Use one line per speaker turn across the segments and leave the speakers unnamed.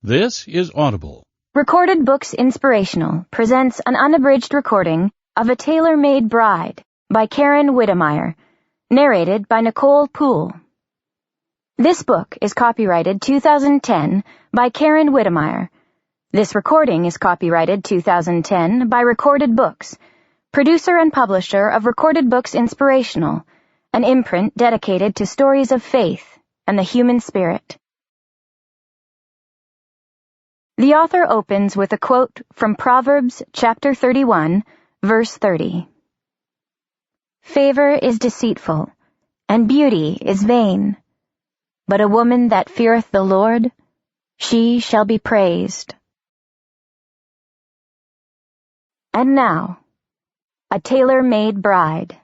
This is Audible.
Recorded Books Inspirational presents an unabridged recording of A Tailor-Made Bride by Karen Whittemire, narrated by Nicole Poole. This book is copyrighted 2010 by Karen Whittemire. This recording is copyrighted 2010 by Recorded Books, producer and publisher of Recorded Books Inspirational, an imprint dedicated to stories of faith and the human spirit. The author opens with a quote from Proverbs chapter 31, verse 30. Favor is deceitful, and beauty is vain. But a woman that feareth the Lord, she shall be praised. And now, A Tailor-Made Bride.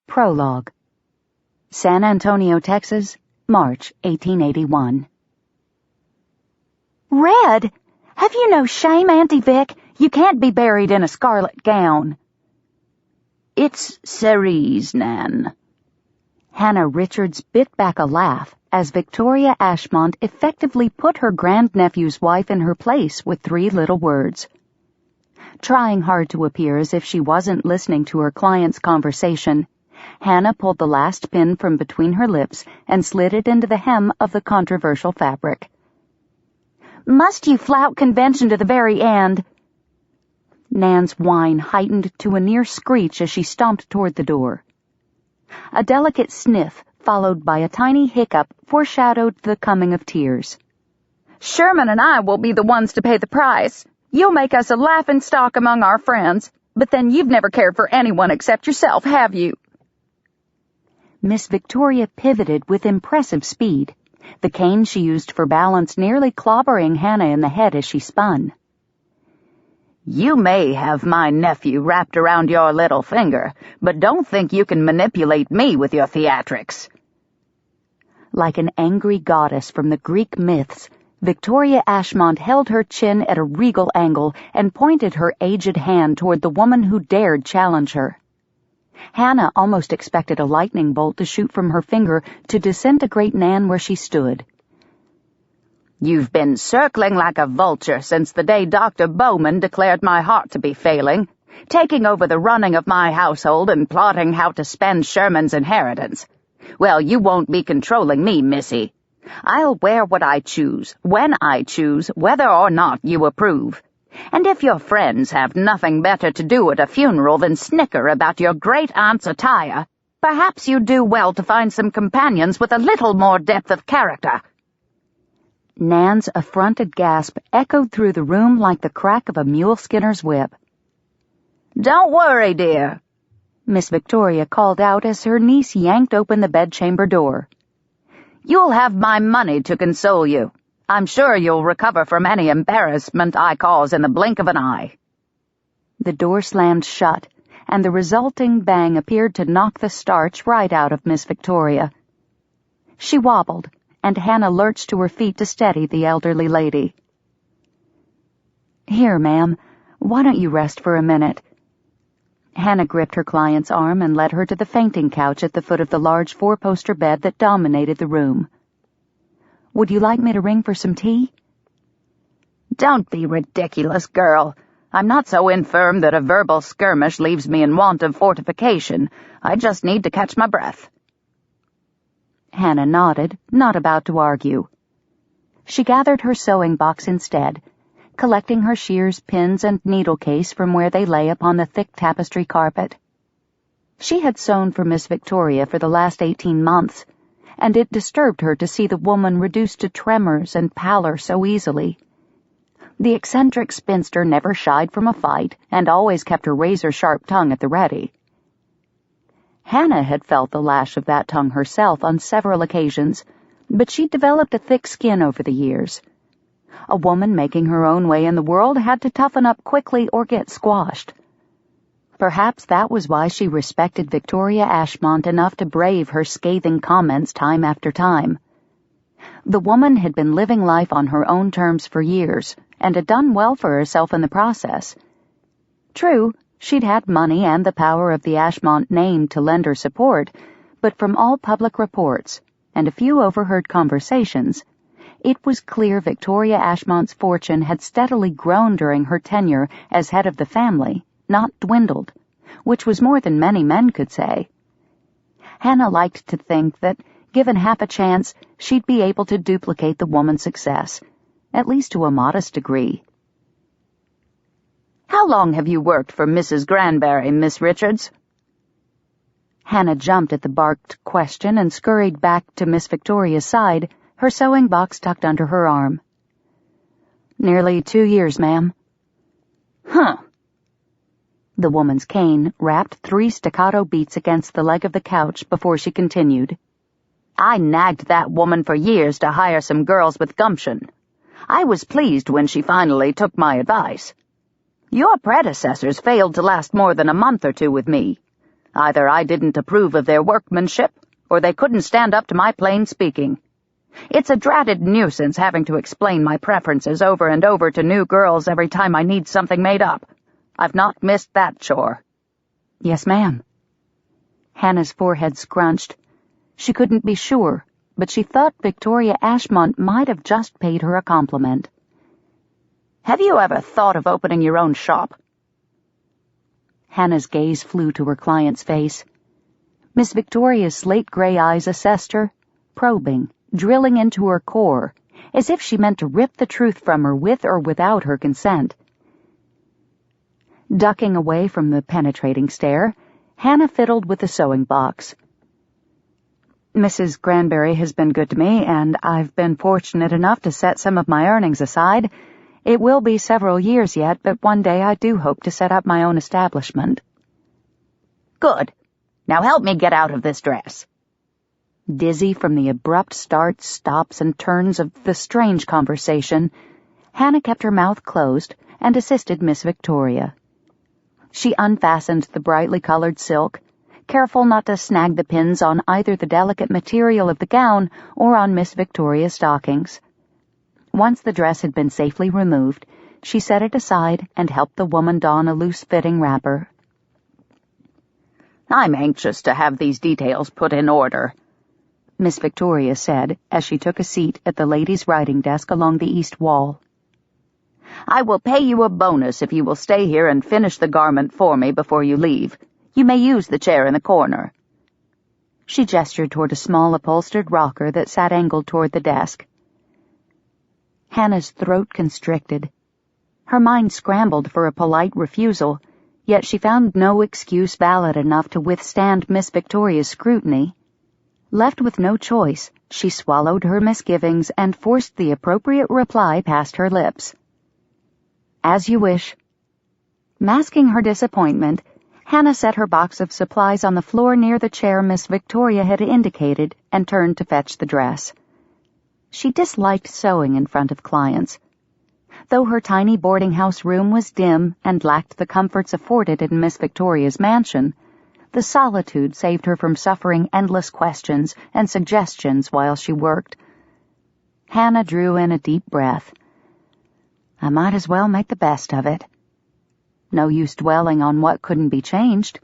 Prologue. San Antonio, Texas, March 1881.
Red! Have you no shame, Auntie Vic? You can't be buried in a scarlet gown.
It's cerise, Nan. Hannah Richards bit back a laugh as Victoria Ashmont effectively put her grandnephew's wife in her place with 3 little words. Trying hard to appear as if she wasn't listening to her client's conversation, Hannah pulled the last pin from between her lips and slid it into the hem of the controversial fabric.
Must you flout convention to the very end?
Nan's whine heightened to a near screech as she stomped toward the door. A delicate sniff, followed by a tiny hiccup, foreshadowed the coming of tears.
Sherman and I will be the ones to pay the price. You'll make us a laughingstock among our friends, but then you've never cared for anyone except yourself, have you?
Miss Victoria pivoted with impressive speed, the cane she used for balance nearly clobbering Hannah in the head as she spun.
You may have my nephew wrapped around your little finger, but don't think you can manipulate me with your theatrics.
Like an angry goddess from the Greek myths, Victoria Ashmont held her chin at a regal angle and pointed her aged hand toward the woman who dared challenge her. Hannah almost expected a lightning bolt to shoot from her finger to disintegrate Nan where she stood.
You've been circling like a vulture since the day Dr. Bowman declared my heart to be failing, taking over the running of my household and plotting how to spend Sherman's inheritance. Well, you won't be controlling me, Missy. I'll wear what I choose, when I choose, whether or not you approve. And if your friends have nothing better to do at a funeral than snicker about your great-aunt's attire, perhaps you'd do well to find some companions with a little more depth of character.
Nan's affronted gasp echoed through the room like the crack of a mule skinner's whip.
Don't worry, dear,
Miss Victoria called out as her niece yanked open the bedchamber door.
You'll have my money to console you. I'm sure you'll recover from any embarrassment I cause in the blink of an eye.
The door slammed shut, and the resulting bang appeared to knock the starch right out of Miss Victoria. She wobbled, and Hannah lurched to her feet to steady the elderly lady. Here, ma'am, why don't you rest for a minute? Hannah gripped her client's arm and led her to the fainting couch at the foot of the large 4-poster bed that dominated the room. Would you like me to ring for some tea?
Don't be ridiculous, girl. I'm not so infirm that a verbal skirmish leaves me in want of fortification. I just need to catch my breath.
Hannah nodded, not about to argue. She gathered her sewing box instead, collecting her shears, pins, and needle case from where they lay upon the thick tapestry carpet. She had sewn for Miss Victoria for the last 18 months, and it disturbed her to see the woman reduced to tremors and pallor so easily. The eccentric spinster never shied from a fight and always kept her razor-sharp tongue at the ready. Hannah had felt the lash of that tongue herself on several occasions, but she'd developed a thick skin over the years. A woman making her own way in the world had to toughen up quickly or get squashed. Perhaps that was why she respected Victoria Ashmont enough to brave her scathing comments time after time. The woman had been living life on her own terms for years, and had done well for herself in the process. True, she'd had money and the power of the Ashmont name to lend her support, but from all public reports, and a few overheard conversations, it was clear Victoria Ashmont's fortune had steadily grown during her tenure as head of the family, not dwindled, which was more than many men could say. Hannah liked to think that, given half a chance, she'd be able to duplicate the woman's success, at least to a modest degree.
"How long have you worked for Mrs. Granbury, Miss Richards?"
Hannah jumped at the barked question and scurried back to Miss Victoria's side, her sewing box tucked under her arm. "Nearly 2 years, ma'am."
"Huh."
The woman's cane rapped 3 staccato beats against the leg of the couch before she continued.
"I nagged that woman for years to hire some girls with gumption. I was pleased when she finally took my advice. Your predecessors failed to last more than a month or 2 with me. Either I didn't approve of their workmanship, or they couldn't stand up to my plain speaking. It's a dratted nuisance having to explain my preferences over and over to new girls every time I need something made up. I've not missed that chore."
"Yes, ma'am." Hannah's forehead scrunched. She couldn't be sure, but she thought Victoria Ashmont might have just paid her a compliment.
"Have you ever thought of opening your own shop?"
Hannah's gaze flew to her client's face. Miss Victoria's slate-gray eyes assessed her, probing, drilling into her core, as if she meant to rip the truth from her with or without her consent. Ducking away from the penetrating stare, Hannah fiddled with the sewing box. "Mrs. Granbury has been good to me, and I've been fortunate enough to set some of my earnings aside. It will be several years yet, but one day I do hope to set up my own establishment."
"Good. Now help me get out of this dress."
Dizzy from the abrupt starts, stops, and turns of the strange conversation, Hannah kept her mouth closed and assisted Miss Victoria. She unfastened the brightly colored silk, careful not to snag the pins on either the delicate material of the gown or on Miss Victoria's stockings. Once the dress had been safely removed, she set it aside and helped the woman don a loose-fitting wrapper.
"I'm anxious to have these details put in order,"
Miss Victoria said as she took a seat at the ladies' writing desk along the east wall.
"I will pay you a bonus if you will stay here and finish the garment for me before you leave. You may use the chair in the corner."
She gestured toward a small upholstered rocker that sat angled toward the desk. Hannah's throat constricted. Her mind scrambled for a polite refusal, yet she found no excuse valid enough to withstand Miss Victoria's scrutiny. Left with no choice, she swallowed her misgivings and forced the appropriate reply past her lips. "As you wish." Masking her disappointment, Hannah set her box of supplies on the floor near the chair Miss Victoria had indicated and turned to fetch the dress. She disliked sewing in front of clients. Though her tiny boarding-house room was dim and lacked the comforts afforded in Miss Victoria's mansion, the solitude saved her from suffering endless questions and suggestions while she worked. Hannah drew in a deep breath. I might as well make the best of it. No use dwelling on what couldn't be changed.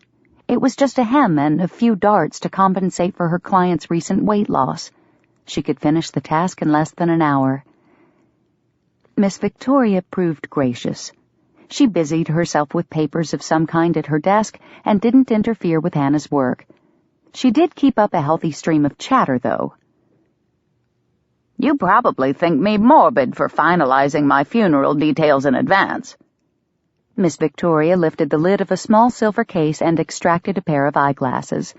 It was just a hem and a few darts to compensate for her client's recent weight loss. She could finish the task in less than an hour. Miss Victoria proved gracious. She busied herself with papers of some kind at her desk and didn't interfere with Hannah's work. She did keep up a healthy stream of chatter, though.
"You probably think me morbid for finalizing my funeral details in advance."
Miss Victoria lifted the lid of a small silver case and extracted a pair of eyeglasses.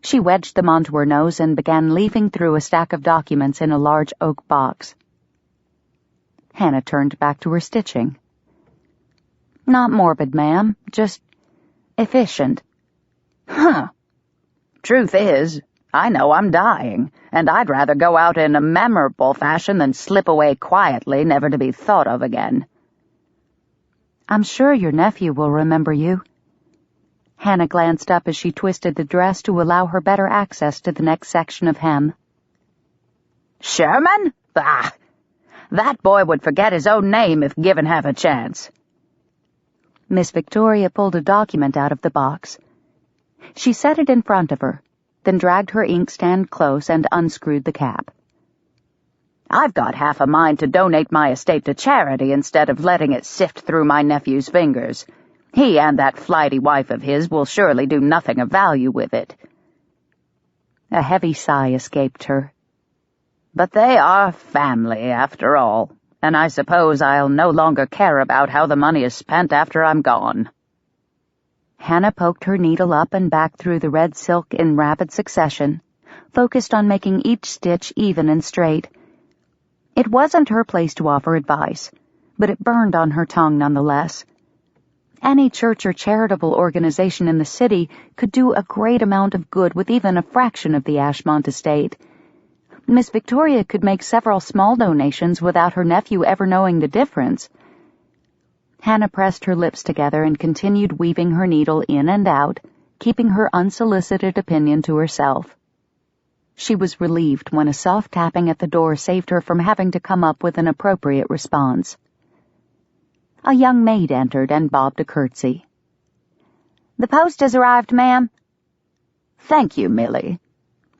She wedged them onto her nose and began leafing through a stack of documents in a large oak box. Hannah turned back to her stitching. "Not morbid, ma'am, just efficient."
"Huh. Truth is, I know I'm dying, and I'd rather go out in a memorable fashion than slip away quietly, never to be thought of again."
"I'm sure your nephew will remember you." Hannah glanced up as she twisted the dress to allow her better access to the next section of hem.
"Sherman? Bah! That boy would forget his own name if given half a chance."
Miss Victoria pulled a document out of the box. She set it in front of her, then dragged her inkstand close and unscrewed the cap.
"I've got half a mind to donate my estate to charity instead of letting it sift through my nephew's fingers. He and that flighty wife of his will surely do nothing of value with it."
A heavy sigh escaped her.
"But they are family, after all, and I suppose I'll no longer care about how the money is spent after I'm gone."
Hannah poked her needle up and back through the red silk in rapid succession, focused on making each stitch even and straight. It wasn't her place to offer advice, but it burned on her tongue nonetheless. Any church or charitable organization in the city could do a great amount of good with even a fraction of the Ashmont estate. Miss Victoria could make several small donations without her nephew ever knowing the difference. Hannah pressed her lips together and continued weaving her needle in and out, keeping her unsolicited opinion to herself. She was relieved when a soft tapping at the door saved her from having to come up with an appropriate response. A young maid entered and bobbed a curtsy.
"The post has arrived, ma'am." "Thank you, Millie."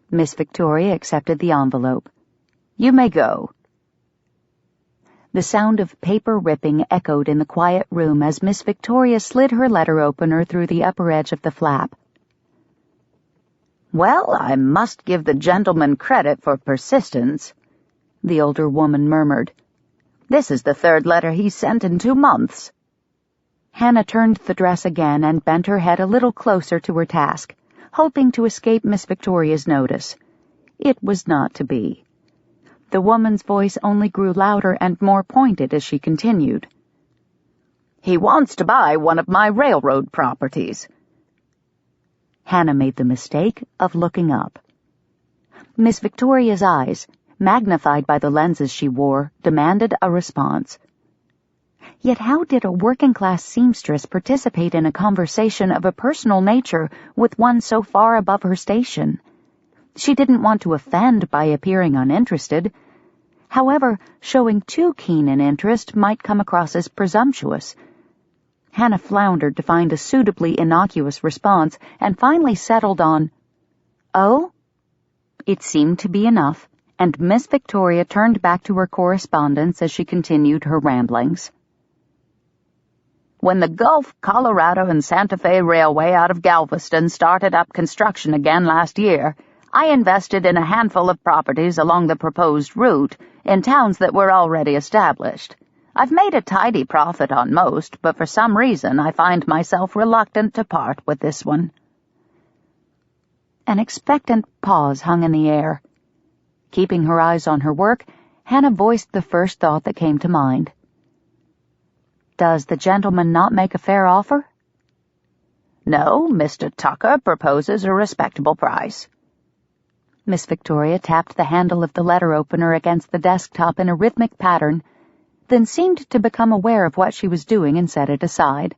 Miss Victoria accepted the envelope.
"You may go."
The sound of paper ripping echoed in the quiet room as Miss Victoria slid her letter opener through the upper edge of the flap.
"Well, I must give the gentleman credit for persistence," the older woman murmured. "This is the third letter he's sent in 2 months."
Hannah turned the dress again and bent her head a little closer to her task, hoping to escape Miss Victoria's notice. It was not to be. The woman's voice only grew louder and more pointed as she continued.
"He wants to buy one of my railroad properties."
Hannah made the mistake of looking up. Miss Victoria's eyes, magnified by the lenses she wore, demanded a response. Yet how did a working-class seamstress participate in a conversation of a personal nature with one so far above her station? She didn't want to offend by appearing uninterested. However, showing too keen an interest might come across as presumptuous. Hannah floundered to find a suitably innocuous response and finally settled on, "Oh?" It seemed to be enough, and Miss Victoria turned back to her correspondence as she continued her ramblings.
"When the Gulf, Colorado, and Santa Fe Railway out of Galveston started up construction again last year, I invested in a handful of properties along the proposed route in towns that were already established. I've made a tidy profit on most, but for some reason I find myself reluctant to part with this one."
An expectant pause hung in the air. Keeping her eyes on her work, Hannah voiced the first thought that came to mind. "Does the gentleman not make a fair offer?"
"No, Mr. Tucker proposes a respectable price."
Miss Victoria tapped the handle of the letter opener against the desktop in a rhythmic pattern, then seemed to become aware of what she was doing and set it aside.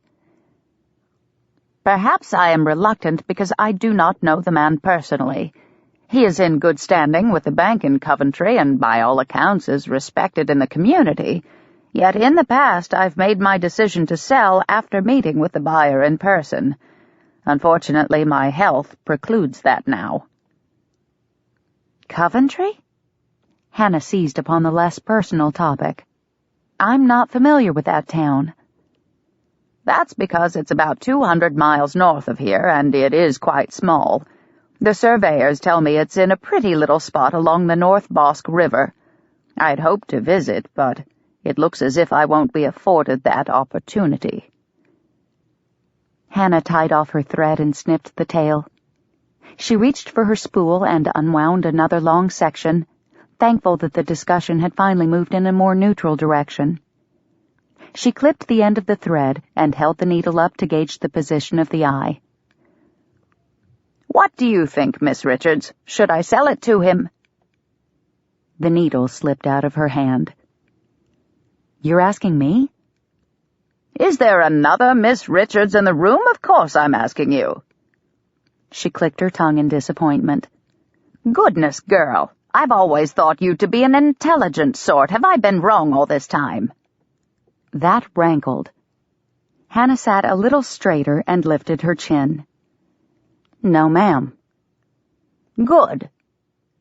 "Perhaps I am reluctant because I do not know the man personally. He is in good standing with the bank in Coventry and by all accounts is respected in the community, yet in the past I've made my decision to sell after meeting with the buyer in person. Unfortunately, my health precludes that now."
"Coventry?" Hannah seized upon the less personal topic. "I'm not familiar with that town."
"That's because it's about 200 miles north of here, and it is quite small. The surveyors tell me it's in a pretty little spot along the North Bosque River. I'd hoped to visit, but it looks as if I won't be afforded that opportunity."
Hannah tied off her thread and snipped the tail. She reached for her spool and unwound another long section, thankful that the discussion had finally moved in a more neutral direction. She clipped the end of the thread and held the needle up to gauge the position of the eye.
"What do you think, Miss Richards? Should I sell it to him?"
The needle slipped out of her hand. "You're asking me?"
"Is there another Miss Richards in the room? Of course I'm asking you."
She clicked her tongue in disappointment.
"Goodness, girl, I've always thought you to be an intelligent sort. Have I been wrong all this time?"
That rankled. Hannah sat a little straighter and lifted her chin. "No, ma'am."
Good.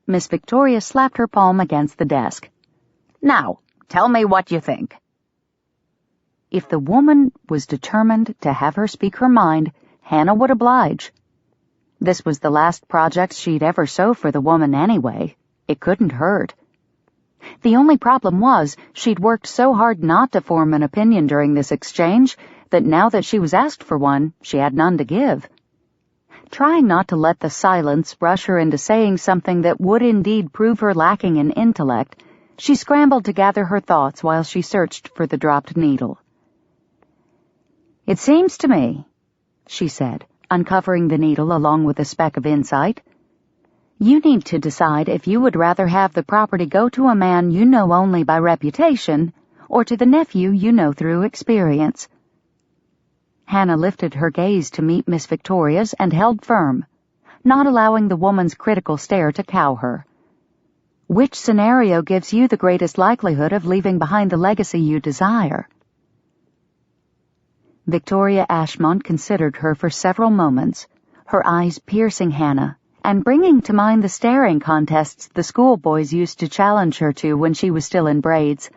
Miss Victoria slapped her palm against the desk.
Now, tell me what you think.
If the woman was determined to have her speak her mind, Hannah would oblige. This was the last project she'd ever sew for the woman anyway. It couldn't hurt. The only problem was she'd worked so hard not to form an opinion during this exchange that now that she was asked for one, she had none to give. Trying not to let the silence rush her into saying something that would indeed prove her lacking in intellect, she scrambled to gather her thoughts while she searched for the dropped needle. "It seems to me," she said, uncovering the needle along with a speck of insight, "you need to decide if you would rather have the property go to a man you know only by reputation or to the nephew you know through experience." Hannah lifted her gaze to meet Miss Victoria's and held firm, not allowing the woman's critical stare to cow her. "Which scenario gives you the greatest likelihood of leaving behind the legacy you desire?" Victoria Ashmont considered her for several moments, her eyes piercing Hannah and bringing to mind the staring contests the schoolboys used to challenge her to when she was still in braids.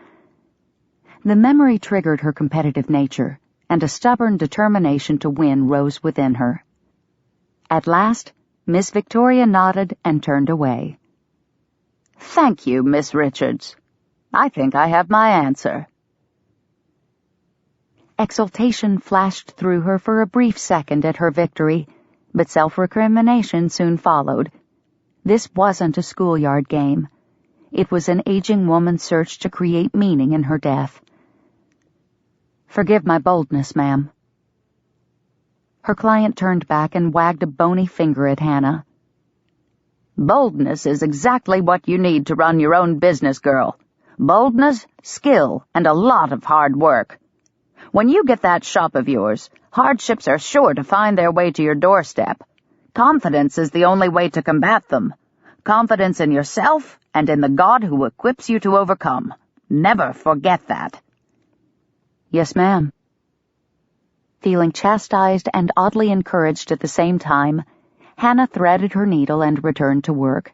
The memory triggered her competitive nature, and a stubborn determination to win rose within her. At last, Miss Victoria nodded and turned away.
"Thank you, Miss Richards. I think I have my answer."
Exultation flashed through her for a brief second at her victory, but self-recrimination soon followed. This wasn't a schoolyard game. It was an aging woman's search to create meaning in her death. "Forgive my boldness, ma'am." Her client turned back and wagged a bony finger at Hannah.
"Boldness is exactly what you need to run your own business, girl. Boldness, skill, and a lot of hard work. When you get that shop of yours, hardships are sure to find their way to your doorstep. Confidence is the only way to combat them. Confidence in yourself and in the God who equips you to overcome. Never forget that."
"Yes, ma'am." Feeling chastised and oddly encouraged at the same time, Hannah threaded her needle and returned to work.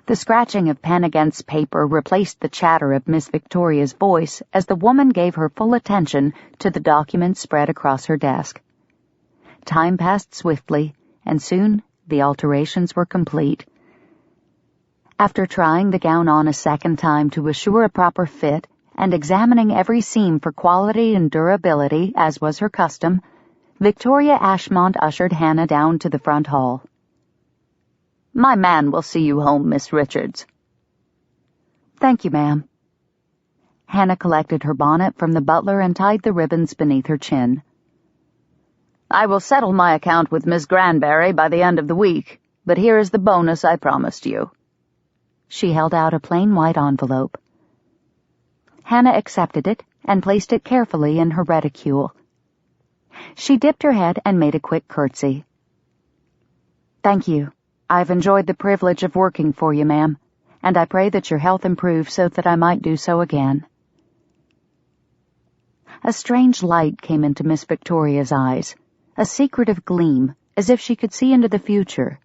The scratching of pen against paper replaced the chatter of Miss Victoria's voice as the woman gave her full attention to the document spread across her desk. Time passed swiftly, and soon the alterations were complete. After trying the gown on a second time to assure a proper fit and examining every seam for quality and durability, as was her custom, Victoria Ashmont ushered Hannah down to the front hall.
"My man will see you home, Miss Richards."
"Thank you, ma'am." Hannah collected her bonnet from the butler and tied the ribbons beneath her chin.
"I will settle my account with Miss Granberry by the end of the week, but here is the bonus I promised you."
She held out a plain white envelope. Hannah accepted it and placed it carefully in her reticule. She dipped her head and made a quick curtsy. "Thank you. I've enjoyed the privilege of working for you, ma'am, and I pray that your health improve so that I might do so again." A strange light came into Miss Victoria's eyes, a secretive gleam, as if she could see into the future.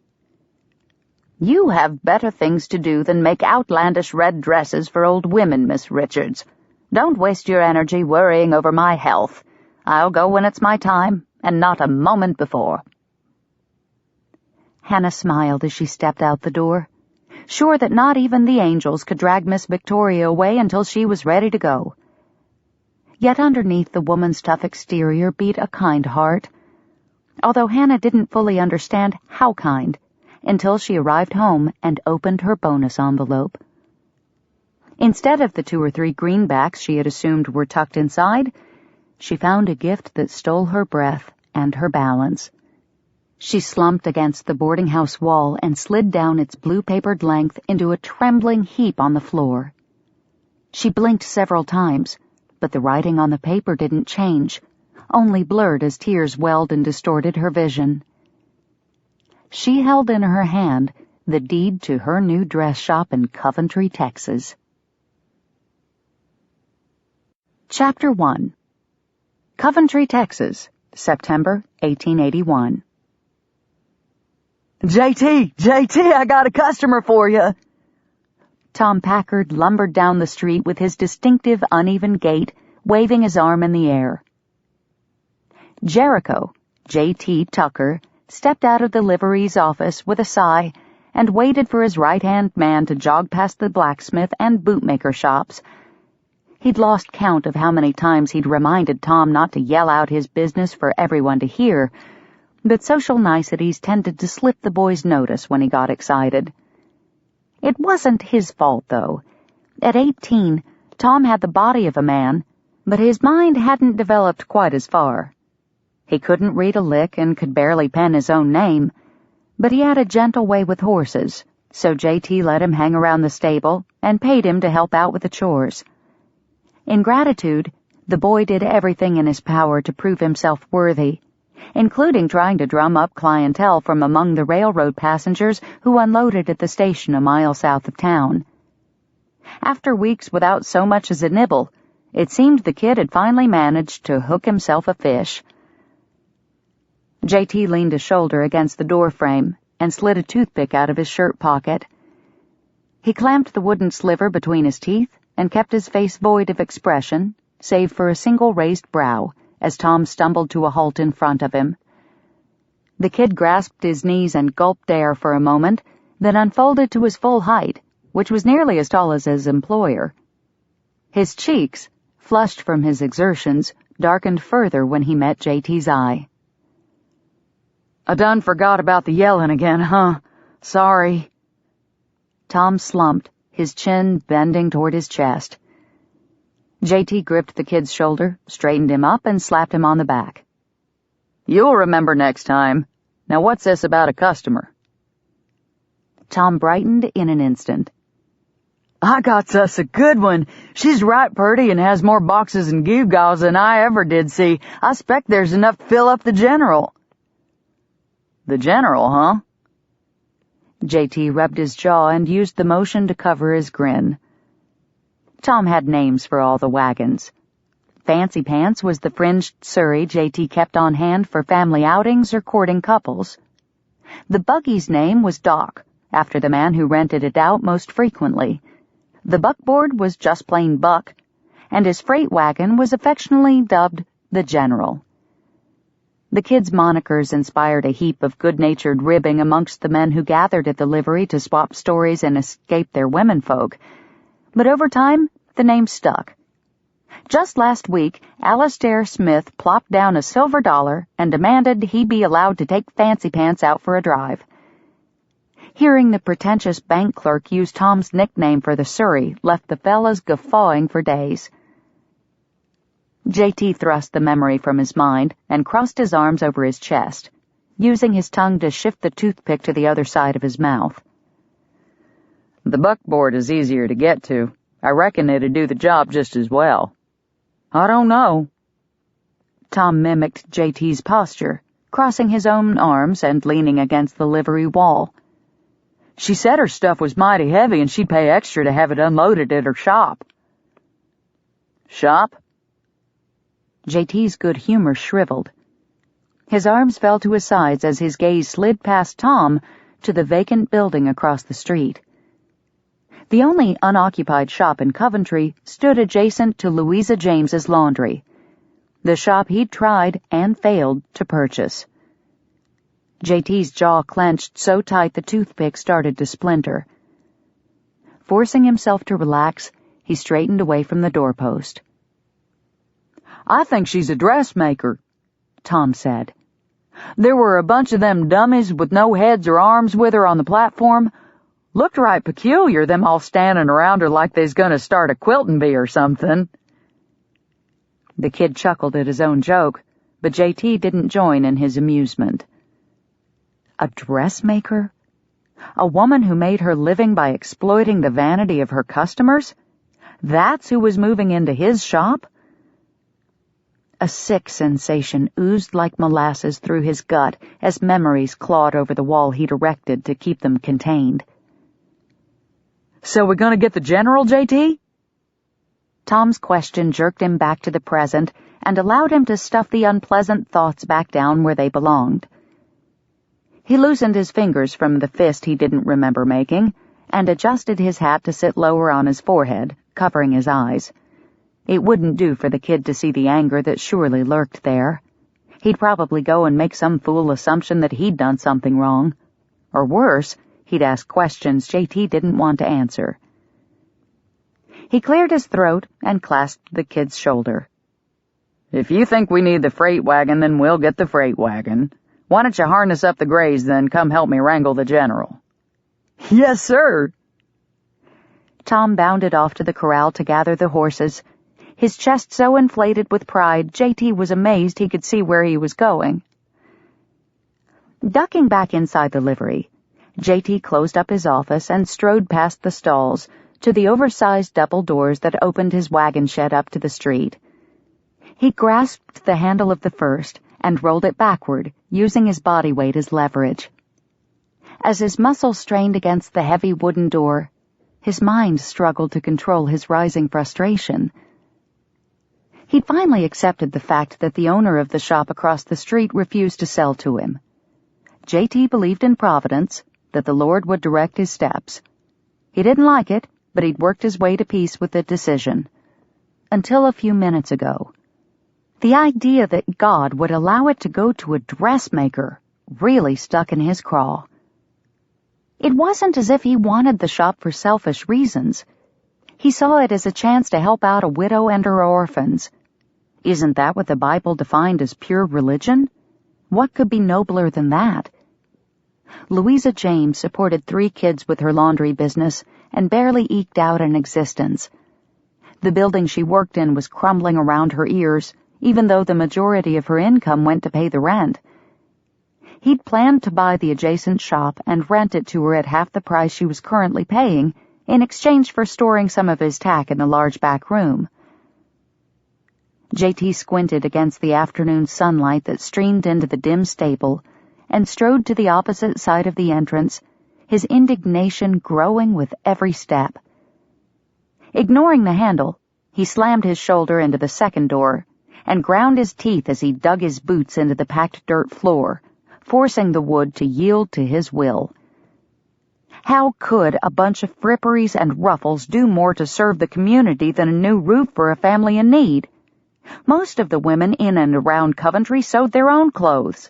"You have better things to do than make outlandish red dresses for old women, Miss Richards. Don't waste your energy worrying over my health. I'll go when it's my time, and not a moment before."
Hannah smiled as she stepped out the door, sure that not even the angels could drag Miss Victoria away until she was ready to go. Yet underneath the woman's tough exterior beat a kind heart, although Hannah didn't fully understand how kind until she arrived home and opened her bonus envelope. Instead of the 2 or 3 greenbacks she had assumed were tucked inside, she found a gift that stole her breath and her balance. She slumped against the boarding house wall and slid down its blue-papered length into a trembling heap on the floor. She blinked several times, but the writing on the paper didn't change, only blurred as tears welled and distorted her vision. She held in her hand the deed to her new dress shop in Coventry, Texas. Chapter 1. Coventry, Texas, September 1881.
JT, I got a customer for you.
Tom Packard lumbered down the street with his distinctive uneven gait, waving his arm in the air. Jericho, J.T. Tucker, stepped out of the livery's office with a sigh and waited for his right-hand man to jog past the blacksmith and bootmaker shops. He'd lost count of how many times he'd reminded Tom not to yell out his business for everyone to hear, but social niceties tended to slip the boy's notice when he got excited. It wasn't his fault, though. At 18, Tom had the body of a man, but his mind hadn't developed quite as far. He couldn't read a lick and could barely pen his own name, but he had a gentle way with horses, so J.T. let him hang around the stable and paid him to help out with the chores. In gratitude, the boy did everything in his power to prove himself worthy, including trying to drum up clientele from among the railroad passengers who unloaded at the station a mile south of town. After weeks without so much as a nibble, it seemed the kid had finally managed to hook himself a fish. J.T. leaned a shoulder against the door frame and slid a toothpick out of his shirt pocket. He clamped the wooden sliver between his teeth and kept his face void of expression, save for a single raised brow, as Tom stumbled to a halt in front of him. The kid grasped his knees and gulped air for a moment, then unfolded to his full height, which was nearly as tall as his employer. His cheeks, flushed from his exertions, darkened further when he met J.T.'s eye.
I done forgot about the yelling again, huh? Sorry.
Tom slumped, his chin bending toward his chest. J.T. gripped the kid's shoulder, straightened him up, and slapped him on the back.
You'll remember next time. Now what's this about a customer?
Tom brightened in an instant.
I got us a good one. She's right purty and has more boxes and gewgaws than I ever did see. I expect there's enough to fill up the General. The General, huh?
J.T. rubbed his jaw and used the motion to cover his grin. Tom had names for all the wagons. Fancy Pants was the fringed surrey J.T. kept on hand for family outings or courting couples. The buggy's name was Doc, after the man who rented it out most frequently. The buckboard was just plain Buck, and his freight wagon was affectionately dubbed the General. The kids' monikers inspired a heap of good-natured ribbing amongst the men who gathered at the livery to swap stories and escape their womenfolk. But over time, the name stuck. Just last week, Alastair Smith plopped down a silver dollar and demanded he be allowed to take Fancy Pants out for a drive. Hearing the pretentious bank clerk use Tom's nickname for the surrey left the fellas guffawing for days. J.T. thrust the memory from his mind and crossed his arms over his chest, using his tongue to shift the toothpick to the other side of his mouth.
The buckboard is easier to get to. I reckon it'd do the job just as well. I don't know.
Tom mimicked J.T.'s posture, crossing his own arms and leaning against the livery wall.
She said her stuff was mighty heavy and she'd pay extra to have it unloaded at her shop. Shop?
J.T.'s good humor shriveled. His arms fell to his sides as his gaze slid past Tom to the vacant building across the street. The only unoccupied shop in Coventry stood adjacent to Louisa James's laundry, the shop he'd tried and failed to purchase. J.T.'s jaw clenched so tight the toothpick started to splinter. Forcing himself to relax, he straightened away from the doorpost.
I think she's a dressmaker, Tom said. There were a bunch of them dummies with no heads or arms with her on the platform. Looked right peculiar, them all standing around her like they's gonna start a quilting bee or something.
The kid chuckled at his own joke, but J.T. didn't join in his amusement. A dressmaker? A woman who made her living by exploiting the vanity of her customers? That's who was moving into his shop? A sick sensation oozed like molasses through his gut as memories clawed over the wall he'd erected to keep them contained.
So we're gonna get the General, J.T.?
Tom's question jerked him back to the present and allowed him to stuff the unpleasant thoughts back down where they belonged. He loosened his fingers from the fist he didn't remember making and adjusted his hat to sit lower on his forehead, covering his eyes. It wouldn't do for the kid to see the anger that surely lurked there. He'd probably go and make some fool assumption that he'd done something wrong. Or worse, he'd ask questions JT didn't want to answer. He cleared his throat and clasped the kid's shoulder.
"If you think we need the freight wagon, then we'll get the freight wagon. Why don't you harness up the grays, then come help me wrangle the general?"
"Yes, sir."
Tom bounded off to the corral to gather the horses, his chest so inflated with pride JT was amazed he could see where he was going. Ducking back inside the livery, JT closed up his office and strode past the stalls to the oversized double doors that opened his wagon shed up to the street. He grasped the handle of the first and rolled it backward, using his body weight as leverage. As his muscles strained against the heavy wooden door, his mind struggled to control his rising frustration. He'd finally accepted the fact that the owner of the shop across the street refused to sell to him. JT believed in Providence, that the Lord would direct his steps. He didn't like it, but he'd worked his way to peace with the decision. Until a few minutes ago. The idea that God would allow it to go to a dressmaker really stuck in his craw. It wasn't as if he wanted the shop for selfish reasons. He saw it as a chance to help out a widow and her orphans. Isn't that what the Bible defined as pure religion? What could be nobler than that? Louisa James supported 3 kids with her laundry business and barely eked out an existence. The building she worked in was crumbling around her ears, even though the majority of her income went to pay the rent. He'd planned to buy the adjacent shop and rent it to her at half the price she was currently paying, in exchange for storing some of his tack in the large back room. JT squinted against the afternoon sunlight that streamed into the dim stable and strode to the opposite side of the entrance, his indignation growing with every step. Ignoring the handle, he slammed his shoulder into the second door and ground his teeth as he dug his boots into the packed dirt floor, forcing the wood to yield to his will. How could a bunch of fripperies and ruffles do more to serve the community than a new roof for a family in need? Most of the women in and around Coventry sewed their own clothes,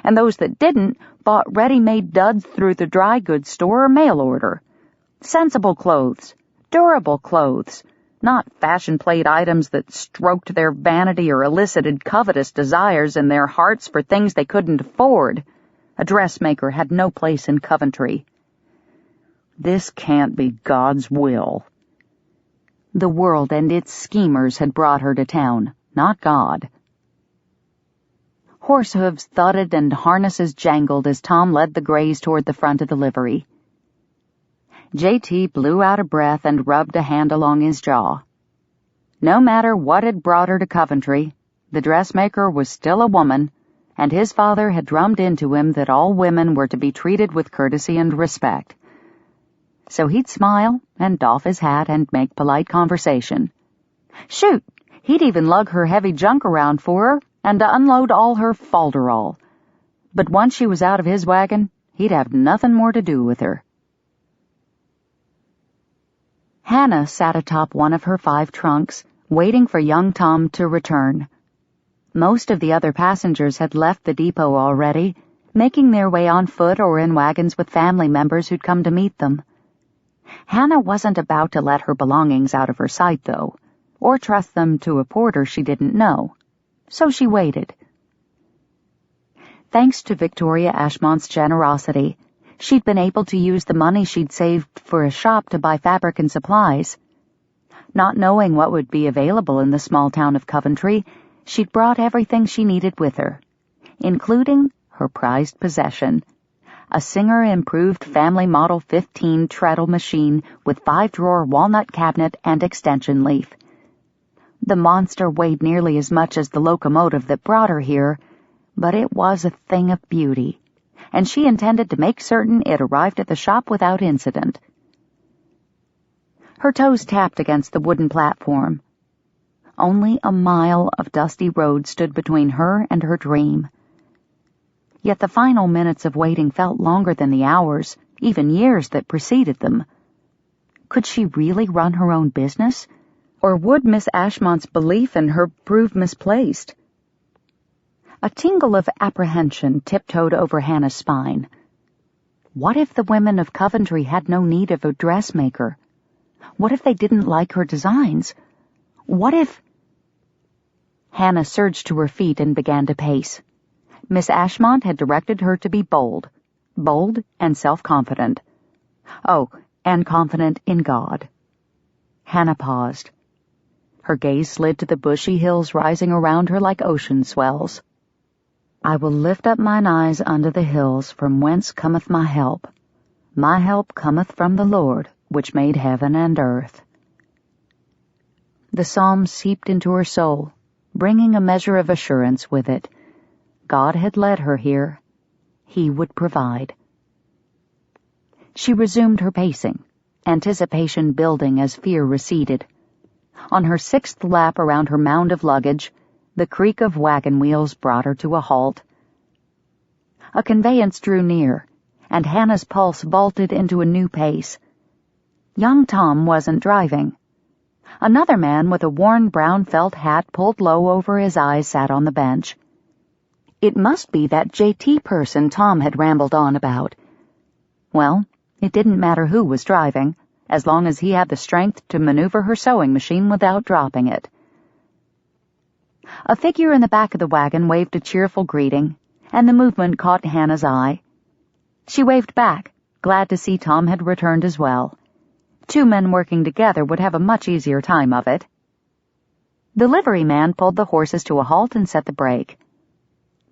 and those that didn't bought ready-made duds through the dry goods store or mail order. Sensible clothes, durable clothes, not fashion-plate items that stroked their vanity or elicited covetous desires in their hearts for things they couldn't afford. A dressmaker had no place in Coventry. This can't be God's will. The world and its schemers had brought her to town, not God. Horse hooves thudded and harnesses jangled as Tom led the grays toward the front of the livery. JT blew out a breath and rubbed a hand along his jaw. No matter what had brought her to Coventry, the dressmaker was still a woman, and his father had drummed into him that all women were to be treated with courtesy and respect. So he'd smile and doff his hat and make polite conversation. Shoot, he'd even lug her heavy junk around for her and unload all her falderall. But once she was out of his wagon, he'd have nothing more to do with her. Hannah sat atop one of her 5 trunks, waiting for young Tom to return. Most of the other passengers had left the depot already, making their way on foot or in wagons with family members who'd come to meet them. Hannah wasn't about to let her belongings out of her sight, though, or trust them to a porter she didn't know. So she waited. Thanks to Victoria Ashmont's generosity, she'd been able to use the money she'd saved for a shop to buy fabric and supplies. Not knowing what would be available in the small town of Coventry, she'd brought everything she needed with her, including her prized possession, a Singer-improved Family Model 15 treadle machine with 5-drawer walnut cabinet and extension leaf. The monster weighed nearly as much as the locomotive that brought her here, but it was a thing of beauty, and she intended to make certain it arrived at the shop without incident. Her toes tapped against the wooden platform. Only a mile of dusty road stood between her and her dream. Yet the final minutes of waiting felt longer than the hours, even years that preceded them. Could she really run her own business? Or would Miss Ashmont's belief in her prove misplaced? A tingle of apprehension tiptoed over Hannah's spine. What if the women of Coventry had no need of a dressmaker? What if they didn't like her designs? What if... Hannah surged to her feet and began to pace. Miss Ashmont had directed her to be bold and self-confident. Oh, and confident in God. Hannah paused. Her gaze slid to the bushy hills rising around her like ocean swells. I will lift up mine eyes unto the hills, from whence cometh my help. My help cometh from the Lord, which made heaven and earth. The psalm seeped into her soul, bringing a measure of assurance with it. God had led her here. He would provide. She resumed her pacing, anticipation building as fear receded. On her sixth lap around her mound of luggage, the creak of wagon wheels brought her to a halt. A conveyance drew near, and Hannah's pulse vaulted into a new pace. Young Tom wasn't driving. Another man with a worn brown felt hat pulled low over his eyes sat on the bench. It must be that JT person Tom had rambled on about. Well, it didn't matter who was driving, as long as he had the strength to maneuver her sewing machine without dropping it. A figure in the back of the wagon waved a cheerful greeting, and the movement caught Hannah's eye. She waved back, glad to see Tom had returned as well. Two men working together would have a much easier time of it. The livery man pulled the horses to a halt and set the brake.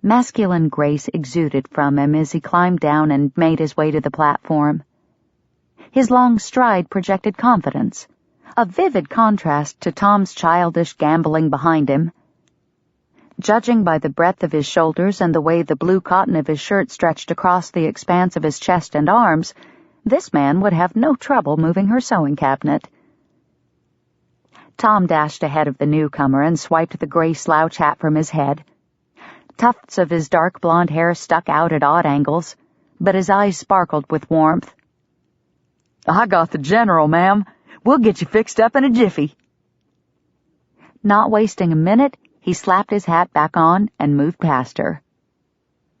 Masculine grace exuded from him as he climbed down and made his way to the platform. His long stride projected confidence, a vivid contrast to Tom's childish gambling behind him. Judging by the breadth of his shoulders and the way the blue cotton of his shirt stretched across the expanse of his chest and arms, this man would have no trouble moving her sewing cabinet. Tom dashed ahead of the newcomer and swiped the gray slouch hat from his head. Tufts of his dark blonde hair stuck out at odd angles, but his eyes sparkled with warmth.
I got the general, ma'am. We'll get you fixed up in a jiffy.
Not wasting a minute, he slapped his hat back on and moved past her.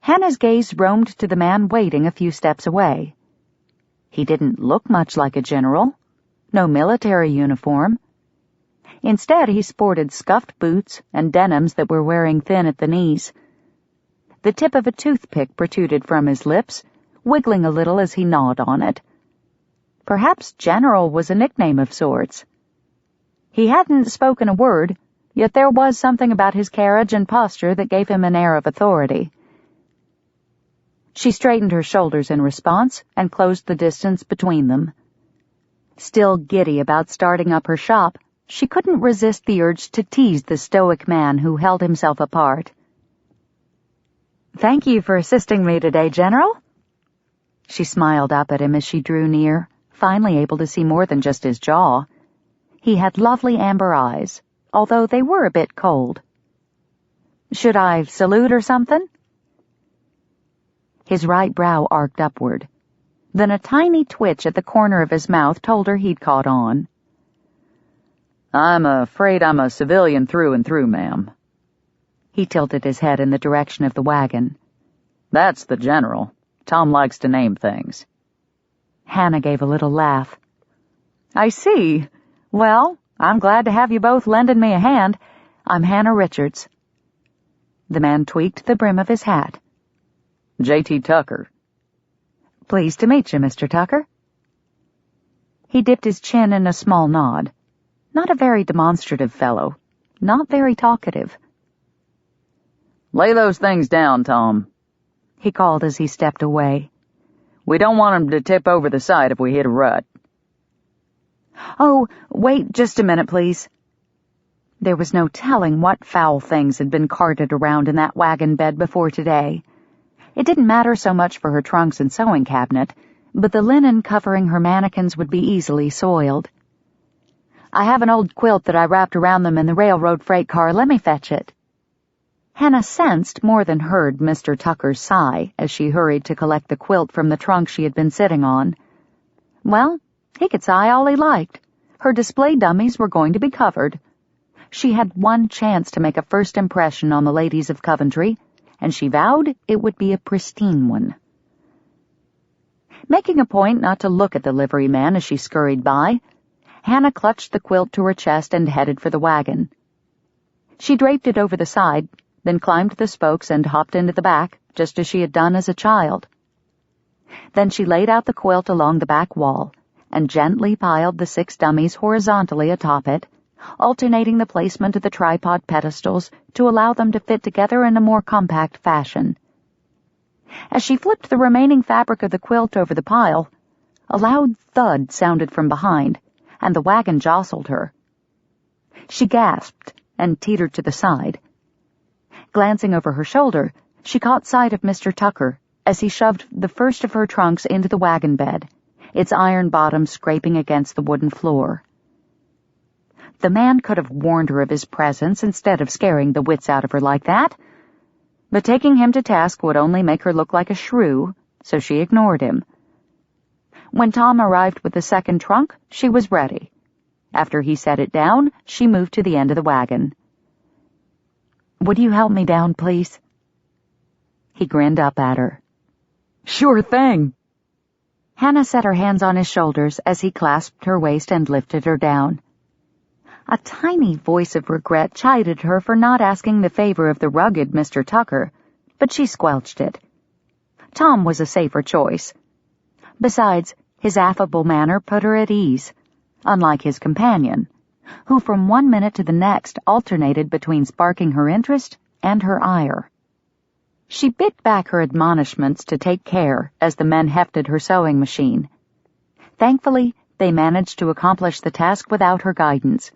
Hannah's gaze roamed to the man waiting a few steps away. He didn't look much like a general. No military uniform. Instead, he sported scuffed boots and denims that were wearing thin at the knees. The tip of a toothpick protruded from his lips, wiggling a little as he gnawed on it. Perhaps General was a nickname of sorts. He hadn't spoken a word, yet there was something about his carriage and posture that gave him an air of authority. She straightened her shoulders in response and closed the distance between them. Still giddy about starting up her shop, she couldn't resist the urge to tease the stoic man who held himself apart.
"Thank you for assisting me today, General."
She smiled up at him as she drew near, finally able to see more than just his jaw. He had lovely amber eyes, although they were a bit cold.
"Should I salute or something?"
His right brow arced upward. Then a tiny twitch at the corner of his mouth told her he'd caught on.
I'm afraid I'm a civilian through and through, ma'am.
He tilted his head in the direction of the wagon.
That's the general. Tom likes to name things.
Hannah gave a little laugh.
"I see. Well, I'm glad to have you both lending me a hand. I'm Hannah Richards."
The man tweaked the brim of his hat.
J.T. Tucker.
"Pleased to meet you, Mr. Tucker."
He dipped his chin in a small nod. Not a very demonstrative fellow. Not very talkative.
Lay those things down, Tom,
he called as he stepped away.
We don't want 'em to tip over the side if we hit a rut.
"Oh, wait just a minute, please."
There was no telling what foul things had been carted around in that wagon bed before today. It didn't matter so much for her trunks and sewing cabinet, but the linen covering her mannequins would be easily soiled.
"I have an old quilt that I wrapped around them in the railroad freight car. Let me fetch it."
Hannah sensed more than heard Mr. Tucker's sigh as she hurried to collect the quilt from the trunk she had been sitting on. Well, he could sigh all he liked. Her display dummies were going to be covered. She had one chance to make a first impression on the ladies of Coventry, and she vowed it would be a pristine one. Making a point not to look at the livery man as she scurried by, Hannah clutched the quilt to her chest and headed for the wagon. She draped it over the side, then climbed the spokes and hopped into the back, just as she had done as a child. Then she laid out the quilt along the back wall and gently piled the 6 dummies horizontally atop it, alternating the placement of the tripod pedestals to allow them to fit together in a more compact fashion. As she flipped the remaining fabric of the quilt over the pile, a loud thud sounded from behind, and the wagon jostled her. She gasped and teetered to the side. Glancing over her shoulder, she caught sight of Mr. Tucker as he shoved the first of her trunks into the wagon bed, its iron bottom scraping against the wooden floor. The man could have warned her of his presence instead of scaring the wits out of her like that, but taking him to task would only make her look like a shrew, so she ignored him. When Tom arrived with the second trunk, she was ready. After he set it down, she moved to the end of the wagon. "Would you help me down, please?" He grinned up at her.
Sure thing.
Hannah set her hands on his shoulders as he clasped her waist and lifted her down. A tiny voice of regret chided her for not asking the favor of the rugged Mr. Tucker, but she squelched it. Tom was a safer choice. Besides, his affable manner put her at ease, unlike his companion, who from one minute to the next alternated between sparking her interest and her ire. She bit back her admonishments to take care as the men hefted her sewing machine. Thankfully, they managed to accomplish the task without her guidance.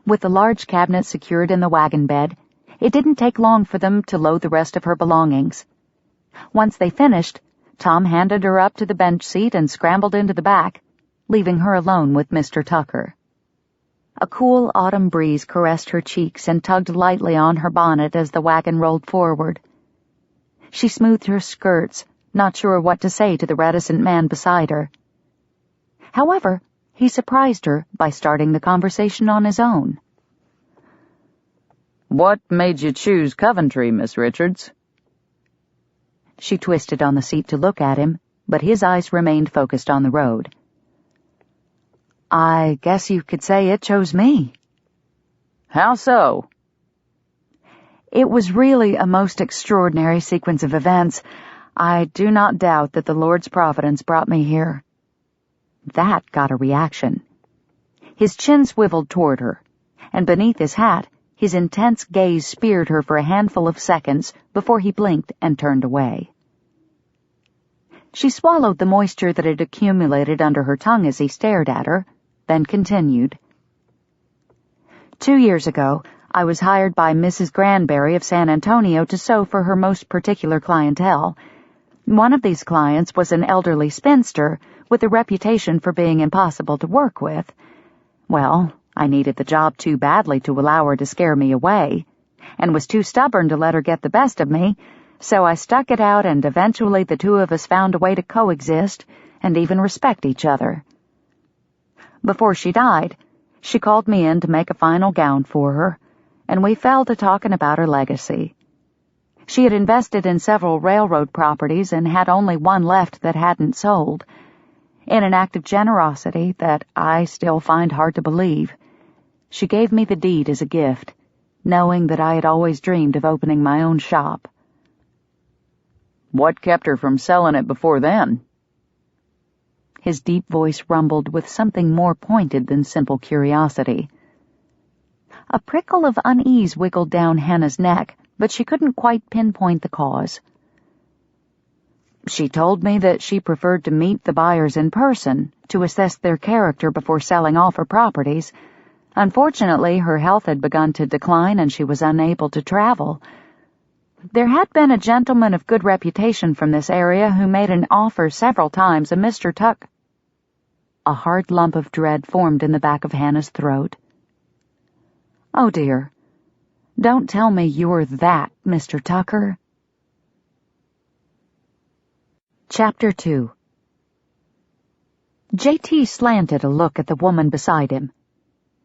With the large cabinet secured in the wagon bed, it didn't take long for them to load the rest of her belongings. Once they finished, Tom handed her up to the bench seat and scrambled into the back, leaving her alone with Mr. Tucker. A cool autumn breeze caressed her cheeks and tugged lightly on her bonnet as the wagon rolled forward. She smoothed her skirts, not sure what to say to the reticent man beside her. However, he surprised her by starting the conversation on his own.
What made you choose Coventry, Miss Richards?
She twisted on the seat to look at him, but his eyes remained focused on the road. I guess you could say it chose me.
How so?
It was really a most extraordinary sequence of events. I do not doubt that the Lord's providence brought me here. That got a reaction. His chin swiveled toward her, and beneath his hat, his intense gaze speared her for a handful of seconds before he blinked and turned away. She swallowed the moisture that had accumulated under her tongue as he stared at her, then continued. 2 years ago, I was hired by Mrs. Granberry of San Antonio to sew for her most particular clientele. One of these clients was an elderly spinster with a reputation for being impossible to work with. Well, I needed the job too badly to allow her to scare me away, and was too stubborn to let her get the best of me, so I stuck it out, and eventually the two of us found a way to coexist and even respect each other. Before she died, she called me in to make a final gown for her, and we fell to talking about her legacy. She had invested in several railroad properties and had only one left that hadn't sold. In an act of generosity that I still find hard to believe, she gave me the deed as a gift, knowing that I had always dreamed of opening my own shop.
What kept her from selling it before then?
His deep voice rumbled with something more pointed than simple curiosity. A prickle of unease wiggled down Hannah's neck, but she couldn't quite pinpoint the cause. She told me that she preferred to meet the buyers in person to assess their character before selling off her properties. Unfortunately, her health had begun to decline and she was unable to travel. There had been a gentleman of good reputation from this area who made an offer several times, and Mr. Tuck. A hard lump of dread formed in the back of Hannah's throat. Oh dear. Don't tell me you're that, Mr. Tucker. Chapter 2. J.T. slanted a look at the woman beside him.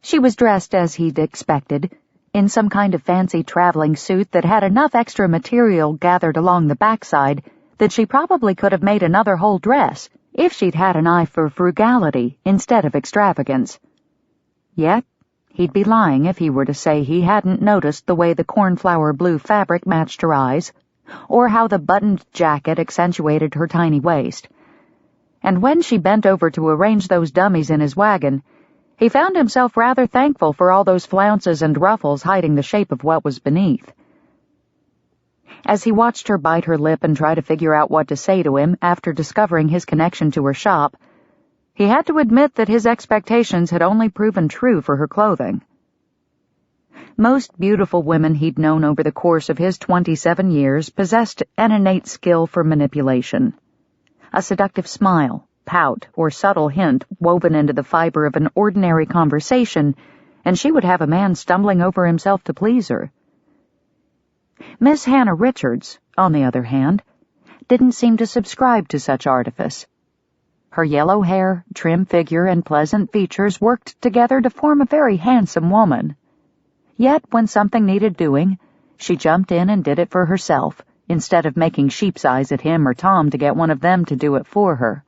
She was dressed as he'd expected, in some kind of fancy traveling suit that had enough extra material gathered along the backside that she probably could have made another whole dress if she'd had an eye for frugality instead of extravagance. Yet, he'd be lying if he were to say he hadn't noticed the way the cornflower blue fabric matched her eyes, or how the buttoned jacket accentuated her tiny waist. And when she bent over to arrange those dummies in his wagon, he found himself rather thankful for all those flounces and ruffles hiding the shape of what was beneath. As he watched her bite her lip and try to figure out what to say to him after discovering his connection to her shop, he had to admit that his expectations had only proven true for her clothing. Most beautiful women he'd known over the course of his 27 years possessed an innate skill for manipulation. A seductive smile, pout, or subtle hint woven into the fiber of an ordinary conversation, and she would have a man stumbling over himself to please her. Miss Hannah Richards, on the other hand, didn't seem to subscribe to such artifice. Her yellow hair, trim figure, and pleasant features worked together to form a very handsome woman. Yet, when something needed doing, she jumped in and did it for herself, instead of making sheep's eyes at him or Tom to get one of them to do it for her.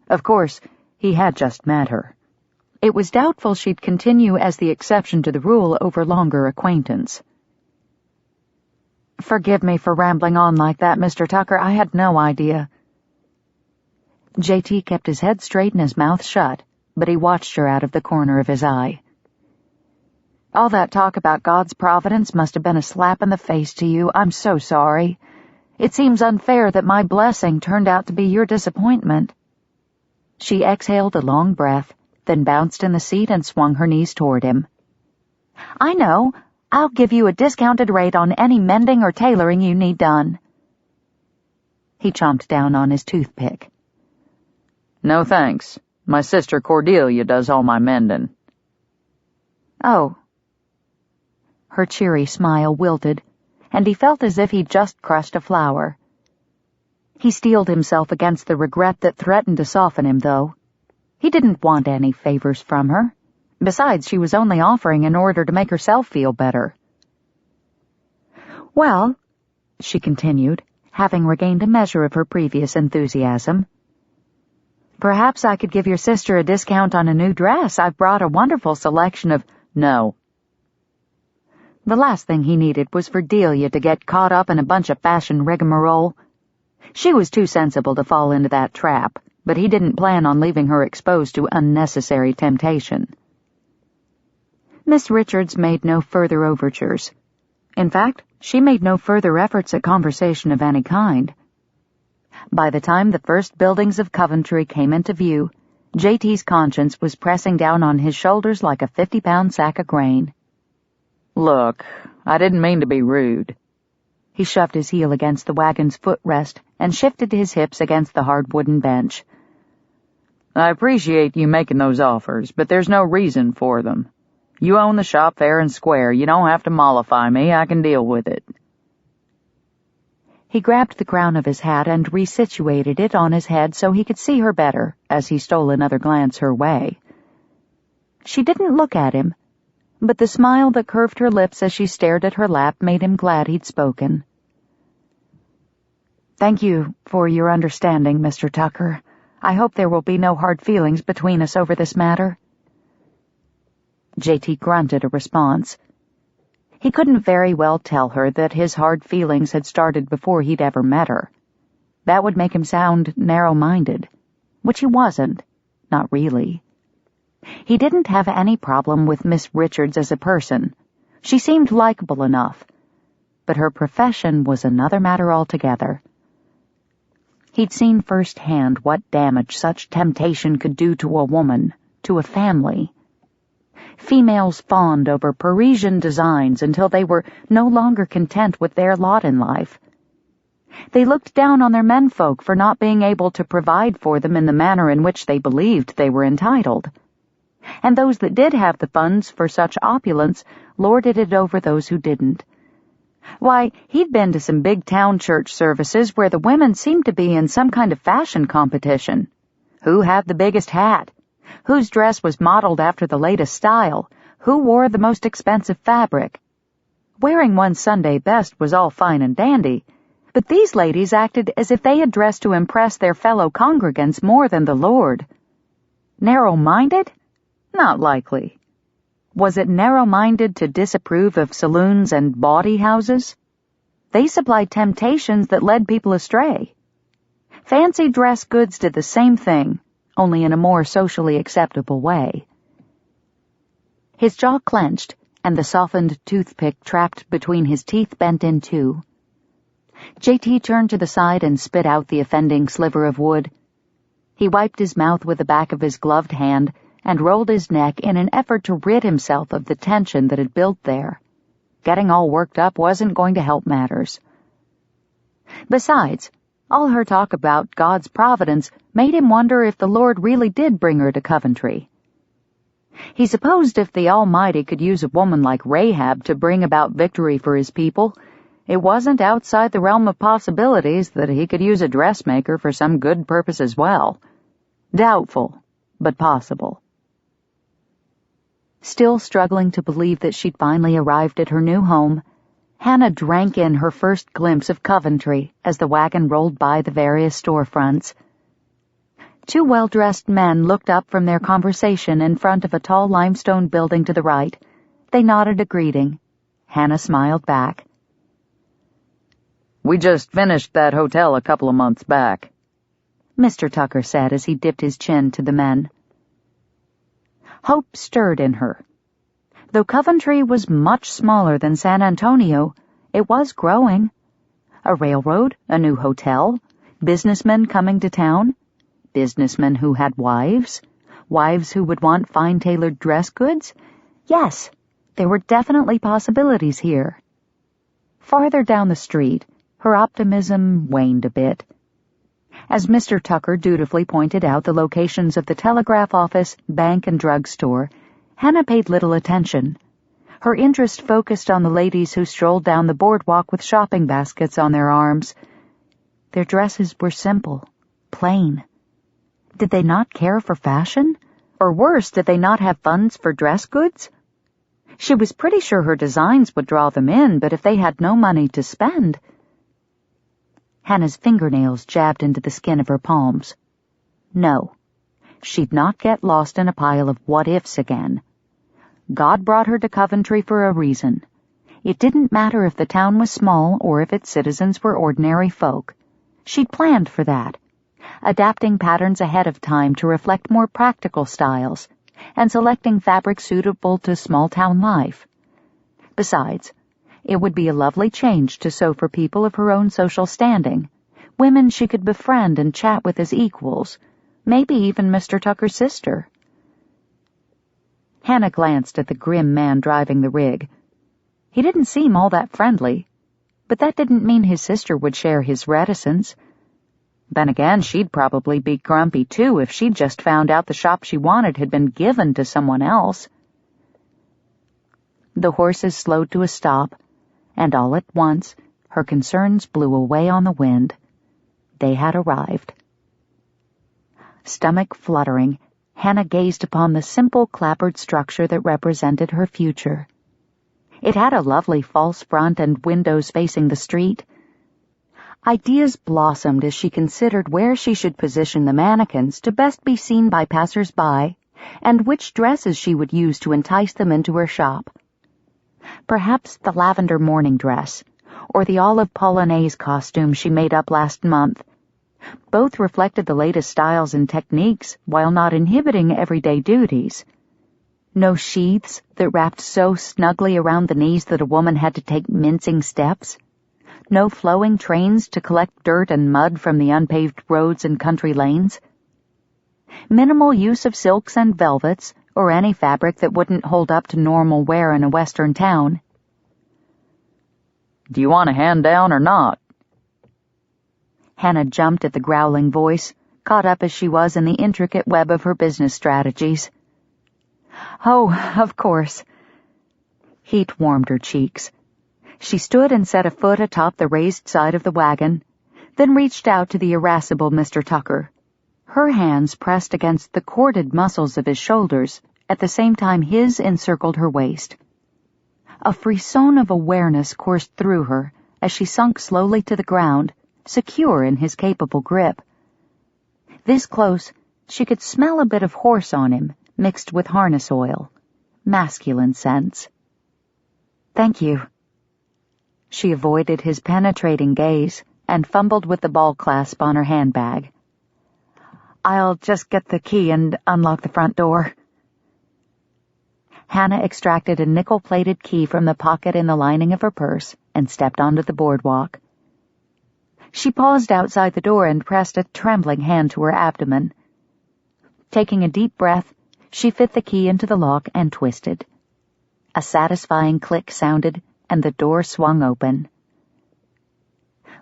Of course, he had just met her. It was doubtful she'd continue as the exception to the rule over longer acquaintance. "Forgive me for rambling on like that, Mr. Tucker. I had no idea." J.T. kept his head straight and his mouth shut, but he watched her out of the corner of his eye. "All that talk about God's providence must have been a slap in the face to you. I'm so sorry. It seems unfair that my blessing turned out to be your disappointment." She exhaled a long breath, then bounced in the seat and swung her knees toward him. "I know. I'll give you a discounted rate on any mending or tailoring you need done." He chomped down on his toothpick.
"No thanks. My sister Cordelia does all my mending."
"Oh." Her cheery smile wilted, and he felt as if he'd just crushed a flower. He steeled himself against the regret that threatened to soften him, though. He didn't want any favors from her. Besides, she was only offering in order to make herself feel better. "Well," she continued, having regained a measure of her previous enthusiasm, "perhaps I could give your sister a discount on a new dress. I've brought a wonderful selection of—"
"No."
The last thing he needed was for Delia to get caught up in a bunch of fashion rigmarole. She was too sensible to fall into that trap, but he didn't plan on leaving her exposed to unnecessary temptation. Miss Richards made no further overtures. In fact, she made no further efforts at conversation of any kind. By the time the first buildings of Coventry came into view, J.T.'s conscience was pressing down on his shoulders like a 50-pound sack of grain.
"Look, I didn't mean to be rude."
He shoved his heel against the wagon's footrest and shifted his hips against the hard wooden bench.
"I appreciate you making those offers, but there's no reason for them. You own the shop fair and square. You don't have to mollify me. I can deal with it."
He grabbed the crown of his hat and resituated it on his head so he could see her better as he stole another glance her way. She didn't look at him, but the smile that curved her lips as she stared at her lap made him glad he'd spoken. "Thank you for your understanding, Mr. Tucker. I hope there will be no hard feelings between us over this matter." J.T. grunted a response. He couldn't very well tell her that his hard feelings had started before he'd ever met her. That would make him sound narrow-minded, which he wasn't, not really. He didn't have any problem with Miss Richards as a person. She seemed likable enough, but her profession was another matter altogether. He'd seen firsthand what damage such temptation could do to a woman, to a family. Females fawned over Parisian designs until they were no longer content with their lot in life. They looked down on their menfolk for not being able to provide for them in the manner in which they believed they were entitled. and those that did have the funds for such opulence lorded it over those who didn't. Why, he'd been to some big town church services where the women seemed to be in some kind of fashion competition. Who had the biggest hat? Whose dress was modeled after the latest style? Who wore the most expensive fabric? Wearing one's Sunday best was all fine and dandy, but these ladies acted as if they had dressed to impress their fellow congregants more than the Lord. Narrow-minded? Not likely. Was it narrow-minded to disapprove of saloons and bawdy houses? They supplied temptations that led people astray. Fancy dress goods did the same thing, only in a more socially acceptable way. His jaw clenched, and the softened toothpick trapped between his teeth bent in two. J.T. turned to the side and spit out the offending sliver of wood. He wiped his mouth with the back of his gloved hand and rolled his neck in an effort to rid himself of the tension that had built there. Getting all worked up wasn't going to help matters. Besides, all her talk about God's providence made him wonder if the Lord really did bring her to Coventry. He supposed if the Almighty could use a woman like Rahab to bring about victory for his people, it wasn't outside the realm of possibilities that he could use a dressmaker for some good purpose as well. Doubtful, but possible. Still struggling to believe that she'd finally arrived at her new home, Hannah drank in her first glimpse of Coventry as the wagon rolled by the various storefronts. Two well-dressed men looked up from their conversation in front of a tall limestone building to the right. They nodded a greeting. Hannah smiled back.
"We just finished that hotel a couple of months back,"
Mr. Tucker said as he dipped his chin to the men. Hope stirred in her. Though Coventry was much smaller than San Antonio, it was growing. A railroad, a new hotel, businessmen coming to town, businessmen who had wives who would want fine tailored dress goods. Yes, there were definitely possibilities here. Farther down the street, her optimism waned a bit. As Mr. Tucker dutifully pointed out the locations of the telegraph office, bank, and drugstore, Hannah paid little attention. Her interest focused on the ladies who strolled down the boardwalk with shopping baskets on their arms. Their dresses were simple, plain. Did they not care for fashion? Or worse, did they not have funds for dress goods? She was pretty sure her designs would draw them in, but if they had no money to spend... Hannah's fingernails jabbed into the skin of her palms. No, she'd not get lost in a pile of what-ifs again. God brought her to Coventry for a reason. It didn't matter if the town was small or if its citizens were ordinary folk. She'd planned for that, adapting patterns ahead of time to reflect more practical styles, and selecting fabric suitable to small-town life. Besides, it would be a lovely change to sew for people of her own social standing, women she could befriend and chat with as equals, maybe even Mr. Tucker's sister. Hannah glanced at the grim man driving the rig. He didn't seem all that friendly, but that didn't mean his sister would share his reticence. Then again, she'd probably be grumpy too if she'd just found out the shop she wanted had been given to someone else. The horses slowed to a stop, and all at once her concerns blew away on the wind. They had arrived. Stomach fluttering, Hannah gazed upon the simple clapboard structure that represented her future. It had a lovely false front and windows facing the street. Ideas blossomed as she considered where she should position the mannequins to best be seen by passers-by, and which dresses she would use to entice them into her shop. Perhaps the lavender morning dress, or the olive polonaise costume she made up last month. Both reflected the latest styles and techniques while not inhibiting everyday duties. No sheaths that wrapped so snugly around the knees that a woman had to take mincing steps. No flowing trains to collect dirt and mud from the unpaved roads and country lanes. Minimal use of silks and velvets, or any fabric that wouldn't hold up to normal wear in a western town.
"Do you want a hand down or not?"
Hannah jumped at the growling voice, caught up as she was in the intricate web of her business strategies. "Oh, of course." Heat warmed her cheeks. She stood and set a foot atop the raised side of the wagon, then reached out to the irascible Mr. Tucker. Her hands pressed against the corded muscles of his shoulders, at the same time his encircled her waist. A frisson of awareness coursed through her as she sunk slowly to the ground, secure in his capable grip. This close, she could smell a bit of horse on him, mixed with harness oil. Masculine scents. "Thank you." She avoided his penetrating gaze and fumbled with the ball clasp on her handbag. "I'll just get the key and unlock the front door." Hannah extracted a nickel-plated key from the pocket in the lining of her purse and stepped onto the boardwalk. She paused outside the door and pressed a trembling hand to her abdomen. Taking a deep breath, she fit the key into the lock and twisted. A satisfying click sounded, and the door swung open.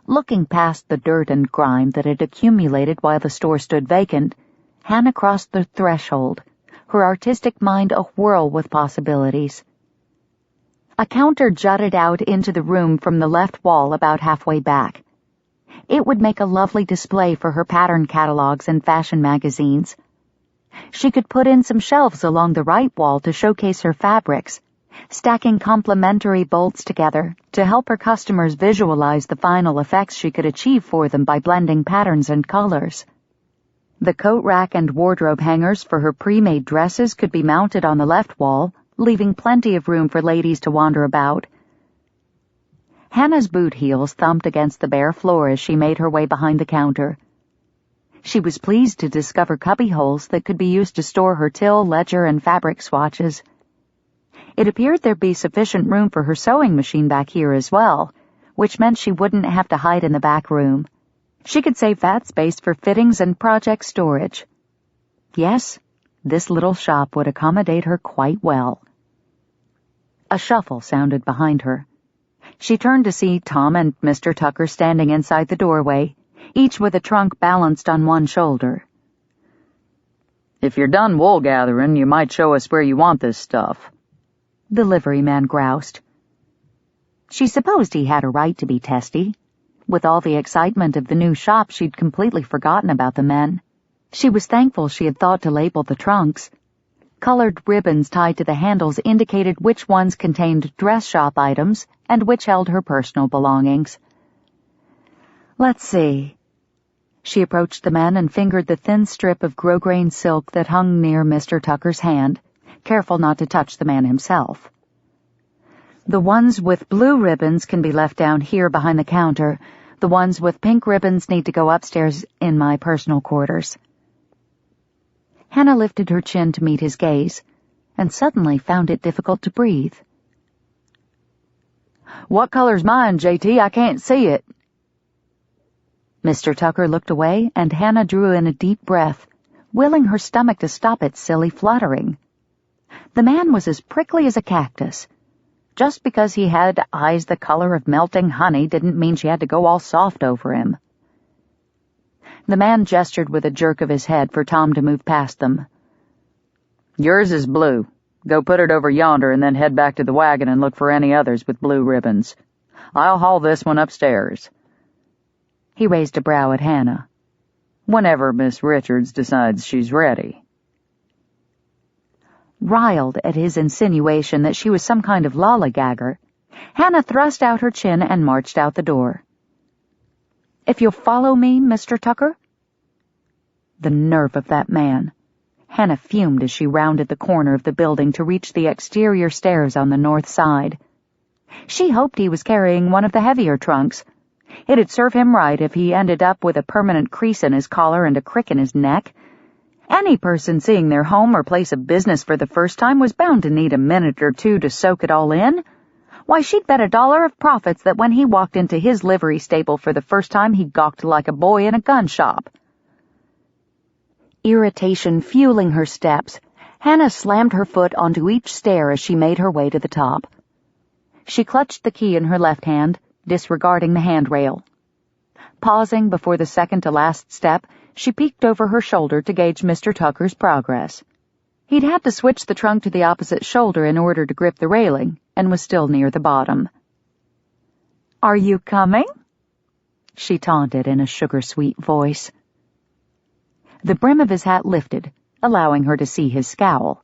Looking past the dirt and grime that had accumulated while the store stood vacant, Hannah crossed the threshold, her artistic mind awhirl with possibilities. A counter jutted out into the room from the left wall about halfway back. It would make a lovely display for her pattern catalogs and fashion magazines. She could put in some shelves along the right wall to showcase her fabrics, stacking complementary bolts together to help her customers visualize the final effects she could achieve for them by blending patterns and colors. The coat rack and wardrobe hangers for her pre-made dresses could be mounted on the left wall, leaving plenty of room for ladies to wander about. Hannah's boot heels thumped against the bare floor as she made her way behind the counter. She was pleased to discover cubby holes that could be used to store her till, ledger, and fabric swatches. It appeared there'd be sufficient room for her sewing machine back here as well, which meant she wouldn't have to hide in the back room. She could save that space for fittings and project storage. Yes, this little shop would accommodate her quite well. A shuffle sounded behind her. She turned to see Tom and Mr. Tucker standing inside the doorway, each with a trunk balanced on one shoulder.
"If you're done wool gathering, you might show us where you want this stuff," the liveryman groused.
She supposed he had a right to be testy. With all the excitement of the new shop, she'd completely forgotten about the men. She was thankful she had thought to label the trunks. Colored ribbons tied to the handles indicated which ones contained dress shop items and which held her personal belongings. "Let's see." She approached the men and fingered the thin strip of grosgrain silk that hung near Mr. Tucker's hand, careful not to touch the man himself. "The ones with blue ribbons can be left down here behind the counter. The ones with pink ribbons need to go upstairs in my personal quarters." Hannah lifted her chin to meet his gaze, and suddenly found it difficult to breathe.
"What color's mine, JT? I can't see it."
Mr. Tucker looked away, and Hannah drew in a deep breath, willing her stomach to stop its silly fluttering. The man was as prickly as a cactus. Just because he had eyes the color of melting honey didn't mean she had to go all soft over him. The man gestured with a jerk of his head for Tom to move past them.
"Yours is blue. Go put it over yonder and then head back to the wagon and look for any others with blue ribbons. I'll haul this one upstairs."
He raised a brow at Hannah.
"Whenever Miss Richards decides she's ready."
Riled at his insinuation that she was some kind of lollygagger, Hannah thrust out her chin and marched out the door. "If you'll follow me, Mr. Tucker?" The nerve of that man. Hannah fumed as she rounded the corner of the building to reach the exterior stairs on the north side. She hoped he was carrying one of the heavier trunks. It'd serve him right if he ended up with a permanent crease in his collar and a crick in his neck. Any person seeing their home or place of business for the first time was bound to need a minute or two to soak it all in. Why, she'd bet $1 of profits that when he walked into his livery stable for the first time, he gawked like a boy in a gun shop. Irritation fueling her steps, Hannah slammed her foot onto each stair as she made her way to the top. She clutched the key in her left hand, disregarding the handrail. Pausing before the second-to-last step, she peeked over her shoulder to gauge Mr. Tucker's progress. He'd had to switch the trunk to the opposite shoulder in order to grip the railing, and was still near the bottom.
"Are you coming?"
she taunted in a sugar-sweet voice. The brim of his hat lifted, allowing her to see his scowl.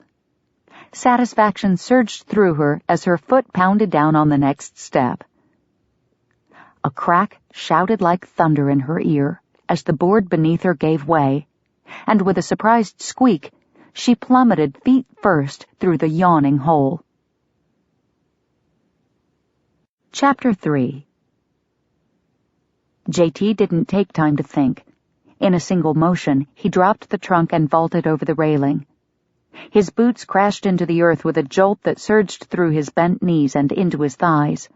Satisfaction surged through her as her foot pounded down on the next step. A crack shouted like thunder in her ear as the board beneath her gave way, and with a surprised squeak, she plummeted feet first through the yawning hole. Chapter 3. JT didn't take time to think. In a single motion, he dropped the trunk and vaulted over the railing. His boots crashed into the earth with a jolt that surged through his bent knees and into his thighs.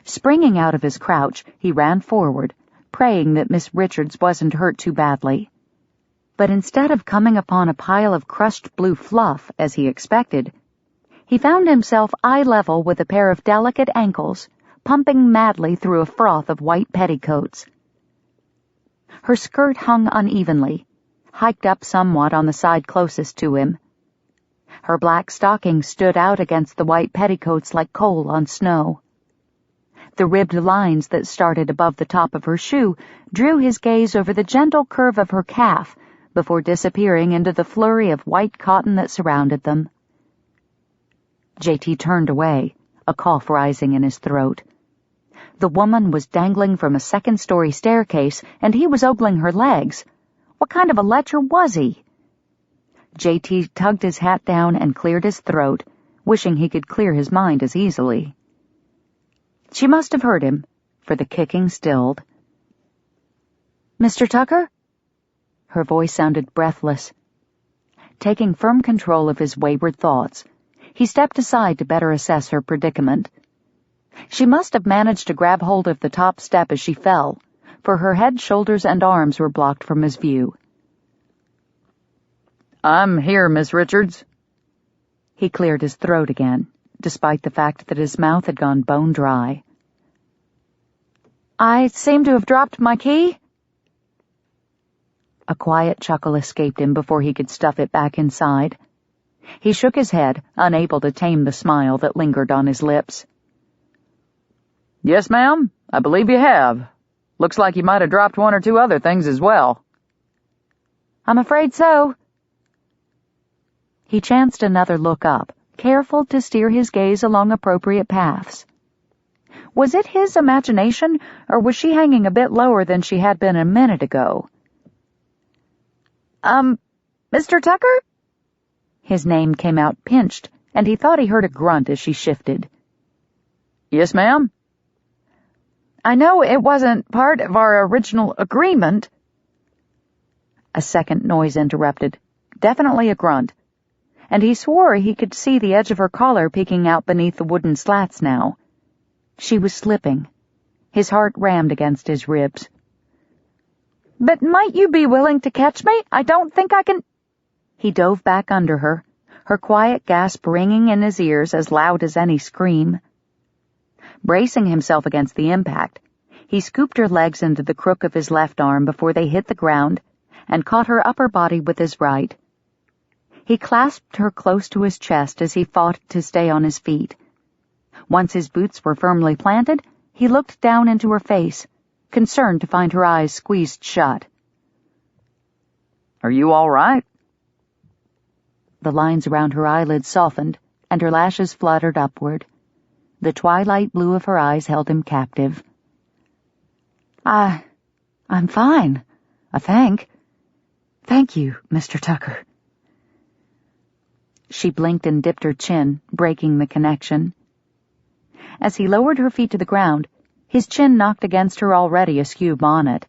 Springing out of his crouch, he ran forward, praying that Miss Richards wasn't hurt too badly. But instead of coming upon a pile of crushed blue fluff, as he expected, he found himself eye-level with a pair of delicate ankles, pumping madly through a froth of white petticoats. Her skirt hung unevenly, hiked up somewhat on the side closest to him. Her black stockings stood out against the white petticoats like coal on snow. The ribbed lines that started above the top of her shoe drew his gaze over the gentle curve of her calf before disappearing into the flurry of white cotton that surrounded them. JT turned away, a cough rising in his throat. The woman was dangling from a second-story staircase, and he was ogling her legs. What kind of a lecher was he? JT tugged his hat down and cleared his throat, wishing he could clear his mind as easily. She must have heard him, for the kicking stilled. "Mr. Tucker?" Her voice sounded breathless. Taking firm control of his wayward thoughts, he stepped aside to better assess her predicament. She must have managed to grab hold of the top step as she fell, for her head, shoulders, and arms were blocked from his view.
"I'm here, Miss Richards."
He cleared his throat again, despite the fact that his mouth had gone bone dry.
"I seem to have dropped my key."
A quiet chuckle escaped him before he could stuff it back inside. He shook his head, unable to tame the smile that lingered on his lips.
"Yes, ma'am, I believe you have. Looks like you might have dropped one or two other things as well."
"I'm afraid so." He chanced another look up, careful to steer his gaze along appropriate paths. Was it his imagination, or was she hanging a bit lower than she had been a minute ago?
Mr. Tucker?"
His name came out pinched, and he thought he heard a grunt as she shifted.
"Yes, ma'am." "I know it wasn't part of our original agreement."
A second noise interrupted, definitely a grunt, and he swore he could see the edge of her collar peeking out beneath the wooden slats now. She was slipping. His heart rammed against his ribs.
"But might you be willing to catch me? I don't think I can—"
He dove back under her, her quiet gasp ringing in his ears as loud as any scream. Bracing himself against the impact, he scooped her legs into the crook of his left arm before they hit the ground and caught her upper body with his right. He clasped her close to his chest as he fought to stay on his feet. Once his boots were firmly planted, he looked down into her face, concerned to find her eyes squeezed shut.
"Are you all right?"
The lines around her eyelids softened, and her lashes fluttered upward. The twilight blue of her eyes held him captive. I'm fine, I think. Thank you, Mr. Tucker." She blinked and dipped her chin, breaking the connection. As he lowered her feet to the ground, his chin knocked against her already askew bonnet.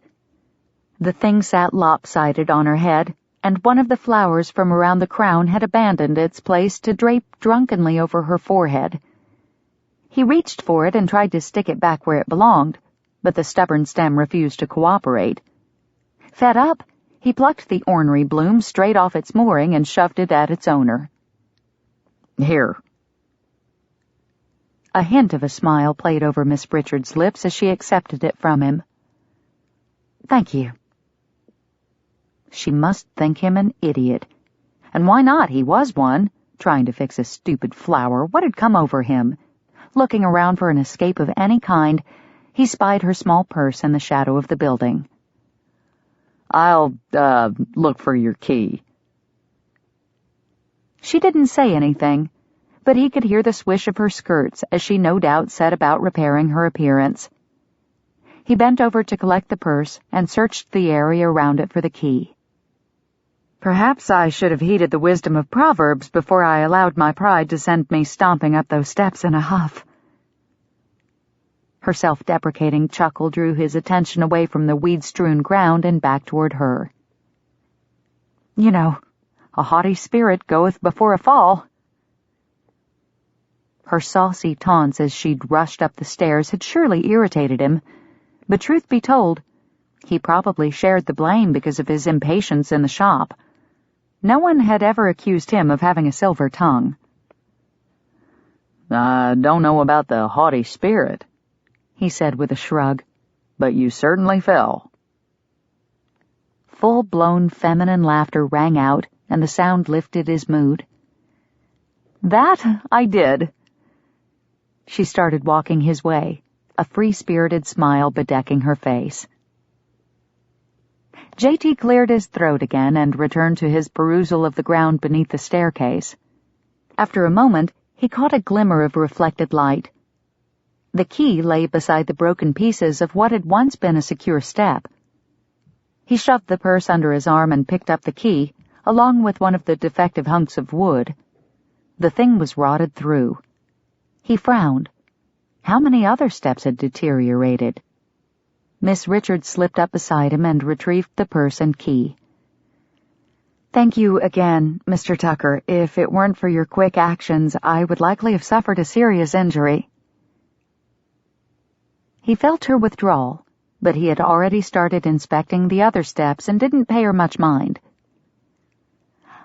The thing sat lopsided on her head, and one of the flowers from around the crown had abandoned its place to drape drunkenly over her forehead. He reached for it and tried to stick it back where it belonged, but the stubborn stem refused to cooperate. Fed up, he plucked the ornery bloom straight off its mooring and shoved it at its owner.
"Here."
A hint of a smile played over Miss Richards' lips as she accepted it from him. "Thank you." She must think him an idiot. And why not? He was one, trying to fix a stupid flower. What had come over him? Looking around for an escape of any kind, he spied her small purse in the shadow of the building.
I'll, look for your key.
She didn't say anything, but he could hear the swish of her skirts as she no doubt set about repairing her appearance. He bent over to collect the purse and searched the area around it for the key.
Perhaps I should have heeded the wisdom of Proverbs before I allowed my pride to send me stomping up those steps in a huff.
Her self-deprecating chuckle drew his attention away from the weed-strewn ground and back toward her.
You know, a haughty spirit goeth before a fall.
Her saucy taunts as she'd rushed up the stairs had surely irritated him, but truth be told, he probably shared the blame because of his impatience in the shop. No one had ever accused him of having a silver tongue.
I don't know about the haughty spirit,
he said with a shrug,
but you certainly fell.
Full-blown feminine laughter rang out, and the sound lifted his mood.
That I did.
She started walking his way, a free-spirited smile bedecking her face. J.T. cleared his throat again and returned to his perusal of the ground beneath the staircase. After a moment, he caught a glimmer of reflected light. The key lay beside the broken pieces of what had once been a secure step. He shoved the purse under his arm and picked up the key, along with one of the defective hunks of wood. The thing was rotted through. He frowned. How many other steps had deteriorated? Miss Richards slipped up beside him and retrieved the purse and key.
Thank you again, Mr. Tucker. If it weren't for your quick actions, I would likely have suffered a serious injury.
He felt her withdrawal, but he had already started inspecting the other steps and didn't pay her much mind.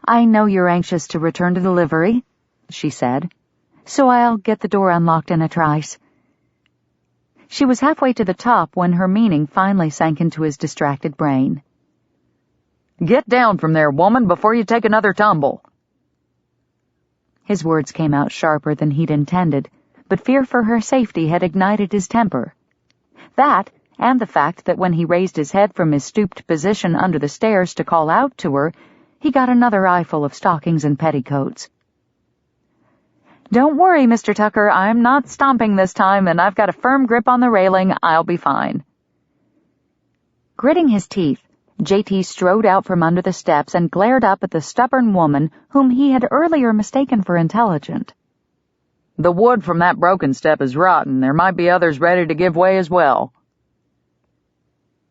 I know you're anxious to return to the livery, she said, so I'll get the door unlocked in a trice.
She was halfway to the top when her meaning finally sank into his distracted brain.
Get down from there, woman, before you take another tumble.
His words came out sharper than he'd intended, but fear for her safety had ignited his temper. That, and the fact that when he raised his head from his stooped position under the stairs to call out to her, he got another eyeful of stockings and petticoats.
Don't worry, Mr. Tucker, I'm not stomping this time, and I've got a firm grip on the railing. I'll be fine.
Gritting his teeth, J.T. strode out from under the steps and glared up at the stubborn woman whom he had earlier mistaken for intelligent.
The wood from that broken step is rotten. There might be others ready to give way as well.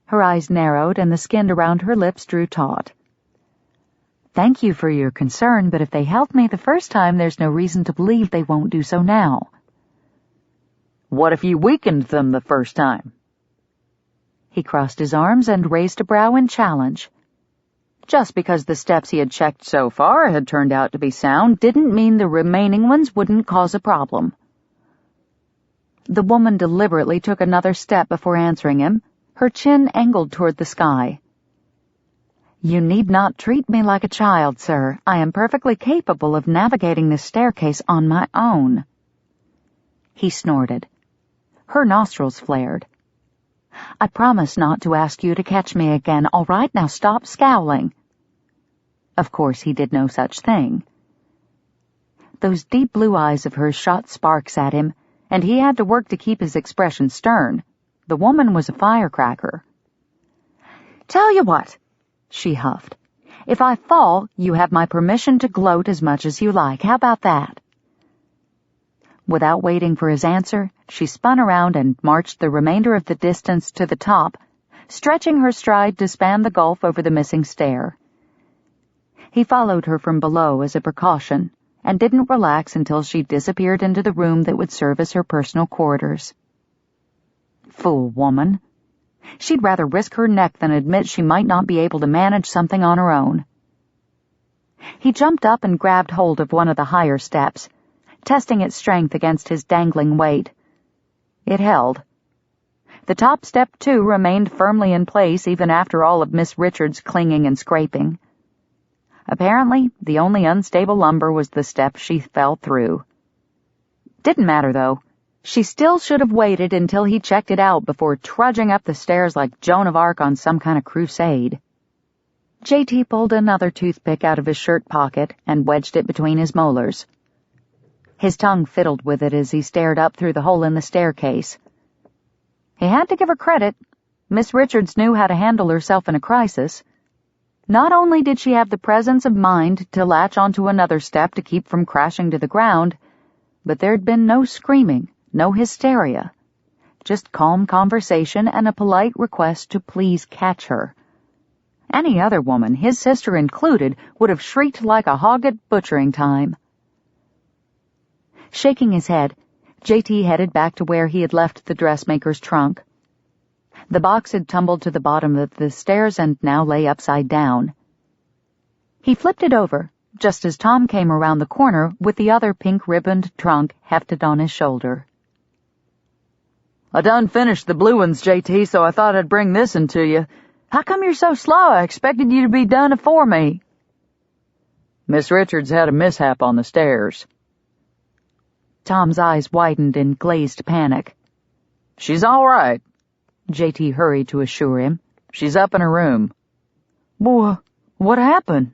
Her eyes narrowed and the skin around her lips drew taut.
Thank you for your concern, but if they helped me the first time, there's no reason to believe they won't do so now. What if you weakened them the first time?
He crossed his arms and raised a brow in challenge.
Just because the steps he had checked so far had turned out to be sound didn't mean the remaining ones wouldn't cause a problem.
The woman deliberately took another step before answering him, her chin angled toward the sky.
You need not treat me like a child, sir. I am perfectly capable of navigating this staircase on my own.
He snorted. Her nostrils flared. I promise not to ask you to catch me again, all right? Now stop scowling. Of course, he did no such thing. Those deep blue eyes of hers shot sparks at him, and he had to work to keep his expression stern. The woman was a firecracker.
Tell you what,
she huffed. If I fall, you have my permission to gloat as much as you like. How about that? Without waiting for his answer, she spun around and marched the remainder of the distance to the top, stretching her stride to span the gulf over the missing stair. He followed her from below as a precaution, and didn't relax until she disappeared into the room that would serve as her personal quarters. Fool woman. She'd rather risk her neck than admit she might not be able to manage something on her own. He jumped up and grabbed hold of one of the higher steps, testing its strength against his dangling weight. It held. The top step, too, remained firmly in place even after all of Miss Richards' clinging and scraping.
Apparently, the only unstable lumber was the step she fell through. Didn't matter, though. She still should have waited until he checked it out before trudging up the stairs like Joan of Arc on some kind of crusade. J.T. pulled another toothpick out of his shirt pocket and wedged it between his molars. His tongue fiddled with it as he stared up through the hole in the staircase. He had to give her credit. Miss Richards knew how to handle herself in a crisis. Not only did she have the presence of mind to latch onto another step to keep from crashing to the ground, but there'd been no screaming, no hysteria, just calm conversation and a polite request to please catch her. Any other woman, his sister included, would have shrieked like a hog at butchering time. Shaking his head, J.T. headed back to where he had left the dressmaker's trunk. The box had tumbled to the bottom of the stairs and now lay upside down. He flipped it over, just as Tom came around the corner with the other pink-ribboned trunk hefted on his shoulder.
"I done finished the blue ones, J.T., so I thought I'd bring this one to you. How come you're so slow? I expected you to be done afore me." "Miss Richards had a mishap on the stairs."
Tom's eyes widened in glazed panic.
"She's all right,"
J.T. hurried to assure him.
"She's up in her room." "What happened?"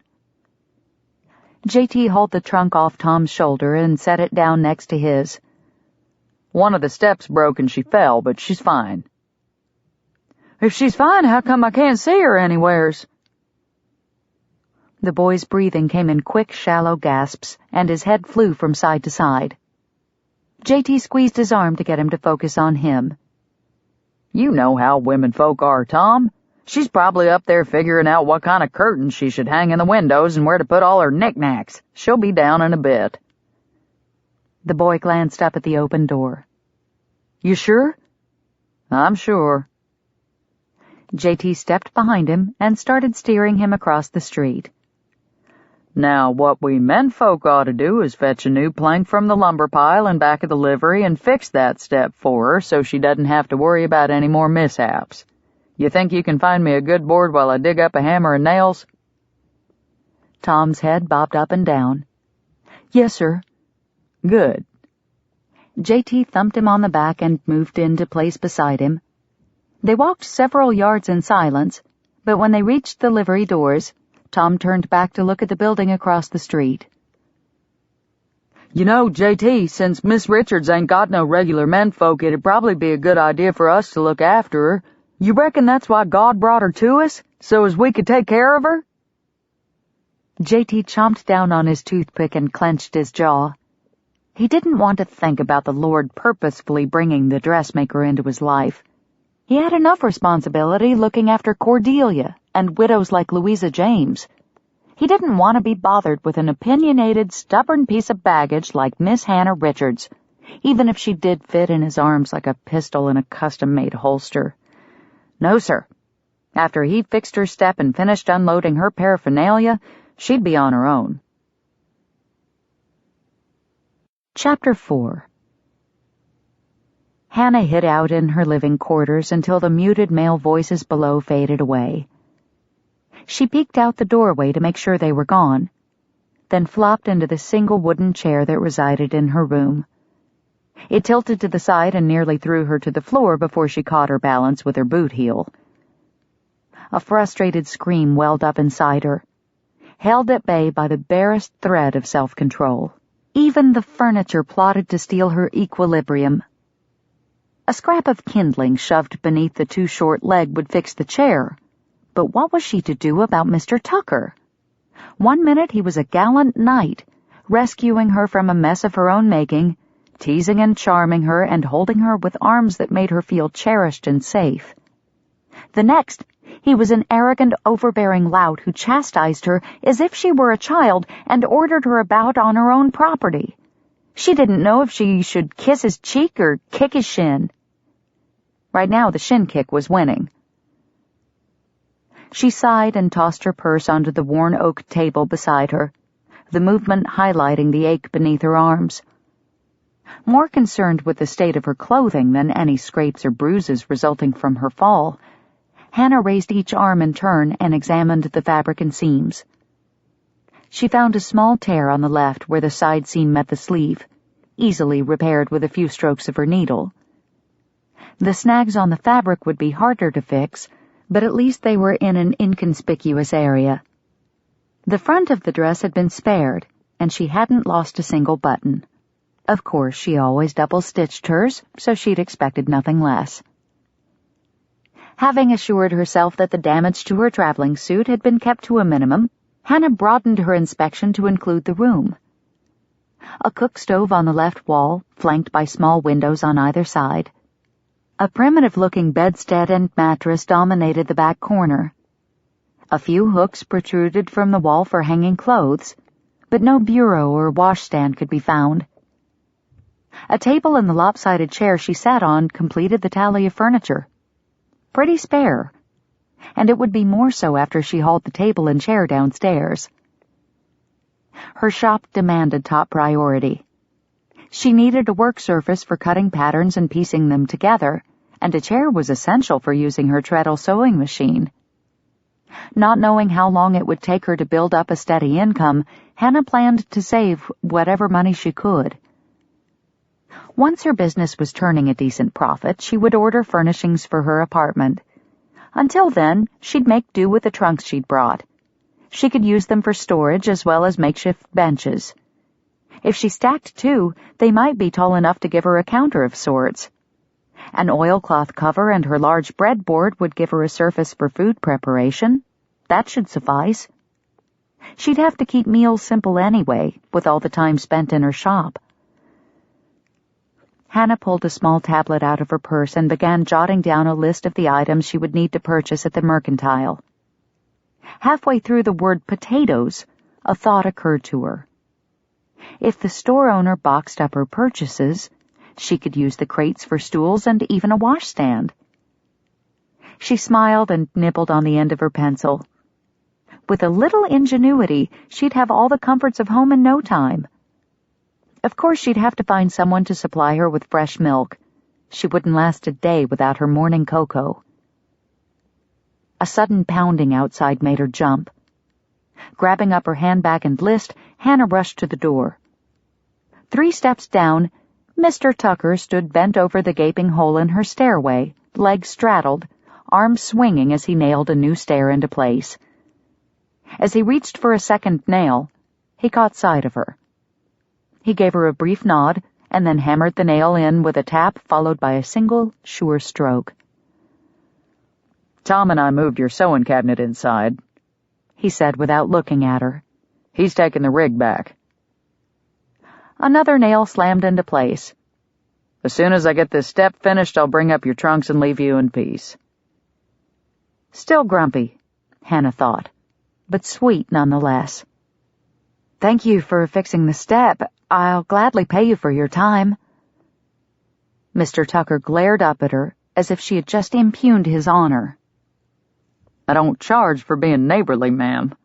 J.T. hauled the trunk off Tom's shoulder and set it down next to his.
"One of the steps broke and she fell, but she's fine." "If she's fine, how come I can't see her anywheres?"
The boy's breathing came in quick, shallow gasps, and his head flew from side to side. J.T. squeezed his arm to get him to focus on him.
"You know how women folk are, Tom. She's probably up there figuring out what kind of curtains she should hang in the windows and where to put all her knickknacks. She'll be down in a bit."
The boy glanced up at the open door.
"You sure?" "I'm sure."
J.T. stepped behind him and started steering him across the street.
"Now, what we men folk ought to do is fetch a new plank from the lumber pile in back of the livery and fix that step for her so she doesn't have to worry about any more mishaps. You think you can find me a good board while I dig up a hammer and nails?"
Tom's head bobbed up and down. "Yes, sir."
"Good."
J.T. thumped him on the back and moved into place beside him. They walked several yards in silence, but when they reached the livery doors, Tom turned back to look at the building across the street.
"You know, J.T., since Miss Richards ain't got no regular menfolk, it'd probably be a good idea for us to look after her. You reckon that's why God brought her to us, so as we could take care of her?"
J.T. chomped down on his toothpick and clenched his jaw. He didn't want to think about the Lord purposefully bringing the dressmaker into his life. He had enough responsibility looking after Cordelia and widows like Louisa James. He didn't want to be bothered with an opinionated, stubborn piece of baggage like Miss Hannah Richards, even if she did fit in his arms like a pistol in a custom-made holster. No, sir. After he fixed her step and finished unloading her paraphernalia, she'd be on her own. Chapter 4. Hannah hid out in her living quarters until the muted male voices below faded away. She peeked out the doorway to make sure they were gone, then flopped into the single wooden chair that resided in her room. It tilted to the side and nearly threw her to the floor before she caught her balance with her boot heel. A frustrated scream welled up inside her, held at bay by the barest thread of self-control. Even the furniture plotted to steal her equilibrium. A scrap of kindling shoved beneath the too short leg would fix the chair, but what was she to do about Mr. Tucker? 1 minute he was a gallant knight, rescuing her from a mess of her own making, teasing and charming her and holding her with arms that made her feel cherished and safe. The next, he was an arrogant, overbearing lout who chastised her as if she were a child and ordered her about on her own property. She didn't know if she should kiss his cheek or kick his shin. Right now the shin kick was winning. She sighed and tossed her purse onto the worn oak table beside her, the movement highlighting the ache beneath her arms. More concerned with the state of her clothing than any scrapes or bruises resulting from her fall, Hannah raised each arm in turn and examined the fabric and seams. She found a small tear on the left where the side seam met the sleeve, easily repaired with a few strokes of her needle. The snags on the fabric would be harder to fix, but at least they were in an inconspicuous area. The front of the dress had been spared, and she hadn't lost a single button. Of course, she always double-stitched hers, so she'd expected nothing less. Having assured herself that the damage to her traveling suit had been kept to a minimum, Hannah broadened her inspection to include the room. A cook stove on the left wall, flanked by small windows on either side. A primitive-looking bedstead and mattress dominated the back corner. A few hooks protruded from the wall for hanging clothes, but no bureau or washstand could be found. A table and the lopsided chair she sat on completed the tally of furniture. Pretty spare, and it would be more so after she hauled the table and chair downstairs. Her shop demanded top priority. She needed a work surface for cutting patterns and piecing them together, and a chair was essential for using her treadle sewing machine. Not knowing how long it would take her to build up a steady income, Hannah planned to save whatever money she could. Once her business was turning a decent profit, she would order furnishings for her apartment. Until then, she'd make do with the trunks she'd brought. She could use them for storage as well as makeshift benches. If she stacked two, they might be tall enough to give her a counter of sorts. An oilcloth cover and her large breadboard would give her a surface for food preparation. That should suffice. She'd have to keep meals simple anyway, with all the time spent in her shop. Hannah pulled a small tablet out of her purse and began jotting down a list of the items she would need to purchase at the mercantile. Halfway through the word potatoes, a thought occurred to her. If the store owner boxed up her purchases, she could use the crates for stools and even a washstand. She smiled and nibbled on the end of her pencil. With a little ingenuity, she'd have all the comforts of home in no time. Of course, she'd have to find someone to supply her with fresh milk. She wouldn't last a day without her morning cocoa. A sudden pounding outside made her jump. Grabbing up her handbag and list, Hannah rushed to the door. 3 steps down, Mr. Tucker stood bent over the gaping hole in her stairway, legs straddled, arms swinging as he nailed a new stair into place. As he reached for a second nail, he caught sight of her. He gave her a brief nod, and then hammered the nail in with a tap followed by a single, sure stroke.
"Tom and I moved your sewing cabinet inside," he said without looking at her. "He's taking the rig back."
Another nail slammed into place.
"As soon as I get this step finished, I'll bring up your trunks and leave you in peace."
Still grumpy, Hannah thought, but sweet nonetheless. "Thank you for fixing the step. I'll gladly pay you for your time." Mr. Tucker glared up at her as if she had just impugned his honor.
"I don't charge for being neighborly, ma'am."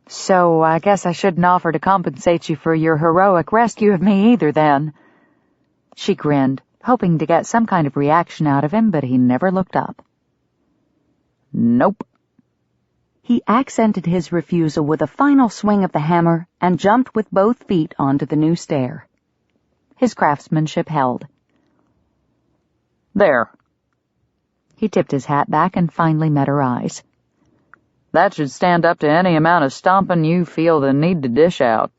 "So I guess I shouldn't offer to compensate you for your heroic rescue of me either, then." She grinned, hoping to get some kind of reaction out of him, but he never looked up.
"Nope."
He accented his refusal with a final swing of the hammer and jumped with both feet onto the new stair. His craftsmanship held.
"There."
He tipped his hat back and finally met her eyes.
"That should stand up to any amount of stomping you feel the need to dish out."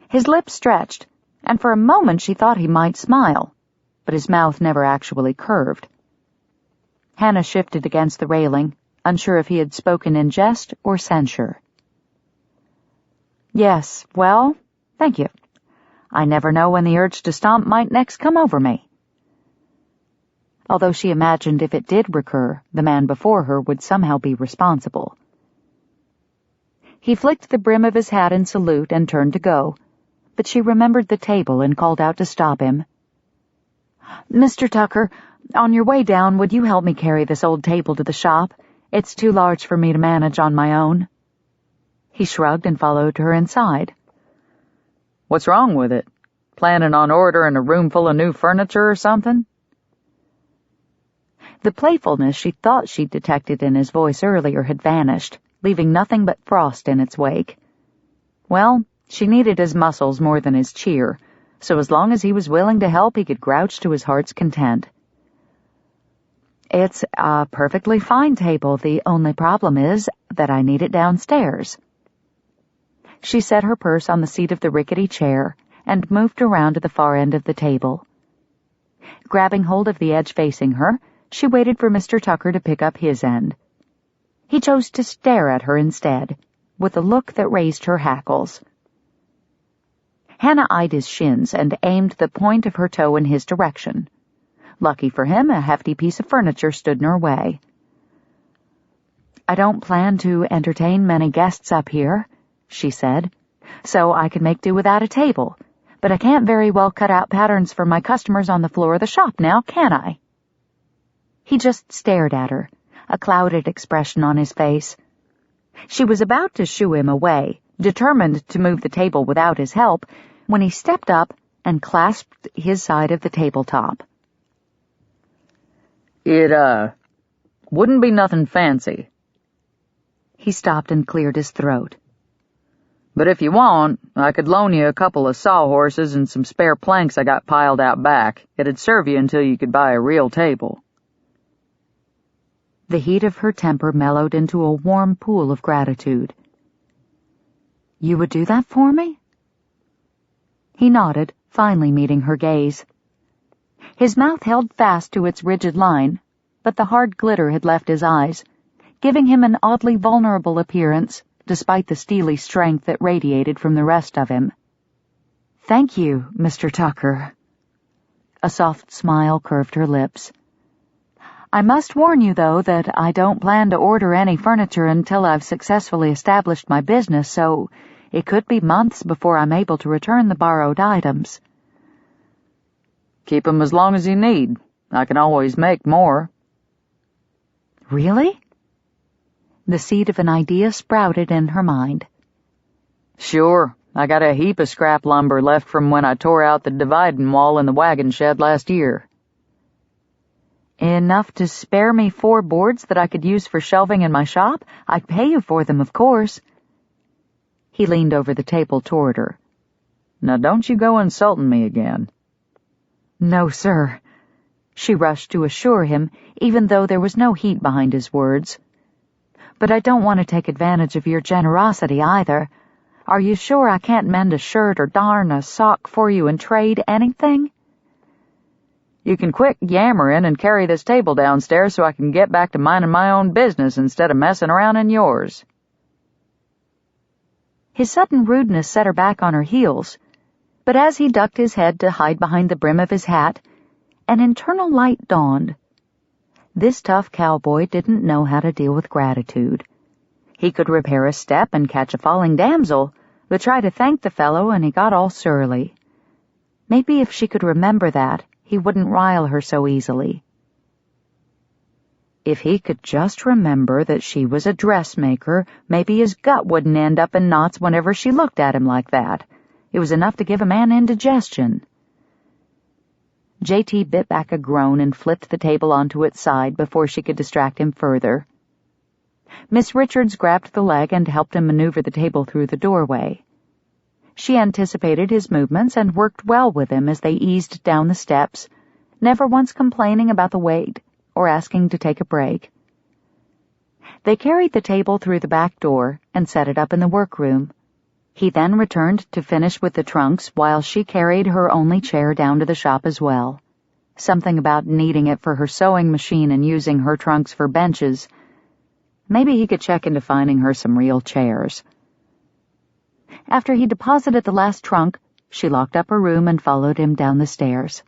His lips stretched, and for a moment she thought he might smile, but his mouth never actually curved. Hannah shifted against the railing, unsure if he had spoken in jest or censure. "Yes, well, thank you. I never know when the urge to stomp might next come over me." Although she imagined if it did recur, the man before her would somehow be responsible. He flicked the brim of his hat in salute and turned to go, but she remembered the table and called out to stop him. "Mr. Tucker, on your way down, would you help me carry this old table to the shop? It's too large for me to manage on my own." He shrugged and followed her inside.
"What's wrong with it? Planning on ordering a room full of new furniture or something?"
The playfulness she thought she'd detected in his voice earlier had vanished, leaving nothing but frost in its wake. Well, she needed his muscles more than his cheer, so as long as he was willing to help, he could grouch to his heart's content. "It's a perfectly fine table. The only problem is that I need it downstairs." She set her purse on the seat of the rickety chair and moved around to the far end of the table. Grabbing hold of the edge facing her, she waited for Mr. Tucker to pick up his end. He chose to stare at her instead, with a look that raised her hackles. Hannah eyed his shins and aimed the point of her toe in his direction. Lucky for him, a hefty piece of furniture stood in her way. "I don't plan to entertain many guests up here," she said, "so I can make do without a table, but I can't very well cut out patterns for my customers on the floor of the shop now, can I?" He just stared at her, a clouded expression on his face. She was about to shoo him away, determined to move the table without his help, when he stepped up and clasped his side of the tabletop.
It, wouldn't be nothing fancy."
He stopped and cleared his throat.
"But if you want, I could loan you a couple of sawhorses and some spare planks I got piled out back. It'd serve you until you could buy a real table."
The heat of her temper mellowed into a warm pool of gratitude. "You would do that for me?" He nodded, finally meeting her gaze. His mouth held fast to its rigid line, but the hard glitter had left his eyes, giving him an oddly vulnerable appearance, despite the steely strength that radiated from the rest of him. "Thank you, Mr. Tucker." A soft smile curved her lips. "I must warn you, though, that I don't plan to order any furniture until I've successfully established my business, so it could be months before I'm able to return the borrowed items."
"Keep 'em as long as you need. I can always make more."
"Really?" The seed of an idea sprouted in her mind.
"Sure. I got a heap of scrap lumber left from when I tore out the dividing wall in the wagon shed last year."
"Enough to spare me 4 boards that I could use for shelving in my shop? I'd pay you for them, of course." He leaned over the table toward her.
"Now don't you go insulting me again."
"No, sir," she rushed to assure him, even though there was no heat behind his words. "But I don't want to take advantage of your generosity either. Are you sure I can't mend a shirt or darn a sock for you and trade anything?"
"You can quit yammering and carry this table downstairs so I can get back to minding my own business instead of messing around in yours."
His sudden rudeness set her back on her heels, but as he ducked his head to hide behind the brim of his hat, an internal light dawned. This tough cowboy didn't know how to deal with gratitude. He could repair a step and catch a falling damsel, but try to thank the fellow and he got all surly. Maybe if she could remember that, he wouldn't rile her so easily. If he could just remember that she was a dressmaker, maybe his gut wouldn't end up in knots whenever she looked at him like that. It was enough to give a man indigestion. J.T. bit back a groan and flipped the table onto its side before she could distract him further. Miss Richards grabbed the leg and helped him maneuver the table through the doorway. She anticipated his movements and worked well with him as they eased down the steps, never once complaining about the wait or asking to take a break. They carried the table through the back door and set it up in the workroom. He then returned to finish with the trunks while she carried her only chair down to the shop as well. Something about needing it for her sewing machine and using her trunks for benches. Maybe he could check into finding her some real chairs. After he deposited the last trunk, she locked up her room and followed him down the stairs.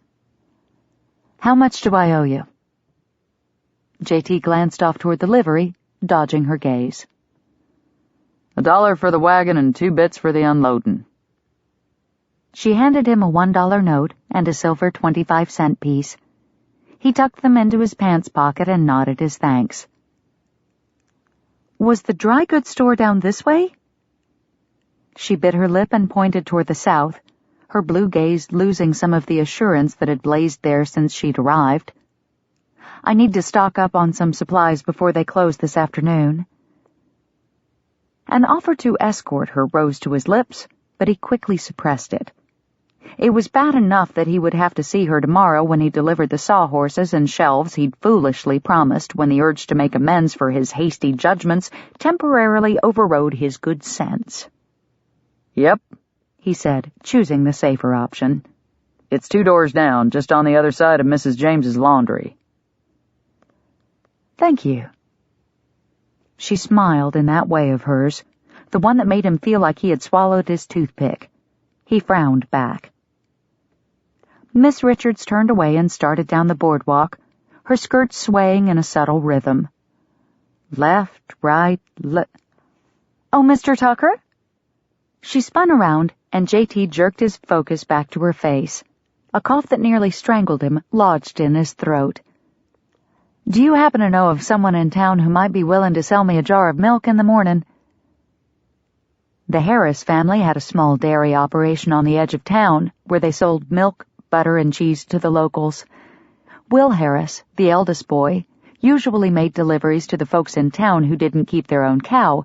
"How much do I owe you?" J.T. glanced off toward the livery, dodging her gaze.
$1 for the wagon and 2 bits for the unloading."
She handed him a $1 note and a silver 25-cent piece. He tucked them into his pants pocket and nodded his thanks. "Was the dry goods store down this way?" She bit her lip and pointed toward the south, her blue gaze losing some of the assurance that had blazed there since she'd arrived. "I need to stock up on some supplies before they close this afternoon." An offer to escort her rose to his lips, but he quickly suppressed it. It was bad enough that he would have to see her tomorrow when he delivered the sawhorses and shelves he'd foolishly promised when the urge to make amends for his hasty judgments temporarily overrode his good sense.
"Yep,"
he said, choosing the safer option.
"It's 2 doors down, just on the other side of Mrs. James's laundry."
"Thank you." She smiled in that way of hers, the one that made him feel like he had swallowed his toothpick. He frowned back. Miss Richards turned away and started down the boardwalk, her skirts swaying in a subtle rhythm. Left, right, "Oh, Mr. Tucker?" She spun around, and J.T. jerked his focus back to her face. A cough that nearly strangled him lodged in his throat. "Do you happen to know of someone in town who might be willing to sell me a jar of milk in the morning?" The Harris family had a small dairy operation on the edge of town, where they sold milk, butter, and cheese to the locals. Will Harris, the eldest boy, usually made deliveries to the folks in town who didn't keep their own cow,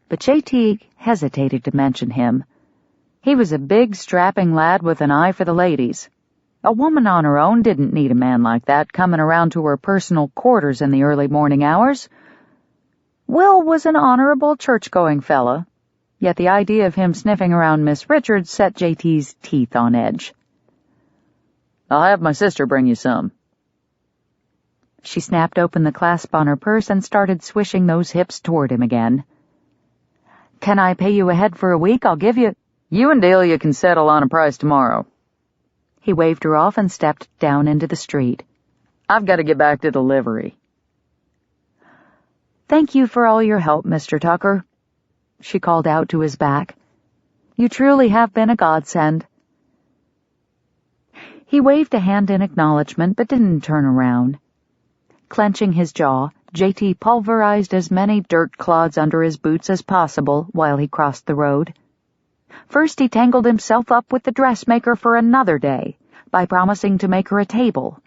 but J.T. hesitated to mention him. He was a big, strapping lad with an eye for the ladies. A woman on her own didn't need a man like that coming around to her personal quarters in the early morning hours. Will was an honorable church-going fella, yet the idea of him sniffing around Miss Richards set J.T.'s teeth on edge.
"I'll have my sister bring you some."
She snapped open the clasp on her purse and started swishing those hips toward him again. "Can I pay you ahead for a week? I'll give you—"
"You and Delia can settle on a price tomorrow."
He waved her off and stepped down into the street.
"I've got to get back to the livery."
"Thank you for all your help, Mr. Tucker," she called out to his back. "You truly have been a godsend." He waved a hand in acknowledgement, but didn't turn around. Clenching his jaw, J.T. pulverized as many dirt clods under his boots as possible while he crossed the road. First he tangled himself up with the dressmaker for another day by promising to make her a table,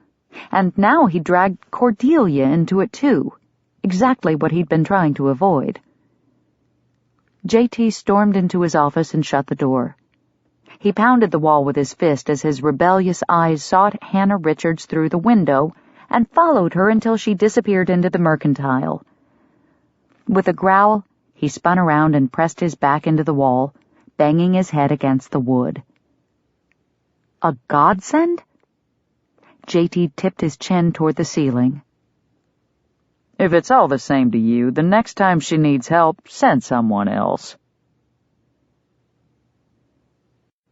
and now he dragged Cordelia into it too, exactly what he'd been trying to avoid. J.T. stormed into his office and shut the door. He pounded the wall with his fist as his rebellious eyes sought Hannah Richards through the window and followed her until she disappeared into the mercantile. With a growl, he spun around and pressed his back into the wall, banging his head against the wood. A godsend? J.T. tipped his chin toward the ceiling.
"If it's all the same to you, the next time she needs help, send someone else."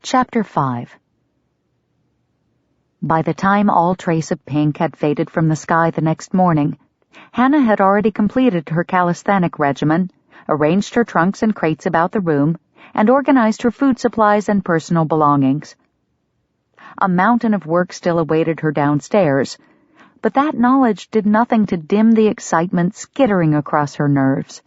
Chapter 5. By the time all trace of pink had faded from the sky the next morning, Hannah had already completed her calisthenic regimen, arranged her trunks and crates about the room, and organized her food supplies and personal belongings. A mountain of work still awaited her downstairs, but that knowledge did nothing to dim the excitement skittering across her nerves.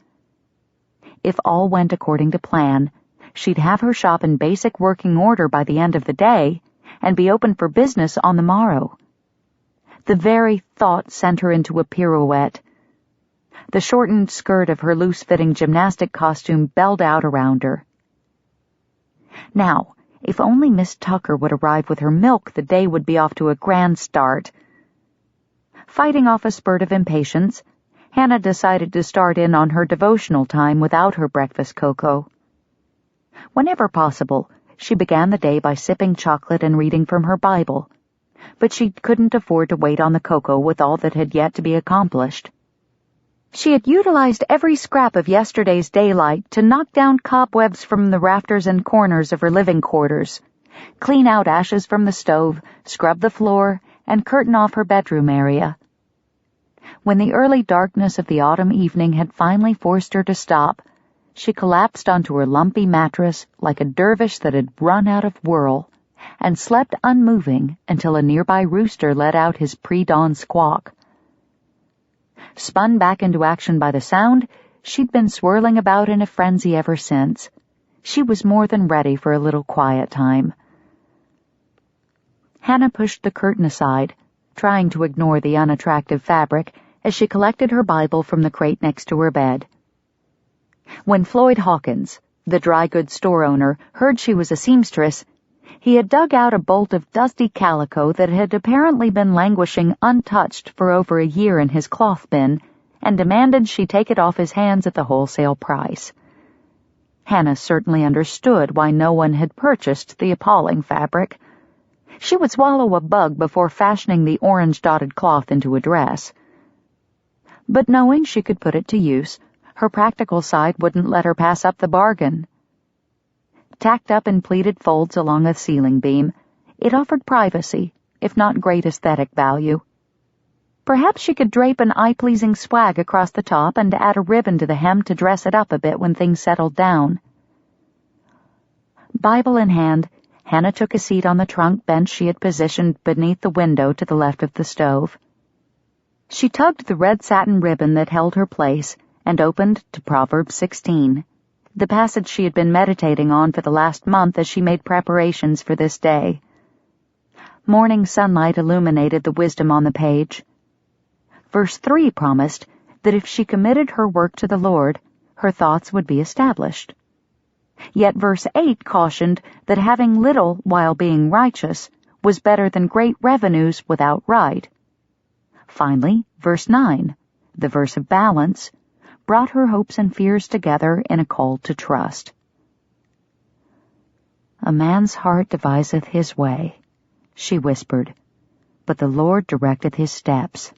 If all went according to plan, she'd have her shop in basic working order by the end of the day and be open for business on the morrow. The very thought sent her into a pirouette. The shortened skirt of her loose-fitting gymnastic costume belled out around her. Now, if only Miss Tucker would arrive with her milk, the day would be off to a grand start. Fighting off a spurt of impatience, Hannah decided to start in on her devotional time without her breakfast cocoa. Whenever possible, she began the day by sipping chocolate and reading from her Bible, but she couldn't afford to wait on the cocoa with all that had yet to be accomplished. She had utilized every scrap of yesterday's daylight to knock down cobwebs from the rafters and corners of her living quarters, clean out ashes from the stove, scrub the floor, and curtain off her bedroom area. When the early darkness of the autumn evening had finally forced her to stop, she collapsed onto her lumpy mattress like a dervish that had run out of whirl, and slept unmoving until a nearby rooster let out his pre-dawn squawk. Spun back into action by the sound, she'd been swirling about in a frenzy ever since. She was more than ready for a little quiet time. Hannah pushed the curtain aside, trying to ignore the unattractive fabric, as she collected her Bible from the crate next to her bed. When Floyd Hawkins, the dry goods store owner, heard she was a seamstress, he had dug out a bolt of dusty calico that had apparently been languishing untouched for over a year in his cloth bin, and demanded she take it off his hands at the wholesale price. Hannah certainly understood why no one had purchased the appalling fabric. She would swallow a bug before fashioning the orange-dotted cloth into a dress. But knowing she could put it to use, her practical side wouldn't let her pass up the bargain. Tacked up in pleated folds along a ceiling beam, it offered privacy, if not great aesthetic value. Perhaps she could drape an eye-pleasing swag across the top and add a ribbon to the hem to dress it up a bit when things settled down. Bible in hand, Hannah took a seat on the trunk bench she had positioned beneath the window to the left of the stove. She tugged the red satin ribbon that held her place and opened to Proverbs 16, the passage she had been meditating on for the last month as she made preparations for this day. Morning sunlight illuminated the wisdom on the page. Verse 3 promised that if she committed her work to the Lord, her thoughts would be established. Yet verse 8 cautioned that having little while being righteous was better than great revenues without right. Finally, verse 9, the verse of balance, brought her hopes and fears together in a call to trust. "A man's heart deviseth his way," she whispered, "but the Lord directeth his steps."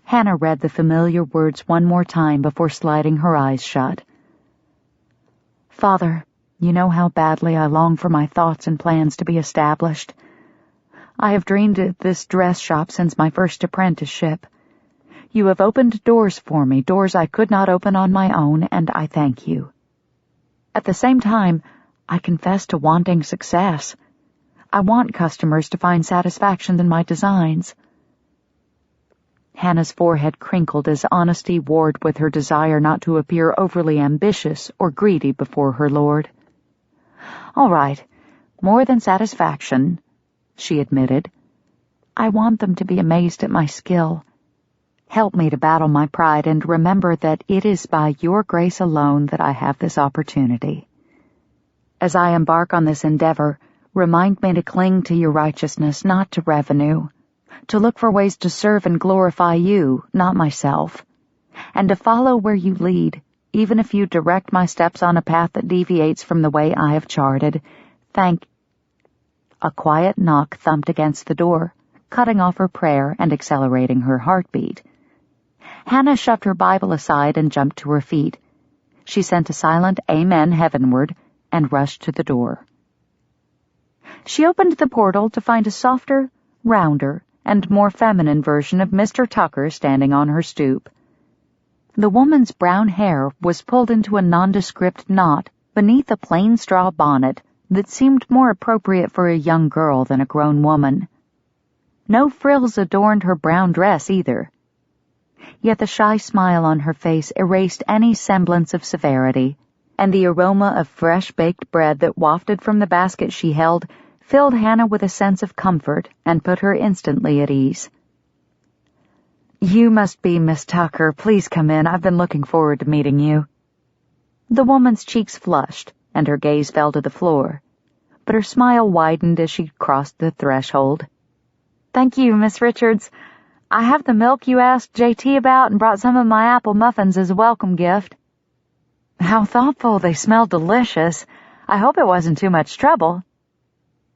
Hannah read the familiar words one more time before sliding her eyes shut. "Father, you know how badly I long for my thoughts and plans to be established. I have dreamed of this dress shop since my first apprenticeship. You have opened doors for me, doors I could not open on my own, and I thank you. At the same time, I confess to wanting success. I want customers to find satisfaction in my designs." Hannah's forehead crinkled as honesty warred with her desire not to appear overly ambitious or greedy before her Lord. "All right, more than satisfaction," she admitted. "I want them to be amazed at my skill. Help me to battle my pride and remember that it is by your grace alone that I have this opportunity. As I embark on this endeavor, remind me to cling to your righteousness, not to revenue, to look for ways to serve and glorify you, not myself, and to follow where you lead, even if you direct my steps on a path that deviates from the way I have charted. A quiet knock thumped against the door, cutting off her prayer and accelerating her heartbeat. Hannah shoved her Bible aside and jumped to her feet. She sent a silent amen heavenward and rushed to the door. She opened the portal to find a softer, rounder, and more feminine version of Mr. Tucker standing on her stoop. The woman's brown hair was pulled into a nondescript knot beneath a plain straw bonnet that seemed more appropriate for a young girl than a grown woman. No frills adorned her brown dress either. Yet the shy smile on her face erased any semblance of severity, and the aroma of fresh-baked bread that wafted from the basket she held filled Hannah with a sense of comfort and put her instantly at ease. "You must be Miss Tucker. Please come in. I've been looking forward to meeting you." The woman's cheeks flushed, and her gaze fell to the floor, but her smile widened as she crossed the threshold. "Thank you, Miss Richards. I have the milk you asked JT about and brought some of my apple muffins as a welcome gift." "How thoughtful. They smell delicious. I hope it wasn't too much trouble."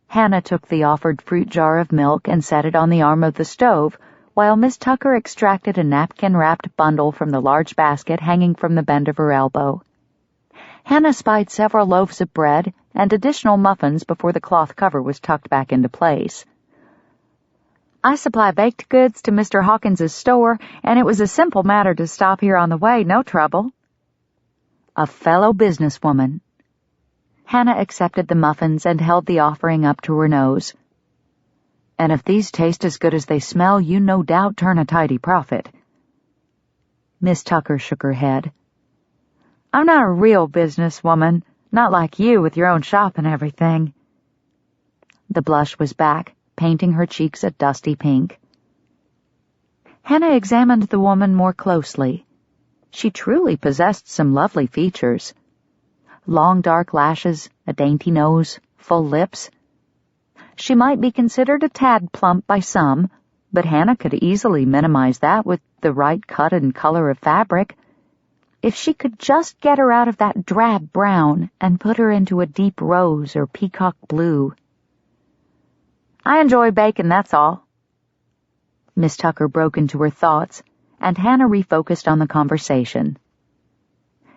Hannah took the offered fruit jar of milk and set it on the arm of the stove, while Miss Tucker extracted a napkin-wrapped bundle from the large basket hanging from the bend of her elbow. Hannah spied several loaves of bread and additional muffins before the cloth cover was tucked back into place. "I supply baked goods to Mr. Hawkins's store, and it was a simple matter to stop here on the way, no trouble." A fellow businesswoman. Hannah accepted the muffins and held the offering up to her nose. "And if these taste as good as they smell, you no doubt turn a tidy profit." Miss Tucker shook her head. "I'm not a real businesswoman, not like you with your own shop and everything." The blush was back, painting her cheeks a dusty pink. Hannah examined the woman more closely. She truly possessed some lovely features. Long dark lashes, a dainty nose, full lips. She might be considered a tad plump by some, but Hannah could easily minimize that with the right cut and color of fabric. If she could just get her out of that drab brown and put her into a deep rose or peacock blue.
I enjoy baking, that's all.
Miss Tucker broke into her thoughts, and Hannah refocused on the conversation.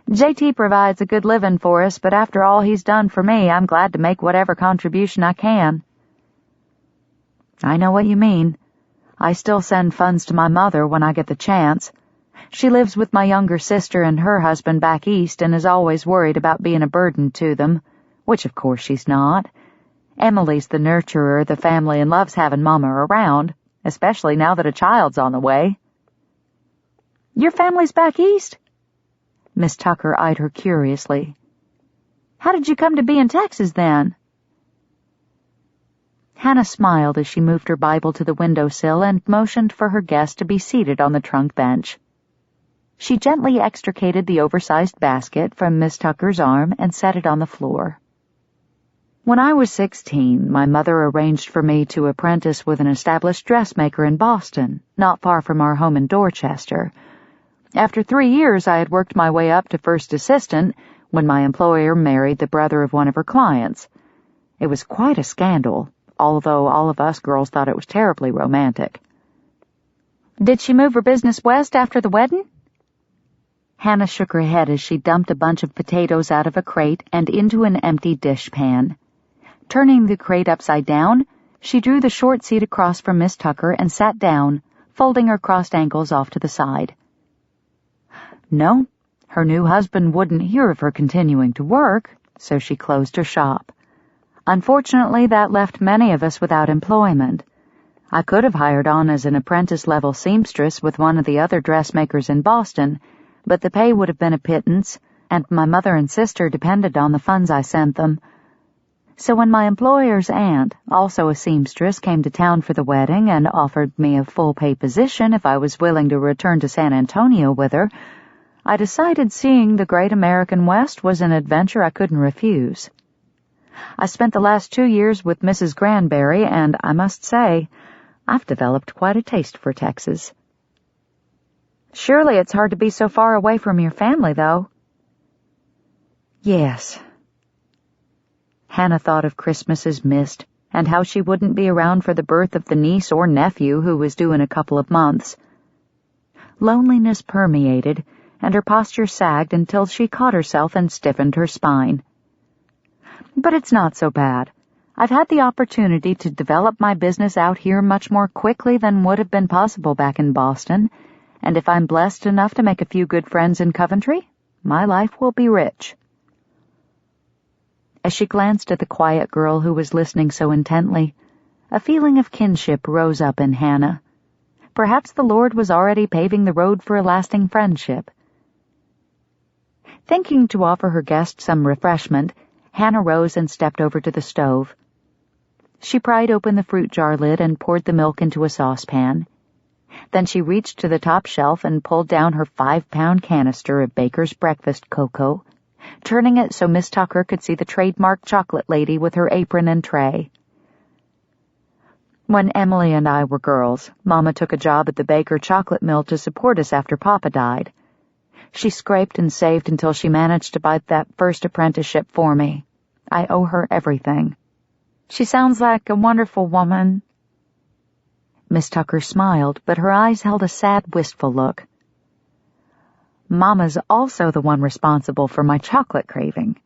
JT provides a good living for us, but after all he's done for me, I'm glad to make whatever contribution I can.
I know what you mean. I still send funds to my mother when I get the chance. She lives with my younger sister and her husband back east and is always worried about being a burden to them, which of course she's not. Emily's the nurturer of the family and loves having Mama around, especially now that a child's on the way.
Your family's back east?
Miss Tucker eyed her curiously.
How did you come to be in Texas then?
Hannah smiled as she moved her Bible to the windowsill and motioned for her guest to be seated on the trunk bench. She gently extricated the oversized basket from Miss Tucker's arm and set it on the floor. When I was 16, my mother arranged for me to apprentice with an established dressmaker in Boston, not far from our home in Dorchester. After 3 years, I had worked my way up to first assistant when my employer married the brother of one of her clients. It was quite a scandal, although all of us girls thought it was terribly romantic.
Did she move her business west after the wedding?
Hannah shook her head as she dumped a bunch of potatoes out of a crate and into an empty dishpan. Turning the crate upside down, she drew the short seat across from Miss Tucker and sat down, folding her crossed ankles off to the side. No, her new husband wouldn't hear of her continuing to work, so she closed her shop. Unfortunately, that left many of us without employment. I could have hired on as an apprentice-level seamstress with one of the other dressmakers in Boston, but the pay would have been a pittance, and my mother and sister depended on the funds I sent them. So when my employer's aunt, also a seamstress, came to town for the wedding and offered me a full-pay position if I was willing to return to San Antonio with her, I decided seeing the great American West was an adventure I couldn't refuse. I spent the last 2 years with Mrs. Granberry, and I must say, I've developed quite a taste for Texas.
Surely it's hard to be so far away from your family, though.
Yes. Hannah thought of Christmas's missed, and how she wouldn't be around for the birth of the niece or nephew who was due in a couple of months. Loneliness permeated, and her posture sagged until she caught herself and stiffened her spine. But it's not so bad. I've had the opportunity to develop my business out here much more quickly than would have been possible back in Boston, and if I'm blessed enough to make a few good friends in Coventry, my life will be rich. As she glanced at the quiet girl who was listening so intently, a feeling of kinship rose up in Hannah. Perhaps the Lord was already paving the road for a lasting friendship. Thinking to offer her guest some refreshment, Hannah rose and stepped over to the stove. She pried open the fruit jar lid and poured the milk into a saucepan. Then she reached to the top shelf and pulled down her 5-pound canister of Baker's breakfast cocoa, turning it so Miss Tucker could see the trademark chocolate lady with her apron and tray. When Emily and I were girls, Mama took a job at the Baker chocolate mill to support us after Papa died. She scraped and saved until she managed to buy that first apprenticeship for me. I owe her everything.
She sounds like a wonderful woman.
Miss Tucker smiled, but her eyes held a sad, wistful look. Mama's also the one responsible for my chocolate craving.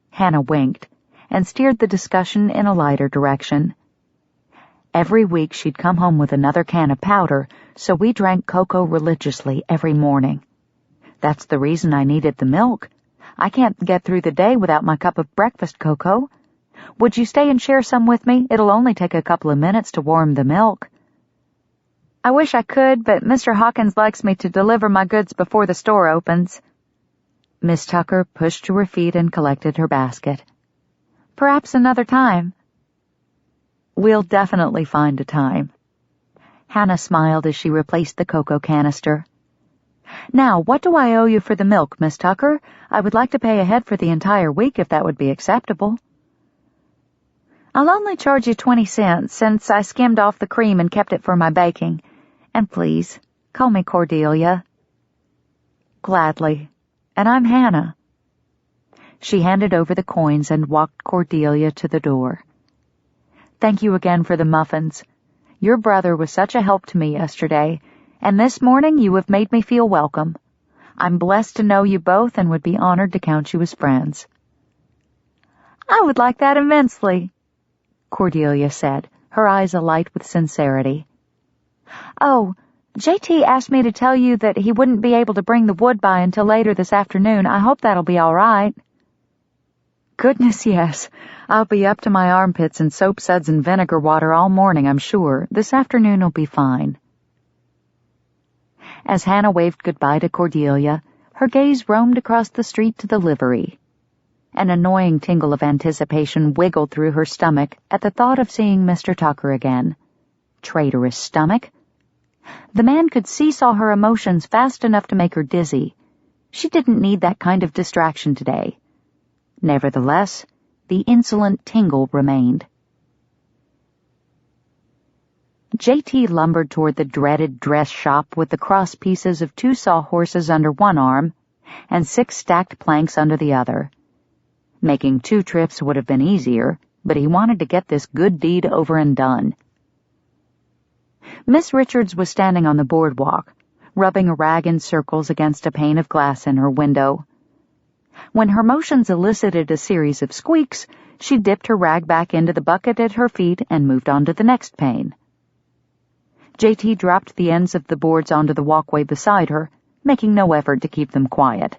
Hannah winked and steered the discussion in a lighter direction. Every week she'd come home with another can of powder, so we drank cocoa religiously every morning. That's the reason I needed the milk. I can't get through the day without my cup of breakfast cocoa. Would you stay and share some with me? It'll only take a couple of minutes to warm the milk.
I wish I could, but Mr. Hawkins likes me to deliver my goods before the store opens.
Miss Tucker pushed to her feet and collected her basket.
Perhaps another time.
We'll definitely find a time. Hannah smiled as she replaced the cocoa canister. Now, what do I owe you for the milk, Miss Tucker? I would like to pay ahead for the entire week if that would be acceptable. I'll only charge you 20 cents, since I skimmed off the cream and kept it for my baking. And please, call me Cordelia. Gladly. And I'm Hannah. She handed over the coins and walked Cordelia to the door. Thank you again for the muffins. Your brother was such a help to me yesterday, and this morning you have made me feel welcome. I'm blessed to know you both and would be honored to count you as friends. I would like that immensely, Cordelia said, her eyes alight with sincerity. Oh, J.T. asked me to tell you that he wouldn't be able to bring the wood by until later this afternoon. I hope that'll be all right. Goodness, yes. I'll be up to my armpits in soap suds and vinegar water all morning, I'm sure. This afternoon will be fine. As Hannah waved goodbye to Cordelia, her gaze roamed across the street to the livery. An annoying tingle of anticipation wiggled through her stomach at the thought of seeing Mr. Tucker again. Traitorous stomach. The man could seesaw her emotions fast enough to make her dizzy. She didn't need that kind of distraction today. Nevertheless, the insolent tingle remained. J.T. lumbered toward the dreaded dress shop with the cross pieces of 2 sawhorses under one arm and 6 stacked planks under the other. Making 2 trips would have been easier, but he wanted to get this good deed over and done. Miss Richards was standing on the boardwalk, rubbing a rag in circles against a pane of glass in her window. When her motions elicited a series of squeaks, she dipped her rag back into the bucket at her feet and moved on to the next pane. J.T. dropped the ends of the boards onto the walkway beside her, making no effort to keep them quiet.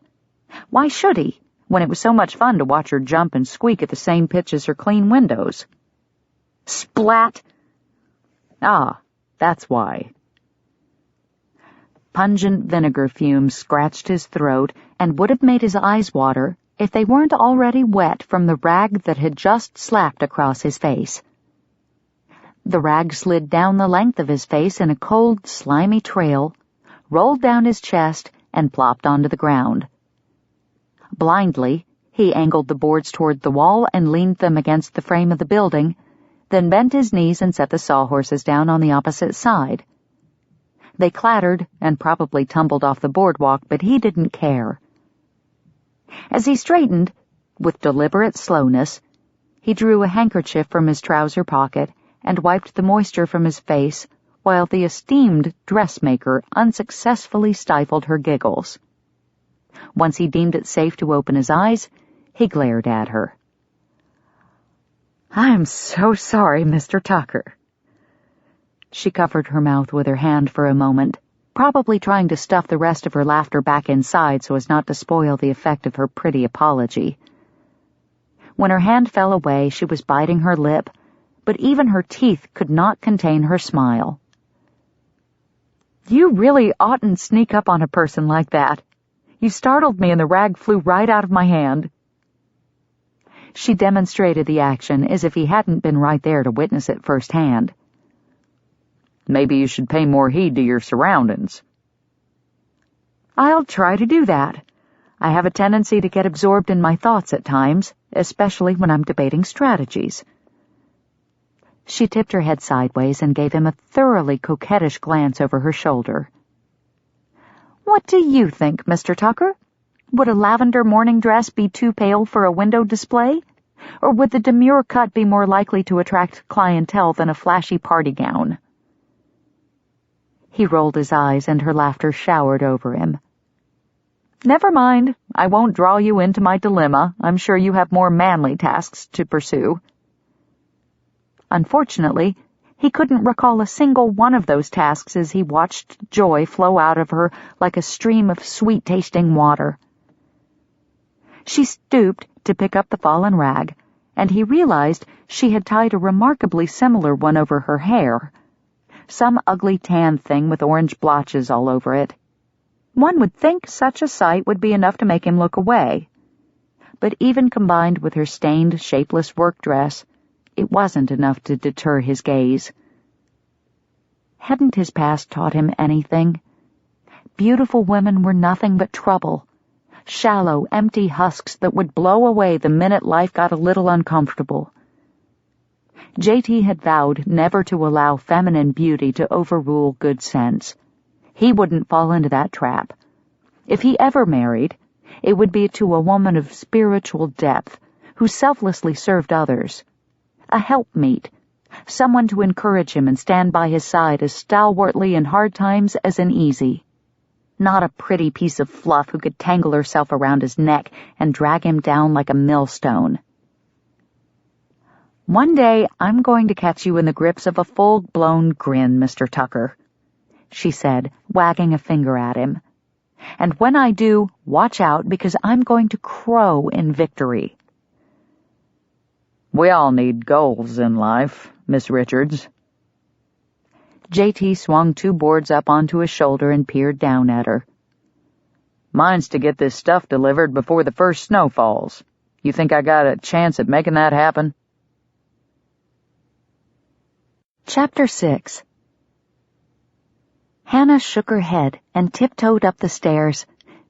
Why should he, when it was so much fun to watch her jump and squeak at the same pitch as her clean windows? Splat! Ah, that's why. Pungent vinegar fumes scratched his throat and would have made his eyes water if they weren't already wet from the rag that had just slapped across his face. The rag slid down the length of his face in a cold, slimy trail, rolled down his chest, and plopped onto the ground. Blindly, he angled the boards toward the wall and leaned them against the frame of the building, then bent his knees and set the sawhorses down on the opposite side. They clattered and probably tumbled off the boardwalk, but he didn't care. As he straightened, with deliberate slowness, he drew a handkerchief from his trouser pocket and wiped the moisture from his face while the esteemed dressmaker unsuccessfully stifled her giggles. Once he deemed it safe to open his eyes, he glared at her. "I'm so sorry, Mr. Tucker." She covered her mouth with her hand for a moment, probably trying to stuff the rest of her laughter back inside so as not to spoil the effect of her pretty apology. When her hand fell away, she was biting her lip, but even her teeth could not contain her smile. "You really oughtn't sneak up on a person like that. You startled me and the rag flew right out of my hand." She demonstrated the action as if he hadn't been right there to witness it firsthand. "Maybe you should pay more heed to your surroundings." "I'll try to do that. I have a tendency to get absorbed in my thoughts at times, especially when I'm debating strategies." She tipped her head sideways and gave him a thoroughly coquettish glance over her shoulder. "What do you think, Mr. Tucker? Would a lavender morning dress be too pale for a window display? Or would the demure cut be more likely to attract clientele than a flashy party gown?" He rolled his eyes and her laughter showered over him. "Never mind. I won't draw you into my dilemma. I'm sure you have more manly tasks to pursue." Unfortunately, he couldn't recall a single one of those tasks as he watched joy flow out of her like a stream of sweet-tasting water. She stooped to pick up the fallen rag, and he realized she had tied a remarkably similar one over her hair. Some ugly tan thing with orange blotches all over it. One would think such a sight would be enough to make him look away. But even combined with her stained, shapeless work dress, it wasn't enough to deter his gaze. Hadn't his past taught him anything? beautiful women were nothing but trouble. Shallow, empty husks that would blow away the minute life got a little uncomfortable. JT had vowed never to allow feminine beauty to overrule good sense. He wouldn't fall into that trap. If he ever married, it would be to a woman of spiritual depth who selflessly served others. A helpmeet, someone to encourage him and stand by his side as stalwartly in hard times as in easy. Not a pretty piece of fluff who could tangle herself around his neck and drag him down like a millstone. "One day I'm going to catch you in the grips of a full-blown grin, Mr. Tucker," she said, wagging a finger at him. "And when I do, watch out, because I'm going to crow in victory."
"We all need goals in life, Miss Richards."
JT swung 2 boards up onto his shoulder and peered down at her.
"Mine's to get this stuff delivered before the first snow falls. You think I got a chance at making that happen?"
Chapter 6. Hannah shook her head and tiptoed up the stairs,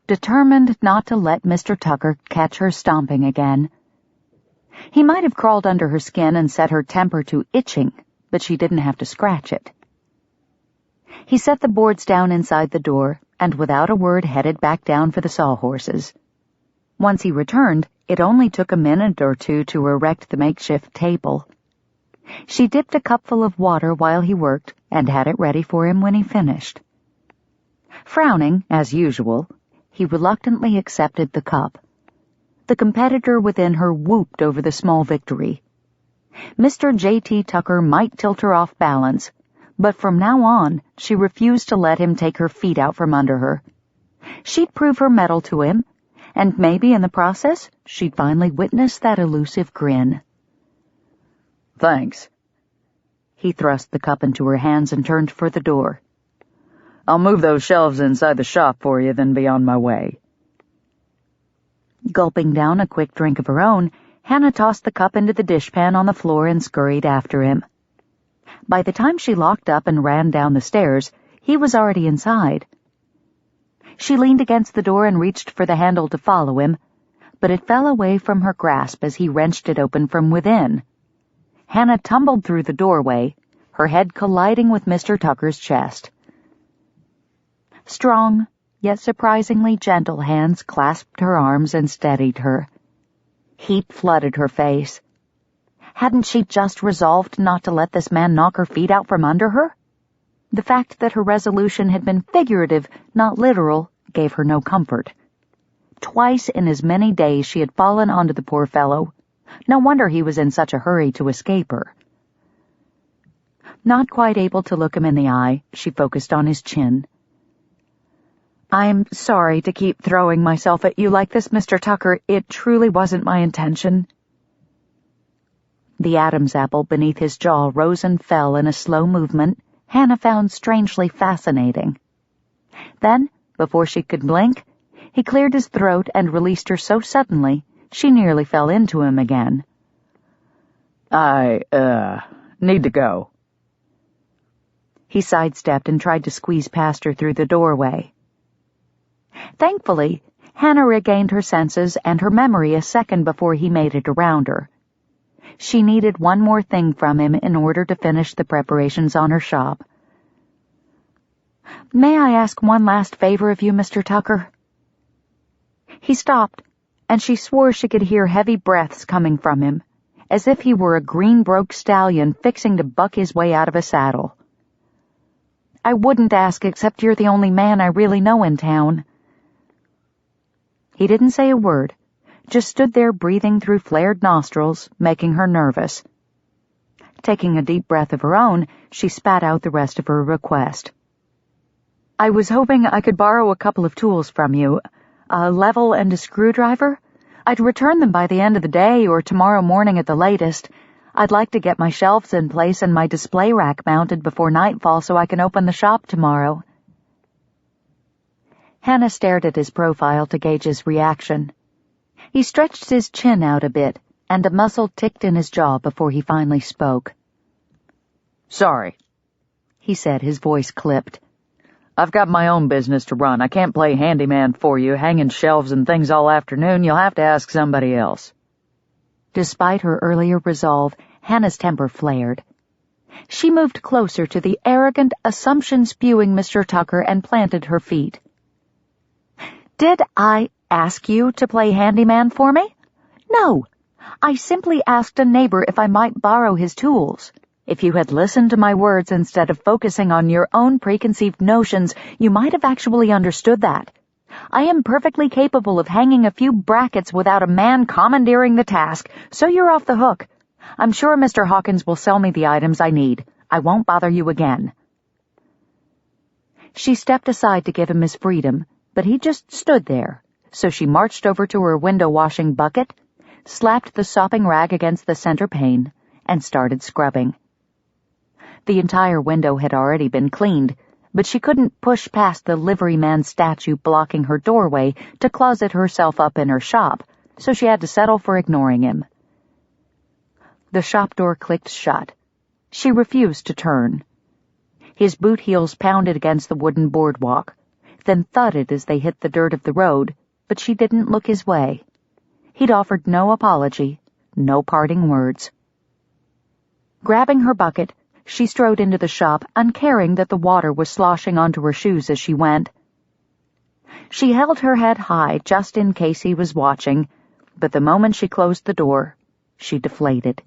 determined not to let Mr. Tucker catch her stomping again. He might have crawled under her skin and set her temper to itching, but she didn't have to scratch it. He set the boards down inside the door and without a word headed back down for the sawhorses. Once he returned, it only took a minute or 2 to erect the makeshift table. She dipped a cupful of water while he worked and had it ready for him when he finished. Frowning, as usual, he reluctantly accepted the cup. The competitor within her whooped over the small victory. Mr. J.T. Tucker might tilt her off balance, but from now on she refused to let him take her feet out from under her. She'd prove her mettle to him, and maybe in the process she'd finally witness that elusive grin.
"Thanks."
He thrust the cup into her hands and turned for the door.
"I'll move those shelves inside the shop for you, then be on my way."
Gulping down a quick drink of her own, Hannah tossed the cup into the dishpan on the floor and scurried after him. By the time she locked up and ran down the stairs, he was already inside. She leaned against the door and reached for the handle to follow him, but it fell away from her grasp as he wrenched it open from within. Hannah tumbled through the doorway, her head colliding with Mr. Tucker's chest. Strong, yet surprisingly gentle hands clasped her arms and steadied her. Heat flooded her face. Hadn't she just resolved not to let this man knock her feet out from under her? The fact that her resolution had been figurative, not literal, gave her no comfort. Twice in as many days she had fallen onto the poor fellow. No wonder he was in such a hurry to escape her. Not quite able to look him in the eye, she focused on his chin. "I'm sorry to keep throwing myself at you like this, Mr. Tucker. It truly wasn't my intention." The Adam's apple beneath his jaw rose and fell in a slow movement Hannah found strangely fascinating. Then, before she could blink, he cleared his throat and released her so suddenly she nearly fell into him again.
I need to go."
He sidestepped and tried to squeeze past her through the doorway. Thankfully, Hannah regained her senses and her memory a second before he made it around her. She needed one more thing from him in order to finish the preparations on her shop. "May I ask one last favor of you, Mr. Tucker?" He stopped, and she swore she could hear heavy breaths coming from him, as if he were a green-broke stallion fixing to buck his way out of a saddle. "I wouldn't ask except you're the only man I really know in town." He didn't say a word, just stood there breathing through flared nostrils, making her nervous. Taking a deep breath of her own, she spat out the rest of her request. "I was hoping I could borrow a couple of tools from you. A level and a screwdriver? I'd return them by the end of the day or tomorrow morning at the latest. I'd like to get my shelves in place and my display rack mounted before nightfall so I can open the shop tomorrow." Hannah stared at his profile to gauge his reaction. He stretched his chin out a bit, and a muscle ticked in his jaw before he finally spoke.
"Sorry,"
he said, his voice clipped.
I've got my own business to run. I can't play handyman for you, hanging shelves and things all afternoon. You'll have to ask somebody else."
Despite her earlier resolve, Hannah's temper flared. She moved closer to the arrogant, assumption-spewing Mr. Tucker and planted her feet. "Did I ask you to play handyman for me? No. I simply asked a neighbor if I might borrow his tools. If you had listened to my words instead of focusing on your own preconceived notions, you might have actually understood that. I am perfectly capable of hanging a few brackets without a man commandeering the task, so you're off the hook. I'm sure Mr. Hawkins will sell me the items I need. I won't bother you again." She stepped aside to give him his freedom, but he just stood there, so she marched over to her window-washing bucket, slapped the sopping rag against the center pane, and started scrubbing. The entire window had already been cleaned, but she couldn't push past the liveryman statue blocking her doorway to closet herself up in her shop, so she had to settle for ignoring him. The shop door clicked shut. She refused to turn. His boot heels pounded against the wooden boardwalk, then thudded as they hit the dirt of the road, but she didn't look his way. He'd offered no apology, no parting words. Grabbing her bucket, she strode into the shop, uncaring that the water was sloshing onto her shoes as she went. She held her head high just in case he was watching, but the moment she closed the door, she deflated.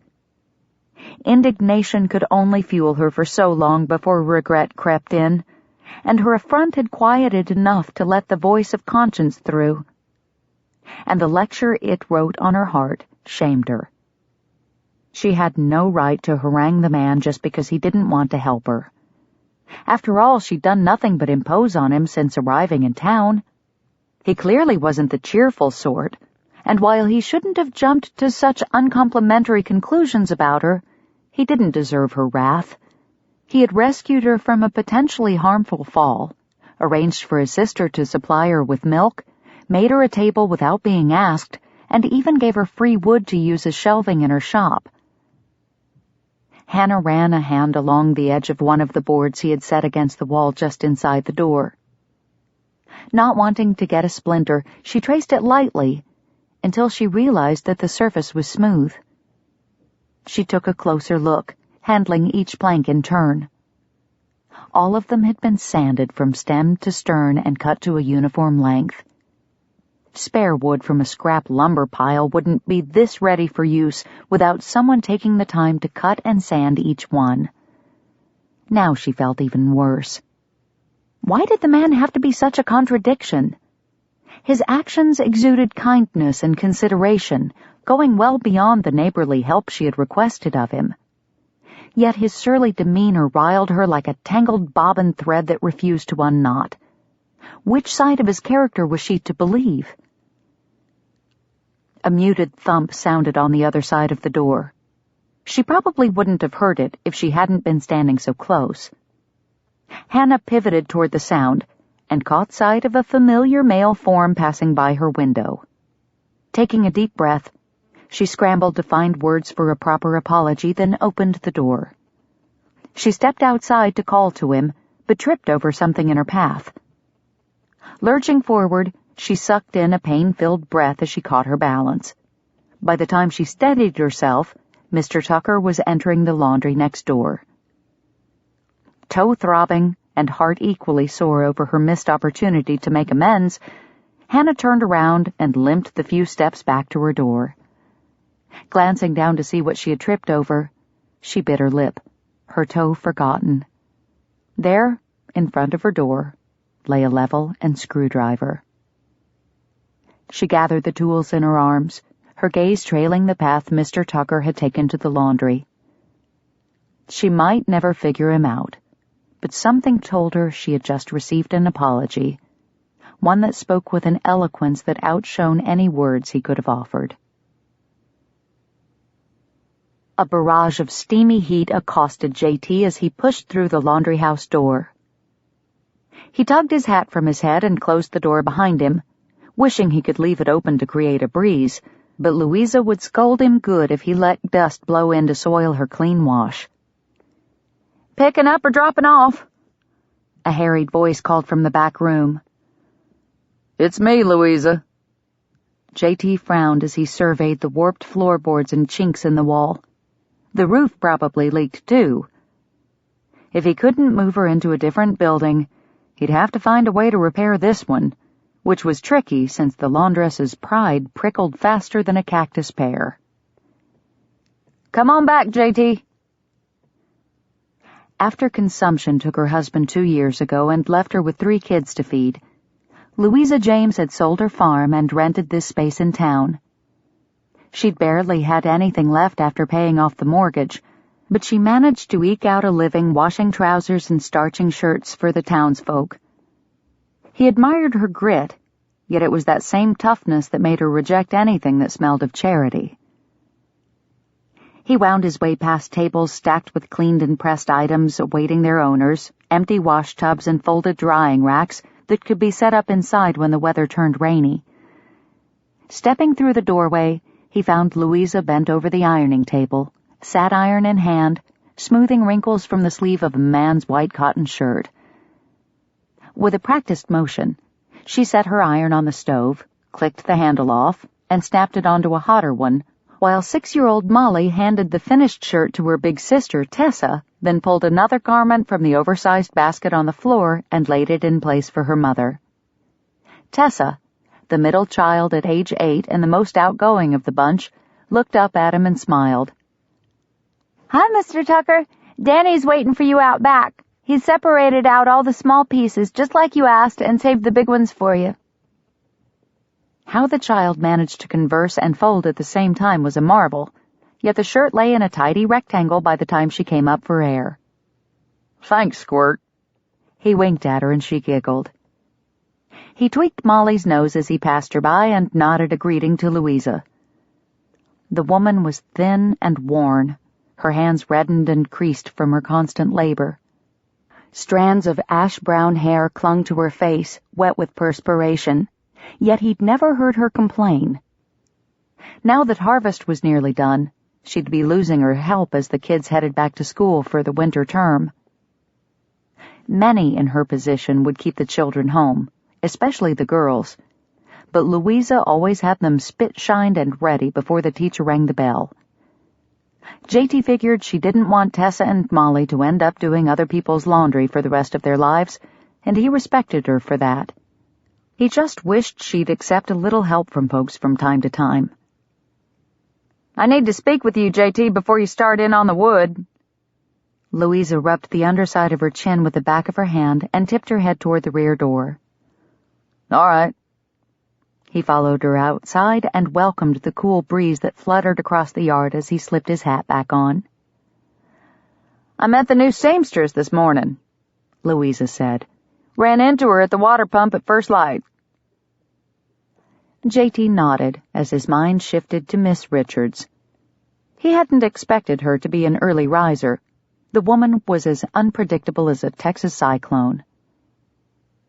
Indignation could only fuel her for so long before regret crept in, and her affront had quieted enough to let the voice of conscience through. And the lecture it wrote on her heart shamed her. She had no right to harangue the man just because he didn't want to help her. After all, she'd done nothing but impose on him since arriving in town. He clearly wasn't the cheerful sort, and while he shouldn't have jumped to such uncomplimentary conclusions about her, he didn't deserve her wrath. He had rescued her from a potentially harmful fall, arranged for his sister to supply her with milk, made her a table without being asked, and even gave her free wood to use as shelving in her shop. Hannah ran a hand along the edge of one of the boards he had set against the wall just inside the door. Not wanting to get a splinter, she traced it lightly until she realized that the surface was smooth. She took a closer look, handling each plank in turn. All of them had been sanded from stem to stern and cut to a uniform length. Spare wood from a scrap lumber pile wouldn't be this ready for use without someone taking the time to cut and sand each one. Now she felt even worse. Why did the man have to be such a contradiction? His actions exuded kindness and consideration, going well beyond the neighborly help she had requested of him. Yet his surly demeanor riled her like a tangled bobbin thread that refused to unknot. Which side of his character was she to believe? A muted thump sounded on the other side of the door. She probably wouldn't have heard it if she hadn't been standing so close. Hannah pivoted toward the sound and caught sight of a familiar male form passing by her window. Taking a deep breath, she scrambled to find words for a proper apology, then opened the door. She stepped outside to call to him, but tripped over something in her path. Lurching forward, she sucked in a pain-filled breath as she caught her balance. By the time she steadied herself, Mr. Tucker was entering the laundry next door. Toe throbbing and heart equally sore over her missed opportunity to make amends, Hannah turned around and limped the few steps back to her door. Glancing down to see what she had tripped over, she bit her lip, her toe forgotten. There, in front of her door, lay a level and screwdriver. She gathered the tools in her arms, her gaze trailing the path Mr. Tucker had taken to the laundry. She might never figure him out, but something told her she had just received an apology, one that spoke with an eloquence that outshone any words he could have offered. A barrage of steamy heat accosted J.T. as he pushed through the laundry house door. He tugged his hat from his head and closed the door behind him, wishing he could leave it open to create a breeze, but Louisa would scold him good if he let dust blow in to soil her clean wash.
"Picking up or dropping off?"
A harried voice called from the back room.
"It's me, Louisa."
J.T. frowned as he surveyed the warped floorboards and chinks in the wall. The roof probably leaked too. If he couldn't move her into a different building, he'd have to find a way to repair this one, which was tricky since the laundress's pride prickled faster than a cactus pear.
"Come on back, J.T."
After consumption took her husband 2 years ago and left her with 3 kids to feed, Louisa James had sold her farm and rented this space in town. She'd barely had anything left after paying off the mortgage, but she managed to eke out a living washing trousers and starching shirts for the townsfolk. He admired her grit, yet it was that same toughness that made her reject anything that smelled of charity. He wound his way past tables stacked with cleaned and pressed items awaiting their owners, empty wash tubs and folded drying racks that could be set up inside when the weather turned rainy. Stepping through the doorway, he found Louisa bent over the ironing table, sat iron in hand, smoothing wrinkles from the sleeve of a man's white cotton shirt. With a practiced motion, she set her iron on the stove, clicked the handle off, and snapped it onto a hotter one, while 6-year-old Molly handed the finished shirt to her big sister, Tessa, then pulled another garment from the oversized basket on the floor and laid it in place for her mother. Tessa, the middle child at age 8 and the most outgoing of the bunch, looked up at him and smiled.
"Hi, Mr. Tucker. Danny's waiting for you out back. He's separated out all the small pieces, just like you asked, and saved the big ones for you."
How the child managed to converse and fold at the same time was a marvel, yet the shirt lay in a tidy rectangle by the time she came up for air.
"Thanks, Squirt."
He winked at her and she giggled. He tweaked Molly's nose as he passed her by and nodded a greeting to Louisa. The woman was thin and worn, her hands reddened and creased from her constant labor. Strands of ash-brown hair clung to her face, wet with perspiration, yet he'd never heard her complain. Now that harvest was nearly done, she'd be losing her help as the kids headed back to school for the winter term. Many in her position would keep the children home, especially the girls, but Louisa always had them spit-shined and ready before the teacher rang the bell. J.T. figured she didn't want Tessa and Molly to end up doing other people's laundry for the rest of their lives, and he respected her for that. He just wished she'd accept a little help from folks from time to time.
"I need to speak with you, J.T., before you start in on the wood."
Louisa rubbed the underside of her chin with the back of her hand and tipped her head toward the rear door.
"All right."
He followed her outside and welcomed the cool breeze that fluttered across the yard as he slipped his hat back on.
"I met the new seamstress this morning,"
Louisa said.
"Ran into her at the water pump at first light."
J.T. nodded as his mind shifted to Miss Richards. He hadn't expected her to be an early riser. The woman was as unpredictable as a Texas cyclone.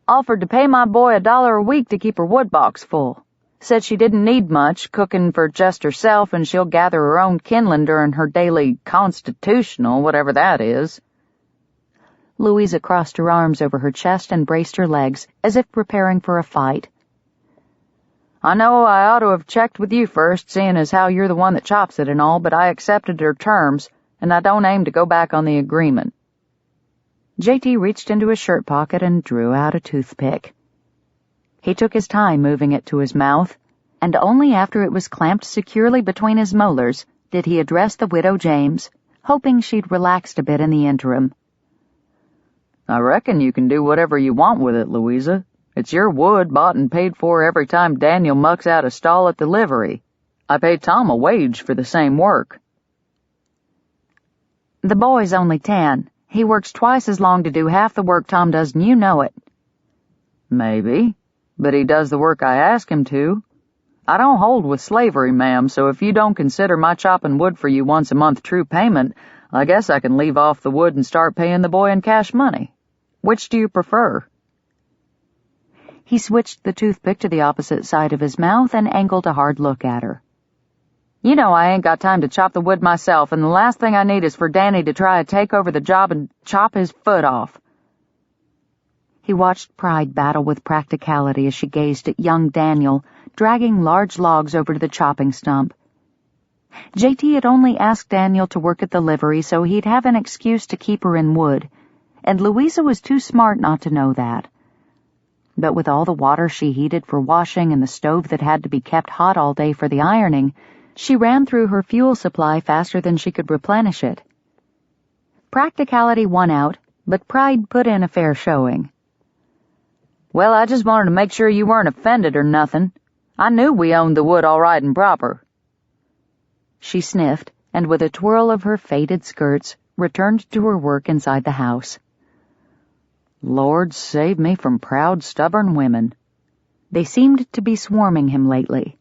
"Offered to pay my boy $1 a week to keep her wood box full. Said she didn't need much, cooking for just herself, and she'll gather her own kindling during her daily constitutional, whatever that is."
Louisa crossed her arms over her chest and braced her legs, as if preparing for a fight.
"I know I ought to have checked with you first, seeing as how you're the one that chops it and all, but I accepted her terms, and I don't aim to go back on the agreement."
J.T. reached into his shirt pocket and drew out a toothpick. He took his time moving it to his mouth, and only after it was clamped securely between his molars did he address the widow James, hoping she'd relaxed a bit in the interim.
"I reckon you can do whatever you want with it, Louisa. It's your wood, bought and paid for every time Daniel mucks out a stall at the livery. I pay Tom a wage for the same work."
"The boy's only 10. He works twice as long to do half the work Tom does, and you know it."
"Maybe, but he does the work I ask him to. I don't hold with slavery, ma'am, so if you don't consider my chopping wood for you once a month true payment, I guess I can leave off the wood and start paying the boy in cash money. Which do you prefer?"
He switched the toothpick to the opposite side of his mouth and angled a hard look at her.
"You know I ain't got time to chop the wood myself, and the last thing I need is for Danny to try to take over the job and chop his foot off."
He watched pride battle with practicality as she gazed at young Daniel dragging large logs over to the chopping stump. JT had only asked Daniel to work at the livery so he'd have an excuse to keep her in wood, and Louisa was too smart not to know that. But with all the water she heated for washing and the stove that had to be kept hot all day for the ironing, she ran through her fuel supply faster than she could replenish it. Practicality won out, but pride put in a fair showing.
"Well, I just wanted to make sure you weren't offended or nothing. I knew we owned the wood all right and proper."
She sniffed, and with a twirl of her faded skirts, returned to her work inside the house.
Lord save me from proud, stubborn women.
They seemed to be swarming him lately.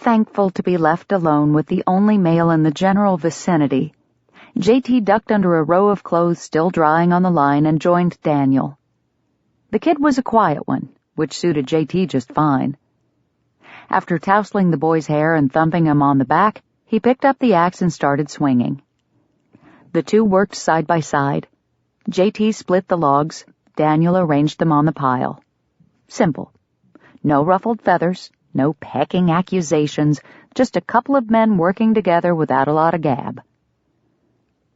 Thankful to be left alone with the only male in the general vicinity, JT ducked under a row of clothes still drying on the line and joined Daniel. The kid was a quiet one, which suited JT just fine. After tousling the boy's hair and thumping him on the back, he picked up the axe and started swinging. The two worked side by side. JT split the logs, Daniel arranged them on the pile. Simple. No ruffled feathers, no pecking accusations, just a couple of men working together without a lot of gab.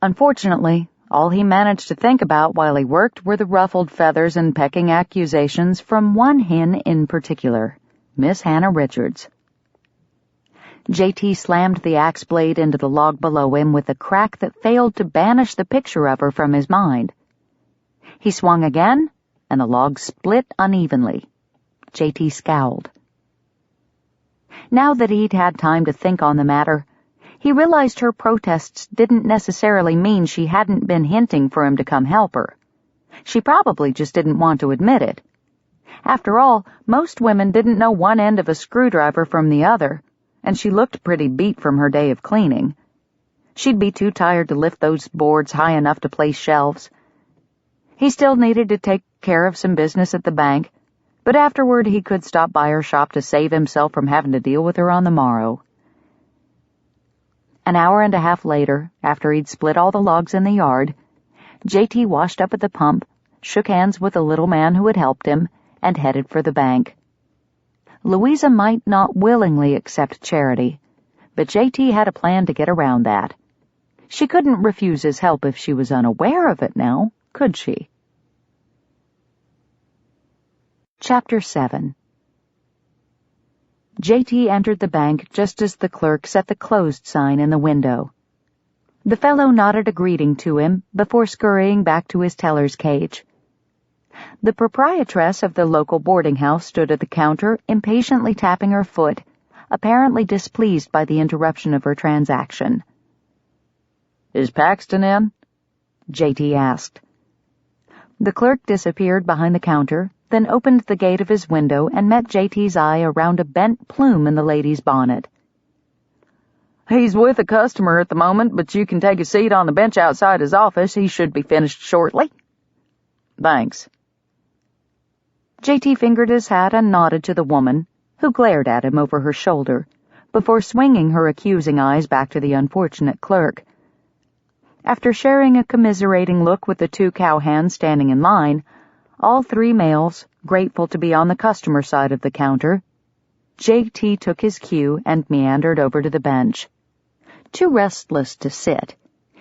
Unfortunately, all he managed to think about while he worked were the ruffled feathers and pecking accusations from one hen in particular, Miss Hannah Richards. JT slammed the axe blade into the log below him with a crack that failed to banish the picture of her from his mind. He swung again, and the log split unevenly. JT scowled. Now that he'd had time to think on the matter, he realized her protests didn't necessarily mean she hadn't been hinting for him to come help her. She probably just didn't want to admit it. After all, most women didn't know one end of a screwdriver from the other, and she looked pretty beat from her day of cleaning. She'd be too tired to lift those boards high enough to place shelves. He still needed to take care of some business at the bank, but afterward he could stop by her shop to save himself from having to deal with her on the morrow. An hour and a half later, after he'd split all the logs in the yard, JT washed up at the pump, shook hands with the little man who had helped him, and headed for the bank. Louisa might not willingly accept charity, but JT had a plan to get around that. She couldn't refuse his help if she was unaware of it now, could she? Chapter 7. JT entered the bank just as the clerk set the closed sign in the window. The fellow nodded a greeting to him before scurrying back to his teller's cage. The proprietress of the local boarding house stood at the counter, impatiently tapping her foot, apparently displeased by the interruption of her transaction.
"Is Paxton in?"
JT asked. The clerk disappeared behind the counter, then opened the gate of his window and met JT's eye around a bent plume in the lady's bonnet.
"He's with a customer at the moment, but you can take a seat on the bench outside his office. He should be finished shortly." "Thanks."
JT fingered his hat and nodded to the woman, who glared at him over her shoulder, before swinging her accusing eyes back to the unfortunate clerk. After sharing a commiserating look with the two cowhands standing in line, all three males, grateful to be on the customer side of the counter, JT took his cue and meandered over to the bench. Too restless to sit,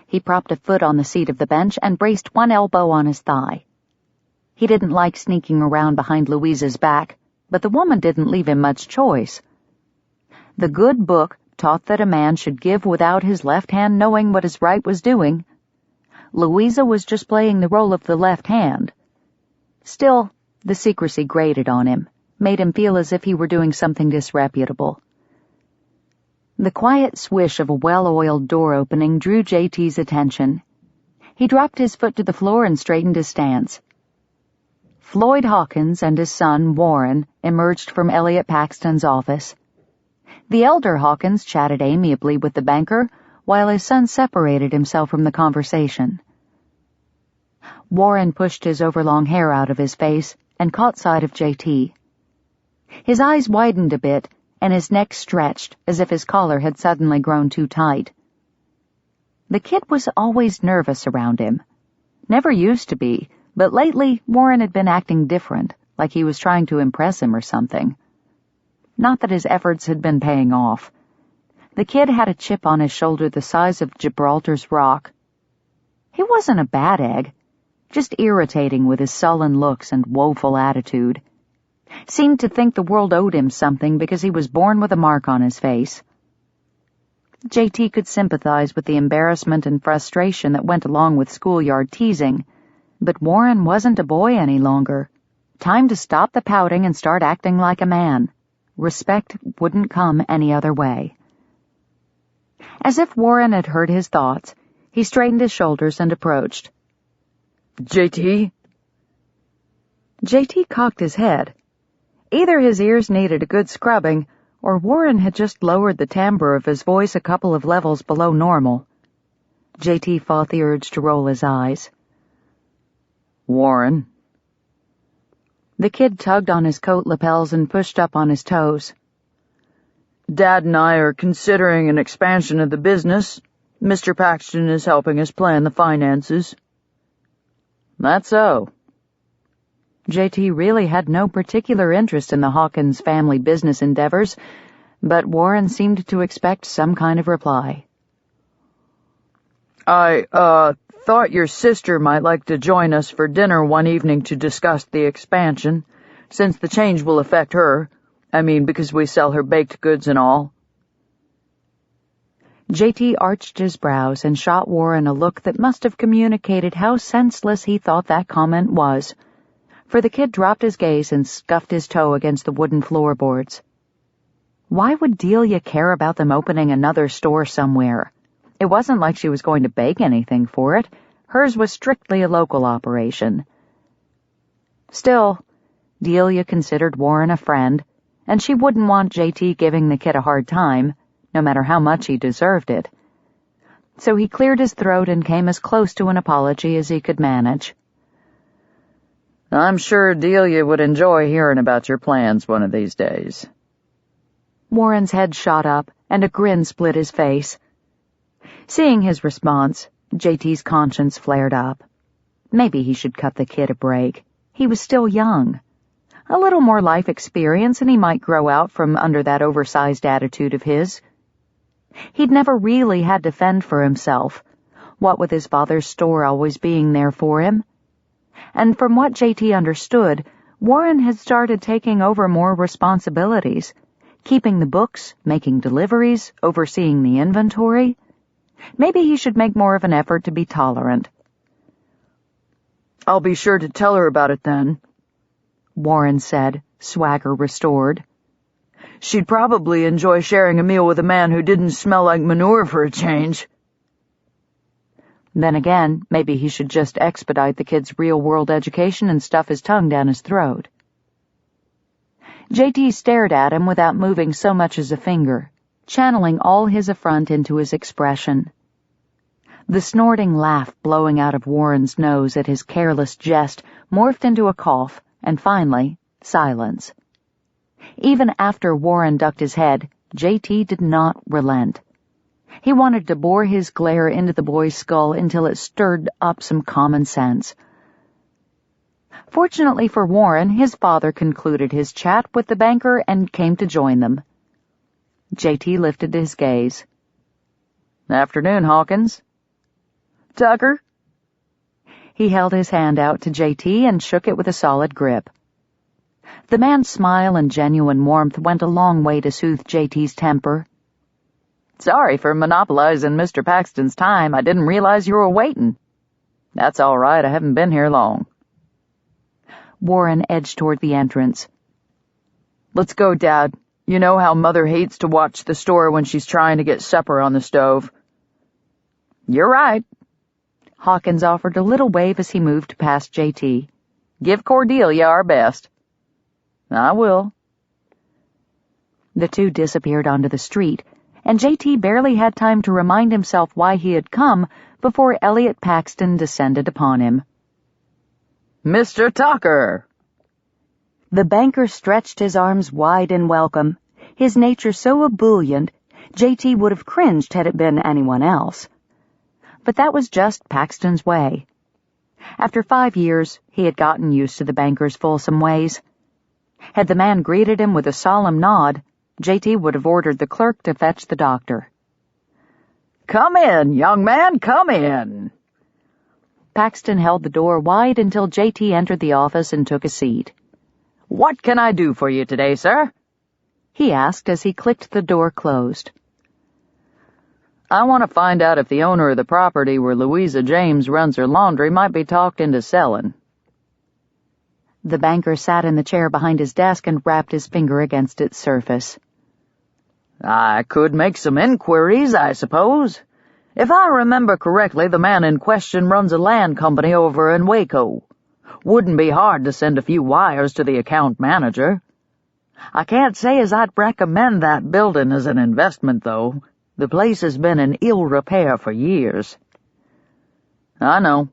he propped a foot on the seat of the bench and braced one elbow on his thigh. He didn't like sneaking around behind Louisa's back, but the woman didn't leave him much choice. The good book taught that a man should give without his left hand knowing what his right was doing. Louisa was just playing the role of the left hand. Still, the secrecy grated on him, made him feel as if he were doing something disreputable. The quiet swish of a well-oiled door opening drew JT's attention. He dropped his foot to the floor and straightened his stance. Floyd Hawkins and his son, Warren, emerged from Elliot Paxton's office. The elder Hawkins chatted amiably with the banker, while his son separated himself from the conversation. Warren pushed his overlong hair out of his face and caught sight of JT. His eyes widened a bit, and his neck stretched as if his collar had suddenly grown too tight. The kid was always nervous around him. Never used to be,
But lately, Warren had been acting different, like he was trying to impress him or something. Not that his efforts had been paying off. The kid had a chip on his shoulder the size of Gibraltar's rock. He wasn't a bad egg, just irritating with his sullen looks and woeful attitude. Seemed to think the world owed him something because he was born with a mark on his face. JT could sympathize with the embarrassment and frustration that went along with schoolyard teasing, but Warren wasn't a boy any longer. Time to stop the pouting and start acting like a man. Respect wouldn't come any other way. As if Warren had heard his thoughts, he straightened his shoulders and approached.
JT?
JT cocked his head. Either his ears needed a good scrubbing, or Warren had just lowered the timbre of his voice a couple of levels below normal. JT fought the urge to roll his eyes.
Warren.
The kid tugged on his coat lapels and pushed up on his toes.
Dad and I are considering an expansion of the business. Mr. Paxton is helping us plan the finances. That's so.
JT really had no particular interest in the Hawkins family business endeavors, but Warren seemed to expect some kind of reply.
I, thought your sister might like to join us for dinner one evening to discuss the expansion, since the change will affect her. I mean, because we sell her baked goods and all.
JT arched his brows and shot Warren a look that must have communicated how senseless he thought that comment was, for the kid dropped his gaze and scuffed his toe against the wooden floorboards. Why would Delia care about them opening another store somewhere? It wasn't like she was going to bake anything for it. Hers was strictly a local operation. Still, Delia considered Warren a friend, and she wouldn't want JT giving the kid a hard time, no matter how much he deserved it. So he cleared his throat and came as close to an apology as he could manage.
I'm sure Delia would enjoy hearing about your plans one of these days.
Warren's head shot up, and a grin split his face. Seeing his response, JT's conscience flared up. Maybe he should cut the kid a break. He was still young. A little more life experience and he might grow out from under that oversized attitude of his. He'd never really had to fend for himself, what with his father's store always being there for him. And from what JT understood, Warren had started taking over more responsibilities, keeping the books, making deliveries, overseeing the inventory. Maybe he should make more of an effort to be tolerant.
I'll be sure to tell her about it then,
Warren said, swagger restored.
She'd probably enjoy sharing a meal with a man who didn't smell like manure for a change.
Then again, maybe he should just expedite the kid's real-world education and stuff his tongue down his throat. JT stared at him without moving so much as a finger, channeling all his affront into his expression. The snorting laugh blowing out of Warren's nose at his careless jest morphed into a cough, and finally, silence. Even after Warren ducked his head, JT did not relent. He wanted to bore his glare into the boy's skull until it stirred up some common sense. Fortunately for Warren, his father concluded his chat with the banker and came to join them. JT lifted his gaze.
Afternoon, Hawkins.
Tucker? He held his hand out to JT and shook it with a solid grip. The man's smile and genuine warmth went a long way to soothe JT's temper.
Sorry for monopolizing Mr. Paxton's time. I didn't realize you were waiting. That's all right. I haven't been here long.
Warren edged toward the entrance.
Let's go, Dad. You know how Mother hates to watch the store when she's trying to get supper on the stove.
You're right. Hawkins offered a little wave as he moved past JT.
Give Cordelia our best. I will.
The two disappeared onto the street, and JT barely had time to remind himself why he had come before Elliot Paxton descended upon him.
Mr. Tucker!
The banker stretched his arms wide in welcome, his nature so ebullient, JT would have cringed had it been anyone else. But that was just Paxton's way.
After 5 years, he had gotten used to the banker's fulsome ways. Had the man greeted him with a solemn nod, J.T. would have ordered the clerk to fetch the doctor.
"Come in, young man, come in."
Paxton held the door wide until J.T. entered the office and took a seat.
"What can I do for you today, sir?"
he asked as he clicked the door closed.
"I want to find out if the owner of the property where Louisa James runs her laundry might be talked into selling."
The banker sat in the chair behind his desk and rapped his finger against its surface.
"I could make some inquiries, I suppose. If I remember correctly, the man in question runs a land company over in Waco. Wouldn't be hard to send a few wires to the account manager. I can't say as I'd recommend that building as an investment, though. The place has been in ill repair for years." "I know."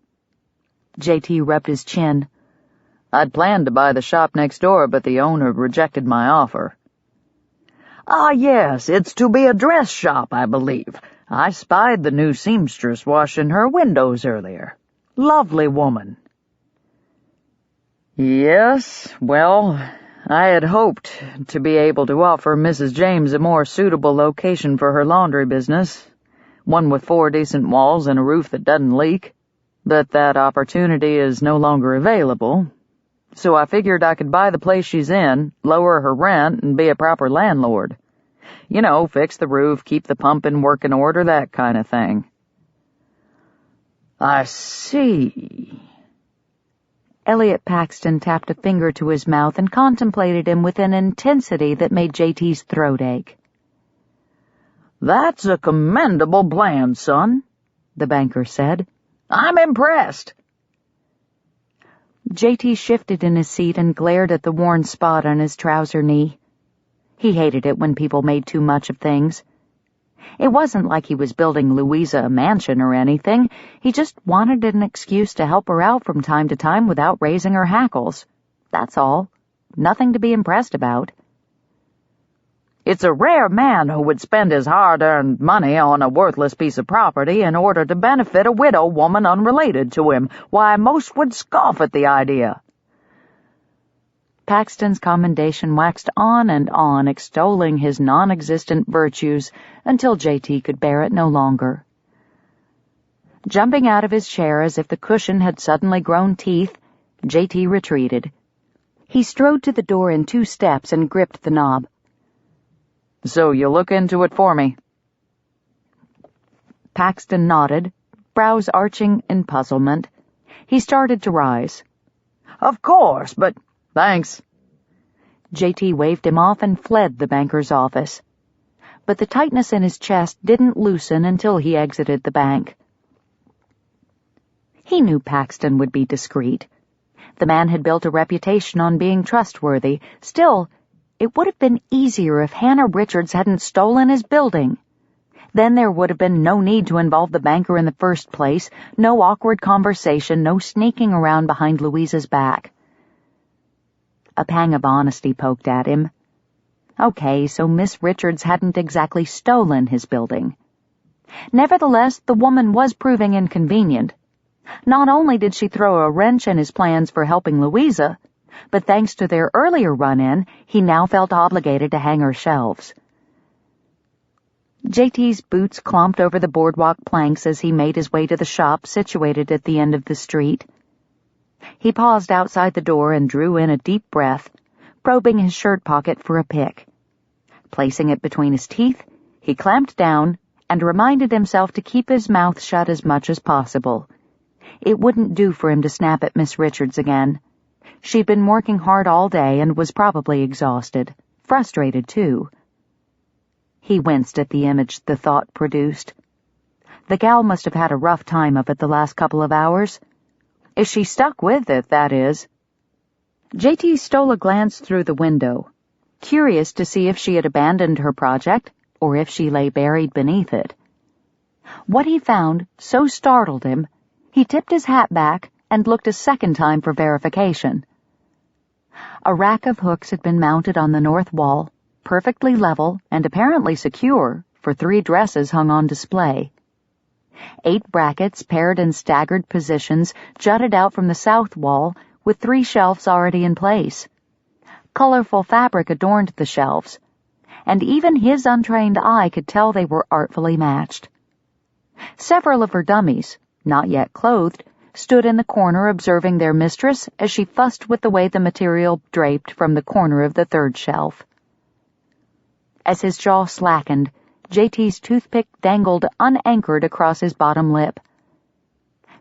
J.T. rubbed his chin.
"I'd planned to buy the shop next door, but the owner rejected my offer." "Ah, yes, it's to be a dress shop, I believe. I spied the new seamstress washing her windows earlier. Lovely woman." "Yes, well, I had hoped to be able to offer Mrs. James a more suitable location for her laundry business, one with 4 decent walls and a roof that doesn't leak, but that opportunity is no longer available. So I figured I could buy the place she's in, lower her rent, and be a proper landlord. You know, fix the roof, keep the pump in working order, that kind of thing." "I see."
Elliot Paxton tapped a finger to his mouth and contemplated him with an intensity that made J.T.'s throat ache. "That's a commendable plan, son," the banker said. "I'm impressed." J.T. shifted in his seat and glared at the worn spot on his trouser knee. He hated it when people made too much of things. It wasn't like he was building Louisa a mansion or anything. He just wanted an excuse to help her out from time to time without raising her hackles. That's all. Nothing to be impressed about. "It's a rare man who would spend his hard-earned money on a worthless piece of property in order to benefit a widow woman unrelated to him. Why, most would scoff at the idea." Paxton's commendation waxed on and on, extolling his non-existent virtues until J.T. could bear it no longer. Jumping out of his chair as if the cushion had suddenly grown teeth, J.T. retreated. He strode to the door in 2 steps and gripped the knob. "So you'll look into it for me?" Paxton nodded, brows arching in puzzlement. He started to rise. "Of course, but—" "Thanks." J.T. waved him off and fled the banker's office. But the tightness in his chest didn't loosen until he exited the bank. He knew Paxton would be discreet. The man had built a reputation on being trustworthy. Still, it would have been easier if Hannah Richards hadn't stolen his building. Then there would have been no need to involve the banker in the first place, no awkward conversation, no sneaking around behind Louisa's back. A pang of honesty poked at him. Okay, so Miss Richards hadn't exactly stolen his building. Nevertheless, the woman was proving inconvenient. Not only did she throw a wrench in his plans for helping Louisa, but thanks to their earlier run-in, he now felt obligated to hang her shelves. J.T.'s boots clomped over the boardwalk planks as he made his way to the shop situated at the end of the street. He paused outside the door and drew in a deep breath, probing his shirt pocket for a pick. Placing it between his teeth, he clamped down and reminded himself to keep his mouth shut as much as possible. It wouldn't do for him to snap at Miss Richards again. She'd been working hard all day and was probably exhausted, frustrated too. He winced at the image the thought produced. The gal must have had a rough time of it the last couple of hours. If she stuck with it, that is. J.T. stole a glance through the window, curious to see if she had abandoned her project or if she lay buried beneath it. What he found so startled him, he tipped his hat back and looked a second time for verification. A rack of hooks had been mounted on the north wall, perfectly level and apparently secure, for 3 dresses hung on display. 8 brackets paired in staggered positions jutted out from the south wall with 3 shelves already in place. Colorful fabric adorned the shelves, and even his untrained eye could tell they were artfully matched. Several of her dummies, not yet clothed, stood in the corner observing their mistress as she fussed with the way the material draped from the corner of the 3rd shelf. As his jaw slackened, JT's toothpick dangled unanchored across his bottom lip.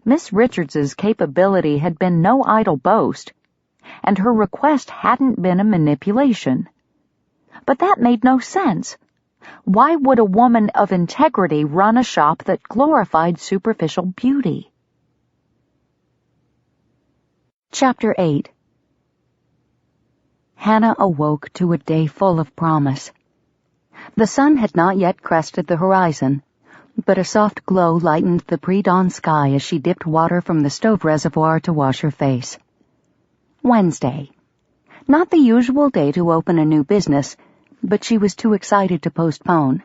Miss Richards's capability had been no idle boast, and her request hadn't been a manipulation. But that made no sense. Why would a woman of integrity run a shop that glorified superficial beauty? Chapter 8. Hannah awoke to a day full of promise. The sun had not yet crested the horizon, but a soft glow lightened the pre-dawn sky as she dipped water from the stove reservoir to wash her face. Wednesday. Not the usual day to open a new business, but she was too excited to postpone.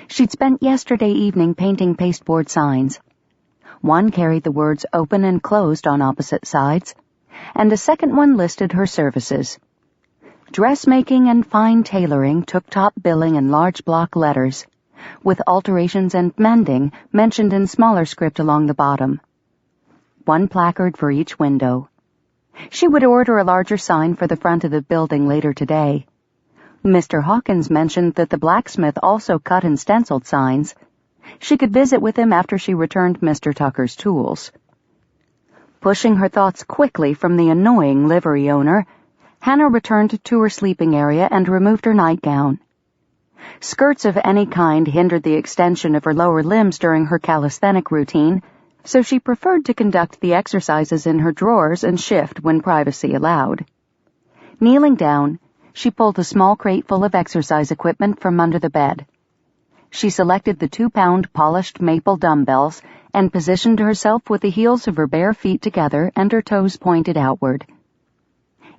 She'd spent yesterday evening painting pasteboard signs. One carried the words open and closed on opposite sides, and a second one listed her services. Dressmaking and fine tailoring took top billing in large block letters, with alterations and mending mentioned in smaller script along the bottom. 1 placard for each window. She would order a larger sign for the front of the building later today. Mr. Hawkins mentioned that the blacksmith also cut and stenciled signs. She could visit with him after she returned Mr. Tucker's tools. Pushing her thoughts quickly from the annoying livery owner, Hannah returned to her sleeping area and removed her nightgown. Skirts of any kind hindered the extension of her lower limbs during her calisthenic routine, so she preferred to conduct the exercises in her drawers and shift when privacy allowed. Kneeling down, she pulled a small crate full of exercise equipment from under the bed. She selected the 2-pound polished maple dumbbells and positioned herself with the heels of her bare feet together and her toes pointed outward.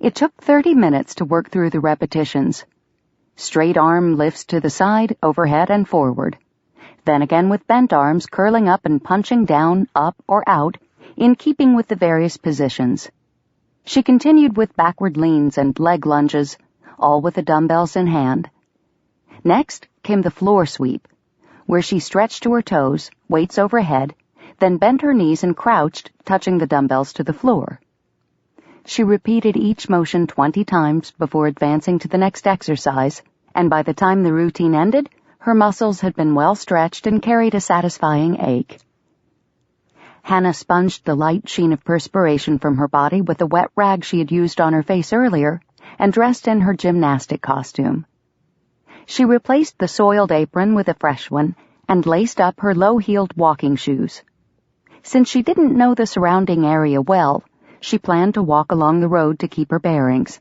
It took 30 minutes to work through the repetitions. Straight arm lifts to the side, overhead, and forward. Then again with bent arms curling up and punching down, up, or out, in keeping with the various positions. She continued with backward leans and leg lunges, all with the dumbbells in hand. Next came the floor sweep, where she stretched to her toes, weights overhead, then bent her knees and crouched, touching the dumbbells to the floor. She repeated each motion 20 times before advancing to the next exercise, and by the time the routine ended, her muscles had been well stretched and carried a satisfying ache. Hannah sponged the light sheen of perspiration from her body with the wet rag she had used on her face earlier, and dressed in her gymnastic costume. She replaced the soiled apron with a fresh one and laced up her low-heeled walking shoes. Since she didn't know the surrounding area well, she planned to walk along the road to keep her bearings.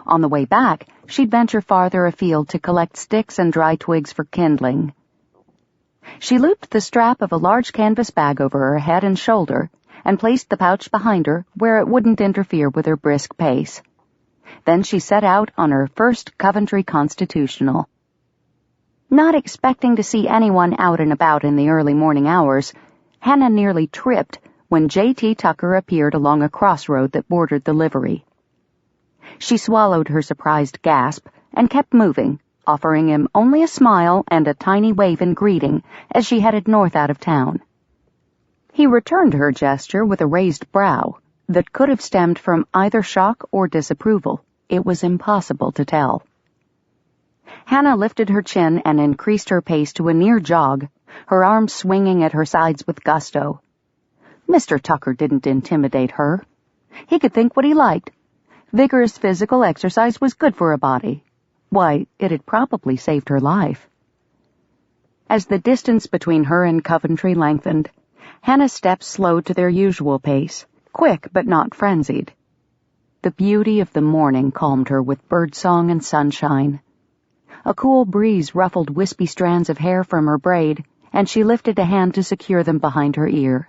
On the way back, she'd venture farther afield to collect sticks and dry twigs for kindling. She looped the strap of a large canvas bag over her head and shoulder and placed the pouch behind her where it wouldn't interfere with her brisk pace. Then she set out on her first Coventry constitutional. Not expecting to see anyone out and about in the early morning hours, Hannah nearly tripped when J.T. Tucker appeared along a crossroad that bordered the livery. She swallowed her surprised gasp and kept moving, offering him only a smile and a tiny wave in greeting as she headed north out of town. He returned her gesture with a raised brow that could have stemmed from either shock or disapproval. It was impossible to tell. Hannah lifted her chin and increased her pace to a near jog, her arms swinging at her sides with gusto. Mr. Tucker didn't intimidate her. He could think what he liked. Vigorous physical exercise was good for a body. Why, it had probably saved her life. As the distance between her and Coventry lengthened, Hannah's steps slowed to their usual pace, quick but not frenzied. The beauty of the morning calmed her with birdsong and sunshine. A cool breeze ruffled wispy strands of hair from her braid, and she lifted a hand to secure them behind her ear.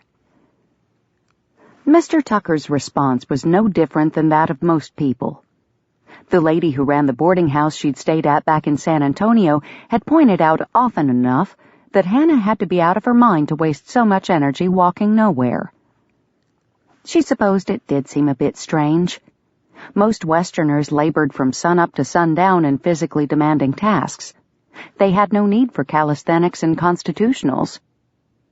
Mr. Tucker's response was no different than that of most people. The lady who ran the boarding house she'd stayed at back in San Antonio had pointed out often enough
that Hannah had to be out of her mind to waste so much energy walking nowhere. She supposed it did seem a bit strange. Most Westerners labored from sunup to sundown in physically demanding tasks. They had no need for calisthenics and constitutionals.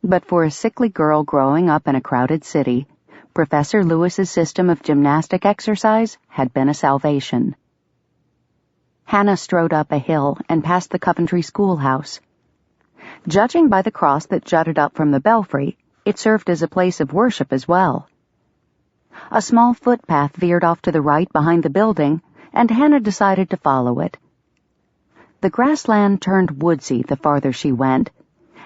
But for a sickly girl growing up in a crowded city, Professor Lewis's system of gymnastic exercise had been a salvation. Hannah strode up a hill and past the Coventry schoolhouse. Judging by the cross that jutted up from the belfry, it served as a place of worship as well. A small footpath veered off to the right behind the building, and Hannah decided to follow it. The grassland turned woodsy the farther she went,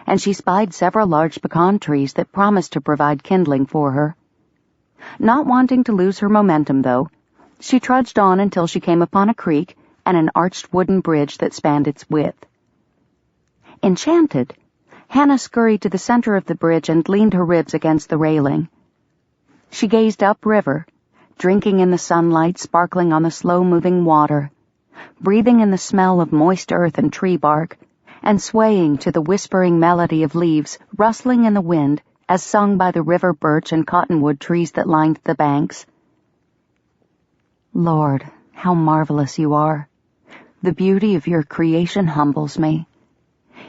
and she spied several large pecan trees that promised to provide kindling for her. Not wanting to lose her momentum, though, she trudged on until she came upon a creek and an arched wooden bridge that spanned its width. Enchanted, Hannah scurried to the center of the bridge and leaned her ribs against the railing. She gazed upriver, drinking in the sunlight sparkling on the slow-moving water, breathing in the smell of moist earth and tree bark, and swaying to the whispering melody of leaves rustling in the wind as sung by the river birch and cottonwood trees that lined the banks. Lord, how marvelous you are! The beauty of your creation humbles me.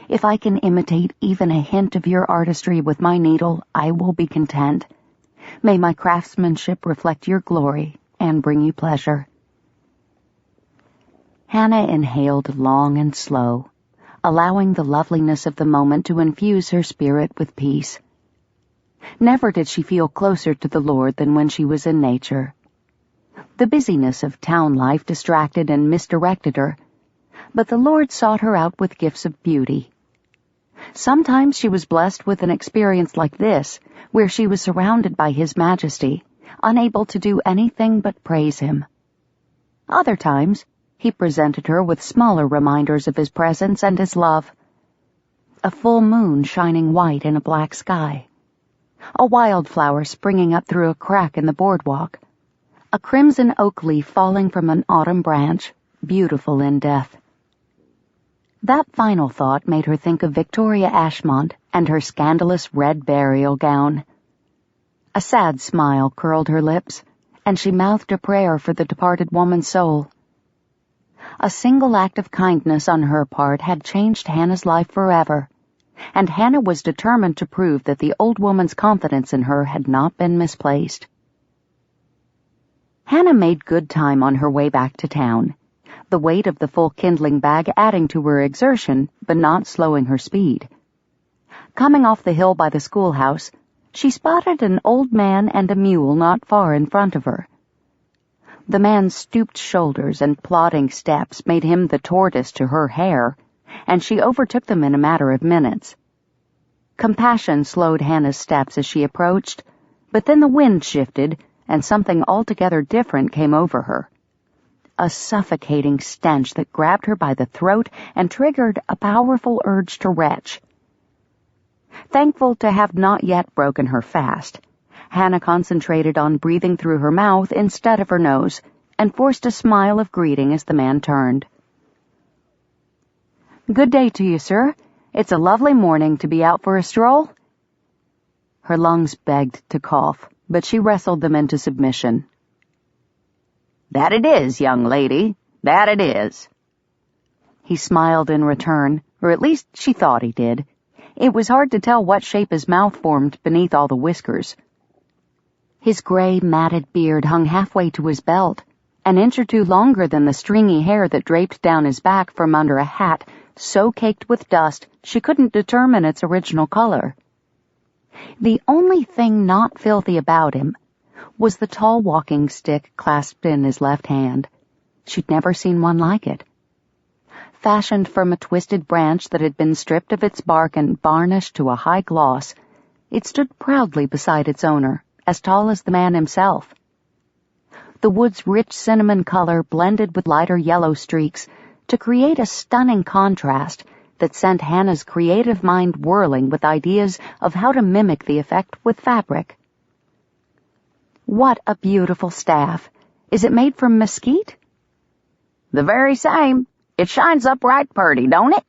If I can imitate even a hint of your artistry with my needle, I will be content. May my craftsmanship reflect your glory and bring you pleasure. Hannah inhaled long and slow, allowing the loveliness of the moment to infuse her spirit with peace. Never did she feel closer to the Lord than when she was in nature. The busyness of town life distracted and misdirected her, but the Lord sought her out with gifts of beauty. Sometimes she was blessed with an experience like this, where she was surrounded by His majesty, unable to do anything but praise Him. Other times, He presented her with smaller reminders of His presence and His love. A full moon shining white in a black sky. A wildflower springing up through a crack in the boardwalk. A crimson oak leaf falling from an autumn branch, beautiful in death. That final thought made her think of Victoria Ashmont and her scandalous red burial gown. A sad smile curled her lips, and she mouthed a prayer for the departed woman's soul. A single act of kindness on her part had changed Hannah's life forever, and Hannah was determined to prove that the old woman's confidence in her had not been misplaced. Hannah made good time on her way back to town, the weight of the full kindling bag adding to her exertion, but not slowing her speed. Coming off the hill by the schoolhouse, she spotted an old man and a mule not far in front of her. The man's stooped shoulders and plodding steps made him the tortoise to her hare, and she overtook them in a matter of minutes. Compassion slowed Hannah's steps as she approached, but then the wind shifted, and something altogether different came over her. A suffocating stench that grabbed her by the throat and triggered a powerful urge to retch. Thankful to have not yet broken her fast, Hannah concentrated on breathing through her mouth instead of her nose, and forced a smile of greeting as the man turned. "Good day to you, sir. It's a lovely morning to be out for a stroll." Her lungs begged to cough, but she wrestled them into submission.
"That it is, young lady, that it is."
He smiled in return, or at least she thought he did. It was hard to tell what shape his mouth formed beneath all the whiskers. His gray, matted beard hung halfway to his belt, an inch or two longer than the stringy hair that draped down his back from under a hat so caked with dust she couldn't determine its original color. The only thing not filthy about him was the tall walking stick clasped in his left hand. She'd never seen one like it. Fashioned from a twisted branch that had been stripped of its bark and varnished to a high gloss, it stood proudly beside its owner, as tall as the man himself. The wood's rich cinnamon color blended with lighter yellow streaks to create a stunning contrast that sent Hannah's creative mind whirling with ideas of how to mimic the effect with fabric. "What a beautiful staff. Is it made from mesquite?"
"The very same. It shines up right purty, don't it?"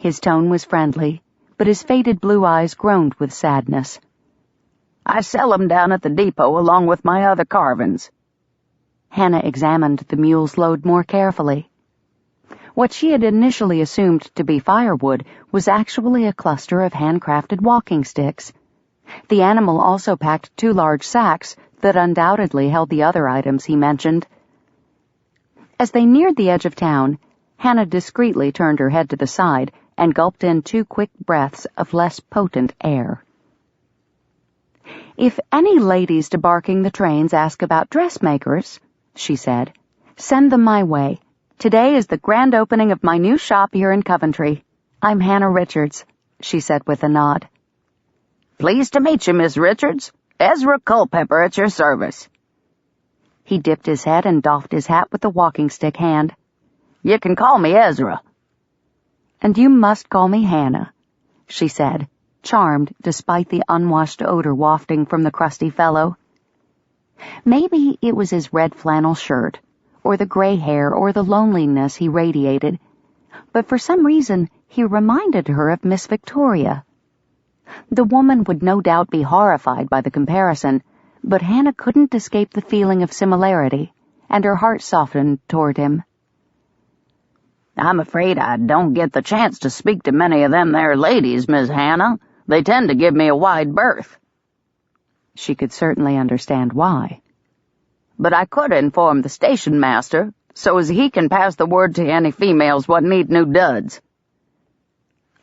His tone was friendly, but his faded blue eyes groaned with sadness.
I sell 'em down at the depot along with my other carvings.
Hannah examined the mule's load more carefully. What she had initially assumed to be firewood was actually a cluster of handcrafted walking sticks. The animal also packed 2 large sacks that undoubtedly held the other items he mentioned. As they neared the edge of town, Hannah discreetly turned her head to the side and gulped in 2 quick breaths of less potent air. "If any ladies debarking the trains ask about dressmakers," she said, "send them my way. Today is the grand opening of my new shop here in Coventry. I'm Hannah Richards," she said with a nod.
Pleased to meet you, Miss Richards. Ezra Culpepper at your service.
He dipped his head and doffed his hat with the walking stick hand.
You can call me Ezra.
And you must call me Hannah, she said, charmed despite the unwashed odor wafting from the crusty fellow. Maybe it was his red flannel shirt, or the gray hair, or the loneliness he radiated, but for some reason he reminded her of Miss Victoria. The woman would no doubt be horrified by the comparison, but Hannah couldn't escape the feeling of similarity, and her heart softened toward him.
I'm afraid I don't get the chance to speak to many of them there ladies, Miss Hannah. They tend to give me a wide berth.
She could certainly understand why.
But I could inform the station master, so as he can pass the word to any females what need new duds.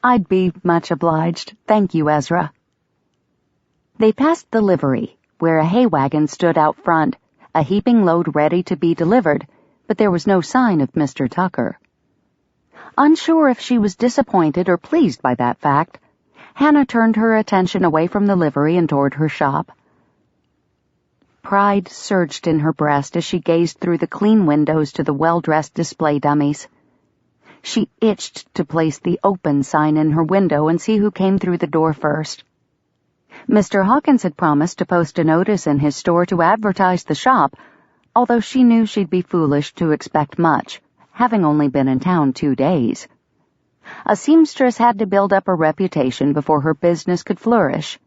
I'd be much obliged. Thank you, Ezra. They passed the livery, where a hay wagon stood out front, a heaping load ready to be delivered, but there was no sign of Mr. Tucker. Unsure if she was disappointed or pleased by that fact, Hannah turned her attention away from the livery and toward her shop. Pride surged in her breast as she gazed through the clean windows to the well-dressed display dummies. She itched to place the open sign in her window and see who came through the door first. Mr. Hawkins had promised to post a notice in his store to advertise the shop, although she knew she'd be foolish to expect much, having only been in town 2 days. A seamstress had to build up a reputation before her business could flourish.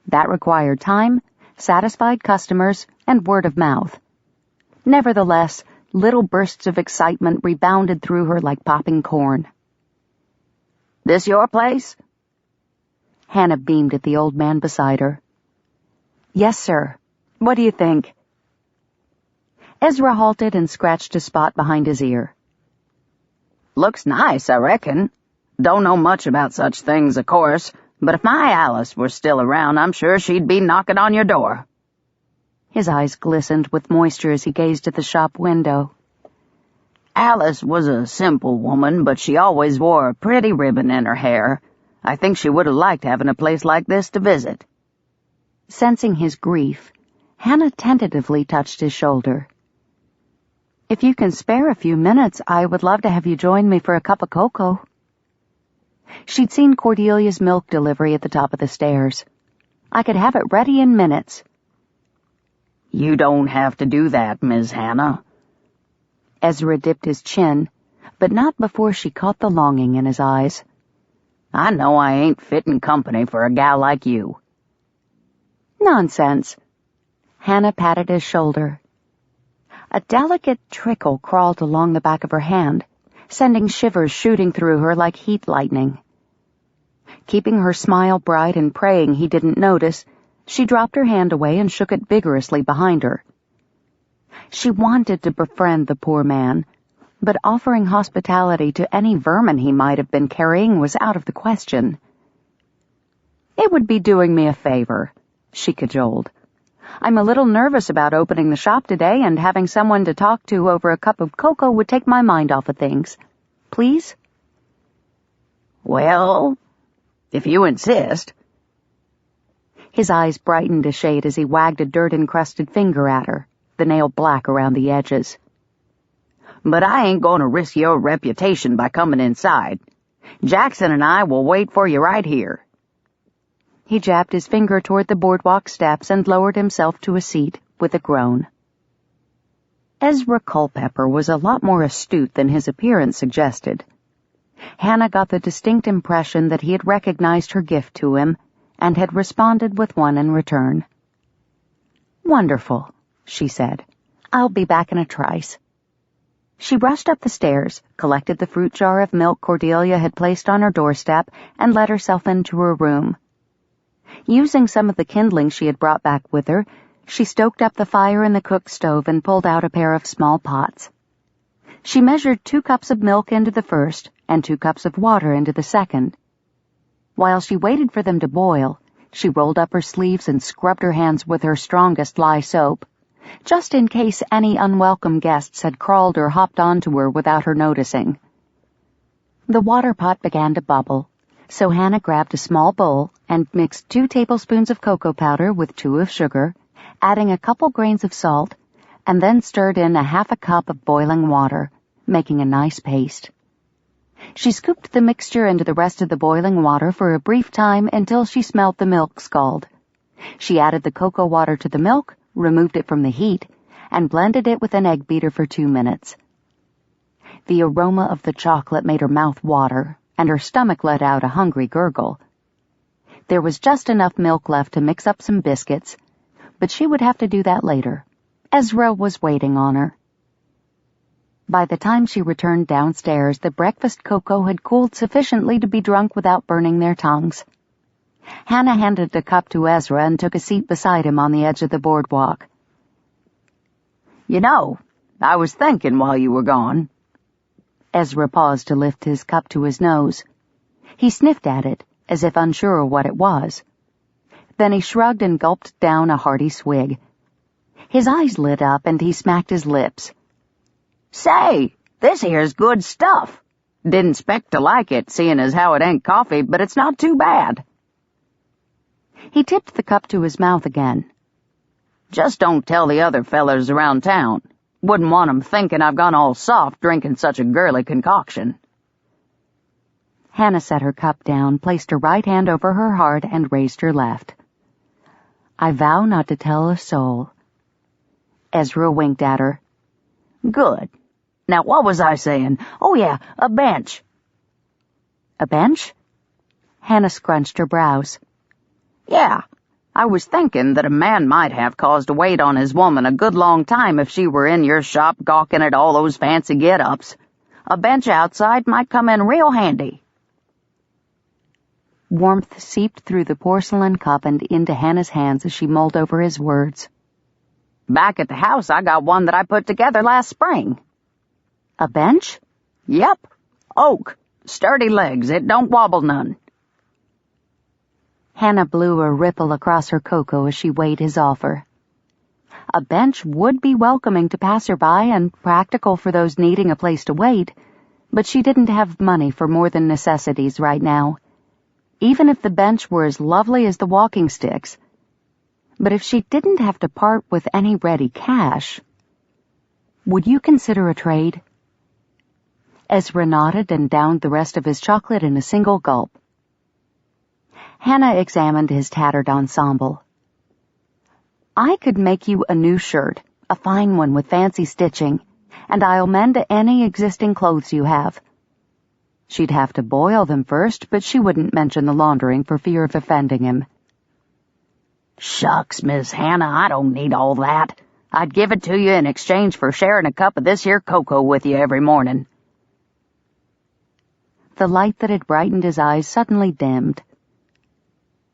That required time, satisfied customers, and word of mouth. Nevertheless, little bursts of excitement rebounded through her like popping corn.
This your place?
Hannah beamed at the old man beside her. Yes, sir. What do you think? Ezra halted and scratched a spot behind his ear.
Looks nice, I reckon. Don't know much about such things, of course, but if my Alice were still around, I'm sure she'd be knocking on your door.
His eyes glistened with moisture as he gazed at the shop window.
Alice was a simple woman, but she always wore a pretty ribbon in her hair. I think she would have liked having a place like this to visit.
Sensing his grief, Hannah tentatively touched his shoulder. If you can spare a few minutes, I would love to have you join me for a cup of cocoa. She'd seen Cordelia's milk delivery at the top of the stairs. I could have it ready in minutes.
You don't have to do that, Miss Hannah.
Ezra dipped his chin, but not before she caught the longing in his eyes.
I know I ain't fitting company for a gal like you.
Nonsense. Hannah patted his shoulder. A delicate trickle crawled along the back of her hand, sending shivers shooting through her like heat lightning. Keeping her smile bright and praying he didn't notice, she dropped her hand away and shook it vigorously behind her. She wanted to befriend the poor man, but offering hospitality to any vermin he might have been carrying was out of the question. It would be doing me a favor, she cajoled. I'm a little nervous about opening the shop today, and having someone to talk to over a cup of cocoa would take my mind off of things. Please?
Well, if you insist.
His eyes brightened a shade as he wagged a dirt-encrusted finger at her, the nail black around the edges.
But I ain't going to risk your reputation by coming inside. Jackson and I will wait for you right here.
He jabbed his finger toward the boardwalk steps and lowered himself to a seat with a groan. Ezra Culpepper was a lot more astute than his appearance suggested. Hannah got the distinct impression that he had recognized her gift to him and had responded with one in return. "Wonderful," she said. "I'll be back in a trice." She rushed up the stairs, collected the fruit jar of milk Cordelia had placed on her doorstep, and let herself into her room. Using some of the kindling she had brought back with her, she stoked up the fire in the cook stove and pulled out a pair of small pots. She measured 2 cups of milk into the first and 2 cups of water into the second. While she waited for them to boil, she rolled up her sleeves and scrubbed her hands with her strongest lye soap, just in case any unwelcome guests had crawled or hopped onto her without her noticing. The water pot began to bubble, so Hannah grabbed a small bowl and mixed 2 tablespoons of cocoa powder with 2 of sugar, adding a couple grains of salt, and then stirred in a half a cup of boiling water, making a nice paste. She scooped the mixture into the rest of the boiling water for a brief time until she smelled the milk scald. She added the cocoa water to the milk, removed it from the heat, and blended it with an egg beater for 2 minutes. The aroma of the chocolate made her mouth water, and her stomach let out a hungry gurgle. There was just enough milk left to mix up some biscuits, but she would have to do that later. Ezra was waiting on her. By the time she returned downstairs, the breakfast cocoa had cooled sufficiently to be drunk without burning their tongues. Hannah handed a cup to Ezra and took a seat beside him on the edge of the boardwalk.
"You know, I was thinking while you were gone."
Ezra paused to lift his cup to his nose. He sniffed at it, as if unsure what it was. Then he shrugged and gulped down a hearty swig. His eyes lit up and he smacked his lips.
"Say, this here's good stuff. Didn't 'spect to like it, seeing as how it ain't coffee, but it's not too bad."
He tipped the cup to his mouth again.
"Just don't tell the other fellers around town. Wouldn't want 'em thinking I've gone all soft drinking such a girly concoction."
Hannah set her cup down, placed her right hand over her heart, and raised her left. "I vow not to tell a soul." Ezra winked at her.
"Good. Now what was I saying? Oh yeah, a bench."
"A bench?" Hannah scrunched her brows.
"Yeah, I was thinking that a man might have cause to wait on his woman a good long time if she were in your shop gawking at all those fancy get-ups. A bench outside might come in real handy."
Warmth seeped through the porcelain cup and into Hannah's hands as she mulled over his words.
"Back at the house I got one that I put together last spring."
"A bench?"
"Yep. Oak. Sturdy legs. It don't wobble none."
Hannah blew a ripple across her cocoa as she weighed his offer. A bench would be welcoming to passerby and practical for those needing a place to wait, but she didn't have money for more than necessities right now, even if the bench were as lovely as the walking sticks. But if she didn't have to part with any ready cash... "Would you consider a trade?" Ezra nodded and downed the rest of his chocolate in a single gulp. Hannah examined his tattered ensemble. "I could make you a new shirt, a fine one with fancy stitching, and I'll mend any existing clothes you have." She'd have to boil them first, but she wouldn't mention the laundering for fear of offending him.
"Shucks, Miss Hannah, I don't need all that. I'd give it to you in exchange for sharing a cup of this here cocoa with you every morning."
The light that had brightened his eyes suddenly dimmed.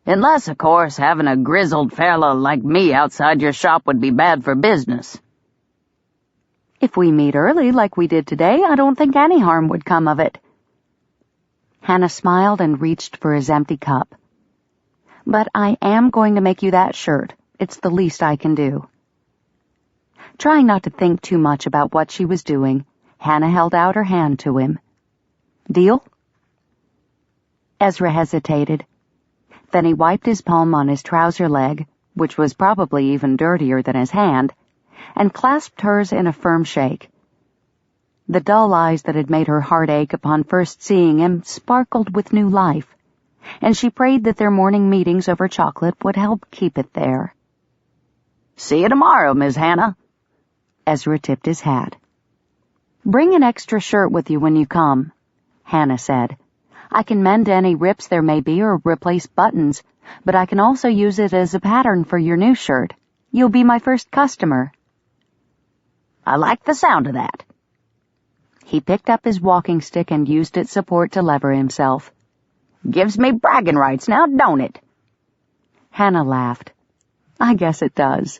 "Unless, of course, having a grizzled fella like me outside your shop would be bad for business."
"If we meet early like we did today, I don't think any harm would come of it." Hannah smiled and reached for his empty cup. "But I am going to make you that shirt. It's the least I can do." Trying not to think too much about what she was doing, Hannah held out her hand to him. "Deal?" Ezra hesitated. Then he wiped his palm on his trouser leg, which was probably even dirtier than his hand, and clasped hers in a firm shake. The dull eyes that had made her heart ache upon first seeing him sparkled with new life, and she prayed that their morning meetings over chocolate would help keep it there.
"See you tomorrow, Miss Hannah."
Ezra tipped his hat. "Bring an extra shirt with you when you come." Hannah said. "I can mend any rips there may be or replace buttons, but I can also use it as a pattern for your new shirt. You'll be my first customer."
"I like the sound of that."
He picked up his walking stick and used its support to lever himself.
"Gives me bragging rights now, don't it?"
Hannah laughed. "I guess it does."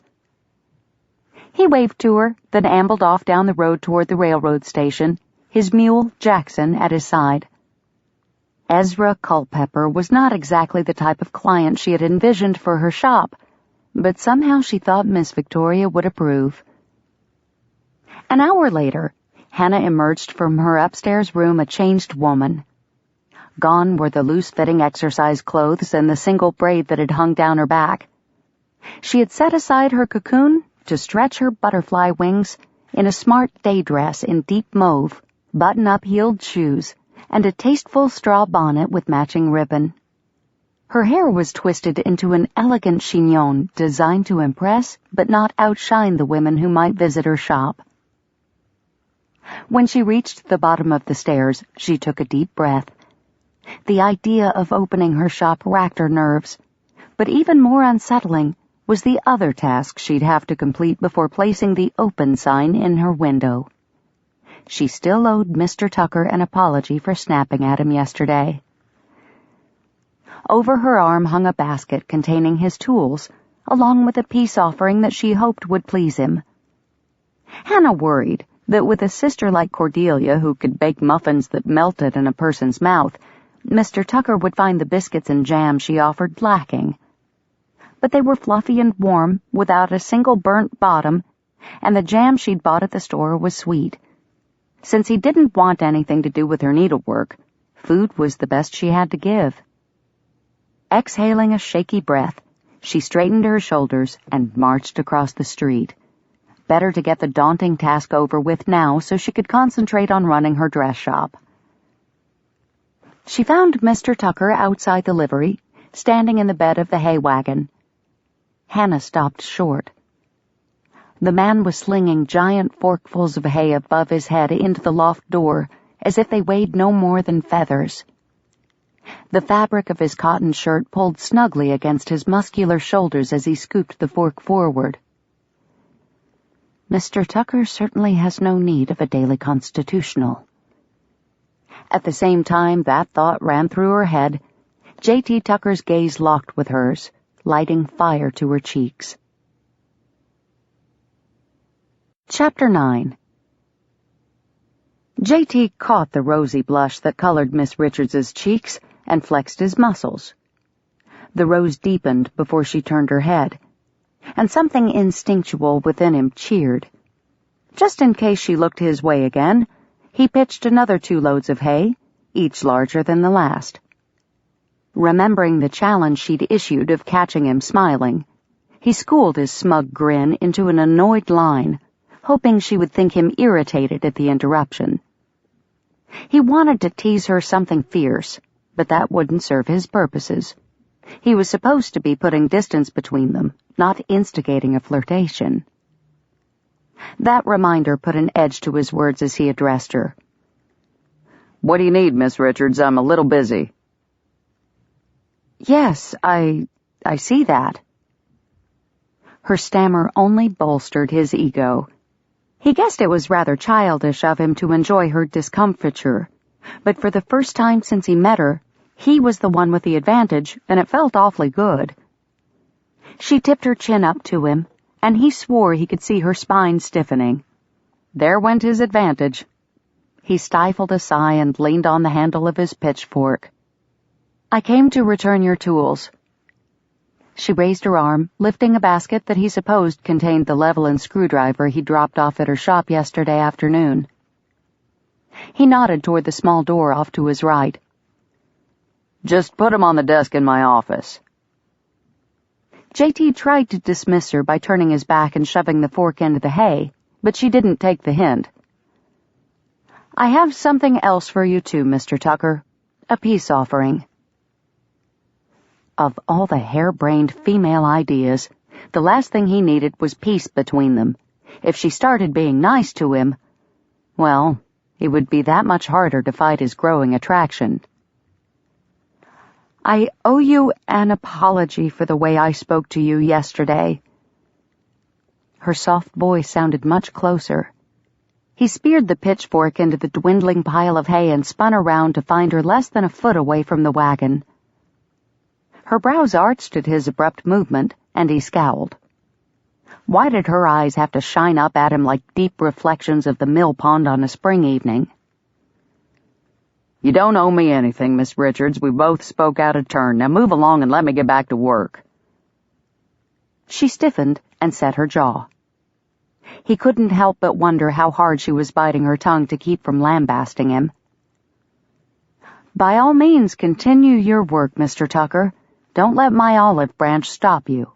He waved to her, then ambled off down the road toward the railroad station, his mule, Jackson, at his side. Ezra Culpepper was not exactly the type of client she had envisioned for her shop, but somehow she thought Miss Victoria would approve. An hour later, Hannah emerged from her upstairs room a changed woman. Gone were the loose-fitting exercise clothes and the single braid that had hung down her back. She had set aside her cocoon to stretch her butterfly wings in a smart day dress in deep mauve, button-up heeled shoes, and a tasteful straw bonnet with matching ribbon. Her hair was twisted into an elegant chignon designed to impress but not outshine the women who might visit her shop. When she reached the bottom of the stairs, she took a deep breath. The idea of opening her shop racked her nerves, but even more unsettling was the other task she'd have to complete before placing the open sign in her window. She still owed Mr. Tucker an apology for snapping at him yesterday. Over her arm hung a basket containing his tools, along with a peace offering that she hoped would please him. Hannah worried that with a sister like Cordelia who could bake muffins that melted in a person's mouth, Mr. Tucker would find the biscuits and jam she offered lacking. But they were fluffy and warm, without a single burnt bottom, and the jam she'd bought at the store was sweet. Since he didn't want anything to do with her needlework, food was the best she had to give. Exhaling a shaky breath, she straightened her shoulders and marched across the street. Better to get the daunting task over with now so she could concentrate on running her dress shop. She found Mr. Tucker outside the livery, standing in the bed of the hay wagon. Hannah stopped short. The man was slinging giant forkfuls of hay above his head into the loft door, as if they weighed no more than feathers. The fabric of his cotton shirt pulled snugly against his muscular shoulders as he scooped the fork forward. Mr. Tucker certainly has no need of a daily constitutional. At the same time that thought ran through her head, J.T. Tucker's gaze locked with hers, lighting fire to her cheeks. Chapter 9. J.T. caught the rosy blush that colored Miss Richards's cheeks and flexed his muscles. The rose deepened before she turned her head, and something instinctual within him cheered. Just in case she looked his way again, he pitched another 2 loads of hay, each larger than the last. Remembering the challenge she'd issued of catching him smiling, he schooled his smug grin into an annoyed line, hoping she would think him irritated at the interruption. He wanted to tease her something fierce, but that wouldn't serve his purposes. He was supposed to be putting distance between them, not instigating a flirtation. That reminder put an edge to his words as he addressed her.
"What do you need, Miss Richards? I'm a little busy."
"Yes, I see that." Her stammer only bolstered his ego. He guessed it was rather childish of him to enjoy her discomfiture, but for the first time since he met her, he was the one with the advantage, and it felt awfully good. She tipped her chin up to him, and he swore he could see her spine stiffening. There went his advantage. He stifled a sigh and leaned on the handle of his pitchfork. "I came to return your tools." She raised her arm, lifting a basket that he supposed contained the level and screwdriver he dropped off at her shop yesterday afternoon. He nodded toward the small door off to his right.
"Just put 'em on the desk in my office."
J.T. tried to dismiss her by turning his back and shoving the fork into the hay, but she didn't take the hint. "I have something else for you too, Mr. Tucker. A peace offering." Of all the harebrained female ideas, the last thing he needed was peace between them. If she started being nice to him, well, It would be that much harder to fight his growing attraction. "I owe you an apology for the way I spoke to you yesterday." Her soft voice sounded much closer. He speared the pitchfork into the dwindling pile of hay and spun around to find her less than a foot away from the wagon. Her brows arched at his abrupt movement, and he scowled. Why did her eyes have to shine up at him like deep reflections of the mill pond on a spring evening?
"You don't owe me anything, Miss Richards. We both spoke out of turn. Now move along and let me get back to work."
She stiffened and set her jaw. He couldn't help but wonder how hard she was biting her tongue to keep from lambasting him. "By all means, continue your work, Mr. Tucker. Don't let my olive branch stop you."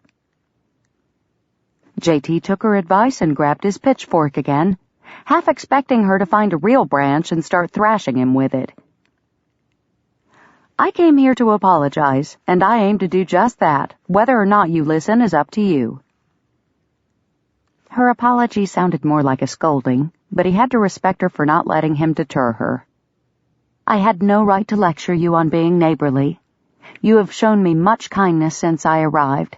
J.T. took her advice and grabbed his pitchfork again, half expecting her to find a real branch and start thrashing him with it. "I came here to apologize, and I aim to do just that. Whether or not you listen is up to you." Her apology sounded more like a scolding, but he had to respect her for not letting him deter her. "I had no right to lecture you on being neighborly. You have shown me much kindness since I arrived,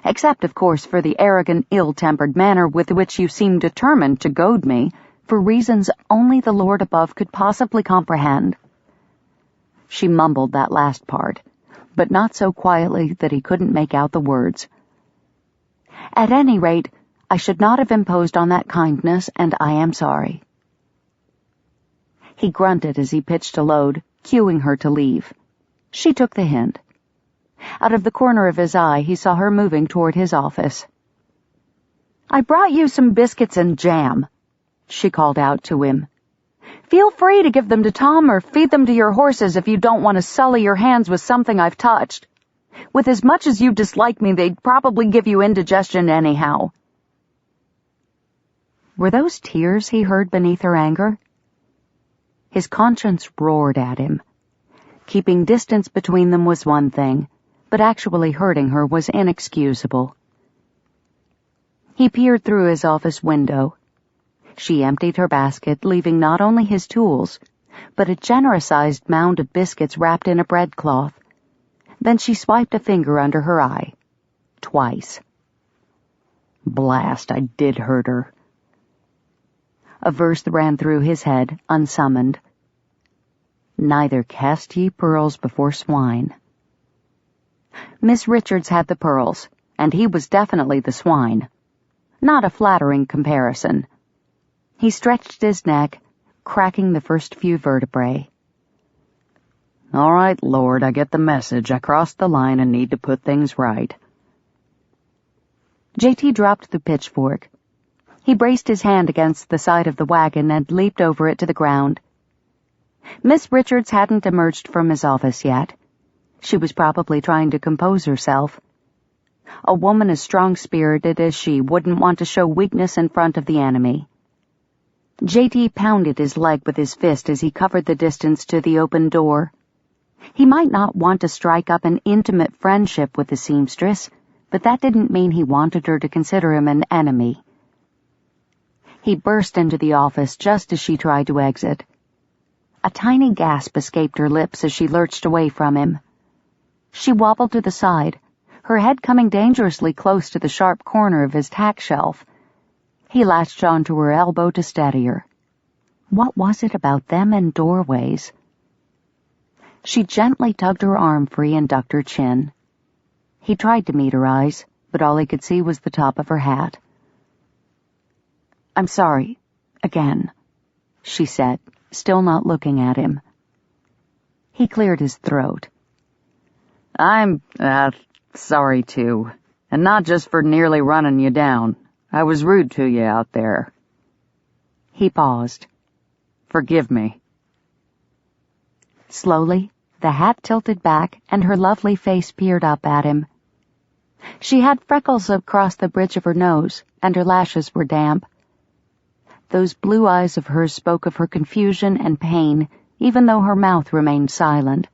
except, of course, for the arrogant, ill-tempered manner with which you seem determined to goad me, for reasons only the Lord above could possibly comprehend." She mumbled that last part, but not so quietly that he couldn't make out the words. "At any rate, I should not have imposed on that kindness, and I am sorry." He grunted as he pitched a load, cueing her to leave. She took the hint. Out of the corner of his eye, he saw her moving toward his office. "I brought you some biscuits and jam," she called out to him. "Feel free to give them to Tom or feed them to your horses if you don't want to sully your hands with something I've touched. With as much as you dislike me, they'd probably give you indigestion anyhow." Were those tears he heard beneath her anger? His conscience roared at him. Keeping distance between them was one thing, but actually hurting her was inexcusable. He peered through his office window. She emptied her basket, leaving not only his tools, but a generous-sized mound of biscuits wrapped in a breadcloth. Then she swiped a finger under her eye. Twice. Blast, I did hurt her. A verse ran through his head, unsummoned. "Neither cast ye pearls before swine." Miss Richards had the pearls, and he was definitely the swine. Not a flattering comparison. He stretched his neck, cracking the first few vertebrae. "All right, Lord, I get the message. I crossed the line and need to put things right." J.T. dropped the pitchfork. He braced his hand against the side of the wagon and leaped over it to the ground. Miss Richards hadn't emerged from his office yet. She was probably trying to compose herself. A woman as strong-spirited as she wouldn't want to show weakness in front of the enemy. J.T. pounded his leg with his fist as he covered the distance to the open door. He might not want to strike up an intimate friendship with the seamstress, but that didn't mean he wanted her to consider him an enemy. He burst into the office just as she tried to exit. A tiny gasp escaped her lips as she lurched away from him. She wobbled to the side, her head coming dangerously close to the sharp corner of his tack shelf. He latched onto her elbow to steady her. What was it about them and doorways? She gently tugged her arm free and ducked her chin. He tried to meet her eyes, but all he could see was the top of her hat. "I'm sorry, again," she said, still not looking at him. He cleared his throat.
I'm sorry, too. And not just for nearly running you down. I was rude to you out there."
He paused.
"Forgive me."
Slowly, the hat tilted back and her lovely face peered up at him. She had freckles across the bridge of her nose, and her lashes were damp. Those blue eyes of hers spoke of her confusion and pain, even though her mouth remained silent.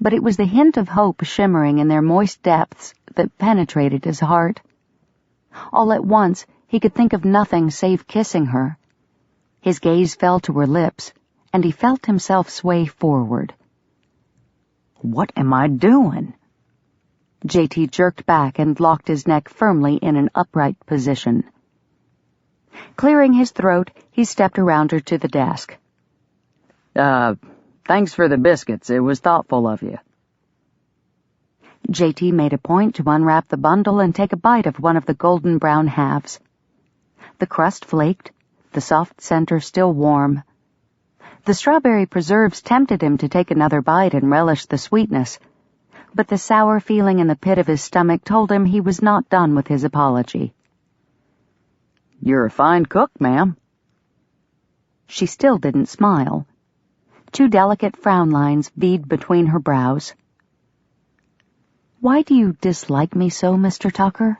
But it was the hint of hope shimmering in their moist depths that penetrated his heart. All at once, he could think of nothing save kissing her. His gaze fell to her lips, and he felt himself sway forward.
"What am I doing?"
JT jerked back and locked his neck firmly in an upright position. Clearing his throat, he stepped around her to the desk.
Thanks for the biscuits. It was thoughtful of you."
JT made a point to unwrap the bundle and take a bite of one of the golden brown halves. The crust flaked, the soft center still warm. The strawberry preserves tempted him to take another bite and relish the sweetness, but the sour feeling in the pit of his stomach told him he was not done with his apology.
"You're a fine cook, ma'am."
She still didn't smile. 2 delicate frown lines V'd between her brows. "Why do you dislike me so, Mr. Tucker?"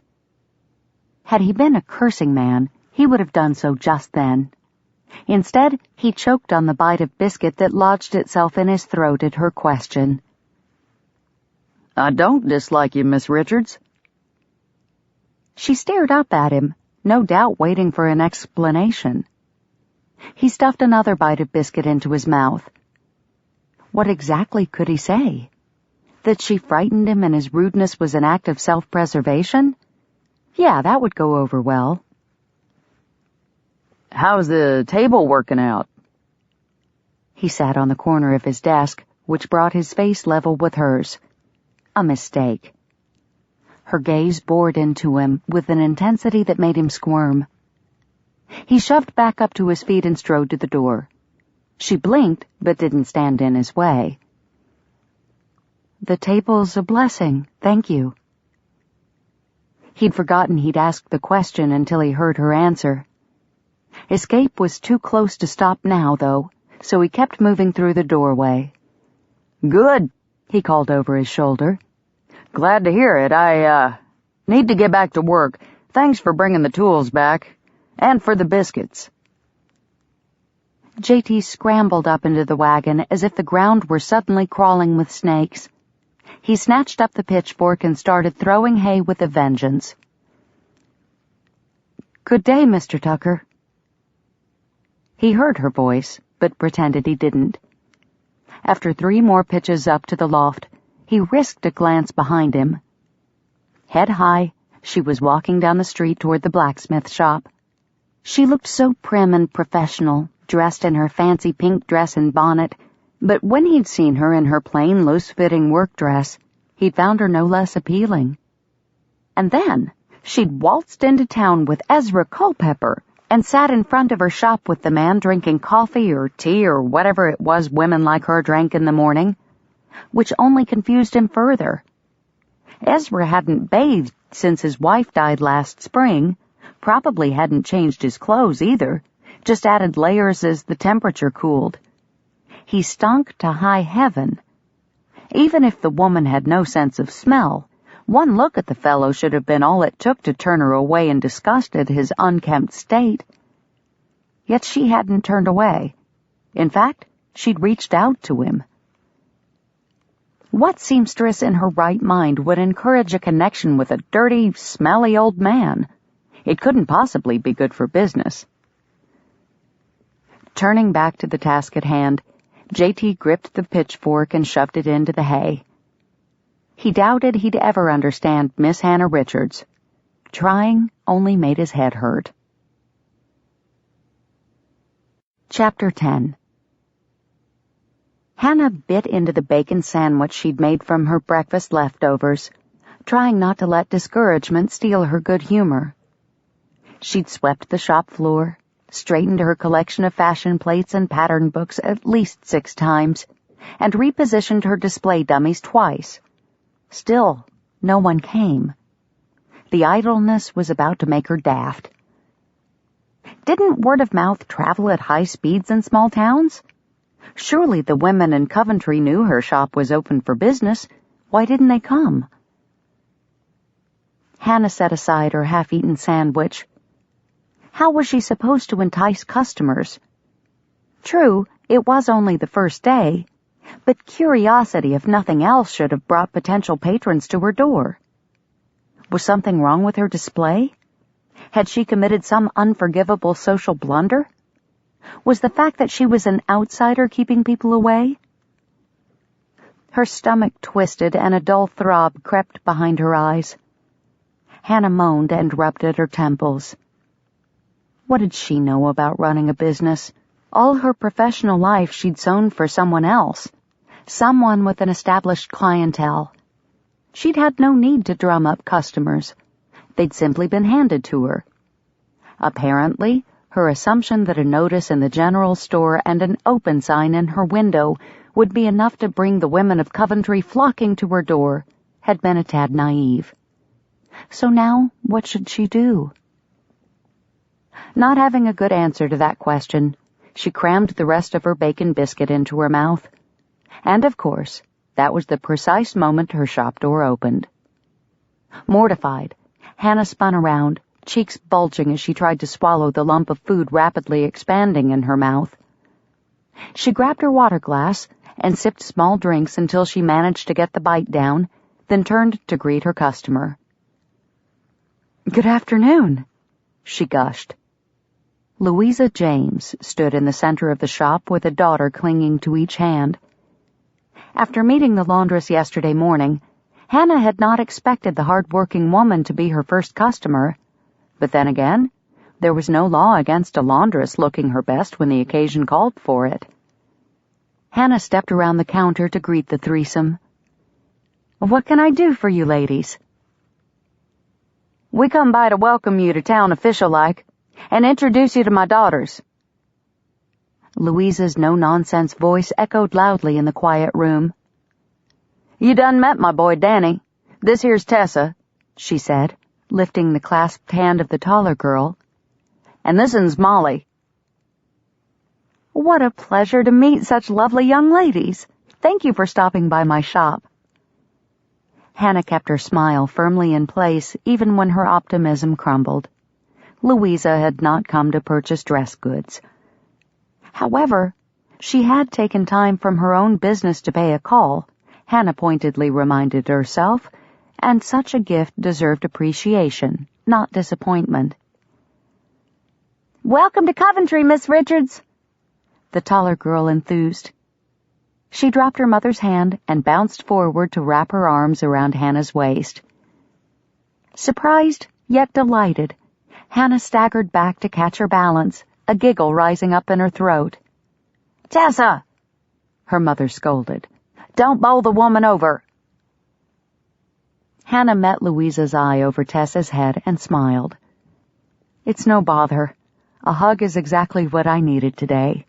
Had he been a cursing man, he would have done so just then. Instead, he choked on the bite of biscuit that lodged itself in his throat at her question.
"I don't dislike you, Miss Richards."
She stared up at him, no doubt waiting for an explanation. He stuffed another bite of biscuit into his mouth. What exactly could he say? That she frightened him and his rudeness was an act of self-preservation? Yeah, that would go over well.
"How's the table working out?"
He sat on the corner of his desk, which brought his face level with hers. A mistake. Her gaze bored into him with an intensity that made him squirm. He shoved back up to his feet and strode to the door. She blinked, but didn't stand in his way. "The table's a blessing, thank you." He'd forgotten he'd asked the question until he heard her answer. Escape was too close to stop now, though, so he kept moving through the doorway.
"Good,"
he called over his shoulder.
"Glad to hear it. I need to get back to work. Thanks for bringing the tools back. And for the biscuits."
JT scrambled up into the wagon as if the ground were suddenly crawling with snakes. He snatched up the pitchfork and started throwing hay with a vengeance. "Good day, Mr. Tucker." He heard her voice, but pretended he didn't. After 3 more pitches up to the loft, he risked a glance behind him. Head high, she was walking down the street toward the blacksmith shop. She looked so prim and professional, dressed in her fancy pink dress and bonnet, but when he'd seen her in her plain, loose-fitting work dress, he'd found her no less appealing. And then she'd waltzed into town with Ezra Culpepper and sat in front of her shop with the man drinking coffee or tea or whatever it was women like her drank in the morning, which only confused him further. Ezra hadn't bathed since his wife died last spring, probably hadn't changed his clothes either, just added layers as the temperature cooled. He stunk to high heaven. Even if the woman had no sense of smell, one look at the fellow should have been all it took to turn her away in disgust at his unkempt state. Yet she hadn't turned away. In fact, she'd reached out to him. What seamstress in her right mind would encourage a connection with a dirty, smelly old man? It couldn't possibly be good for business. Turning back to the task at hand, JT gripped the pitchfork and shoved it into the hay. He doubted he'd ever understand Miss Hannah Richards. Trying only made his head hurt. Chapter 10. Hannah bit into the bacon sandwich she'd made from her breakfast leftovers, trying not to let discouragement steal her good humor. She'd swept the shop floor, straightened her collection of fashion plates and pattern books at least 6 times, and repositioned her display dummies twice. Still, no one came. The idleness was about to make her daft. Didn't word of mouth travel at high speeds in small towns? Surely the women in Coventry knew her shop was open for business. Why didn't they come? Hannah set aside her half-eaten sandwich. How was she supposed to entice customers? True, it was only the first day, but curiosity, if nothing else, should have brought potential patrons to her door. Was something wrong with her display? Had she committed some unforgivable social blunder?
Was the fact that she was an outsider keeping people away? Her stomach twisted and a dull throb crept behind her eyes. Hannah moaned and rubbed at her temples. What did she know about running a business? All her professional life she'd sewn for someone else, someone with an established clientele. She'd had no need to drum up customers. They'd simply been handed to her. Apparently, her assumption that a notice in the general store and an open sign in her window would be enough to bring the women of Coventry flocking to her door had been a tad naive. So now, what should she do? Not having a good answer to that question, she crammed the rest of her bacon biscuit into her mouth. And of course, that was the precise moment her shop door opened. Mortified, Hannah spun around, cheeks bulging as she tried to swallow the lump of food rapidly expanding in her mouth. She grabbed her water glass and sipped small drinks until she managed to get the bite down, then turned to greet her customer. "Good afternoon," she gushed. Louisa James stood in the center of the shop with a daughter clinging to each hand. After meeting the laundress yesterday morning, Hannah had not expected the hard-working woman to be her first customer, but then again, there was no law against a laundress looking her best when the occasion called for it. Hannah stepped around the counter to greet the threesome. "What can I do for you ladies?"
"We come by to welcome you to town official-like, and introduce you to my daughters."
Louisa's no-nonsense voice echoed loudly in the quiet room.
"You done met my boy Danny. This here's Tessa," she said, lifting the clasped hand of the taller girl. "And this one's Molly."
"What a pleasure to meet such lovely young ladies. Thank you for stopping by my shop." Hannah kept her smile firmly in place even when her optimism crumbled. Louisa had not come to purchase dress goods. However, she had taken time from her own business to pay a call, Hannah pointedly reminded herself, and such a gift deserved appreciation, not disappointment.
"Welcome to Coventry, Miss Richards,"
the taller girl enthused. She dropped her mother's hand and bounced forward to wrap her arms around Hannah's waist. Surprised, yet delighted, Hannah staggered back to catch her balance, a giggle rising up in her throat.
"Tessa!" her mother scolded. "Don't bowl the woman over."
Hannah met Louisa's eye over Tessa's head and smiled. "It's no bother. A hug is exactly what I needed today."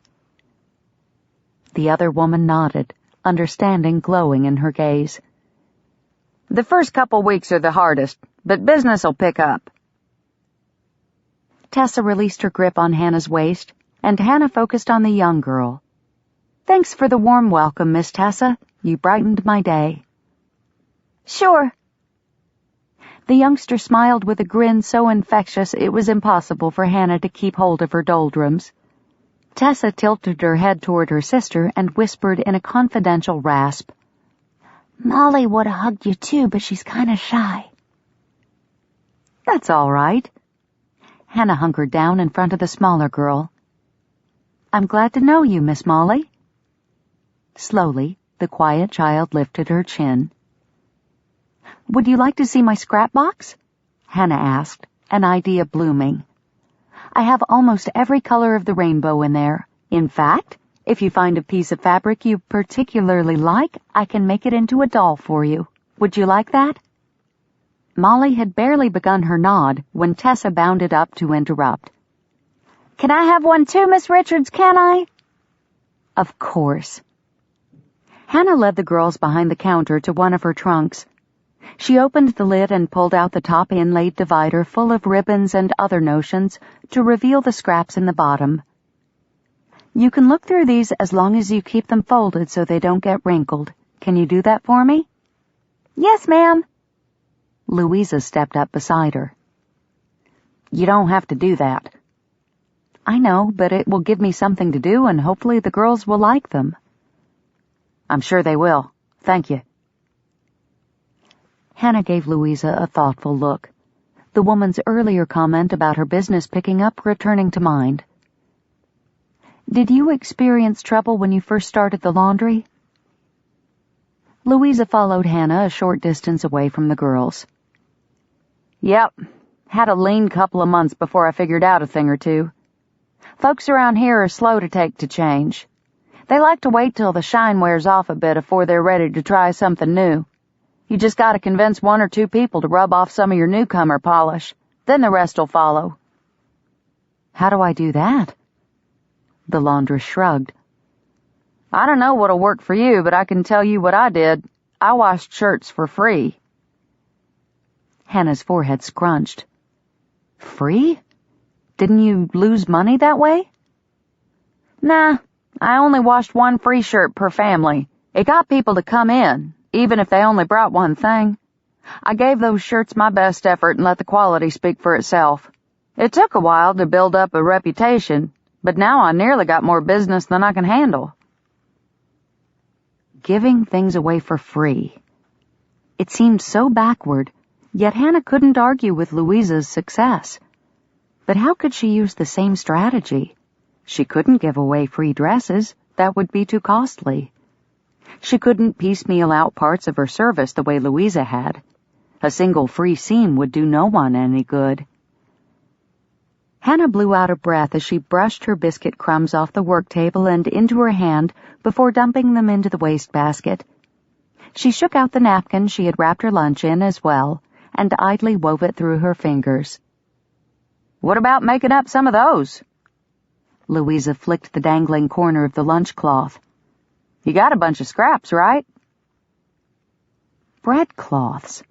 The other woman nodded, understanding glowing in her gaze.
"The first couple weeks are the hardest, but business'll pick up."
Tessa released her grip on Hannah's waist, and Hannah focused on the young girl. "Thanks for the warm welcome, Miss Tessa. You brightened my day."
"Sure."
The youngster smiled with a grin so infectious it was impossible for Hannah to keep hold of her doldrums. Tessa tilted her head toward her sister and whispered in a confidential rasp.
"Molly would have hugged you too, but she's kind of shy."
"That's all right." Hannah hunkered down in front of the smaller girl. "I'm glad to know you, Miss Molly." Slowly, the quiet child lifted her chin. "Would you like to see my scrap box?" Hannah asked, an idea blooming. "I have almost every color of the rainbow in there. In fact, if you find a piece of fabric you particularly like, I can make it into a doll for you. Would you like that?" Molly had barely begun her nod when Tessa bounded up to interrupt.
"Can I have one too, Miss Richards, can I?"
"Of course." Hannah led the girls behind the counter to one of her trunks. She opened the lid and pulled out the top inlaid divider full of ribbons and other notions to reveal the scraps in the bottom. "You can look through these as long as you keep them folded so they don't get wrinkled. Can you do that for me?"
"Yes, ma'am."
Louisa stepped up beside her.
"You don't have to do that."
"I know, but it will give me something to do and hopefully the girls will like them."
"I'm sure they will. Thank you."
Hannah gave Louisa a thoughtful look, the woman's earlier comment about her business picking up returning to mind.
Did you experience trouble when you first started the laundry? Louisa followed Hannah a short distance away from the girls.
Yep, had a lean couple of months before I figured out a thing or two. Folks around here are slow to take to change. They like to wait till the shine wears off a bit before they're ready to try something new. You just gotta convince one or two people to rub off some of your newcomer polish. Then the rest will follow.
How do I do that? The laundress shrugged.
I don't know what'll work for you, but I can tell you what I did. I washed shirts for free.
Hannah's forehead scrunched. Free? Didn't you lose money that way?
Nah, I only washed one free shirt per family. It got people to come in, even if they only brought one thing. I gave those shirts my best effort and let the quality speak for itself. It took a while to build up a reputation, but now I nearly got more business than I can handle.
Giving things away for free. It seemed so backward, yet Hannah couldn't argue with Louisa's success. But how could she use the same strategy? She couldn't give away free dresses. That would be too costly. She couldn't piecemeal out parts of her service the way Louisa had. A single free seam would do no one any good. Hannah blew out a breath as she brushed her biscuit crumbs off the work table and into her hand before dumping them into the wastebasket. She shook out the napkin she had wrapped her lunch in as well, and idly wove it through her fingers.
What about making up some of those?
Louisa flicked the dangling corner of the lunch cloth.
You got a bunch of scraps, right?
Breadcloths.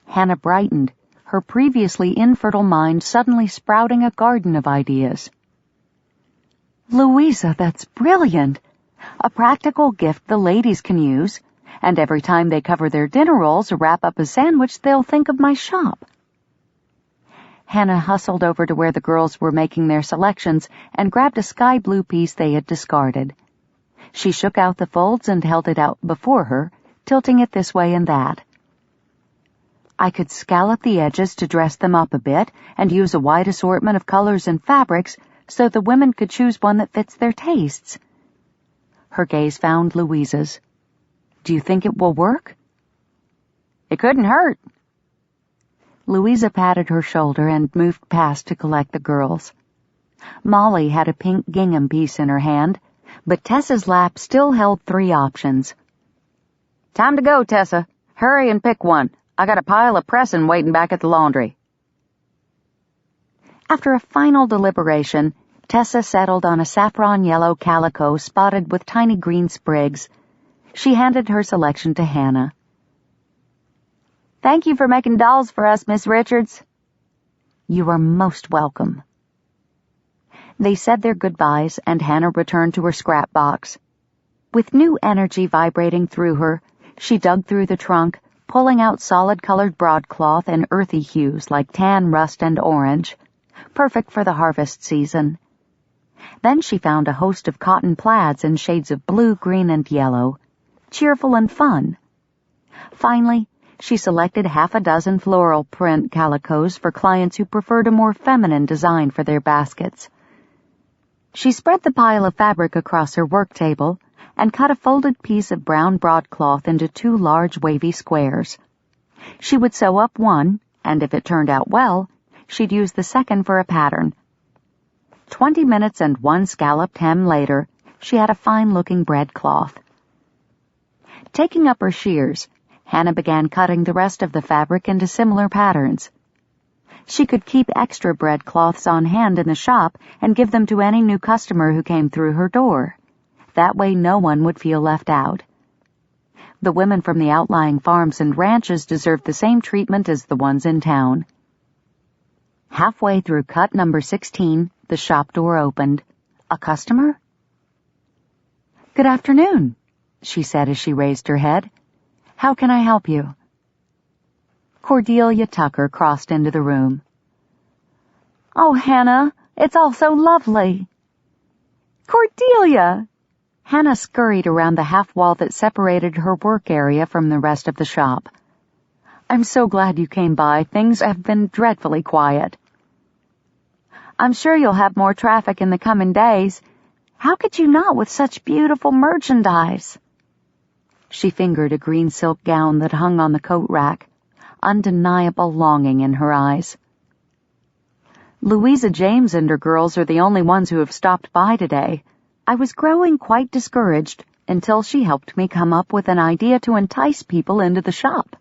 Hannah brightened, her previously infertile mind suddenly sprouting a garden of ideas. Louisa, that's brilliant! A practical gift the ladies can use, and every time they cover their dinner rolls or wrap up a sandwich, they'll think of my shop. Hannah hustled over to where the girls were making their selections and grabbed a sky blue piece they had discarded. She shook out the folds and held it out before her, tilting it this way and that. I could scallop the edges to dress them up a bit and use a wide assortment of colors and fabrics so the women could choose one that fits their tastes. Her gaze found Louisa's. Do you think it will work?
It couldn't hurt.
Louisa patted her shoulder and moved past to collect the girls. Molly had a pink gingham piece in her hand, but Tessa's lap still held 3 options.
Time to go, Tessa. Hurry and pick one. I got a pile of pressing waiting back at the laundry.
After a final deliberation, Tessa settled on a saffron yellow calico spotted with tiny green sprigs. She handed her selection to Hannah.
Thank you for making dolls for us, Miss Richards.
You are most welcome. They said their goodbyes, and Hannah returned to her scrap box. With new energy vibrating through her, she dug through the trunk, pulling out solid-colored broadcloth in earthy hues like tan, rust, and orange, perfect for the harvest season. Then she found a host of cotton plaids in shades of blue, green, and yellow, cheerful and fun. Finally, she selected 6 floral print calicos for clients who preferred a more feminine design for their baskets. She spread the pile of fabric across her work table and cut a folded piece of brown broadcloth into 2 large wavy squares. She would sew up one, and if it turned out well, she'd use the second for a pattern. 20 minutes and 1 scalloped hem later, she had a fine-looking breadcloth. Taking up her shears, Hannah began cutting the rest of the fabric into similar patterns. She could keep extra breadcloths on hand in the shop and give them to any new customer who came through her door. That way no one would feel left out. The women from the outlying farms and ranches deserved the same treatment as the ones in town. Halfway through cut number 16, the shop door opened. A customer? Good afternoon, she said as she raised her head. How can I help you? Cordelia Tucker crossed into the room.
Oh, Hannah, it's all so lovely. Cordelia!
Hannah scurried around the half wall that separated her work area from the rest of the shop. I'm so glad you came by. Things have been dreadfully quiet.
I'm sure you'll have more traffic in the coming days.
How could you not with such beautiful merchandise? She fingered a green silk gown that hung on the coat rack, undeniable longing in her eyes. Louisa James and her girls are the only ones who have stopped by today. I was growing quite discouraged until she helped me come up with an idea to entice people into the shop.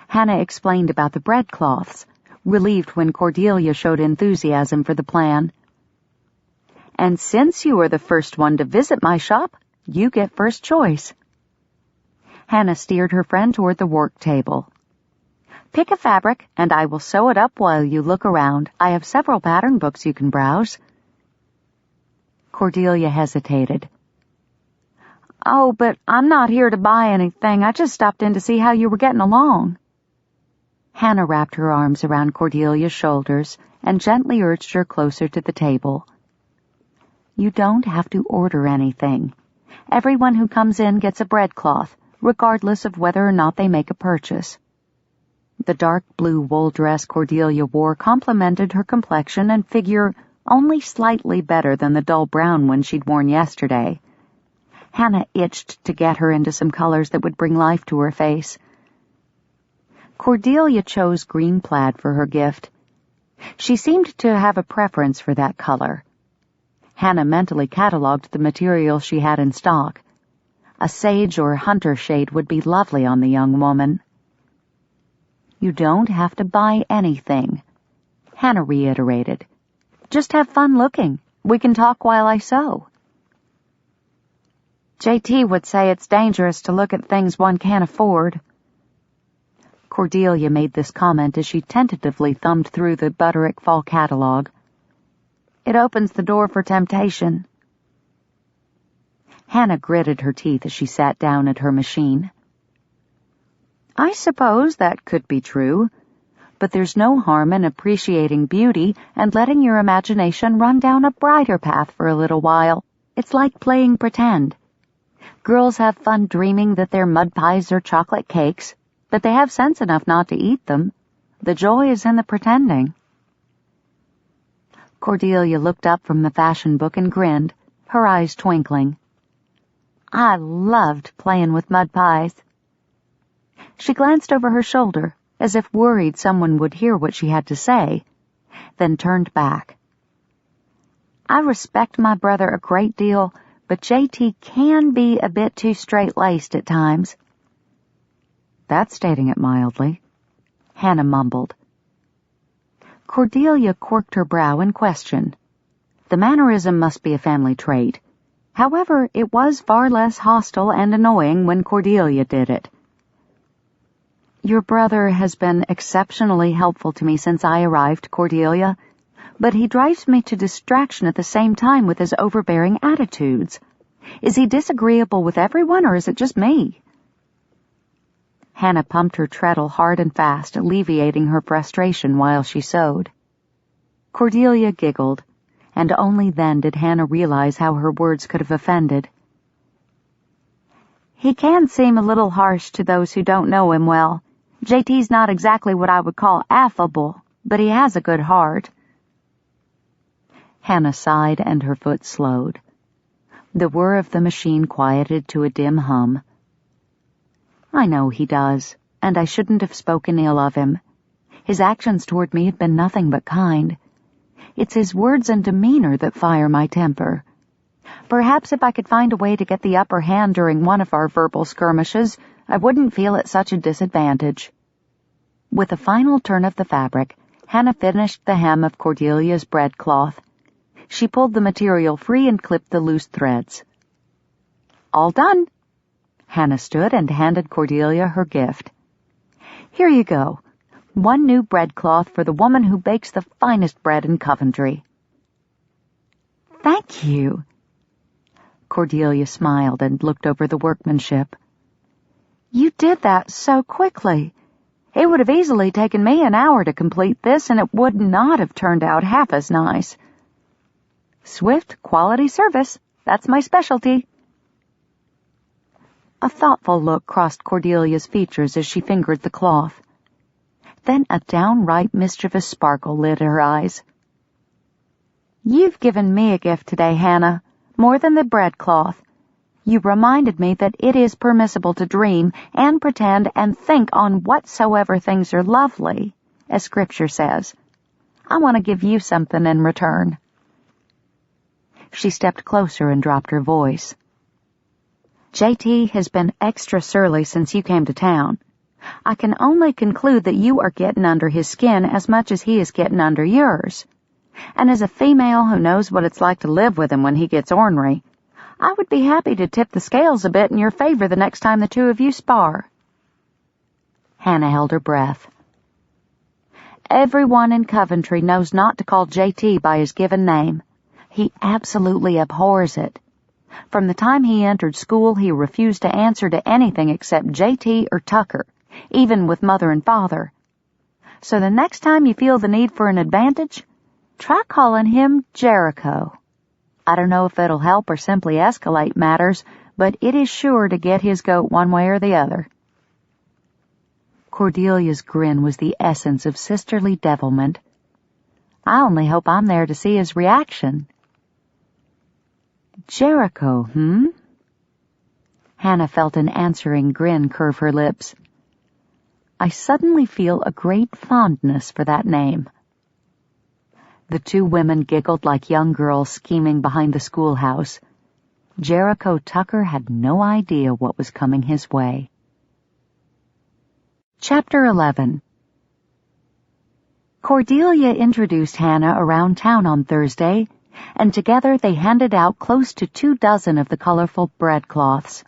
Hannah explained about the breadcloths, relieved when Cordelia showed enthusiasm for the plan. And since you are the first one to visit my shop, you get first choice. Hannah steered her friend toward the work table. Pick a fabric, and I will sew it up while you look around. I have several pattern books you can browse. Cordelia hesitated. Oh, but I'm not here to buy anything. I just stopped in to see how you were getting along. Hannah wrapped her arms around Cordelia's shoulders and gently urged her closer to the table. You don't have to order anything. Everyone who comes in gets a breadcloth, regardless of whether or not they make a purchase. The dark blue wool dress Cordelia wore complemented her complexion and figure only slightly better than the dull brown one she'd worn yesterday. Hannah itched to get her into some colors that would bring life to her face. Cordelia chose green plaid for her gift. She seemed to have a preference for that color. Hannah mentally catalogued the material she had in stock. A sage or hunter shade would be lovely on the young woman. You don't have to buy anything, Hannah reiterated. Just have fun looking. We can talk while I sew. JT would say it's dangerous to look at things one can't afford. Cordelia made this comment as she tentatively thumbed through the Butterick Fall catalog. It opens the door for temptation. Hannah gritted her teeth as she sat down at her machine. I suppose that could be true, but there's no harm in appreciating beauty and letting your imagination run down a brighter path for a little while. It's like playing pretend. Girls have fun dreaming that they're mud pies or chocolate cakes, but they have sense enough not to eat them. The joy is in the pretending. Cordelia looked up from the fashion book and grinned, her eyes twinkling. I loved playing with mud pies. She glanced over her shoulder, as if worried someone would hear what she had to say, then turned back. I respect my brother a great deal, but JT can be a bit too straight-laced at times. That's stating it mildly, Hannah mumbled. Cordelia quirked her brow in question. The mannerism must be a family trait. However, it was far less hostile and annoying when Cordelia did it. Your brother has been exceptionally helpful to me since I arrived, Cordelia, but he drives me to distraction at the same time with his overbearing attitudes. Is he disagreeable with everyone, or is it just me? Hannah pumped her treadle hard and fast, alleviating her frustration while she sewed. Cordelia giggled, and only then did Hannah realize how her words could have offended. He can seem a little harsh to those who don't know him well. JT's not exactly what I would call affable, but he has a good heart. Hannah sighed and her foot slowed. The whir of the machine quieted to a dim hum. I know he does, and I shouldn't have spoken ill of him. His actions toward me have been nothing but kind. It's his words and demeanor that fire my temper. Perhaps if I could find a way to get the upper hand during one of our verbal skirmishes, I wouldn't feel at such a disadvantage. With a final turn of the fabric, Hannah finished the hem of Cordelia's breadcloth. She pulled the material free and clipped the loose threads. All done. Hannah stood and handed Cordelia her gift. Here you go. One new breadcloth for the woman who bakes the finest bread in Coventry. Thank you. Cordelia smiled and looked over the workmanship. You did that so quickly. It would have easily taken me an hour to complete this, and it would not have turned out half as nice. Swift, quality service. That's my specialty. A thoughtful look crossed Cordelia's features as she fingered the cloth. Then a downright mischievous sparkle lit her eyes. You've given me a gift today, Hannah, more than the breadcloth. You reminded me that it is permissible to dream and pretend and think on whatsoever things are lovely, as Scripture says. I want to give you something in return." She stepped closer and dropped her voice. "JT has been extra surly since you came to town. I can only conclude that you are getting under his skin as much as he is getting under yours. And as a female who knows what it's like to live with him when he gets ornery, I would be happy to tip the scales a bit in your favor the next time the two of you spar." Hannah held her breath. Everyone in Coventry knows not to call JT by his given name. He absolutely abhors it. From the time he entered school, he refused to answer to anything except JT or Tucker, even with mother and father. So the next time you feel the need for an advantage, try calling him Jericho. I don't know if it'll help or simply escalate matters, but it is sure to get his goat one way or the other. Cordelia's grin was the essence of sisterly devilment. I only hope I'm there to see his reaction. Jericho, Hannah felt an answering grin curve her lips. I suddenly feel a great fondness for that name. The two women giggled like young girls scheming behind the schoolhouse. Jericho Tucker had no idea what was coming his way. Chapter 11. Cordelia introduced Hannah around town on Thursday, and together they handed out close to 24 of the colorful breadcloths.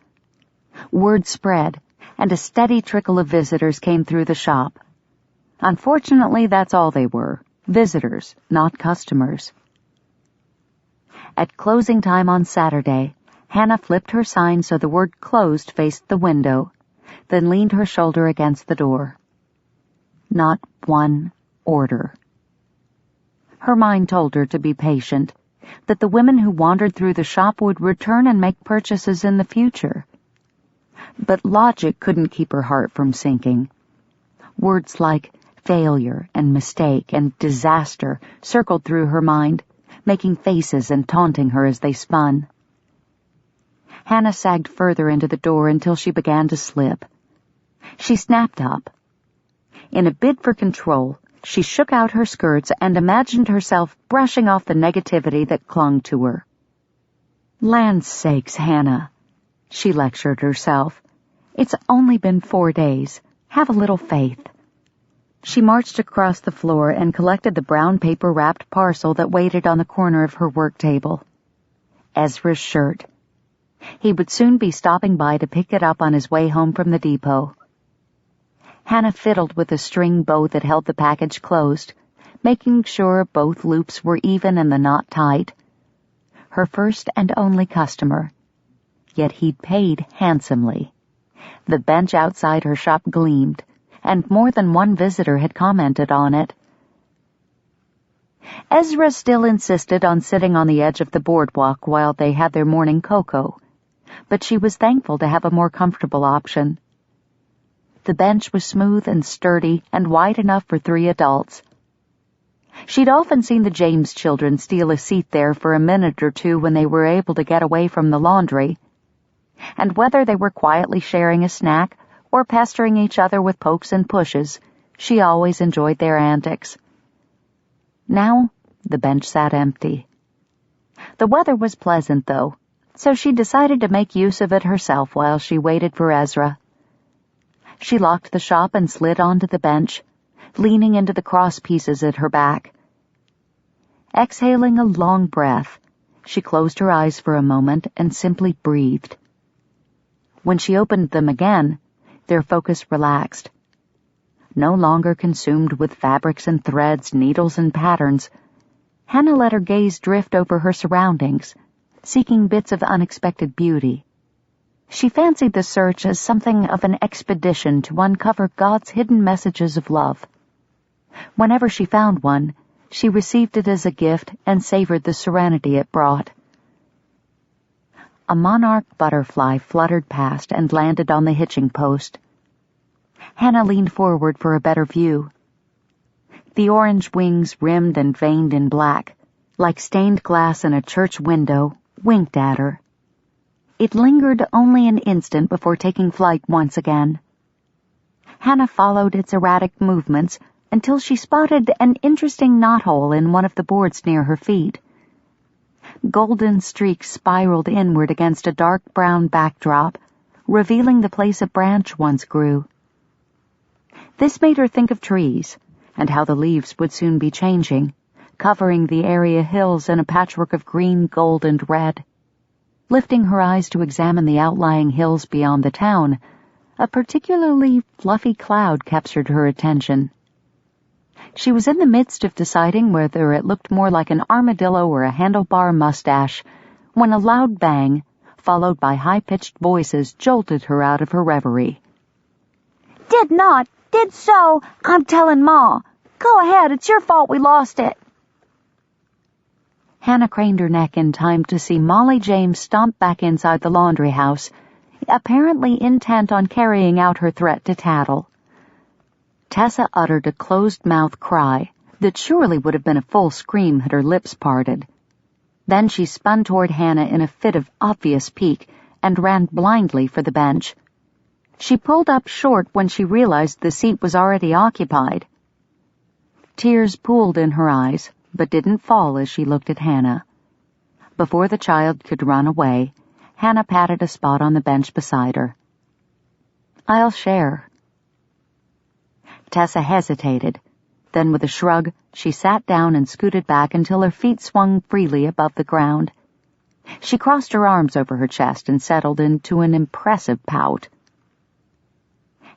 Word spread, and a steady trickle of visitors came through the shop. Unfortunately, that's all they were. Visitors, not customers. At closing time on Saturday, Hannah flipped her sign so the word closed faced the window, then leaned her shoulder against the door. Not one order. Her mind told her to be patient, that the women who wandered through the shop would return and make purchases in the future. But logic couldn't keep her heart from sinking. Words like failure and mistake and disaster circled through her mind, making faces and taunting her as they spun. Hannah sagged further into the door until she began to slip. She snapped up. In a bid for control, she shook out her skirts and imagined herself brushing off the negativity that clung to her. "Land's sakes, Hannah," she lectured herself. "It's only been 4 days. Have a little faith." She marched across the floor and collected the brown paper-wrapped parcel that waited on the corner of her work table. Ezra's shirt. He would soon be stopping by to pick it up on his way home from the depot. Hannah fiddled with the string bow that held the package closed, making sure both loops were even and the knot tight. Her first and only customer. Yet he'd paid handsomely. The bench outside her shop gleamed, and more than one visitor had commented on it. Ezra still insisted on sitting on the edge of the boardwalk while they had their morning cocoa, but she was thankful to have a more comfortable option. The bench was smooth and sturdy and wide enough for 3 adults. She'd often seen the James children steal a seat there for a minute or two when they were able to get away from the laundry, and whether they were quietly sharing a snack or pestering each other with pokes and pushes, she always enjoyed their antics. Now, the bench sat empty. The weather was pleasant, though, so she decided to make use of it herself while she waited for Ezra. She locked the shop and slid onto the bench, leaning into the cross pieces at her back. Exhaling a long breath, she closed her eyes for a moment and simply breathed. When she opened them again, their focus relaxed. No longer consumed with fabrics and threads, needles and patterns, Hannah let her gaze drift over her surroundings, seeking bits of unexpected beauty. She fancied the search as something of an expedition to uncover God's hidden messages of love. Whenever she found one, she received it as a gift and savored the serenity it brought. A monarch butterfly fluttered past and landed on the hitching post. Hannah leaned forward for a better view. The orange wings rimmed and veined in black, like stained glass in a church window, winked at her. It lingered only an instant before taking flight once again. Hannah followed its erratic movements until she spotted an interesting knothole in one of the boards near her feet. Golden streaks spiraled inward against a dark brown backdrop, revealing the place a branch once grew. This made her think of trees, and how the leaves would soon be changing, covering the area hills in a patchwork of green, gold, and red. Lifting her eyes to examine the outlying hills beyond the town, a particularly fluffy cloud captured her attention. She was in the midst of deciding whether it looked more like an armadillo or a handlebar mustache, when a loud bang, followed by high-pitched voices, jolted her out of her reverie.
Did not, did so, I'm telling Ma. Go ahead, it's your fault we lost it.
Hannah craned her neck in time to see Molly James stomp back inside the laundry house, apparently intent on carrying out her threat to tattle. Tessa uttered a closed-mouth cry that surely would have been a full scream had her lips parted. Then she spun toward Hannah in a fit of obvious pique and ran blindly for the bench. She pulled up short when she realized the seat was already occupied. Tears pooled in her eyes, but didn't fall as she looked at Hannah. Before the child could run away, Hannah patted a spot on the bench beside her. "I'll share." Tessa hesitated. Then with a shrug, she sat down and scooted back until her feet swung freely above the ground. She crossed her arms over her chest and settled into an impressive pout.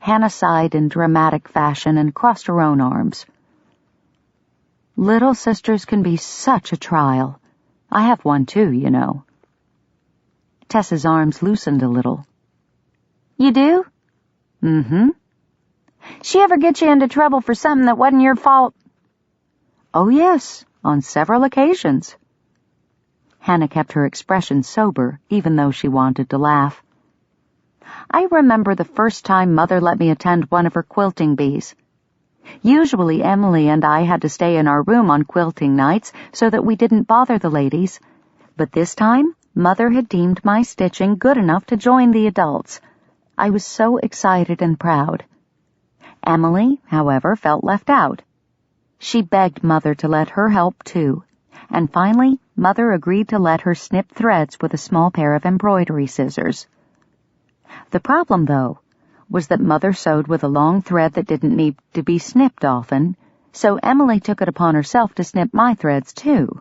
Hannah sighed in dramatic fashion and crossed her own arms. "Little sisters can be such a trial. I have one too, you know." Tessa's arms loosened a little.
You do?
"Mm-hmm.
She ever get you into trouble for something that wasn't your fault?"
"Oh, yes, on several occasions." Hannah kept her expression sober, even though she wanted to laugh. "I remember the first time Mother let me attend one of her quilting bees. Usually Emily and I had to stay in our room on quilting nights so that we didn't bother the ladies, but this time Mother had deemed my stitching good enough to join the adults. I was so excited and proud. Emily, however, felt left out. She begged Mother to let her help too, and finally Mother agreed to let her snip threads with a small pair of embroidery scissors. The problem, though, was that Mother sewed with a long thread that didn't need to be snipped often, so Emily took it upon herself to snip my threads too,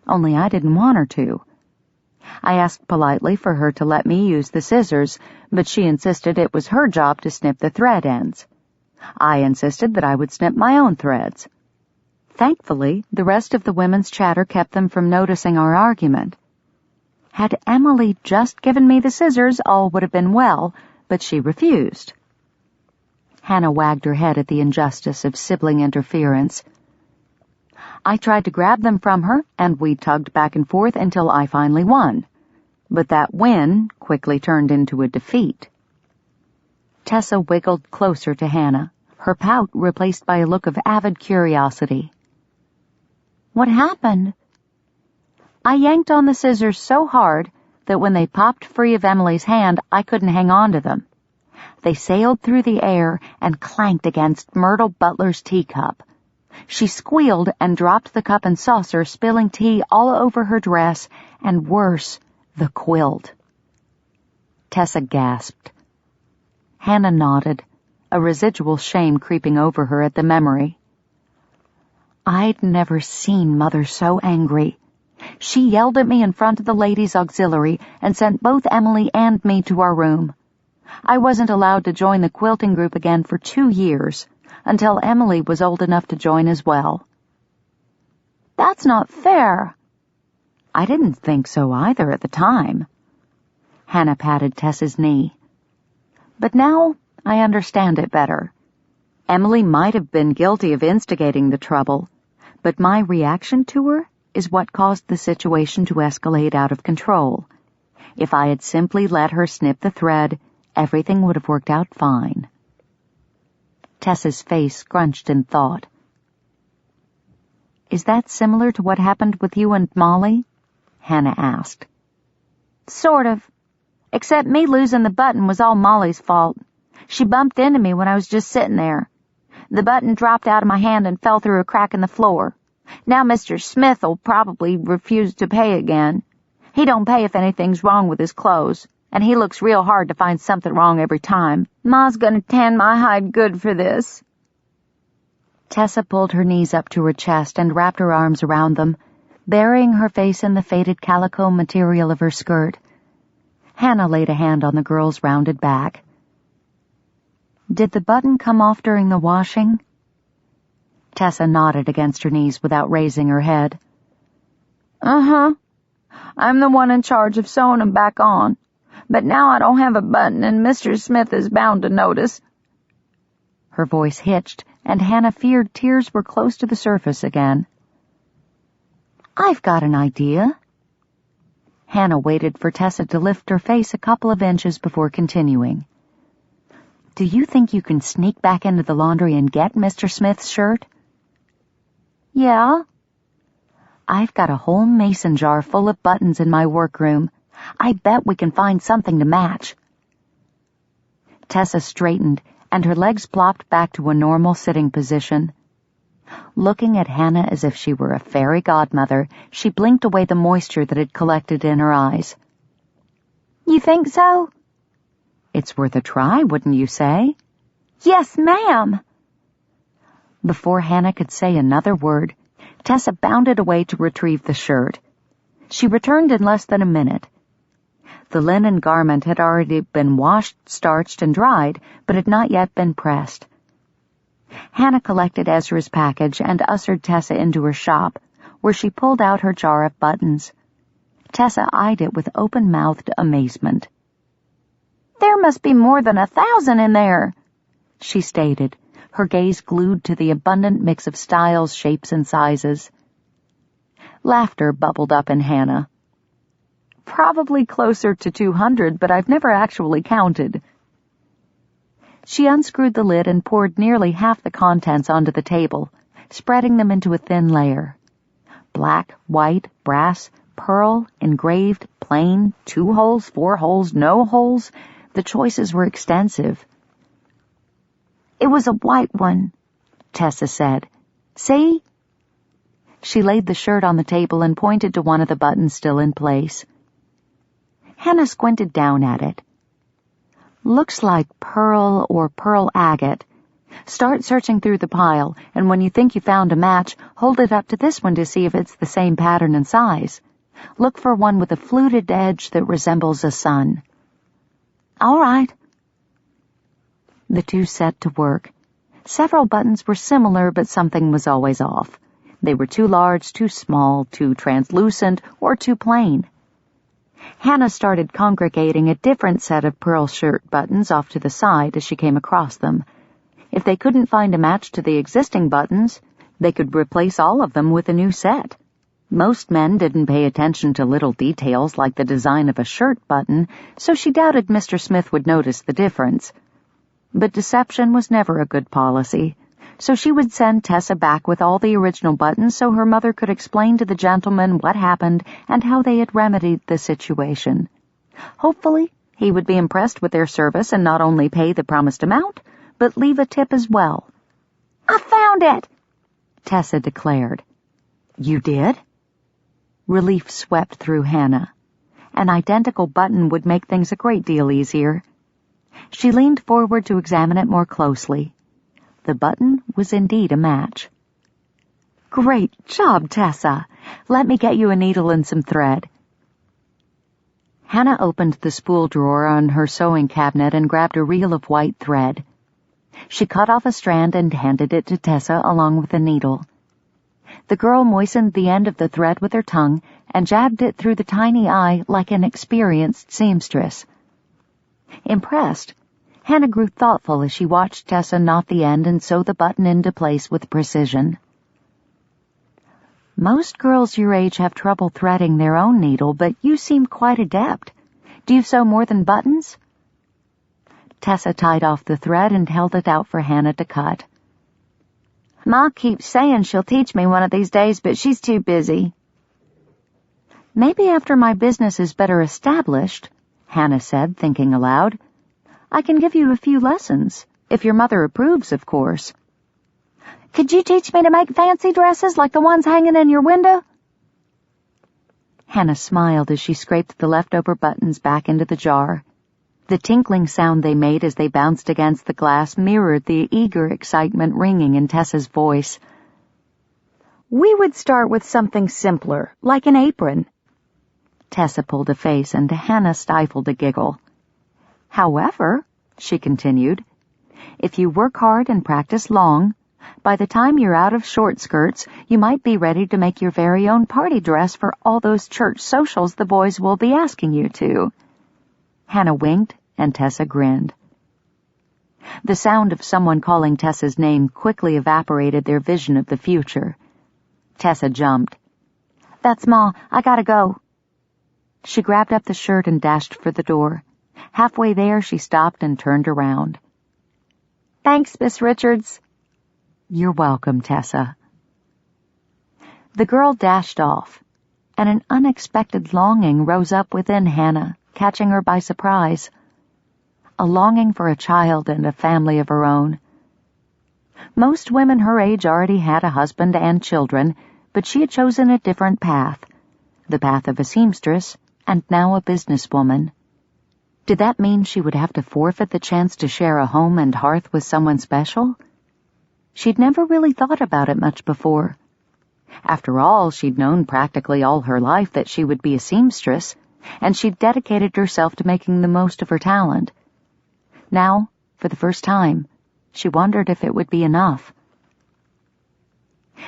only I didn't want her to. I asked politely for her to let me use the scissors, but she insisted it was her job to snip the thread ends. I insisted that I would snip my own threads. Thankfully, the rest of the women's chatter kept them from noticing our argument. Had Emily just given me the scissors, all would have been well, but she refused. Hannah wagged her head at the injustice of sibling interference. I tried to grab them from her, and we tugged back and forth until I finally won. But that win quickly turned into a defeat. Tessa wiggled closer to Hannah, her pout replaced by a look of avid curiosity. "What happened?" "I yanked on the scissors so hard that when they popped free of Emily's hand, I couldn't hang on to them. They sailed through the air and clanked against Myrtle Butler's teacup. She squealed and dropped the cup and saucer, spilling tea all over her dress, and worse, the quilt." Tessa gasped. Hannah nodded, a residual shame creeping over her at the memory. I'd never seen Mother so angry. She yelled at me in front of the ladies' auxiliary and sent both Emily and me to our room. I wasn't allowed to join the quilting group again for 2 years, until Emily was old enough to join as well. "That's not fair." "I didn't think so either at the time." Hannah patted Tessa's knee. "But now I understand it better. Emily might have been guilty of instigating the trouble, but my reaction to her is what caused the situation to escalate out of control. If I had simply let her snip the thread, everything would have worked out fine." Tessa's face scrunched in thought. Is that similar to what happened with you and Molly? Hannah asked.
Sort of. Except me losing the button was all Molly's fault. She bumped into me when I was just sitting there. The button dropped out of my hand and fell through a crack in the floor. Now Mr. Smith'll probably refuse to pay again. He don't pay if anything's wrong with his clothes, and he looks real hard to find something wrong every time. Ma's gonna tan my hide good for this.
Tessa pulled her knees up to her chest and wrapped her arms around them, burying her face in the faded calico material of her skirt. Hannah laid a hand on the girl's rounded back. Did the button come off during the washing? Tessa nodded against her knees without raising her head.
Uh-huh. I'm the one in charge of sewing 'em back on. But now I don't have a button, and Mr. Smith is bound to notice.
Her voice hitched, and Hannah feared tears were close to the surface again. I've got an idea. Hannah waited for Tessa to lift her face a couple of inches before continuing. Do you think you can sneak back into the laundry and get Mr. Smith's shirt?
Yeah?
I've got a whole mason jar full of buttons in my workroom. I bet we can find something to match. Tessa straightened, and her legs plopped back to a normal sitting position. Looking at Hannah as if she were a fairy godmother, she blinked away the moisture that had collected in her eyes.
You think so?
It's worth a try, wouldn't you say?
Yes, ma'am.
Before Hannah could say another word, Tessa bounded away to retrieve the shirt. She returned in less than a minute. The linen garment had already been washed, starched, and dried, but had not yet been pressed. Hannah collected Ezra's package and ushered Tessa into her shop, where she pulled out her jar of buttons. Tessa eyed it with open-mouthed amazement.
There must be more than 1,000 in there,
she stated, her gaze glued to the abundant mix of styles, shapes, and sizes. Laughter bubbled up in Hannah. Probably closer to 200, but I've never actually counted. She unscrewed the lid and poured nearly half the contents onto the table, spreading them into a thin layer. Black, white, brass, pearl, engraved, plain, 2 holes, 4 holes, no holes. The choices were extensive.
It was a white one,
Tessa said. See? She laid the shirt on the table and pointed to one of the buttons still in place. Hannah squinted down at it. Looks like pearl or pearl agate. Start searching through the pile, and when you think you found a match, hold it up to this one to see if it's the same pattern and size. Look for one with a fluted edge that resembles a sun.
All right.
The two set to work. Several buttons were similar, but something was always off. They were too large, too small, too translucent, or too plain. Hannah started congregating a different set of pearl shirt buttons off to the side as she came across them. If they couldn't find a match to the existing buttons, they could replace all of them with a new set. Most men didn't pay attention to little details like the design of a shirt button, so she doubted Mr. Smith would notice the difference. But deception was never a good policy, so she would send Tessa back with all the original buttons so her mother could explain to the gentleman what happened and how they had remedied the situation. Hopefully, he would be impressed with their service and not only pay the promised amount, but leave a tip as well.
I found it,
Tessa declared. You did? Relief swept through Hannah. An identical button would make things a great deal easier. She leaned forward to examine it more closely. The button was indeed a match. Great job, Tessa. Let me get you a needle and some thread. Hannah opened the spool drawer on her sewing cabinet and grabbed a reel of white thread. She cut off a strand and handed it to Tessa along with a needle. The girl moistened the end of the thread with her tongue and jabbed it through the tiny eye like an experienced seamstress. Impressed, Hannah grew thoughtful as she watched Tessa knot the end and sew the button into place with precision. Most girls your age have trouble threading their own needle, but you seem quite adept. Do you sew more than buttons? Tessa tied off the thread and held it out for Hannah to cut. Ma keeps saying she'll teach me one of these days, but she's too busy. Maybe after my business is better established, Hannah said, thinking aloud, I can give you a few lessons, if your mother approves, of course. Could you teach me to make fancy dresses like the ones hanging in your window? Hannah smiled as she scraped the leftover buttons back into the jar. The tinkling sound they made as they bounced against the glass mirrored the eager excitement ringing in Tessa's voice. We would start with something simpler, like an apron. Tessa pulled a face and Hannah stifled a giggle. However, she continued, if you work hard and practice long, by the time you're out of short skirts, you might be ready to make your very own party dress for all those church socials the boys will be asking you to. Hannah winked, and Tessa grinned. The sound of someone calling Tessa's name quickly evaporated their vision of the future. Tessa jumped. That's Ma, I gotta go. She grabbed up the shirt and dashed for the door. Halfway there, she stopped and turned around. Thanks, Miss Richards. You're welcome, Tessa. The girl dashed off, and an unexpected longing rose up within Hannah, catching her by surprise. A longing for a child and a family of her own. Most women her age already had a husband and children, but she had chosen a different path, the path of a seamstress, and now a businesswoman. Did that mean she would have to forfeit the chance to share a home and hearth with someone special? She'd never really thought about it much before. After all, she'd known practically all her life that she would be a seamstress, and she'd dedicated herself to making the most of her talent. Now, for the first time, she wondered if it would be enough.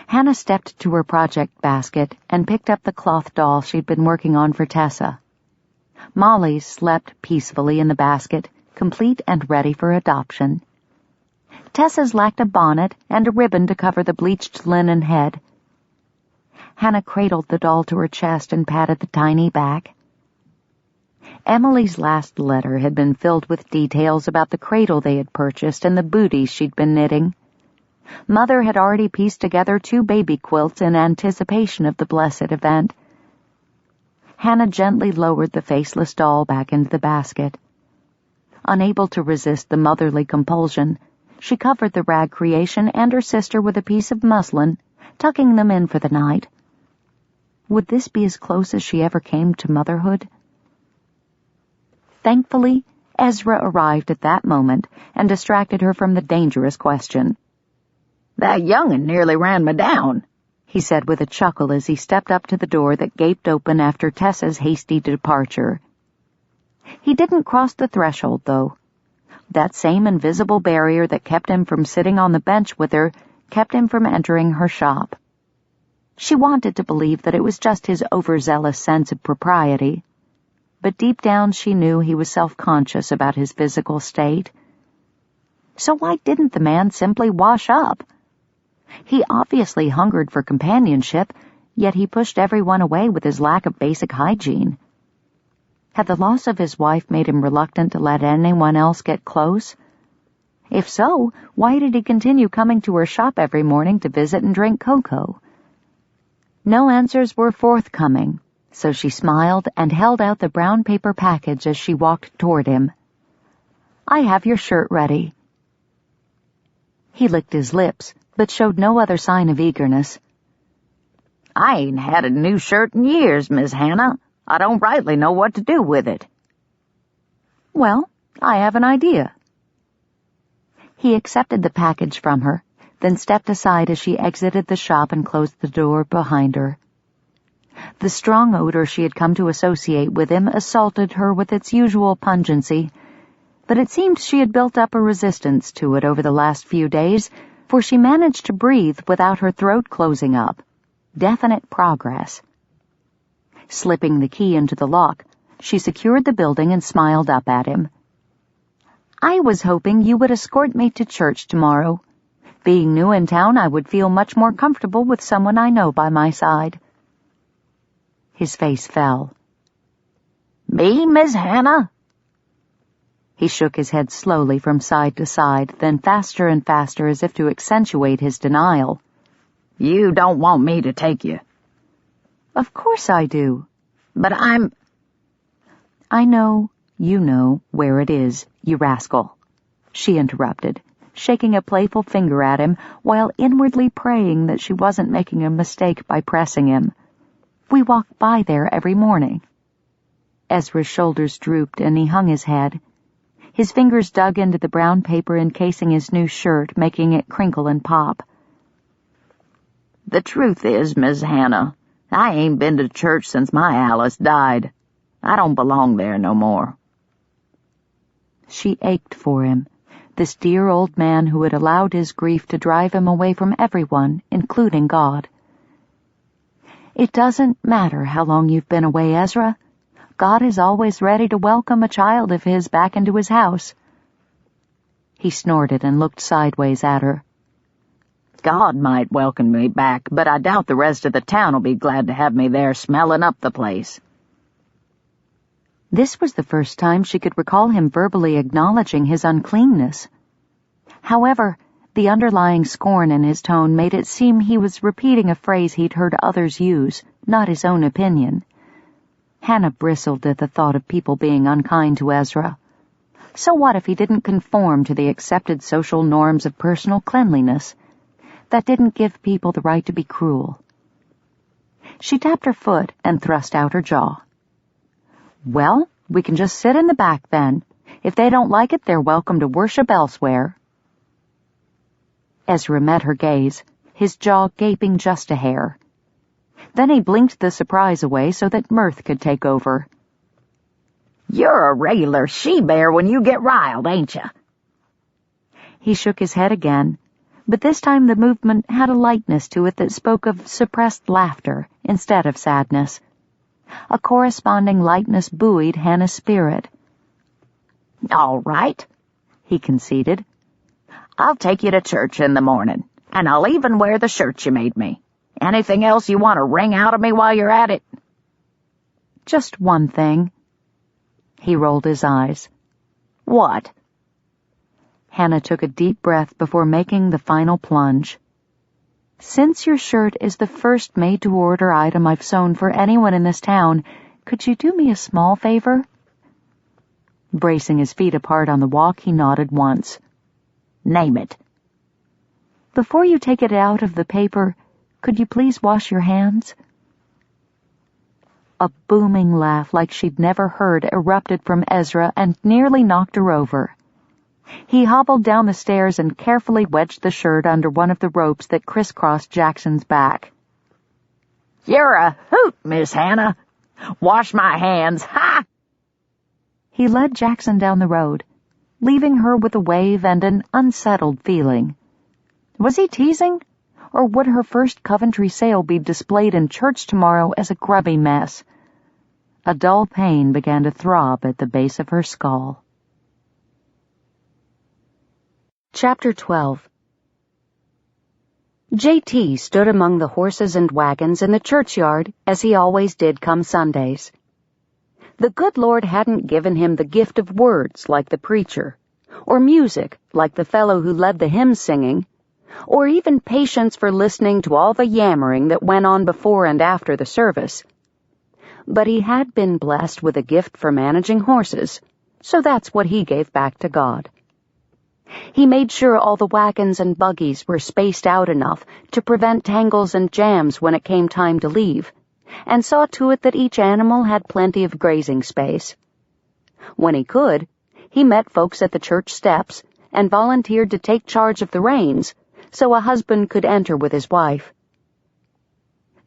Hannah stepped to her project basket and picked up the cloth doll she'd been working on for Tessa. Molly slept peacefully in the basket, complete and ready for adoption. Tessa's lacked a bonnet and a ribbon to cover the bleached linen head. Hannah cradled the doll to her chest and patted the tiny back. Emily's last letter had been filled with details about the cradle they had purchased and the booties she'd been knitting. Mother had already pieced together 2 baby quilts in anticipation of the blessed event. Hannah gently lowered the faceless doll back into the basket. Unable to resist the motherly compulsion, she covered the rag creation and her sister with a piece of muslin, tucking them in for the night. Would this be as close as she ever came to motherhood? Thankfully, Ezra arrived at that moment and distracted her from the dangerous question.
That young'un nearly ran me down,
he said with a chuckle as he stepped up to the door that gaped open after Tessa's hasty departure. He didn't cross the threshold, though. That same invisible barrier that kept him from sitting on the bench with her kept him from entering her shop. She wanted to believe that it was just his overzealous sense of propriety, but deep down she knew he was self-conscious about his physical state. So why didn't the man simply wash up? He obviously hungered for companionship, yet he pushed everyone away with his lack of basic hygiene. Had the loss of his wife made him reluctant to let anyone else get close? If so, why did he continue coming to her shop every morning to visit and drink cocoa? No answers were forthcoming, so she smiled and held out the brown paper package as she walked toward him. I have your shirt ready. He licked his lips, but showed no other sign of eagerness.
I ain't had a new shirt in years, Miss Hannah. I don't rightly know what to do with it.
Well, I have an idea. He accepted the package from her, then stepped aside as she exited the shop and closed the door behind her. The strong odor she had come to associate with him assaulted her with its usual pungency, but it seemed she had built up a resistance to it over the last few days, for she managed to breathe without her throat closing up. Definite progress. Slipping the key into the lock, she secured the building and smiled up at him. I was hoping you would escort me to church tomorrow. Being new in town, I would feel much more comfortable with someone I know by my side. His face fell.
Me, Miss Hannah?
He shook his head slowly from side to side, then faster and faster as if to accentuate his denial.
You don't want me to take you.
Of course I do.
But
I know, you know, where it is, you rascal, she interrupted, shaking a playful finger at him while inwardly praying that she wasn't making a mistake by pressing him. We walk by there every morning. Ezra's shoulders drooped and he hung his head. His fingers dug into the brown paper encasing his new shirt, making it crinkle and pop.
The truth is, Miss Hannah, I ain't been to church since my Alice died. I don't belong there no more.
She ached for him, this dear old man who had allowed his grief to drive him away from everyone, including God. It doesn't matter how long you've been away, Ezra. God is always ready to welcome a child of his back into his house. He snorted and looked sideways at her.
God might welcome me back, but I doubt the rest of the town will be glad to have me there smelling up the place.
This was the first time she could recall him verbally acknowledging his uncleanness. However, the underlying scorn in his tone made it seem he was repeating a phrase he'd heard others use, not his own opinion. Hannah bristled at the thought of people being unkind to Ezra. So what if he didn't conform to the accepted social norms of personal cleanliness? That didn't give people the right to be cruel. She tapped her foot and thrust out her jaw. Well, we can just sit in the back then. If they don't like it, they're welcome to worship elsewhere. Ezra met her gaze, his jaw gaping just a hair. Then he blinked the surprise away so that mirth could take over.
You're a regular she-bear when you get riled, ain't you?
He shook his head again, but this time the movement had a lightness to it that spoke of suppressed laughter instead of sadness. A corresponding lightness buoyed Hannah's spirit.
All right, he conceded. I'll take you to church in the morning, and I'll even wear the shirt you made me. Anything else you want to wring out of me while you're at it?
Just one thing. He rolled his eyes.
What?
Hannah took a deep breath before making the final plunge. Since your shirt is the first made-to-order item I've sewn for anyone in this town, could you do me a small favor? Bracing his feet apart on the walk, he nodded once.
Name it.
Before you take it out of the paper, could you please wash your hands? A booming laugh like she'd never heard erupted from Ezra and nearly knocked her over. He hobbled down the stairs and carefully wedged the shirt under one of the ropes that crisscrossed Jackson's back.
You're a hoot, Miss Hannah. Wash my hands. Ha!
He led Jackson down the road, leaving her with a wave and an unsettled feeling. Was he teasing? Or would her first Coventry sale be displayed in church tomorrow as a grubby mess? A dull pain began to throb at the base of her skull. Chapter 12. J.T. stood among the horses and wagons in the churchyard, as he always did come Sundays. The good Lord hadn't given him the gift of words like the preacher, or music like the fellow who led the hymn singing, or even patience for listening to all the yammering that went on before and after the service. But he had been blessed with a gift for managing horses, so that's what he gave back to God. He made sure all the wagons and buggies were spaced out enough to prevent tangles and jams when it came time to leave, and saw to it that each animal had plenty of grazing space. When he could, he met folks at the church steps and volunteered to take charge of the reins so a husband could enter with his wife.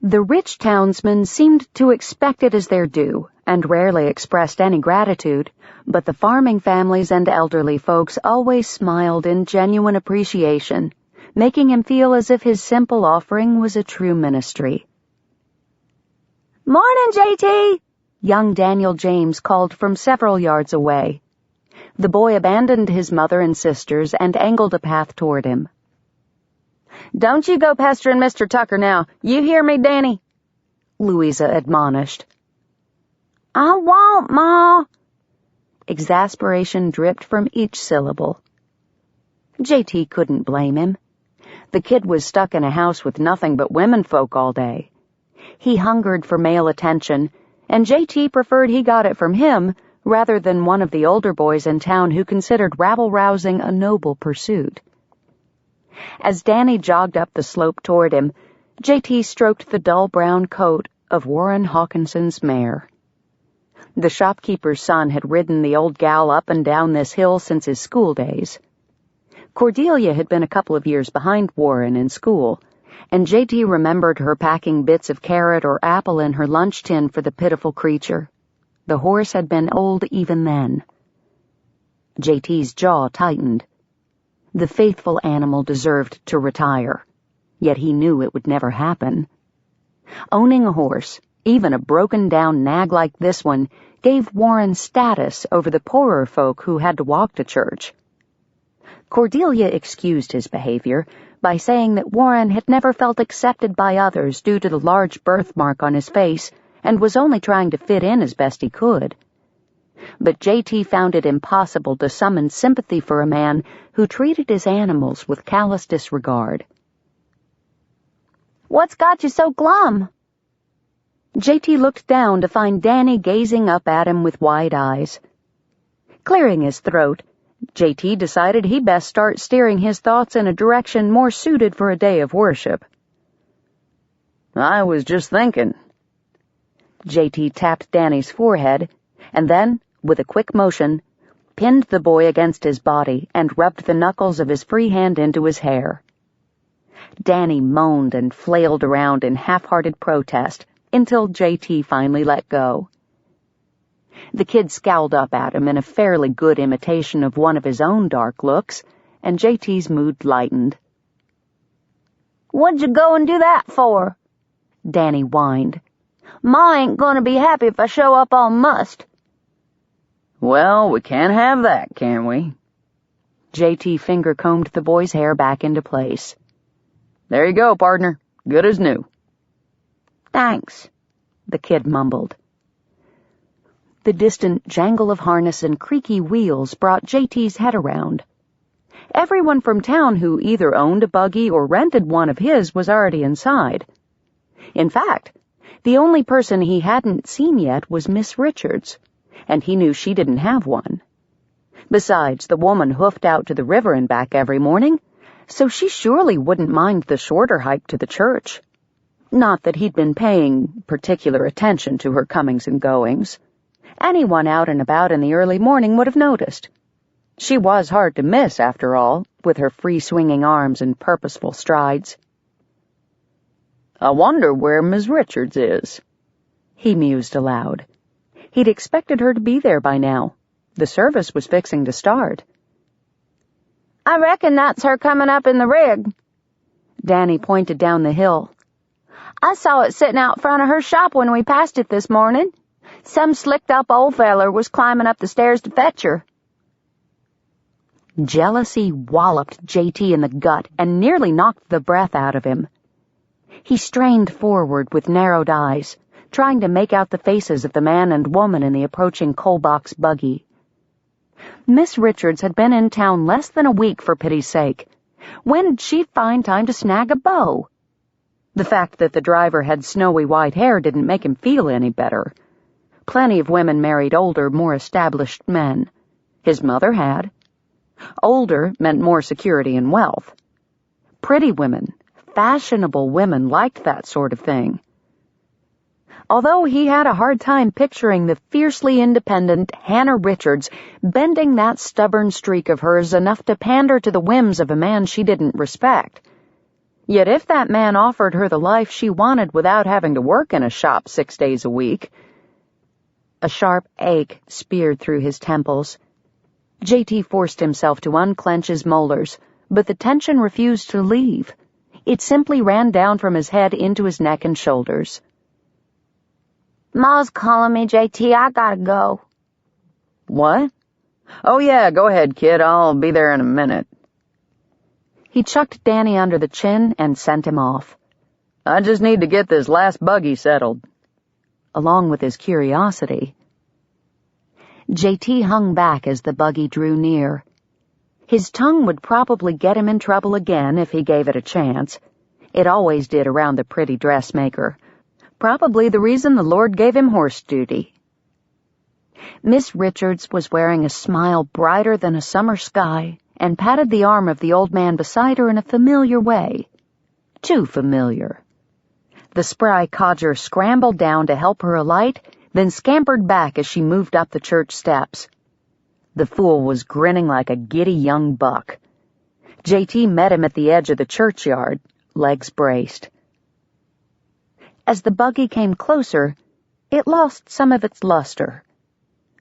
The rich townsmen seemed to expect it as their due, and rarely expressed any gratitude, but the farming families and elderly folks always smiled in genuine appreciation, making him feel as if his simple offering was a true ministry. "Morning, J.T.!" young Daniel James called from several yards away. The boy abandoned his mother and sisters and angled a path toward him. "Don't you go pestering Mr. Tucker now. You hear me, Danny?" Louisa admonished. "I won't, Ma." Exasperation dripped from each syllable. JT couldn't blame him. The kid was stuck in a house with nothing but womenfolk all day. He hungered for male attention, and JT preferred he got it from him rather than one of the older boys in town who considered rabble-rousing a noble pursuit. As Danny jogged up the slope toward him, JT stroked the dull brown coat of Warren Hawkinson's mare. The shopkeeper's son had ridden the old gal up and down this hill since his school days. Cordelia had been a couple of years behind Warren in school, and JT remembered her packing bits of carrot or apple in her lunch tin for the pitiful creature. The horse had been old even then. JT's jaw tightened. The faithful animal deserved to retire, yet he knew it would never happen. Owning a horse, even a broken-down nag like this one, gave Warren status over the poorer folk who had to walk to church. Cordelia excused his behavior by saying that Warren had never felt accepted by others due to the large birthmark on his face and was only trying to fit in as best he could. But JT found it impossible to summon sympathy for a man who treated his animals with callous disregard.
"What's got you so glum?"
JT looked down to find Danny gazing up at him with wide eyes. Clearing his throat, JT decided he'd best start steering his thoughts in a direction more suited for a day of worship.
"I was just thinking."
JT tapped Danny's forehead, and then, with a quick motion, pinned the boy against his body and rubbed the knuckles of his free hand into his hair. Danny moaned and flailed around in half-hearted protest until JT finally let go. The kid scowled up at him in a fairly good imitation of one of his own dark looks, and JT's mood lightened.
"What'd you go and do that for?"
Danny whined.
"Ma ain't gonna be happy if I show up all mussed."
"Well, we can't have that, can we?"
JT finger-combed the boy's hair back into place.
"There you go, partner. Good as new."
"Thanks,"
the kid mumbled. The distant jangle of harness and creaky wheels brought JT's head around. Everyone from town who either owned a buggy or rented one of his was already inside. In fact, the only person he hadn't seen yet was Miss Richards, and he knew she didn't have one. Besides, the woman hoofed out to the river and back every morning, so she surely wouldn't mind the shorter hike to the church. Not that he'd been paying particular attention to her comings and goings. Anyone out and about in the early morning would have noticed. She was hard to miss, after all, with her free-swinging arms and purposeful strides.
"I wonder where Miss Richards is,"
he mused aloud. He'd expected her to be there by now. The service was fixing to start.
"I reckon that's her coming up in the rig."
Danny pointed down the hill.
"I saw it sitting out front of her shop when we passed it this morning. Some slicked-up old feller was climbing up the stairs to fetch her."
Jealousy walloped JT in the gut and nearly knocked the breath out of him. He strained forward with narrowed eyes, trying to make out the faces of the man and woman in the approaching coal-box buggy. Miss Richards had been in town less than a week, for pity's sake. When'd she find time to snag a beau? The fact that the driver had snowy white hair didn't make him feel any better. Plenty of women married older, more established men. His mother had. Older meant more security and wealth. Pretty women, fashionable women liked that sort of thing. Although he had a hard time picturing the fiercely independent Hannah Richards bending that stubborn streak of hers enough to pander to the whims of a man she didn't respect. Yet if that man offered her the life she wanted without having to work in a shop 6 days a week... A sharp ache speared through his temples. JT forced himself to unclench his molars, but the tension refused to leave. It simply ran down from his head into his neck and shoulders.
"Ma's calling me, JT. I gotta go."
"What?" "Oh, yeah, go ahead, kid. I'll be there in a minute."
He chucked Danny under the chin and sent him off.
"I just need to get this last buggy settled."
Along with his curiosity. JT hung back as the buggy drew near. His tongue would probably get him in trouble again if he gave it a chance. It always did around the pretty dressmaker. Probably the reason the Lord gave him horse duty. Miss Richards was wearing a smile brighter than a summer sky and patted the arm of the old man beside her in a familiar way. Too familiar. The spry codger scrambled down to help her alight, then scampered back as she moved up the church steps. The fool was grinning like a giddy young buck. JT met him at the edge of the churchyard, legs braced. As the buggy came closer, it lost some of its luster.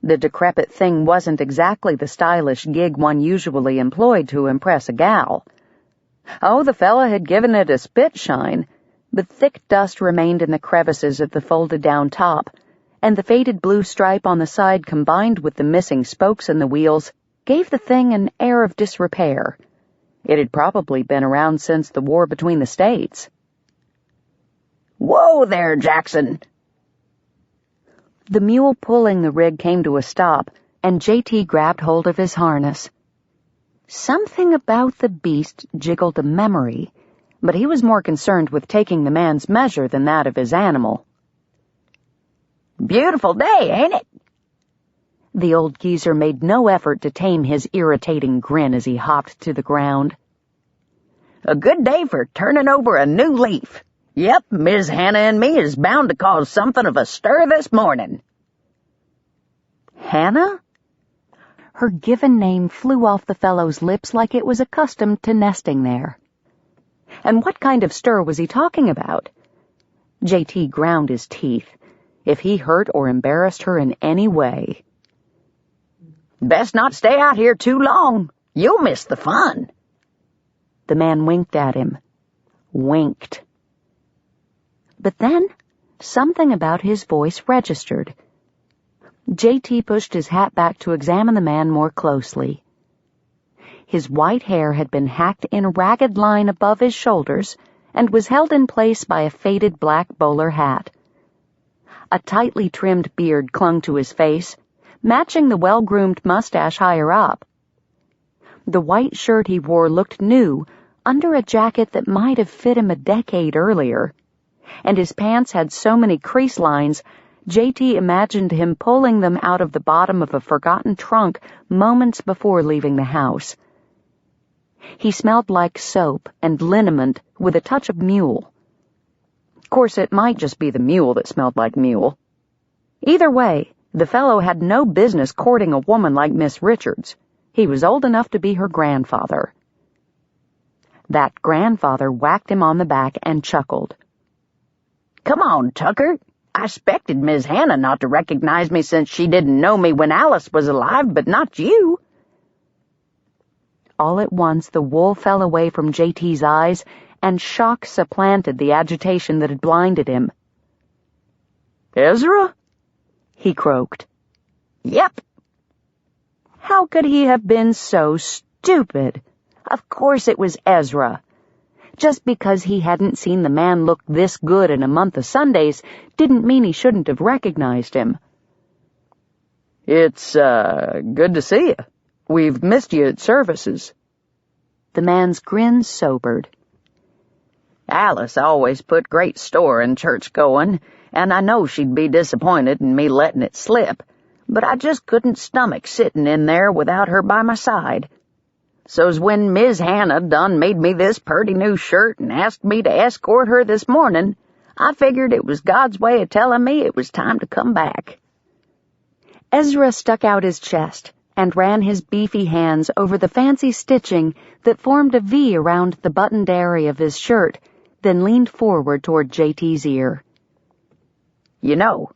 The decrepit thing wasn't exactly the stylish gig one usually employed to impress a gal. Oh, the fella had given it a spit shine, but thick dust remained in the crevices of the folded-down top, and the faded blue stripe on the side combined with the missing spokes in the wheels gave the thing an air of disrepair. It had probably been around since the war between the states.
"Whoa there, Jackson!"
The mule pulling the rig came to a stop, and JT grabbed hold of his harness. Something about the beast jiggled a memory, but he was more concerned with taking the man's measure than that of his animal.
"Beautiful day, ain't it?"
The old geezer made no effort to tame his irritating grin as he hopped to the ground.
"A good day for turning over a new leaf. Yep, Miss Hannah and me is bound to cause something of a stir this morning."
Hannah? Her given name flew off the fellow's lips like it was accustomed to nesting there. And what kind of stir was he talking about? JT ground his teeth. If he hurt or embarrassed her in any way.
"Best not stay out here too long. You'll miss the fun."
The man winked at him. Winked. But then, something about his voice registered. JT pushed his hat back to examine the man more closely. His white hair had been hacked in a ragged line above his shoulders and was held in place by a faded black bowler hat. A tightly trimmed beard clung to his face, matching the well-groomed mustache higher up. The white shirt he wore looked new under a jacket that might have fit him a decade earlier, and his pants had so many crease lines, JT imagined him pulling them out of the bottom of a forgotten trunk moments before leaving the house. He smelled like soap and liniment with a touch of mule. Of course, it might just be the mule that smelled like mule. Either way, the fellow had no business courting a woman like Miss Richards. He was old enough to be her grandfather. That grandfather whacked him on the back and chuckled.
"Come on, Tucker. I expected Miss Hannah not to recognize me since she didn't know me when Alice was alive, but not you."
All at once the wool fell away from JT's eyes, and shock supplanted the agitation that had blinded him.
"Ezra?"
he croaked.
"Yep."
How could he have been so stupid? Of course it was Ezra. Just because he hadn't seen the man look this good in a month of Sundays didn't mean he shouldn't have recognized him.
"It's, good to see you. We've missed you at services."
The man's grin sobered.
"Alice always put great store in church-going, and I know she'd be disappointed in me letting it slip, but I just couldn't stomach sitting in there without her by my side. So's when Miss Hannah done made me this purty new shirt and asked me to escort her this morning, I figured it was God's way of telling me it was time to come back."
Ezra stuck out his chest and ran his beefy hands over the fancy stitching that formed a V around the buttoned area of his shirt, then leaned forward toward JT's ear.
"You know,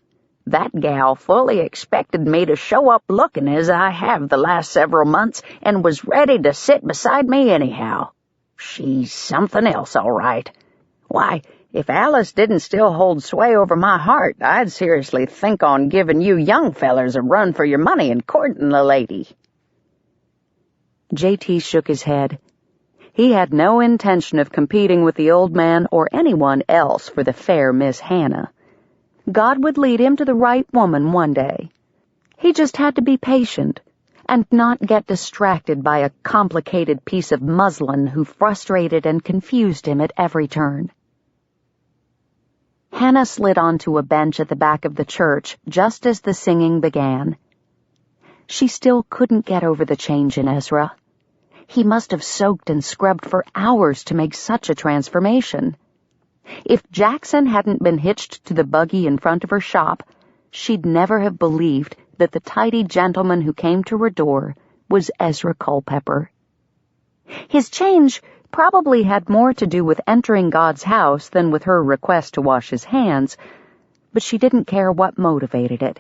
that gal fully expected me to show up looking as I have the last several months and was ready to sit beside me anyhow. She's something else, all right. Why, if Alice didn't still hold sway over my heart, I'd seriously think on giving you young fellers a run for your money and courting the lady."
JT shook his head. He had no intention of competing with the old man or anyone else for the fair Miss Hannah. God would lead him to the right woman one day. He just had to be patient and not get distracted by a complicated piece of muslin who frustrated and confused him at every turn. Hannah slid onto a bench at the back of the church just as the singing began. She still couldn't get over the change in Ezra. He must have soaked and scrubbed for hours to make such a transformation. If Jackson hadn't been hitched to the buggy in front of her shop, she'd never have believed that the tidy gentleman who came to her door was Ezra Culpepper. His change probably had more to do with entering God's house than with her request to wash his hands, but she didn't care what motivated it.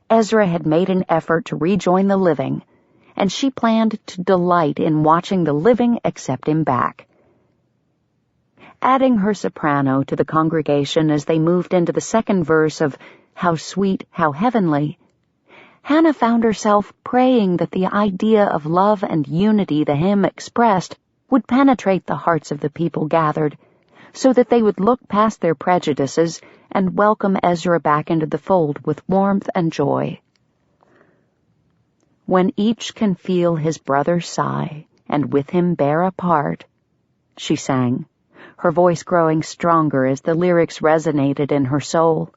Ezra had made an effort to rejoin the living, and she planned to delight in watching the living accept him back. Adding her soprano to the congregation as they moved into the second verse of How Sweet, How Heavenly, Hannah found herself praying that the idea of love and unity the hymn expressed would penetrate the hearts of the people gathered, so that they would look past their prejudices and welcome Ezra back into the fold with warmth and joy. When each can feel his brother sigh, and with him bear a part, she sang, her voice growing stronger as the lyrics resonated in her soul.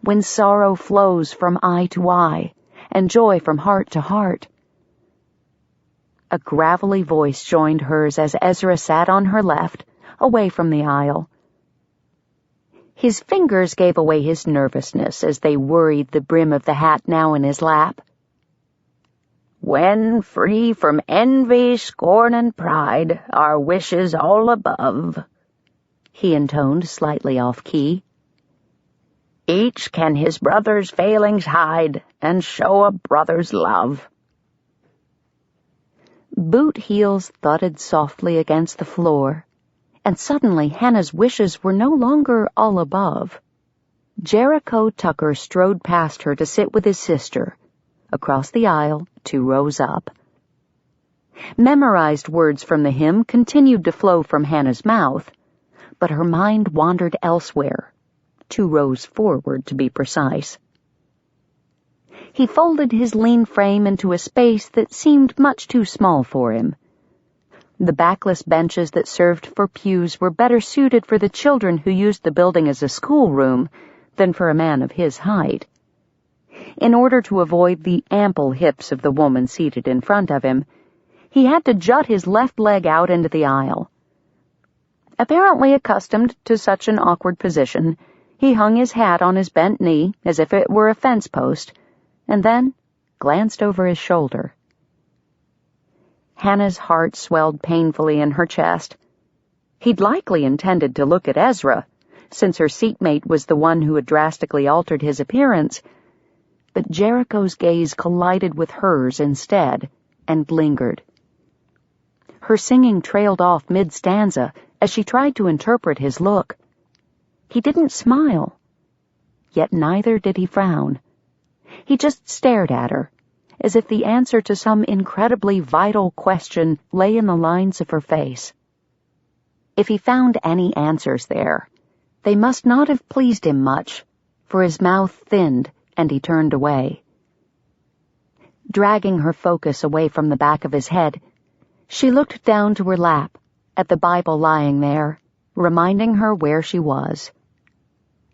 When sorrow flows from eye to eye, and joy from heart to heart. A gravelly voice joined hers as Ezra sat on her left, away from the aisle. His fingers gave away his nervousness as they worried the brim of the hat now in his lap. When, free from envy, scorn, and pride, our wishes all above, he intoned slightly off-key. Each can his brother's failings hide and show a brother's love. Boot heels thudded softly against the floor, and suddenly Hannah's wishes were no longer all above. Jericho Tucker strode past her to sit with his sister, across the aisle, 2 rows up. Memorized words from the hymn continued to flow from Hannah's mouth, but her mind wandered elsewhere, 2 rows forward to be precise. He folded his lean frame into a space that seemed much too small for him. The backless benches that served for pews were better suited for the children who used the building as a schoolroom than for a man of his height. In order to avoid the ample hips of the woman seated in front of him, he had to jut his left leg out into the aisle. Apparently accustomed to such an awkward position, he hung his hat on his bent knee as if it were a fence post, and then glanced over his shoulder. Hannah's heart swelled painfully in her chest. He'd likely intended to look at Ezra, since her seatmate was the one who had drastically altered his appearance, but Jericho's gaze collided with hers instead and lingered. Her singing trailed off mid-stanza as she tried to interpret his look. He didn't smile, yet neither did he frown. He just stared at her, as if the answer to some incredibly vital question lay in the lines of her face. If he found any answers there, they must not have pleased him much, for his mouth thinned and he turned away. Dragging her focus away from the back of his head, she looked down to her lap, at the Bible lying there, reminding her where she was.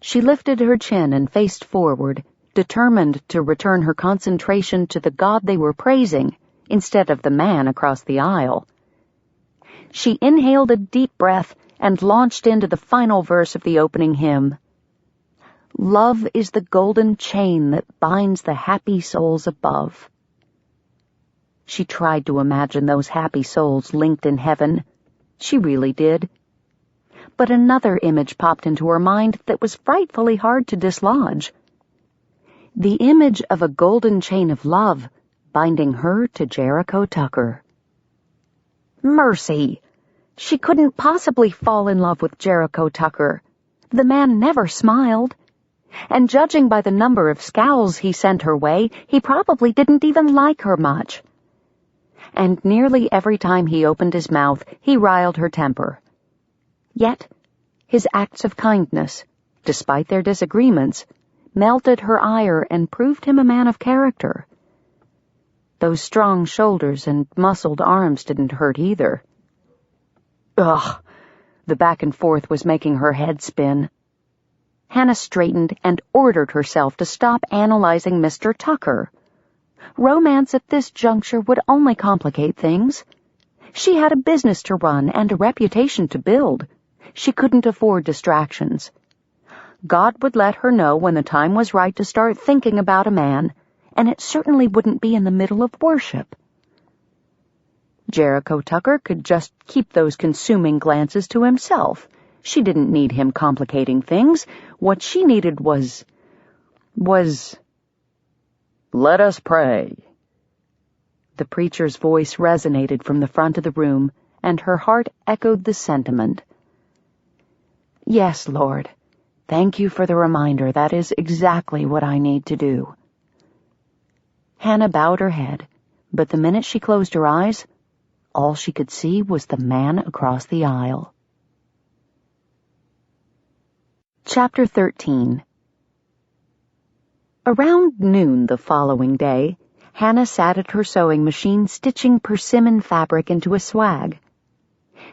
She lifted her chin and faced forward, determined to return her concentration to the God they were praising instead of the man across the aisle. She inhaled a deep breath and launched into the final verse of the opening hymn. Love is the golden chain that binds the happy souls above. She tried to imagine those happy souls linked in heaven. She really did. But another image popped into her mind that was frightfully hard to dislodge. The image of a golden chain of love binding her to Jericho Tucker. Mercy! She couldn't possibly fall in love with Jericho Tucker. The man never smiled. And judging by the number of scowls he sent her way, he probably didn't even like her much. And nearly every time he opened his mouth, he riled her temper. Yet, his acts of kindness, despite their disagreements, melted her ire and proved him a man of character. Those strong shoulders and muscled arms didn't hurt either. Ugh! The back and forth was making her head spin. Hannah straightened and ordered herself to stop analyzing Mr. Tucker. Romance at this juncture would only complicate things. She had a business to run and a reputation to build. She couldn't afford distractions. God would let her know when the time was right to start thinking about a man, and it certainly wouldn't be in the middle of worship. Jericho Tucker could just keep those consuming glances to himself. She didn't need him complicating things. What she needed was...
Let us pray.
The preacher's voice resonated from the front of the room, and her heart echoed the sentiment. Yes, Lord. Thank you for the reminder. That is exactly what I need to do. Hannah bowed her head, but the minute she closed her eyes, all she could see was the man across the aisle. Chapter 13. Around noon the following day, Hannah sat at her sewing machine stitching persimmon fabric into a swag.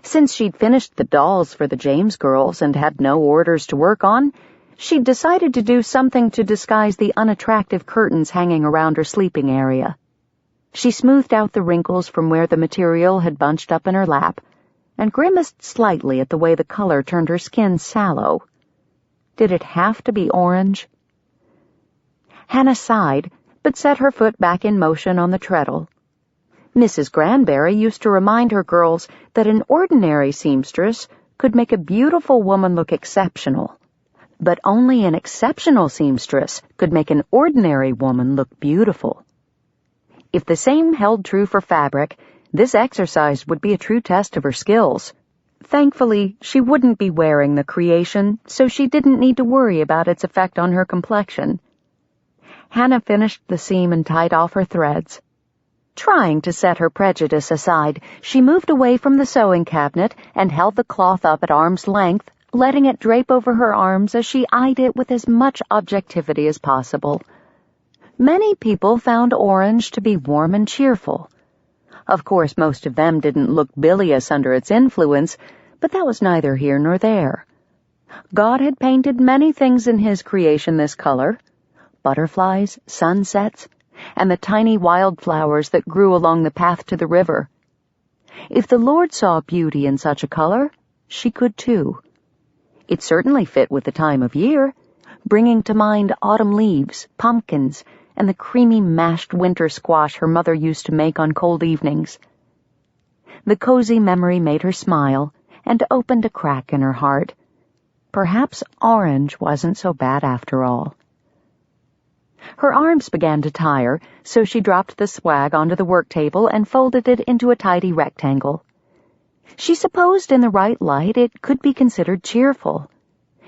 Since she'd finished the dolls for the James girls and had no orders to work on, she'd decided to do something to disguise the unattractive curtains hanging around her sleeping area. She smoothed out the wrinkles from where the material had bunched up in her lap, and grimaced slightly at the way the color turned her skin sallow. Did it have to be orange? Hannah sighed, but set her foot back in motion on the treadle. Mrs. Granberry used to remind her girls that an ordinary seamstress could make a beautiful woman look exceptional, but only an exceptional seamstress could make an ordinary woman look beautiful. If the same held true for fabric, this exercise would be a true test of her skills. Thankfully, she wouldn't be wearing the creation, so she didn't need to worry about its effect on her complexion. Hannah finished the seam and tied off her threads. Trying to set her prejudice aside, she moved away from the sewing cabinet and held the cloth up at arm's length, letting it drape over her arms as she eyed it with as much objectivity as possible. Many people found orange to be warm and cheerful. Of course, most of them didn't look bilious under its influence, but that was neither here nor there. God had painted many things in his creation this color: butterflies, sunsets, and the tiny wildflowers that grew along the path to the river. If the Lord saw beauty in such a color, she could too. It certainly fit with the time of year, bringing to mind autumn leaves, pumpkins, and the creamy mashed winter squash her mother used to make on cold evenings. The cozy memory made her smile and opened a crack in her heart. Perhaps orange wasn't so bad after all. Her arms began to tire, so she dropped the swag onto the work table and folded it into a tidy rectangle. She supposed in the right light it could be considered cheerful,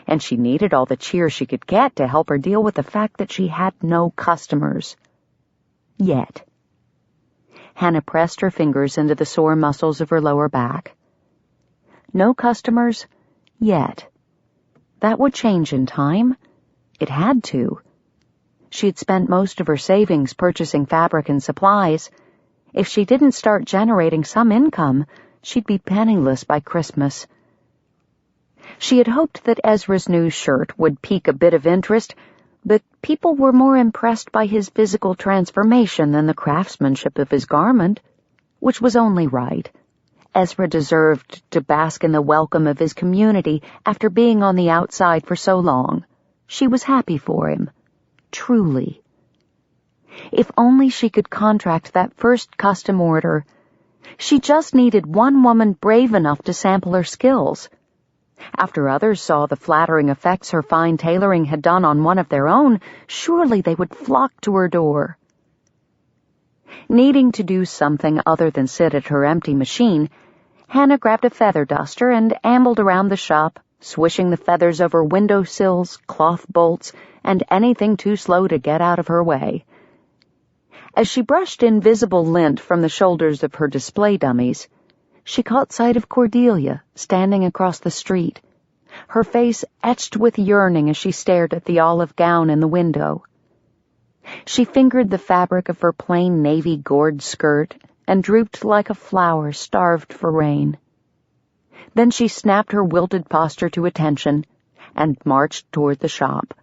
and she needed all the cheer she could get to help her deal with the fact that she had no customers. Yet. Hannah pressed her fingers into the sore muscles of her lower back. No customers, yet. That would change in time. It had to. She had spent most of her savings purchasing fabric and supplies. If she didn't start generating some income, she'd be penniless by Christmas. She had hoped that Ezra's new shirt would pique a bit of interest, but people were more impressed by his physical transformation than the craftsmanship of his garment, which was only right. Ezra deserved to bask in the welcome of his community after being on the outside for so long. She was happy for him. Truly. If only she could contract that first custom order. She just needed one woman brave enough to sample her skills. After others saw the flattering effects her fine tailoring had done on one of their own, surely they would flock to her door. Needing to do something other than sit at her empty machine, Hannah grabbed a feather duster and ambled around the shop, swishing the feathers over windowsills, cloth bolts, and anything too slow to get out of her way. As she brushed invisible lint from the shoulders of her display dummies, she caught sight of Cordelia standing across the street, her face etched with yearning as she stared at the olive gown in the window. She fingered the fabric of her plain navy gored skirt and drooped like a flower starved for rain. Then she snapped her wilted posture to attention and marched toward the shop.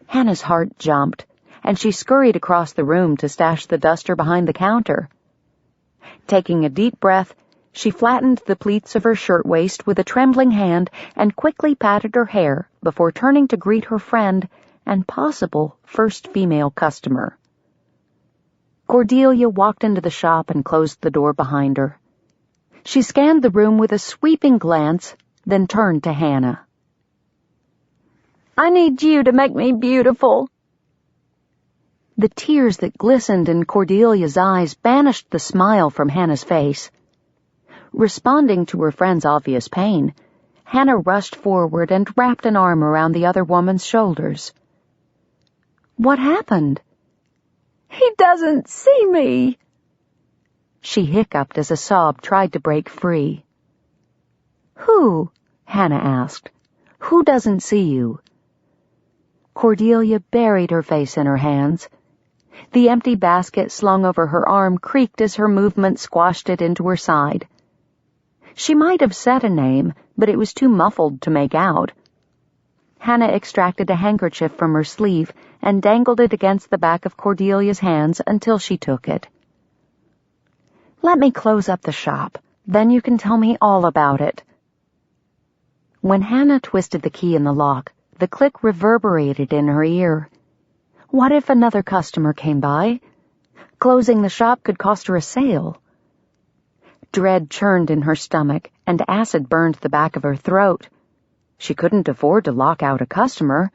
Hannah's heart jumped, and she scurried across the room to stash the duster behind the counter. Taking a deep breath, she flattened the pleats of her shirtwaist with a trembling hand and quickly patted her hair before turning to greet her friend and possible first female customer. Cordelia walked into the shop and closed the door behind her. She scanned the room with a sweeping glance, then turned to Hannah.
I need you to make me beautiful.
The tears that glistened in Cordelia's eyes banished the smile from Hannah's face. Responding to her friend's obvious pain, Hannah rushed forward and wrapped an arm around the other woman's shoulders. What happened?
He doesn't see me.
She hiccuped as a sob tried to break free. Who? Hannah asked. Who doesn't see you? Cordelia buried her face in her hands. The empty basket slung over her arm creaked as her movement squashed it into her side. She might have said a name, but it was too muffled to make out. Hannah extracted a handkerchief from her sleeve and dangled it against the back of Cordelia's hands until she took it. Let me close up the shop, then you can tell me all about it. When Hannah twisted the key in the lock, the click reverberated in her ear. What if another customer came by? Closing the shop could cost her a sale. Dread churned in her stomach, and acid burned the back of her throat. She couldn't afford to lock out a customer.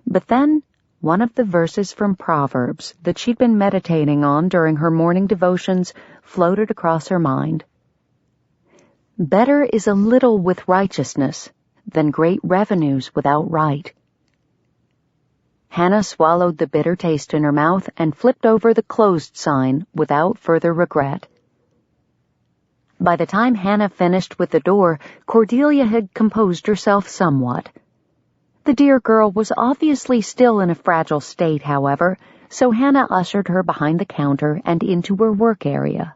But then, one of the verses from Proverbs that she'd been meditating on during her morning devotions floated across her mind. Better is a little with righteousness than great revenues without right. Hannah swallowed the bitter taste in her mouth and flipped over the closed sign without further regret. By the time Hannah finished with the door, Cordelia had composed herself somewhat. The dear girl was obviously still in a fragile state, however, so Hannah ushered her behind the counter and into her work area.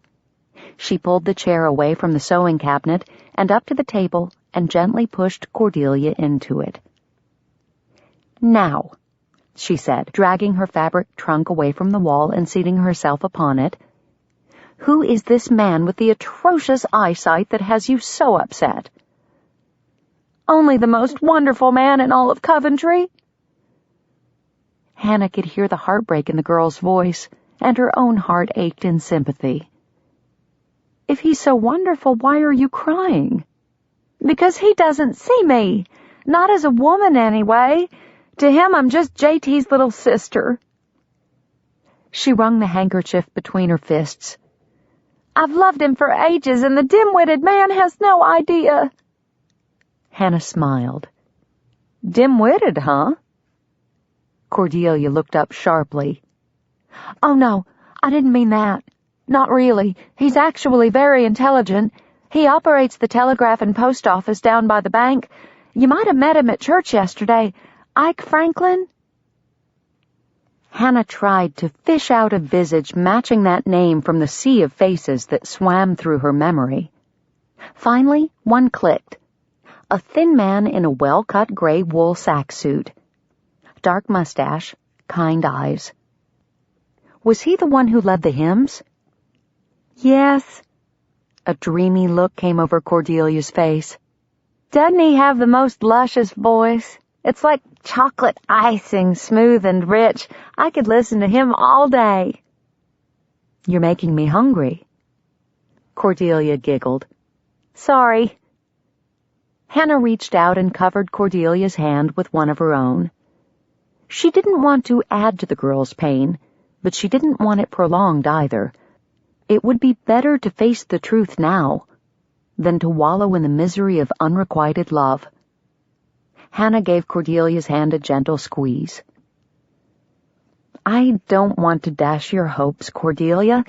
She pulled the chair away from the sewing cabinet and up to the table and gently pushed Cordelia into it. Now, she said, dragging her fabric trunk away from the wall and seating herself upon it, who is this man with the atrocious eyesight that has you so upset?
Only the most wonderful man in all of Coventry.
Hannah could hear the heartbreak in the girl's voice, and her own heart ached in sympathy. If he's so wonderful, why are you crying?
Because he doesn't see me. Not as a woman, anyway. To him, I'm just JT's little sister.
She wrung the handkerchief between her fists.
I've loved him for ages, and the dim-witted man has no idea.
Hannah smiled. Dim-witted, huh? Cordelia looked up sharply.
Oh, no, I didn't mean that. Not really. He's actually very intelligent. He operates the telegraph and post office down by the bank. You might have met him at church yesterday. Ike Franklin?
Hannah tried to fish out a visage matching that name from the sea of faces that swam through her memory. Finally, one clicked. A thin man in a well-cut gray wool sack suit. Dark mustache, kind eyes. Was he the one who led the hymns?
Yes.
A dreamy look came over Cordelia's face.
Doesn't he have the most luscious voice? It's like chocolate icing, smooth and rich. I could listen to him all day.
You're making me hungry. Cordelia giggled.
Sorry.
Hannah reached out and covered Cordelia's hand with one of her own. She didn't want to add to the girl's pain, but she didn't want it prolonged either. It would be better to face the truth now than to wallow in the misery of unrequited love. Hannah gave Cordelia's hand a gentle squeeze. I don't want to dash your hopes, Cordelia,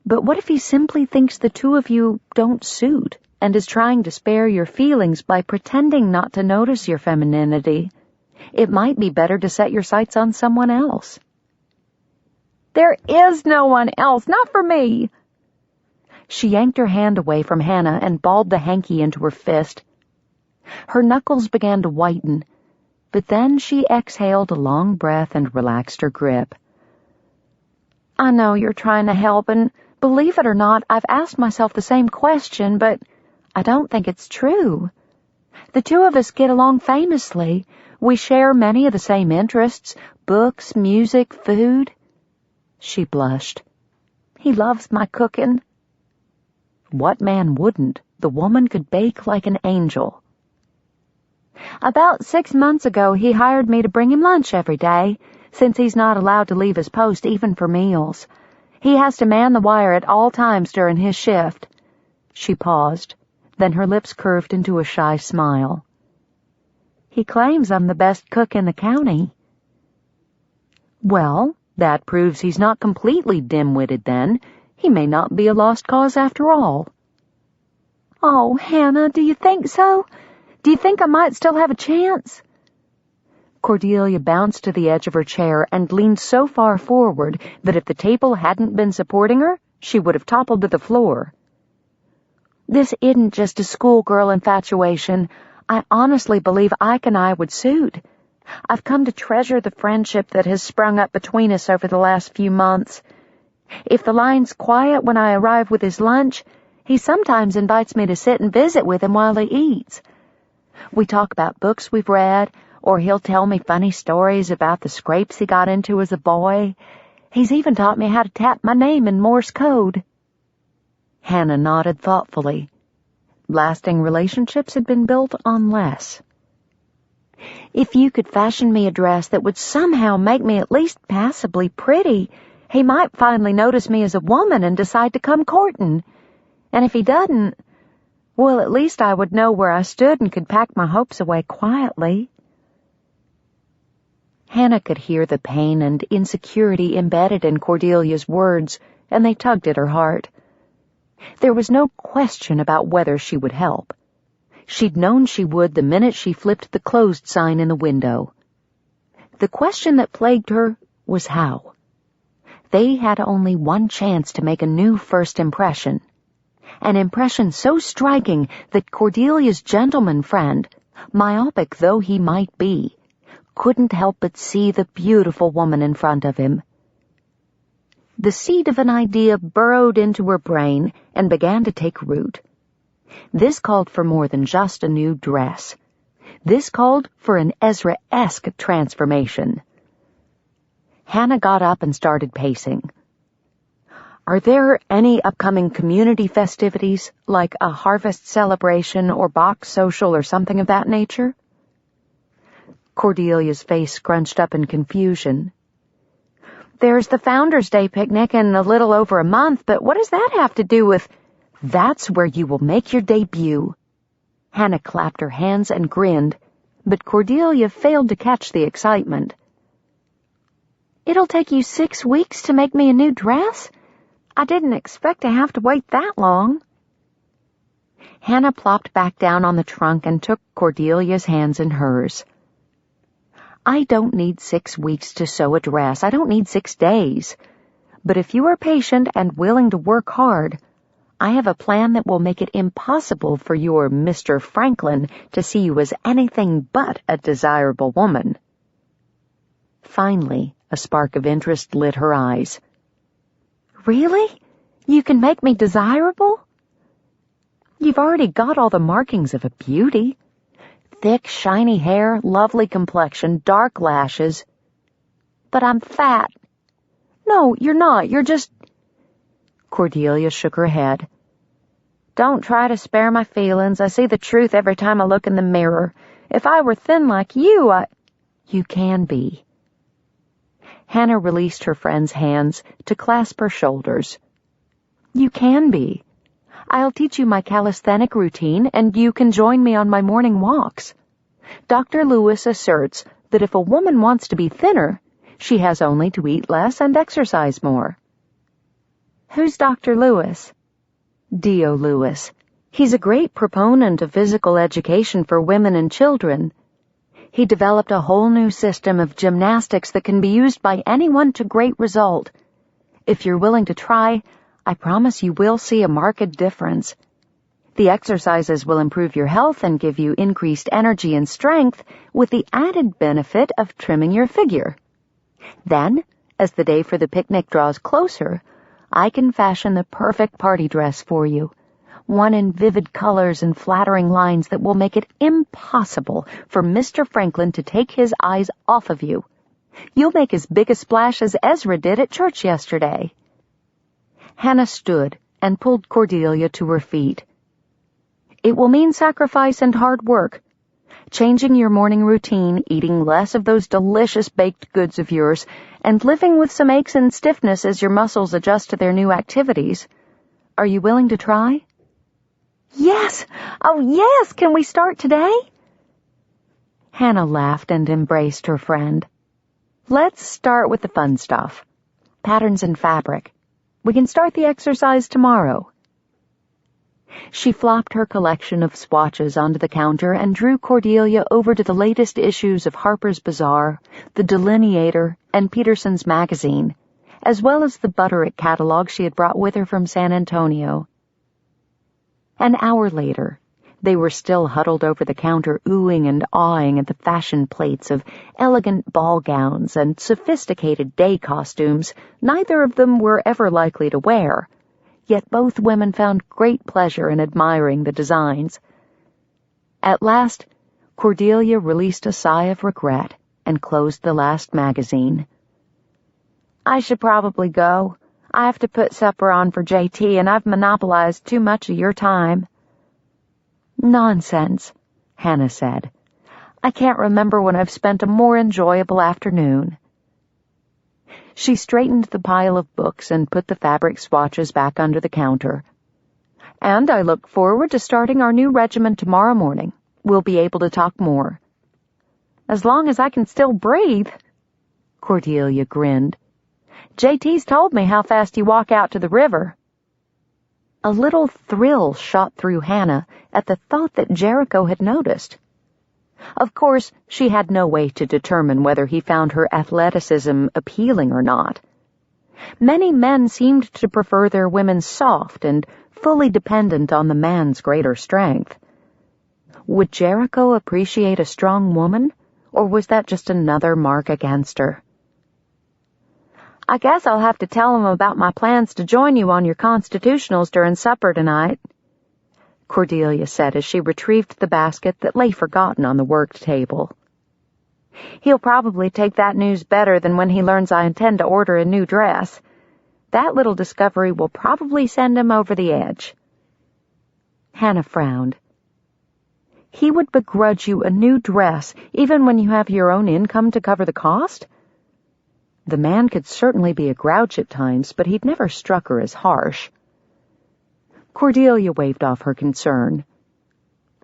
but what if he simply thinks the two of you don't suit
and is trying to spare your feelings by pretending not to notice your femininity, it might be better to set your sights on someone else.
There is no one else, not for me.
She yanked her hand away from Hannah and balled the hanky into her fist. Her knuckles began to whiten, but then she exhaled a long breath and relaxed her grip.
I know you're trying to help, and believe it or not, I've asked myself the same question, but I don't think it's true. The two of us get along famously. We share many of the same interests, books, music, food. She blushed. He loves my cooking.
What man wouldn't? The woman could bake like an angel.
About 6 months ago, he hired me to bring him lunch every day, since he's not allowed to leave his post even for meals. He has to man the wire at all times during his shift.
She paused, then her lips curved into a shy smile.
He claims I'm the best cook in the county.
Well, that proves he's not completely dim-witted then. He may not be a lost cause after all.
Oh, Hannah, do you think so? Do you think I might still have a chance?
Cordelia bounced to the edge of her chair and leaned so far forward that if the table hadn't been supporting her, she would have toppled to the floor.
This isn't just a schoolgirl infatuation. I honestly believe Ike and I would suit. I've come to treasure the friendship that has sprung up between us over the last few months. If the line's quiet when I arrive with his lunch, he sometimes invites me to sit and visit with him while he eats. We talk about books we've read, or he'll tell me funny stories about the scrapes he got into as a boy. He's even taught me how to tap my name in Morse code.
Hannah nodded thoughtfully. Lasting relationships had been built on less.
If you could fashion me a dress that would somehow make me at least passably pretty, he might finally notice me as a woman and decide to come courting. And if he doesn't, well, at least I would know where I stood and could pack my hopes away quietly.
Hannah could hear the pain and insecurity embedded in Cordelia's words, and they tugged at her heart. There was no question about whether she would help. She'd known she would the minute she flipped the closed sign in the window. The question that plagued her was how. They had only one chance to make a new first impression. An impression so striking that Cordelia's gentleman friend, myopic though he might be, couldn't help but see the beautiful woman in front of him. The seed of an idea burrowed into her brain and began to take root. This called for more than just a new dress. This called for an Ezra-esque transformation. Hannah got up and started pacing. Are there any upcoming community festivities, like a harvest celebration or box social or something of that nature? Cordelia's face scrunched up in confusion.
There's the Founders' Day picnic in a little over a month, but what does that have to do with...
That's where you will make your debut. Hannah clapped her hands and grinned, but Cordelia failed to catch the excitement.
It'll take you 6 weeks to make me a new dress? I didn't expect to have to wait that long.
Hannah plopped back down on the trunk and took Cordelia's hands in hers. I don't need 6 weeks to sew a dress. I don't need 6 days. But if you are patient and willing to work hard, I have a plan that will make it impossible for your Mr. Franklin to see you as anything but a desirable woman. Finally, a spark of interest lit her eyes.
Really? You can make me desirable?
You've already got all the markings of a beauty. Thick, shiny hair, lovely complexion, dark lashes.
But I'm fat. No, you're not. You're just...
Cordelia shook her head.
Don't try to spare my feelings. I see the truth every time I look in the mirror. If I were thin like you,
You can be. Hannah released her friend's hands to clasp her shoulders. You can be. I'll teach you my calisthenic routine, and you can join me on my morning walks. Dr. Lewis asserts that if a woman wants to be thinner, she has only to eat less and exercise more.
Who's Dr. Lewis?
Dio Lewis.
He's a great proponent of physical education for women and children. He developed a whole new system of gymnastics that can be used by anyone to great result. If you're willing to try, I promise you will see a marked difference. The exercises will improve your health and give you increased energy and strength with the added benefit of trimming your figure. Then, as the day for the picnic draws closer, I can fashion the perfect party dress for you, one in vivid colors and flattering lines that will make it impossible for Mr. Franklin to take his eyes off of you. You'll make as big a splash as Ezra did at church yesterday." Hannah stood and pulled Cordelia to her feet. "It will mean sacrifice and hard work. Changing your morning routine, eating less of those delicious baked goods of yours, and living with some aches and stiffness as your muscles adjust to their new activities. Are you willing to try?"
"Yes! Oh, yes! Can we start today?"
Hannah laughed and embraced her friend. "Let's start with the fun stuff. Patterns and fabric. We can start the exercise tomorrow." She flopped her collection of swatches onto the counter and drew Cordelia over to the latest issues of Harper's Bazaar, The Delineator, and Peterson's Magazine, as well as the Butterick catalog she had brought with her from San Antonio. An hour later, they were still huddled over the counter, oohing and awing at the fashion plates of elegant ball gowns and sophisticated day costumes neither of them were ever likely to wear, yet both women found great pleasure in admiring the designs. At last, Cordelia released a sigh of regret and closed the last magazine.
"I should probably go. I have to put supper on for JT, and I've monopolized too much of your time."
"Nonsense," Hannah said. "I can't remember when I've spent a more enjoyable afternoon." She straightened the pile of books and put the fabric swatches back under the counter. "And I look forward to starting our new regimen tomorrow morning. We'll be able to talk more."
"As long as I can still breathe."
Cordelia grinned.
"JT's told me how fast you walk out to the river."
A little thrill shot through Hannah at the thought that Jericho had noticed. Of course, she had no way to determine whether he found her athleticism appealing or not. Many men seemed to prefer their women soft and fully dependent on the man's greater strength. Would Jericho appreciate a strong woman, or was that just another mark against her?
"I guess I'll have to tell him about my plans to join you on your constitutionals during supper tonight,"
Cordelia said as she retrieved the basket that lay forgotten on the worked table.
"He'll probably take that news better than when he learns I intend to order a new dress. That little discovery will probably send him over the edge."
Hannah frowned. "He would begrudge you a new dress even when you have your own income to cover the cost?" The man could certainly be a grouch at times, but he'd never struck her as harsh. Cordelia waved off her concern.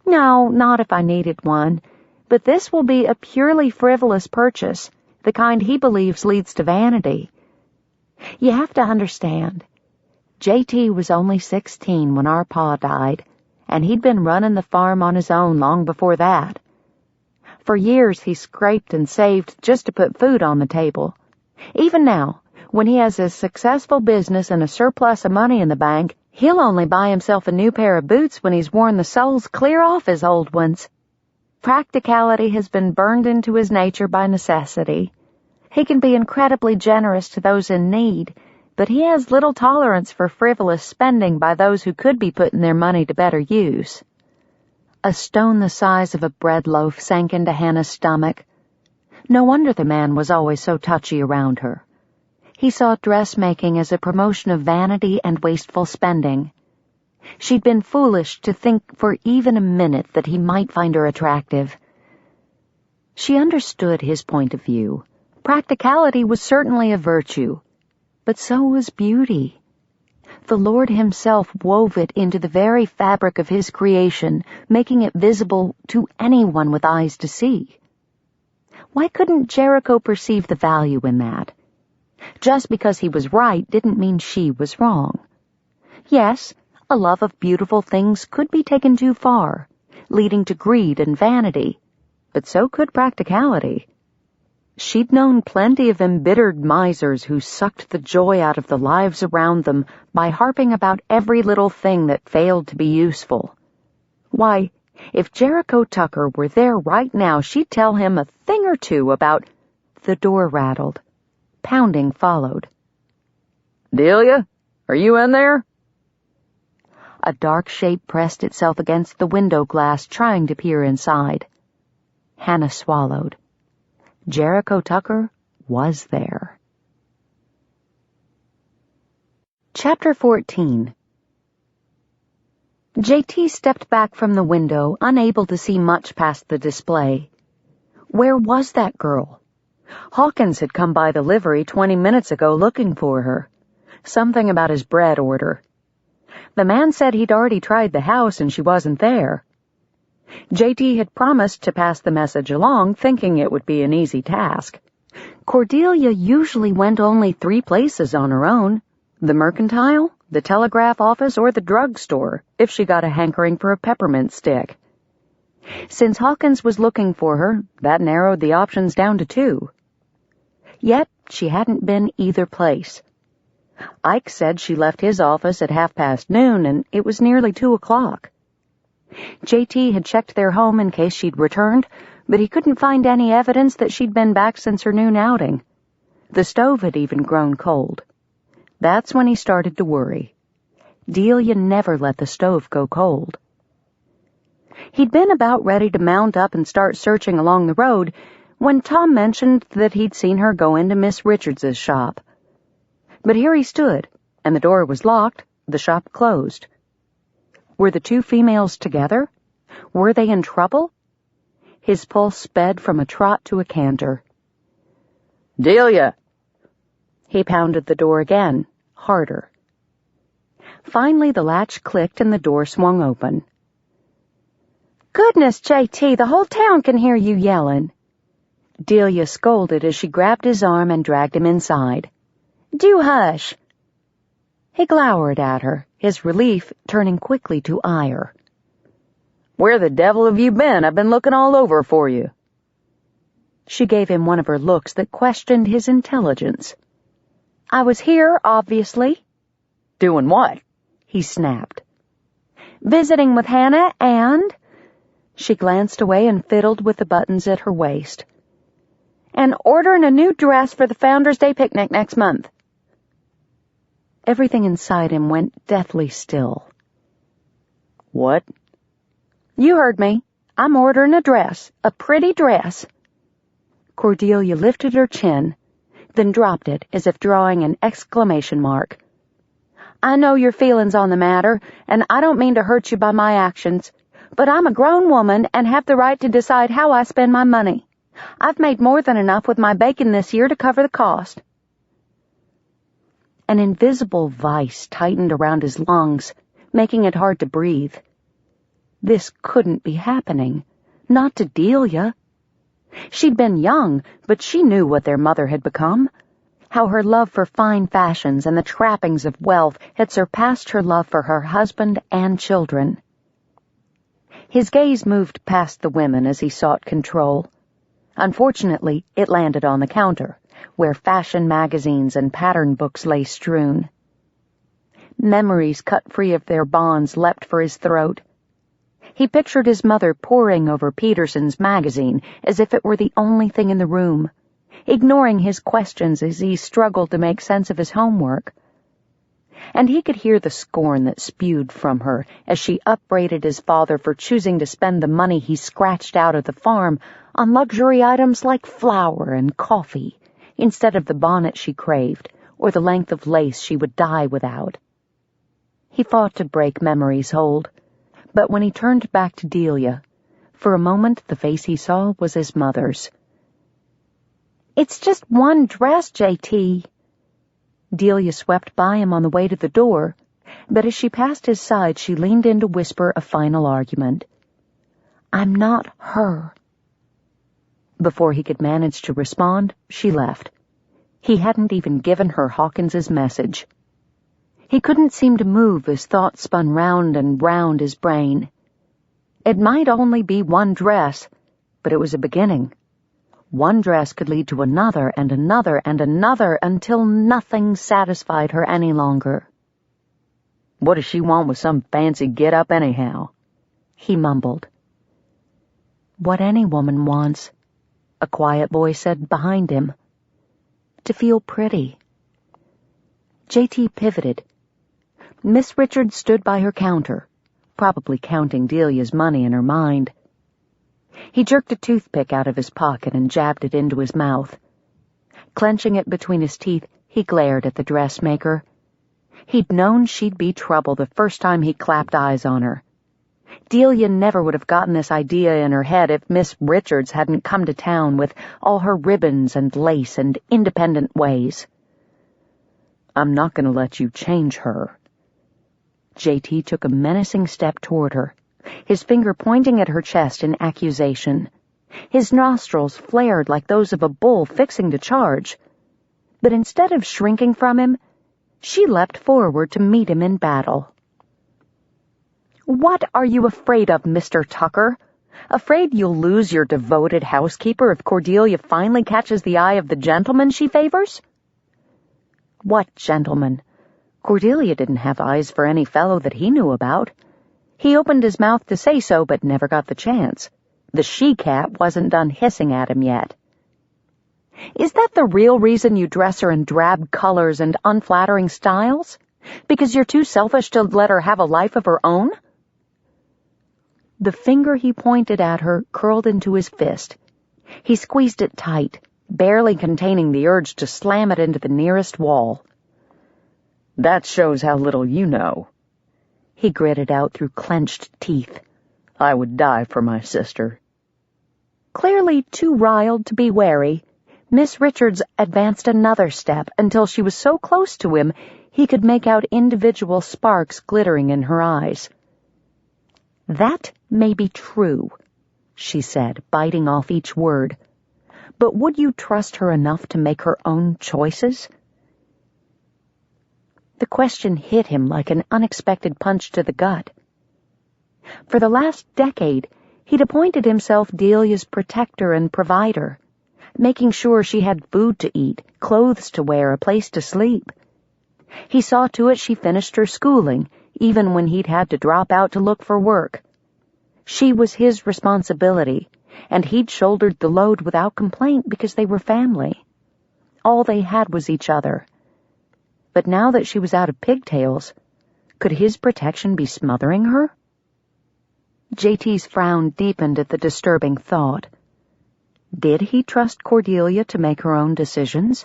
"No, not if I needed one. But this will be a purely frivolous purchase, the kind he believes leads to vanity. You have to understand, JT was only 16 when our pa died, and he'd been running the farm on his own long before that. For years he scraped and saved just to put food on the table. Even now, when he has a successful business and a surplus of money in the bank, he'll only buy himself a new pair of boots when he's worn the soles clear off his old ones. Practicality has been burned into his nature by necessity. He can be incredibly generous to those in need, but he has little tolerance for frivolous spending by those who could be putting their money to better use." A stone the size of a bread loaf sank into Hannah's stomach. No wonder the man was always so touchy around her. He saw dressmaking as a promotion of vanity and wasteful spending. She'd been foolish to think for even a minute that he might find her attractive. She understood his point of view. Practicality was certainly a virtue, but so was beauty. The Lord himself wove it into the very fabric of his creation, making it visible to anyone with eyes to see. Why couldn't Jericho perceive the value in that? Just because he was right didn't mean she was wrong. Yes,
A love of beautiful things could be taken too far, leading to greed and vanity, but so could practicality. She'd known plenty of embittered misers who sucked the joy out of the lives around them by harping about every little thing that failed to be useful. Why, if Jericho Tucker were there right now, she'd tell him a thing or two about... The door rattled. Pounding followed.
Delia, are you in there?
A dark shape pressed itself against the window glass, trying to peer inside. Hannah swallowed. Jericho Tucker was there. Chapter 14. JT stepped back from the window, unable to see much past the display. Where was that girl? Hawkins had come by the livery 20 minutes ago looking for her. Something about his bread order. The man said he'd already tried the house and she wasn't there. JT had promised to pass the message along, thinking it would be an easy task. Cordelia usually went only 3 places on her own: the mercantile, the telegraph office, or the drugstore, if she got a hankering for a peppermint stick. Since Hawkins was looking for her, that narrowed the options down to 2. Yet she hadn't been either place. Ike said she left his office at noon, and it was nearly 2 o'clock. JT had checked their home in case she'd returned, but he couldn't find any evidence that she'd been back since her noon outing. The stove had even grown cold. That's when he started to worry. Delia never let the stove go cold. He'd been about ready to mount up and start searching along the road when Tom mentioned that he'd seen her go into Miss Richards's shop. But here he stood, and the door was locked, the shop closed. Were the 2 females together? Were they in trouble? His pulse sped from a trot to a canter.
Delia!
He pounded the door again, harder. Finally the latch clicked and the door swung open. "Goodness, JT, the whole town can hear you yelling." Delia scolded as she grabbed his arm and dragged him inside. "Do hush." He glowered at her, his relief turning quickly to ire.
Where the devil have you been? I've been looking all over for you.
She gave him one of her looks that questioned his intelligence. "I was here, obviously."
Doing what?
He snapped. "Visiting with Hannah and..." She glanced away and fiddled with the buttons at her waist. "And ordering a new dress for the Founders' Day picnic next month." Everything inside him went deathly still.
What?
"You heard me. I'm ordering a dress, a pretty dress." Cordelia lifted her chin, then dropped it as if drawing an exclamation mark. "I know your feelings on the matter, and I don't mean to hurt you by my actions, but I'm a grown woman and have the right to decide how I spend my money. I've made more than enough with my bacon this year to cover the cost." An invisible vice tightened around his lungs, making it hard to breathe. This couldn't be happening. Not to Delia. She'd been young, but she knew what their mother had become. How her love for fine fashions and the trappings of wealth had surpassed her love for her husband and children. His gaze moved past the women as he sought control. Unfortunately, it landed on the counter, where fashion magazines and pattern books lay strewn. Memories cut free of their bonds leapt for his throat. He pictured his mother poring over Peterson's magazine as if it were the only thing in the room, ignoring his questions as he struggled to make sense of his homework. And he could hear the scorn that spewed from her as she upbraided his father for choosing to spend the money he scratched out of the farm on luxury items like flour and coffee, instead of the bonnet she craved or the length of lace she would die without. He fought to break memory's hold, but when he turned back to Delia, for a moment the face he saw was his mother's. "It's just one dress, JT." Delia swept by him on the way to the door, but as she passed his side she leaned in to whisper a final argument. "I'm not her." Before he could manage to respond, she left. He hadn't even given her Hawkins's message. He couldn't seem to move as thoughts spun round and round his brain. It might only be one dress, but it was a beginning. One dress could lead to another and another and another until nothing satisfied her any longer.
"What does she want with some fancy get-up anyhow?"
he mumbled. "What any woman wants," a quiet voice said behind him. "To feel pretty." J.T. pivoted. Miss Richards stood by her counter, probably counting Delia's money in her mind. He jerked a toothpick out of his pocket and jabbed it into his mouth. Clenching it between his teeth, he glared at the dressmaker. He'd known she'd be trouble the first time he clapped eyes on her. Delia never would have gotten this idea in her head if Miss Richards hadn't come to town with all her ribbons and lace and independent ways.
"I'm not going to let you change her."
J.T. took a menacing step toward her, his finger pointing at her chest in accusation. His nostrils flared like those of a bull fixing to charge. But instead of shrinking from him, she leapt forward to meet him in battle. "What are you afraid of, Mr. Tucker? Afraid you'll lose your devoted housekeeper if Cordelia finally catches the eye of the gentleman she favors?" What gentleman? Cordelia didn't have eyes for any fellow that he knew about. He opened his mouth to say so, but never got the chance. The she-cat wasn't done hissing at him yet. "Is that the real reason you dress her in drab colors and unflattering styles? Because you're too selfish to let her have a life of her own?" The finger he pointed at her curled into his fist. He squeezed it tight, barely containing the urge to slam it into the nearest wall.
"That shows how little you know,"
he gritted out through clenched teeth.
"I would die for my sister."
Clearly too riled to be wary, Miss Richards advanced another step until she was so close to him he could make out individual sparks glittering in her eyes. "That may be true," she said, biting off each word. "But would you trust her enough to make her own choices?" The question hit him like an unexpected punch to the gut. For the last decade, he'd appointed himself Delia's protector and provider, making sure she had food to eat, clothes to wear, a place to sleep. He saw to it she finished her schooling, even when he'd had to drop out to look for work. She was his responsibility, and he'd shouldered the load without complaint because they were family. All they had was each other. But now that she was out of pigtails, could his protection be smothering her? J.T.'s frown deepened at the disturbing thought. Did he trust Cordelia to make her own decisions?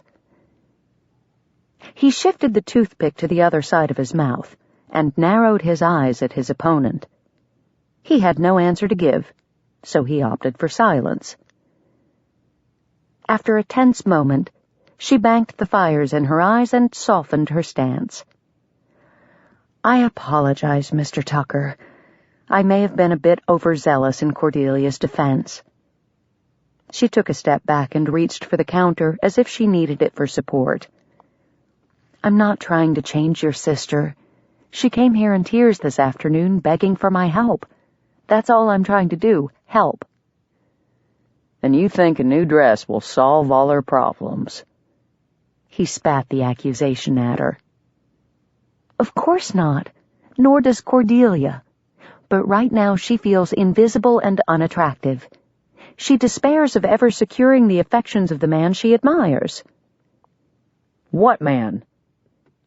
He shifted the toothpick to the other side of his mouth and narrowed his eyes at his opponent. He had no answer to give, so he opted for silence. After a tense moment, she banked the fires in her eyes and softened her stance. "I apologize, Mr. Tucker. I may have been a bit overzealous in Cordelia's defense." She took a step back and reached for the counter as if she needed it for support. "I'm not trying to change your sister. She came here in tears this afternoon begging for my help. That's all I'm trying to do, help."
"And you think a new dress will solve all her problems?"
He spat the accusation at her. "Of course not, nor does Cordelia. But right now she feels invisible and unattractive. She despairs of ever securing the affections of the man she admires."
"What man?"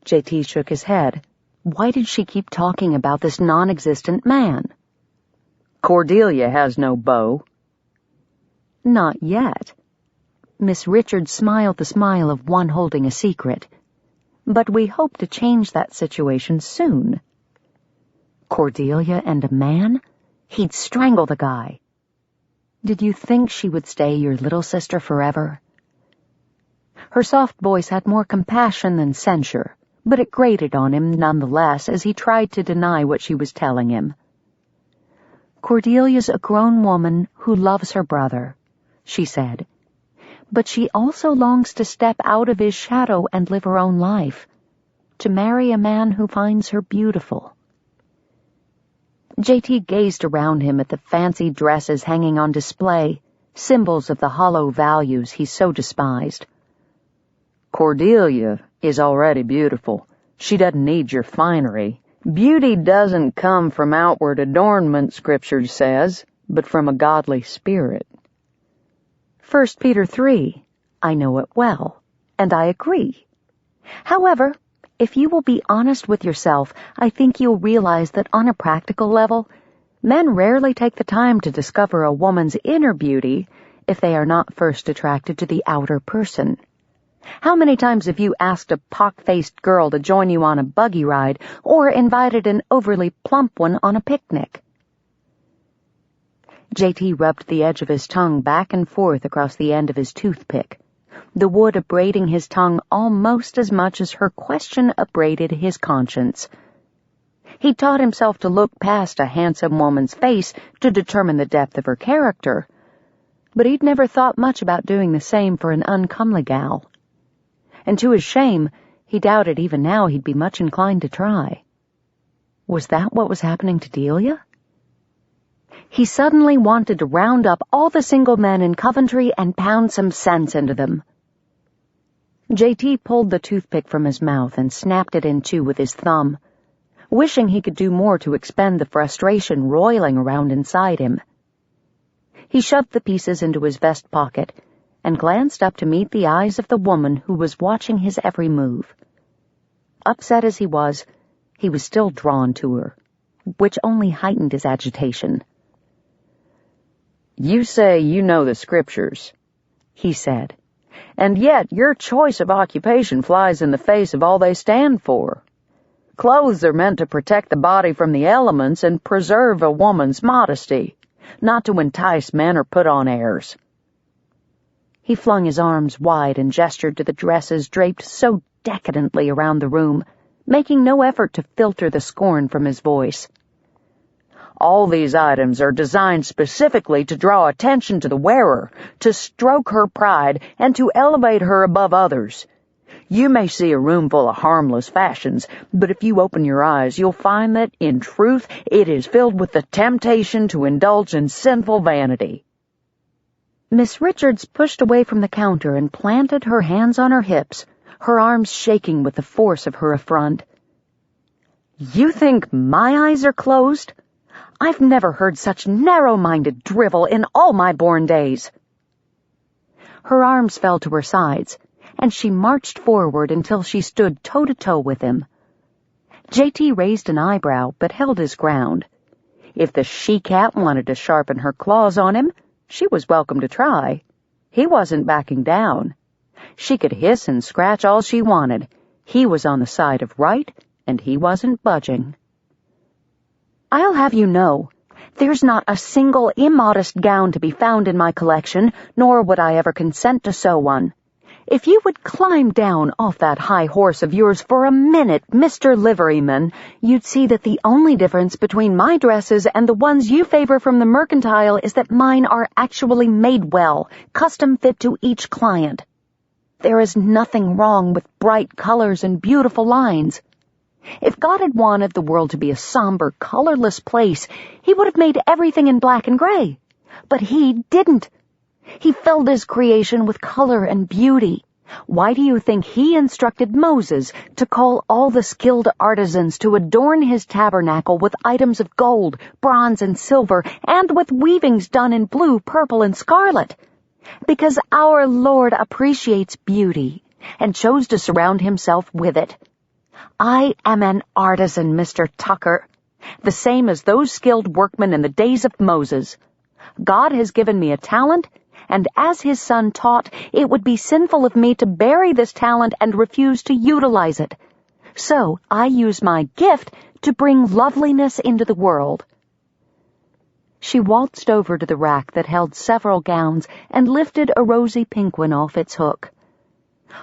J.T. shook his head. Why did she keep talking about this non-existent man?
"Cordelia has no beau."
"Not yet." Miss Richards smiled the smile of one holding a secret. "But we hope to change that situation soon." Cordelia and a man? He'd strangle the guy. "Did you think she would stay your little sister forever?" Her soft voice had more compassion than censure, but it grated on him nonetheless as he tried to deny what she was telling him. "Cordelia's a grown woman who loves her brother," she said. "But she also longs to step out of his shadow and live her own life, to marry a man who finds her beautiful. J.T. gazed around him at the fancy dresses hanging on display, symbols of the hollow values he so despised.
Cordelia is already beautiful. She doesn't need your finery. Beauty doesn't come from outward adornment, Scripture says, but from a godly spirit.
1 Peter 3. I know it well, and I agree. However, if you will be honest with yourself, I think you'll realize that on a practical level, men rarely take the time to discover a woman's inner beauty if they are not first attracted to the outer person. How many times have you asked a pock-faced girl to join you on a buggy ride or invited an overly plump one on a picnic? J.T. rubbed the edge of his tongue back and forth across the end of his toothpick, the wood abrading his tongue almost as much as her question abraded his conscience. He taught himself to look past a handsome woman's face to determine the depth of her character, but he'd never thought much about doing the same for an uncomely gal. And to his shame, he doubted even now he'd be much inclined to try. Was that what was happening to Delia? He suddenly wanted to round up all the single men in Coventry and pound some sense into them. J.T. pulled the toothpick from his mouth and snapped it in two with his thumb, wishing he could do more to expend the frustration roiling around inside him. He shoved the pieces into his vest pocket and glanced up to meet the eyes of the woman who was watching his every move. Upset as he was still drawn to her, which only heightened his agitation.
You say you know the Scriptures, he said, and yet your choice of occupation flies in the face of all they stand for. Clothes are meant to protect the body from the elements and preserve a woman's modesty, not to entice men or put on airs.
He flung his arms wide and gestured to the dresses draped so decadently around the room, making no effort to filter the scorn from his voice.
All these items are designed specifically to draw attention to the wearer, to stroke her pride, and to elevate her above others. You may see a room full of harmless fashions, but if you open your eyes, you'll find that, in truth, it is filled with the temptation to indulge in sinful vanity.
Miss Richards pushed away from the counter and planted her hands on her hips, her arms shaking with the force of her affront.
You think my eyes are closed? I've never heard such narrow-minded drivel in all my born days.
Her arms fell to her sides, and she marched forward until she stood toe-to-toe with him. J.T. raised an eyebrow but held his ground. If the she-cat wanted to sharpen her claws on him, she was welcome to try. He wasn't backing down. She could hiss and scratch all she wanted. He was on the side of right, and he wasn't budging.
I'll have you know, there's not a single immodest gown to be found in my collection, nor would I ever consent to sew one. If you would climb down off that high horse of yours for a minute, Mr. Liveryman, you'd see that the only difference between my dresses and the ones you favor from the mercantile is that mine are actually made well, custom fit to each client. There is nothing wrong with bright colors and beautiful lines. If God had wanted the world to be a somber, colorless place, he would have made everything in black and gray. But he didn't. He filled his creation with color and beauty. Why do you think he instructed Moses to call all the skilled artisans to adorn his tabernacle with items of gold, bronze, and silver, and with weavings done in blue, purple, and scarlet? Because our Lord appreciates beauty and chose to surround himself with it. I am an artisan, Mr. Tucker, the same as those skilled workmen in the days of Moses. God has given me a talent, and as his son taught, it would be sinful of me to bury this talent and refuse to utilize it. So I use my gift to bring loveliness into the world. She waltzed over to the rack that held several gowns and lifted a rosy pink one off its hook.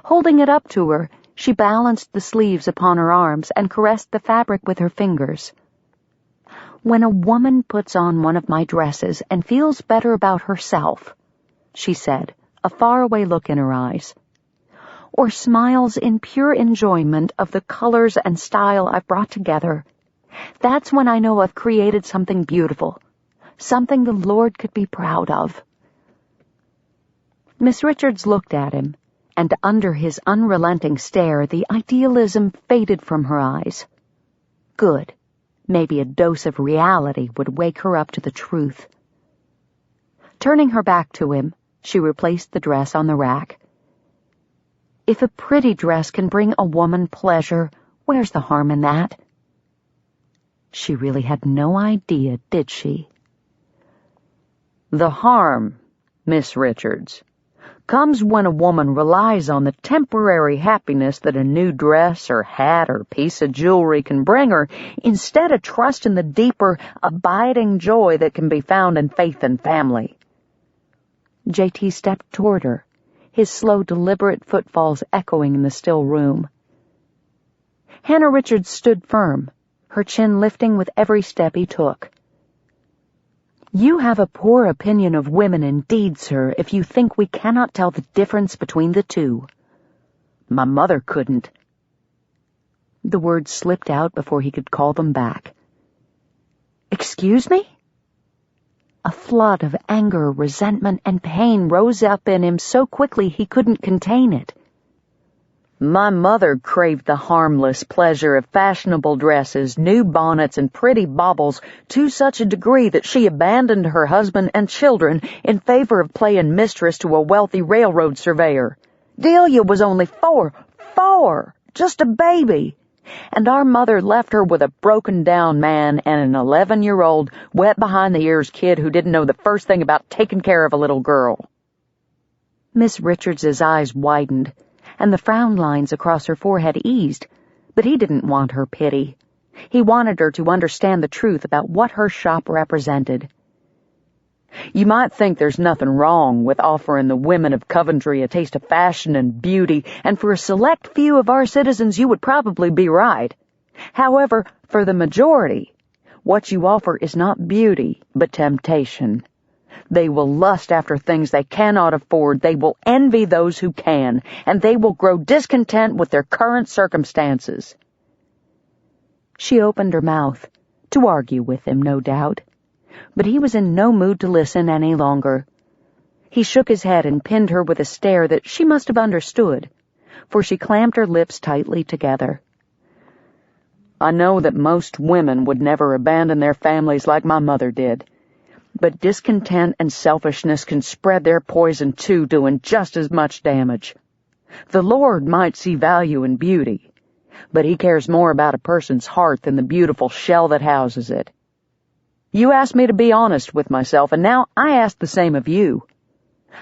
Holding it up to her, she balanced the sleeves upon her arms and caressed the fabric with her fingers. When a woman puts on one of my dresses and feels better about herself, she said, a faraway look in her eyes,
or smiles in pure enjoyment of the colors and style I've brought together, that's when I know I've created something beautiful, something the Lord could be proud of." Miss Richards looked at him, and under his unrelenting stare the idealism faded from her eyes. Good. Maybe a dose of reality would wake her up to the truth. Turning her back to him, she replaced the dress on the rack. If a pretty dress can bring a woman pleasure, where's the harm in that? She really had no idea, did she?
"The harm, Miss Richards, comes when a woman relies on the temporary happiness that a new dress or hat or piece of jewelry can bring her, instead of trusting the deeper, abiding joy that can be found in faith and family." J.T. stepped toward her, his slow, deliberate footfalls echoing in the still room. Hannah Richards stood firm, her chin lifting with every step he took. "You have a poor opinion of women indeed, sir, if you think we cannot tell the difference between the two. My mother couldn't." The words slipped out before he could call them back. "Excuse me?" A flood of anger, resentment, and pain rose up in him so quickly he couldn't contain it. "My mother craved the harmless pleasure of fashionable dresses, new bonnets, and pretty baubles to such a degree that she abandoned her husband and children in favor of playing mistress to a wealthy railroad surveyor. Delia was only four, just a baby. And our mother left her with a broken-down man and an 11-year-old, wet-behind-the-ears kid who didn't know the first thing about taking care of a little girl." Miss Richards's eyes widened, and the frown lines across her forehead eased, but he didn't want her pity. He wanted her to understand the truth about what her shop represented. "You might think there's nothing wrong with offering the women of Coventry a taste of fashion and beauty, and for a select few of our citizens you would probably be right. However, for the majority, what you offer is not beauty, but temptation. They will lust after things they cannot afford, they will envy those who can, and they will grow discontent with their current circumstances." She opened her mouth, to argue with him, no doubt, but he was in no mood to listen any longer. He shook his head and pinned her with a stare that she must have understood, for she clamped her lips tightly together. "I know that most women would never abandon their families like my mother did, but discontent and selfishness can spread their poison too, doing just as much damage. The Lord might see value in beauty, but He cares more about a person's heart than the beautiful shell that houses it. You asked me to be honest with myself, and now I ask the same of you.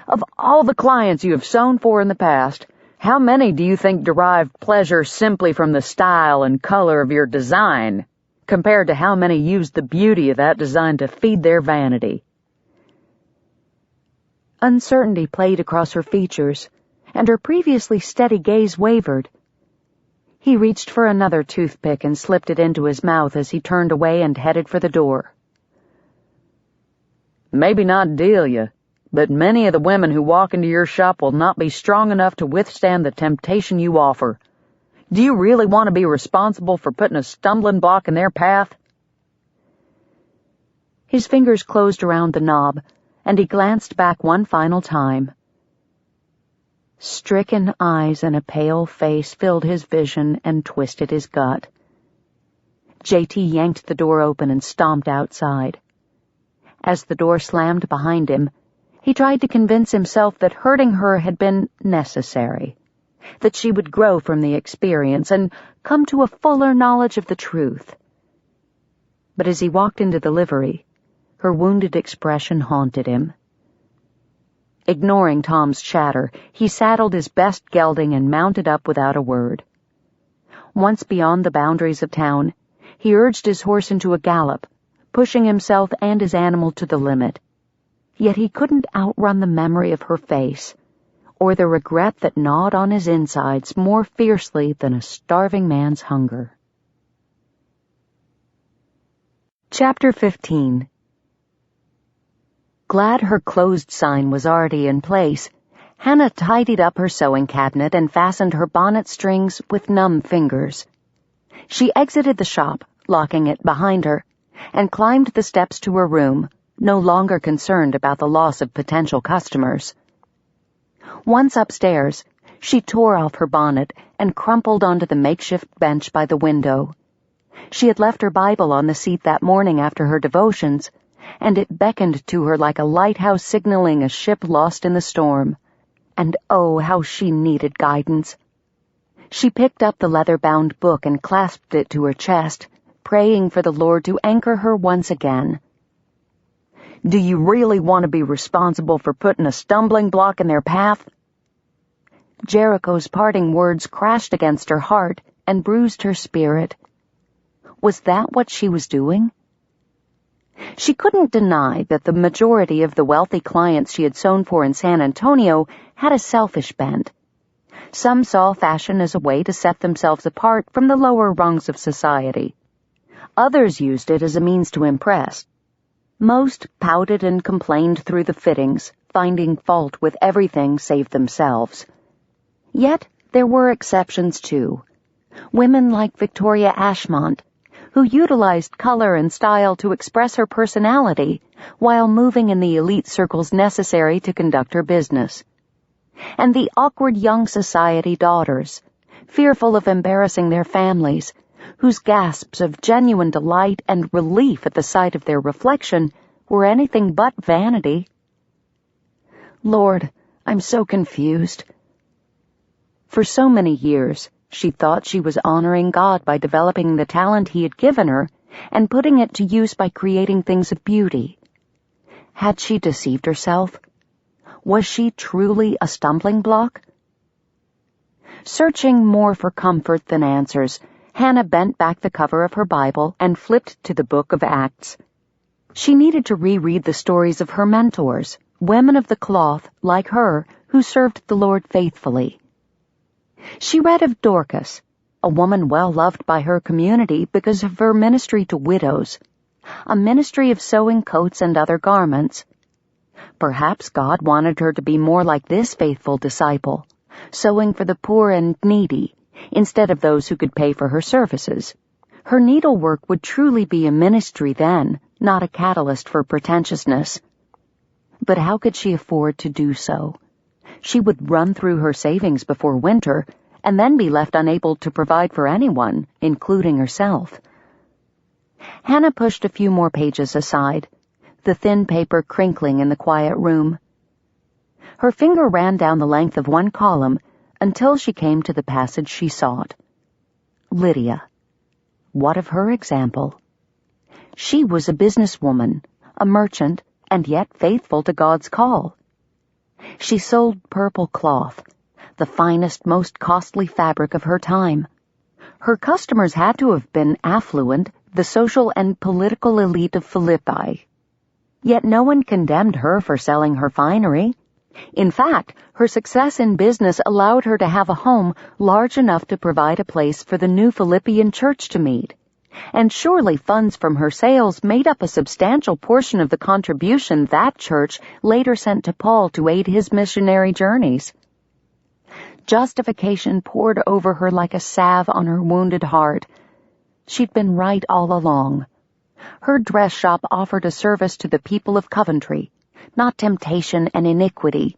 Of all the clients you have sewn for in the past, how many do you think derived pleasure simply from the style and color of your design, compared to how many used the beauty of that design to feed their vanity?" Uncertainty played across her features, and her previously steady gaze wavered. He reached for another toothpick and slipped it into his mouth as he turned away and headed for the door. "Maybe not Delia, but many of the women who walk into your shop will not be strong enough to withstand the temptation you offer. Do you really want to be responsible for putting a stumbling block in their path?" His fingers closed around the knob, and he glanced back one final time. Stricken eyes and a pale face filled his vision and twisted his gut. J.T. yanked the door open and stomped outside. As the door slammed behind him, he tried to convince himself that hurting her had been necessary, that she would grow from the experience and come to a fuller knowledge of the truth. But as he walked into the livery, her wounded expression haunted him. Ignoring Tom's chatter, he saddled his best gelding and mounted up without a word. Once beyond the boundaries of town, he urged his horse into a gallop, pushing himself and his animal to the limit. Yet he couldn't outrun the memory of her face, or the regret that gnawed on his insides more fiercely than a starving man's hunger. Chapter 15. Glad her closed sign was already in place,
Hannah tidied up her sewing cabinet and fastened her bonnet strings with numb fingers. She exited the shop, locking it behind her, and climbed the steps to her room, no longer concerned about the loss of potential customers. Once upstairs, she tore off her bonnet and crumpled onto the makeshift bench by the window. She had left her Bible on the seat that morning after her devotions, and it beckoned to her like a lighthouse signaling a ship lost in the storm. And oh, how she needed guidance. She picked up the leather-bound book and clasped it to her chest, praying for the Lord to anchor her once again.
Do you really want to be responsible for putting a stumbling block in their path?
Jericho's parting words crashed against her heart and bruised her spirit. Was that what she was doing? She couldn't deny that the majority of the wealthy clients she had sewn for in San Antonio had a selfish bent. Some saw fashion as a way to set themselves apart from the lower rungs of society. Others used it as a means to impress. Most pouted and complained through the fittings, finding fault with everything save themselves. Yet there were exceptions too. Women like Victoria Ashmont, who utilized color and style to express her personality while moving in the elite circles necessary to conduct her business. And the awkward young society daughters, fearful of embarrassing their families, whose gasps of genuine delight and relief at the sight of their reflection were anything but vanity. Lord, I'm so confused. For so many years, she thought she was honoring God by developing the talent He had given her and putting it to use by creating things of beauty. Had she deceived herself? Was she truly a stumbling block? Searching more for comfort than answers, Hannah bent back the cover of her Bible and flipped to the book of Acts. She needed to reread the stories of her mentors, women of the cloth like her who served the Lord faithfully. She read of Dorcas, a woman well loved by her community because of her ministry to widows, a ministry of sewing coats and other garments. Perhaps God wanted her to be more like this faithful disciple, sewing for the poor and needy, instead of those who could pay for her services. Her needlework would truly be a ministry then, not a catalyst for pretentiousness. But how could she afford to do so? She would run through her savings before winter, and then be left unable to provide for anyone, including herself. Hannah pushed a few more pages aside, the thin paper crinkling in the quiet room. Her finger ran down the length of one column until she came to the passage she sought. Lydia. What of her example? She was a businesswoman, a merchant, and yet faithful to God's call. She sold purple cloth, the finest, most costly fabric of her time. Her customers had to have been affluent, the social and political elite of Philippi. Yet no one condemned her for selling her finery. In fact, her success in business allowed her to have a home large enough to provide a place for the new Philippian church to meet. And surely funds from her sales made up a substantial portion of the contribution that church later sent to Paul to aid his missionary journeys. Justification poured over her like a salve on her wounded heart. She'd been right all along. Her dress shop offered a service to the people of Coventry, not temptation and iniquity.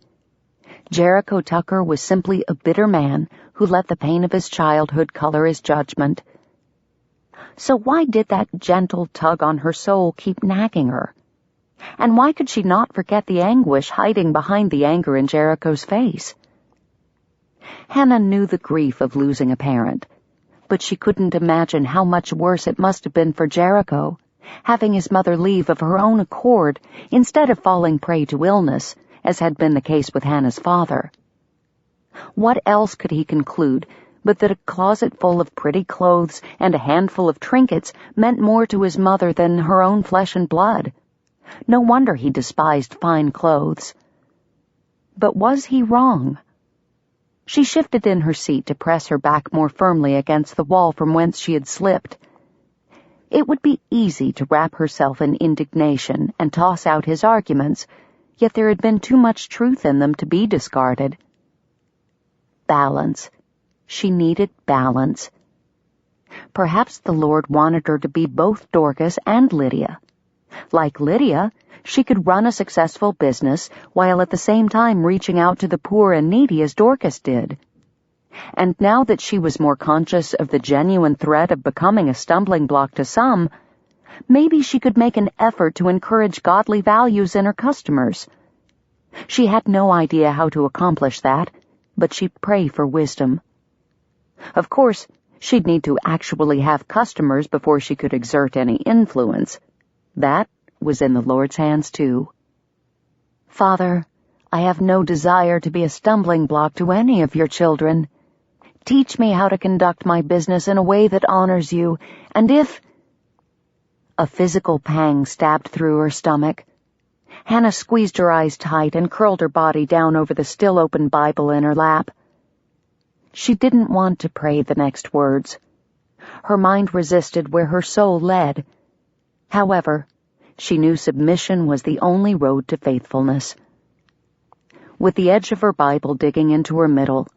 Jericho Tucker was simply a bitter man who let the pain of his childhood color his judgment. So why did that gentle tug on her soul keep nagging her? And why could she not forget the anguish hiding behind the anger in Jericho's face? Hannah knew the grief of losing a parent, but she couldn't imagine how much worse it must have been for Jericho, having his mother leave of her own accord instead of falling prey to illness, as had been the case with Hannah's father. What else could he conclude but that a closet full of pretty clothes and a handful of trinkets meant more to his mother than her own flesh and blood? No wonder he despised fine clothes. But was he wrong? She shifted in her seat to press her back more firmly against the wall from whence she had slipped. It would be easy to wrap herself in indignation and toss out his arguments, yet there had been too much truth in them to be discarded. Balance. She needed balance. Perhaps the Lord wanted her to be both Dorcas and Lydia. Like Lydia, she could run a successful business while at the same time reaching out to the poor and needy as Dorcas did. And now that she was more conscious of the genuine threat of becoming a stumbling block to some, maybe she could make an effort to encourage godly values in her customers. She had no idea how to accomplish that, but she'd pray for wisdom. Of course, she'd need to actually have customers before she could exert any influence. That was in the Lord's hands, too. Father, I have no desire to be a stumbling block to any of your children. Teach me how to conduct my business in a way that honors you, and if... A physical pang stabbed through her stomach. Hannah squeezed her eyes tight and curled her body down over the still-open Bible in her lap. She didn't want to pray the next words. Her mind resisted where her soul led. However, she knew submission was the only road to faithfulness. With the edge of her Bible digging into her middle,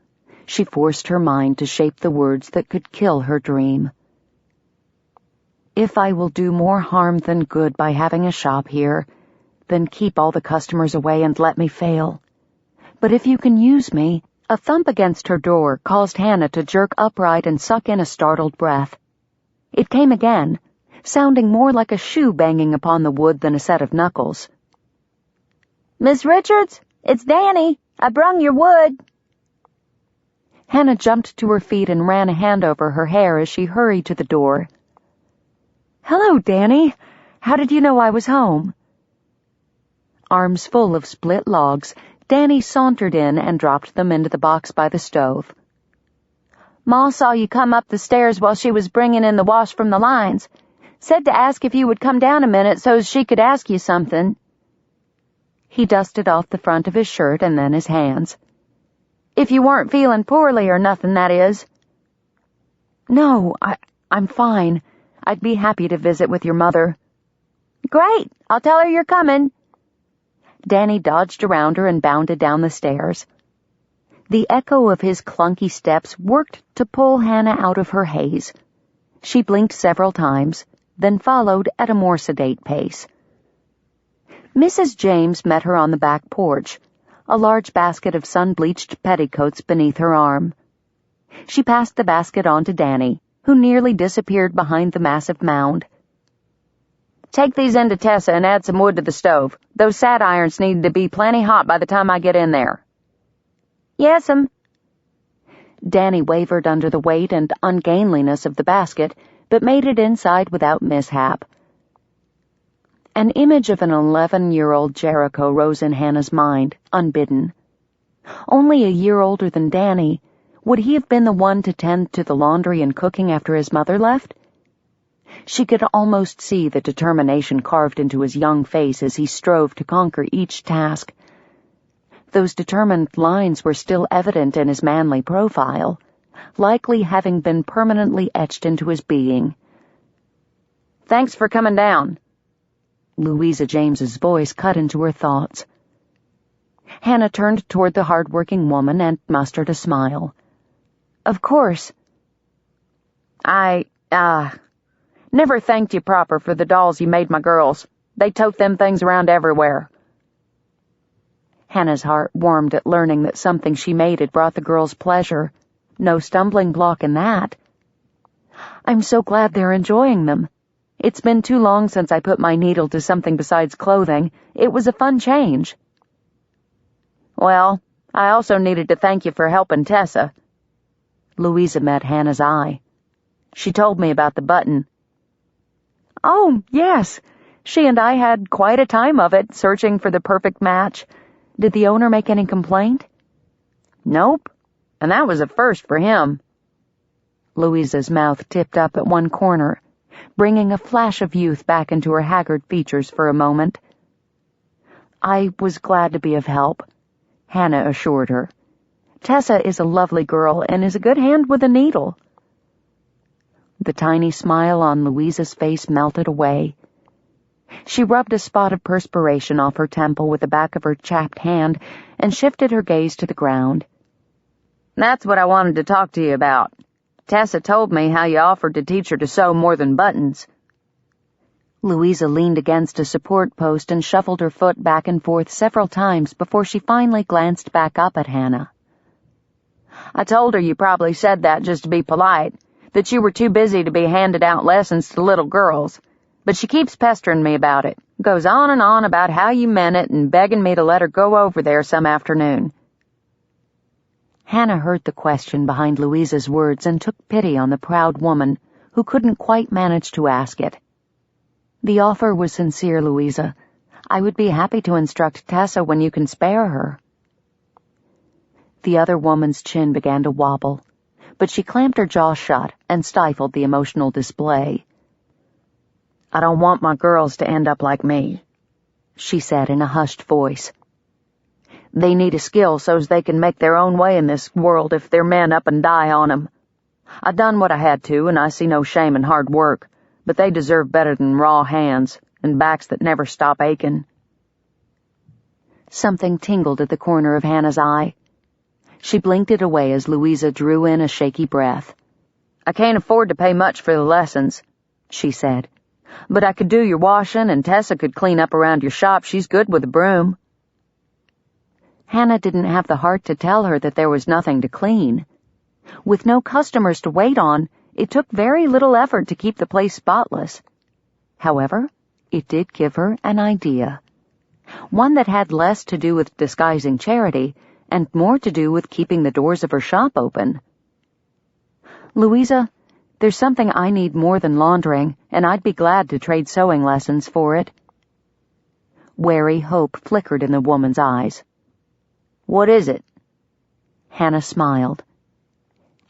she forced her mind to shape the words that could kill her dream. If I will do more harm than good by having a shop here, then keep all the customers away and let me fail. But if you can use me... A thump against her door caused Hannah to jerk upright and suck in a startled breath. It came again, sounding more like a shoe banging upon the wood than a set of knuckles.
Miss Richards, it's Danny. I brung your wood.
Hannah jumped to her feet and ran a hand over her hair as she hurried to the door. Hello, Danny. How did you know I was home? Arms full of split logs, Danny sauntered in and dropped them into the box by the stove.
Ma saw you come up the stairs while she was bringing in the wash from the lines. Said to ask if you would come down a minute so she could ask you something.
He dusted off the front of his shirt and then his hands.
If you weren't feeling poorly or nothing, that is.
No, I'm fine. I'd be happy to visit with your mother.
Great. I'll tell her you're coming.
Danny dodged around her and bounded down the stairs. The echo of his clunky steps worked to pull Hannah out of her haze. She blinked several times, then followed at a more sedate pace. Mrs. James met her on the back porch, a large basket of sun-bleached petticoats beneath her arm. She passed the basket on to Danny, who nearly disappeared behind the massive mound.
Take these into Tessa and add some wood to the stove. Those sad irons need to be plenty hot by the time I get in there. Yes'm.
Danny wavered under the weight and ungainliness of the basket, but made it inside without mishap. An image of an 11-year-old Jericho rose in Hannah's mind, unbidden. Only a year older than Danny, would he have been the one to tend to the laundry and cooking after his mother left? She could almost see the determination carved into his young face as he strove to conquer each task. Those determined lines were still evident in his manly profile, likely having been permanently etched into his being.
Thanks for coming down.
Louisa James's voice cut into her thoughts. Hannah turned toward the hard-working woman and mustered a smile. Of course.
I never thanked you proper for the dolls you made my girls. They tote them things around everywhere.
Hannah's heart warmed at learning that something she made had brought the girls pleasure. No stumbling block in that. I'm so glad they're enjoying them. It's been too long since I put my needle to something besides clothing. It was a fun change.
Well, I also needed to thank you for helping Tessa.
Louisa met Hannah's eye. She told me about the button.
Oh, yes. She and I had quite a time of it, searching for the perfect match.
Did the owner make any complaint?
Nope. And that was a first for him.
Louisa's mouth tipped up at one corner, bringing a flash of youth back into her haggard features for a moment. I was glad to be of help, Hannah assured her. Tessa is a lovely girl and is a good hand with a needle. The tiny smile on Louisa's face melted away. She rubbed a spot of perspiration off her temple with the back of her chapped hand and shifted her gaze to the ground.
That's what I wanted to talk to you about. Tessa told me how you offered to teach her to sew more than buttons.
Louisa leaned against a support post and shuffled her foot back and forth several times before she finally glanced back up at Hannah.
I told her you probably said that just to be polite, that you were too busy to be handed out lessons to little girls. But she keeps pestering me about it, goes on and on about how you meant it and begging me to let her go over there some afternoon.
Hannah heard the question behind Louisa's words and took pity on the proud woman who couldn't quite manage to ask it. The offer was sincere, Louisa. I would be happy to instruct Tessa when you can spare her. The other woman's chin began to wobble, but she clamped her jaw shut and stifled the emotional display.
I don't want my girls to end up like me,
she said in a hushed voice.
They need a skill so's they can make their own way in this world if their men up and die on 'em. I done what I had to, and I see no shame in hard work, but they deserve better than raw hands and backs that never stop aching.
Something tingled at the corner of Hannah's eye. She blinked it away as Louisa drew in a shaky breath.
I can't afford to pay much for the lessons, she said, but I could do your washing and Tessa could clean up around your shop. She's good with a broom.
Hannah didn't have the heart to tell her that there was nothing to clean. With no customers to wait on, it took very little effort to keep the place spotless. However, it did give her an idea. One that had less to do with disguising charity and more to do with keeping the doors of her shop open. Louisa, there's something I need more than laundering, and I'd be glad to trade sewing lessons for it. Wary hope flickered in the woman's eyes.
What is it?
Hannah smiled.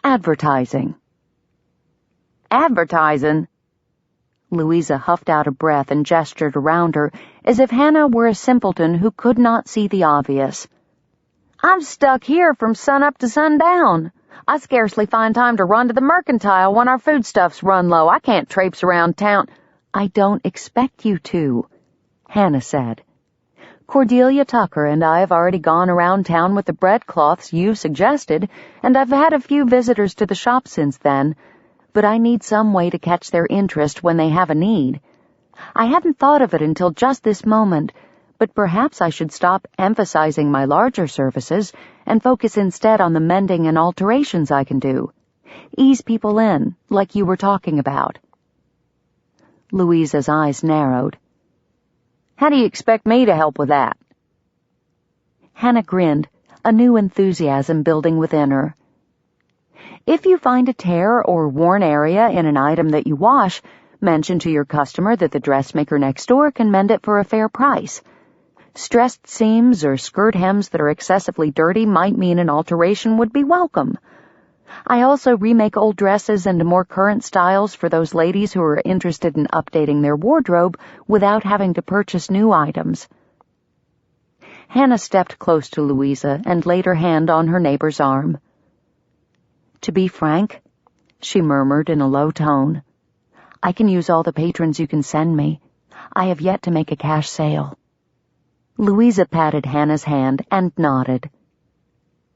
Advertising.
Advertising?
Louisa huffed out a breath and gestured around her as if Hannah were a simpleton who could not see the obvious.
I'm stuck here from sunup to sundown. I scarcely find time to run to the mercantile when our foodstuffs run low. I can't traipse around town.
I don't expect you to, Hannah said. Cordelia Tucker and I have already gone around town with the breadcloths you suggested, and I've had a few visitors to the shop since then, but I need some way to catch their interest when they have a need. I hadn't thought of it until just this moment, but perhaps I should stop emphasizing my larger services and focus instead on the mending and alterations I can do. Ease people in, like you were talking about. Louisa's eyes narrowed.
How do you expect me to help with that?
Hannah grinned, a new enthusiasm building within her. If you find a tear or worn area in an item that you wash, mention to your customer that the dressmaker next door can mend it for a fair price. Stressed seams or skirt hems that are excessively dirty might mean an alteration would be welcome. I also remake old dresses into more current styles for those ladies who are interested in updating their wardrobe without having to purchase new items. Hannah stepped close to Louisa and laid her hand on her neighbor's arm. To be frank, she murmured in a low tone, I can use all the patrons you can send me. I have yet to make a cash sale. Louisa patted Hannah's hand and nodded.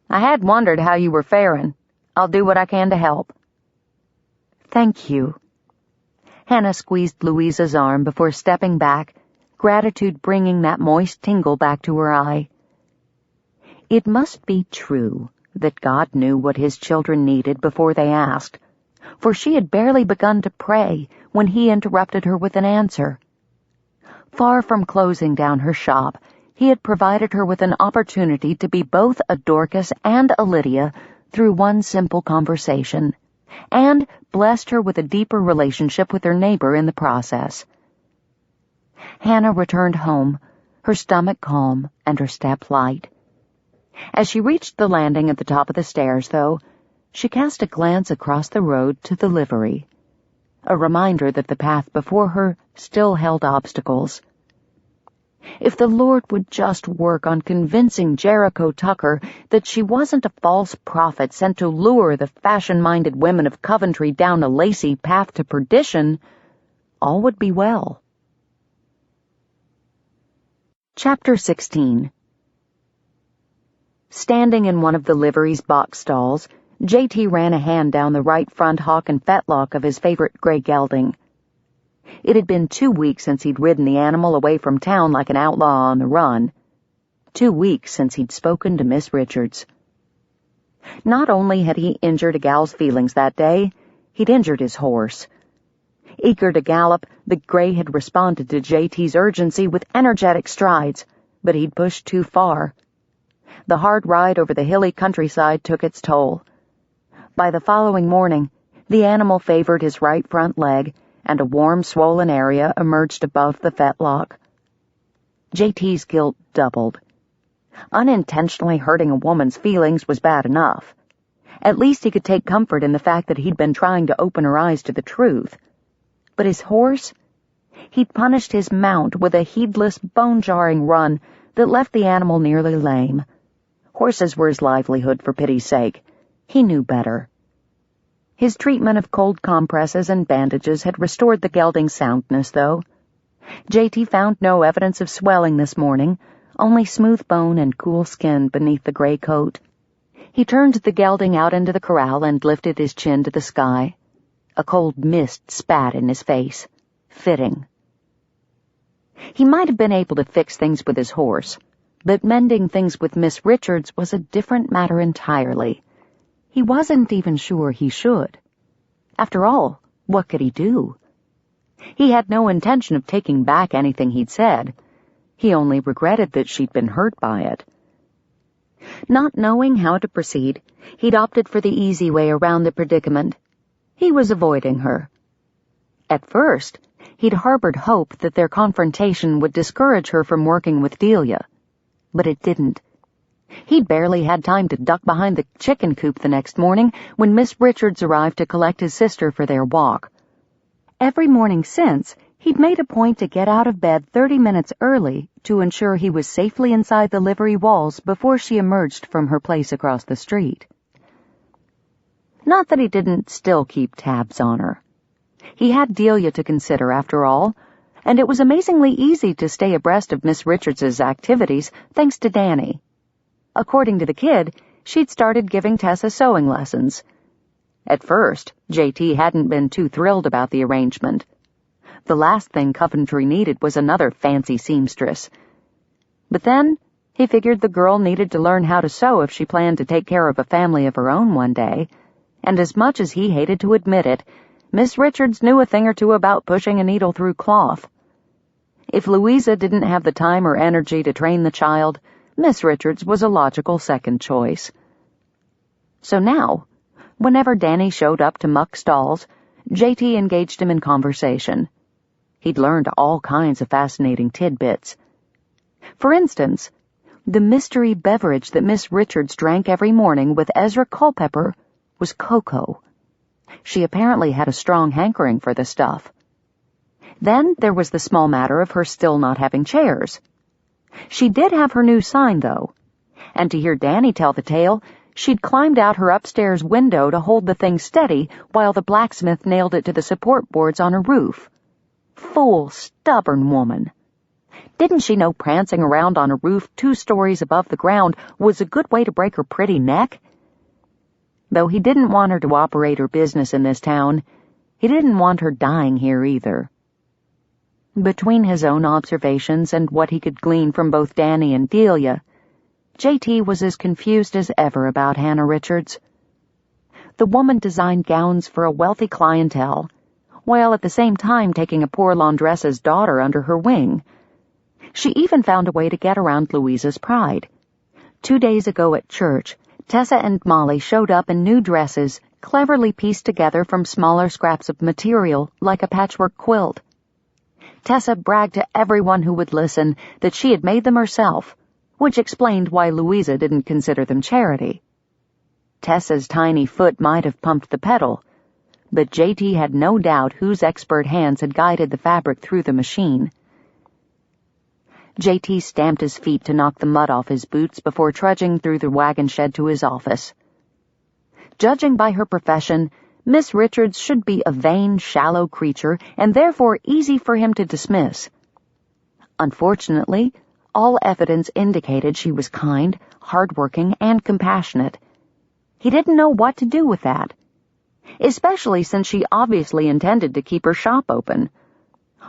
I had wondered how you were faring. I'll do what I can to help.
Thank you. Hannah squeezed Louisa's arm before stepping back, gratitude bringing that moist tingle back to her eye. It must be true that God knew what his children needed before they asked, for she had barely begun to pray when he interrupted her with an answer. Far from closing down her shop, he had provided her with an opportunity to be both a Dorcas and a Lydia through one simple conversation, and blessed her with a deeper relationship with her neighbor in the process. Hannah returned home, her stomach calm and her step light. As she reached the landing at the top of the stairs, though, she cast a glance across the road to the livery, a reminder that the path before her still held obstacles. If the Lord would just work on convincing Jericho Tucker that she wasn't a false prophet sent to lure the fashion-minded women of Coventry down a lacy path to perdition, all would be well. Chapter 16. Standing in one of the livery's box stalls, J.T. ran a hand down the right front hock and fetlock of his favorite gray gelding. It had been 2 weeks since he'd ridden the animal away from town like an outlaw on the run. 2 weeks since he'd spoken to Miss Richards. Not only had he injured a gal's feelings that day, he'd injured his horse. Eager to gallop, the gray had responded to J.T.'s urgency with energetic strides, but he'd pushed too far. The hard ride over the hilly countryside took its toll. By the following morning, the animal favored his right front leg, and a warm, swollen area emerged above the fetlock. J.T.'s guilt doubled. Unintentionally hurting a woman's feelings was bad enough. At least he could take comfort in the fact that he'd been trying to open her eyes to the truth. But his horse? He'd punished his mount with a heedless, bone-jarring run that left the animal nearly lame. Horses were his livelihood, for pity's sake. He knew better. His treatment of cold compresses and bandages had restored the gelding's soundness, though. J.T. found no evidence of swelling this morning, only smooth bone and cool skin beneath the gray coat. He turned the gelding out into the corral and lifted his chin to the sky. A cold mist spat in his face. Fitting. He might have been able to fix things with his horse, but mending things with Miss Richards was a different matter entirely. He wasn't even sure he should. After all, what could he do? He had no intention of taking back anything he'd said. He only regretted that she'd been hurt by it. Not knowing how to proceed, he'd opted for the easy way around the predicament. He was avoiding her. At first, he'd harbored hope that their confrontation would discourage her from working with Delia. But it didn't. He'd barely had time to duck behind the chicken coop the next morning when Miss Richards arrived to collect his sister for their walk. Every morning since, he'd made a point to get out of bed 30 minutes early to ensure he was safely inside the livery walls before she emerged from her place across the street. Not that he didn't still keep tabs on her. He had Delia to consider, after all, and it was amazingly easy to stay abreast of Miss Richards's activities thanks to Danny. According to the kid, she'd started giving Tessa sewing lessons. At first, J.T. hadn't been too thrilled about the arrangement. The last thing Coventry needed was another fancy seamstress. But then, he figured the girl needed to learn how to sew if she planned to take care of a family of her own one day. And as much as he hated to admit it, Miss Richards knew a thing or two about pushing a needle through cloth. If Louisa didn't have the time or energy to train the child, Miss Richards was a logical second choice. So now, whenever Danny showed up to muck stalls, J.T. engaged him in conversation. He'd learned all kinds of fascinating tidbits. For instance, the mystery beverage that Miss Richards drank every morning with Ezra Culpepper was cocoa. She apparently had a strong hankering for the stuff. Then there was the small matter of her still not having chairs. She did have her new sign, though, and to hear Danny tell the tale, she'd climbed out her upstairs window to hold the thing steady while the blacksmith nailed it to the support boards on her roof. Fool, stubborn woman. Didn't she know prancing around on a roof 2 stories above the ground was a good way to break her pretty neck? Though he didn't want her to operate her business in this town, he didn't want her dying here either. Between his own observations and what he could glean from both Danny and Delia, J.T. was as confused as ever about Hannah Richards. The woman designed gowns for a wealthy clientele, while at the same time taking a poor laundress's daughter under her wing. She even found a way to get around Louisa's pride. 2 days ago at church, Tessa and Molly showed up in new dresses, cleverly pieced together from smaller scraps of material like a patchwork quilt. Tessa bragged to everyone who would listen that she had made them herself, which explained why Louisa didn't consider them charity. Tessa's tiny foot might have pumped the pedal, but J.T. had no doubt whose expert hands had guided the fabric through the machine. J.T. stamped his feet to knock the mud off his boots before trudging through the wagon shed to his office. Judging by her profession, Miss Richards should be a vain, shallow creature and therefore easy for him to dismiss. Unfortunately, All evidence indicated she was kind, hardworking, and compassionate. He didn't know what to do with that, especially since she obviously intended to keep her shop open.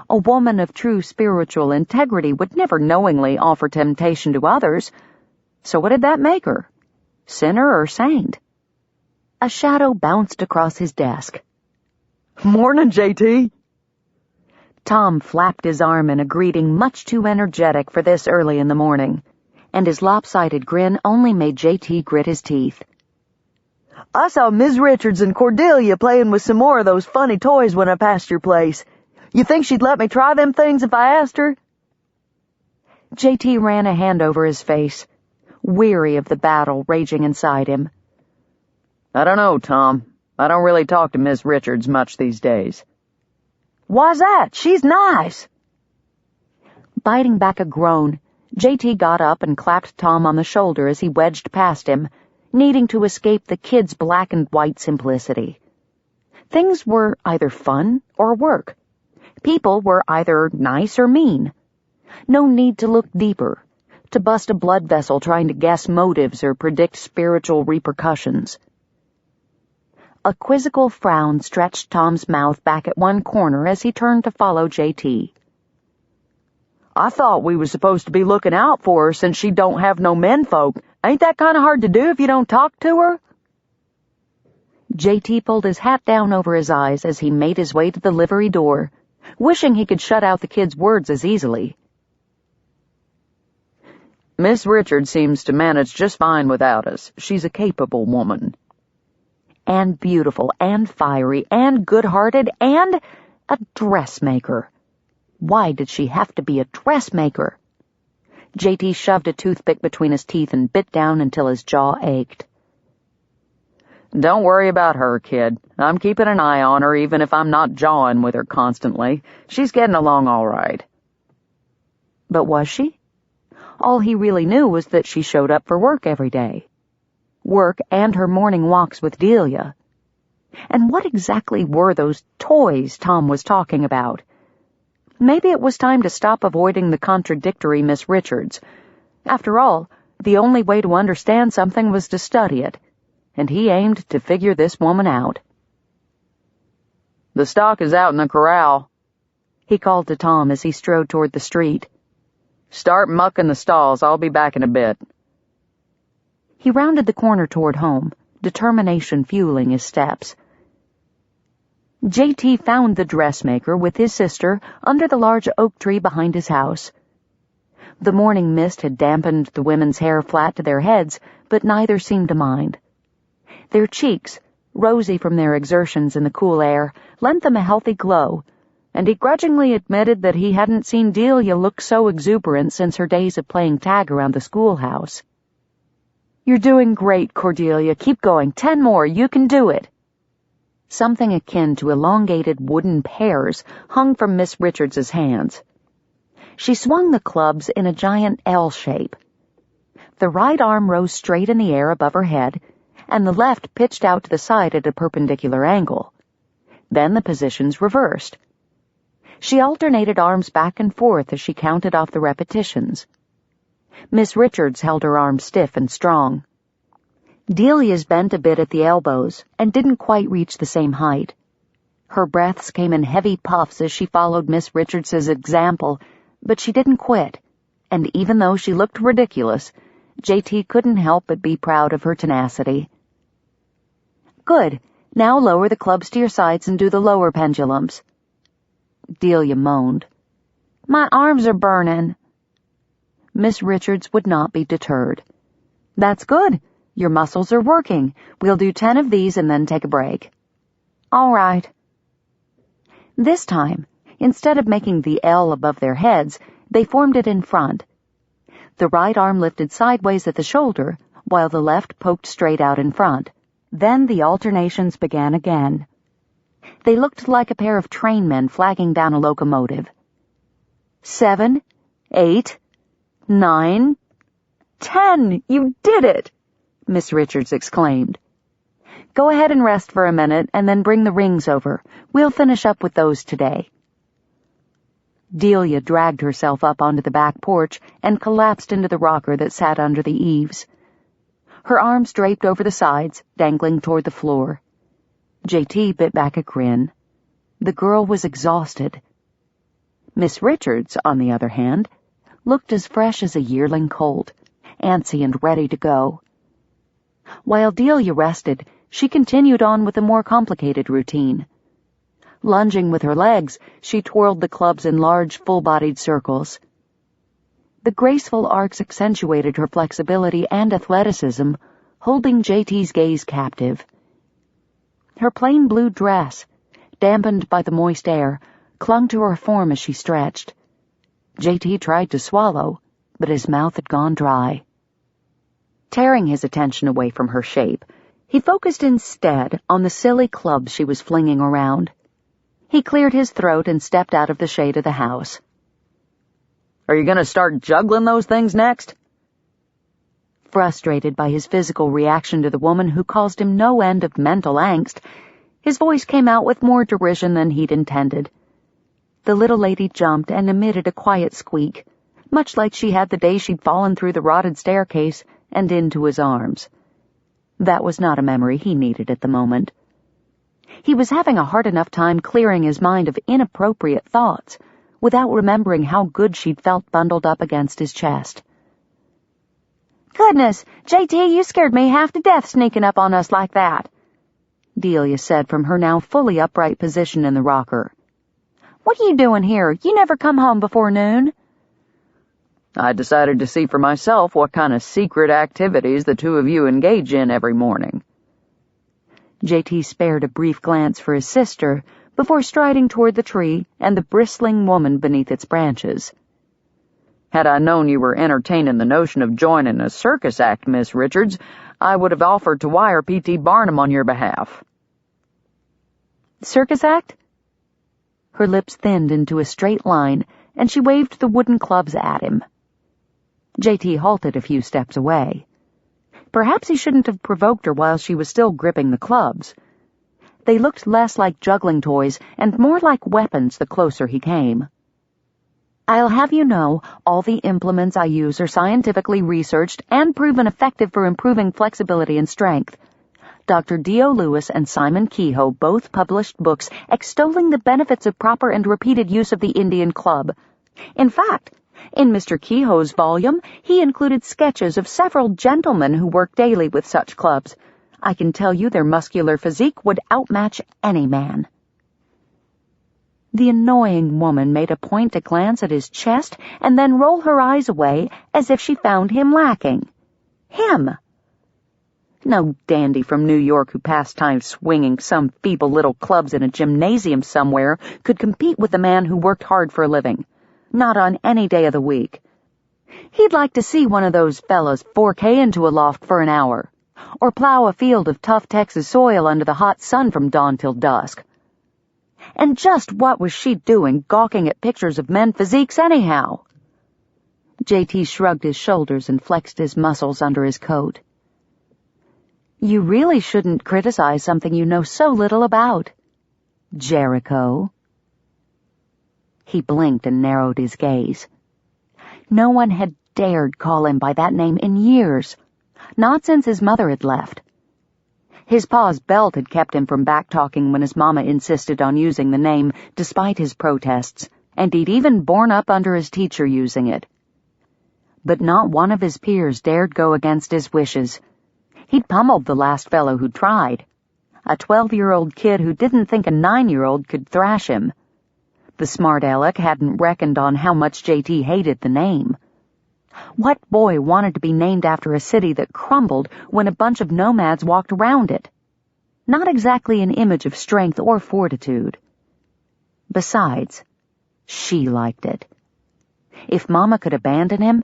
A woman of true spiritual integrity would never knowingly offer temptation to others. So what did that make her? Sinner or saint? A shadow bounced across his desk.
"Morning, JT."
Tom flapped his arm in a greeting much too energetic for this early in the morning, and his lopsided grin only made JT grit his teeth.
"I saw Miss Richards and Cordelia playing with some more of those funny toys when I passed your place. You think she'd let me try them things if I asked her?"
JT ran a hand over his face, weary of the battle raging inside him.
"I don't know, Tom. I don't really talk to Miss Richards much these days."
Why's that? She's nice.
Biting back a groan, JT got up and clapped Tom on the shoulder as he wedged past him, needing to escape the kid's black and white simplicity. Things were either fun or work. People were either nice or mean. No need to look deeper, to bust a blood vessel trying to guess motives or predict spiritual repercussions. A quizzical frown stretched Tom's mouth back at one corner as he turned to follow JT.
"I thought we was supposed to be looking out for her since she don't have no menfolk. Ain't that kind of hard to do if you don't talk to her?"
JT pulled his hat down over his eyes as he made his way to the livery door, wishing he could shut out the kid's words as easily.
"Miss Richards seems to manage just fine without us. She's a capable woman."
And beautiful, and fiery, and good-hearted, and a dressmaker. Why did she have to be a dressmaker? JT shoved a toothpick between his teeth and bit down until his jaw ached.
"Don't worry about her, kid. I'm keeping an eye on her even if I'm not jawing with her constantly. She's getting along all right."
But was she? All he really knew was that she showed up for work every day. Work and her morning walks with Delia. And what exactly were those toys Tom was talking about? Maybe it was time to stop avoiding the contradictory Miss Richards. After all, the only way to understand something was to study it, and he aimed to figure this woman out.
"The stock is out in the corral,"
he called to Tom as he strode toward the street.
"Start mucking the stalls. I'll be back in a bit."
He rounded the corner toward home, determination fueling his steps. JT found the dressmaker with his sister under the large oak tree behind his house. The morning mist had dampened the women's hair flat to their heads, but neither seemed to mind. Their cheeks, rosy from their exertions in the cool air, lent them a healthy glow, and he grudgingly admitted that he hadn't seen Delia look so exuberant since her days of playing tag around the schoolhouse. "You're doing great, Cordelia. Keep going. 10 more. You can do it." Something akin to elongated wooden pears hung from Miss Richards's hands. She swung the clubs in a giant L shape. The right arm rose straight in the air above her head, and the left pitched out to the side at a perpendicular angle. Then the positions reversed. She alternated arms back and forth as she counted off the repetitions. Miss Richards held her arms stiff and strong. Delia's bent a bit at the elbows and didn't quite reach the same height. Her breaths came in heavy puffs as she followed Miss Richards's example, but she didn't quit, and even though she looked ridiculous, JT couldn't help but be proud of her tenacity. "Good. Now lower the clubs to your sides and do the lower pendulums." Delia moaned. "My arms are burning." Miss Richards would not be deterred. "That's good. Your muscles are working. We'll do 10 of these and then take a break." "All right." This time, instead of making the L above their heads, they formed it in front. The right arm lifted sideways at the shoulder, while the left poked straight out in front. Then the alternations began again. They looked like a pair of trainmen flagging down a locomotive. 7, 8, 9, 10! You did it! Miss Richards exclaimed. "Go ahead and rest for a minute, and then bring the rings over. We'll finish up with those today." Delia dragged herself up onto the back porch and collapsed into the rocker that sat under the eaves. Her arms draped over the sides, dangling toward the floor. JT bit back a grin. The girl was exhausted. Miss Richards, on the other hand, looked as fresh as a yearling colt, antsy and ready to go. While Delia rested, she continued on with a more complicated routine. Lunging with her legs, she twirled the clubs in large, full-bodied circles. The graceful arcs accentuated her flexibility and athleticism, holding JT's gaze captive. Her plain blue dress, dampened by the moist air, clung to her form as she stretched. JT tried to swallow, but his mouth had gone dry. Tearing his attention away from her shape, he focused instead on the silly clubs she was flinging around. He cleared his throat and stepped out of the shade of the house.
"Are you going to start juggling those things next?"
Frustrated by his physical reaction to the woman who caused him no end of mental angst, his voice came out with more derision than he'd intended. The little lady jumped and emitted a quiet squeak, much like she had the day she'd fallen through the rotted staircase and into his arms. That was not a memory he needed at the moment. He was having a hard enough time clearing his mind of inappropriate thoughts without remembering how good she'd felt bundled up against his chest.
"Goodness, JT, you scared me half to death sneaking up on us like that,"
Delia said from her now fully upright position in the rocker.
"What are you doing here? You never come home before noon."
"I decided to see for myself what kind of secret activities the two of you engage in every morning."
JT spared a brief glance for his sister before striding toward the tree and the bristling woman beneath its branches.
"Had I known you were entertaining the notion of joining a circus act, Miss Richards, I would have offered to wire P.T. Barnum on your behalf."
"Circus act?" Her lips thinned into a straight line, and she waved the wooden clubs at him. JT halted a few steps away. Perhaps he shouldn't have provoked her while she was still gripping the clubs. They looked less like juggling toys and more like weapons the closer he came. "I'll have you know, all the implements I use are scientifically researched and proven effective for improving flexibility and strength. Dr. D.O. Lewis and Simon Kehoe both published books extolling the benefits of proper and repeated use of the Indian club. In fact, in Mr. Kehoe's volume, he included sketches of several gentlemen who work daily with such clubs. I can tell you their muscular physique would outmatch any man." The annoying woman made a point to glance at his chest and then roll her eyes away as if she found him lacking. Him! No dandy from New York who passed time swinging some feeble little clubs in a gymnasium somewhere could compete with the man who worked hard for a living. Not on any day of the week. He'd like to see one of those fellas 4K into a loft for an hour, or plow a field of tough Texas soil under the hot sun from dawn till dusk. And just what was she doing gawking at pictures of men physiques anyhow? JT shrugged his shoulders and flexed his muscles under his coat. "You really shouldn't criticize something you know so little about. Jericho." He blinked and narrowed his gaze. No one had dared call him by that name in years, not since his mother had left. His pa's belt had kept him from back-talking when his mama insisted on using the name despite his protests, and he'd even borne up under his teacher using it. But not one of his peers dared go against his wishes. He'd pummeled the last fellow who tried, a 12-year-old kid who didn't think a 9-year-old could thrash him. The smart aleck hadn't reckoned on how much JT hated the name. What boy wanted to be named after a city that crumbled when a bunch of nomads walked around it? Not exactly an image of strength or fortitude. Besides, she liked it. If Mama could abandon him,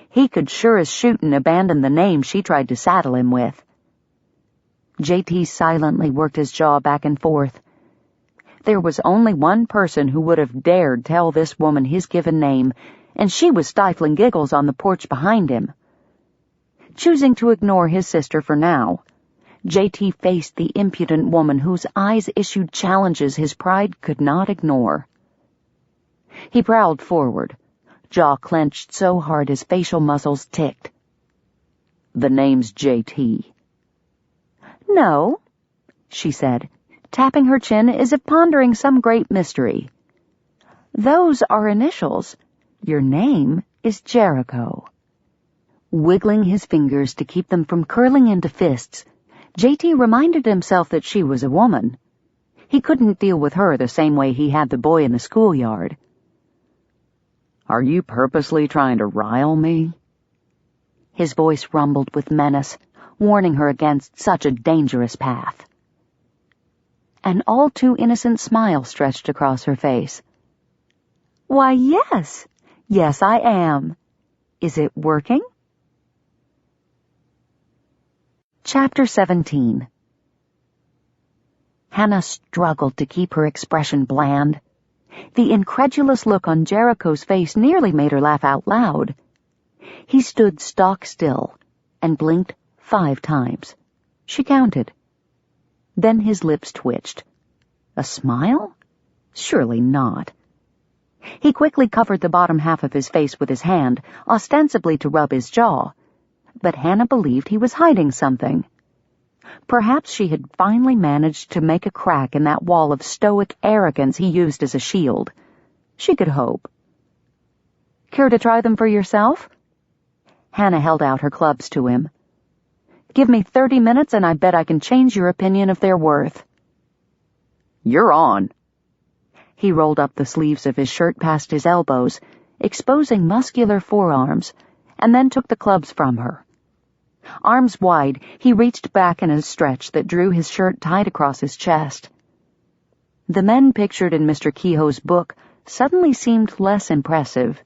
he could sure as shootin' abandon the name she tried to saddle him with. JT silently worked his jaw back and forth. There was only one person who would have dared tell this woman his given name, and she was stifling giggles on the porch behind him. Choosing to ignore his sister for now, JT faced the impudent woman whose eyes issued challenges his pride could not ignore. He prowled forward, jaw clenched so hard his facial muscles ticked. "The name's J.T.
"No," she said, tapping her chin as if pondering some great mystery. "Those are initials. Your name is Jericho." Wiggling his fingers to keep them from curling into fists, J.T. reminded himself that she was a woman. He couldn't deal with her the same way he had the boy in the schoolyard.
"Are you purposely trying to rile me?"
His voice rumbled with menace, warning her against such a dangerous path. An all-too-innocent smile stretched across her face.
"Why, yes. Yes, I am. Is it working?"
Chapter 17. Hannah struggled to keep her expression bland. The incredulous look on Jericho's face nearly made her laugh out loud. He stood stock still and blinked 5 times. She counted. Then his lips twitched. A smile? Surely not. He quickly covered the bottom half of his face with his hand, ostensibly to rub his jaw, but Hannah believed he was hiding something. Perhaps she had finally managed to make a crack in that wall of stoic arrogance he used as a shield. She could hope.
"Care to try them for yourself?"
Hannah held out her clubs to him.
"Give me 30 minutes and I bet I can change your opinion of their worth."
"You're on."
He rolled up the sleeves of his shirt past his elbows, exposing muscular forearms, and then took the clubs from her. Arms wide, he reached back in a stretch that drew his shirt tight across his chest. The men pictured in Mr. Kehoe's book suddenly seemed less impressive.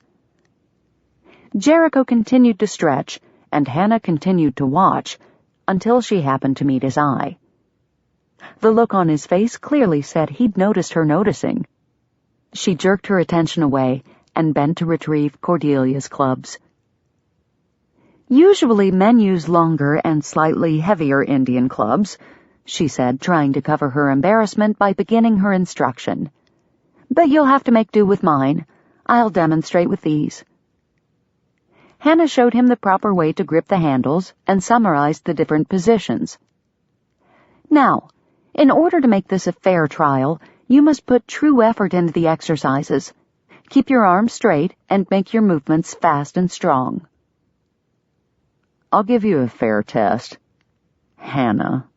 Jericho continued to stretch, and Hannah continued to watch, until she happened to meet his eye. The look on his face clearly said he'd noticed her noticing. She jerked her attention away and bent to retrieve Cordelia's clubs.
"Usually men use longer and slightly heavier Indian clubs," she said, trying to cover her embarrassment by beginning her instruction. "But you'll have to make do with mine. I'll demonstrate with these." Hannah showed him the proper way to grip the handles and summarized the different positions. "Now, in order to make this a fair trial, you must put true effort into the exercises. Keep your arms straight and make your movements fast and strong."
"I'll give you a fair test, Hannah."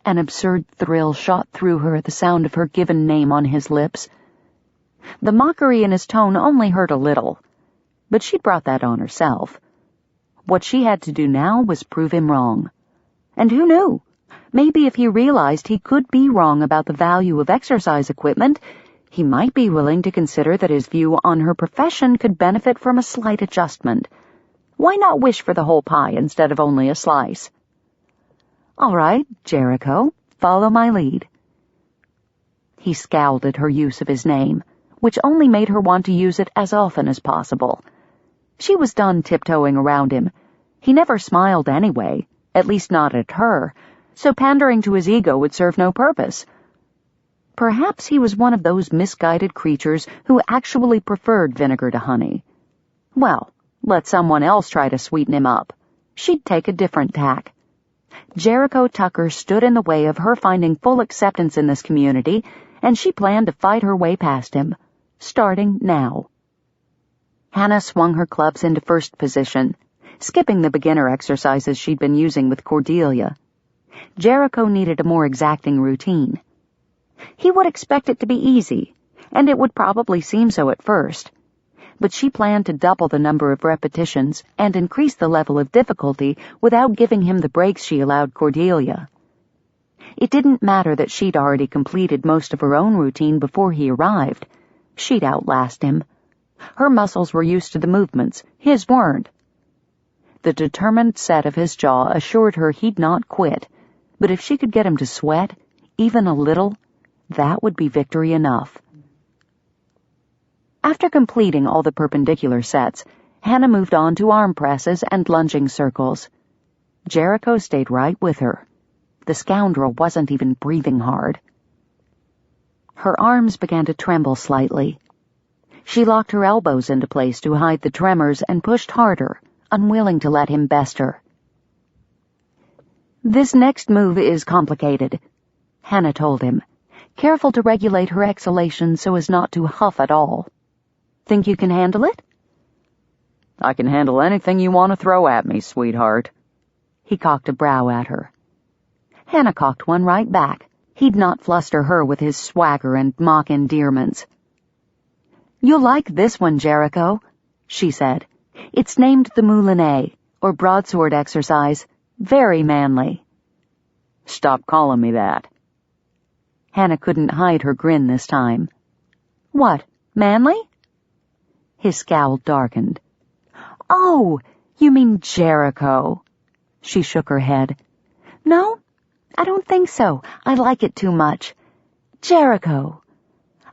An absurd thrill shot through her at the sound of her given name on his lips. The mockery in his tone only hurt a little, but she'd brought that on herself. What she had to do now was prove him wrong. And who knew? Maybe if he realized he could be wrong about the value of exercise equipment, he might be willing to consider that his view on her profession could benefit from a slight adjustment. Why not wish for the whole pie instead of only a slice? "All right, Jericho, follow my lead." He scowled at her use of his name, which only made her want to use it as often as possible. She was done tiptoeing around him. He never smiled anyway, at least not at her, so pandering to his ego would serve no purpose. Perhaps he was one of those misguided creatures who actually preferred vinegar to honey. Well, let someone else try to sweeten him up. She'd take a different tack. Jericho Tucker stood in the way of her finding full acceptance in this community, and she planned to fight her way past him, starting now. Hannah swung her clubs into first position, skipping the beginner exercises she'd been using with Cordelia. Jericho needed a more exacting routine. He would expect it to be easy, and it would probably seem so at first, but she planned to double the number of repetitions and increase the level of difficulty without giving him the breaks she allowed Cordelia. It didn't matter that she'd already completed most of her own routine before he arrived. She'd outlast him. Her muscles were used to the movements, his weren't. The determined set of his jaw assured her he'd not quit, but if she could get him to sweat, even a little, that would be victory enough. After completing all the perpendicular sets, Hannah moved on to arm presses and lunging circles. Jericho stayed right with her. The scoundrel wasn't even breathing hard. Her arms began to tremble slightly, She locked her elbows into place to hide the tremors and pushed harder, unwilling to let him best her. "This next move is complicated," Hannah told him, careful to regulate her exhalation so as not to huff at all. "Think you can handle it?"
"I can handle anything you want to throw at me, sweetheart."
He cocked a brow at her. Hannah cocked one right back. He'd not fluster her with his swagger and mock endearments. "You'll like this one, Jericho," she said. "It's named the moulinet, or broadsword exercise. Very manly."
"Stop calling me that."
Hannah couldn't hide her grin this time. "What, manly?" His scowl darkened. "Oh, you mean Jericho." She shook her head. "No, I don't think so. I like it too much. Jericho.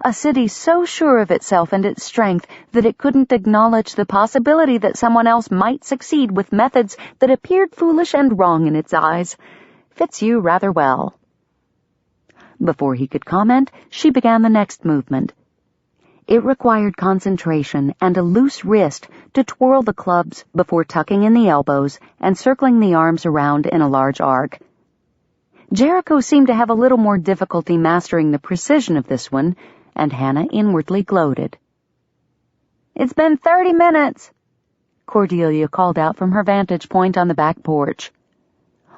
A city so sure of itself and its strength that it couldn't acknowledge the possibility that someone else might succeed with methods that appeared foolish and wrong in its eyes. Fits you rather well." Before he could comment, she began the next movement. It required concentration and a loose wrist to twirl the clubs before tucking in the elbows and circling the arms around in a large arc. Jericho seemed to have a little more difficulty mastering the precision of this one, and Hannah inwardly gloated. "It's been 30 minutes, Cordelia called out from her vantage point on the back porch.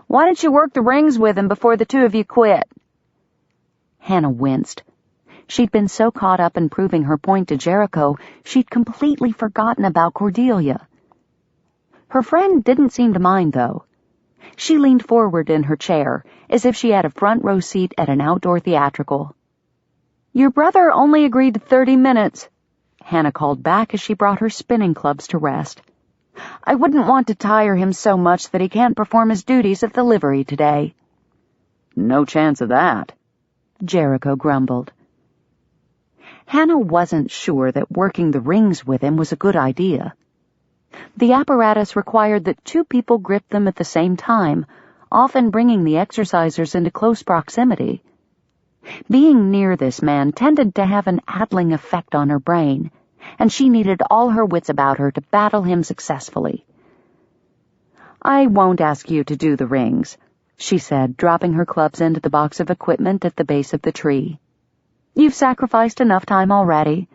"Why didn't you work the rings with him before the two of you quit?" Hannah winced. She'd been so caught up in proving her point to Jericho, she'd completely forgotten about Cordelia. Her friend didn't seem to mind, though. She leaned forward in her chair, as if she had a front row seat at an outdoor theatrical. "Your brother only agreed to 30 minutes, Hannah called back as she brought her spinning clubs to rest. "I wouldn't want to tire him so much that he can't perform his duties at the livery today."
"No chance of that,"
Jericho grumbled. Hannah wasn't sure that working the rings with him was a good idea. The apparatus required that two people grip them at the same time, often bringing the exercisers into close proximity. Being near this man tended to have an addling effect on her brain, and she needed all her wits about her to battle him successfully. "I won't ask you to do the rings," she said, dropping her clubs into the box of equipment at the base of the tree. "You've sacrificed enough time already.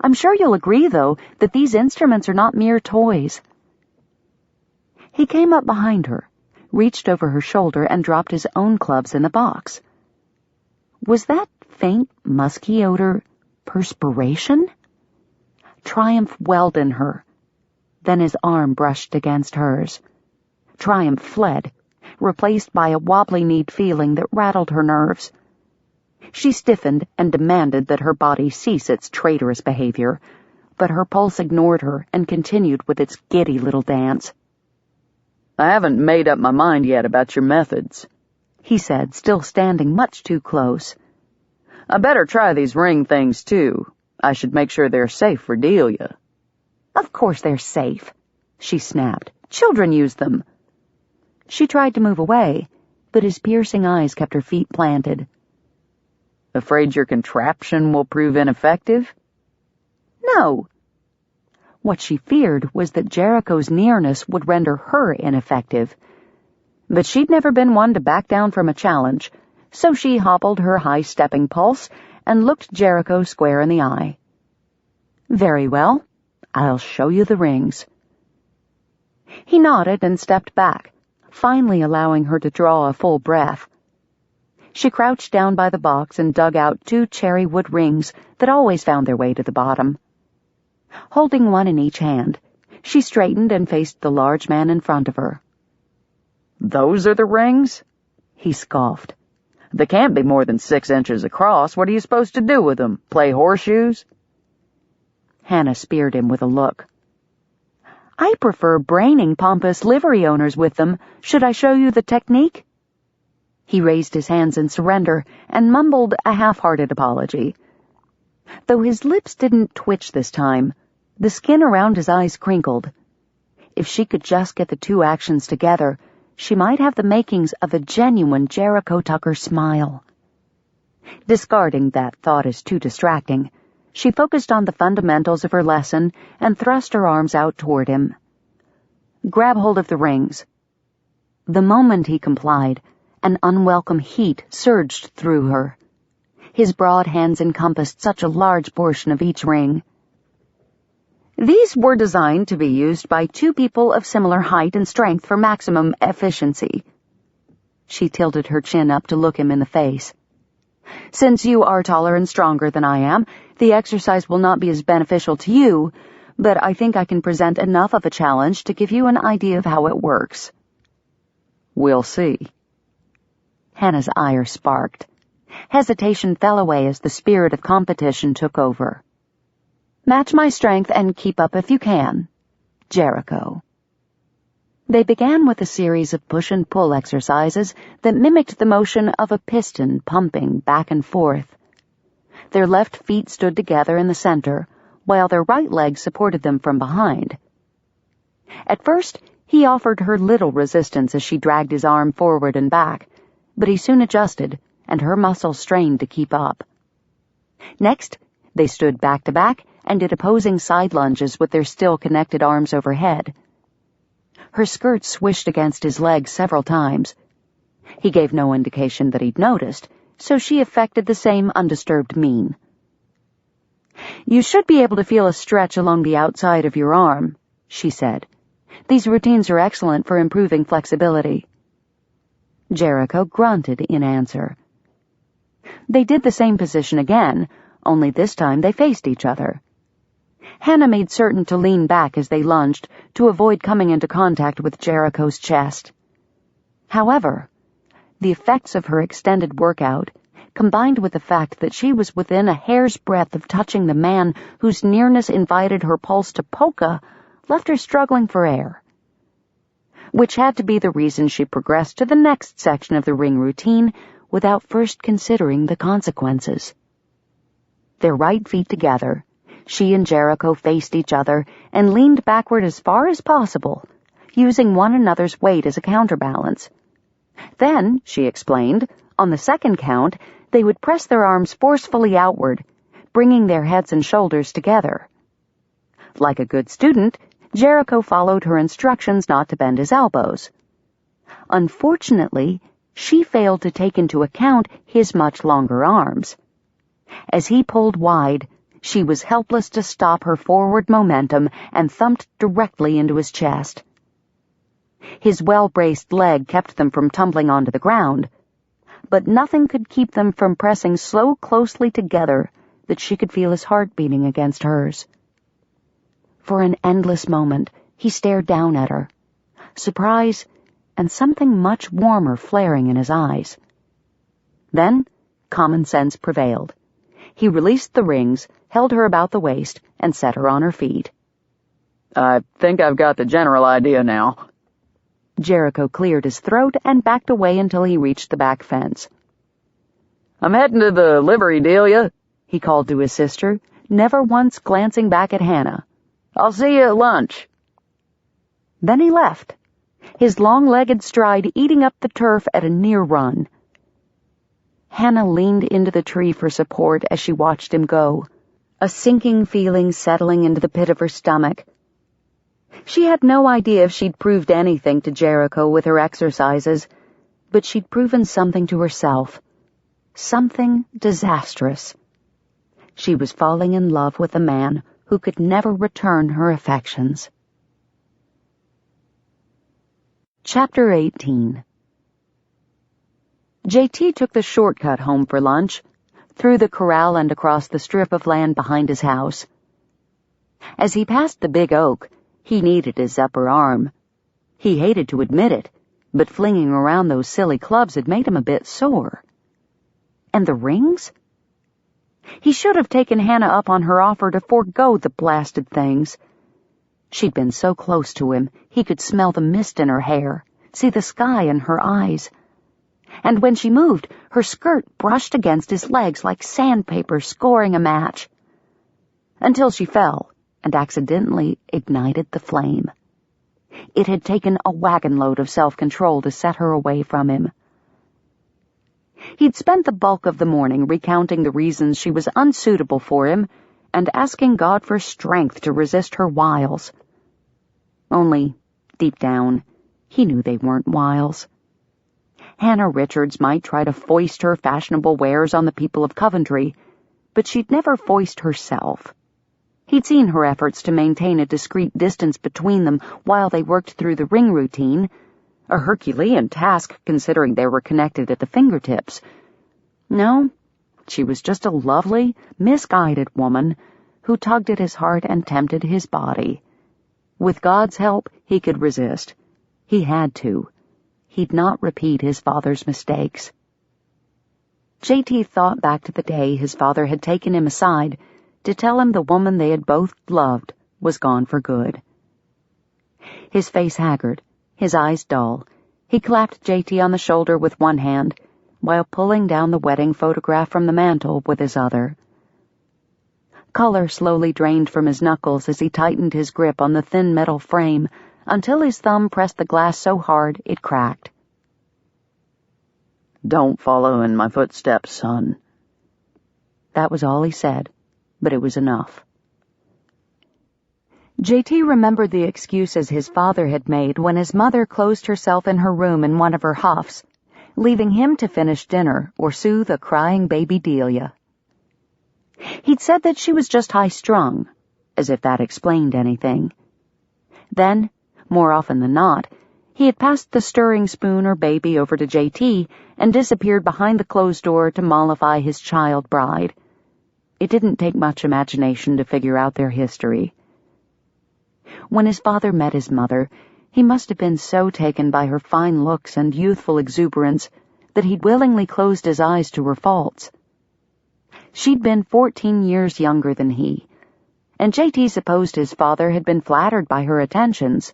I'm sure you'll agree, though, that these instruments are not mere toys." He came up behind her, reached over her shoulder, and dropped his own clubs in the box. Was that faint, musky odor perspiration? Triumph welled in her. Then his arm brushed against hers. Triumph fled, replaced by a wobbly-kneed feeling that rattled her nerves. She stiffened and demanded that her body cease its traitorous behavior, but her pulse ignored her and continued with its giddy little dance.
"I haven't made up my mind yet about your methods,"
he said, still standing much too close.
"I better try these ring things, too. I should make sure they're safe for Delia."
"Of course they're safe," she snapped. "Children use them." She tried to move away, but his piercing eyes kept her feet planted.
"Afraid your contraption will prove ineffective?"
"No." What she feared was that Jericho's nearness would render her ineffective. But she'd never been one to back down from a challenge, so she hobbled her high-stepping pulse and looked Jericho square in the eye. "Very well. I'll show you the rings." He nodded and stepped back, finally allowing her to draw a full breath. She crouched down by the box and dug out 2 cherry wood rings that always found their way to the bottom. Holding one in each hand, she straightened and faced the large man in front of her.
"Those are the rings?"
he scoffed.
"They can't be more than 6 inches across. What are you supposed to do with them? Play horseshoes?"
Hannah speared him with a look. "I prefer braining pompous livery owners with them. Should I show you the technique?" He raised his hands in surrender and mumbled a half-hearted apology. Though his lips didn't twitch this time, the skin around his eyes crinkled. If she could just get the two actions together, she might have the makings of a genuine Jericho Tucker smile. Discarding that thought as too distracting, She focused on the fundamentals of her lesson and thrust her arms out toward him. "Grab hold of the rings." The moment he complied, an unwelcome heat surged through her. His broad hands encompassed such a large portion of each ring. "These were designed to be used by two people of similar height and strength for maximum efficiency." She tilted her chin up to look him in the face. "Since you are taller and stronger than I am, the exercise will not be as beneficial to you, but I think I can present enough of a challenge to give you an idea of how it works."
"We'll see."
Hannah's ire sparked. Hesitation fell away as the spirit of competition took over. "Match my strength and keep up if you can. Jericho." They began with a series of push and pull exercises that mimicked the motion of a piston pumping back and forth. Their left feet stood together in the center, while their right legs supported them from behind. At first, he offered her little resistance as she dragged his arm forward and back, but he soon adjusted, and her muscles strained to keep up. Next, they stood back to back and did opposing side lunges with their still connected arms overhead. Her skirt swished against his legs several times. He gave no indication that he'd noticed, so she affected the same undisturbed mien. "You should be able to feel a stretch along the outside of your arm," she said. "These routines are excellent for improving flexibility." Jericho grunted in answer. They did the same position again, only this time they faced each other. Hannah made certain to lean back as they lunged to avoid coming into contact with Jericho's chest. However, the effects of her extended workout, combined with the fact that she was within a hair's breadth of touching the man whose nearness invited her pulse to polka, left her struggling for air. Which had to be the reason she progressed to the next section of the ring routine without first considering the consequences. Their right feet together, she and Jericho faced each other and leaned backward as far as possible, using one another's weight as a counterbalance. Then, she explained, on the second count, they would press their arms forcefully outward, bringing their heads and shoulders together. Like a good student, Jericho followed her instructions not to bend his elbows. Unfortunately, she failed to take into account his much longer arms. As he pulled wide, she was helpless to stop her forward momentum and thumped directly into his chest. His well-braced leg kept them from tumbling onto the ground, but nothing could keep them from pressing so closely together that she could feel his heart beating against hers. For an endless moment, he stared down at her, surprise and something much warmer flaring in his eyes. Then, common sense prevailed. He released the rings, held her about the waist, and set her on her feet.
"I think I've got the general idea now."
Jericho cleared his throat and backed away until he reached the back fence.
"I'm heading to the livery, Delia,"
he called to his sister, never once glancing back at Hannah.
"I'll see you at lunch."
Then he left, his long-legged stride eating up the turf at a near run. Hannah leaned into the tree for support as she watched him go, a sinking feeling settling into the pit of her stomach. She had no idea if she'd proved anything to Jericho with her exercises, but she'd proven something to herself. Something disastrous. She was falling in love with a man who could never return her affections. Chapter 18. JT took the shortcut home for lunch, through the corral and across the strip of land behind his house. As he passed the big oak, he needed his upper arm. He hated to admit it, but flinging around those silly clubs had made him a bit sore. And the rings? He should have taken Hannah up on her offer to forego the blasted things. She'd been so close to him, he could smell the mist in her hair, see the sky in her eyes. And when she moved, her skirt brushed against his legs like sandpaper scoring a match. Until she fell and accidentally ignited the flame. It had taken a wagon load of self-control to set her away from him. He'd spent the bulk of the morning recounting the reasons she was unsuitable for him, and asking God for strength to resist her wiles. Only, deep down, he knew they weren't wiles. Hannah Richards might try to foist her fashionable wares on the people of Coventry, but she'd never foist herself. He'd seen her efforts to maintain a discreet distance between them while they worked through the ring routine, a Herculean task considering they were connected at the fingertips. No, she was just a lovely, misguided woman who tugged at his heart and tempted his body. With God's help, he could resist. He had to. He'd not repeat his father's mistakes. J.T. thought back to the day his father had taken him aside to tell him the woman they had both loved was gone for good. His face haggard, his eyes dull, he clapped J.T. on the shoulder with one hand while pulling down the wedding photograph from the mantel with his other. Color slowly drained from his knuckles as he tightened his grip on the thin metal frame until his thumb pressed the glass so hard it cracked.
"Don't follow in my footsteps, son."
That was all he said, but it was enough. J.T. remembered the excuses his father had made when his mother closed herself in her room in one of her huffs, leaving him to finish dinner or soothe a crying baby Delia. He'd said that she was just high-strung, as if that explained anything. Then, more often than not, he had passed the stirring spoon or baby over to J.T. and disappeared behind the closed door to mollify his child bride. It didn't take much imagination to figure out their history. When his father met his mother, he must have been so taken by her fine looks and youthful exuberance that he'd willingly closed his eyes to her faults. She'd been 14 years younger than he, and J.T. supposed his father had been flattered by her attentions,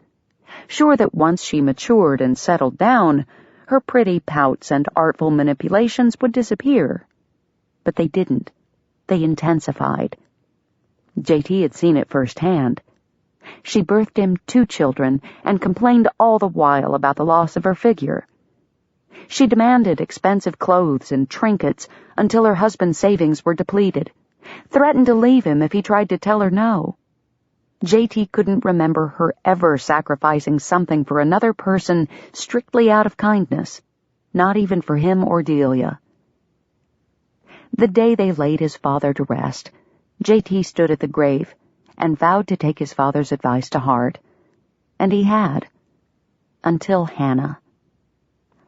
sure that once she matured and settled down, her pretty pouts and artful manipulations would disappear. But they didn't. They intensified. J.T. had seen it firsthand. She birthed him 2 children and complained all the while about the loss of her figure. She demanded expensive clothes and trinkets until her husband's savings were depleted, threatened to leave him if he tried to tell her no. J.T. couldn't remember her ever sacrificing something for another person strictly out of kindness, not even for him or Delia. The day they laid his father to rest, J.T. stood at the grave and vowed to take his father's advice to heart. And he had. Until Hannah.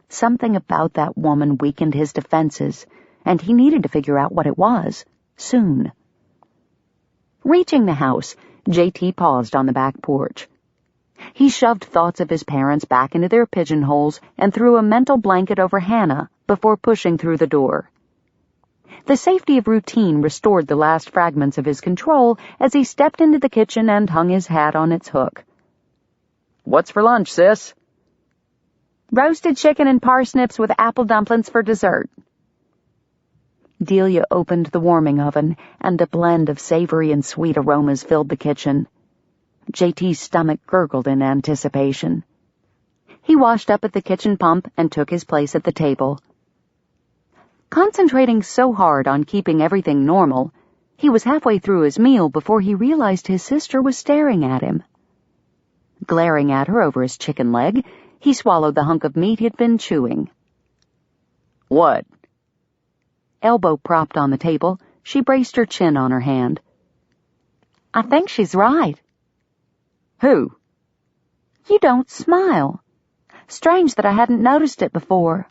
Something about that woman weakened his defenses, and he needed to figure out what it was, soon. Reaching the house, J.T. paused on the back porch. He shoved thoughts of his parents back into their pigeonholes and threw a mental blanket over Hannah before pushing through the door. The safety of routine restored the last fragments of his control as he stepped into the kitchen and hung his hat on its hook.
"What's for lunch, sis?"
Roasted chicken and parsnips with apple dumplings for dessert.
Delia opened the warming oven, and a blend of savory and sweet aromas filled the kitchen. J.T.'s stomach gurgled in anticipation. He washed up at the kitchen pump and took his place at the table. Concentrating so hard on keeping everything normal, he was halfway through his meal before he realized his sister was staring at him. Glaring at her over his chicken leg, he swallowed the hunk of meat he'd been chewing.
"What?"
Elbow propped on the table, she braced her chin on her hand.
I think she's right.
"Who?"
You don't smile. Strange that I hadn't noticed it before.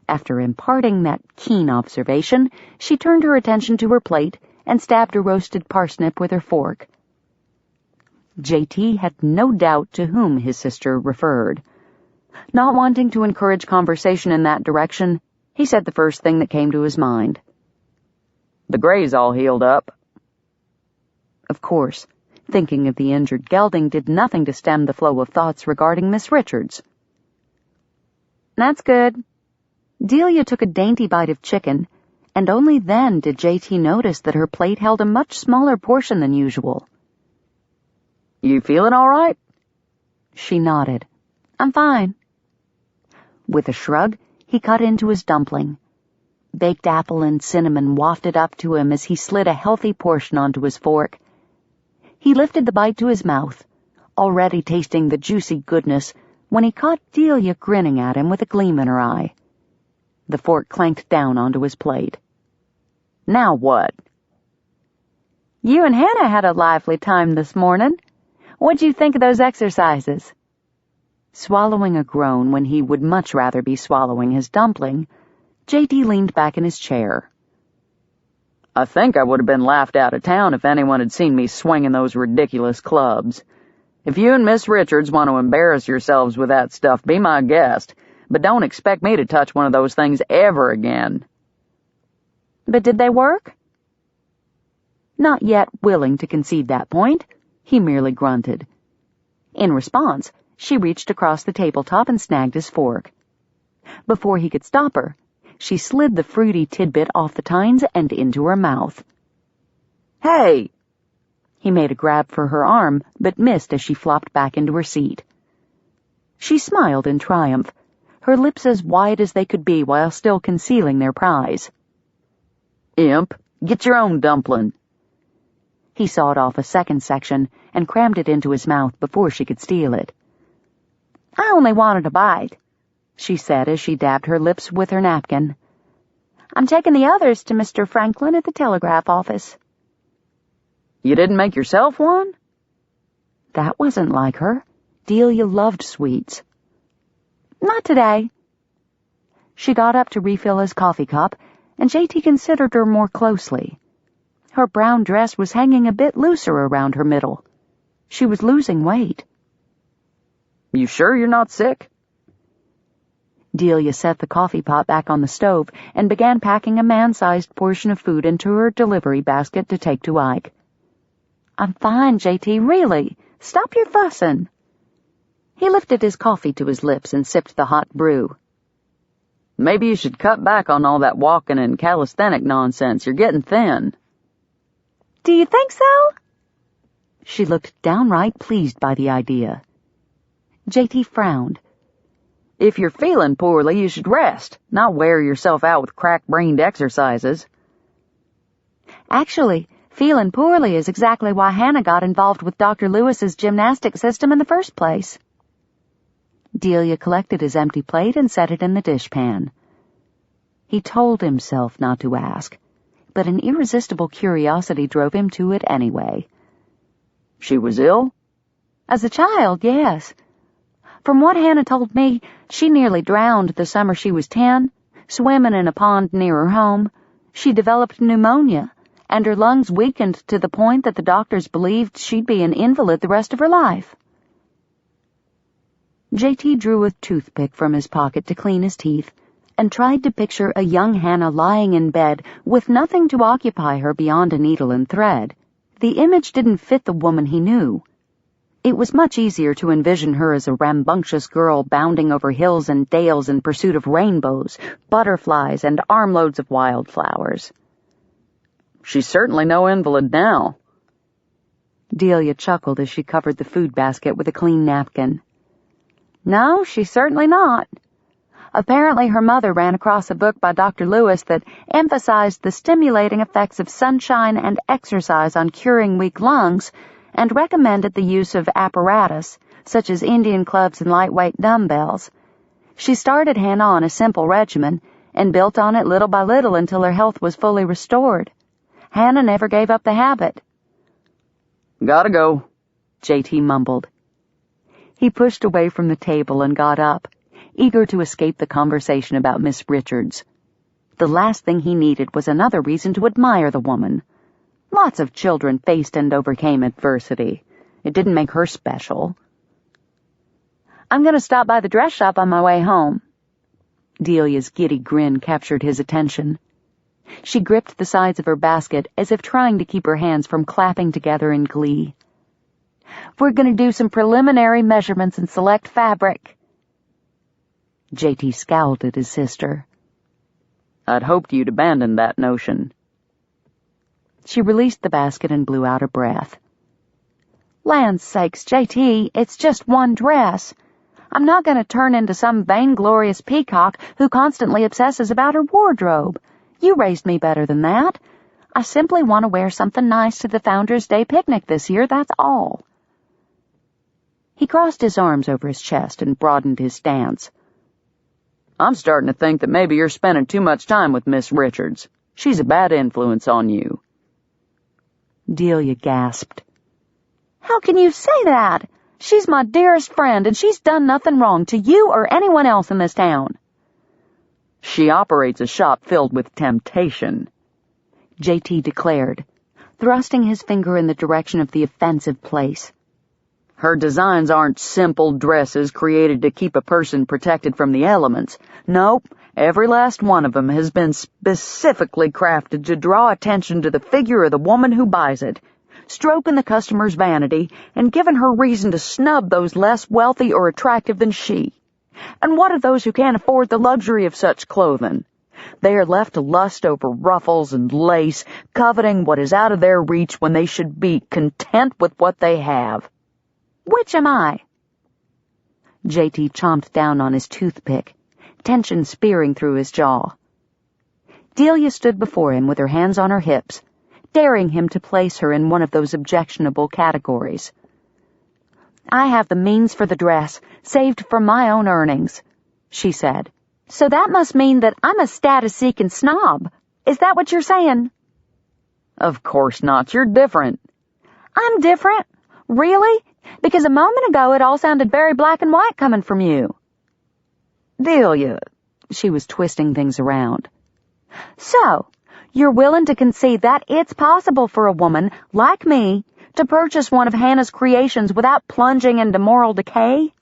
After imparting that keen observation, she turned her attention to her plate and stabbed a roasted parsnip with her fork. J.T. had no doubt to whom his sister referred. Not wanting to encourage conversation in that direction, he said the first thing that came to his mind.
"The gray's all healed up."
Of course, thinking of the injured gelding did nothing to stem the flow of thoughts regarding Miss Richards.
That's good.
Delia took a dainty bite of chicken, and only then did J.T. notice that her plate held a much smaller portion than usual.
"You feeling all right?"
She nodded.
I'm fine.
With a shrug, he cut into his dumpling. baked apple and cinnamon wafted up to him as he slid a healthy portion onto his fork. He lifted the bite to his mouth, already tasting the juicy goodness, when he caught Delia grinning at him with a gleam in her eye. The fork clanked down onto his plate. "Now what?"
"You and Hannah had a lively time this morning. What'd you think of those exercises?"
Swallowing a groan when he would much rather be swallowing his dumpling, J.T. leaned back in his chair.
"I think I would have been laughed out of town if anyone had seen me swinging those ridiculous clubs. If you and Miss Richards want to embarrass yourselves with that stuff, be my guest, but don't expect me to touch one of those things ever again."
"But did they work?"
Not yet willing to concede that point, he merely grunted. In response, she reached across the tabletop and snagged his fork. Before he could stop her, she slid the fruity tidbit off the tines and into her mouth.
"Hey!"
He made a grab for her arm, but missed as she flopped back into her seat. She smiled in triumph, her lips as wide as they could be while still concealing their prize.
"Imp, get your own dumpling."
He sawed off a second section and crammed it into his mouth before she could steal it.
"I only wanted a bite,"
she said as she dabbed her lips with her napkin.
"I'm taking the others to Mr. Franklin at the telegraph office."
"You didn't make yourself one?"
That wasn't like her. Delia loved sweets.
"Not today."
She got up to refill his coffee cup, and J.T. considered her more closely. Her brown dress was hanging a bit looser around her middle. She was losing weight.
"You sure you're not sick?"
Delia set the coffee pot back on the stove and began packing a man-sized portion of food into her delivery basket to take to Ike.
"I'm fine, J.T., really. Stop your fussing."
He lifted his coffee to his lips and sipped the hot brew.
"Maybe you should cut back on all that walking and calisthenic nonsense. You're getting thin."
"Do you think so?"
She looked downright pleased by the idea. J.T. frowned.
"If you're feeling poorly, you should rest, not wear yourself out with crack-brained exercises."
"Actually, feeling poorly is exactly why Hannah got involved with Dr. Lewis's gymnastic system in the first place."
Delia collected his empty plate and set it in the dishpan. He told himself not to ask, but an irresistible curiosity drove him to it anyway.
"She was ill?"
"As a child, yes. From what Hannah told me, she nearly drowned the summer she was 10, swimming in a pond near her home. She developed pneumonia, and her lungs weakened to the point that the doctors believed she'd be an invalid the rest of her life."
J.T. drew a toothpick from his pocket to clean his teeth and tried to picture a young Hannah lying in bed with nothing to occupy her beyond a needle and thread. The image didn't fit the woman he knew. It was much easier to envision her as a rambunctious girl bounding over hills and dales in pursuit of rainbows, butterflies, and armloads of wildflowers.
"She's certainly no invalid now."
Delia chuckled as she covered the food basket with a clean napkin.
"No, she's certainly not. Apparently her mother ran across a book by Dr. Lewis that emphasized the stimulating effects of sunshine and exercise on curing weak lungs and recommended the use of apparatus, such as Indian clubs and lightweight dumbbells. She started Hannah on a simple regimen and built on it little by little until her health was fully restored. Hannah never gave up the habit."
"Gotta go,"
J.T. mumbled. He pushed away from the table and got up, eager to escape the conversation about Miss Richards. The last thing he needed was another reason to admire the woman. Lots of children faced and overcame adversity. It didn't make her special.
"I'm going to stop by the dress shop on my way home."
Delia's giddy grin captured his attention. She gripped the sides of her basket as if trying to keep her hands from clapping together in glee.
"We're going to do some preliminary measurements and select fabric."
J.T. scowled at his sister.
"I'd hoped you'd abandoned that notion."
She released the basket and blew out her breath.
"Land's sakes, J.T., it's just one dress. I'm not going to turn into some vainglorious peacock who constantly obsesses about her wardrobe. You raised me better than that. I simply want to wear something nice to the Founder's Day picnic this year, that's all." He crossed his arms over his chest and broadened his stance.
"I'm starting to think that maybe you're spending too much time with Miss Richards. She's a bad influence on you."
Delia gasped. "How can you say that? She's my dearest friend, and she's done nothing wrong to you or anyone else in this town."
"She operates a shop filled with temptation,"
J.T. declared, thrusting his finger in the direction of the offensive place.
"Her designs aren't simple dresses created to keep a person protected from the elements. Nope, every last one of them has been specifically crafted to draw attention to the figure of the woman who buys it, stroking the customer's vanity and giving her reason to snub those less wealthy or attractive than she. And what of those who can't afford the luxury of such clothing? They are left to lust over ruffles and lace, coveting what is out of their reach when they should be content with what they have.
Which am I?" J.T. chomped down on his toothpick, tension spearing through his jaw. Delia stood before him with her hands on her hips, daring him to place her in one of those objectionable categories. "I have the means for the dress, saved from my own earnings," she said. "So that must mean that I'm a status-seeking snob. Is that what you're saying?"
"Of course not. You're different."
"I'm different? Really? Because a moment ago it all sounded very black and white coming from you."
"Delia,"
she was twisting things around. "So, you're willing to concede that it's possible for a woman, like me, to purchase one of Hannah's creations without plunging into moral decay?"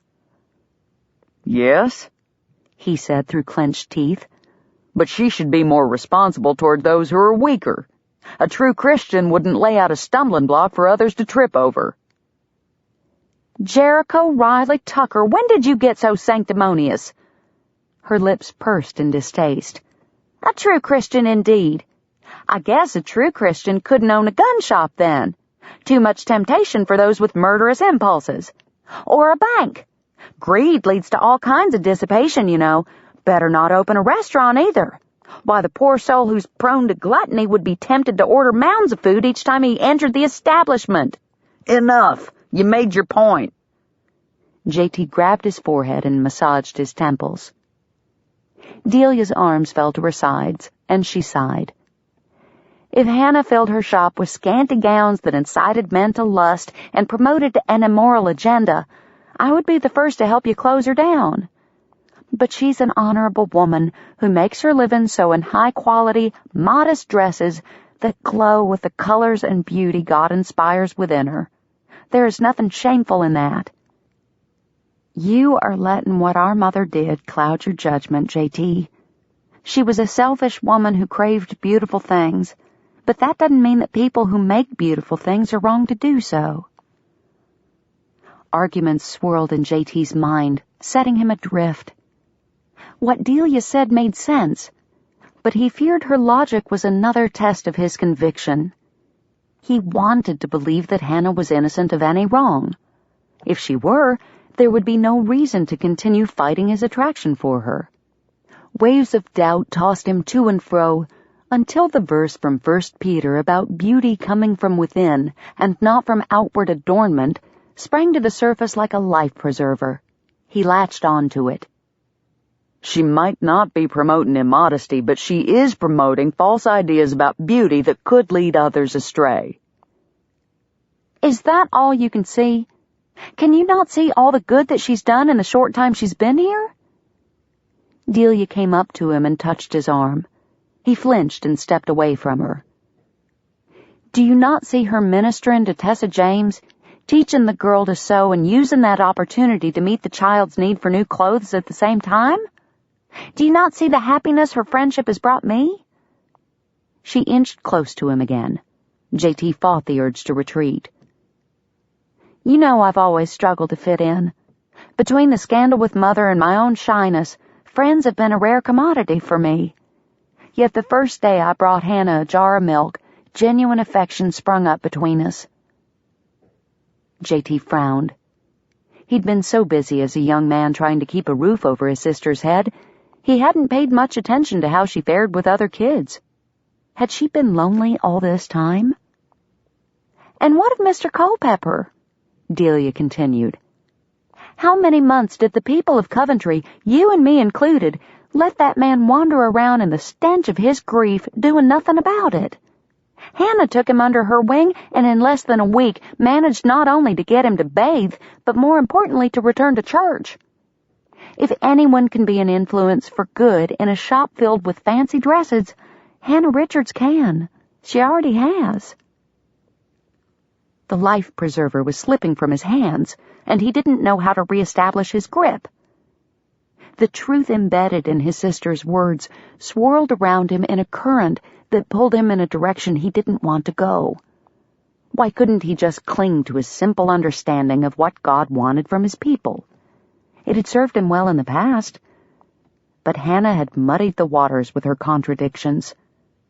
"Yes,"
he said through clenched teeth.
"but she should be more responsible toward those who are weaker. A true Christian wouldn't lay out a stumbling block for others to trip over."
"Jericho Riley Tucker, when did you get so sanctimonious?" Her lips pursed in distaste. "A true Christian indeed. I guess a true Christian couldn't own a gun shop then. Too much temptation for those with murderous impulses. Or a bank. Greed leads to all kinds of dissipation, you know. Better not open a restaurant either. Why, the poor soul who's prone to gluttony would be tempted to order mounds of food each time he entered the establishment."
"Enough! You made your point."
J.T. grabbed his forehead and massaged his temples. Delia's arms fell to her sides, and she sighed. If Hannah filled her shop with scanty gowns that incited men to lust and promoted an immoral agenda, I would be the first to help you close her down. But she's an honorable woman who makes her living so in high-quality, modest dresses that glow with the colors and beauty God inspires within her. There is nothing shameful in that. You are letting what our mother did cloud your judgment, J.T. She was a selfish woman who craved beautiful things, but that doesn't mean that people who make beautiful things are wrong to do so. Arguments swirled in J.T.'s mind, setting him adrift. What Delia said made sense, but he feared her logic was another test of his conviction. He wanted to believe that Hannah was innocent of any wrong. If she were, there would be no reason to continue fighting his attraction for her. Waves of doubt tossed him to and fro, until the verse from 1 Peter about beauty coming from within and not from outward adornment sprang to the surface like a life preserver. He latched on to it.
She might not be promoting immodesty, but she is promoting false ideas about beauty that could lead others astray.
Is that all you can see? Can you not see all the good that she's done in the short time she's been here? Delia came up to him and touched his arm. He flinched and stepped away from her. Do you not see her ministering to Tessa James, teaching the girl to sew and using that opportunity to meet the child's need for new clothes at the same time? Do you not see the happiness her friendship has brought me? She inched close to him again. J.T. fought the urge to retreat. You know I've always struggled to fit in. Between the scandal with Mother and my own shyness, friends have been a rare commodity for me. Yet the first day I brought Hannah a jar of milk, genuine affection sprung up between us. J.T. frowned. He'd been so busy as a young man trying to keep a roof over his sister's head, He hadn't paid much attention to how she fared with other kids. Had she been lonely all this time? "And what of Mr. Culpepper?" Delia continued. "How many months did the people of Coventry, you and me included, let that man wander around in the stench of his grief, doing nothing about it? Hannah took him under her wing and in less than a week managed not only to get him to bathe, but more importantly to return to church. If anyone can be an influence for good in a shop filled with fancy dresses, Hannah Richards can. She already has." The life preserver was slipping from his hands, and he didn't know how to reestablish his grip. The truth embedded in his sister's words swirled around him in a current that pulled him in a direction he didn't want to go. Why couldn't he just cling to his simple understanding of what God wanted from his people? It had served him well in the past. But Hannah had muddied the waters with her contradictions.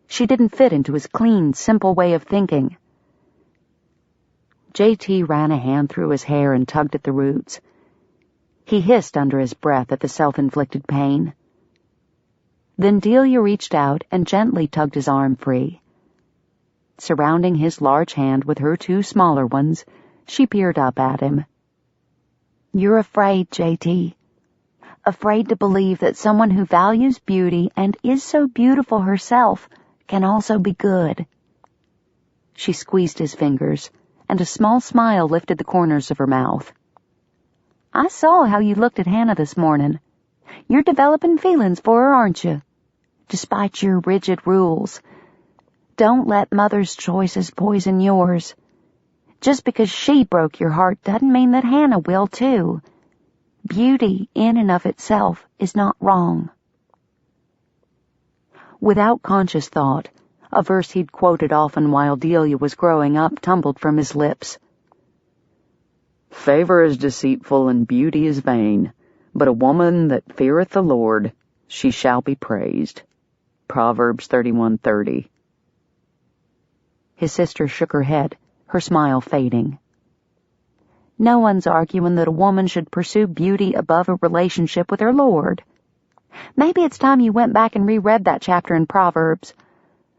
She didn't fit into his clean, simple way of thinking. J.T. ran a hand through his hair and tugged at the roots. He hissed under his breath at the self-inflicted pain. Then Delia reached out and gently tugged his arm free. Surrounding his large hand with her two smaller ones, she peered up at him. "You're afraid, J.T. Afraid to believe that someone who values beauty and is so beautiful herself can also be good." She squeezed his fingers, and a small smile lifted the corners of her mouth. "I saw how you looked at Hannah this morning. You're developing feelings for her, aren't you? Despite your rigid rules. Don't let Mother's choices poison yours. Just because she broke your heart doesn't mean that Hannah will, too. Beauty, in and of itself, is not wrong." Without conscious thought, a verse he'd quoted often while Delia was growing up tumbled from his lips.
"Favor is deceitful and beauty is vain, but a woman that feareth the Lord, she shall be praised." Proverbs 31:30.
His sister shook her head, her smile fading. "No one's arguing that a woman should pursue beauty above a relationship with her Lord. Maybe it's time you went back and reread that chapter in Proverbs.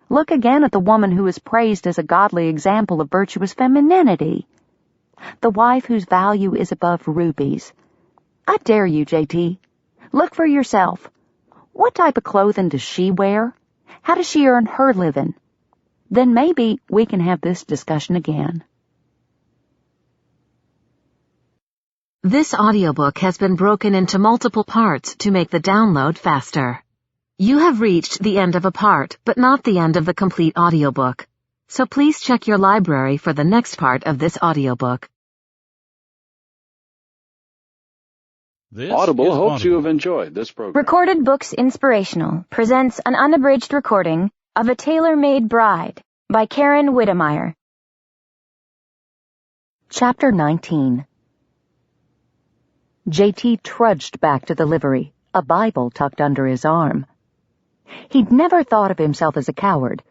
Look again at the woman who is praised as a godly example of virtuous femininity. The wife whose value is above rubies. I dare you, J.T. Look for yourself. What type of clothing does she wear? How does she earn her living? Then maybe we can have this discussion again."
This audiobook has been broken into multiple parts to make the download faster. You have reached the end of a part, but not the end of the complete audiobook. So please check your library for the next part of this audiobook.
Audible hopes you have enjoyed this program.
Recorded Books Inspirational presents an unabridged recording of A Tailor-Made Bride by Karen Whittemire.
Chapter 19. J.T. trudged back to the livery, a Bible tucked under his arm. He'd never thought of himself as a coward,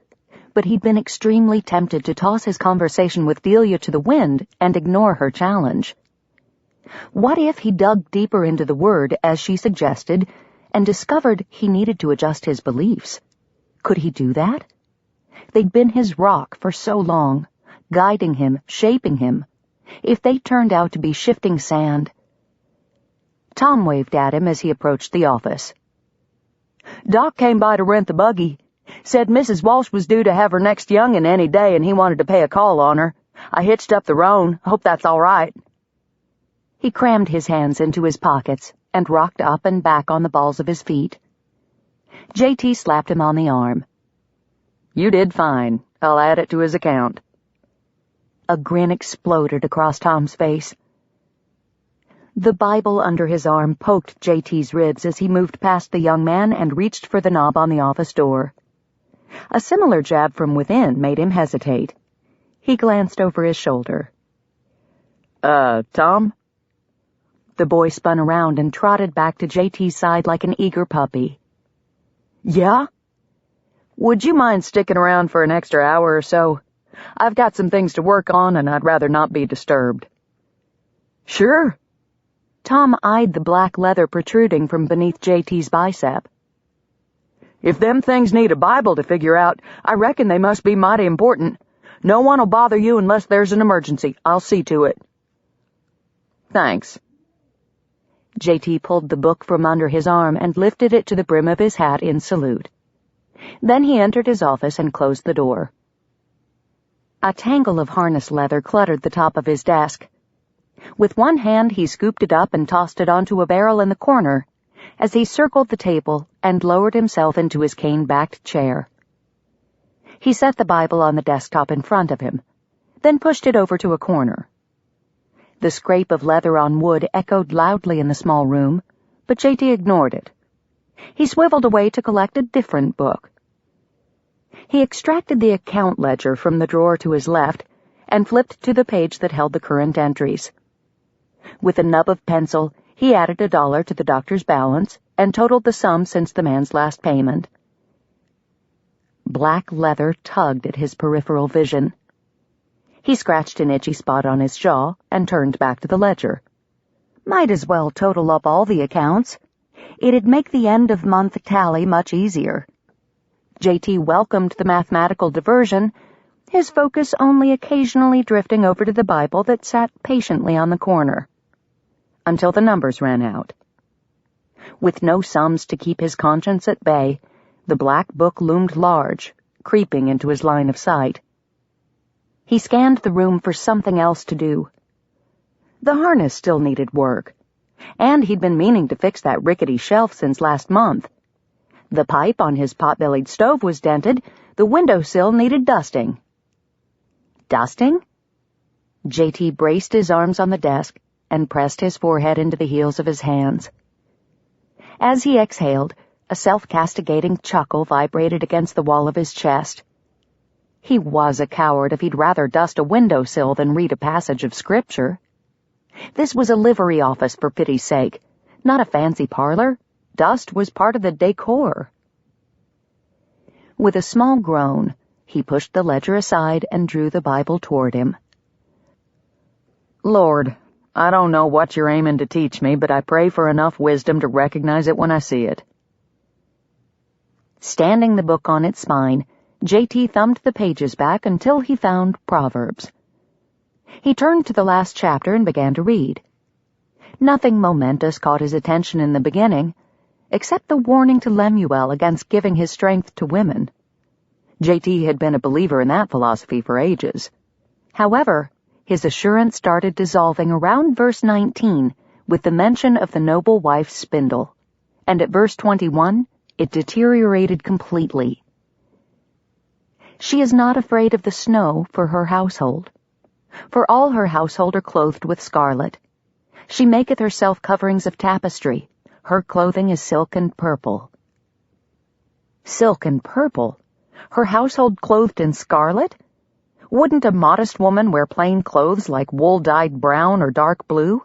but he'd been extremely tempted to toss his conversation with Delia to the wind and ignore her challenge. What if he dug deeper into the Word, as she suggested, and discovered he needed to adjust his beliefs? Could he do that? They'd been his rock for so long, guiding him, shaping him. If they turned out to be shifting sand... Tom waved at him as he approached the office. "Doc came by to rent the buggy. Said Mrs. Walsh was due to have her next young'un any day and he wanted to pay a call on her. I hitched up the roan. Hope that's all right." He crammed his hands into his pockets and rocked up and back on the balls of his feet. J.T. slapped him on the arm. "You did fine. I'll add it to his account." A grin exploded across Tom's face. The Bible under his arm poked J.T.'s ribs as he moved past the young man and reached for the knob on the office door. A similar jab from within made him hesitate. He glanced over his shoulder. Tom?" The boy spun around and trotted back to J.T.'s side like an eager puppy. "Yeah? Would you mind sticking around for an extra hour or so? I've got some things to work on and I'd rather not be disturbed." "Sure." Tom eyed the black leather protruding from beneath J.T.'s bicep,
If them things need a Bible to figure out, I reckon they must be mighty important. No one'll bother you unless there's an emergency. I'll see to it." "Thanks."
J.T. pulled the book from under his arm and lifted it to the brim of his hat in salute. Then he entered his office and closed the door. A tangle of harness leather cluttered the top of his desk. With one hand he scooped it up and tossed it onto a barrel in the corner as he circled the table and lowered himself into his cane-backed chair. He set the Bible on the desktop in front of him, then pushed it over to a corner. The scrape of leather on wood echoed loudly in the small room, but J.T. ignored it. He swiveled away to collect a different book. He extracted the account ledger from the drawer to his left and flipped to the page that held the current entries. With a nub of pencil, he added $1 to the doctor's balance and totaled the sum since the man's last payment. Black leather tugged at his peripheral vision. He scratched an itchy spot on his jaw and turned back to the ledger. Might as well total up all the accounts. It'd make the end-of-month tally much easier. J.T. welcomed the mathematical diversion, his focus only occasionally drifting over to the Bible that sat patiently on the corner, until the numbers ran out. With no sums to keep his conscience at bay, the black book loomed large, creeping into his line of sight. He scanned the room for something else to do. The harness still needed work, and he'd been meaning to fix that rickety shelf since last month. The pipe on his pot-bellied stove was dented, the windowsill needed dusting. Dusting? J.T. braced his arms on the desk and pressed his forehead into the heels of his hands. As he exhaled, a self-castigating chuckle vibrated against the wall of his chest. He was a coward if he'd rather dust a windowsill than read a passage of Scripture. This was a livery office, for pity's sake, not a fancy parlor. Dust was part of the decor. With a small groan, he pushed the ledger aside and drew the Bible toward him. "Lord, I don't know what you're aiming to teach me, but I pray for enough wisdom to recognize it when I see it." Standing the book on its spine, J.T. thumbed the pages back until he found Proverbs. He turned to the last chapter and began to read. Nothing momentous caught his attention in the beginning, except the warning to Lemuel against giving his strength to women. J.T. had been a believer in that philosophy for ages. However, his assurance started dissolving around verse 19 with the mention of the noble wife's spindle, and at verse 21 it deteriorated completely. "She is not afraid of the snow for her household, for all her household are clothed with scarlet. She maketh herself coverings of tapestry. Her clothing is silk and purple." Silk and purple? Her household clothed in scarlet? Wouldn't a modest woman wear plain clothes like wool-dyed brown or dark blue?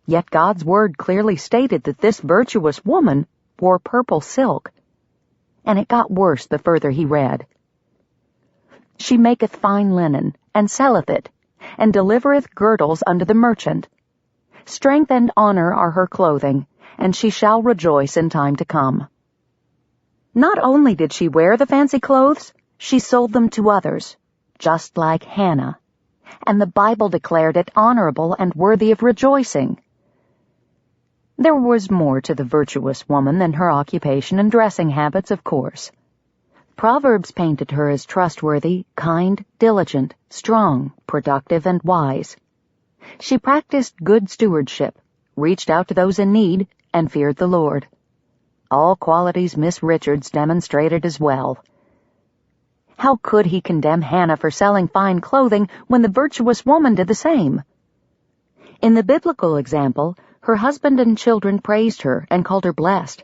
Yet God's word clearly stated that this virtuous woman wore purple silk. And it got worse the further he read. "She maketh fine linen, and selleth it, and delivereth girdles unto the merchant. Strength and honor are her clothing, and she shall rejoice in time to come." Not only did she wear the fancy clothes, she sold them to others, just like Hannah, and the Bible declared it honorable and worthy of rejoicing. There was more to the virtuous woman than her occupation and dressing habits, of course. Proverbs painted her as trustworthy, kind, diligent, strong, productive, and wise. She practiced good stewardship, reached out to those in need, and feared the Lord. All qualities Miss Richards demonstrated as well. How could he condemn Hannah for selling fine clothing when the virtuous woman did the same? In the biblical example, her husband and children praised her and called her blessed.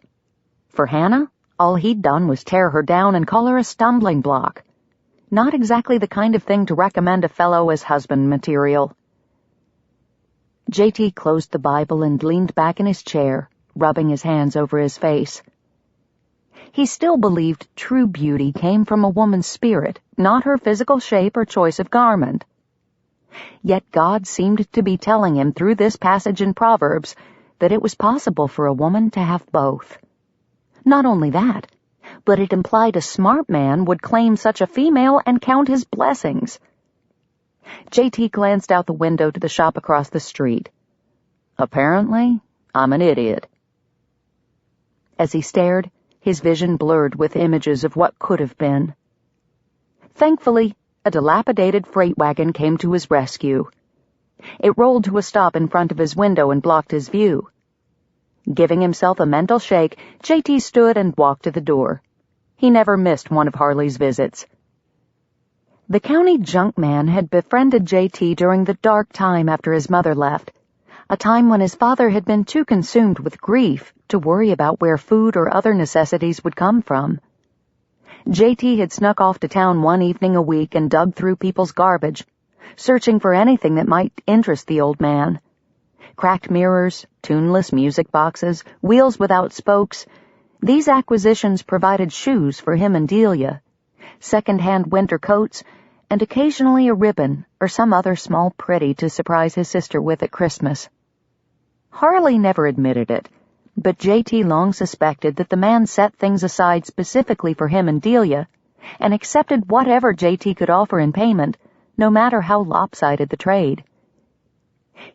For Hannah, all he'd done was tear her down and call her a stumbling block. Not exactly the kind of thing to recommend a fellow as husband material. J.T. closed the Bible and leaned back in his chair, rubbing his hands over his face. He still believed true beauty came from a woman's spirit, not her physical shape or choice of garment. Yet God seemed to be telling him through this passage in Proverbs that it was possible for a woman to have both. Not only that,
but it implied a smart man would claim such a female and count his blessings. JT glanced out the window to the shop across the street. Apparently, I'm an idiot. As he stared, his vision blurred with images of what could have been. Thankfully, a dilapidated freight wagon came to his rescue. It rolled to a stop in front of his window and blocked his view. Giving himself a mental shake, JT stood and walked to the door. He never missed one of Harley's visits. The county junk man had befriended JT during the dark time after his mother left, a time when his father had been too consumed with grief to worry about where food or other necessities would come from. JT had snuck off to town one evening a week and dug through people's garbage, searching for anything that might interest the old man. Cracked mirrors, tuneless music boxes, wheels without spokes. These acquisitions provided shoes for him and Delia, second-hand winter coats, and occasionally a ribbon or some other small pretty to surprise his sister with at Christmas. Harley never admitted it, but JT long suspected that the man set things aside specifically for him and Delia, and accepted whatever JT could offer in payment, no matter how lopsided the trade.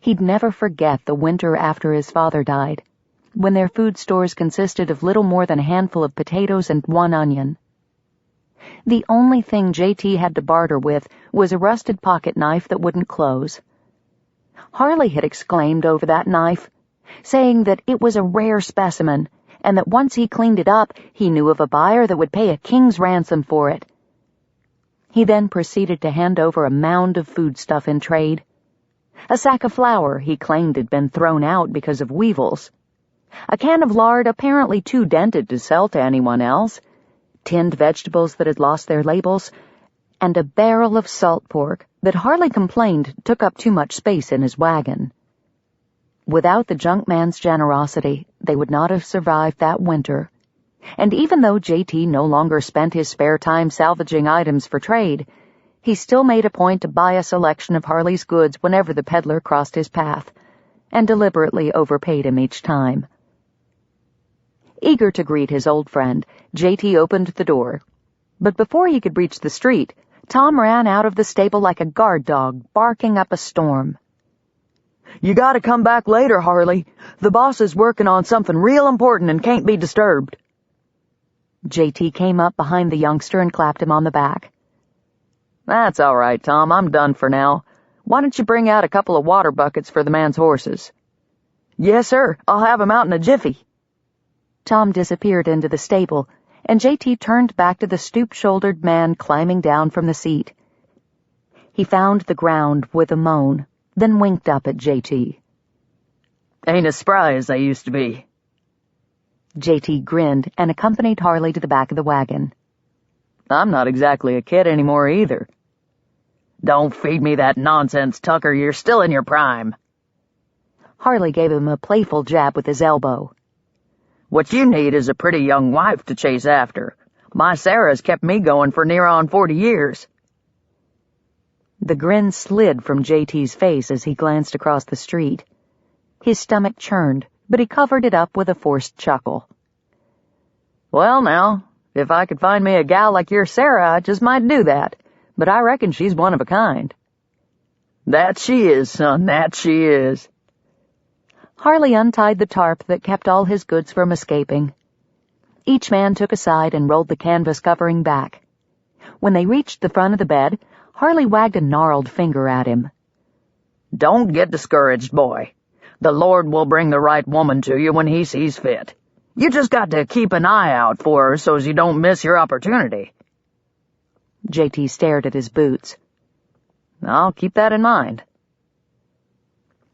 He'd never forget the winter after his father died, when their food stores consisted of little more than a handful of potatoes and one onion. The only thing JT had to barter with was a rusted pocket knife that wouldn't close. Harley had exclaimed over that knife, saying that it was a rare specimen, and that once he cleaned it up, he knew of a buyer that would pay a king's ransom for it. He then proceeded to hand over a mound of foodstuff in trade. A sack of flour he claimed had been thrown out because of weevils. A can of lard apparently too dented to sell to anyone else, tinned vegetables that had lost their labels, and a barrel of salt pork that Harley complained took up too much space in his wagon. Without the junk man's generosity, they would not have survived that winter. And even though JT no longer spent his spare time salvaging items for trade, he still made a point to buy a selection of Harley's goods whenever the peddler crossed his path, and deliberately overpaid him each time. Eager to greet his old friend, JT opened the door. But before he could reach the street, Tom ran out of the stable like a guard dog, barking up a storm.
You gotta come back later, Harley. The boss is working on something real important and can't be disturbed.
JT came up behind the youngster and clapped him on the back.
That's all right, Tom. I'm done for now. Why don't you bring out a couple of water buckets for the man's horses? Yes, sir. I'll have 'em out in a jiffy.
Tom disappeared into the stable, and JT turned back to the stoop-shouldered man climbing down from the seat. He found the ground with a moan, then winked up at JT.
Ain't as spry as I used to be.
JT grinned and accompanied Harley to the back of the wagon.
I'm not exactly a kid anymore either. Don't feed me that nonsense, Tucker. You're still in your prime.
Harley gave him a playful jab with his elbow.
What you need is a pretty young wife to chase after. My Sarah's kept me going for near on 40 years.
The grin slid from JT's face as he glanced across the street. His stomach churned, but he covered it up with a forced chuckle.
Well, now, if I could find me a gal like your Sarah, I just might do that, but I reckon she's one of a kind. That she is, son, that she is.
Harley untied the tarp that kept all his goods from escaping. Each man took a side and rolled the canvas covering back. When they reached the front of the bed, Harley wagged a gnarled finger at him.
Don't get discouraged, boy. The Lord will bring the right woman to you when he sees fit. You just got to keep an eye out for her so as you don't miss your opportunity.
JT stared at his boots.
I'll keep that in mind.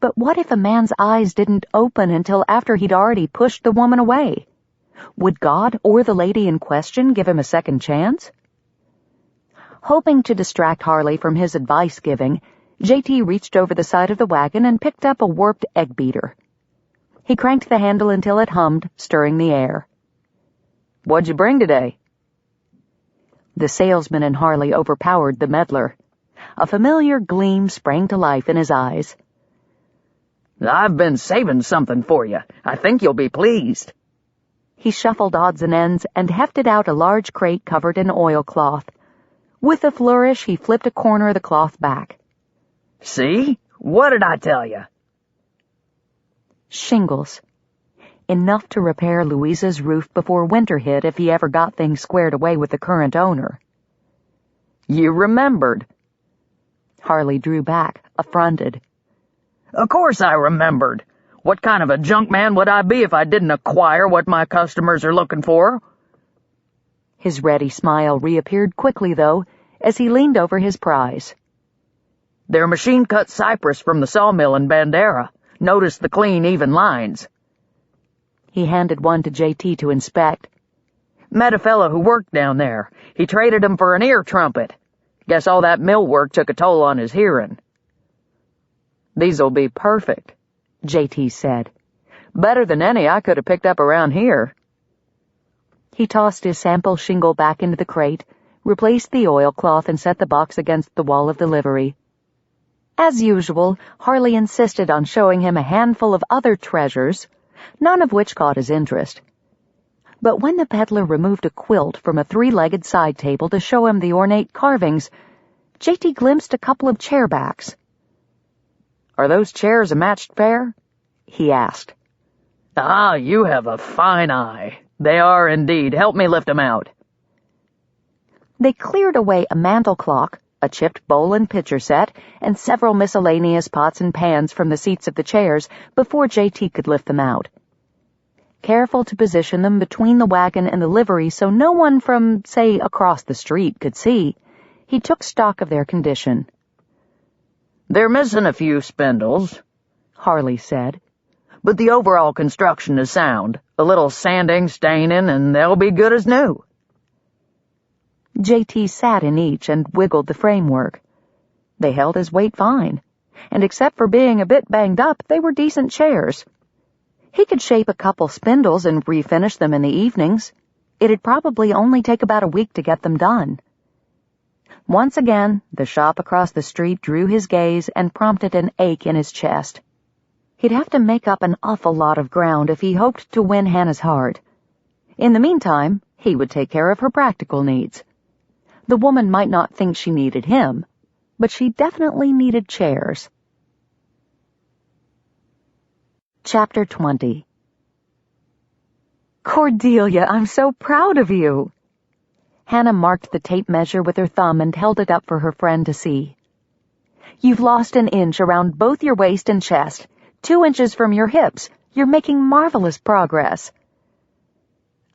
But what if a man's eyes didn't open until after he'd already pushed the woman away? Would God or the lady in question give him a second chance? Hoping to distract Harley from his advice-giving, JT reached over the side of the wagon and picked up a warped egg beater. He cranked the handle until it hummed, stirring the air.
What'd you bring today?
The salesman in Harley overpowered the meddler. A familiar gleam sprang to life in his eyes.
I've been saving something for you. I think you'll be pleased.
He shuffled odds and ends and hefted out a large crate covered in oilcloth. With a flourish, he flipped a corner of the cloth back.
See? What did I tell you?
Shingles. Enough to repair Louisa's roof before winter hit if he ever got things squared away with the current owner.
You remembered.
Harley drew back, affronted.
Of course I remembered. What kind of a junk man would I be if I didn't acquire what my customers are looking for?
His ready smile reappeared quickly, though, as he leaned over his prize.
They're machine-cut cypress from the sawmill in Bandera. Notice the clean, even lines.
He handed one to J.T. to inspect.
Met a fellow who worked down there. He traded him for an ear trumpet. Guess all that mill work took a toll on his hearing.
These'll be perfect, J.T. said. Better than any I could have picked up around here. He tossed his sample shingle back into the crate, replaced the oilcloth, and set the box against the wall of the livery. As usual, Harley insisted on showing him a handful of other treasures, none of which caught his interest. But when the peddler removed a quilt from a three-legged side table to show him the ornate carvings, J.T. glimpsed a couple of chairbacks.
Are those chairs a matched pair?
He asked.
Ah, you have a fine eye. They are indeed. Help me lift them out.
They cleared away a mantel clock, a chipped bowl and pitcher set, and several miscellaneous pots and pans from the seats of the chairs before J.T. could lift them out. Careful to position them between the wagon and the livery so no one from, say, across the street could see, he took stock of their condition.
They're missing a few spindles,
Harley said.
But the overall construction is sound. A little sanding, staining, and they'll be good as new.
J.T. sat in each and wiggled the framework. They held his weight fine, and except for being a bit banged up, they were decent chairs. He could shape a couple spindles and refinish them in the evenings. It'd probably only take about a week to get them done. Once again, the shop across the street drew his gaze and prompted an ache in his chest. He'd have to make up an awful lot of ground if he hoped to win Hannah's heart. In the meantime, he would take care of her practical needs. The woman might not think she needed him, but she definitely needed chairs. Chapter 20. Cordelia, I'm so proud of you. Hannah marked the tape measure with her thumb and held it up for her friend to see. You've lost an inch around both your waist and chest, 2 inches from your hips. You're making marvelous progress.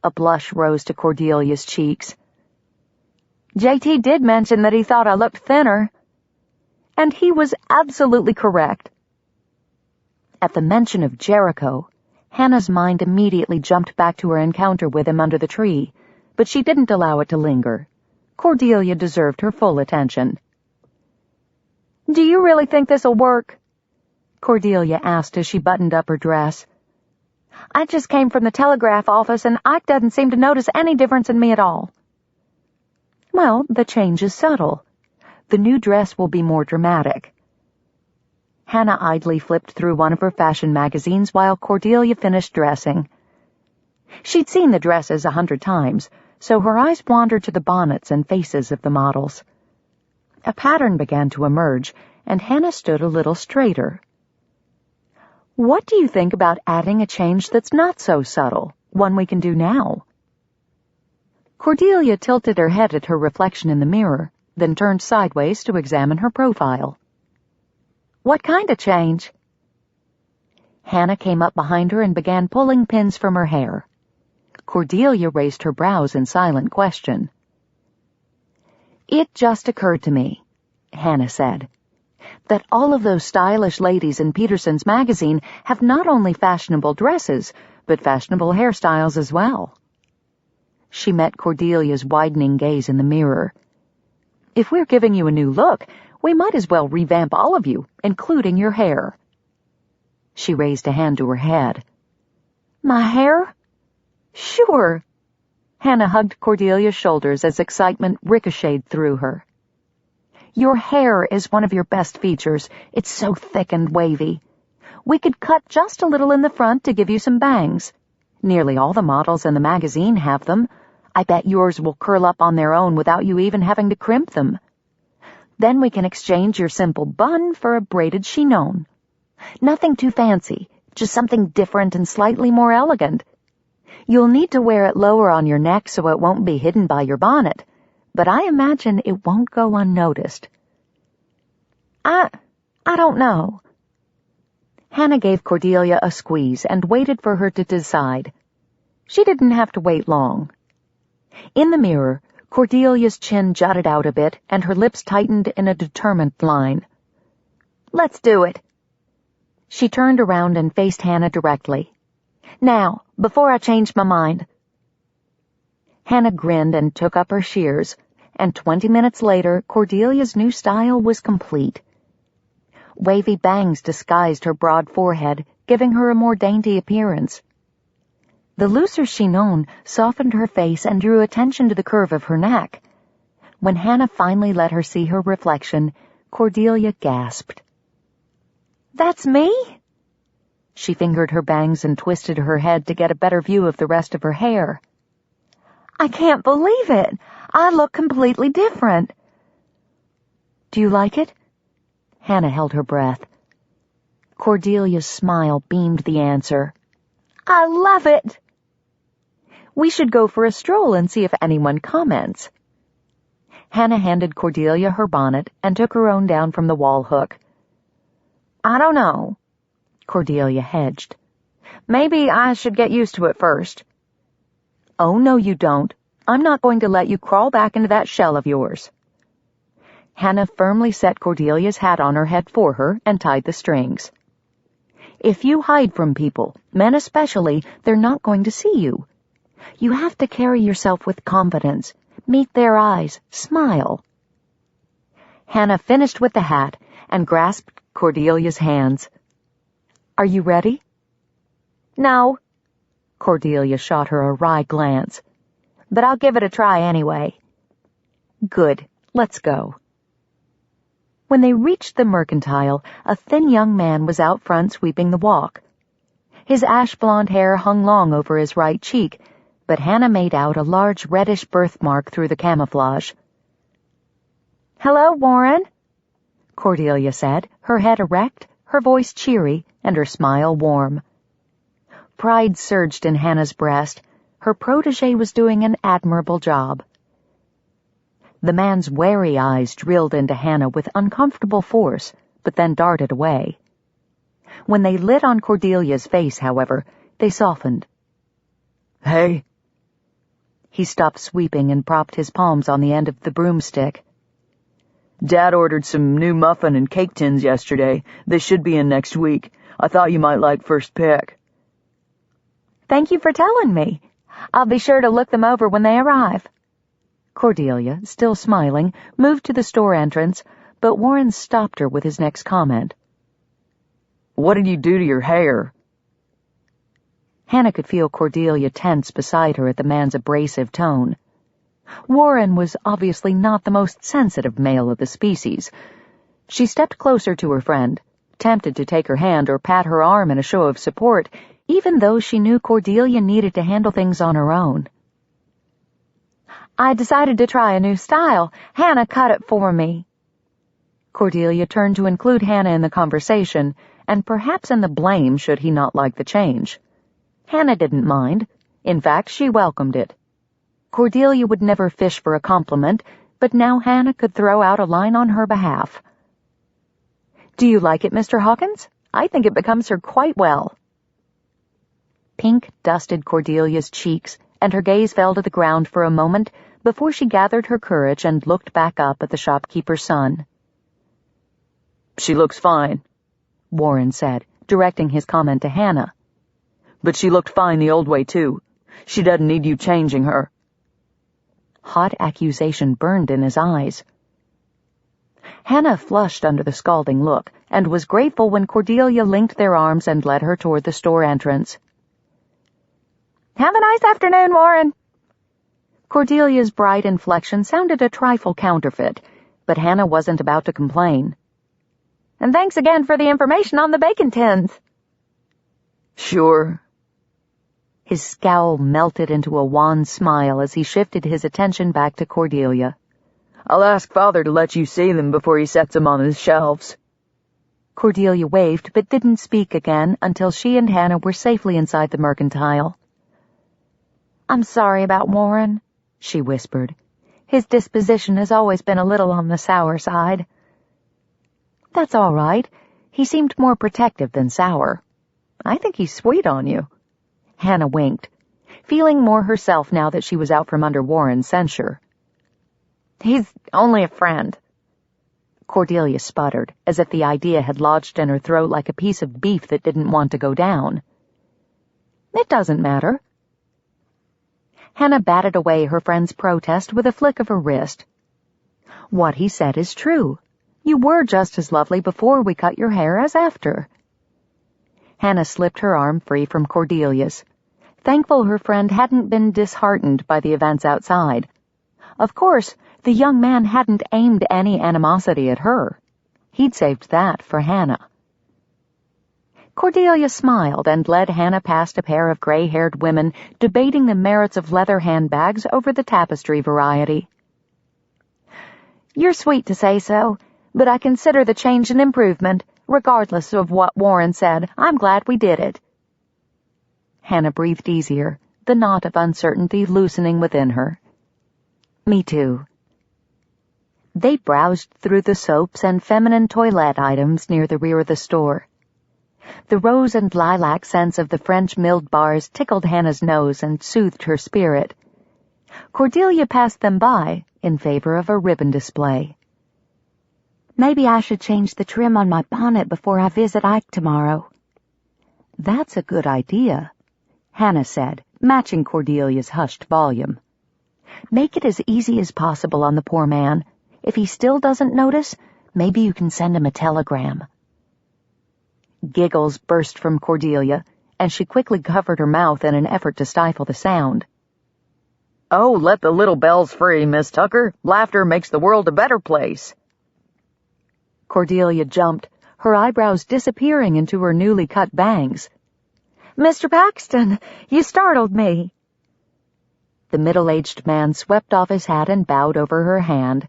A blush rose to Cordelia's cheeks. J.T. did mention that he thought I looked thinner. And he was absolutely correct. At the mention of Jericho, Hannah's mind immediately jumped back to her encounter with him under the tree, but she didn't allow it to linger. Cordelia deserved her full attention. Do you really think this'll work? Cordelia asked as she buttoned up her dress. I just came from the telegraph office and Ike doesn't seem to notice any difference in me at all. Well, the change is subtle. The new dress will be more dramatic. Hannah idly flipped through one of her fashion magazines while Cordelia finished dressing. She'd seen the dresses 100 times, so her eyes wandered to the bonnets and faces of the models. A pattern began to emerge, and Hannah stood a little straighter. What do you think about adding a change that's not so subtle, one we can do now? Cordelia tilted her head at her reflection in the mirror, then turned sideways to examine her profile. What kind of change? Hannah came up behind her and began pulling pins from her hair. Cordelia raised her brows in silent question. It just occurred to me, Hannah said, that all of those stylish ladies in Peterson's magazine have not only fashionable dresses, but fashionable hairstyles as well. She met Cordelia's widening gaze in the mirror. If we're giving you a new look, we might as well revamp all of you, including your hair. She raised a hand to her head. My hair? Sure. Hannah hugged Cordelia's shoulders as excitement ricocheted through her. Your hair is one of your best features. It's so thick and wavy. We could cut just a little in the front to give you some bangs. Nearly all the models in the magazine have them. I bet yours will curl up on their own without you even having to crimp them. Then we can exchange your simple bun for a braided chignon. Nothing too fancy, just something different and slightly more elegant. You'll need to wear it lower on your neck so it won't be hidden by your bonnet, but I imagine it won't go unnoticed. I don't know. Hannah gave Cordelia a squeeze and waited for her to decide. She didn't have to wait long. In the mirror, Cordelia's chin jutted out a bit and her lips tightened in a determined line. Let's do it. She turned around and faced Hannah directly. Now, before I change my mind. Hannah grinned and took up her shears, and 20 minutes later, Cordelia's new style was complete. Wavy bangs disguised her broad forehead, giving her a more dainty appearance. The looser chignon softened her face and drew attention to the curve of her neck. When Hannah finally let her see her reflection, Cordelia gasped. That's me? She fingered her bangs and twisted her head to get a better view of the rest of her hair. I can't believe it. I look completely different. Do you like it? Hannah held her breath. Cordelia's smile beamed the answer. I love it. We should go for a stroll and see if anyone comments. Hannah handed Cordelia her bonnet and took her own down from the wall hook. I don't know. Cordelia hedged. Maybe I should get used to it first. Oh, no, you don't. I'm not going to let you crawl back into that shell of yours. Hannah firmly set Cordelia's hat on her head for her and tied the strings. If you hide from people, men especially, they're not going to see you. You have to carry yourself with confidence. Meet their eyes. Smile. Hannah finished with the hat and grasped Cordelia's hands. Are you ready? No. Cordelia shot her a wry glance. But I'll give it a try anyway. Good. Let's go. When they reached the Mercantile, a thin young man was out front sweeping the walk. His ash-blonde hair hung long over his right cheek, but Hannah made out a large reddish birthmark through the camouflage. Hello, Warren, Cordelia said, her head erect, her voice cheery, and her smile warm. Pride surged in Hannah's breast. Her protégé was doing an admirable job. The man's wary eyes drilled into Hannah with uncomfortable force, but then darted away. When they lit on Cordelia's face, however, they softened. Hey. He stopped sweeping and propped his palms on the end of the broomstick. Dad ordered some new muffin and cake tins yesterday. They should be in next week. I thought you might like first pick. Thank you for telling me. I'll be sure to look them over when they arrive. Cordelia, still smiling, moved to the store entrance, but Warren stopped her with his next comment. What did you do to your hair? Hannah could feel Cordelia tense beside her at the man's abrasive tone. Warren was obviously not the most sensitive male of the species. She stepped closer to her friend, tempted to take her hand or pat her arm in a show of support, even though she knew Cordelia needed to handle things on her own. I decided to try a new style. Hannah cut it for me. Cordelia turned to include Hannah in the conversation, and perhaps in the blame should he not like the change. Hannah didn't mind. In fact, she welcomed it. Cordelia would never fish for a compliment, but now Hannah could throw out a line on her behalf. Do you like it, Mr. Hawkins? I think it becomes her quite well. Pink dusted Cordelia's cheeks, and her gaze fell to the ground for a moment before she gathered her courage and looked back up at the shopkeeper's son. She looks fine, Warren said, directing his comment to Hannah. But she looked fine the old way, too. She doesn't need you changing her. Hot accusation burned in his eyes. Hannah flushed under the scalding look and was grateful when Cordelia linked their arms and led her toward the store entrance. Have a nice afternoon, Warren. Cordelia's bright inflection sounded a trifle counterfeit, but Hannah wasn't about to complain. And thanks again for the information on the bacon tins. Sure.
His scowl melted into a wan smile as he shifted his attention back to Cordelia.
I'll ask Father to let you see them before he sets them on his shelves.
Cordelia waved but didn't speak again until she and Hannah were safely inside the mercantile.
I'm sorry about Warren, she whispered. His disposition has always been a little on the sour side.
That's all right. He seemed more protective than sour. I think he's sweet on you. Hannah winked, feeling more herself now that she was out from under Warren's censure.
He's only a friend.
Cordelia sputtered, as if the idea had lodged in her throat like a piece of beef that didn't want to go down. It doesn't matter. Hannah batted away her friend's protest with a flick of her wrist. What he said is true. You were just as lovely before we cut your hair as after. Hannah slipped her arm free from Cordelia's, thankful her friend hadn't been disheartened by the events outside. Of course, the young man hadn't aimed any animosity at her. He'd saved that for Hannah. Cordelia smiled and led Hannah past a pair of gray-haired women debating the merits of leather handbags over the tapestry variety.
You're sweet to say so, but I consider the change an improvement. Regardless of what Warren said, I'm glad we did it.
Hannah breathed easier, the knot of uncertainty loosening within her. Me too. They browsed through the soaps and feminine toilette items near the rear of the store. The rose and lilac scents of the French milled bars tickled Hannah's nose and soothed her spirit. Cordelia passed them by in favor of a ribbon display.
Maybe I should change the trim on my bonnet before I visit Ike tomorrow.
That's a good idea, Hannah said, matching Cordelia's hushed volume. Make it as easy as possible on the poor man. If he still doesn't notice, maybe you can send him a telegram. Giggles burst from Cordelia, and she quickly covered her mouth in an effort to stifle the sound.
Oh, let the little bells free, Miss Tucker. Laughter makes the world a better place.
Cordelia jumped, her eyebrows disappearing into her newly cut bangs.
Mr. Paxton, you startled me.
The middle-aged man swept off his hat and bowed over her hand.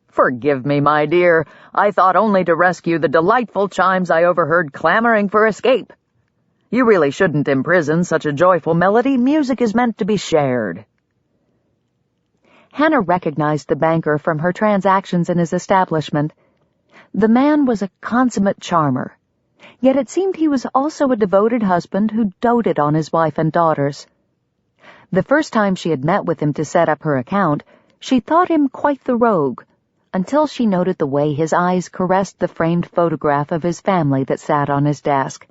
Forgive me, my dear. I thought only to rescue the delightful chimes I overheard clamoring for escape. You really shouldn't imprison such a joyful melody. Music is meant to be shared.
Hannah recognized the banker from her transactions in his establishment. The man was a consummate charmer, yet it seemed he was also a devoted husband who doted on his wife and daughters. The first time she had met with him to set up her account, she thought him quite the rogue, until she noted the way his eyes caressed the framed photograph of his family that sat on his desk.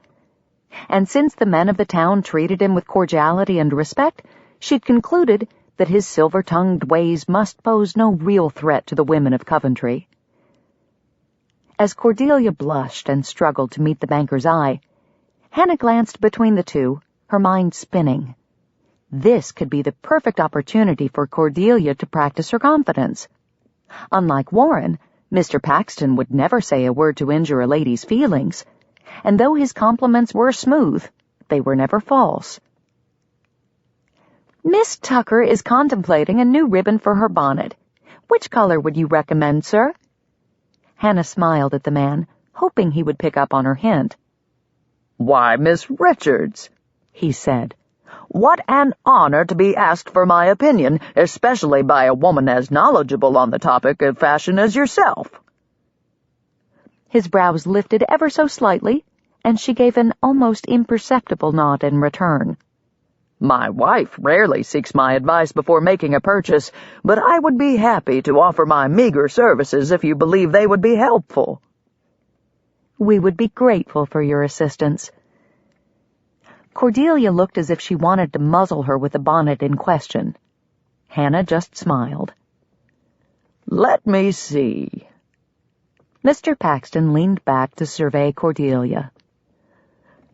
And since the men of the town treated him with cordiality and respect, she'd concluded that his silver-tongued ways must pose no real threat to the women of Coventry. As Cordelia blushed and struggled to meet the banker's eye, Hannah glanced between the two, her mind spinning. This could be the perfect opportunity for Cordelia to practice her confidence. Unlike Warren, Mr. Paxton would never say a word to injure a lady's feelings, and though his compliments were smooth, they were never false. Miss Tucker is contemplating a new ribbon for her bonnet. Which color would you recommend, sir? Hannah smiled at the man, hoping he would pick up on her hint.
Why, Miss Richards, he said. What an honor to be asked for my opinion, especially by a woman as knowledgeable on the topic of fashion as yourself.
His brows lifted ever so slightly, and she gave an almost imperceptible nod in return.
My wife rarely seeks my advice before making a purchase, but I would be happy to offer my meager services if you believe they would be helpful.
We would be grateful for your assistance. Cordelia looked as if she wanted to muzzle her with the bonnet in question. Hannah just smiled.
Let me see.
Mr. Paxton leaned back to survey Cordelia.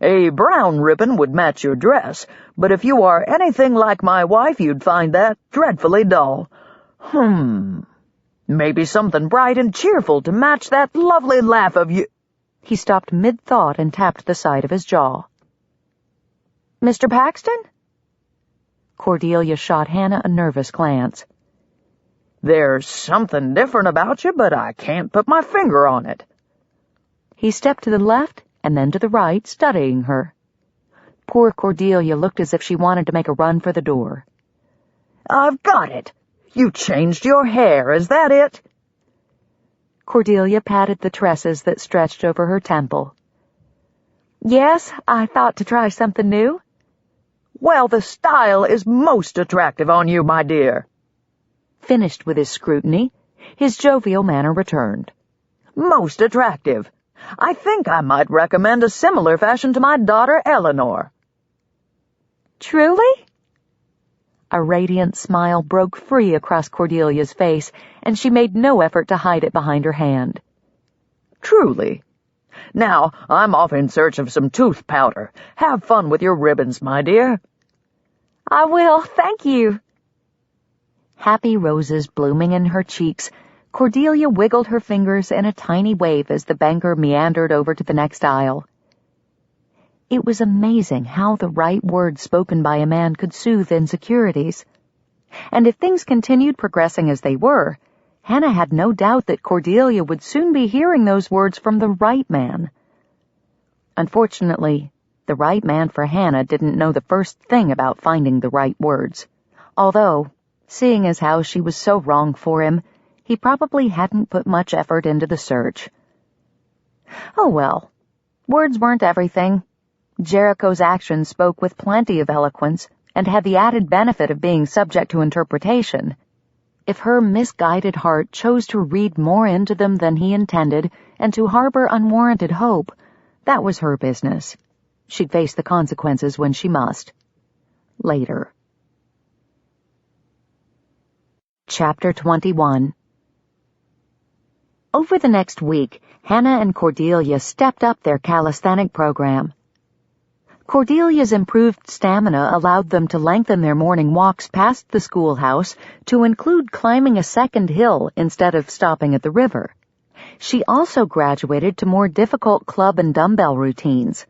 A brown ribbon would match your dress, but if you are anything like my wife, you'd find that dreadfully dull. Maybe something bright and cheerful to match that lovely laugh of you.
He stopped mid-thought and tapped the side of his jaw.
Mr. Paxton?
Cordelia shot Hannah a nervous glance.
"There's something different about you, but I can't put my finger on it."
He stepped to the left and then to the right, studying her. Poor Cordelia looked as if she wanted to make a run for the door.
"I've got it! You changed your hair, is that it?"
Cordelia patted the tresses that stretched over her temple.
Yes, I thought to try something new.
"Well, the style is most attractive on you, my dear."
Finished with his scrutiny, his jovial manner returned.
"Most attractive. I think I might recommend a similar fashion to my daughter Eleanor."
Truly?
A radiant smile broke free across Cordelia's face, and she made no effort to hide it behind her hand.
"Truly. Now, I'm off in search of some tooth powder. Have fun with your ribbons, my dear."
I will, thank you.
Happy roses blooming in her cheeks, Cordelia wiggled her fingers in a tiny wave as the banker meandered over to the next aisle. It was amazing how the right words spoken by a man could soothe insecurities. And if things continued progressing as they were, Hannah had no doubt that Cordelia would soon be hearing those words from the right man. Unfortunately, the right man for Hannah didn't know the first thing about finding the right words, although, seeing as how she was so wrong for him, he probably hadn't put much effort into the search. Oh well, words weren't everything. Jericho's actions spoke with plenty of eloquence and had the added benefit of being subject to interpretation. If her misguided heart chose to read more into them than he intended and to harbor unwarranted hope, that was her business. She'd face the consequences when she must. Later. Chapter 21. Over the next week, Hannah and Cordelia stepped up their calisthenic program. Cordelia's improved stamina allowed them to lengthen their morning walks past the schoolhouse to include climbing a second hill instead of stopping at the river. She also graduated to more difficult club and dumbbell routines.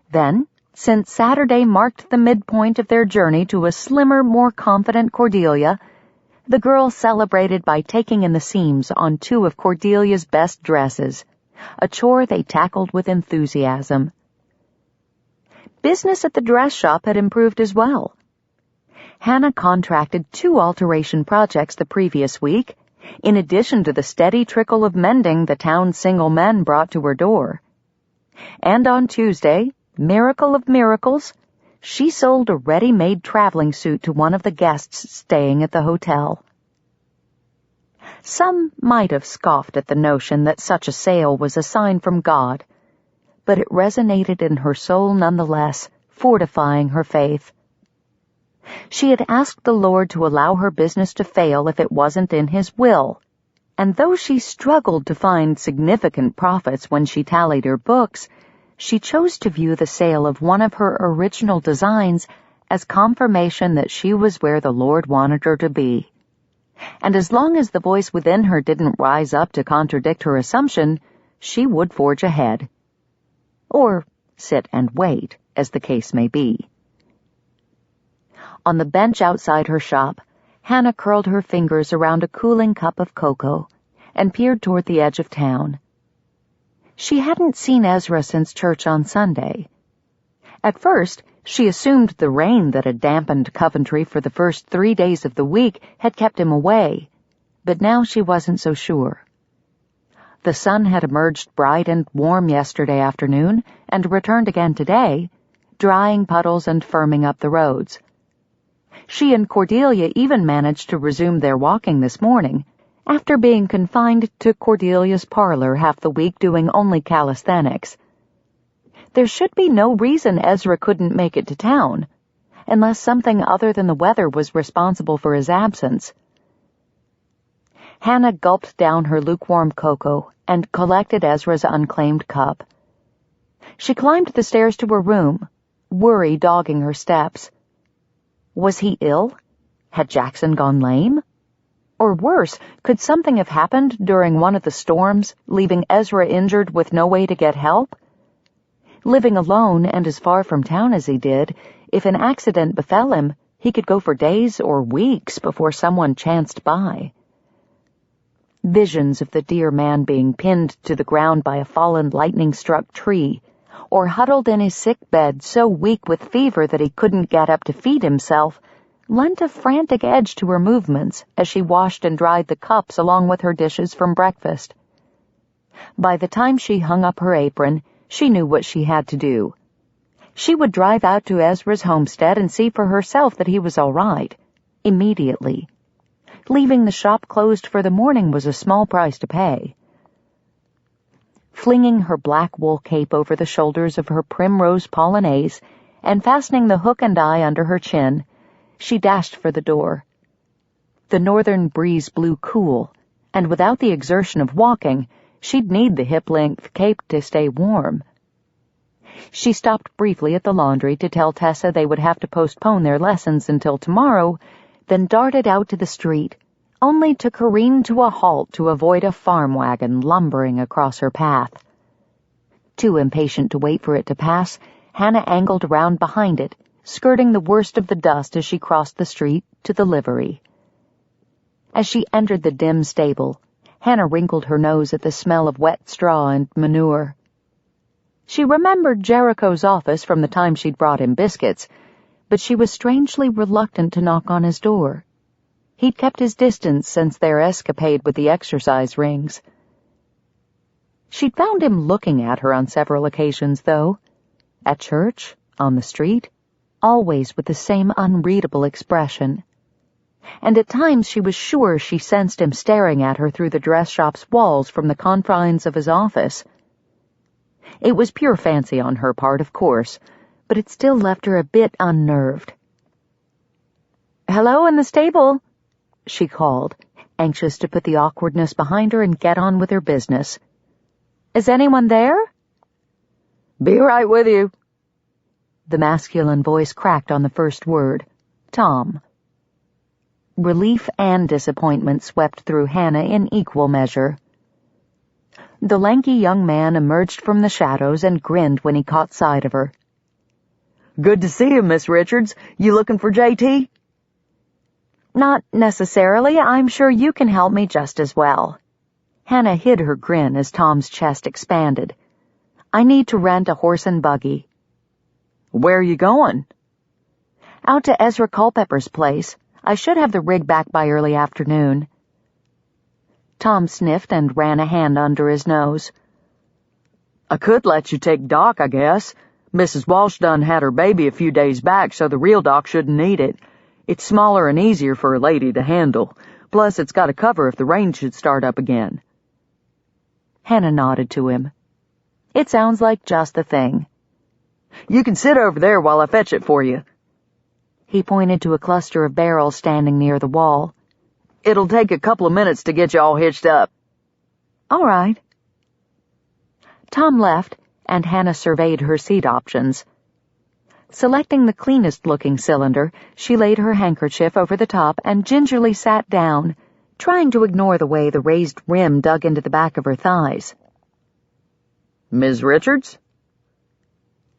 Then, since Saturday marked the midpoint of their journey to a slimmer, more confident Cordelia, the girls celebrated by taking in the seams on two of Cordelia's best dresses, a chore they tackled with enthusiasm. Business at the dress shop had improved as well. Hannah contracted 2 alteration projects the previous week, in addition to the steady trickle of mending the town's single men brought to her door. And on Tuesday, miracle of miracles, she sold a ready-made traveling suit to one of the guests staying at the hotel. Some might have scoffed at the notion that such a sale was a sign from God, but it resonated in her soul nonetheless, fortifying her faith. She had asked the Lord to allow her business to fail if it wasn't in His will, and though she struggled to find significant profits when she tallied her books, she chose to view the sale of one of her original designs as confirmation that she was where the Lord wanted her to be. And as long as the voice within her didn't rise up to contradict her assumption, she would forge ahead. Or sit and wait, as the case may be. On the bench outside her shop, Hannah curled her fingers around a cooling cup of cocoa and peered toward the edge of town. She hadn't seen Ezra since church on Sunday. At first, she assumed the rain that had dampened Coventry for the first 3 days of the week had kept him away, but now she wasn't so sure. The sun had emerged bright and warm yesterday afternoon and returned again today, drying puddles and firming up the roads. She and Cordelia even managed to resume their walking this morning, after being confined to Cordelia's parlor half the week doing only calisthenics. There should be no reason Ezra couldn't make it to town, unless something other than the weather was responsible for his absence. Hannah gulped down her lukewarm cocoa and collected Ezra's unclaimed cup. She climbed the stairs to her room, worry dogging her steps. Was he ill? Had Jackson gone lame? Or worse, could something have happened during one of the storms, leaving Ezra injured with no way to get help? Living alone and as far from town as he did, if an accident befell him, He could go for days or weeks before someone chanced by. Visions of the dear man being pinned to the ground by a fallen lightning-struck tree, or huddled in his sick bed so weak with fever that he couldn't get up to feed himself, lent a frantic edge to her movements as she washed and dried the cups along with her dishes from breakfast. By the time she hung up her apron, she knew what she had to do. She would drive out to Ezra's homestead and see for herself that he was all right, immediately. Leaving the shop closed for the morning was a small price to pay. Flinging her black wool cape over the shoulders of her primrose polonaise and fastening the hook and eye under her chin, she dashed for the door. The northern breeze blew cool, and without the exertion of walking, she'd need the hip-length cape to stay warm. She stopped briefly at the laundry to tell Tessa they would have to postpone their lessons until tomorrow, then darted out to the street, only to careen to a halt to avoid a farm wagon lumbering across her path. Too impatient to wait for it to pass, Hannah angled around behind it, skirting the worst of the dust as she crossed the street to the livery. As she entered the dim stable, Hannah wrinkled her nose at the smell of wet straw and manure. She remembered Jericho's office from the time she'd brought him biscuits, but she was strangely reluctant to knock on his door. He'd kept his distance since their escapade with the exercise rings. She'd found him looking at her on several occasions, though. At church, on the street, always with the same unreadable expression. And at times she was sure she sensed him staring at her through the dress shop's walls from the confines of his office. It was pure fancy on her part, of course, but it still left her a bit unnerved. "Hello in the stable," she called, anxious to put the awkwardness behind her and get on with her business. "Is anyone there?" "Be right with you." The masculine voice cracked on the first word, Tom. Relief and disappointment swept through Hannah in equal measure. The lanky young man emerged from the shadows and grinned when he caught sight of her. "Good to see you, Miss Richards. You looking for J.T.?" "Not necessarily. I'm sure you can help me just as well." Hannah hid her grin as Tom's chest expanded. "I need to rent a horse and buggy." "Where are you going?" "Out to Ezra Culpepper's place. I should have the rig back by early afternoon." Tom sniffed and ran a hand under his nose. "I could let you take Doc, I guess. Mrs. Walsh done had her baby a few days back, so the real Doc shouldn't need it. It's smaller and easier for a lady to handle. Plus, it's got a cover if the rain should start up again." Hannah nodded to him. "It sounds like just the thing." "You can sit over there while I fetch it for you." He pointed to a cluster of barrels standing near the wall. "It'll take a couple of minutes to get you all hitched up." "All right." Tom left, and Hannah surveyed her seat options. Selecting the cleanest-looking cylinder, she laid her handkerchief over the top and gingerly sat down, trying to ignore the way the raised rim dug into the back of her thighs. "Ms. Richards?"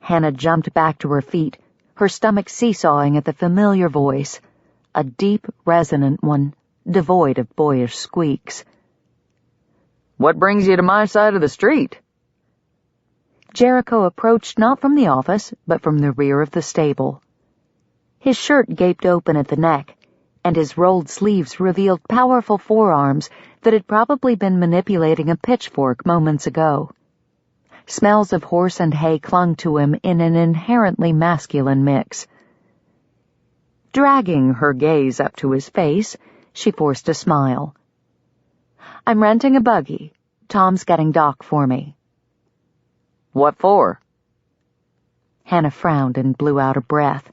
Hannah jumped back to her feet, her stomach seesawing at the familiar voice, a deep, resonant one, devoid of boyish squeaks. "What brings you to my side of the street?" Jericho approached not from the office, but from the rear of the stable. His shirt gaped open at the neck, and his rolled sleeves revealed powerful forearms that had probably been manipulating a pitchfork moments ago. Smells of horse and hay clung to him in an inherently masculine mix. Dragging her gaze up to his face, she forced a smile. "I'm renting a buggy. Tom's getting Doc for me." "What for?" Hannah frowned and blew out a breath.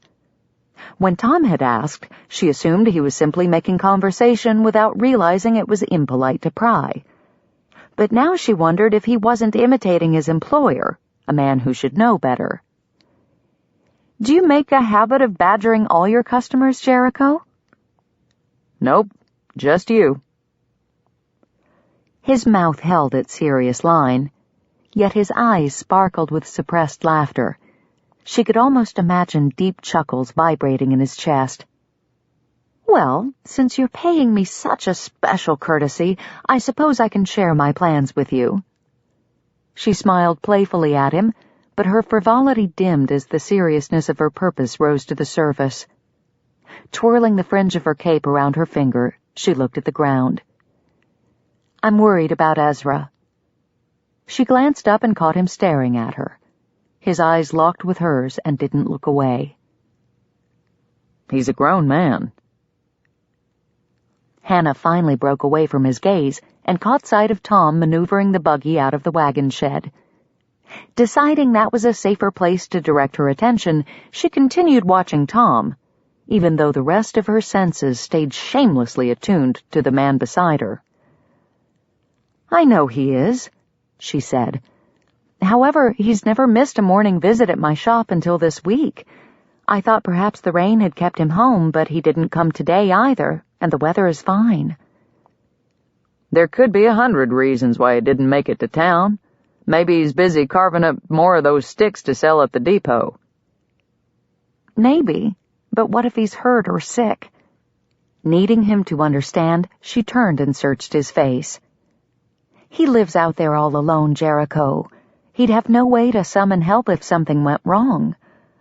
When Tom had asked, she assumed he was simply making conversation without realizing it was impolite to pry. But now she wondered if he wasn't imitating his employer, a man who should know better. "Do you make a habit of badgering all your customers, Jericho?" "Nope, just you." His mouth held its serious line, yet his eyes sparkled with suppressed laughter. She could almost imagine deep chuckles vibrating in his chest. Well, since you're paying me such a special courtesy, I suppose I can share my plans with you. She smiled playfully at him, but her frivolity dimmed as the seriousness of her purpose rose to the surface. Twirling the fringe of her cape around her finger, she looked at the ground. I'm worried about Ezra. She glanced up and caught him staring at her. His eyes locked with hers and didn't look away.
He's a grown man.
Hannah finally broke away from his gaze and caught sight of Tom maneuvering the buggy out of the wagon shed. Deciding that was a safer place to direct her attention, she continued watching Tom, even though the rest of her senses stayed shamelessly attuned to the man beside her. I know he is, she said. However, he's never missed a morning visit at my shop until this week. I thought perhaps the rain had kept him home, but he didn't come today either, and the weather is fine.
There could be 100 reasons why he didn't make it to town. Maybe he's busy carving up more of those sticks to sell at the depot.
Maybe, but what if he's hurt or sick? Needing him to understand, she turned and searched his face. He lives out there all alone, Jericho. He'd have no way to summon help if something went wrong.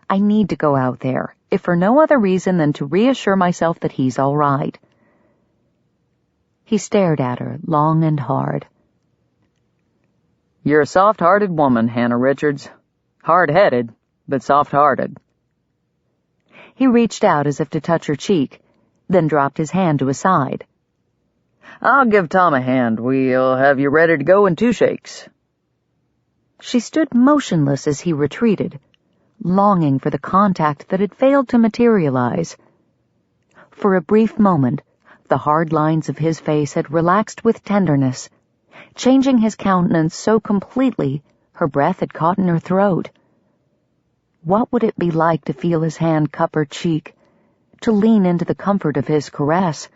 I need to go out there, if for no other reason than to reassure myself that he's all right. He stared at her, long and hard.
You're a soft-hearted woman, Hannah Richards. Hard-headed, but soft-hearted.
He reached out as if to touch her cheek, then dropped his hand to his side.
I'll give Tom a hand. We'll have you ready to go in 2 shakes.
She stood motionless as he retreated, longing for the contact that had failed to materialize. For a brief moment, the hard lines of his face had relaxed with tenderness, changing his countenance so completely her breath had caught in her throat. What would it be like to feel his hand cup her cheek, to lean into the comfort of his caress,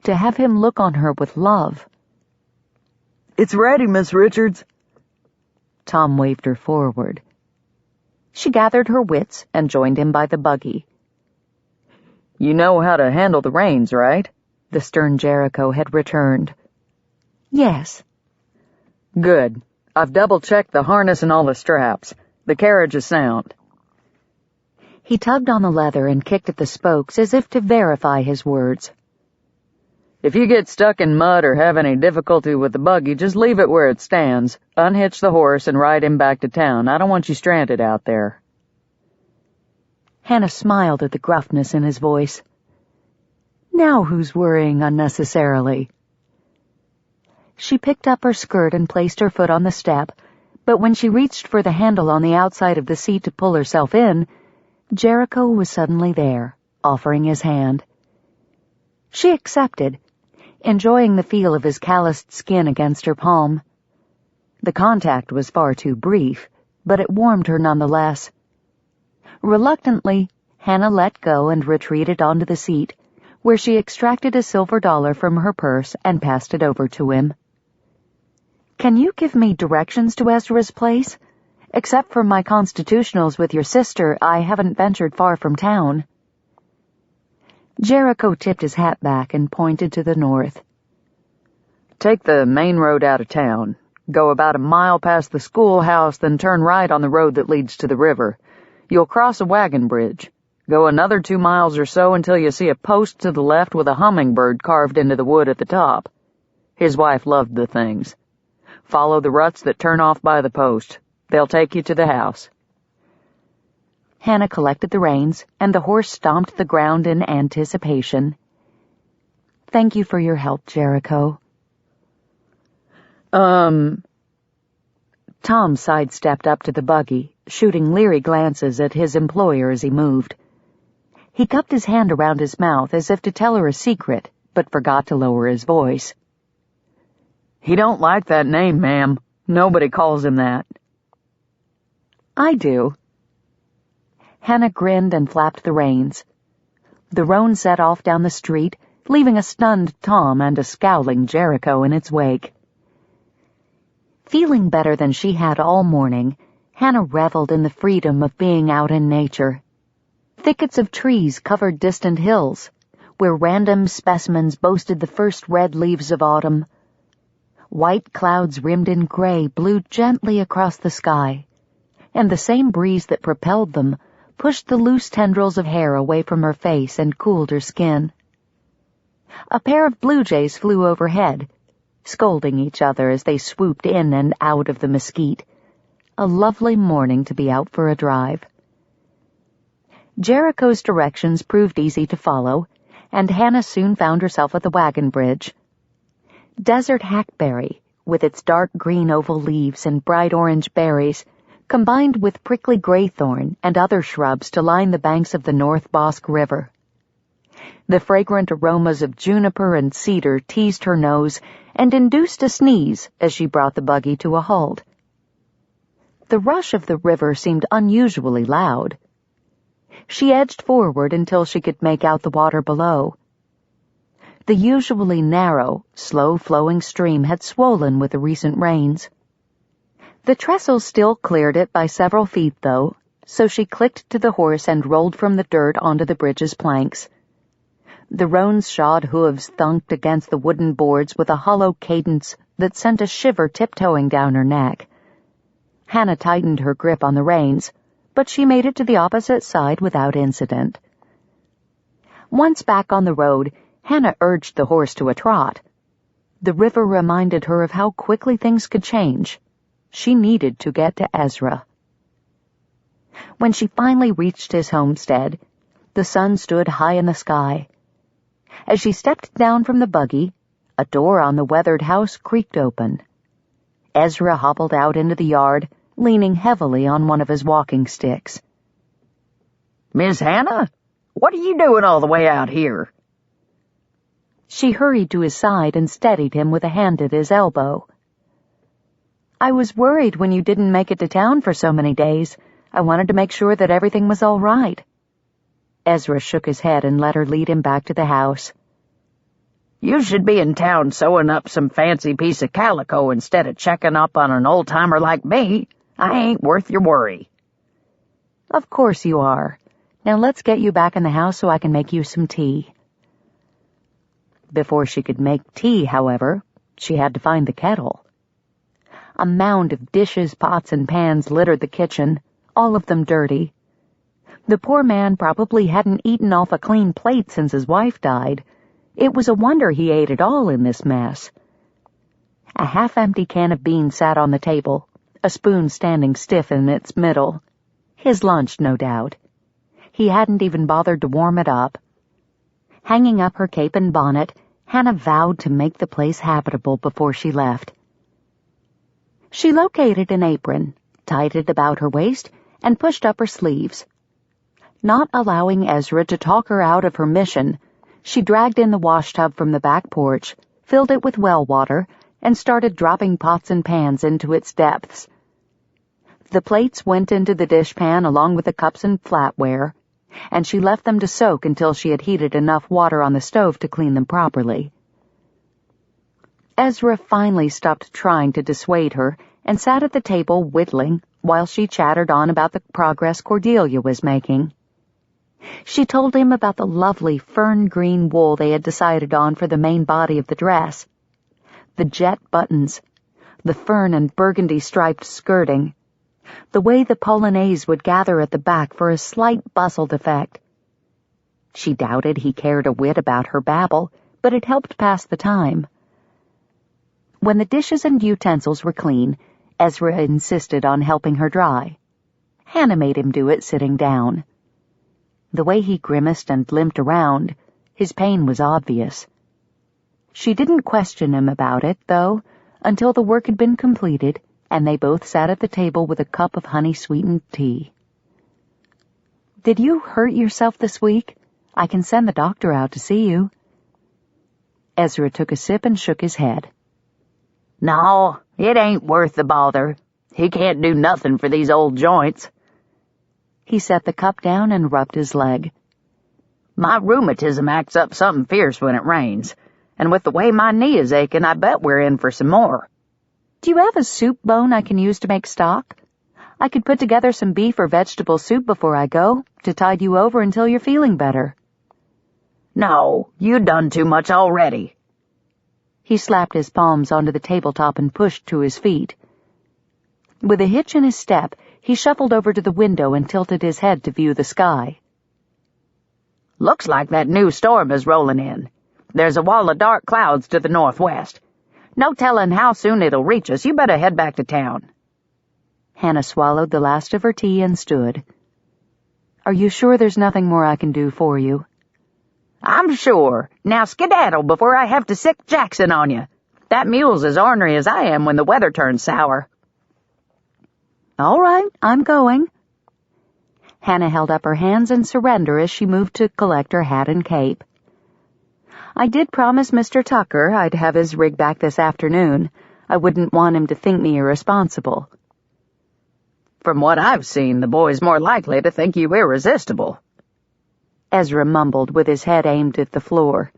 to have him look on her with love?
It's ready, Miss Richards.
Tom waved her forward. She gathered her wits and joined him by the buggy.
You know how to handle the reins, right?
The stern Jericho had returned. Yes.
Good. I've double-checked the harness and all the straps. The carriage is sound.
He tugged on the leather and kicked at the spokes as if to verify his words.
If you get stuck in mud or have any difficulty with the buggy, just leave it where it stands, unhitch the horse, and ride him back to town. I don't want you stranded out there.
Hannah smiled at the gruffness in his voice. Now who's worrying unnecessarily? She picked up her skirt and placed her foot on the step, but when she reached for the handle on the outside of the seat to pull herself in, Jericho was suddenly there, offering his hand. She accepted, enjoying the feel of his calloused skin against her palm. The contact was far too brief, but it warmed her nonetheless. Reluctantly, Hannah let go and retreated onto the seat, where she extracted a silver dollar from her purse and passed it over to him. Can you give me directions to Ezra's place? Except for my constitutionals with your sister, I haven't ventured far from town. Jericho tipped his hat back and pointed to the north.
Take the main road out of town. Go about a mile past the schoolhouse, then turn right on the road that leads to the river. You'll cross a wagon bridge. Go another 2 miles or so until you see a post to the left with a hummingbird carved into the wood at the top. His wife loved the things. Follow the ruts that turn off by the post. They'll take you to the house.
Hannah collected the reins, and the horse stomped the ground in anticipation. Thank you for your help, Jericho. Tom sidestepped up to the buggy, shooting leery glances at his employer as he moved. He cupped his hand around his mouth as if to tell her a secret, but forgot to lower his voice.
He don't like that name, ma'am. Nobody calls him that.
I do. Hannah grinned and flapped the reins. The roan set off down the street, leaving a stunned Tom and a scowling Jericho in its wake. Feeling better than she had all morning, Hannah reveled in the freedom of being out in nature. Thickets of trees covered distant hills,
where random specimens boasted the first red leaves of autumn. White clouds rimmed in gray blew gently across the sky, and the same breeze that propelled them pushed the loose tendrils of hair away from her face and cooled her skin. A pair of blue jays flew overhead, scolding each other as they swooped in and out of the mesquite. A lovely morning to be out for a drive. Jericho's directions proved easy to follow, and Hannah soon found herself at the wagon bridge. Desert hackberry, with its dark green oval leaves and bright orange berries, combined with prickly graythorn and other shrubs to line the banks of the North Bosque River. The fragrant aromas of juniper and cedar teased her nose and induced a sneeze as she brought the buggy to a halt. The rush of the river seemed unusually loud. She edged forward until she could make out the water below. The usually narrow, slow-flowing stream had swollen with the recent rains. The trestles still cleared it by several feet, though, so she clicked to the horse and rolled from the dirt onto the bridge's planks. The roan's shod hooves thunked against the wooden boards with a hollow cadence that sent a shiver tiptoeing down her neck. Hannah tightened her grip on the reins, but she made it to the opposite side without incident. Once back on the road, Hannah urged the horse to a trot. The river reminded her of how quickly things could change. She needed to get to Ezra. When she finally reached his homestead, the sun stood high in the sky. As she stepped down from the buggy, a door on the weathered house creaked open. Ezra hobbled out into the yard, leaning heavily on one of his walking sticks.
"Miss Hannah, what are you doing all the way out here?"
She hurried to his side and steadied him with a hand at his elbow. "I was worried when you didn't make it to town for so many days. I wanted to make sure that everything was all right." Ezra shook his head and let her lead him back to the house.
"You should be in town sewing up some fancy piece of calico instead of checking up on an old-timer like me. I ain't worth your worry."
"Of course you are. Now let's get you back in the house so I can make you some tea." Before she could make tea, however, she had to find the kettle. A mound of dishes, pots, and pans littered the kitchen, all of them dirty. The poor man probably hadn't eaten off a clean plate since his wife died. It was a wonder he ate at all in this mess. A half-empty can of beans sat on the table, a spoon standing stiff in its middle. His lunch, no doubt. He hadn't even bothered to warm it up. Hanging up her cape and bonnet, Hannah vowed to make the place habitable before she left. She located an apron, tied it about her waist, and pushed up her sleeves. Not allowing Ezra to talk her out of her mission, she dragged in the washtub from the back porch, filled it with well water, and started dropping pots and pans into its depths. The plates went into the dishpan along with the cups and flatware, and she left them to soak until she had heated enough water on the stove to clean them properly. Ezra finally stopped trying to dissuade her and sat at the table whittling while she chattered on about the progress Cordelia was making. She told him about the lovely fern-green wool they had decided on for the main body of the dress, the jet buttons, the fern and burgundy-striped skirting, the way the polonaise would gather at the back for a slight bustled effect. She doubted he cared a whit about her babble, but it helped pass the time. When the dishes and utensils were clean, Ezra insisted on helping her dry. Hannah made him do it sitting down. The way he grimaced and limped around, his pain was obvious. She didn't question him about it, though, until the work had been completed, and they both sat at the table with a cup of honey-sweetened tea. "Did you hurt yourself this week? I can send the doctor out to see you." Ezra took a sip and shook his head.
"No, it ain't worth the bother. He can't do nothing for these old joints."
He set the cup down and rubbed his leg.
"My rheumatism acts up something fierce when it rains, and with the way my knee is aching, I bet we're in for some more."
"Do you have a soup bone I can use to make stock? I could put together some beef or vegetable soup before I go, to tide you over until you're feeling better."
No, you done too much already.
He slapped his palms onto the tabletop and pushed to his feet. With a hitch in his step, he shuffled over to the window and tilted his head to view the sky.
Looks like that new storm is rolling in. There's a wall of dark clouds to the northwest. No telling how soon it'll reach us. You better head back to town.
Hannah swallowed the last of her tea and stood. Are you sure there's nothing more I can do for you?
I'm sure. Now skedaddle before I have to sick Jackson on you. That mule's as ornery as I am when the weather turns sour.
All right, I'm going. Hannah held up her hands in surrender as she moved to collect her hat and cape. I did promise Mr. Tucker I'd have his rig back this afternoon. I wouldn't want him to think me irresponsible.
From what I've seen, the boy's more likely to think you irresistible.
Ezra mumbled with his head aimed at the floor.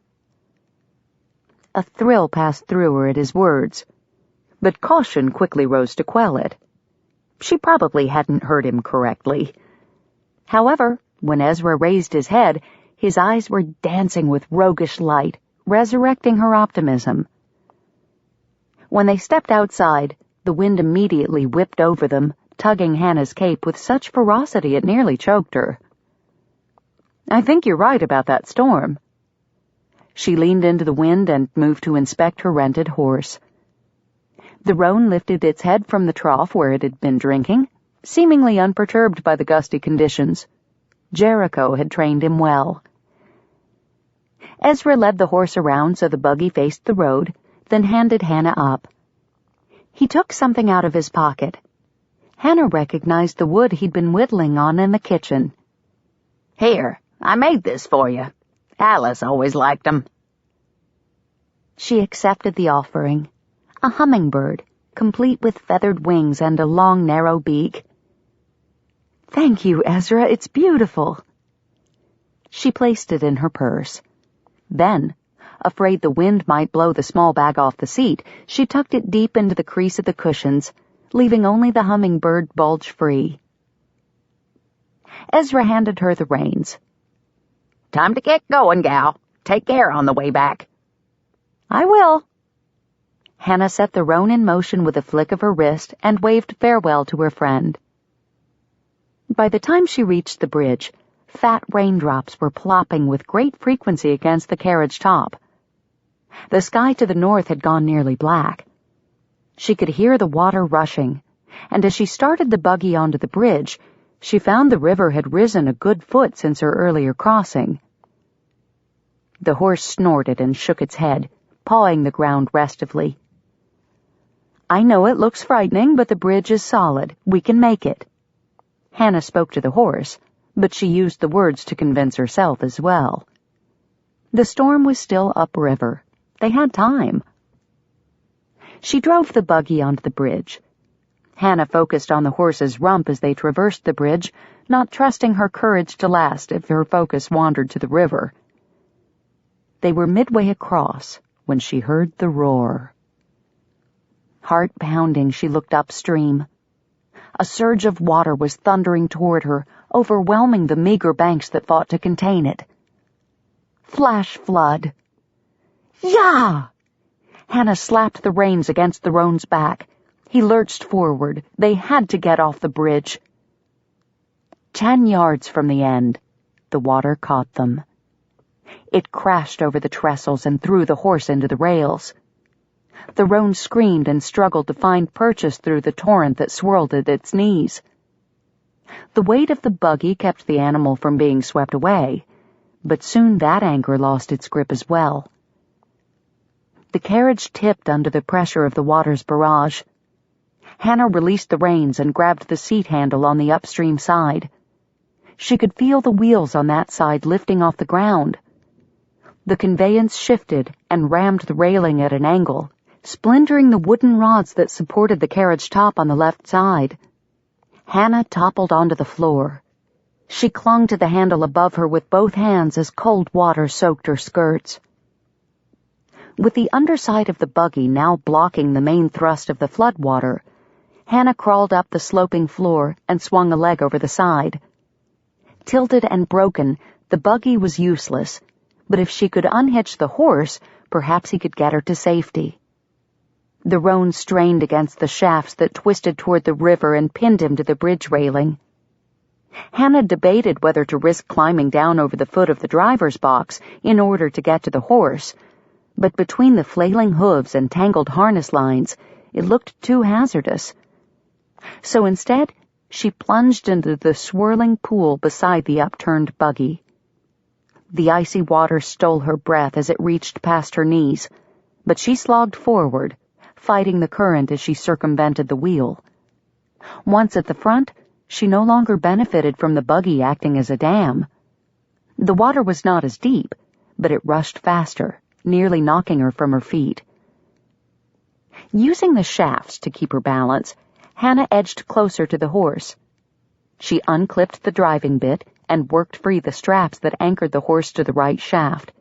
A thrill passed through her at his words, but caution quickly rose to quell it. She probably hadn't heard him correctly. However, when Ezra raised his head, his eyes were dancing with roguish light, resurrecting her optimism. When they stepped outside, the wind immediately whipped over them, tugging Hannah's cape with such ferocity it nearly choked her. I think you're right about that storm. She leaned into the wind and moved to inspect her rented horse. The roan lifted its head from the trough where it had been drinking, seemingly unperturbed by the gusty conditions. Jericho had trained him well. Ezra led the horse around so the buggy faced the road, then handed Hannah up. He took something out of his pocket. Hannah recognized the wood he'd been whittling on in the kitchen.
Here, I made this for you. Alice always liked 'em.
She accepted the offering. A hummingbird, complete with feathered wings and a long, narrow beak. Thank you, Ezra, it's beautiful. She placed it in her purse. Then, afraid the wind might blow the small bag off the seat, she tucked it deep into the crease of the cushions, leaving only the hummingbird bulge free. Ezra handed her the reins.
Time to get going, gal. Take care on the way back.
I will. Hannah set the roan in motion with a flick of her wrist and waved farewell to her friend. By the time she reached the bridge, fat raindrops were plopping with great frequency against the carriage top. The sky to the north had gone nearly black. She could hear the water rushing, and as she started the buggy onto the bridge, she found the river had risen a good foot since her earlier crossing. The horse snorted and shook its head, pawing the ground restively. I know it looks frightening, but the bridge is solid. We can make it. Hannah spoke to the horse, but she used the words to convince herself as well. The storm was still upriver. They had time. She drove the buggy onto the bridge. Hannah focused on the horse's rump as they traversed the bridge, not trusting her courage to last if her focus wandered to the river. They were midway across when she heard the roar. Heart pounding, she looked upstream. A surge of water was thundering toward her, overwhelming the meager banks that fought to contain it. Flash flood. Yah! Hannah slapped the reins against the roan's back. He lurched forward. They had to get off the bridge. 10 yards from the end, the water caught them. It crashed over the trestles and threw the horse into the rails. The roan screamed and struggled to find purchase through the torrent that swirled at its knees. The weight of the buggy kept the animal from being swept away, but soon that anchor lost its grip as well. The carriage tipped under the pressure of the water's barrage. Hannah released the reins and grabbed the seat handle on the upstream side. She could feel the wheels on that side lifting off the ground. The conveyance shifted and rammed the railing at an angle, splintering the wooden rods that supported the carriage top on the left side. Hannah toppled onto the floor. She clung to the handle above her with both hands as cold water soaked her skirts. With the underside of the buggy now blocking the main thrust of the floodwater, Hannah crawled up the sloping floor and swung a leg over the side. Tilted and broken, the buggy was useless, but if she could unhitch the horse, perhaps he could get her to safety. The roan strained against the shafts that twisted toward the river and pinned him to the bridge railing. Hannah debated whether to risk climbing down over the foot of the driver's box in order to get to the horse, but between the flailing hooves and tangled harness lines, it looked too hazardous. So instead, she plunged into the swirling pool beside the upturned buggy. The icy water stole her breath as it reached past her knees, but she slogged forward, fighting the current as she circumvented the wheel. Once at the front, she no longer benefited from the buggy acting as a dam. The water was not as deep, but it rushed faster, nearly knocking her from her feet. Using the shafts to keep her balance, Hannah edged closer to the horse. She unclipped the driving bit and worked free the straps that anchored the horse to the right shaft.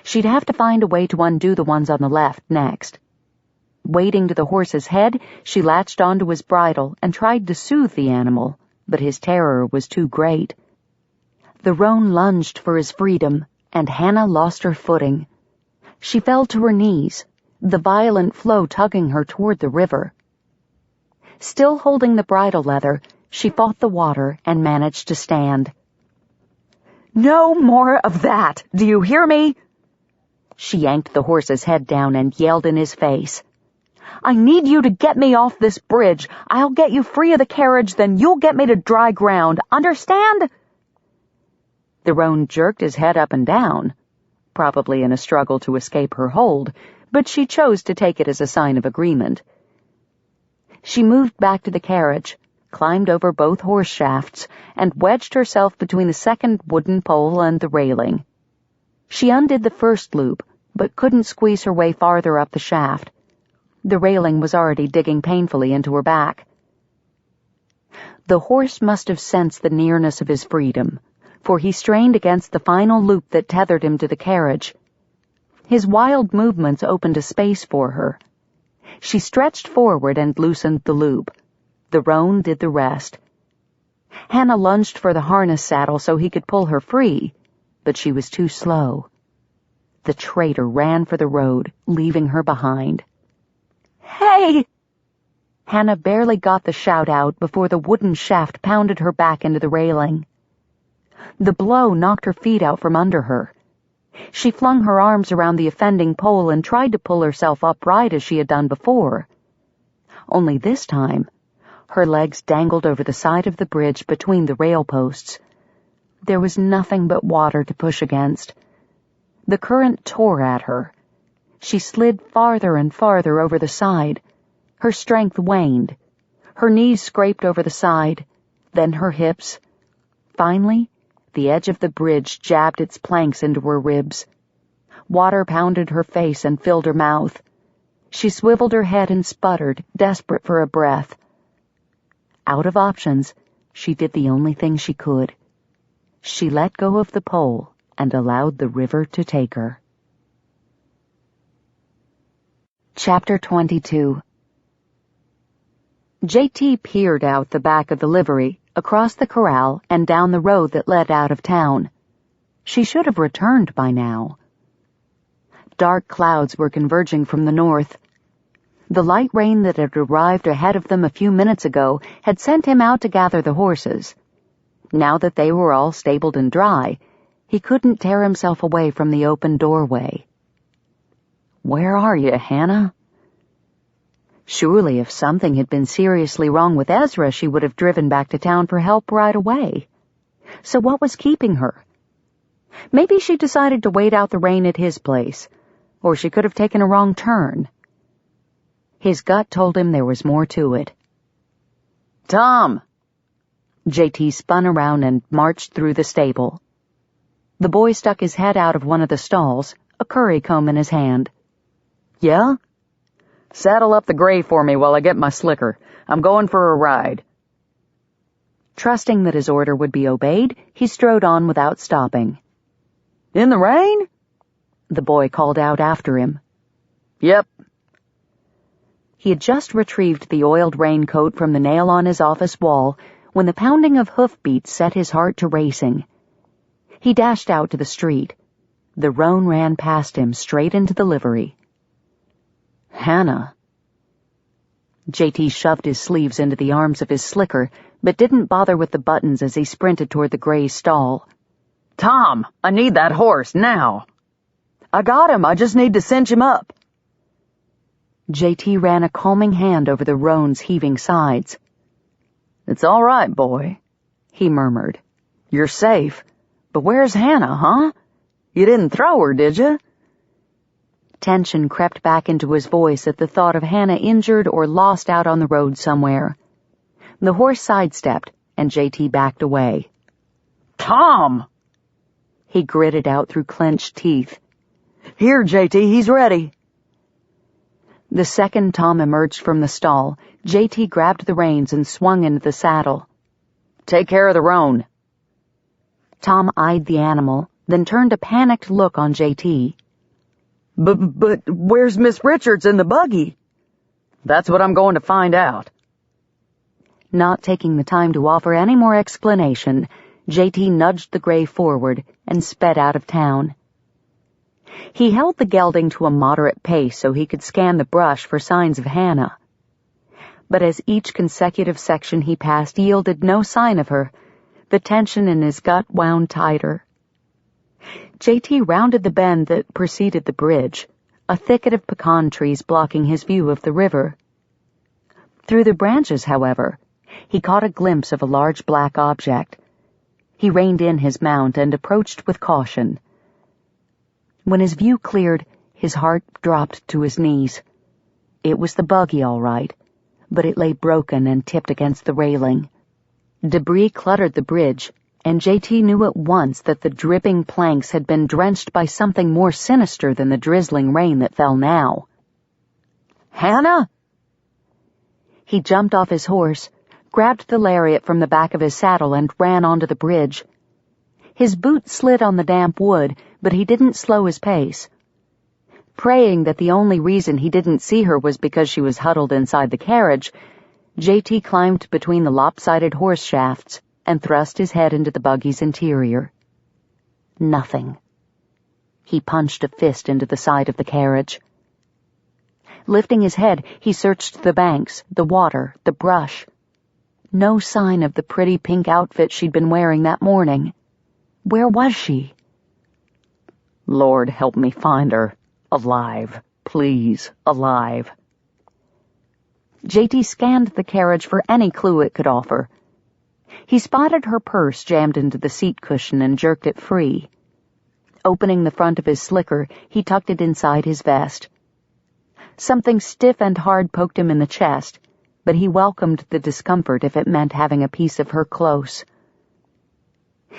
She'd have to find a way to undo the ones on the left next. Wading to the horse's head, she latched onto his bridle and tried to soothe the animal, but his terror was too great. The roan lunged for his freedom, and Hannah lost her footing. She fell to her knees, the violent flow tugging her toward the river. Still holding the bridle leather, she fought the water and managed to stand.
"No more of that! Do you hear me?"
She yanked the horse's head down and yelled in his face.
"I need you to get me off this bridge. I'll get you free of the carriage, then you'll get me to dry ground. Understand?"
The roan jerked his head up and down, probably in a struggle to escape her hold, but she chose to take it as a sign of agreement. She moved back to the carriage, climbed over both horse shafts, and wedged herself between the second wooden pole and the railing. She undid the first loop, but couldn't squeeze her way farther up the shaft. The railing was already digging painfully into her back. The horse must have sensed the nearness of his freedom, for he strained against the final loop that tethered him to the carriage. His wild movements opened a space for her. She stretched forward and loosened the loop. The roan did the rest. Hannah lunged for the harness saddle so he could pull her free, but she was too slow. The traitor ran for the road, leaving her behind.
"Hey!"
Hannah barely got the shout out before the wooden shaft pounded her back into the railing. The blow knocked her feet out from under her. She flung her arms around the offending pole and tried to pull herself upright as she had done before. Only this time, her legs dangled over the side of the bridge between the rail posts. There was nothing but water to push against. The current tore at her. She slid farther and farther over the side. Her strength waned. Her knees scraped over the side, then her hips. Finally, the edge of the bridge jabbed its planks into her ribs. Water pounded her face and filled her mouth. She swiveled her head and sputtered, desperate for a breath. Out of options, she did the only thing she could. She let go of the pole and allowed the river to take her. Chapter 22. J.T. peered out the back of the livery, across the corral, and down the road that led out of town. She should have returned by now. Dark clouds were converging from the north. The light rain that had arrived ahead of them a few minutes ago had sent him out to gather the horses. Now that they were all stabled and dry, he couldn't tear himself away from the open doorway. "Where are you, Hannah?" Surely if something had been seriously wrong with Ezra, she would have driven back to town for help right away. So what was keeping her? Maybe she decided to wait out the rain at his place, or she could have taken a wrong turn. His gut told him there was more to it.
"Tom!"
J.T. spun around and marched through the stable. The boy stuck his head out of one of the stalls, a curry comb in his hand.
"Yeah? Saddle up the gray for me while I get my slicker. I'm going for a ride."
Trusting that his order would be obeyed, he strode on without stopping.
"In the rain?"
The boy called out after him.
"Yep."
He had just retrieved the oiled raincoat from the nail on his office wall when the pounding of hoofbeats set his heart to racing. He dashed out to the street. The roan ran past him straight into the livery.
Hannah.
JT shoved his sleeves into the arms of his slicker, but didn't bother with the buttons as he sprinted toward the gray stall.
Tom, I need that horse, now. I got him, I just need to cinch him up.
JT ran a calming hand over the roan's heaving sides.
It's all right, boy, he murmured. You're safe. But where's Hannah, huh? You didn't throw her, did you?
Tension crept back into his voice at the thought of Hannah injured or lost out on the road somewhere. The horse sidestepped, and JT backed away.
Tom!
He gritted out through clenched teeth.
Here, JT, he's ready.
The second Tom emerged from the stall, JT grabbed the reins and swung into the saddle.
Take care of the roan.
Tom eyed the animal, then turned a panicked look on JT.
But where's Miss Richards in the buggy? That's what I'm going to find out.
Not taking the time to offer any more explanation, JT nudged the gray forward and sped out of town. He held the gelding to a moderate pace so he could scan the brush for signs of Hannah. But as each consecutive section he passed yielded no sign of her, the tension in his gut wound tighter. JT rounded the bend that preceded the bridge, a thicket of pecan trees blocking his view of the river. Through the branches, however, he caught a glimpse of a large black object. He reined in his mount and approached with caution. When his view cleared, his heart dropped to his knees. It was the buggy, all right, but it lay broken and tipped against the railing. Debris cluttered the bridge, and JT knew at once that the dripping planks had been drenched by something more sinister than the drizzling rain that fell now.
Hannah?
He jumped off his horse, grabbed the lariat from the back of his saddle, and ran onto the bridge. His boot slid on the damp wood, but he didn't slow his pace. Praying that the only reason he didn't see her was because she was huddled inside the carriage, JT climbed between the lopsided horse shafts and thrust his head into the buggy's interior. Nothing. He punched a fist into the side of the carriage. Lifting his head, he searched the banks, the water, the brush. No sign of the pretty pink outfit she'd been wearing that morning. Where was she?
Lord, help me find her. Alive. Please, alive.
JT scanned the carriage for any clue it could offer. He spotted her purse jammed into the seat cushion and jerked it free. Opening the front of his slicker, he tucked it inside his vest. Something stiff and hard poked him in the chest, but he welcomed the discomfort if it meant having a piece of her close.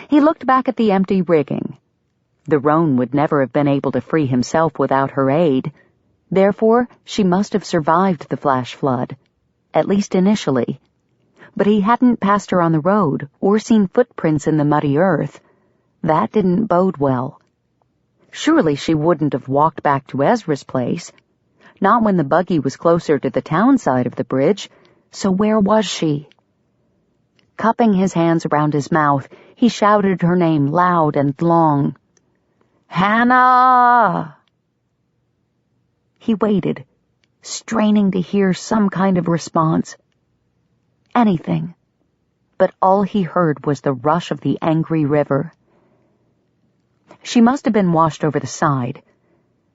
He looked back at the empty rigging. The roan would never have been able to free himself without her aid. Therefore, she must have survived the flash flood, at least initially. But he hadn't passed her on the road or seen footprints in the muddy earth. That didn't bode well. Surely she wouldn't have walked back to Ezra's place. Not when the buggy was closer to the town side of the bridge. So where was she? Cupping his hands around his mouth, he shouted her name loud and long. Hannah! He waited, straining to hear some kind of response. Anything. But all he heard was the rush of the angry river. She must have been washed over the side.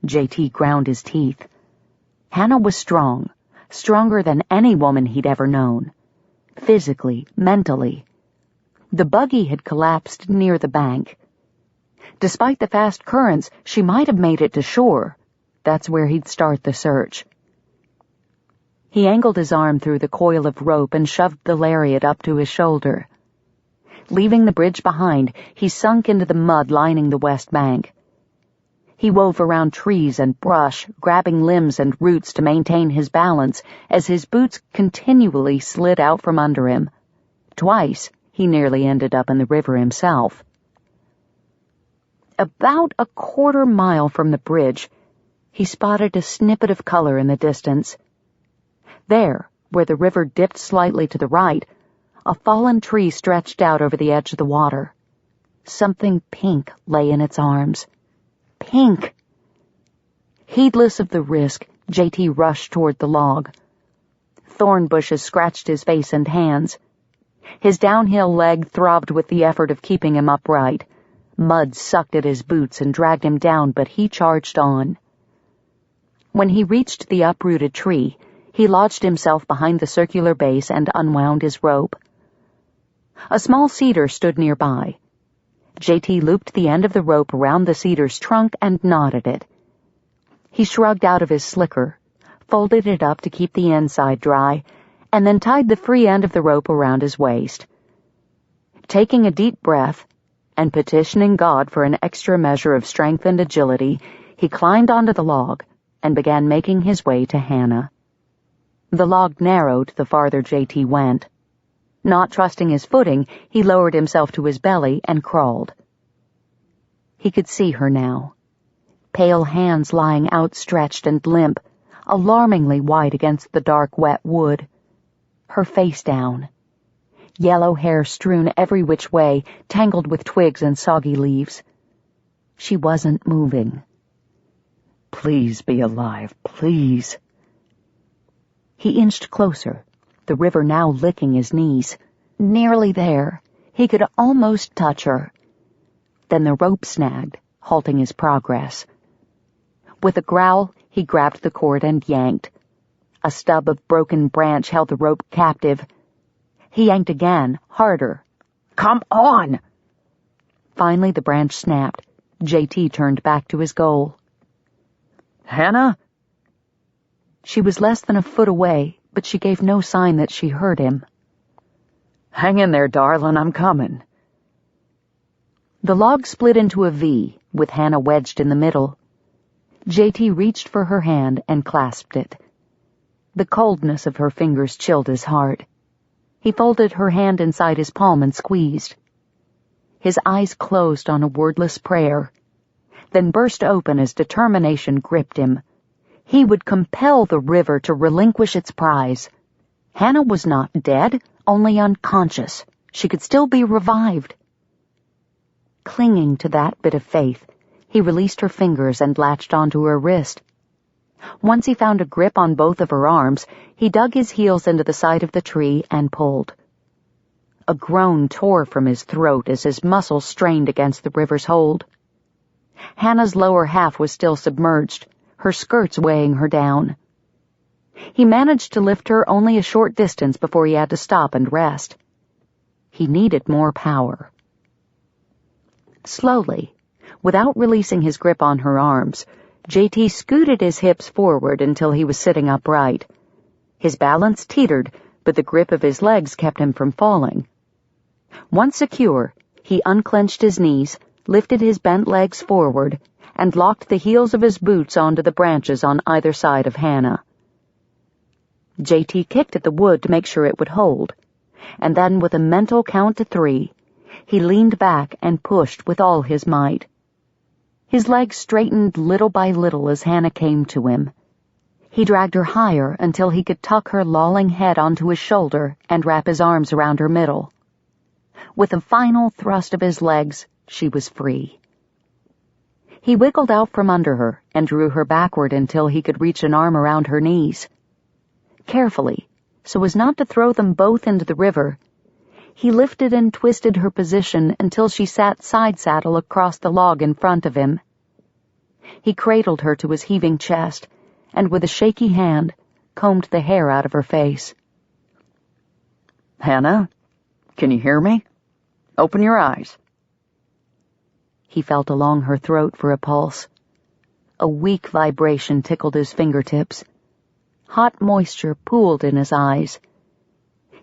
JT ground his teeth. Hannah was strong, stronger than any woman he'd ever known. Physically, mentally. The buggy had collapsed near the bank. Despite the fast currents, she might have made it to shore. That's where he'd start the search. He angled his arm through the coil of rope and shoved the lariat up to his shoulder. Leaving the bridge behind, he sunk into the mud lining the west bank. He wove around trees and brush, grabbing limbs and roots to maintain his balance as his boots continually slid out from under him. Twice, he nearly ended up in the river himself. About a quarter mile from the bridge, he spotted a snippet of color in the distance. There, where the river dipped slightly to the right, a fallen tree stretched out over the edge of the water. Something pink lay in its arms. pink. Heedless of the risk, J.T. rushed toward the log. Thorn bushes scratched his face and hands. His downhill leg throbbed with the effort of keeping him upright. Mud sucked at his boots and dragged him down, but he charged on. When he reached the uprooted tree, he lodged himself behind the circular base and unwound his rope. A small cedar stood nearby. J.T. looped the end of the rope around the cedar's trunk and knotted it. He shrugged out of his slicker, folded it up to keep the inside dry, and then tied the free end of the rope around his waist. Taking a deep breath, and petitioning God for an extra measure of strength and agility, he climbed onto the log and began making his way to Hannah. The log narrowed the farther J.T. went. Not trusting his footing, he lowered himself to his belly and crawled. He could see her now. Pale hands lying outstretched and limp, alarmingly white against the dark, wet wood. Her face down. Yellow hair strewn every which way, tangled with twigs and soggy leaves. She wasn't moving. Please be alive, please. He inched closer, the river now licking his knees. Nearly there. He could almost touch her. Then the rope snagged, halting his progress. With a growl, he grabbed the cord and yanked. A stub of broken branch held the rope captive. He yanked again, harder. Come on! Finally, the branch snapped. J.T. turned back to his goal.
Hannah?
She was less than a foot away, but she gave no sign that she heard him.
Hang in there, darling, I'm coming.
The log split into a V, with Hannah wedged in the middle. J.T. reached for her hand and clasped it. The coldness of her fingers chilled his heart. He folded her hand inside his palm and squeezed. His eyes closed on a wordless prayer, then burst open as determination gripped him. He would compel the river to relinquish its prize. Hannah was not dead, only unconscious. She could still be revived. Clinging to that bit of faith, he released her fingers and latched onto her wrist. Once he found a grip on both of her arms, he dug his heels into the side of the tree and pulled. A groan tore from his throat as his muscles strained against the river's hold. Hannah's lower half was still submerged, her skirts weighing her down. He managed to lift her only a short distance before he had to stop and rest. He needed more power. Slowly, without releasing his grip on her arms, J.T. scooted his hips forward until he was sitting upright. His balance teetered, but the grip of his legs kept him from falling. Once secure, he unclenched his knees, lifted his bent legs forward, and locked the heels of his boots onto the branches on either side of Hannah. J.T. kicked at the wood to make sure it would hold, and then with a mental count to 3, he leaned back and pushed with all his might. His legs straightened little by little as Hannah came to him. He dragged her higher until he could tuck her lolling head onto his shoulder and wrap his arms around her middle. With a final thrust of his legs, she was free. He wiggled out from under her and drew her backward until he could reach an arm around her knees. Carefully, so as not to throw them both into the river, he lifted and twisted her position until she sat side-saddle across the log in front of him. He cradled her to his heaving chest, and with a shaky hand, combed the hair out of her face.
Hannah, can you hear me? Open your eyes.
He felt along her throat for a pulse. A weak vibration tickled his fingertips. Hot moisture pooled in his eyes.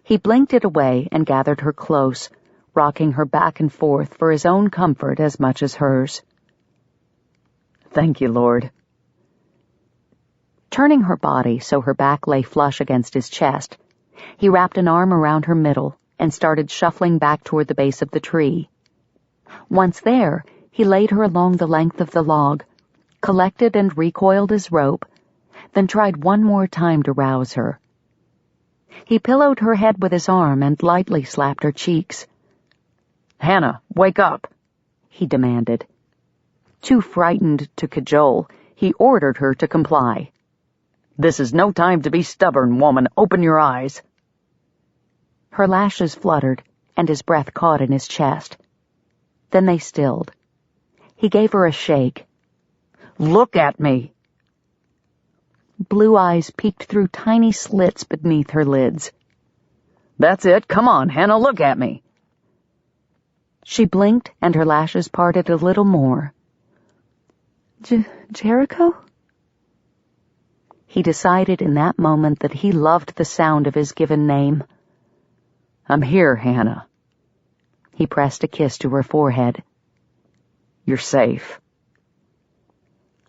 He blinked it away and gathered her close, rocking her back and forth for his own comfort as much as hers.
Thank you, Lord.
Turning her body so her back lay flush against his chest, he wrapped an arm around her middle and started shuffling back toward the base of the tree. Once there, he laid her along the length of the log, collected and recoiled his rope, then tried one more time to rouse her. He pillowed her head with his arm and lightly slapped her cheeks.
Hannah, wake up,
he demanded. Too frightened to cajole, he ordered her to comply.
"This is no time to be stubborn, woman. Open your eyes."
Her lashes fluttered, and his breath caught in his chest. Then they stilled. He gave her a shake.
"Look at me."
Blue eyes peeked through tiny slits beneath her lids.
"That's it. Come on, Hannah, look at me."
She blinked, and her lashes parted a little more.
Jericho?
He decided in that moment that he loved the sound of his given name.
"I'm here, Hannah."
He pressed a kiss to her forehead.
"You're safe."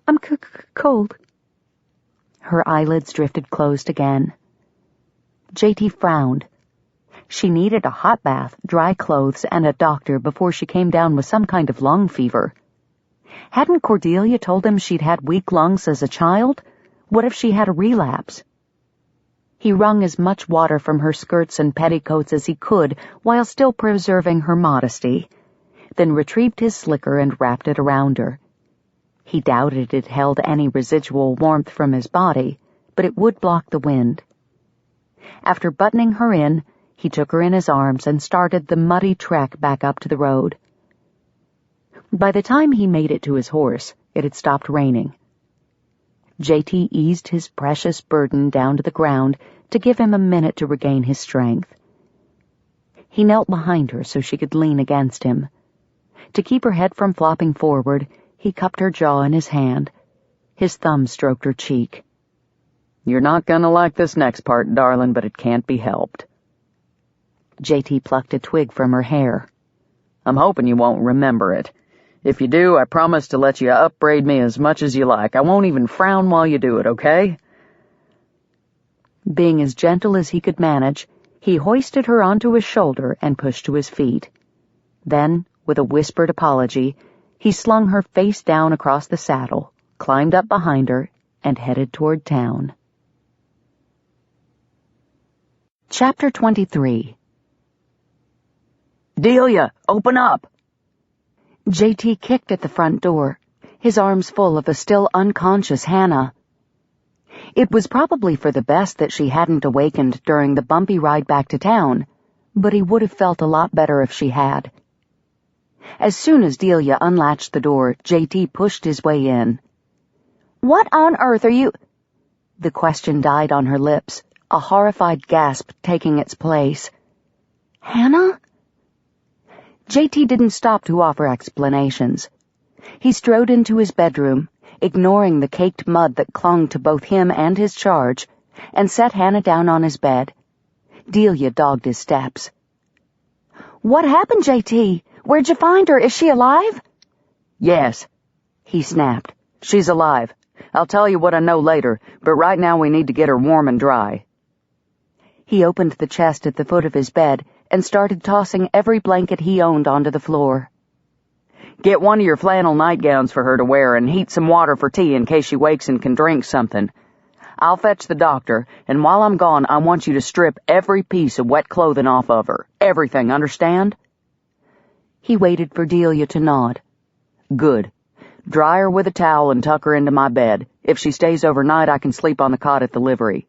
I'm cold."
Her eyelids drifted closed again. JT frowned. She needed a hot bath, dry clothes, and a doctor before she came down with some kind of lung fever. Hadn't Cordelia told him she'd had weak lungs as a child? What if she had a relapse? He wrung as much water from her skirts and petticoats as he could while still preserving her modesty, then retrieved his slicker and wrapped it around her. He doubted it held any residual warmth from his body, but it would block the wind. After buttoning her in, he took her in his arms and started the muddy trek back up to the road. By the time he made it to his horse, it had stopped raining. JT eased his precious burden down to the ground to give him a minute to regain his strength. He knelt behind her so she could lean against him. To keep her head from flopping forward, he cupped her jaw in his hand. His thumb stroked her cheek.
"You're not gonna like this next part, darling, but it can't be helped."
JT plucked a twig from her hair.
"I'm hoping you won't remember it. If you do, I promise to let you upbraid me as much as you like. I won't even frown while you do it, okay?"
Being as gentle as he could manage, he hoisted her onto his shoulder and pushed to his feet. Then, with a whispered apology, he slung her face down across the saddle, climbed up behind her, and headed toward town. Chapter 23.
"Delia, open up!"
JT kicked at the front door, his arms full of a still unconscious Hannah. It was probably for the best that she hadn't awakened during the bumpy ride back to town, but he would have felt a lot better if she had. As soon as Delia unlatched the door, JT pushed his way in. "What on earth are you—" The question died on her lips, a horrified gasp taking its place. "Hannah?" JT didn't stop to offer explanations. He strode into his bedroom, ignoring the caked mud that clung to both him and his charge, and set Hannah down on his bed. Delia dogged his steps. "What happened, JT? Where'd you find her? Is she alive?"
"Yes," he snapped. "She's alive. I'll tell you what I know later, but right now we need to get her warm and dry." He opened the chest at the foot of his bed and started tossing every blanket he owned onto the floor. "Get one of your flannel nightgowns for her to wear and heat some water for tea in case she wakes and can drink something. I'll fetch the doctor, and while I'm gone I want you to strip every piece of wet clothing off of her. Everything, understand?" He waited for Delia to nod. "Good. Dry her with a towel and tuck her into my bed. If she stays overnight, I can sleep on the cot at the livery."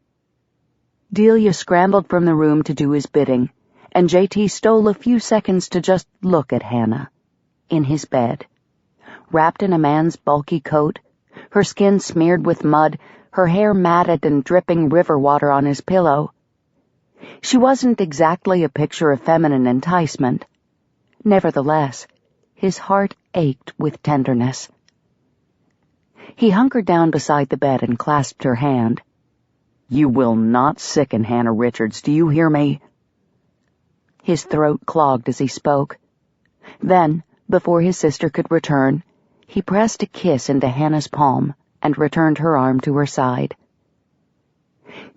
Delia scrambled from the room to do his bidding, and JT stole a few seconds to just look at Hannah, in his bed, wrapped in a man's bulky coat, her skin smeared with mud, her hair matted and dripping river water on his pillow. She wasn't exactly a picture of feminine enticement. Nevertheless, his heart ached with tenderness. He hunkered down beside the bed and clasped her hand. "You will not sicken Hannah Richards, do you hear me?" His throat clogged as he spoke. Then, before his sister could return, he pressed a kiss into Hannah's palm and returned her arm to her side.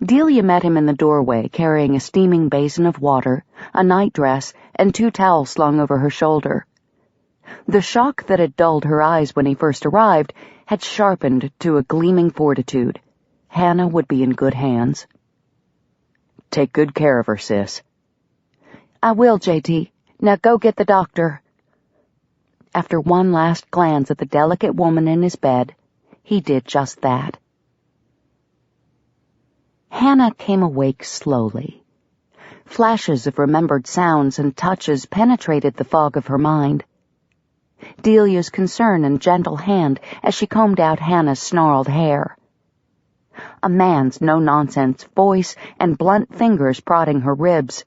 Delia met him in the doorway carrying a steaming basin of water, a nightdress, and 2 towels slung over her shoulder. The shock that had dulled her eyes when he first arrived had sharpened to a gleaming fortitude. Hannah would be in good hands. "Take good care of her, sis." "I will, JT. Now go get the doctor."
after one last glance at the delicate woman in his bed, he did just that. Hannah came awake slowly. Flashes of remembered sounds and touches penetrated the fog of her mind. Delia's concern and gentle hand as she combed out Hannah's snarled hair. A man's no-nonsense voice and blunt fingers prodding her ribs.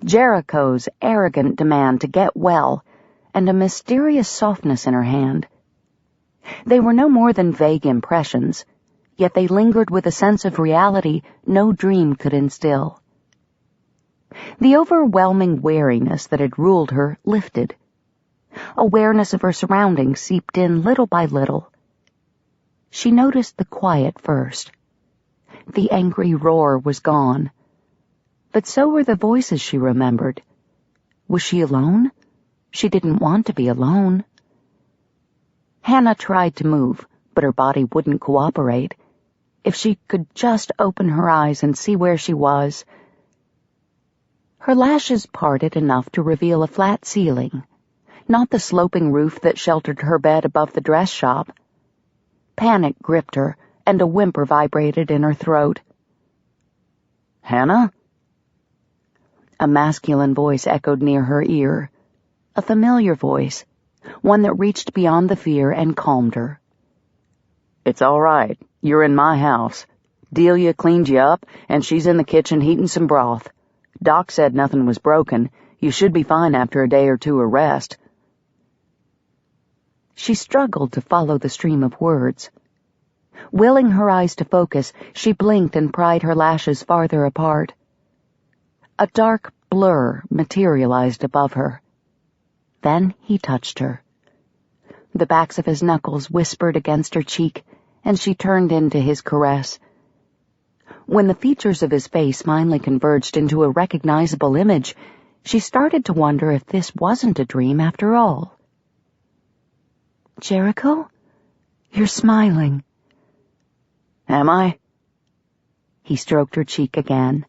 Jericho's arrogant demand to get well, and a mysterious softness in her hand. They were no more than vague impressions, yet they lingered with a sense of reality no dream could instill. The overwhelming wariness that had ruled her lifted. Awareness of her surroundings seeped in little by little. She noticed the quiet first. The angry roar was gone. But so were the voices she remembered. Was she alone? She didn't want to be alone. Hannah tried to move, but her body wouldn't cooperate. If she could just open her eyes and see where she was. Her lashes parted enough to reveal a flat ceiling, not the sloping roof that sheltered her bed above the dress shop. Panic gripped her, and a whimper vibrated in her throat.
"Hannah?"
A masculine voice echoed near her ear. A familiar voice, one that reached beyond the fear and calmed her.
"It's all right. You're in my house. Delia cleaned you up, and she's in the kitchen heating some broth. Doc said nothing was broken. You should be fine after a day or two of rest."
She struggled to follow the stream of words. Willing her eyes to focus, she blinked and pried her lashes farther apart. A dark blur materialized above her. Then he touched her. The backs of his knuckles whispered against her cheek, and she turned into his caress. When the features of his face finally converged into a recognizable image, she started to wonder if this wasn't a dream after all. "Jericho? You're smiling."
"Am I?"
He stroked her cheek again.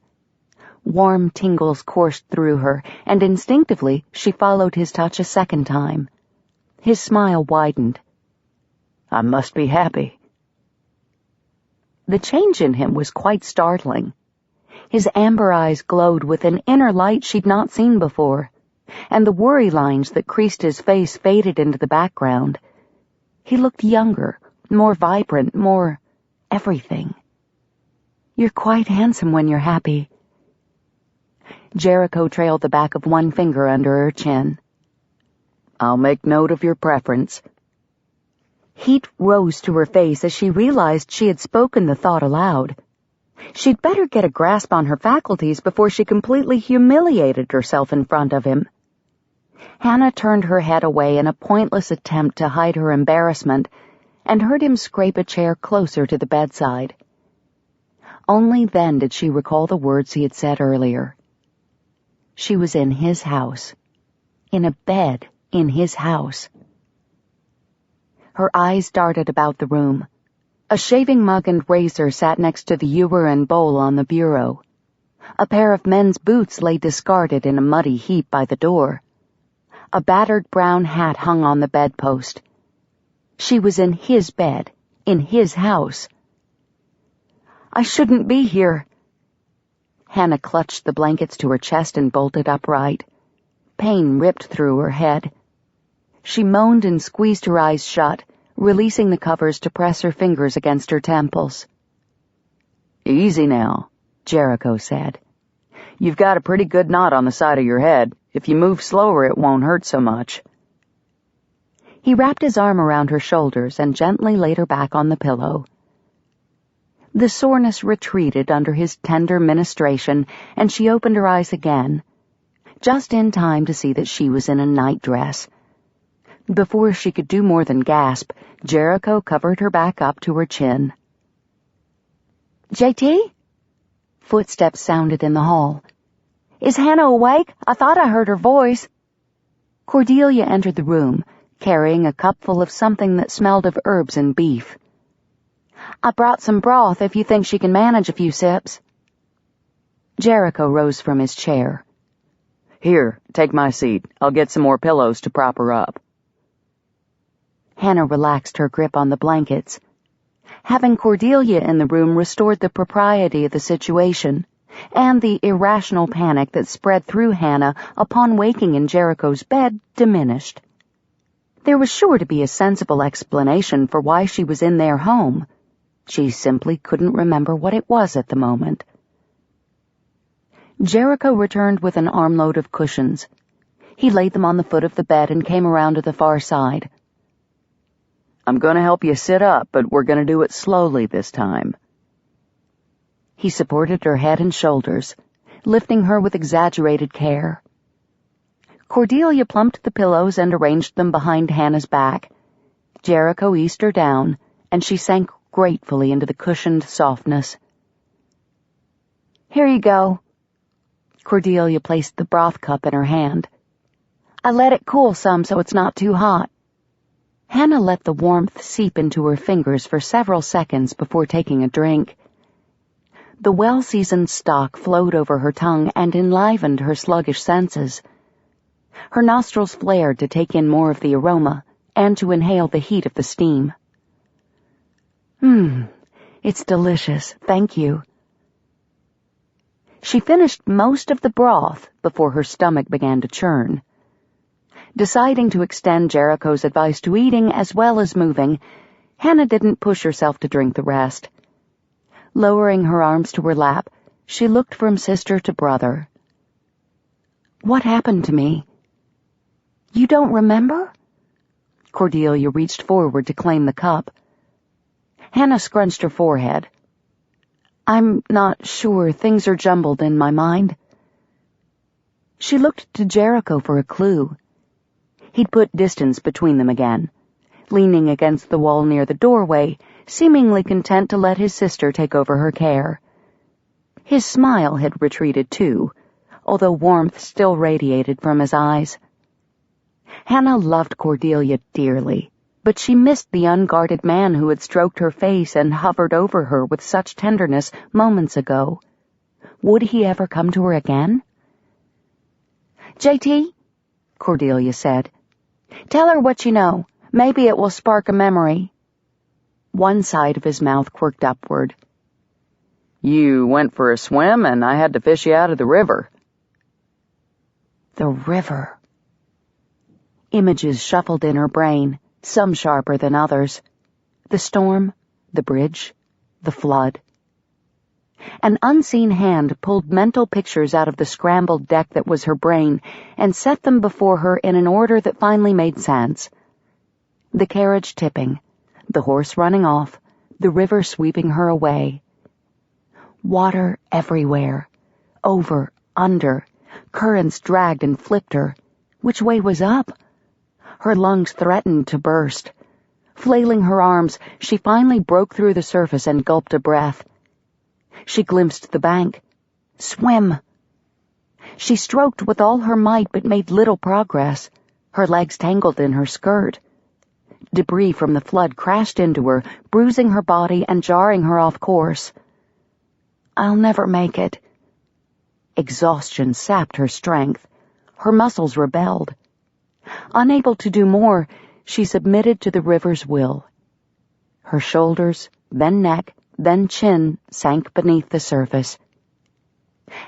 Warm tingles coursed through her, and instinctively she followed his touch a second time. His smile widened.
"I must be happy."
The change in him was quite startling. His amber eyes glowed with an inner light she'd not seen before, and the worry lines that creased his face faded into the background. He looked younger, more vibrant, more everything. "You're quite handsome when you're happy." Jericho trailed the back of one finger under her chin.
"I'll make note of your preference."
Heat rose to her face as she realized she had spoken the thought aloud. She'd better get a grasp on her faculties before she completely humiliated herself in front of him. Hannah turned her head away in a pointless attempt to hide her embarrassment, and heard him scrape a chair closer to the bedside. Only then did she recall the words he had said earlier. She was in his house. In a bed in his house. Her eyes darted about the room. A shaving mug and razor sat next to the ewer and bowl on the bureau. A pair of men's boots lay discarded in a muddy heap by the door. A battered brown hat hung on the bedpost. She was in his bed, in his house. "I shouldn't be here." Hannah clutched the blankets to her chest and bolted upright. Pain ripped through her head. She moaned and squeezed her eyes shut, releasing the covers to press her fingers against her temples.
"Easy now," Jericho said. "You've got a pretty good knot on the side of your head. If you move slower, it won't hurt so much."
He wrapped his arm around her shoulders and gently laid her back on the pillow. The soreness retreated under his tender ministration, and she opened her eyes again, just in time to see that she was in a nightdress. Before she could do more than gasp, Jericho covered her back up to her chin. "JT?" Footsteps sounded in the hall. "Is Hannah awake? I thought I heard her voice." Cordelia entered the room, carrying a cupful of something that smelled of herbs and beef. "I brought some broth if you think she can manage a few sips." Jericho rose from his chair.
"Here, take my seat. I'll get some more pillows to prop her up."
Hannah relaxed her grip on the blankets. Having Cordelia in the room restored the propriety of the situation, and the irrational panic that spread through Hannah upon waking in Jericho's bed diminished. There was sure to be a sensible explanation for why she was in their home. She simply couldn't remember what it was at the moment. Jericho returned with an armload of cushions. He laid them on the foot of the bed and came around to the far side.
"I'm going to help you sit up, but we're going to do it slowly this time."
He supported her head and shoulders, lifting her with exaggerated care. Cordelia plumped the pillows and arranged them behind Hannah's back. Jericho eased her down, and she sank gratefully into the cushioned softness. "Here you go." Cordelia placed the broth cup in her hand. "I let it cool some so it's not too hot." Hannah let the warmth seep into her fingers for several seconds before taking a drink. The well-seasoned stock flowed over her tongue and enlivened her sluggish senses. Her nostrils flared to take in more of the aroma and to inhale the heat of the steam. It's delicious, thank you." She finished most of the broth before her stomach began to churn. Deciding to extend Jericho's advice to eating as well as moving, Hannah didn't push herself to drink the rest. Lowering her arms to her lap, she looked from sister to brother. "What happened to me?" "You don't remember?" Cordelia reached forward to claim the cup. Hannah scrunched her forehead. "I'm not sure. Things are jumbled in my mind." She looked to Jericho for a clue. He'd put distance between them again, leaning against the wall near the doorway, seemingly content to let his sister take over her care. His smile had retreated too, although warmth still radiated from his eyes. Hannah loved Cordelia dearly, but she missed the unguarded man who had stroked her face and hovered over her with such tenderness moments ago. Would he ever come to her again? "JT," Cordelia said, "tell her what you know. Maybe it will spark a memory." One side of his mouth quirked upward.
"You went for a swim and I had to fish you out of the river."
The river. Images shuffled in her brain, some sharper than others. The storm, the bridge, the flood. An unseen hand pulled mental pictures out of the scrambled deck that was her brain and set them before her in an order that finally made sense. The carriage tipping, the horse running off, the river sweeping her away. Water everywhere, over, under, currents dragged and flipped her. Which way was up? Her lungs threatened to burst. Flailing her arms, she finally broke through the surface and gulped a breath. She glimpsed the bank. Swim! She stroked with all her might but made little progress. Her legs tangled in her skirt. Debris from the flood crashed into her, bruising her body and jarring her off course. "I'll never make it." Exhaustion sapped her strength. Her muscles rebelled. Unable to do more, she submitted to the river's will. Her shoulders, then neck, then chin sank beneath the surface.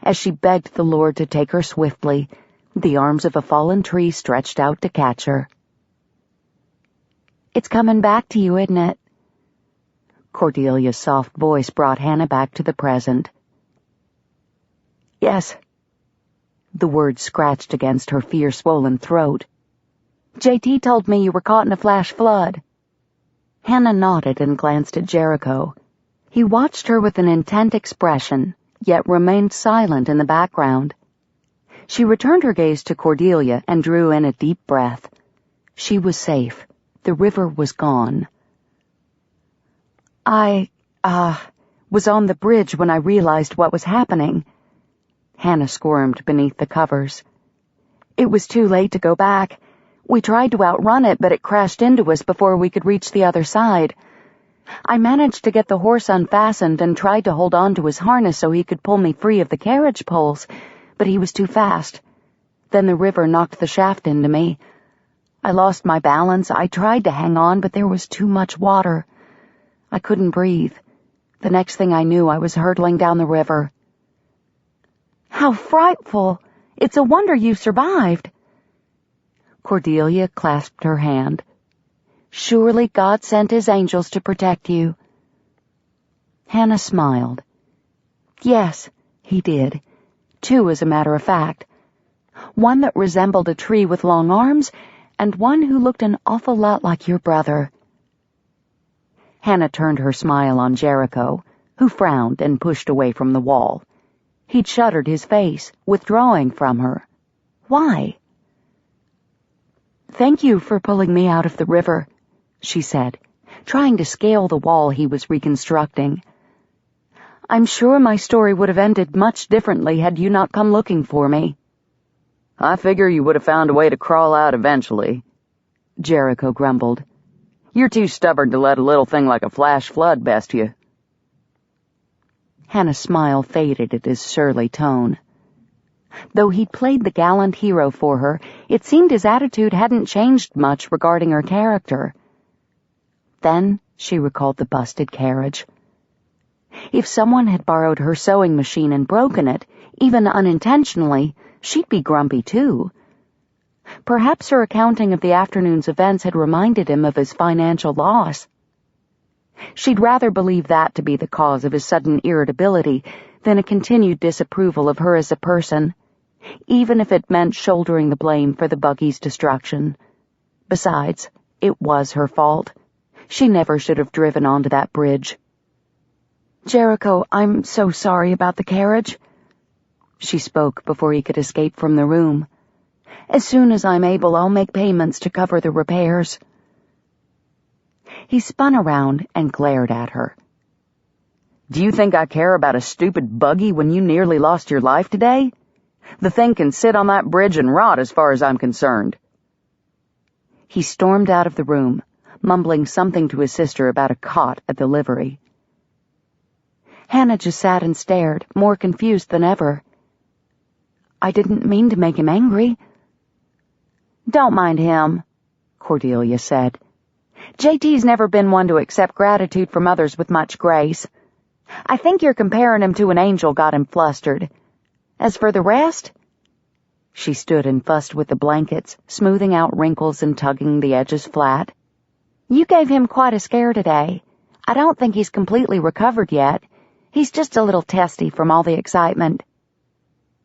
As she begged the Lord to take her swiftly, the arms of a fallen tree stretched out to catch her. "It's coming back to you, isn't it?" Cordelia's soft voice brought Hannah back to the present. "Yes." The words scratched against her fear-swollen throat. "JT told me you were caught in a flash flood." Hannah nodded and glanced at Jericho. He watched her with an intent expression, yet remained silent in the background. She returned her gaze to Cordelia and drew in a deep breath. She was safe. The river was gone. I was on the bridge when I realized what was happening." Hannah squirmed beneath the covers. "It was too late to go back. We tried to outrun it, but it crashed into us before we could reach the other side. I managed to get the horse unfastened and tried to hold on to his harness so he could pull me free of the carriage poles, but he was too fast. Then the river knocked the shaft into me. I lost my balance. I tried to hang on, but there was too much water. I couldn't breathe. The next thing I knew, I was hurtling down the river.
How frightful! It's a wonder you survived.
Cordelia clasped her hand. Surely God sent his angels to protect you. Hannah smiled. Yes, he did. 2, as a matter of fact. One that resembled a tree with long arms, and one who looked an awful lot like your brother. Hannah turned her smile on Jericho, who frowned and pushed away from the wall. He'd shuttered his face, withdrawing from her. Why? Thank you for pulling me out of the river, she said, trying to scale the wall he was reconstructing. I'm sure my story would have ended much differently had you not come looking for me.
I figure you would have found a way to crawl out eventually, Jericho grumbled. You're too stubborn to let a little thing like a flash flood best you.
Hannah's smile faded at his surly tone. Though he'd played the gallant hero for her, it seemed his attitude hadn't changed much regarding her character. Then she recalled the busted carriage. If someone had borrowed her sewing machine and broken it, even unintentionally, she'd be grumpy too. Perhaps her accounting of the afternoon's events had reminded him of his financial loss. She'd rather believe that to be the cause of his sudden irritability than a continued disapproval of her as a person, even if it meant shouldering the blame for the buggy's destruction. Besides, it was her fault. She never should have driven onto that bridge. Jericho, I'm so sorry about the carriage. She spoke before he could escape from the room. As soon as I'm able, I'll make payments to cover the repairs. He spun around and glared at her.
Do you think I care about a stupid buggy when you nearly lost your life today? The thing can sit on that bridge and rot as far as I'm concerned.
He stormed out of the room, mumbling something to his sister about a cot at the livery. Hannah just sat and stared, more confused than ever. I didn't mean to make him angry. Don't mind him, Cordelia said. JT's never been one to accept gratitude from others with much grace. I think you're comparing him to an angel got him flustered. As for the rest... She stood and fussed with the blankets, smoothing out wrinkles and tugging the edges flat. You gave him quite a scare today. I don't think he's completely recovered yet. He's just a little testy from all the excitement.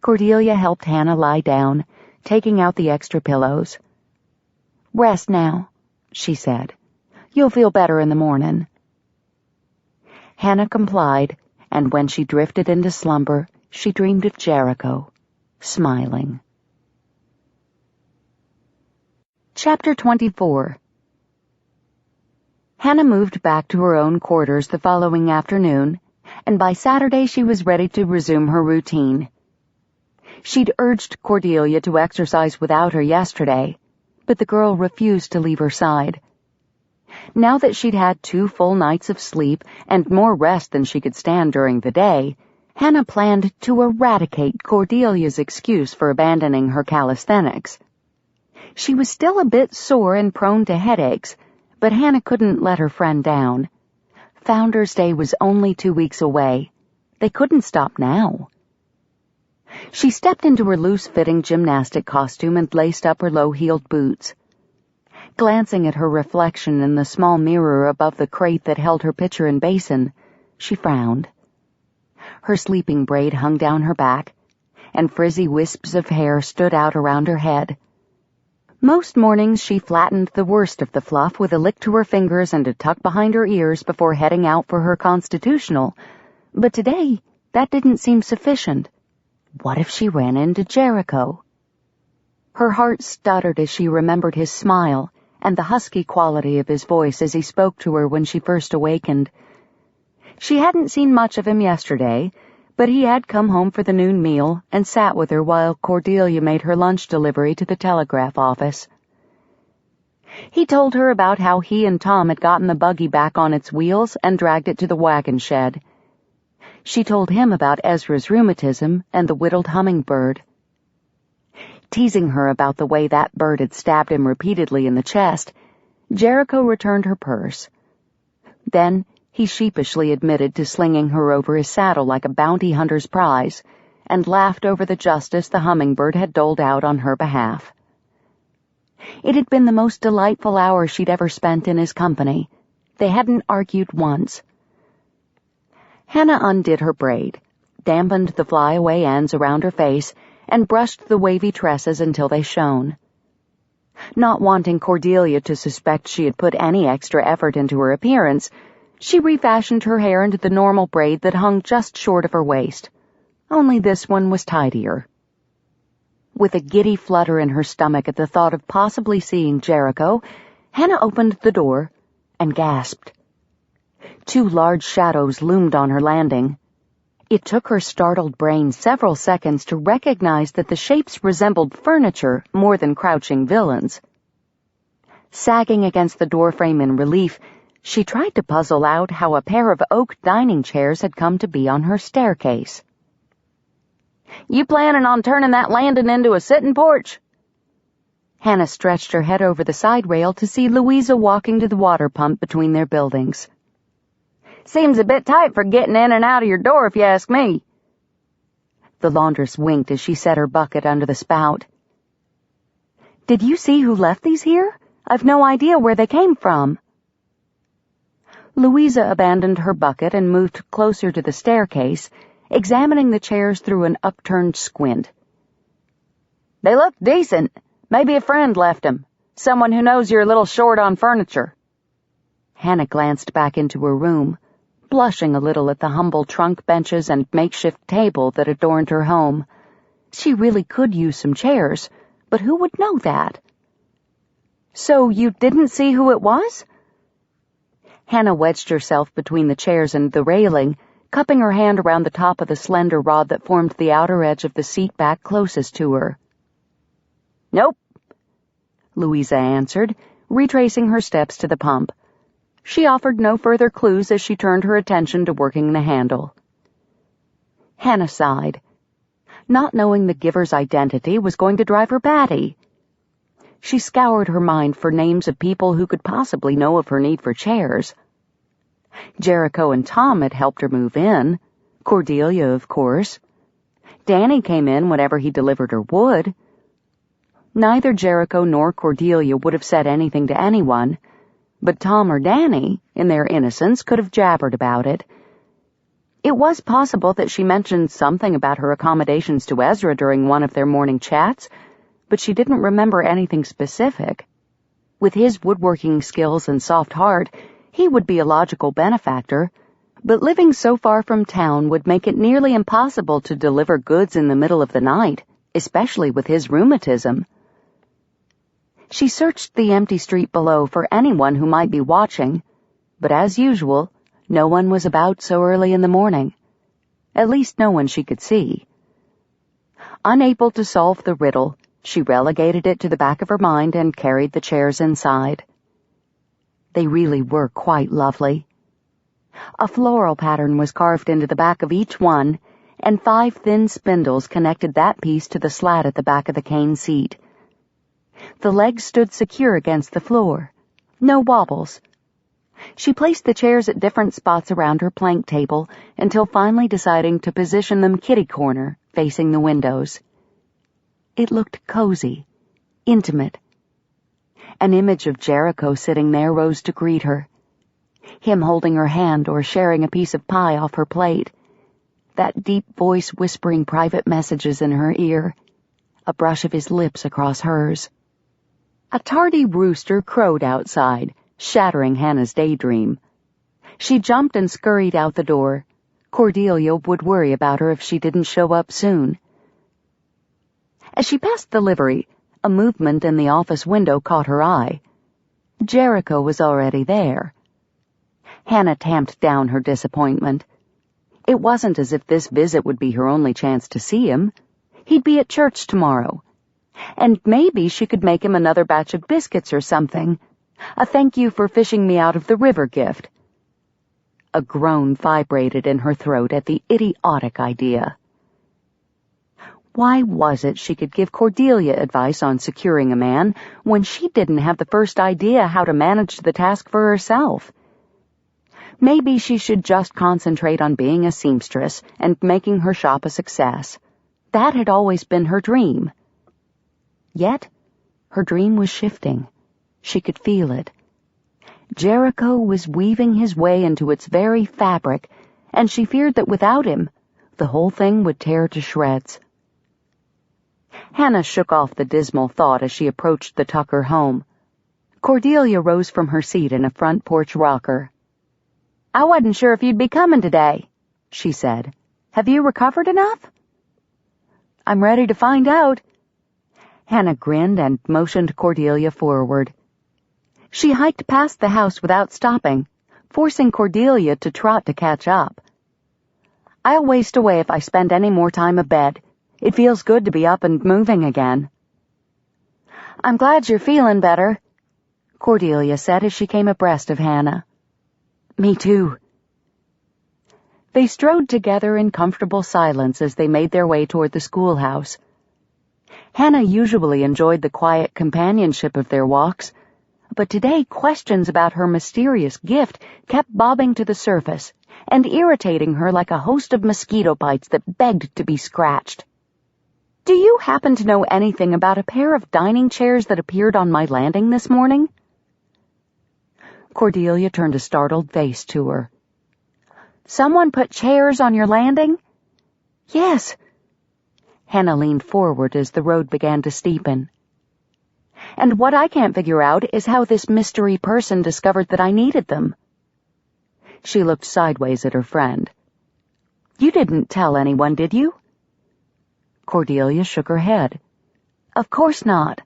Cordelia helped Hannah lie down, taking out the extra pillows. Rest now, she said. You'll feel better in the morning. Hannah complied, and when she drifted into slumber, she dreamed of Jericho, smiling. Chapter 24. Hannah moved back to her own quarters the following afternoon, and by Saturday she was ready to resume her routine. She'd urged Cordelia to exercise without her yesterday, but the girl refused to leave her side. Now that she'd had 2 full nights of sleep and more rest than she could stand during the day, Hannah planned to eradicate Cordelia's excuse for abandoning her calisthenics. She was still a bit sore and prone to headaches, but Hannah couldn't let her friend down. Founder's Day was only 2 weeks away. They couldn't stop now. She stepped into her loose-fitting gymnastic costume and laced up her low-heeled boots. Glancing at her reflection in the small mirror above the crate that held her pitcher and basin, she frowned. Her sleeping braid hung down her back, and frizzy wisps of hair stood out around her head. Most mornings she flattened the worst of the fluff with a lick to her fingers and a tuck behind her ears before heading out for her constitutional, but today that didn't seem sufficient. What if she ran into Jericho? Her heart stuttered as she remembered his smile and the husky quality of his voice as he spoke to her when she first awakened. She hadn't seen much of him yesterday, but he had come home for the noon meal and sat with her while Cordelia made her lunch delivery to the telegraph office. He told her about how he and Tom had gotten the buggy back on its wheels and dragged it to the wagon shed. She told him about Ezra's rheumatism and the whittled hummingbird. Teasing her about the way that bird had stabbed him repeatedly in the chest, Jericho returned her purse. Then he sheepishly admitted to slinging her over his saddle like a bounty hunter's prize, and laughed over the justice the hummingbird had doled out on her behalf. It had been the most delightful hour she'd ever spent in his company. They hadn't argued once. Hannah undid her braid, dampened the flyaway ends around her face, and brushed the wavy tresses until they shone. Not wanting Cordelia to suspect she had put any extra effort into her appearance, she refashioned her hair into the normal braid that hung just short of her waist. Only this one was tidier. With a giddy flutter in her stomach at the thought of possibly seeing Jericho, Hannah opened the door and gasped. 2 large shadows loomed on her landing. It took her startled brain several seconds to recognize that the shapes resembled furniture more than crouching villains. Sagging against the doorframe in relief, she tried to puzzle out how a pair of oak dining chairs had come to be on her staircase.
"You planning on turning that landing into a sitting porch?"
Hannah stretched her head over the side rail to see Louisa walking to the water pump between their buildings.
"Seems a bit tight for getting in and out of your door, if you ask me."
The laundress winked as she set her bucket under the spout. "Did you see who left these here? I've no idea where they came from." Louisa abandoned her bucket and moved closer to the staircase, examining the chairs through an upturned squint.
"They look decent. Maybe a friend left them. Someone who knows you're a little short on furniture."
Hannah glanced back into her room, blushing a little at the humble trunk benches and makeshift table that adorned her home. She really could use some chairs, but who would know that? "So you didn't see who it was?" Hannah wedged herself between the chairs and the railing, cupping her hand around the top of the slender rod that formed the outer edge of the seat back closest to her.
"Nope,"
Louisa answered, retracing her steps to the pump. She offered no further clues as she turned her attention to working the handle. Hannah sighed. Not knowing the giver's identity was going to drive her batty. She scoured her mind for names of people who could possibly know of her need for chairs. Jericho and Tom had helped her move in. Cordelia, of course. Danny came in whenever he delivered her wood. Neither Jericho nor Cordelia would have said anything to anyone, but Tom or Danny, in their innocence, could have jabbered about it. It was possible that she mentioned something about her accommodations to Ezra during one of their morning chats, but she didn't remember anything specific. With his woodworking skills and soft heart, he would be a logical benefactor, but living so far from town would make it nearly impossible to deliver goods in the middle of the night, especially with his rheumatism. She searched the empty street below for anyone who might be watching, but as usual, no one was about so early in the morning. At least no one she could see. Unable to solve the riddle, she relegated it to the back of her mind and carried the chairs inside. They really were quite lovely. A floral pattern was carved into the back of each one, and 5 thin spindles connected that piece to the slat at the back of the cane seat. The legs stood secure against the floor. No wobbles. She placed the chairs at different spots around her plank table until finally deciding to position them kitty-corner, facing the windows. It looked cozy, intimate. An image of Jericho sitting there rose to greet her. Him holding her hand or sharing a piece of pie off her plate. That deep voice whispering private messages in her ear. A brush of his lips across hers. A tardy rooster crowed outside, shattering Hannah's daydream. She jumped and scurried out the door. Cordelia would worry about her if she didn't show up soon. As she passed the livery, a movement in the office window caught her eye. Jericho was already there. Hannah tamped down her disappointment. It wasn't as if this visit would be her only chance to see him. He'd be at church tomorrow. And maybe she could make him another batch of biscuits or something. A thank you for fishing me out of the river gift. A groan vibrated in her throat at the idiotic idea. Why was it she could give Cordelia advice on securing a man when she didn't have the first idea how to manage the task for herself? Maybe she should just concentrate on being a seamstress and making her shop a success. That had always been her dream. Yet, her dream was shifting. She could feel it. Jericho was weaving his way into its very fabric, and she feared that without him, the whole thing would tear to shreds. Hannah shook off the dismal thought as she approached the Tucker home. Cordelia rose from her seat in a front porch rocker.
"I wasn't sure if you'd be coming today," she said. "Have you recovered enough?"
"I'm ready to find out." Hannah grinned and motioned Cordelia forward. She hiked past the house without stopping, forcing Cordelia to trot to catch up. "I'll waste away if I spend any more time abed. It feels good to be up and moving again."
"I'm glad you're feeling better,"
Cordelia said as she came abreast of Hannah.
"Me too."
They strode together in comfortable silence as they made their way toward the schoolhouse. Hannah usually enjoyed the quiet companionship of their walks, but today questions about her mysterious gift kept bobbing to the surface and irritating her like a host of mosquito bites that begged to be scratched. "Do you happen to know anything about a pair of dining chairs that appeared on my landing this morning?" Cordelia turned a startled face to her.
"Someone put chairs on your landing?"
"Yes." Hannah leaned forward as the road began to steepen. "And what I can't figure out is how this mystery person discovered that I needed them." She looked sideways at her friend. "You didn't tell anyone, did you?" Cordelia shook her head. "Of course not."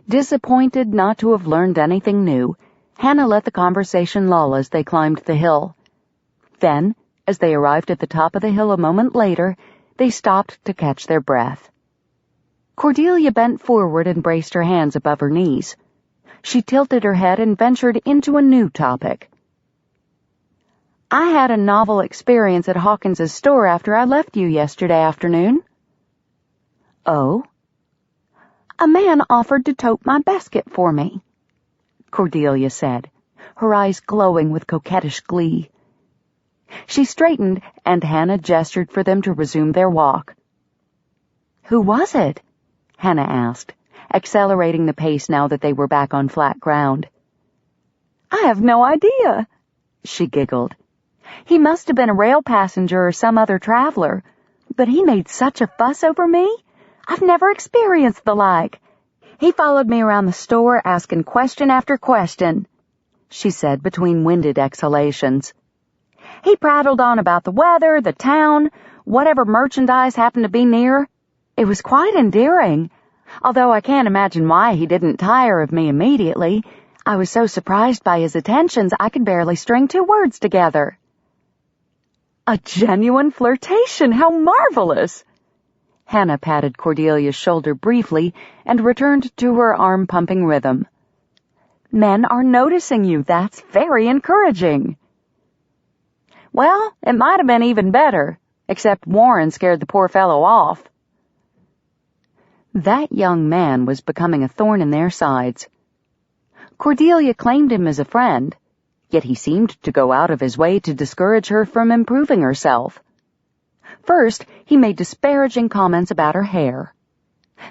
Disappointed not to have learned anything new, Hannah let the conversation lull as they climbed the hill. Then, as they arrived at the top of the hill a moment later, they stopped to catch their breath. Cordelia bent forward and braced her hands above her knees. She tilted her head and ventured into a new topic. "I had a novel experience at Hawkins's store after I left you yesterday afternoon."
"Oh?"
"A man offered to tote my basket for me," Cordelia said, her eyes glowing with coquettish glee. She straightened, and Hannah gestured for them to resume their walk.
"Who was it?"
Hannah asked, accelerating the pace now that they were back on flat ground.
"I have no idea," she giggled. "He must have been a rail passenger or some other traveler, but he made such a fuss over me. I've never experienced the like. He followed me around the store asking question after question," she said between winded exhalations. "He prattled on about the weather, the town, whatever merchandise happened to be near. It was quite endearing, although I can't imagine why he didn't tire of me immediately. I was so surprised by his attentions I could barely string 2 words together."
"A genuine flirtation! How marvelous!" Hannah patted Cordelia's shoulder briefly and returned to her arm-pumping rhythm. "Men are noticing you. That's very encouraging."
"Well, it might have been even better, except Warren scared the poor fellow off."
That young man was becoming a thorn in their sides. Cordelia claimed him as a friend, yet he seemed to go out of his way to discourage her from improving herself. First, he made disparaging comments about her hair.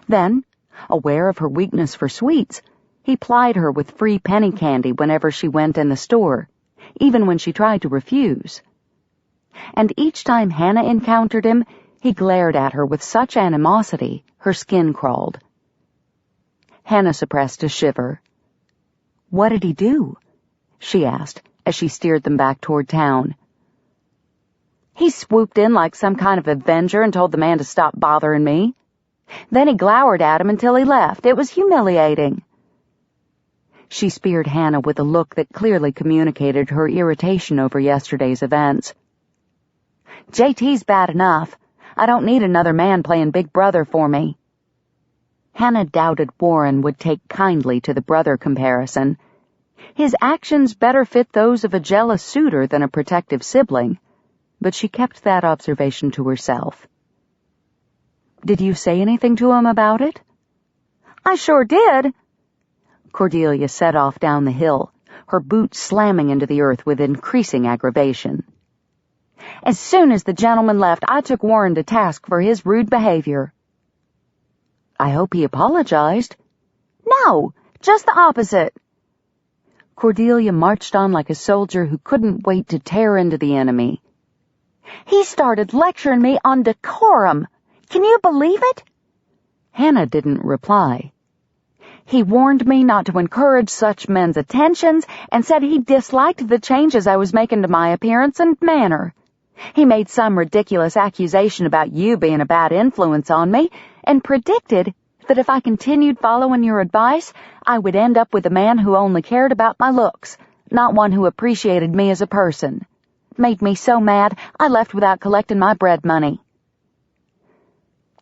Then, aware of her weakness for sweets, he plied her with free penny candy whenever she went in the store, even when she tried to refuse. And each time Hannah encountered him, he glared at her with such animosity, her skin crawled. Hannah suppressed a shiver. "What did he do?" she asked as she steered them back toward town.
"He swooped in like some kind of avenger and told the man to stop bothering me. Then he glowered at him until he left. It was humiliating."
She speared Hannah with a look that clearly communicated her irritation over yesterday's events.
"JT's bad enough. I don't need another man playing Big Brother for me."
Hannah doubted Warren would take kindly to the brother comparison. His actions better fit those of a jealous suitor than a protective sibling, but she kept that observation to herself. Did you say anything to him about it?"
"I sure did."
Cordelia set off down the hill, her boots slamming into the earth with increasing aggravation.
"As soon as the gentleman left, I took Warren to task for his rude behavior."
"I hope he apologized."
"No, just the opposite."
Cordelia marched on like a soldier who couldn't wait to tear into the enemy.
"He started lecturing me on decorum. Can you believe it?"
Hannah didn't reply.
"He warned me not to encourage such men's attentions and said he disliked the changes I was making to my appearance and manner. He made some ridiculous accusation about you being a bad influence on me and predicted that if I continued following your advice, I would end up with a man who only cared about my looks, not one who appreciated me as a person. Made me so mad, I left without collecting my bread money."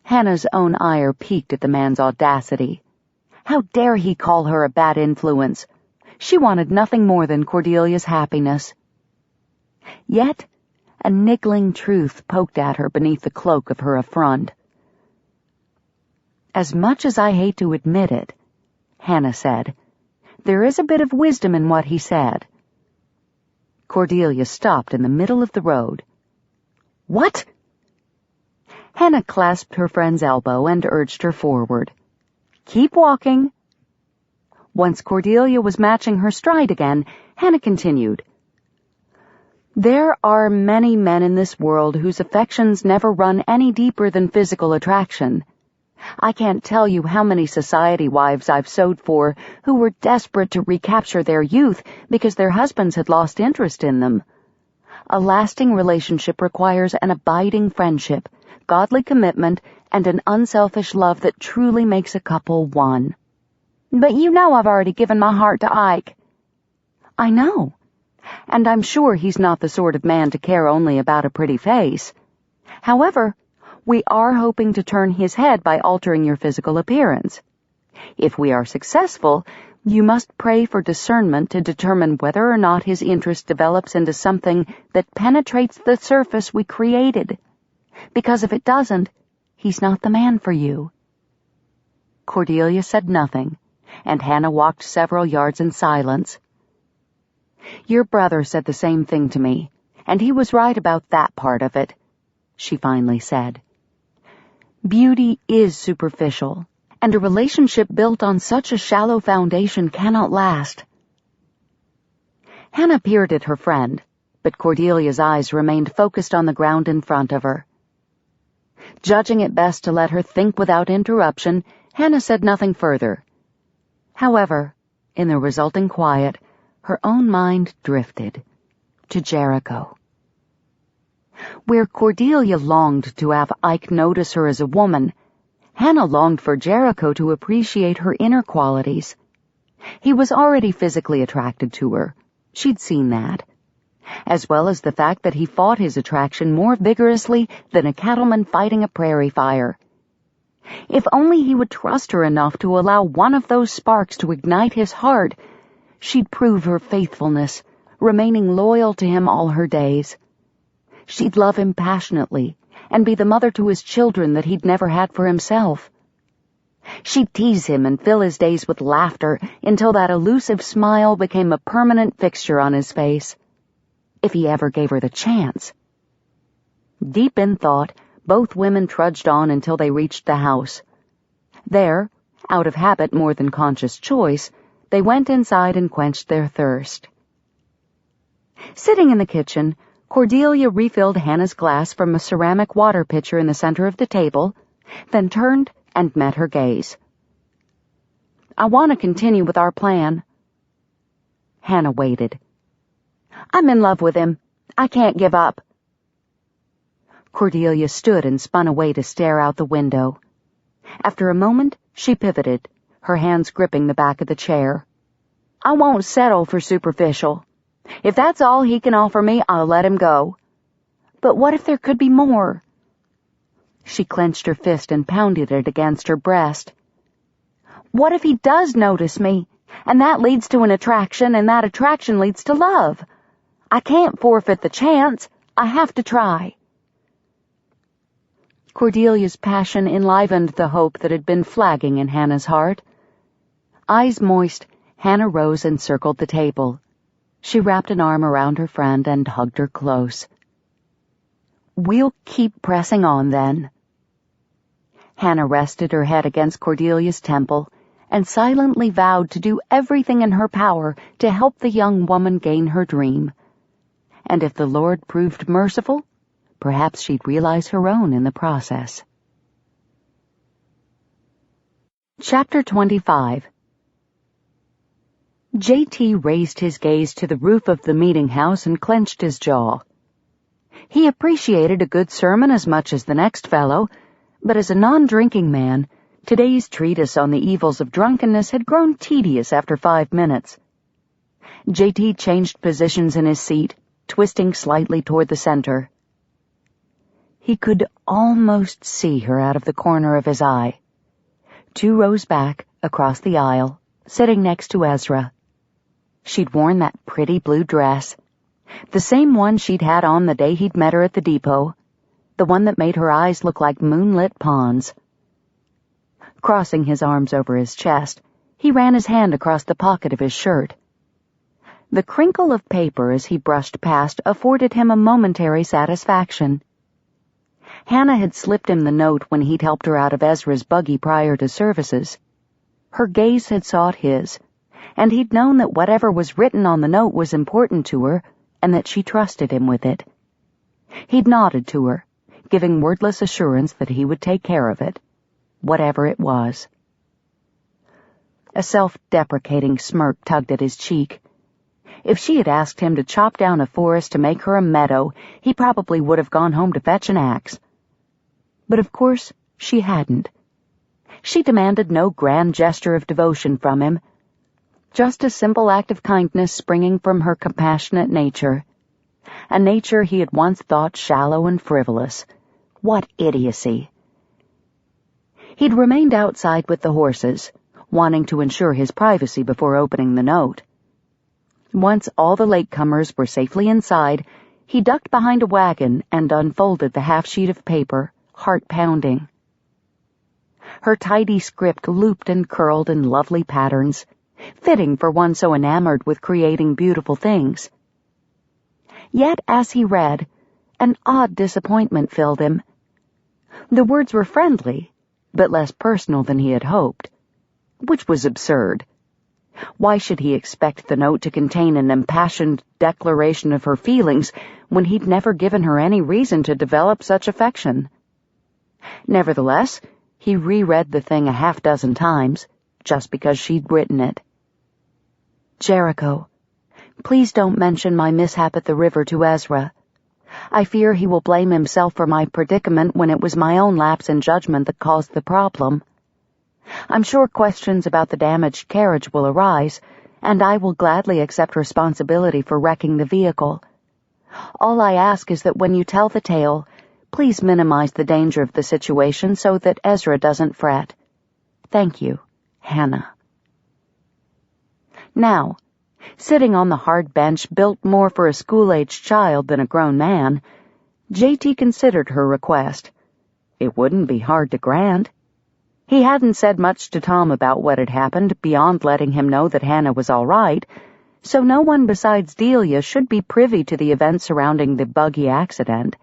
Hannah's own ire piqued at the man's audacity. How dare he call her a bad influence? She wanted nothing more than Cordelia's happiness. Yet, a niggling truth poked at her beneath the cloak of her affront. "As much as I hate to admit it," Hannah said, "there is a bit of wisdom in what he said." Cordelia stopped in the middle of the road.
"What?"
Hannah clasped her friend's elbow and urged her forward. "Keep walking." Once Cordelia was matching her stride again, Hannah continued, "There are many men in this world whose affections never run any deeper than physical attraction. I can't tell you how many society wives I've sewed for who were desperate to recapture their youth because their husbands had lost interest in them. A lasting relationship requires an abiding friendship, godly commitment, and an unselfish love that truly makes a couple one."
"But you know I've already given my heart to Ike."
"I know, and I'm sure he's not the sort of man to care only about a pretty face. However, we are hoping to turn his head by altering your physical appearance. If we are successful, you must pray for discernment to determine whether or not his interest develops into something that penetrates the surface we created. Because if it doesn't, he's not the man for you." Cordelia said nothing, and Hannah walked several yards in silence. "Your brother said the same thing to me, and he was right about that part of it," she finally said. "Beauty is superficial, and a relationship built on such a shallow foundation cannot last." Hannah peered at her friend, but Cordelia's eyes remained focused on the ground in front of her. Judging it best to let her think without interruption, Hannah said nothing further. However, in the resulting quiet, her own mind drifted to Jericho. Where Cordelia longed to have Ike notice her as a woman, Hannah longed for Jericho to appreciate her inner qualities. He was already physically attracted to her. She'd seen that. As well as the fact that he fought his attraction more vigorously than a cattleman fighting a prairie fire. If only he would trust her enough to allow one of those sparks to ignite his heart, she'd prove her faithfulness, remaining loyal to him all her days. She'd love him passionately and be the mother to his children that he'd never had for himself. She'd tease him and fill his days with laughter until that elusive smile became a permanent fixture on his face. If he ever gave her the chance. Deep in thought, both women trudged on until they reached the house. There, out of habit more than conscious choice, they went inside and quenched their thirst. Sitting in the kitchen, Cordelia refilled Hannah's glass from a ceramic water pitcher in the center of the table, then turned and met her gaze. "I want to continue with our plan." Hannah waited. "I'm in love with him. I can't give up." Cordelia stood and spun away to stare out the window. After a moment, she pivoted, her hands gripping the back of the chair. "I won't settle for superficial. If that's all he can offer me, I'll let him go. But what if there could be more?" She clenched her fist and pounded it against her breast. "What if he does notice me, and that leads to an attraction, and that attraction leads to love? I can't forfeit the chance. I have to try." Cordelia's passion enlivened the hope that had been flagging in Hannah's heart. Eyes moist, Hannah rose and circled the table. She wrapped an arm around her friend and hugged her close. "We'll keep pressing on, then." Hannah rested her head against Cordelia's temple and silently vowed to do everything in her power to help the young woman gain her dream. And if the Lord proved merciful, perhaps she'd realize her own in the process. Chapter 25. J.T. raised his gaze to the roof of the meeting house and clenched his jaw. He appreciated a good sermon as much as the next fellow, but as a non-drinking man, today's treatise on the evils of drunkenness had grown tedious after 5 minutes. J.T. changed positions in his seat, twisting slightly toward the center. He could almost see her out of the corner of his eye. 2 rows back, across the aisle, sitting next to Ezra. She'd worn that pretty blue dress, the same one she'd had on the day he'd met her at the depot, the one that made her eyes look like moonlit ponds. Crossing his arms over his chest, he ran his hand across the pocket of his shirt. The crinkle of paper as he brushed past afforded him a momentary satisfaction. Hannah had slipped him the note when he'd helped her out of Ezra's buggy prior to services. Her gaze had sought his, and he'd known that whatever was written on the note was important to her, and that she trusted him with it. He'd nodded to her, giving wordless assurance that he would take care of it, whatever it was. A self-deprecating smirk tugged at his cheek. If she had asked him to chop down a forest to make her a meadow, he probably would have gone home to fetch an axe. But of course, she hadn't. She demanded no grand gesture of devotion from him, just a simple act of kindness springing from her compassionate nature, a nature he had once thought shallow and frivolous. What idiocy! He'd remained outside with the horses, wanting to ensure his privacy before opening the note. Once all the latecomers were safely inside, he ducked behind a wagon and unfolded the half-sheet of paper, heart pounding. Her tidy script looped and curled in lovely patterns, fitting for one so enamored with creating beautiful things. Yet, as he read, an odd disappointment filled him. The words were friendly, but less personal than he had hoped, which was absurd. Why should he expect the note to contain an impassioned declaration of her feelings when he'd never given her any reason to develop such affection? Nevertheless, he reread the thing 6 times, just because she'd written it. Jericho, please don't mention my mishap at the river to Ezra. I fear he will blame himself for my predicament when it was my own lapse in judgment that caused the problem. I'm sure questions about the damaged carriage will arise, and I will gladly accept responsibility for wrecking the vehicle. All I ask is that when you tell the tale, please minimize the danger of the situation so that Ezra doesn't fret. Thank you, Hannah. Now, sitting on the hard bench built more for a school-aged child than a grown man, J.T. considered her request. It wouldn't be hard to grant. He hadn't said much to Tom about what had happened beyond letting him know that Hannah was all right, so no one besides Delia should be privy to the events surrounding the buggy accident.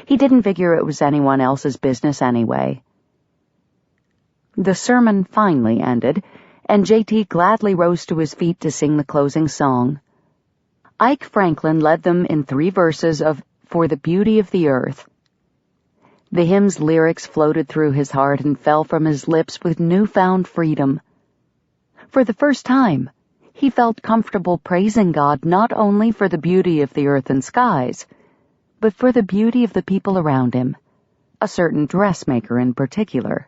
He didn't figure it was anyone else's business anyway. The sermon finally ended, and J.T. gladly rose to his feet to sing the closing song. Ike Franklin led them in 3 verses of For the Beauty of the Earth. The hymn's lyrics floated through his heart and fell from his lips with newfound freedom. For the first time, he felt comfortable praising God not only for the beauty of the earth and skies, but for the beauty of the people around him, a certain dressmaker in particular.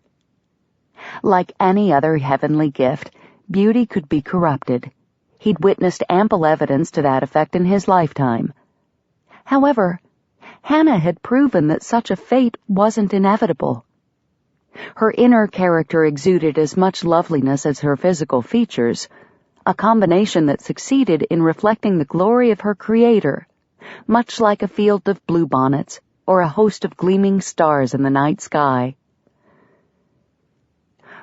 Like any other heavenly gift, beauty could be corrupted. He'd witnessed ample evidence to that effect in his lifetime. However, Hannah had proven that such a fate wasn't inevitable. Her inner character exuded as much loveliness as her physical features, a combination that succeeded in reflecting the glory of her Creator, much like a field of bluebonnets, or a host of gleaming stars in the night sky.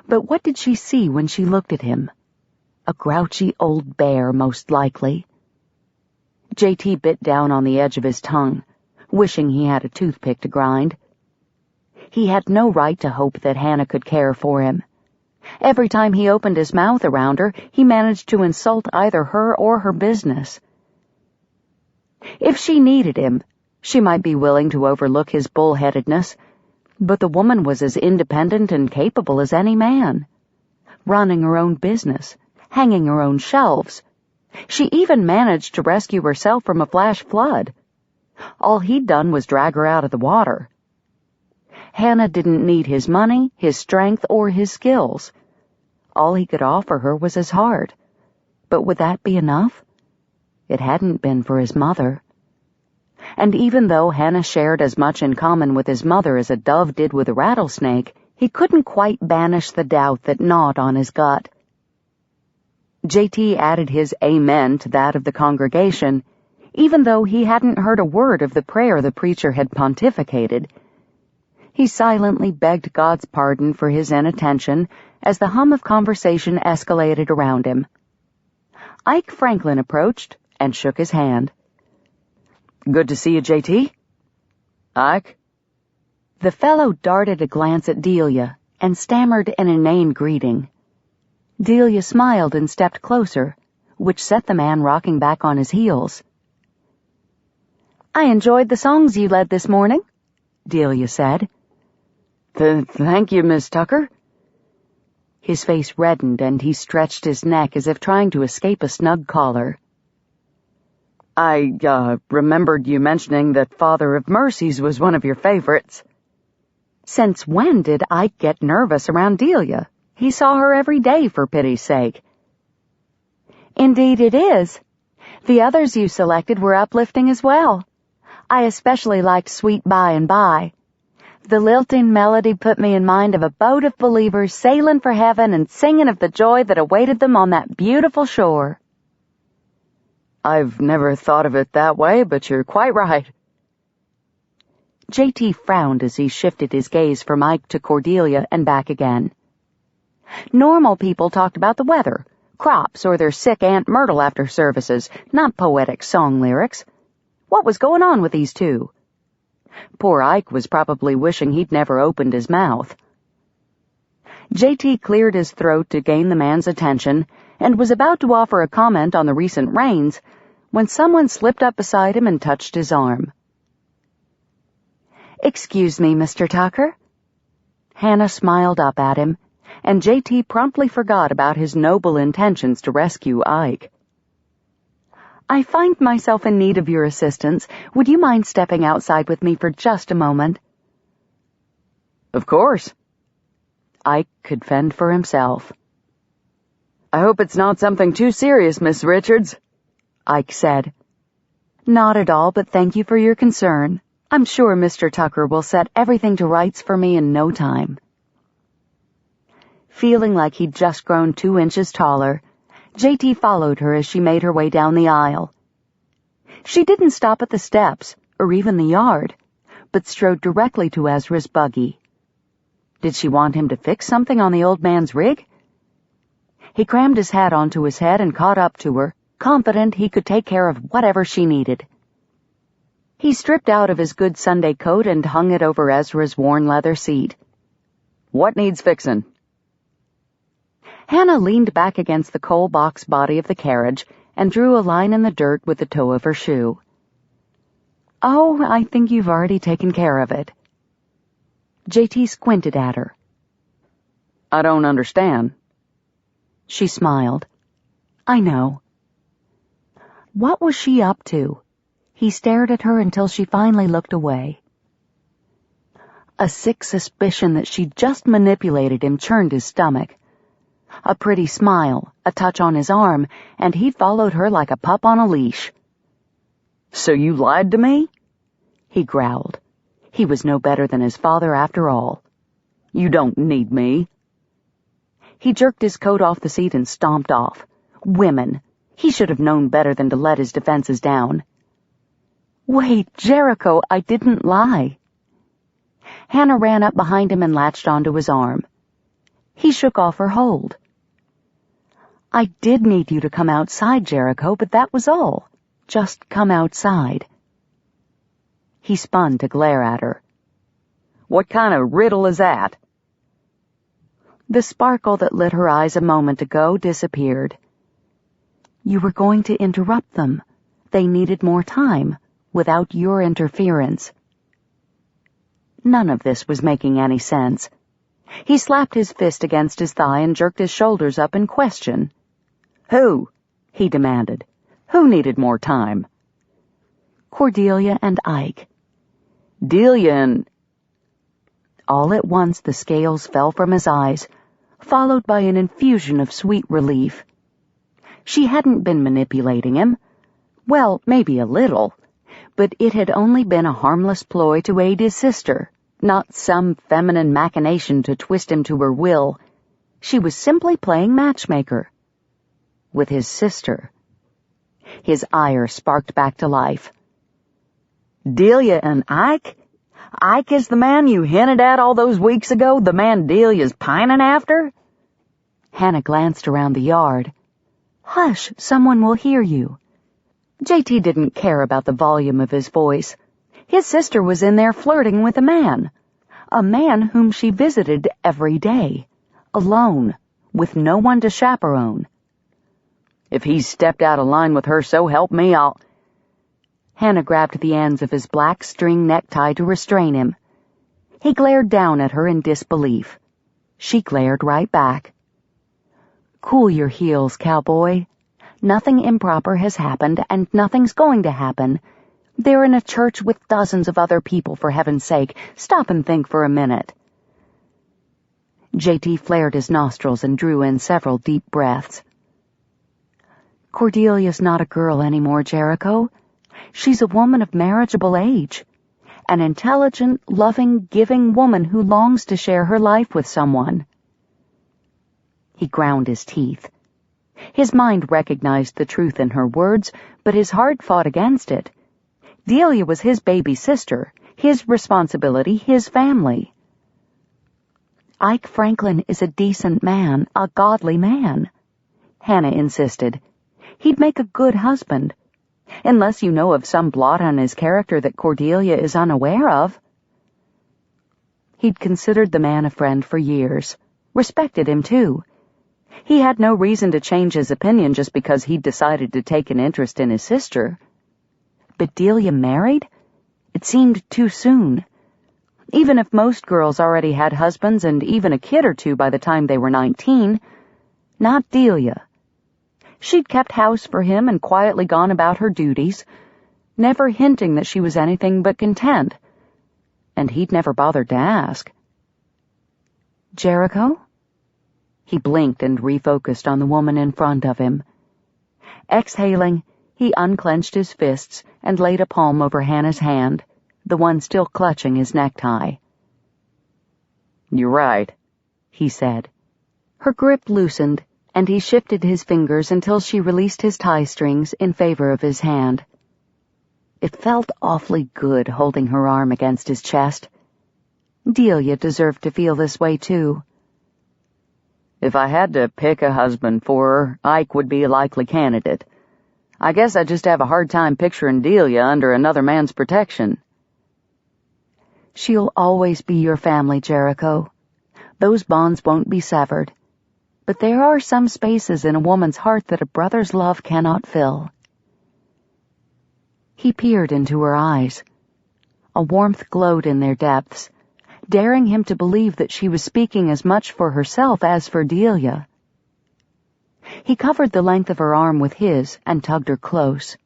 But what did she see when she looked at him? A grouchy old bear, most likely. J.T. bit down on the edge of his tongue, wishing he had a toothpick to grind. He had no right to hope that Hannah could care for him. Every time he opened his mouth around her, he managed to insult either her or her business. If she needed him, she might be willing to overlook his bullheadedness, but the woman was as independent and capable as any man, running her own business, hanging her own shelves. She even managed to rescue herself from a flash flood. All he'd done was drag her out of the water. Hannah didn't need his money, his strength, or his skills. All he could offer her was his heart. But would that be enough? It hadn't been for his mother. And even though Hannah shared as much in common with his mother as a dove did with a rattlesnake, he couldn't quite banish the doubt that gnawed on his gut. J.T. added his amen to that of the congregation, even though he hadn't heard a word of the prayer the preacher had pontificated. He silently begged God's pardon for his inattention as the hum of conversation escalated around him. Ike Franklin approached and shook his hand.
"Good to see you, J.T. Ike?"
The fellow darted a glance at Delia and stammered an inane greeting. Delia smiled and stepped closer, which set the man rocking back on his heels. "I enjoyed the songs you led this morning," Delia said.
Thank you, Miss Tucker."
His face reddened and he stretched his neck as if trying to escape a snug collar.
I remembered you mentioning that Father of Mercies was one of your favorites."
Since when did Ike get nervous around Delia? He saw her every day, for pity's sake. "Indeed it is. The others you selected were uplifting as well. I especially liked Sweet By and By. The lilting melody put me in mind of a boat of believers sailing for heaven and singing of the joy that awaited them on that beautiful shore."
"I've never thought of it that way, but you're quite right."
J.T. frowned as he shifted his gaze from Ike to Cordelia and back again. Normal people talked about the weather, crops, or their sick Aunt Myrtle after services, not poetic song lyrics. What was going on with these two? Poor Ike was probably wishing he'd never opened his mouth. J.T. cleared his throat to gain the man's attention and was about to offer a comment on the recent rains when someone slipped up beside him and touched his arm. "Excuse me, Mr. Tucker." Hannah smiled up at him, and J.T. promptly forgot about his noble intentions to rescue Ike. "I find myself in need of your assistance. Would you mind stepping outside with me for just a moment?"
"Of course."
Ike could fend for himself.
"I hope it's not something too serious, Miss Richards,"
Ike said. "Not at all, but thank you for your concern. I'm sure Mr. Tucker will set everything to rights for me in no time." Feeling like he'd just grown 2 inches taller, J.T. followed her as she made her way down the aisle. She didn't stop at the steps, or even the yard, but strode directly to Ezra's buggy. Did she want him to fix something on the old man's rig? He crammed his hat onto his head and caught up to her, confident he could take care of whatever she needed. He stripped out of his good Sunday coat and hung it over Ezra's worn leather seat.
"What needs fixin'?"
Hannah leaned back against the coal box body of the carriage and drew a line in the dirt with the toe of her shoe. "Oh, I think you've already taken care of it." J.T. squinted at her.
"I don't understand."
She smiled. "I know." What was she up to? He stared at her until she finally looked away. A sick suspicion that she'd just manipulated him churned his stomach. A pretty smile, a touch on his arm, and he'd followed her like a pup on a leash.
"So you lied to me?"
He growled. He was no better than his father after all.
"You don't need me."
He jerked his coat off the seat and stomped off. Women! He should have known better than to let his defenses down. Wait, Jericho, I didn't lie. Hannah ran up behind him and latched onto his arm. He shook off her hold. I did need you to come outside, Jericho, but that was all. Just come outside. He spun to glare at her.
What kind of riddle is that?
The sparkle that lit her eyes a moment ago disappeared. You were going to interrupt them. They needed more time, without your interference. None of this was making any sense. He slapped his fist against his thigh and jerked his shoulders up in question.
Who? He demanded. Who needed more time?
Cordelia and Ike.
Delia and...
All at once the scales fell from his eyes, followed by an infusion of sweet relief. She hadn't been manipulating him. Well, maybe a little, but it had only been a harmless ploy to aid his sister, not some feminine machination to twist him to her will. She was simply playing matchmaker. With his sister. His ire sparked back to life.
Delia and Ike? Ike is the man you hinted at all those weeks ago, the man Delia's pining after?
Hannah glanced around the yard. Hush, someone will hear you. J.T. didn't care about the volume of his voice. His sister was in there flirting with a man whom she visited every day, alone, with no one to chaperone.
If he's stepped out of line with her, so help me, I'll...
Hannah grabbed the ends of his black string necktie to restrain him. He glared down at her in disbelief. She glared right back. Cool your heels, cowboy. Nothing improper has happened, and nothing's going to happen. They're in a church with dozens of other people, for heaven's sake. Stop and think for a minute. J.T. flared his nostrils and drew in several deep breaths. Cordelia's not a girl anymore, Jericho. She's a woman of marriageable age. An intelligent, loving, giving woman who longs to share her life with someone. He ground his teeth. His mind recognized the truth in her words, but his heart fought against it. Delia was his baby sister, his responsibility, his family. Ike Franklin is a decent man, a godly man, Hannah insisted. He'd make a good husband, unless you know of some blot on his character that Cordelia is unaware of. He'd considered the man a friend for years, respected him too. He had no reason to change his opinion just because he'd decided to take an interest in his sister. But Delia married? It seemed too soon. Even if most girls already had husbands and even a kid or two by the time they were 19, not Delia. She'd kept house for him and quietly gone about her duties, never hinting that she was anything but content. And he'd never bothered to ask. Jericho? He blinked and refocused on the woman in front of him. Exhaling, he unclenched his fists and laid a palm over Hannah's hand, the one still clutching his necktie.
You're right,
he said. Her grip loosened, and he shifted his fingers until she released his tie strings in favor of his hand. It felt awfully good holding her arm against his chest. Delia deserved to feel this way, too.
If I had to pick a husband for her, Ike would be a likely candidate. I guess I just have a hard time picturing Delia under another man's protection.
She'll always be your family, Jericho. Those bonds won't be severed. But there are some spaces in a woman's heart that a brother's love cannot fill. He peered into her eyes. A warmth glowed in their depths, daring him to believe that she was speaking as much for herself as for Delia. He covered the length of her arm with his and tugged her close.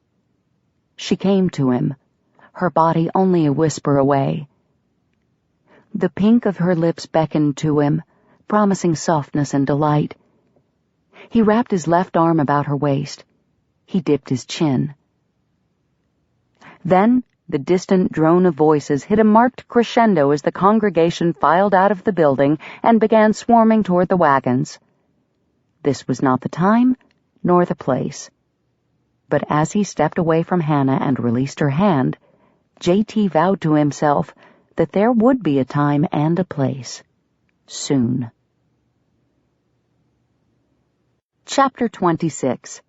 She came to him, her body only a whisper away. The pink of her lips beckoned to him, promising softness and delight. He wrapped his left arm about her waist. He dipped his chin. Then the distant drone of voices hit a marked crescendo as the congregation filed out of the building and began swarming toward the wagons. This was not the time, nor the place. But as he stepped away from Hannah and released her hand, J.T. vowed to himself that there would be a time and a place. Soon. Chapter 26.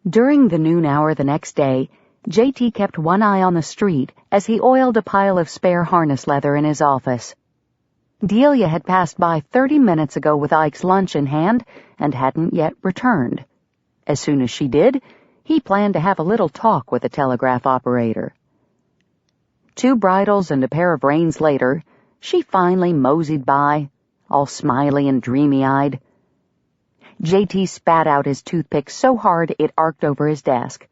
During the noon hour the next day, J.T. kept one eye on the street as he oiled a pile of spare harness leather in his office. Delia had passed by 30 minutes ago with Ike's lunch in hand and hadn't yet returned. As soon as she did, he planned to have a little talk with the telegraph operator. 2 bridles and a pair of reins later, she finally moseyed by, all smiley and dreamy-eyed. J.T. spat out his toothpick so hard it arced over his desk.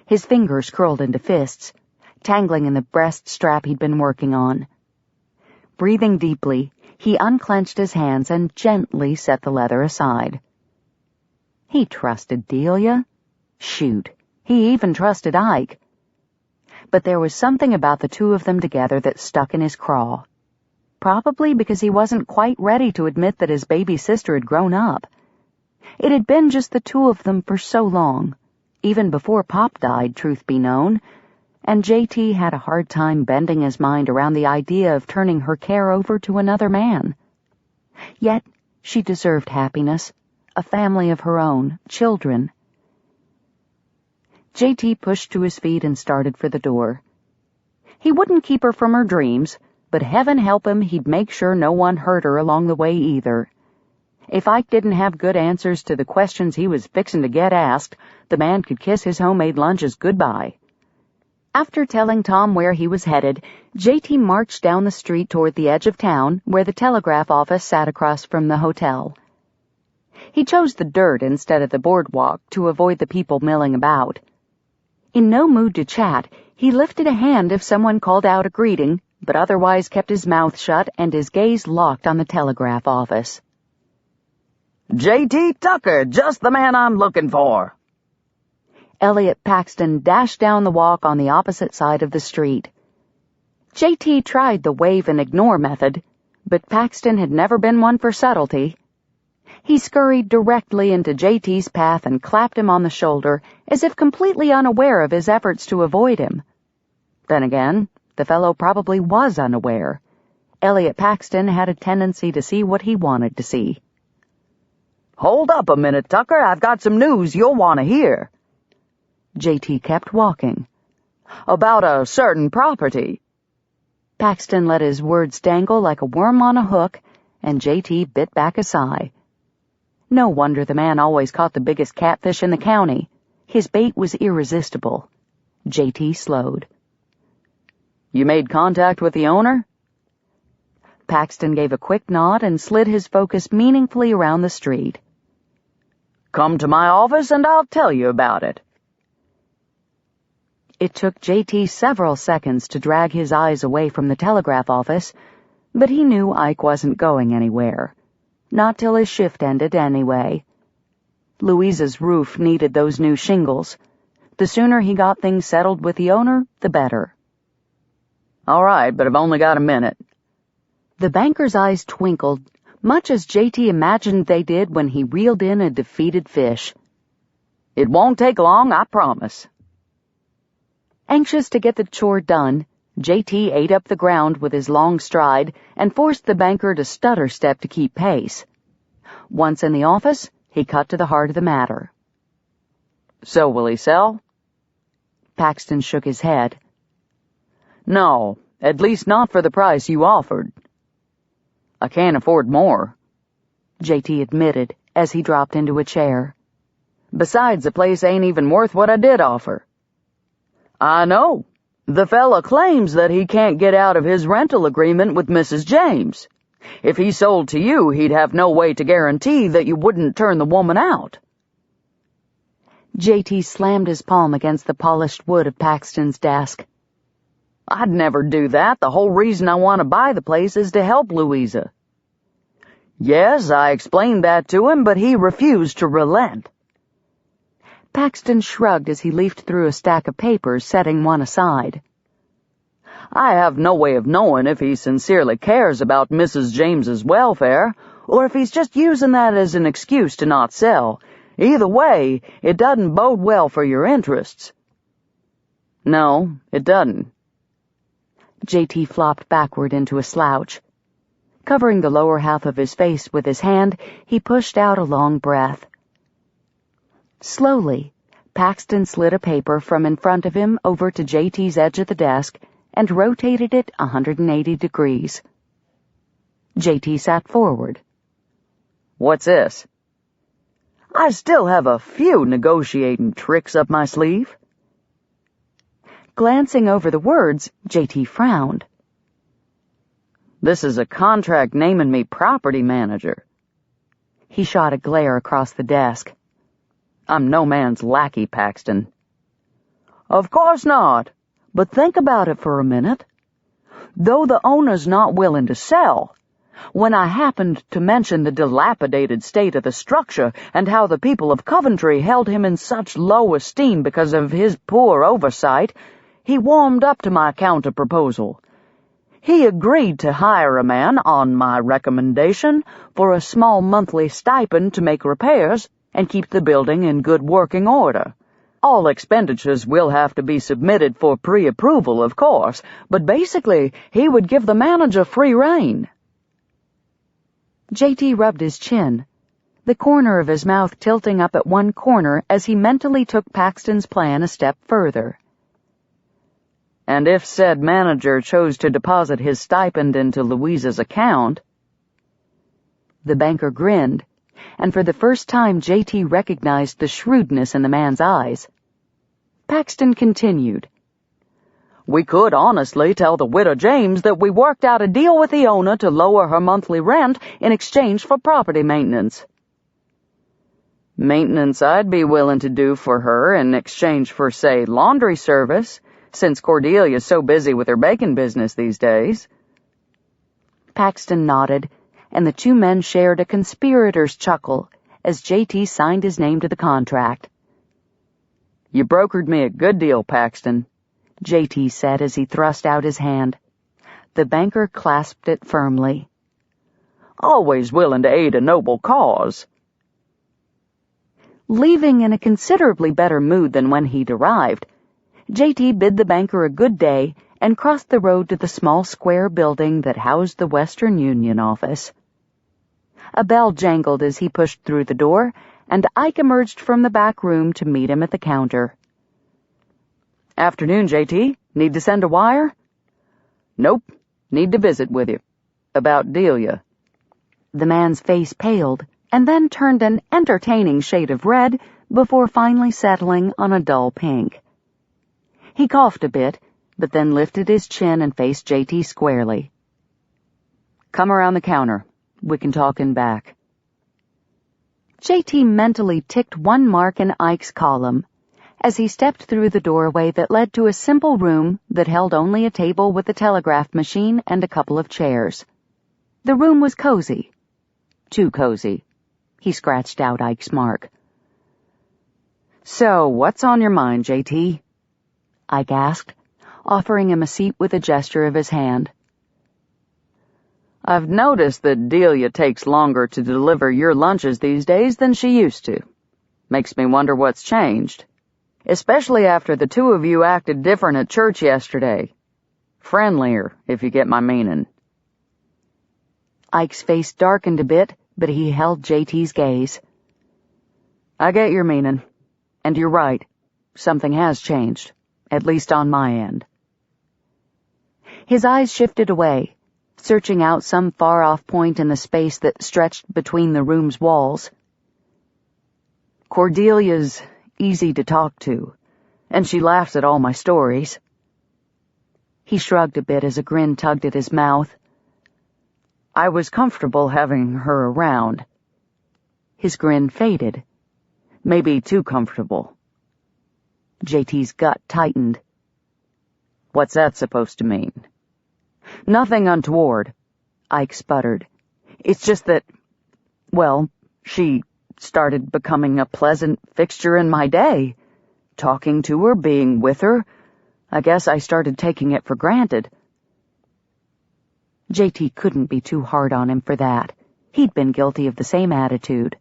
His fingers curled into fists, tangling in the breast strap he'd been working on. Breathing deeply, he unclenched his hands and gently set the leather aside. He trusted Delia. Shoot, he even trusted Ike. But there was something about the two of them together that stuck in his craw. Probably because he wasn't quite ready to admit that his baby sister had grown up. It had been just the two of them for so long, even before Pop died, truth be known, and J.T. had a hard time bending his mind around the idea of turning her care over to another man. Yet she deserved happiness, a family of her own, children. J.T. pushed to his feet and started for the door. He wouldn't keep her from her dreams, but heaven help him, he'd make sure no one hurt her along the way either. If Ike didn't have good answers to the questions he was fixin' to get asked, the man could kiss his homemade lunches goodbye. After telling Tom where he was headed, J.T. marched down the street toward the edge of town, where the telegraph office sat across from the hotel. He chose the dirt instead of the boardwalk to avoid the people milling about. In no mood to chat, he lifted a hand if someone called out a greeting, but otherwise kept his mouth shut and his gaze locked on the telegraph office.
J.T. Tucker, just the man I'm looking for.
Elliot Paxton dashed down the walk on the opposite side of the street. J.T. tried the wave and ignore method, but Paxton had never been one for subtlety. He scurried directly into J.T.'s path and clapped him on the shoulder, as if completely unaware of his efforts to avoid him. Then again, the fellow probably was unaware. Elliot Paxton had a tendency to see what he wanted to see.
Hold up a minute, Tucker. I've got some news you'll want to hear.
J.T. kept walking.
About a certain property.
Paxton let his words dangle like a worm on a hook, and J.T. bit back a sigh. No wonder the man always caught the biggest catfish in the county. His bait was irresistible. J.T. slowed.
You made contact with the owner?
Paxton gave a quick nod and slid his focus meaningfully around the street.
Come to my office and I'll tell you about it.
It took J.T. several seconds to drag his eyes away from the telegraph office, but he knew Ike wasn't going anywhere. Not till his shift ended, anyway. Louisa's roof needed those new shingles. The sooner he got things settled with the owner, the better.
All right, but I've only got a minute.
The banker's eyes twinkled, much as J.T. imagined they did when he reeled in a defeated fish.
It won't take long, I promise.
Anxious to get the chore done, J.T. ate up the ground with his long stride and forced the banker to stutter step to keep pace. Once in the office, he cut to the heart of the matter.
So will he sell?
Paxton shook his head.
No, at least not for the price you offered. I can't afford more,
J.T. admitted as he dropped into a chair.
Besides, the place ain't even worth what I did offer.
I know. The fella claims that he can't get out of his rental agreement with Mrs. James. If he sold to you, he'd have no way to guarantee that you wouldn't turn the woman out.
J.T. slammed his palm against the polished wood of Paxton's desk.
I'd never do that. The whole reason I want to buy the place is to help Louisa. Yes, I explained that to him, but he refused to relent.
Paxton shrugged as he leafed through a stack of papers, setting one aside.
I have no way of knowing if he sincerely cares about Mrs. James's welfare, or if he's just using that as an excuse to not sell. Either way, it doesn't bode well for your interests.
No, it doesn't.
JT flopped backward into a slouch. Covering the lower half of his face with his hand, he pushed out a long breath. Slowly, Paxton slid a paper from in front of him over to JT's edge of the desk and rotated it 180 degrees. JT sat forward.
What's this? I still have a few negotiating tricks up my sleeve.
Glancing over the words, JT frowned.
This is a contract naming me property manager.
He shot a glare across the desk.
I'm no man's lackey, Paxton. Of course not, but think about it for a minute. Though the owner's not willing to sell, when I happened to mention the dilapidated state of the structure and how the people of Coventry held him in such low esteem because of his poor oversight, he warmed up to my counter-proposal. He agreed to hire a man, on my recommendation, for a small monthly stipend to make repairs and keep the building in good working order. All expenditures will have to be submitted for pre-approval, of course, but basically he would give the manager free rein.
JT rubbed his chin, the corner of his mouth tilting up at one corner as he mentally took Paxton's plan a step further.
And if said manager chose to deposit his stipend into Louisa's account...
The banker grinned, and for the first time JT recognized the shrewdness in the man's eyes. Paxton continued.
We could honestly tell the widow James that we worked out a deal with the owner to lower her monthly rent in exchange for property maintenance. Maintenance I'd be willing to do for her in exchange for, say, laundry service, since Cordelia's so busy with her baking business these days.
Paxton nodded, and the two men shared a conspirator's chuckle as JT signed his name to the contract.
You brokered me a good deal, Paxton,
JT said as he thrust out his hand. The banker clasped it firmly.
Always willing to aid a noble cause.
Leaving in a considerably better mood than when he'd arrived, JT bid the banker a good day and crossed the road to the small square building that housed the Western Union office. A bell jangled as he pushed through the door, and Ike emerged from the back room to meet him at the counter.
Afternoon, JT. Need to send a wire? Nope. Need to visit with you. About Delia.
The man's face paled, and then turned an entertaining shade of red before finally settling on a dull pink. He coughed a bit, but then lifted his chin and faced JT squarely.
Come around the counter. We can talk in back.
JT mentally ticked one mark in Ike's column as he stepped through the doorway that led to a simple room that held only a table with a telegraph machine and a couple of chairs. The room was cozy. Too cozy. He scratched out Ike's mark.
So, what's on your mind, JT?
Ike asked, offering him a seat with a gesture of his hand.
I've noticed that Delia takes longer to deliver your lunches these days than she used to. Makes me wonder what's changed. Especially after the two of you acted different at church yesterday. Friendlier, if you get my meaning.
Ike's face darkened a bit, but he held JT's gaze.
I get your meaning. And you're right. Something has changed. At least on my end.
His eyes shifted away, searching out some far-off point in the space that stretched between the room's walls.
Cordelia's easy to talk to, and she laughs at all my stories.
He shrugged a bit as a grin tugged at his mouth.
I was comfortable having her around.
His grin faded.
Maybe too comfortable.
JT's gut tightened.
What's that supposed to mean? Nothing untoward, Ike sputtered. It's just that, well, she started becoming a pleasant fixture in my day. Talking to her, being with her, I guess I started taking it for granted.
JT couldn't be too hard on him for that. He'd been guilty of the same attitude.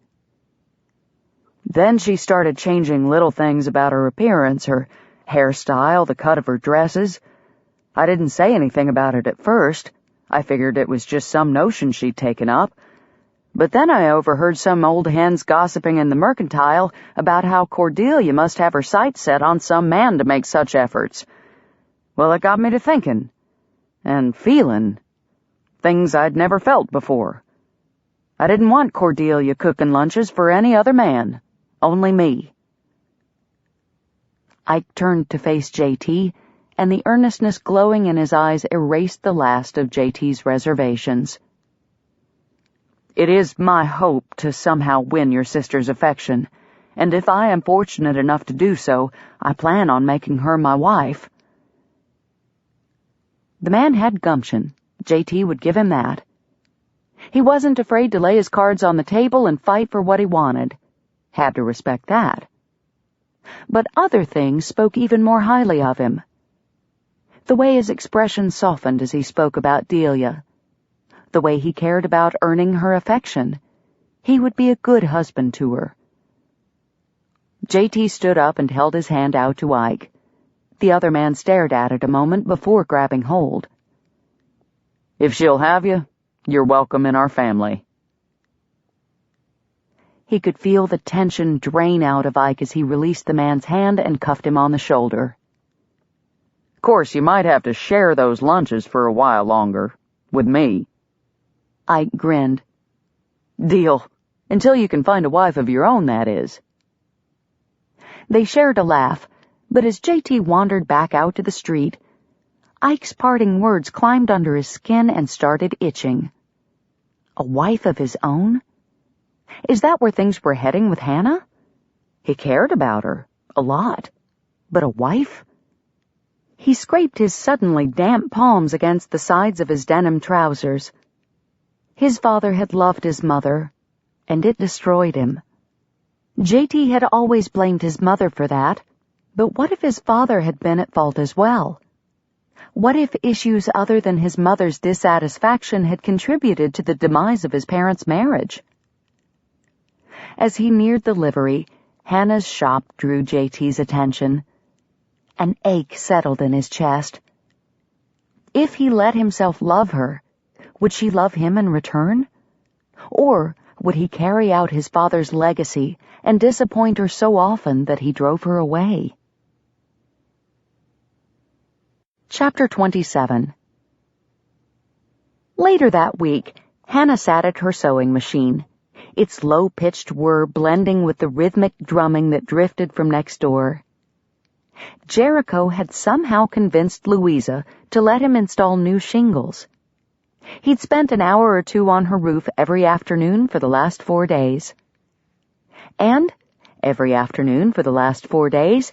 Then she started changing little things about her appearance, her hairstyle, the cut of her dresses. I didn't say anything about it at first. I figured it was just some notion she'd taken up. But then I overheard some old hens gossiping in the mercantile about how Cordelia must have her sights set on some man to make such efforts. Well, it got me to thinking. And feeling. Things I'd never felt before. I didn't want Cordelia cooking lunches for any other man. Only me.
Ike turned to face J.T., and the earnestness glowing in his eyes erased the last of J.T.'s reservations.
It is my hope to somehow win your sister's affection, and if I am fortunate enough to do so, I plan on making her my wife.
The man had gumption. J.T. would give him that. He wasn't afraid to lay his cards on the table and fight for what he wanted. Had to respect that. But other things spoke even more highly of him. The way his expression softened as he spoke about Delia. The way he cared about earning her affection. He would be a good husband to her. J.T. stood up and held his hand out to Ike. The other man stared at it a moment before grabbing hold.
If she'll have you, you're welcome in our family.
He could feel the tension drain out of Ike as he released the man's hand and cuffed him on the shoulder.
Of course, you might have to share those lunches for a while longer. With me.
Ike grinned.
Deal. Until you can find a wife of your own, that is.
They shared a laugh, but as J.T. wandered back out to the street, Ike's parting words climbed under his skin and started itching. A wife of his own? Is that where things were heading with Hannah? He cared about her, a lot. But a wife? He scraped his suddenly damp palms against the sides of his denim trousers. His father had loved his mother, and it destroyed him. J.T. had always blamed his mother for that, but what if his father had been at fault as well? What if issues other than his mother's dissatisfaction had contributed to the demise of his parents' marriage? As he neared the livery, Hannah's shop drew J.T.'s attention. An ache settled in his chest. If he let himself love her, would she love him in return? Or would he carry out his father's legacy and disappoint her so often that he drove her away? Chapter 27. Later that week, Hannah sat at her sewing machine, its low-pitched whir blending with the rhythmic drumming that drifted from next door. Jericho had somehow convinced Louisa to let him install new shingles. He'd spent an hour or two on her roof every afternoon for the last 4 days. And, every afternoon for the last 4 days,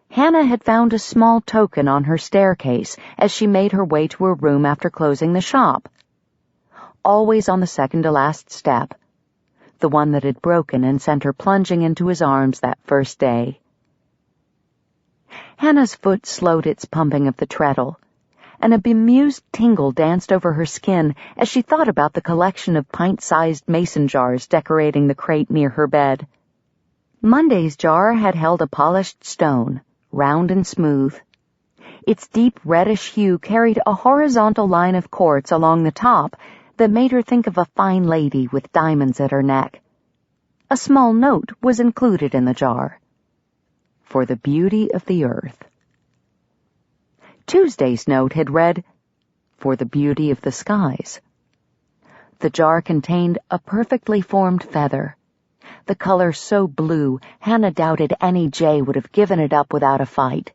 Hannah had found a small token on her staircase as she made her way to her room after closing the shop. Always on the second-to-last step, the one that had broken and sent her plunging into his arms that first day. Hannah's foot slowed its pumping of the treadle, and a bemused tingle danced over her skin as she thought about the collection of pint-sized mason jars decorating the crate near her bed. Monday's jar had held a polished stone, round and smooth. Its deep reddish hue carried a horizontal line of quartz along the top that made her think of a fine lady with diamonds at her neck. A small note was included in the jar. For the beauty of the earth. Tuesday's note had read, for the beauty of the skies. The jar contained a perfectly formed feather, the color so blue Hannah doubted any jay would have given it up without a fight.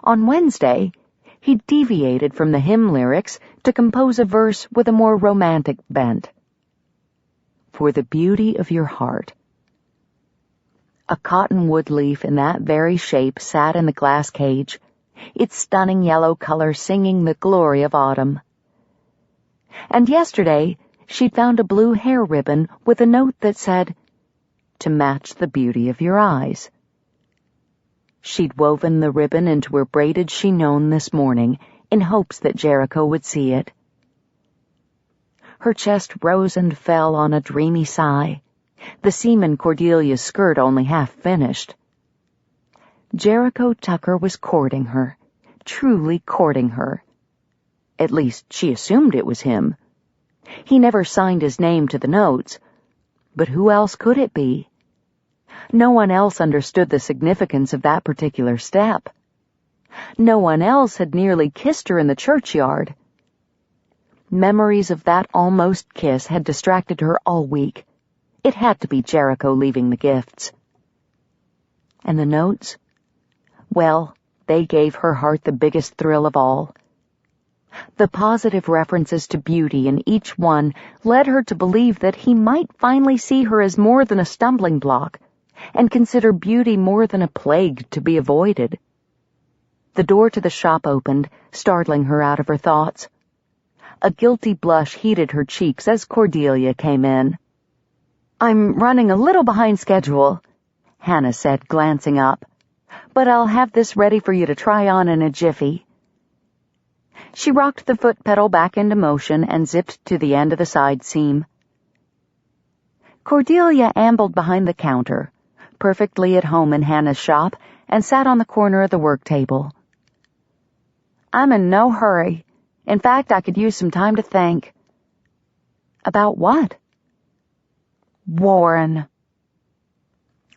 On Wednesday, he deviated from the hymn lyrics to compose a verse with a more romantic bent. For the beauty of your heart. A cottonwood leaf in that very shape sat in the glass cage, its stunning yellow color singing the glory of autumn. And yesterday, she'd found a blue hair ribbon with a note that said, to match the beauty of your eyes. She'd woven the ribbon into her braided chignon this morning in hopes that Jericho would see it. Her chest rose and fell on a dreamy sigh, the seam in Cordelia's skirt only half finished. Jericho Tucker was courting her, truly courting her. At least she assumed it was him. He never signed his name to the notes, but who else could it be? No one else understood the significance of that particular step. No one else had nearly kissed her in the churchyard. Memories of that almost kiss had distracted her all week. It had to be Jericho leaving the gifts. And the notes? Well, they gave her heart the biggest thrill of all. The positive references to beauty in each one led her to believe that he might finally see her as more than a stumbling block, and consider beauty more than a plague to be avoided. The door to the shop opened, startling her out of her thoughts. A guilty blush heated her cheeks as Cordelia came in. "I'm running a little behind schedule," Hannah said, glancing up, "but I'll have this ready for you to try on in a jiffy." She rocked the foot pedal back into motion and zipped to the end of the side seam. Cordelia ambled behind the counter, perfectly at home in Hannah's shop, and sat on the corner of the work table. "I'm in no hurry. In fact, I could use some time to think." "About what?" "Warren."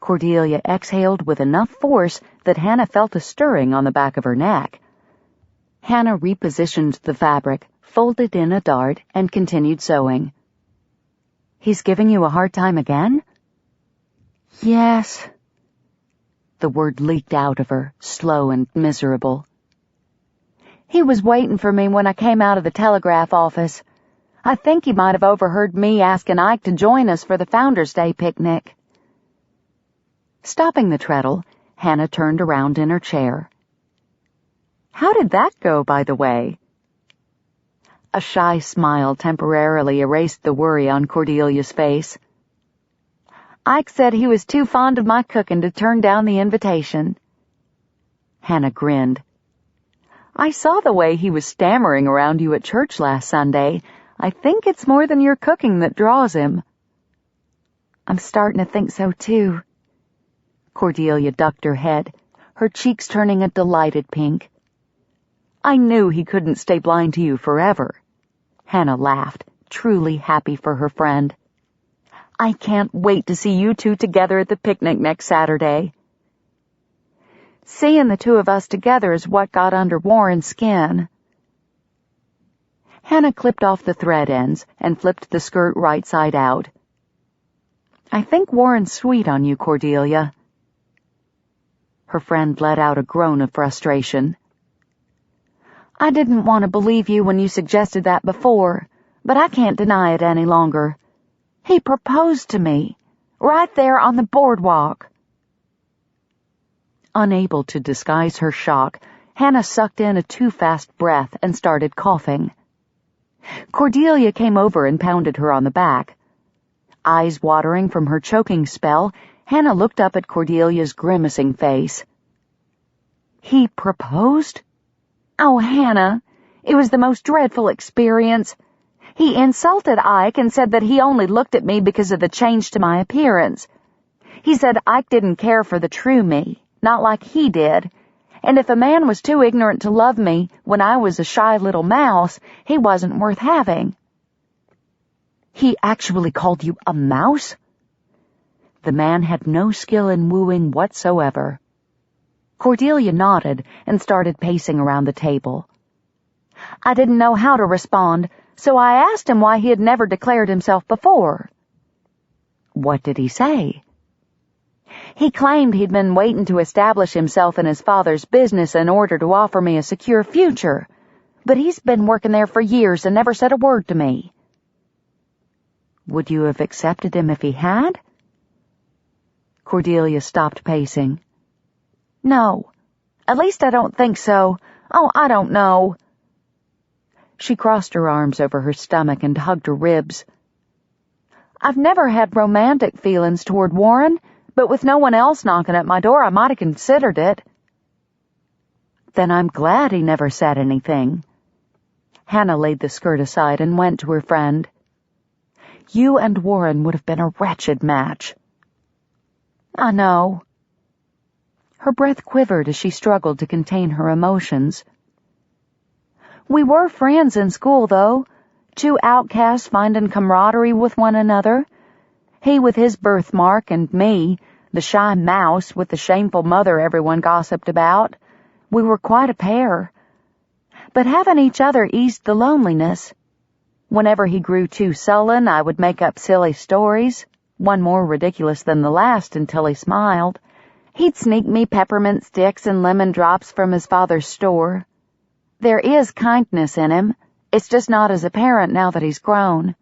Cordelia exhaled with enough force that Hannah felt a stirring on the back of her neck. Hannah repositioned the fabric, folded in a dart, and continued sewing. "He's giving you a hard time again?" "Yes." The word leaked out of her, slow and miserable. "He was waiting for me when I came out of the telegraph office. I think he might have overheard me asking Ike to join us for the Founder's Day picnic." Stopping the treadle, Hannah turned around in her chair. "How did that go, by the way?" A shy smile temporarily erased the worry on Cordelia's face. "Ike said he was too fond of my cooking to turn down the invitation." Hannah grinned. "I saw the way he was stammering around you at church last Sunday. I think it's more than your cooking that draws him." "I'm starting to think so, too." Cordelia ducked her head, her cheeks turning a delighted pink. "I knew he couldn't stay blind to you forever." Hannah laughed, truly happy for her friend. "I can't wait to see you two together at the picnic next Saturday." "Seeing the two of us together is what got under Warren's skin." Hannah clipped off the thread ends and flipped the skirt right side out. "I think Warren's sweet on you, Cordelia." Her friend let out a groan of frustration. "I didn't want to believe you when you suggested that before, but I can't deny it any longer. He proposed to me, right there on the boardwalk." Unable to disguise her shock, Hannah sucked in a too-fast breath and started coughing. Cordelia came over and pounded her on the back. Eyes watering from her choking spell, Hannah looked up at Cordelia's grimacing face. "He proposed?" "Oh, Hannah, it was the most dreadful experience. He insulted Ike and said that he only looked at me because of the change to my appearance. He said Ike didn't care for the true me, not like he did, and if a man was too ignorant to love me when I was a shy little mouse, he wasn't worth having." "He actually called you a mouse?" The man had no skill in wooing whatsoever. Cordelia nodded and started pacing around the table. "I didn't know how to respond, so I asked him why he had never declared himself before." "What did he say?" "He claimed he'd been waiting to establish himself in his father's business in order to offer me a secure future, but he's been working there for years and never said a word to me." "Would you have accepted him if he had?" Cordelia stopped pacing. "No. At least I don't think so. Oh, I don't know." She crossed her arms over her stomach and hugged her ribs. "I've never had romantic feelings toward Warren, but with no one else knocking at my door, I might have considered it." "Then I'm glad he never said anything." Hannah laid the skirt aside and went to her friend. "You and Warren would have been a wretched match." "I know."
Her breath quivered as she struggled to contain her emotions. "We were friends in school, though. Two outcasts finding camaraderie with one another. He with his birthmark, and me, the shy mouse with the shameful mother everyone gossiped about. We were quite a pair. But having each other eased the loneliness. Whenever he grew too sullen, I would make up silly stories, one more ridiculous than the last, until he smiled. He'd sneak me peppermint sticks and lemon drops from his father's store. There is kindness in him. It's just not as apparent now that he's grown."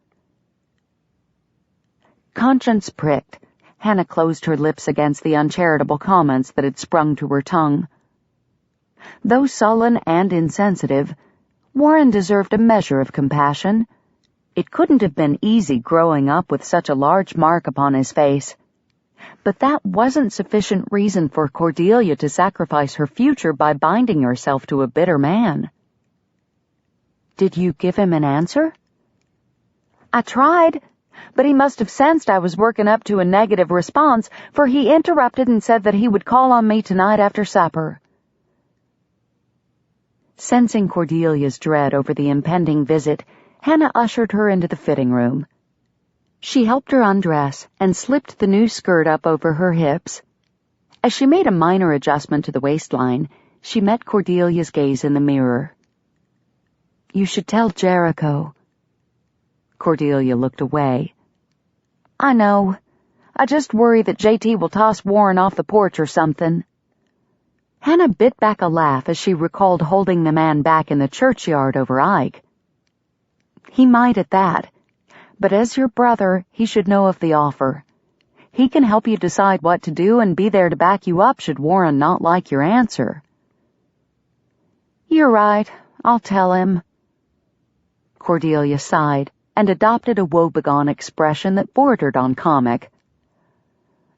Conscience pricked, Hannah closed her lips against the uncharitable comments that had sprung to her tongue. Though sullen and insensitive, Warren deserved a measure of compassion. It couldn't have been easy growing up with such a large mark upon his face. But that wasn't sufficient reason for Cordelia to sacrifice her future by binding herself to a bitter man. "Did you give him an answer?" "I tried, but he must have sensed I was working up to a negative response, for he interrupted and said that he would call on me tonight after supper." Sensing Cordelia's dread over the impending visit, Hannah ushered her into the fitting room. She helped her undress and slipped the new skirt up over her hips. As she made a minor adjustment to the waistline, she met Cordelia's gaze in the mirror. "You should tell Jericho." Cordelia looked away. "I know. I just worry that JT will toss Warren off the porch or something." Hannah bit back a laugh as she recalled holding the man back in the churchyard over Ike. "He might at that, but as your brother, he should know of the offer. He can help you decide what to do and be there to back you up should Warren not like your answer." "You're right. I'll tell him." Cordelia sighed and adopted a woebegone expression that bordered on comic.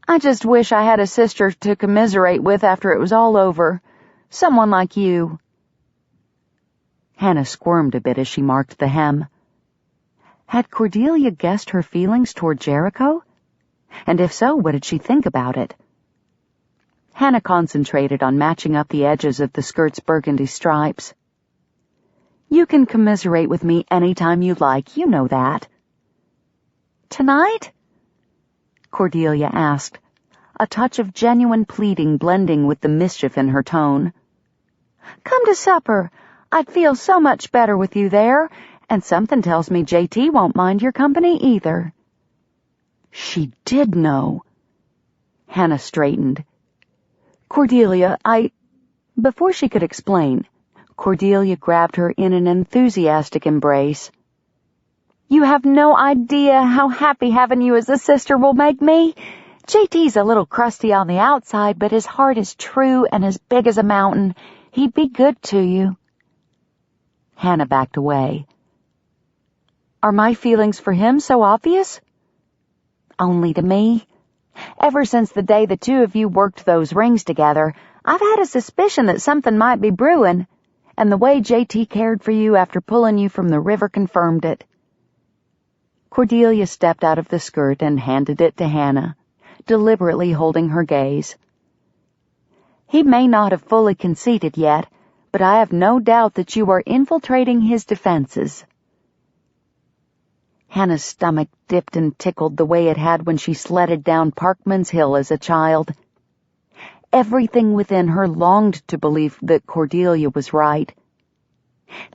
"I just wish I had a sister to commiserate with after it was all over. Someone like you." Hannah squirmed a bit as she marked the hem. Had Cordelia guessed her feelings toward Jericho? And if so, what did she think about it? Hannah concentrated on matching up the edges of the skirt's burgundy stripes. "You can commiserate with me any time you like, you know that." "Tonight?" Cordelia asked, a touch of genuine pleading blending with the mischief in her tone. "Come to supper. I'd feel so much better with you there, and something tells me JT won't mind your company either." She did know. Hannah straightened. "Cordelia, Before she could explain, Cordelia grabbed her in an enthusiastic embrace. "You have no idea how happy having you as a sister will make me. JT's a little crusty on the outside, but his heart is true and as big as a mountain. He'd be good to you." Hannah backed away. "Are my feelings for him so obvious?" "Only to me. Ever since the day the two of you worked those rings together, I've had a suspicion that something might be brewing, and the way JT cared for you after pulling you from the river confirmed it." Cordelia stepped out of the skirt and handed it to Hannah, deliberately holding her gaze. "He may not have fully conceded yet, but I have no doubt that you are infiltrating his defenses." Hannah's stomach dipped and tickled the way it had when she sledded down Parkman's Hill as a child. Everything within her longed to believe that Cordelia was right.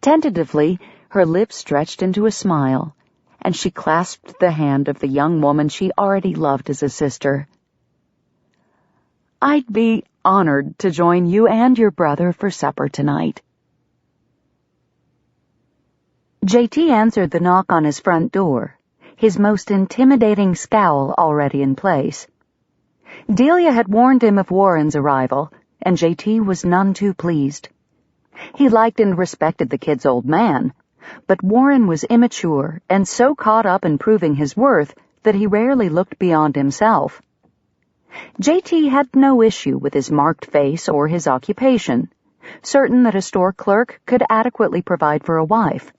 Tentatively, her lips stretched into a smile, and she clasped the hand of the young woman she already loved as a sister. "I'd be honored to join you and your brother for supper tonight." JT answered the knock on his front door, his most intimidating scowl already in place. Delia had warned him of Warren's arrival, and JT was none too pleased. He liked and respected the kid's old man, but Warren was immature and so caught up in proving his worth that he rarely looked beyond himself. JT had no issue with his marked face or his occupation, certain that a store clerk could adequately provide for a wife.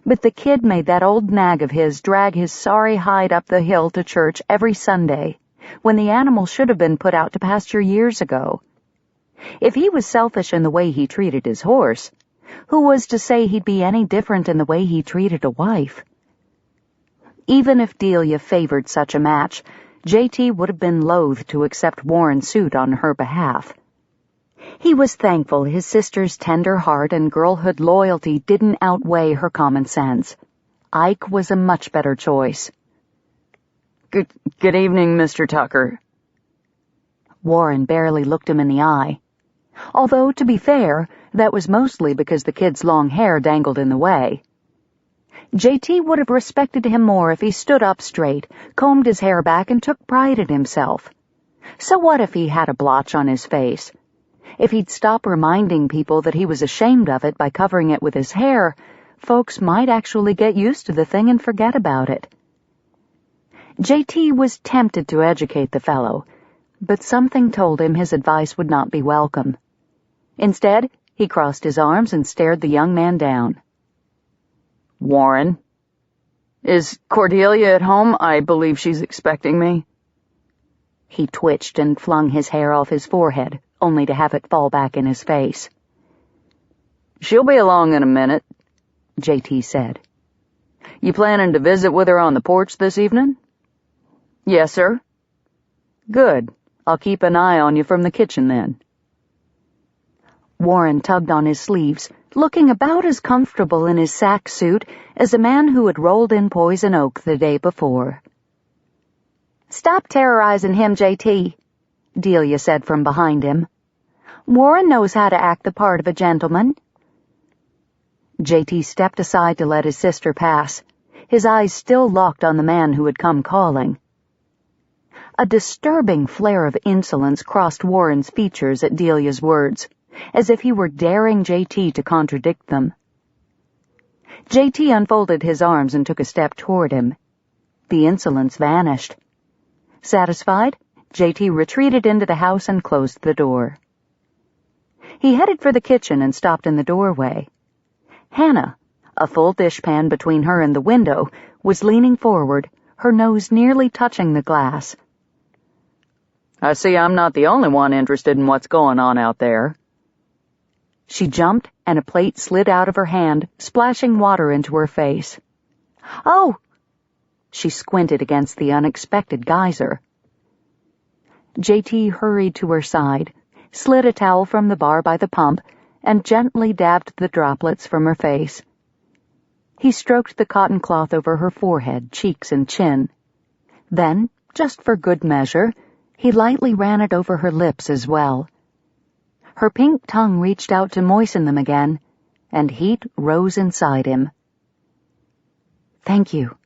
But the kid made that old nag of his drag his sorry hide up the hill to church every Sunday, when the animal should have been put out to pasture years ago,
If he was selfish in the way he treated his horse, who was to say he'd be any different in the way he treated a wife? Even if Delia favored such a match, J.T. would have been loath to accept Warren's suit on her behalf. He was thankful his sister's tender heart and girlhood loyalty didn't outweigh her common sense. Ike was a much better choice.
Good evening, Mr. Tucker.
Warren barely looked him in the eye. Although, to be fair, that was mostly because the kid's long hair dangled in the way. J.T. would have respected him more if he stood up straight, combed his hair back, and took pride in himself. So what if he had a blotch on his face? If he'd stop reminding people that he was ashamed of it by covering it with his hair, folks might actually get used to the thing and forget about it. J.T. was tempted to educate the fellow, but something told him his advice would not be welcome. Instead, he crossed his arms and stared the young man down.
Warren, is Cordelia at home? I believe she's expecting me.
He twitched and flung his hair off his forehead, only to have it fall back in his face.
She'll be along in a minute,
J.T. said.
You planning to visit with her on the porch this evening?
Yes, sir.
Good. I'll keep an eye on you from the kitchen then.
Warren tugged on his sleeves, looking about as comfortable in his sack suit as a man who had rolled in poison oak the day before.
"Stop terrorizing him, J.T.," Delia said from behind him. "Warren knows how to act the part of a gentleman."
J.T. stepped aside to let his sister pass, his eyes still locked on the man who had come calling. A disturbing flare of insolence crossed Warren's features at Delia's words, as if he were daring J.T. to contradict them. J.T. unfolded his arms and took a step toward him. The insolence vanished. Satisfied, J.T. retreated into the house and closed the door. He headed for the kitchen and stopped in the doorway. Hannah, a full dishpan between her and the window, was leaning forward, her nose nearly touching the glass.
I see I'm not the only one interested in what's going on out there.
She jumped, and a plate slid out of her hand, splashing water into her face.
"Oh!"
She squinted against the unexpected geyser. J.T. hurried to her side, slid a towel from the bar by the pump, and gently dabbed the droplets from her face. He stroked the cotton cloth over her forehead, cheeks, and chin. Then, just for good measure, he lightly ran it over her lips as well. Her pink tongue reached out to moisten them again, and heat rose inside him. "Thank you."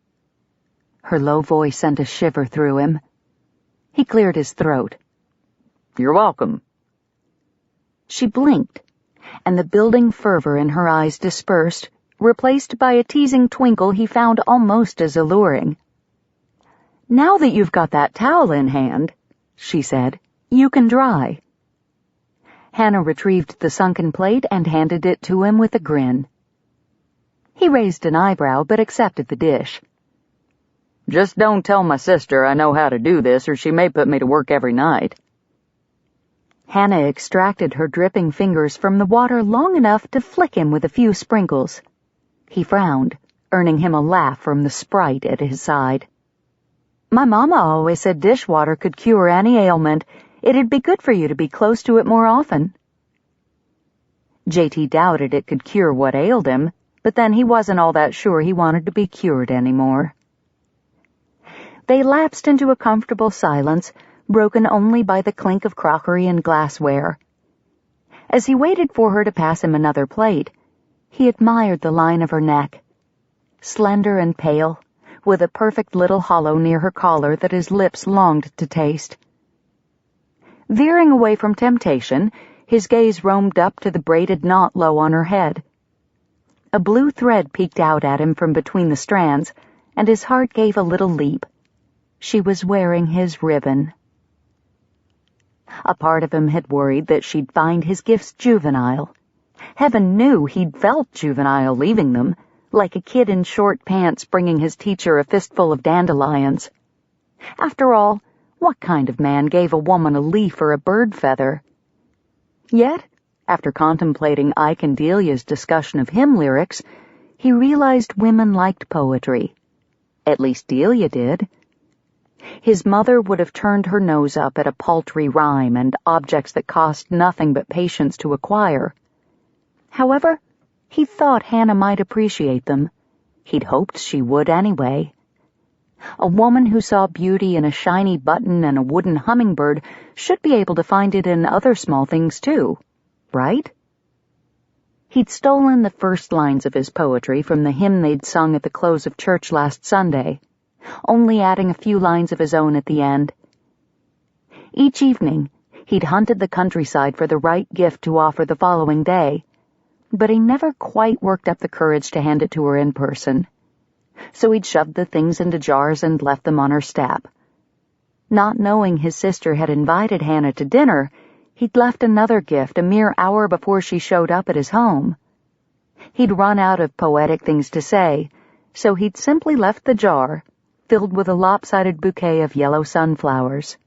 Her low voice sent a shiver through him. He cleared his throat.
You're welcome.
She blinked, and the building fervor in her eyes dispersed, replaced by a teasing twinkle he found almost as alluring. "Now that you've got that towel in hand," she said, "you can dry." Hannah retrieved the sunken plate and handed it to him with a grin. He raised an eyebrow but accepted the dish.
Just don't tell my sister I know how to do this, or she may put me to work every night.
Hannah extracted her dripping fingers from the water long enough to flick him with a few sprinkles. He frowned, earning him a laugh from the sprite at his side. "My mama always said dishwater could cure any ailment. It'd be good for you to be close to it more often." J.T. doubted it could cure what ailed him, but then he wasn't all that sure he wanted to be cured anymore. They lapsed into a comfortable silence, broken only by the clink of crockery and glassware. As he waited for her to pass him another plate, he admired the line of her neck. Slender and pale, with a perfect little hollow near her collar that his lips longed to taste. Veering away from temptation, his gaze roamed up to the braided knot low on her head. A blue thread peeked out at him from between the strands, and his heart gave a little leap. She was wearing his ribbon. A part of him had worried that she'd find his gifts juvenile. Heaven knew he'd felt juvenile leaving them, like a kid in short pants bringing his teacher a fistful of dandelions. After all, what kind of man gave a woman a leaf or a bird feather? Yet, after contemplating Ike and Delia's discussion of hymn lyrics, he realized women liked poetry. At least Delia did. His mother would have turned her nose up at a paltry rhyme and objects that cost nothing but patience to acquire. However, he thought Hannah might appreciate them. He'd hoped she would anyway. A woman who saw beauty in a shiny button and a wooden hummingbird should be able to find it in other small things too, right? He'd stolen the first lines of his poetry from the hymn they'd sung at the close of church last Sunday, only adding a few lines of his own at the end. Each evening, he'd hunted the countryside for the right gift to offer the following day, but he never quite worked up the courage to hand it to her in person. So he'd shoved the things into jars and left them on her step. Not knowing his sister had invited Hannah to dinner, he'd left another gift a mere hour before she showed up at his home. He'd run out of poetic things to say, so he'd simply left the jar, filled with a lopsided bouquet of yellow sunflowers.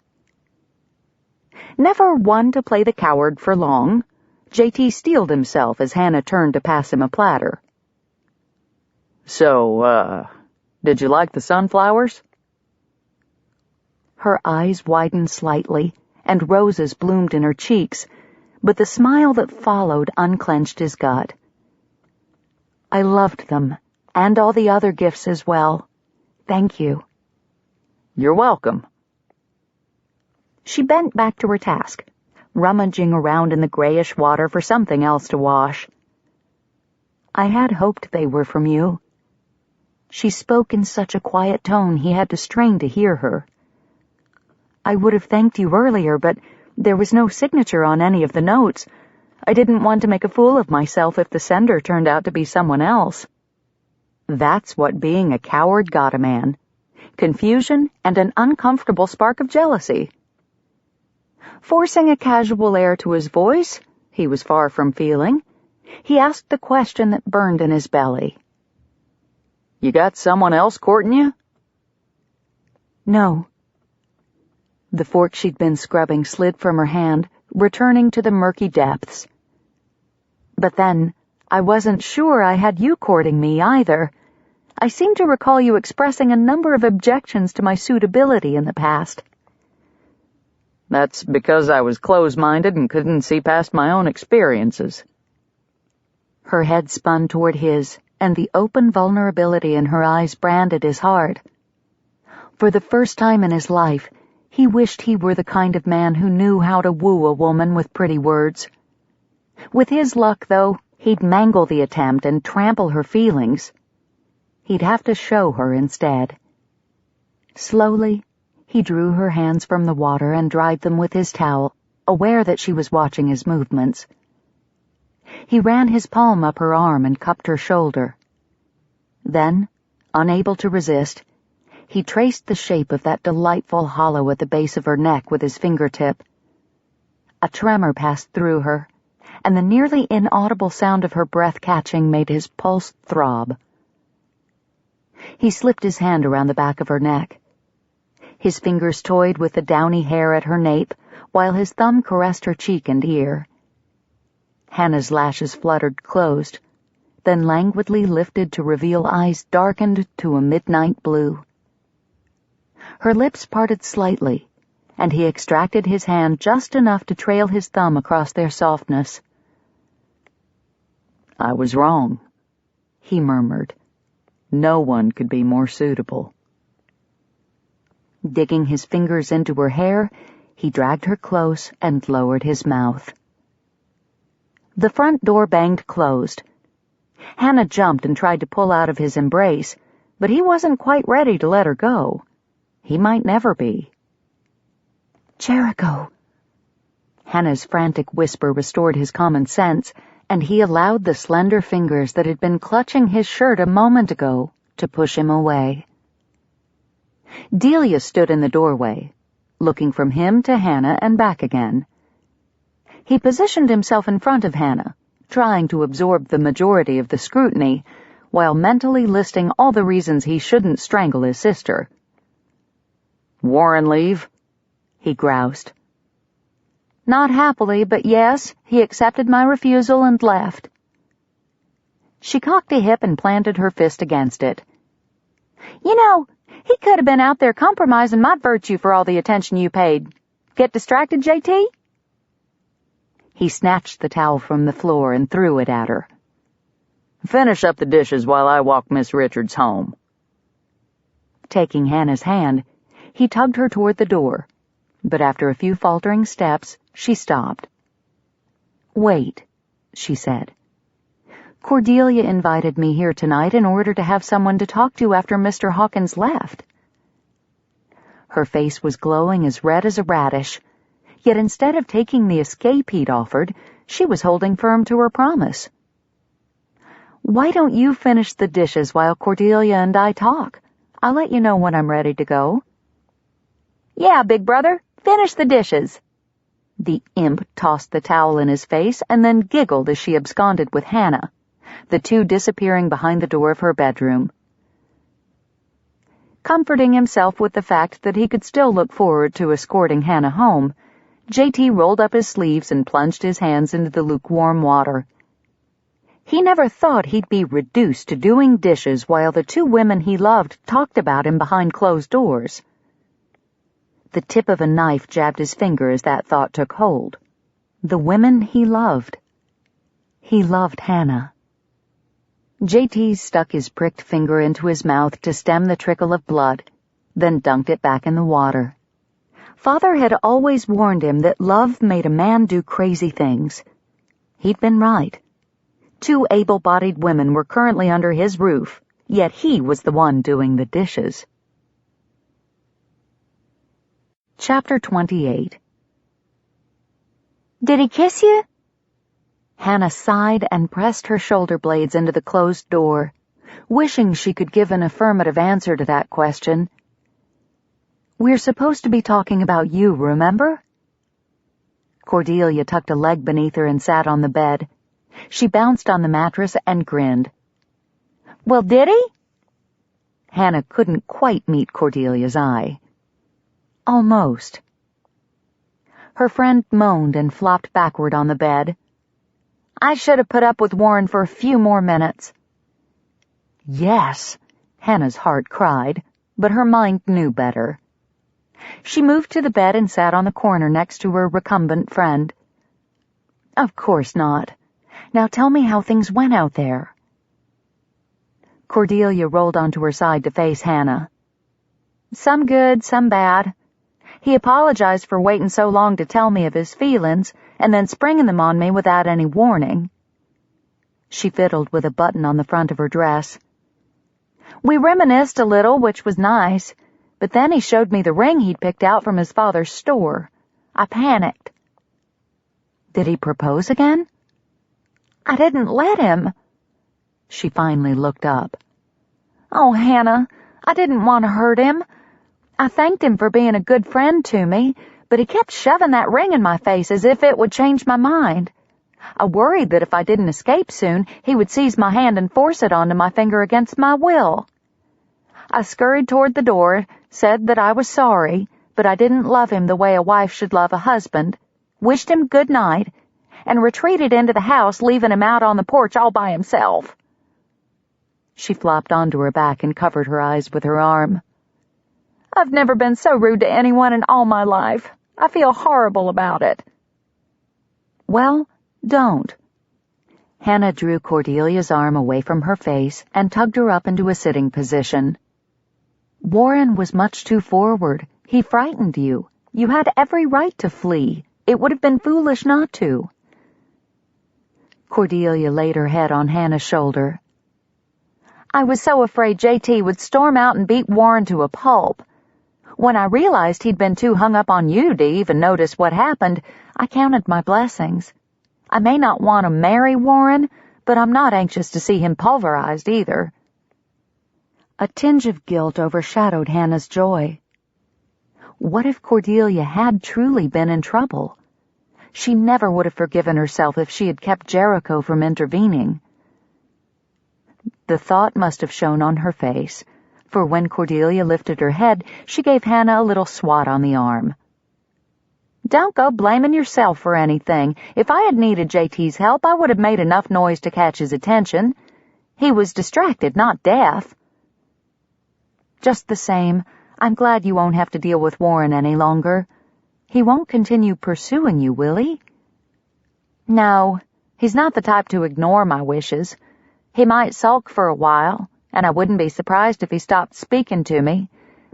Never one to play the coward for long, J.T. steeled himself as Hannah turned to pass him a platter.
So, did you like the sunflowers?
Her eyes widened slightly, and roses bloomed in her cheeks, but the smile that followed unclenched his gut. I loved them, and all the other gifts as well. Thank you.
You're welcome.
She bent back to her task, rummaging around in the grayish water for something else to wash. I had hoped they were from you. She spoke in such a quiet tone he had to strain to hear her. I would have thanked you earlier, but there was no signature on any of the notes. I didn't want to make a fool of myself if the sender turned out to be someone else. That's what being a coward got a man. Confusion and an uncomfortable spark of jealousy. Forcing a casual air to his voice, he was far from feeling, he asked the question that burned in his belly.
You got someone else courting you?
No. The fork she'd been scrubbing slid from her hand, returning to the murky depths. But then, I wasn't sure I had you courting me either. I seem to recall you expressing a number of objections to my suitability in the past.
That's because I was close-minded and couldn't see past my own experiences.
Her head spun toward his, and the open vulnerability in her eyes branded his heart. For the first time in his life, he wished he were the kind of man who knew how to woo a woman with pretty words. With his luck, though, he'd mangle the attempt and trample her feelings. He'd have to show her instead. Slowly, he drew her hands from the water and dried them with his towel, aware that she was watching his movements. He ran his palm up her arm and cupped her shoulder. Then, unable to resist, he traced the shape of that delightful hollow at the base of her neck with his fingertip. A tremor passed through her, and the nearly inaudible sound of her breath catching made his pulse throb. He slipped his hand around the back of her neck. His fingers toyed with the downy hair at her nape, while his thumb caressed her cheek and ear. Hannah's lashes fluttered closed, then languidly lifted to reveal eyes darkened to a midnight blue. Her lips parted slightly, and he extracted his hand just enough to trail his thumb across their softness.
I was wrong,
he murmured.
No one could be more suitable.
Digging his fingers into her hair, he dragged her close and lowered his mouth. The front door banged closed. Hannah jumped and tried to pull out of his embrace, but he wasn't quite ready to let her go. He might never be. Jericho! Hannah's frantic whisper restored his common sense, and he allowed the slender fingers that had been clutching his shirt a moment ago to push him away. Delia stood in the doorway, looking from him to Hannah and back again. He positioned himself in front of Hannah, trying to absorb the majority of the scrutiny, while mentally listing all the reasons he shouldn't strangle his sister.
Warren leave?
He groused.
Not happily, but yes, he accepted my refusal and left. She cocked a hip and planted her fist against it. You know, he could have been out there compromising my virtue for all the attention you paid. Get distracted, JT? He snatched the towel from the floor and threw it at her.
Finish up the dishes while I walk Miss Richards home.
Taking Hannah's hand, he tugged her toward the door, but after a few faltering steps, she stopped. Wait, she said. Cordelia invited me here tonight in order to have someone to talk to after Mr. Hawkins left. Her face was glowing as red as a radish, yet instead of taking the escape he'd offered, she was holding firm to her promise. Why don't you finish the dishes while Cordelia and I talk? I'll let you know when I'm ready to go. Yeah, big brother, finish the dishes. The imp tossed the towel in his face and then giggled as she absconded with Hannah, the two disappearing behind the door of her bedroom. Comforting himself with the fact that he could still look forward to escorting Hannah home, JT rolled up his sleeves and plunged his hands into the lukewarm water. He never thought he'd be reduced to doing dishes while the two women he loved talked about him behind closed doors. The tip of a knife jabbed his finger as that thought took hold. The women he loved. He loved Hannah. JT stuck his pricked finger into his mouth to stem the trickle of blood, then dunked it back in the water. Father had always warned him that love made a man do crazy things. He'd been right. 2 able-bodied women were currently under his roof, yet he was the one doing the dishes. Chapter 28.
Did he kiss you?
Hannah sighed and pressed her shoulder blades into the closed door, wishing she could give an affirmative answer to that question. We're supposed to be talking about you, remember? Cordelia tucked a leg beneath her and sat on the bed. She bounced on the mattress and grinned.
Well, did he?
Hannah couldn't quite meet Cordelia's eye. Almost. Her friend moaned and flopped backward on the bed.
I should have put up with Warren for a few more minutes.
Yes, Hannah's heart cried, but her mind knew better. She moved to the bed and sat on the corner next to her recumbent friend. Of course not. Now tell me how things went out there. Cordelia rolled onto her side to face Hannah.
Some good, some bad. He apologized for waiting so long to tell me of his feelings, and then springing them on me without any warning.
She fiddled with a button on the front of her dress.
We reminisced a little, which was nice, but then he showed me the ring he'd picked out from his father's store. I panicked.
Did he propose again?
I didn't let him.
She finally looked up.
Oh, Hannah, I didn't want to hurt him. I thanked him for being a good friend to me, but he kept shoving that ring in my face as if it would change my mind. I worried that if I didn't escape soon, he would seize my hand and force it onto my finger against my will. I scurried toward the door, said that I was sorry, but I didn't love him the way a wife should love a husband, wished him good night, and retreated into the house, leaving him out on the porch all by himself.
She flopped onto her back and covered her eyes with her arm.
I've never been so rude to anyone in all my life. I feel horrible about it.
Well, don't. Hannah drew Cordelia's arm away from her face and tugged her up into a sitting position. Warren was much too forward. He frightened you. You had every right to flee. It would have been foolish not to. Cordelia laid her head on Hannah's shoulder.
I was so afraid JT would storm out and beat Warren to a pulp. When I realized he'd been too hung up on you to even notice what happened, I counted my blessings. I may not want to marry Warren, but I'm not anxious to see him pulverized either.
A tinge of guilt overshadowed Hannah's joy. What if Cordelia had truly been in trouble? She never would have forgiven herself if she had kept Jericho from intervening. The thought must have shown on her face, for when Cordelia lifted her head, she gave Hannah a little swat on the arm. Don't go blaming yourself for anything. If I had needed JT's help, I would have made enough noise to catch his attention. He was distracted, not deaf. Just the same, I'm glad you won't have to deal with Warren any longer. He won't continue pursuing you, will he? No, he's not the type to ignore my wishes. He might sulk for a while, and I wouldn't be surprised if he stopped speaking to me.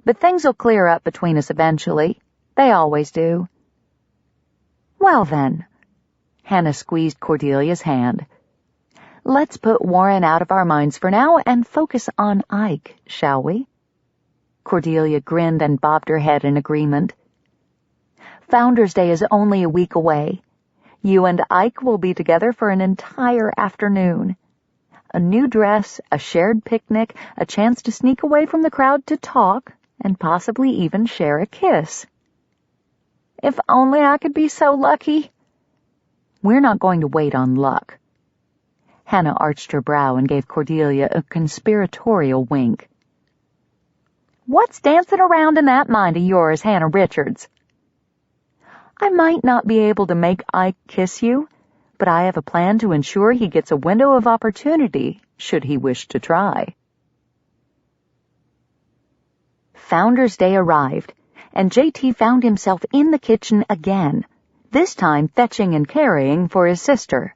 But things will clear up between us eventually. They always do. Well then, Hannah squeezed Cordelia's hand. Let's put Warren out of our minds for now and focus on Ike, shall we? Cordelia grinned and bobbed her head in agreement. Founder's Day is only a week away. You and Ike will be together for an entire afternoon. A new dress, a shared picnic, a chance to sneak away from the crowd to talk, and possibly even share a kiss. If only I could be so lucky. We're not going to wait on luck. Hannah arched her brow and gave Cordelia a conspiratorial wink. What's dancing around in that mind of yours, Hannah Richards? I might not be able to make Ike kiss you, but I have a plan to ensure he gets a window of opportunity, should he wish to try. Founder's Day arrived, and JT found himself in the kitchen again, this time fetching and carrying for his sister.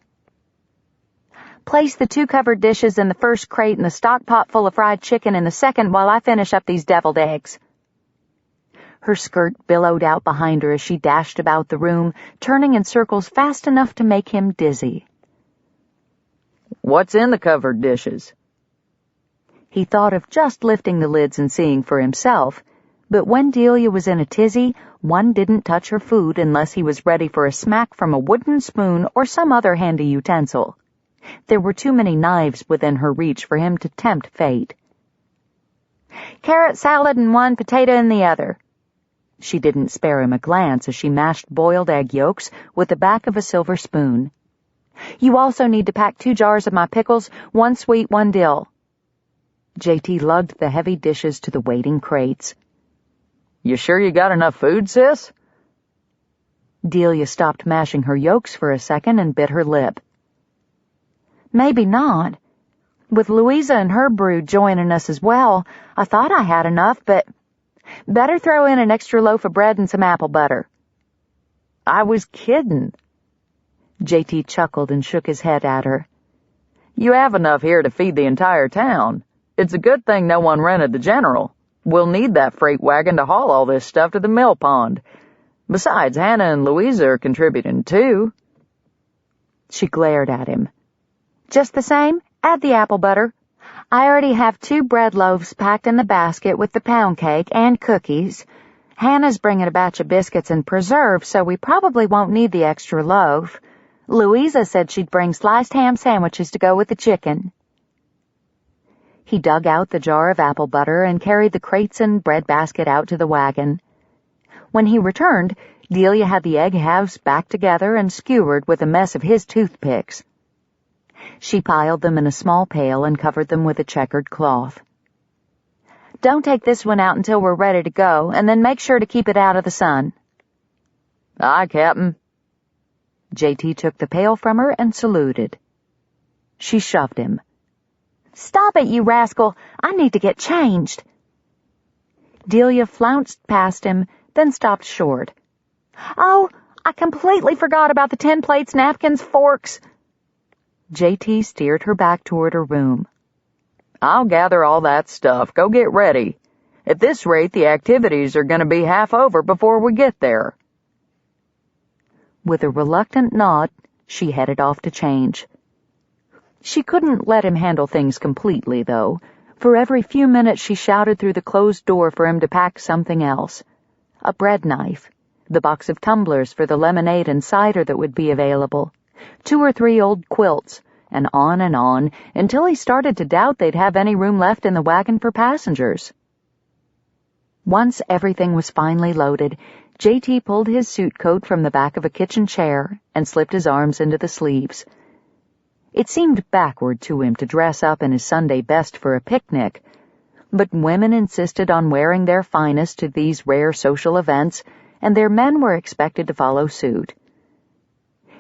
Place the 2 covered dishes in the first crate and the stock pot full of fried chicken in the second while I finish up these deviled eggs. Her skirt billowed out behind her as she dashed about the room, turning in circles fast enough to make him dizzy.
What's in the covered dishes?
He thought of just lifting the lids and seeing for himself, but when Delia was in a tizzy, one didn't touch her food unless he was ready for a smack from a wooden spoon or some other handy utensil. There were too many knives within her reach for him to tempt fate. Carrot salad in one, potato in the other. She didn't spare him a glance as she mashed boiled egg yolks with the back of a silver spoon. You also need to pack 2 jars of my pickles, 1 sweet, 1 dill. JT lugged the heavy dishes to the waiting crates.
You sure you got enough food, sis?
Delia stopped mashing her yolks for a second and bit her lip. Maybe not. With Louisa and her brood joining us as well, I thought I had enough, but better throw in an extra loaf of bread and some apple butter.
I was kidding.
JT chuckled and shook his head at her.
You have enough here to feed the entire town. It's a good thing no one rented the General. We'll need that freight wagon to haul all this stuff to the mill pond. Besides, Hannah and Louisa are contributing too.
She glared at him. Just the same, add the apple butter. I already have 2 bread loaves packed in the basket with the pound cake and cookies. Hannah's bringing a batch of biscuits and preserves, so we probably won't need the extra loaf. Louisa said she'd bring sliced ham sandwiches to go with the chicken. He dug out the jar of apple butter and carried the crates and bread basket out to the wagon. When he returned, Delia had the egg halves back together and skewered with a mess of his toothpicks. She piled them in a small pail and covered them with a checkered cloth. Don't take this one out until we're ready to go, and then make sure to keep it out of the sun.
Aye, Captain.
JT took the pail from her and saluted. She shoved him. Stop it, you rascal! I need to get changed. Delia flounced past him, then stopped short. Oh, I completely forgot about the 10 plates, napkins, forks. JT steered her back toward her room.
I'll gather all that stuff. Go get ready. At this rate, the activities are going to be half over before we get there.
With a reluctant nod, she headed off to change. She couldn't let him handle things completely, though. For every few minutes she shouted through the closed door for him to pack something else. A bread knife, the box of tumblers for the lemonade and cider that would be available, 2 or 3 old quilts, and on, until he started to doubt they'd have any room left in the wagon for passengers. Once everything was finally loaded, JT pulled his suit coat from the back of a kitchen chair and slipped his arms into the sleeves. It seemed backward to him to dress up in his Sunday best for a picnic, but women insisted on wearing their finest to these rare social events,
and their men were expected to follow suit.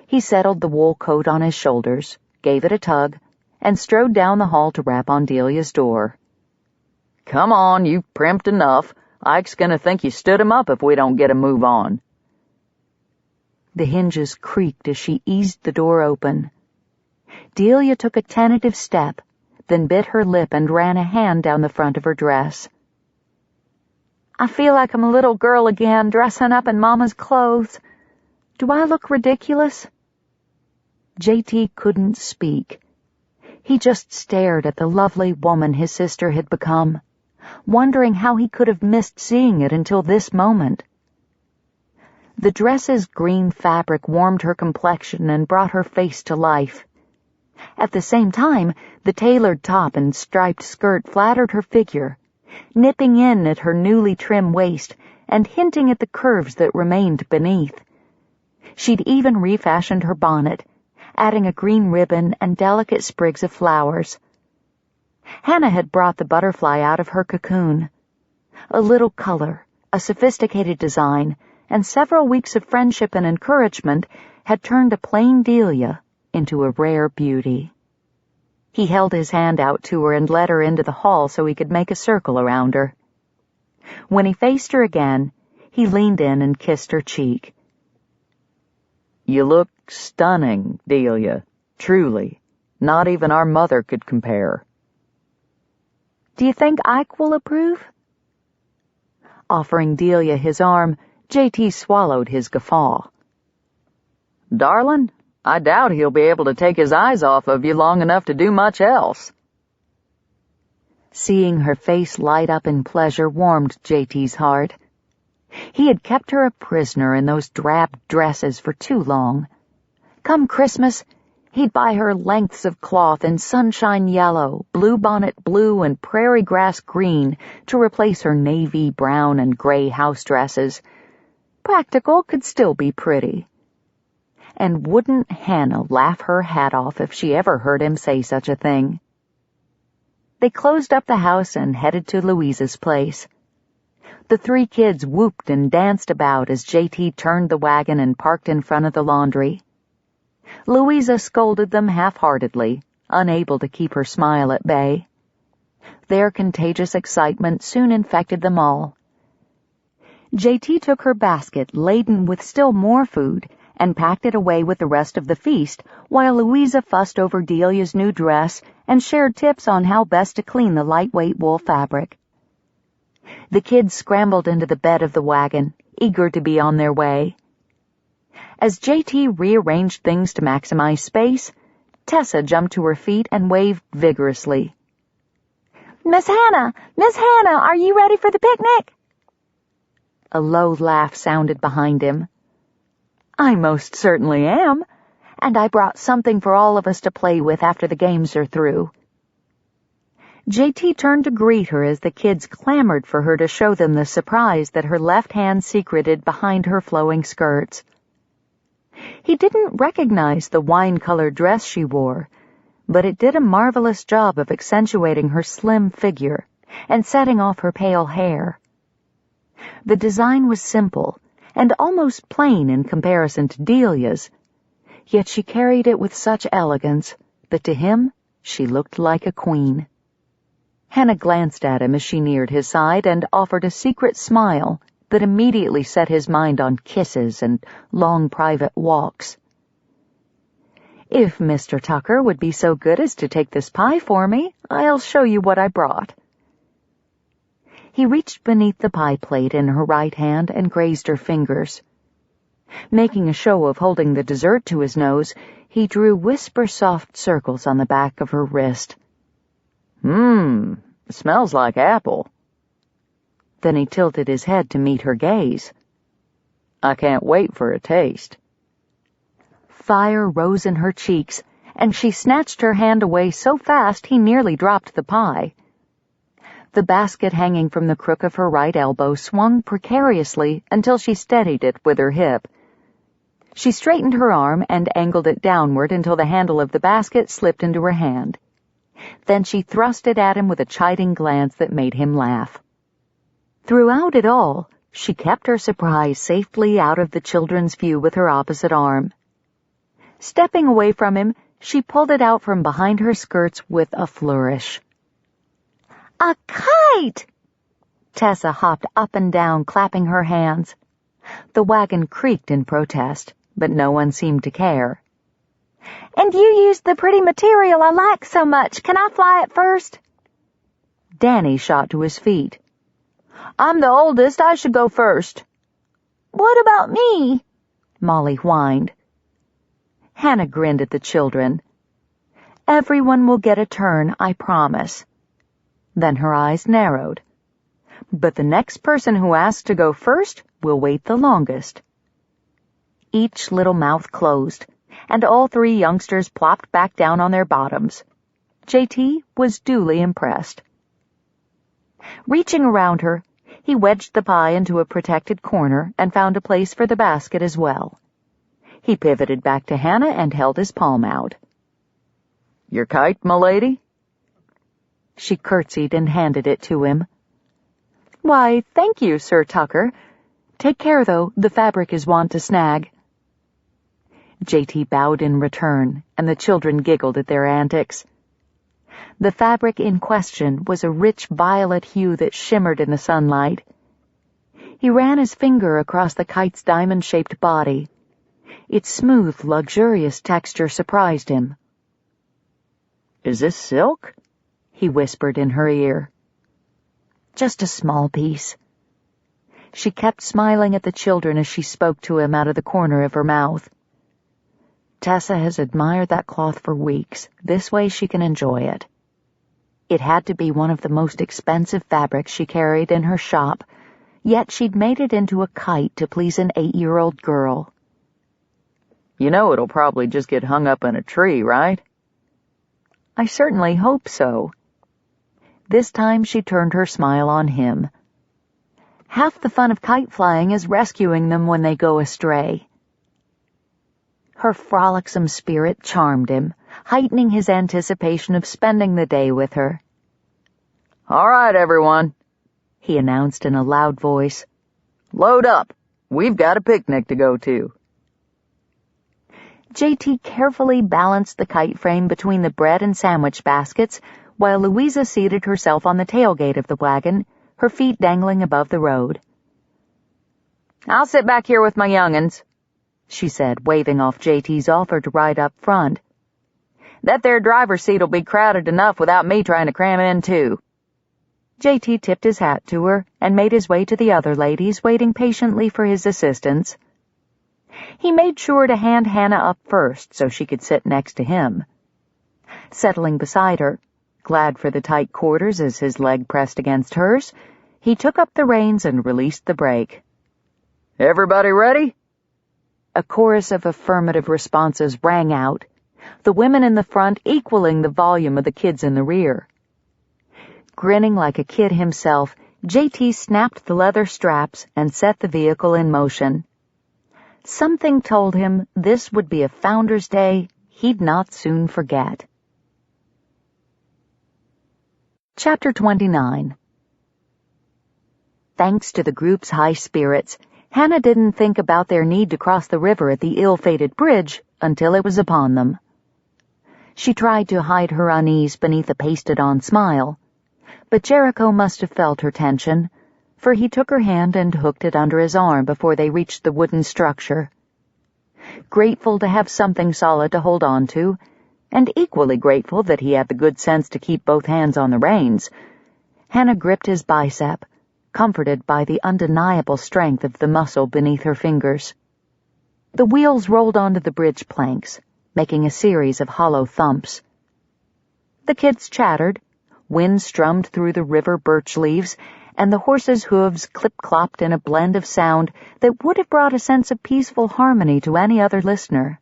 He settled the wool coat on his shoulders, gave it a tug, and strode down the hall to rap on Delia's door.
"Come on, you've primped enough. Ike's gonna think you stood him up if we don't get a move on."
The hinges creaked as she eased the door open. Delia took a tentative step, then bit her lip and ran a hand down the front of her dress.
I feel like I'm a little girl again, dressing up in Mama's clothes. Do I look ridiculous?
J.T. couldn't speak. He just stared at the lovely woman his sister had become, wondering how he could have missed seeing it until this moment. The dress's green fabric warmed her complexion and brought her face to life. At the same time, the tailored top and striped skirt flattered her figure, nipping in at her newly trim waist and hinting at the curves that remained beneath. She'd even refashioned her bonnet, adding a green ribbon and delicate sprigs of flowers. Hannah had brought the butterfly out of her cocoon. A little color, a sophisticated design, and several weeks of friendship and encouragement had turned a plain Delia into a rare beauty. He held his hand out to her and led her into the hall so he could make a circle around her. When he faced her again, he leaned in and kissed her cheek.
"You look stunning, Delia. Truly. Not even our mother could compare."
Do you think Ike will approve?
Offering Delia his arm, J.T. swallowed his guffaw.
"Darling, I doubt he'll be able to take his eyes off of you long enough to do much else."
Seeing her face light up in pleasure warmed J.T.'s heart. He had kept her a prisoner in those drab dresses for too long. Come Christmas, he'd buy her lengths of cloth in sunshine yellow, bluebonnet blue, and prairie grass green to replace her navy, brown, and gray house dresses. Practical could still be pretty. And wouldn't Hannah laugh her hat off if she ever heard him say such a thing? They closed up the house and headed to Louisa's place. The three kids whooped and danced about as J.T. turned the wagon and parked in front of the laundry. Louisa scolded them half-heartedly, unable to keep her smile at bay. Their contagious excitement soon infected them all. J.T. took her basket laden with still more food and packed it away with the rest of the feast, while Louisa fussed over Delia's new dress and shared tips on how best to clean the lightweight wool fabric. The kids scrambled into the bed of the wagon, eager to be on their way. As J.T. rearranged things to maximize space, Tessa jumped to her feet and waved vigorously.
Miss Hannah! Miss Hannah, are you ready for the picnic?
A low laugh sounded behind him. I most certainly am, and I brought something for all of us to play with after the games are through. J.T. turned to greet her as the kids clamored for her to show them the surprise that her left hand secreted behind her flowing skirts. He didn't recognize the wine-colored dress she wore, but it did a marvelous job of accentuating her slim figure and setting off her pale hair. The design was simple and almost plain in comparison to Delia's, yet she carried it with such elegance that to him she looked like a queen. Hannah glanced at him as she neared his side and offered a secret smile that immediately set his mind on kisses and long private walks. If Mr. Tucker would be so good as to take this pie for me, I'll show you what I brought. He reached beneath the pie plate in her right hand and grazed her fingers. Making a show of holding the dessert to his nose, he drew whisper-soft circles on the back of her wrist.
It smells like apple."
Then he tilted his head to meet her gaze.
"I can't wait for a taste."
Fire rose in her cheeks, and she snatched her hand away so fast he nearly dropped the pie. The basket hanging from the crook of her right elbow swung precariously until she steadied it with her hip. She straightened her arm and angled it downward until the handle of the basket slipped into her hand. Then she thrust it at him with a chiding glance that made him laugh. Throughout it all, She kept her surprise safely out of the children's view with her opposite arm. Stepping away from him, she pulled it out from behind her skirts with a flourish.
A kite!
Tessa hopped up and down, clapping her hands. The wagon creaked in protest, but no one seemed to care.
And you used the pretty material I like so much. Can I fly it first?
Danny shot to his feet. I'm the oldest. I should go first.
What about me?
Molly whined. Hannah grinned at the children. Everyone will get a turn, I promise. Then her eyes narrowed. But the next person who asks to go first will wait the longest. Each little mouth closed, and all three youngsters plopped back down on their bottoms. JT was duly impressed. Reaching around her, he wedged the pie into a protected corner and found a place for the basket as well. He pivoted back to Hannah and held his palm out.
Your kite, m'lady?
She curtsied and handed it to him. Why, thank you, Sir Tucker. Take care, though, the fabric is wont to snag. JT bowed in return, and the children giggled at their antics. The fabric in question was a rich violet hue that shimmered in the sunlight. He ran his finger across the kite's diamond-shaped body. Its smooth, luxurious texture surprised him.
Is this silk?
He whispered in her ear. Just a small piece. She kept smiling at the children as she spoke to him out of the corner of her mouth. Tessa has admired that cloth for weeks. This way she can enjoy it. It had to be one of the most expensive fabrics she carried in her shop, yet she'd made it into a kite to please an 8-year-old girl.
You know it'll probably just get hung up in a tree, right?
I certainly hope so. This time she turned her smile on him. Half the fun of kite flying is rescuing them when they go astray. Her frolicsome spirit charmed him, heightening his anticipation of spending the day with her.
All right, everyone,
he announced in a loud voice.
Load up. We've got a picnic to go to.
JT carefully balanced the kite frame between the bread and sandwich baskets, while Louisa seated herself on the tailgate of the wagon, her feet dangling above the road.
I'll sit back here with my young'uns,
she said, waving off JT's offer to ride up front.
That there driver's seat'll be crowded enough without me trying to cram in, too.
JT tipped his hat to her and made his way to the other ladies, waiting patiently for his assistance. He made sure to hand Hannah up first so she could sit next to him. Settling beside her, glad for the tight quarters as his leg pressed against hers, he took up the reins and released the brake.
Everybody ready?
A chorus of affirmative responses rang out, the women in the front equaling the volume of the kids in the rear. Grinning like a kid himself, JT snapped the leather straps and set the vehicle in motion. Something told him this would be a Founder's Day he'd not soon forget. Chapter 29. Thanks to the group's high spirits, Hannah didn't think about their need to cross the river at the ill-fated bridge until it was upon them. She tried to hide her unease beneath a pasted-on smile, but Jericho must have felt her tension, for he took her hand and hooked it under his arm before they reached the wooden structure. Grateful to have something solid to hold on to, and equally grateful that he had the good sense to keep both hands on the reins, Hannah gripped his bicep, comforted by the undeniable strength of the muscle beneath her fingers. The wheels rolled onto the bridge planks, making a series of hollow thumps. The kids chattered, wind strummed through the river birch leaves, and the horses' hooves clip-clopped in a blend of sound that would have brought a sense of peaceful harmony to any other listener.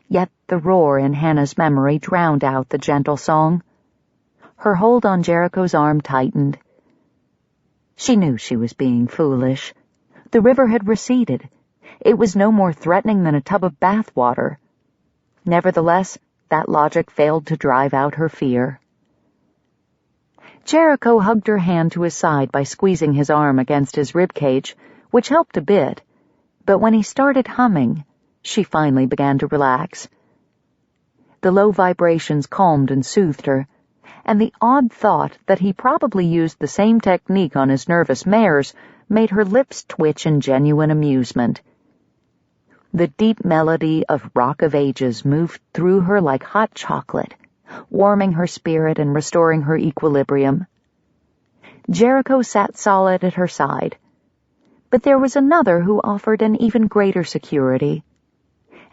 Yet the roar in Hannah's memory drowned out the gentle song. Her hold on Jericho's arm tightened. She knew she was being foolish. The river had receded. It was no more threatening than a tub of bath water. Nevertheless, that logic failed to drive out her fear. Jericho hugged her hand to his side by squeezing his arm against his ribcage, which helped a bit, but when he started humming, she finally began to relax. The low vibrations calmed and soothed her, and the odd thought that he probably used the same technique on his nervous mares made her lips twitch in genuine amusement. The deep melody of Rock of Ages moved through her like hot chocolate, warming her spirit and restoring her equilibrium. Jericho sat solid at her side, but there was another who offered an even greater security,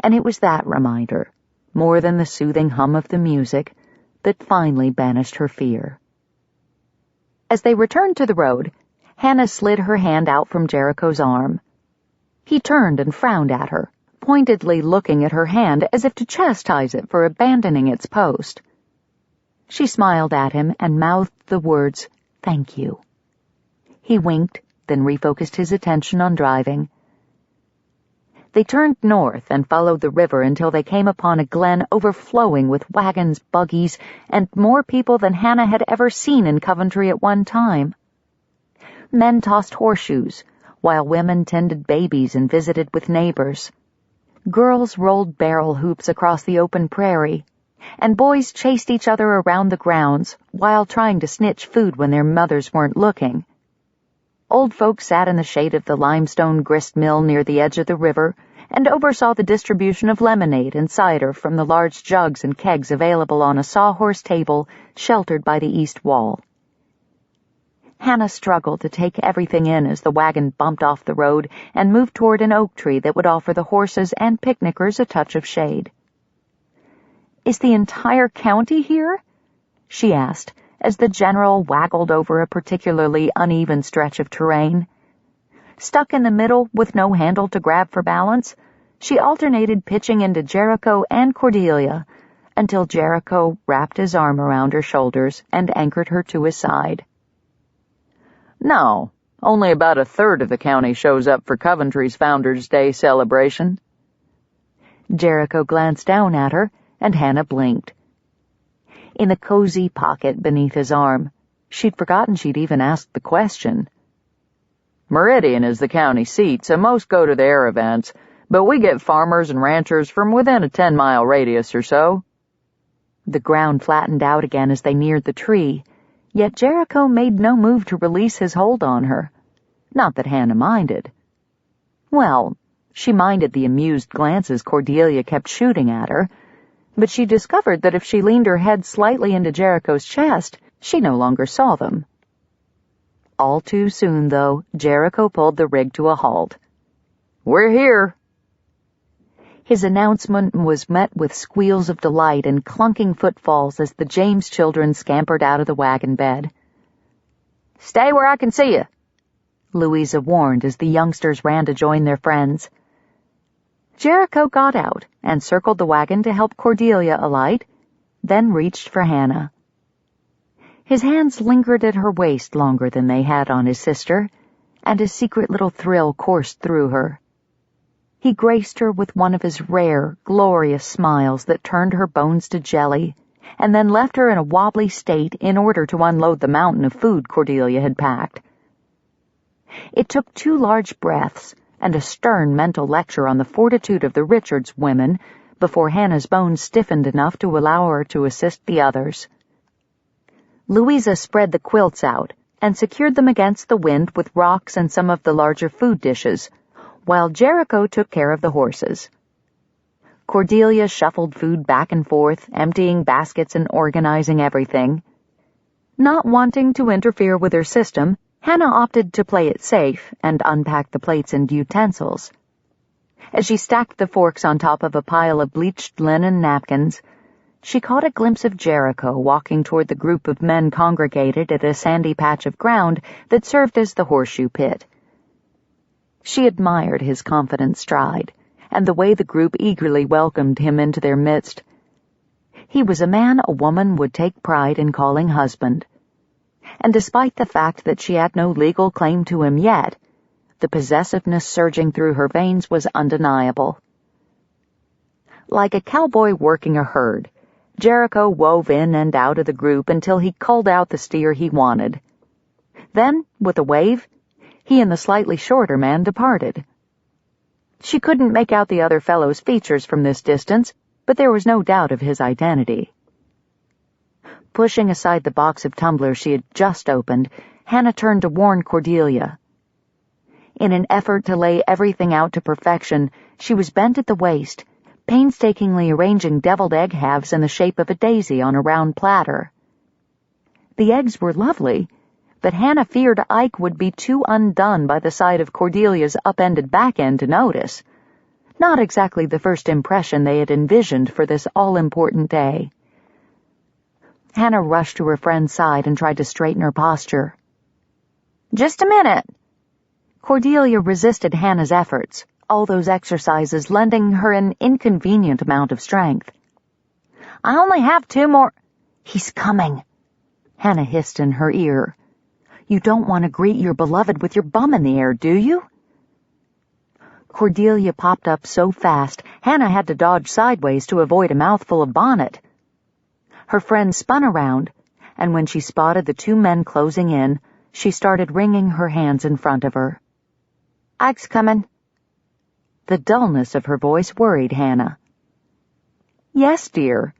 and it was that reminder, more than the soothing hum of the music, that finally banished her fear. As they returned to the road, Hannah slid her hand out from Jericho's arm. He turned and frowned at her, pointedly looking at her hand as if to chastise it for abandoning its post. She smiled at him and mouthed the words, "Thank you." He winked, then refocused his attention on driving. They turned north and followed the river until they came upon a glen overflowing with wagons, buggies, and more people than Hannah had ever seen in Coventry at one time. Men tossed horseshoes, while women tended babies and visited with neighbors. Girls rolled barrel hoops across the open prairie, and boys chased each other around the grounds while trying to snitch food when their mothers weren't looking. Old folks sat in the shade of the limestone grist mill near the edge of the river and oversaw the distribution of lemonade and cider from the large jugs and kegs available on a sawhorse table sheltered by the east wall. Hannah struggled to take everything in as the wagon bumped off the road and moved toward an oak tree that would offer the horses and picnickers a touch of shade. "Is the entire county here?" she asked, as the general waggled over a particularly uneven stretch of terrain. Stuck in the middle with no handle to grab for balance, she alternated pitching into Jericho and Cordelia until Jericho wrapped his arm around her shoulders and anchored her to his side.
No, only about a third of the county shows up for Coventry's Founders' Day celebration.
Jericho glanced down at her, and Hannah blinked. In the cozy pocket beneath his arm, she'd forgotten she'd even asked the question.
Meridian is the county seat, so most go to their events, but we get farmers and ranchers from within a 10-mile radius or so.
The ground flattened out again as they neared the tree, yet Jericho made no move to release his hold on her. Not that Hannah minded. Well, she minded the amused glances Cordelia kept shooting at her, but she discovered that if she leaned her head slightly into Jericho's chest, she no longer saw them. All too soon, though, Jericho pulled the rig to a halt.
"We're here."
His announcement was met with squeals of delight and clunking footfalls as the James children scampered out of the wagon bed.
"Stay where I can see you,"
Louisa warned as the youngsters ran to join their friends. Jericho got out and circled the wagon to help Cordelia alight, then reached for Hannah. His hands lingered at her waist longer than they had on his sister, and a secret little thrill coursed through her. He graced her with one of his rare, glorious smiles that turned her bones to jelly, and then left her in a wobbly state in order to unload the mountain of food Cordelia had packed. It took 2 large breaths and a stern mental lecture on the fortitude of the Richards women before Hannah's bones stiffened enough to allow her to assist the others. Louisa spread the quilts out and secured them against the wind with rocks and some of the larger food dishes, while Jericho took care of the horses. Cordelia shuffled food back and forth, emptying baskets and organizing everything. Not wanting to interfere with her system, Hannah opted to play it safe and unpack the plates and utensils. As she stacked the forks on top of a pile of bleached linen napkins, she caught a glimpse of Jericho walking toward the group of men congregated at a sandy patch of ground that served as the horseshoe pit. She admired his confident stride and the way the group eagerly welcomed him into their midst. He was a man a woman would take pride in calling husband, and despite the fact that she had no legal claim to him yet, the possessiveness surging through her veins was undeniable. Like a cowboy working a herd,
Jericho wove in and out of the group until he culled out the steer he wanted. Then, with a wave, he and the slightly shorter man departed. She couldn't make out the other fellow's features from this distance, but there was no doubt of his identity. Pushing aside the box of tumblers she had just opened, Hannah turned to warn Cordelia. In an effort to lay everything out to perfection, she was bent at the waist, painstakingly arranging deviled egg halves in the shape of a daisy on a round platter. The eggs were lovely, but Hannah feared Ike would be too undone by the sight of Cordelia's upended back end to notice. Not exactly the first impression they had envisioned for this all-important day. Hannah rushed to her friend's side and tried to straighten her posture.
"Just a minute."
Cordelia resisted Hannah's efforts, all those exercises lending her an inconvenient amount of strength.
"I only have 2 more—"
"He's coming," Hannah hissed in her ear. "You don't want to greet your beloved with your bum in the air, do you?" Cordelia popped up so fast, Hannah had to dodge sideways to avoid a mouthful of bonnet. Her friend spun around, and when she spotted the 2 men closing in, she started wringing her hands in front of her.
"Ike's coming."
The dullness of her voice worried Hannah. "Yes, dear."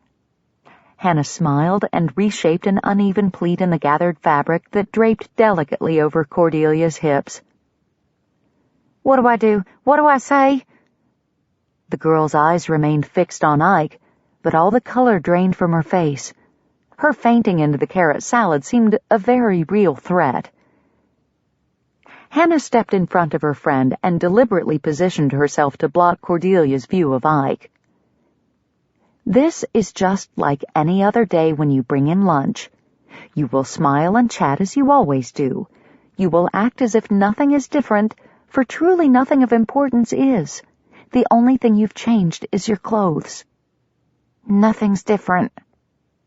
Hannah smiled and reshaped an uneven pleat in the gathered fabric that draped delicately over Cordelia's hips.
"What do I do? What do I say?"
The girl's eyes remained fixed on Ike, but all the color drained from her face. Her fainting into the carrot salad seemed a very real threat. Hannah stepped in front of her friend and deliberately positioned herself to block Cordelia's view of Ike. "This is just like any other day when you bring in lunch. You will smile and chat as you always do. You will act as if nothing is different, for truly nothing of importance is. The only thing you've changed is your clothes."
"Nothing's different,"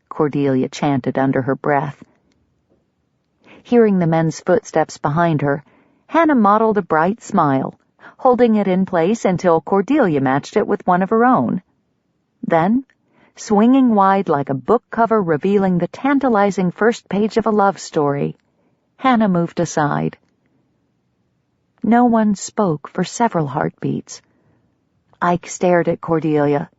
Cordelia chanted under her breath. Hearing the men's footsteps behind her, Hannah modeled a bright smile, holding it in place until Cordelia matched it with one of her own. Then, swinging wide like a book cover revealing the tantalizing first page of a love story, Hannah moved aside. No one spoke for several heartbeats. Ike stared at Cordelia,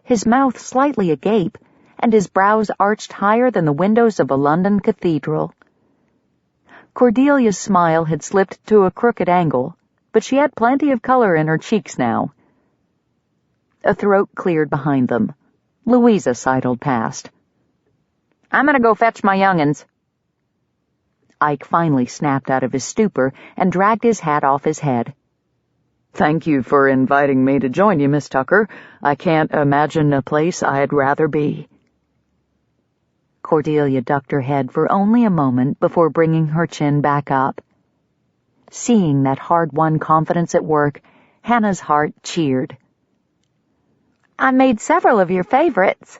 his mouth slightly agape, and his brows arched higher than the windows of a London cathedral. Cordelia's smile had slipped to a crooked angle, but she had plenty of color in her cheeks now. A throat cleared behind them. Louisa sidled past.
"I'm gonna go fetch my young'uns."
Ike finally snapped out of his stupor and dragged his hat off his head.
"Thank you for inviting me to join you, Miss Tucker. I can't imagine a place I'd rather be."
Cordelia ducked her head for only a moment before bringing her chin back up. Seeing that hard-won confidence at work, Hannah's heart cheered.
"I made several of your favorites,"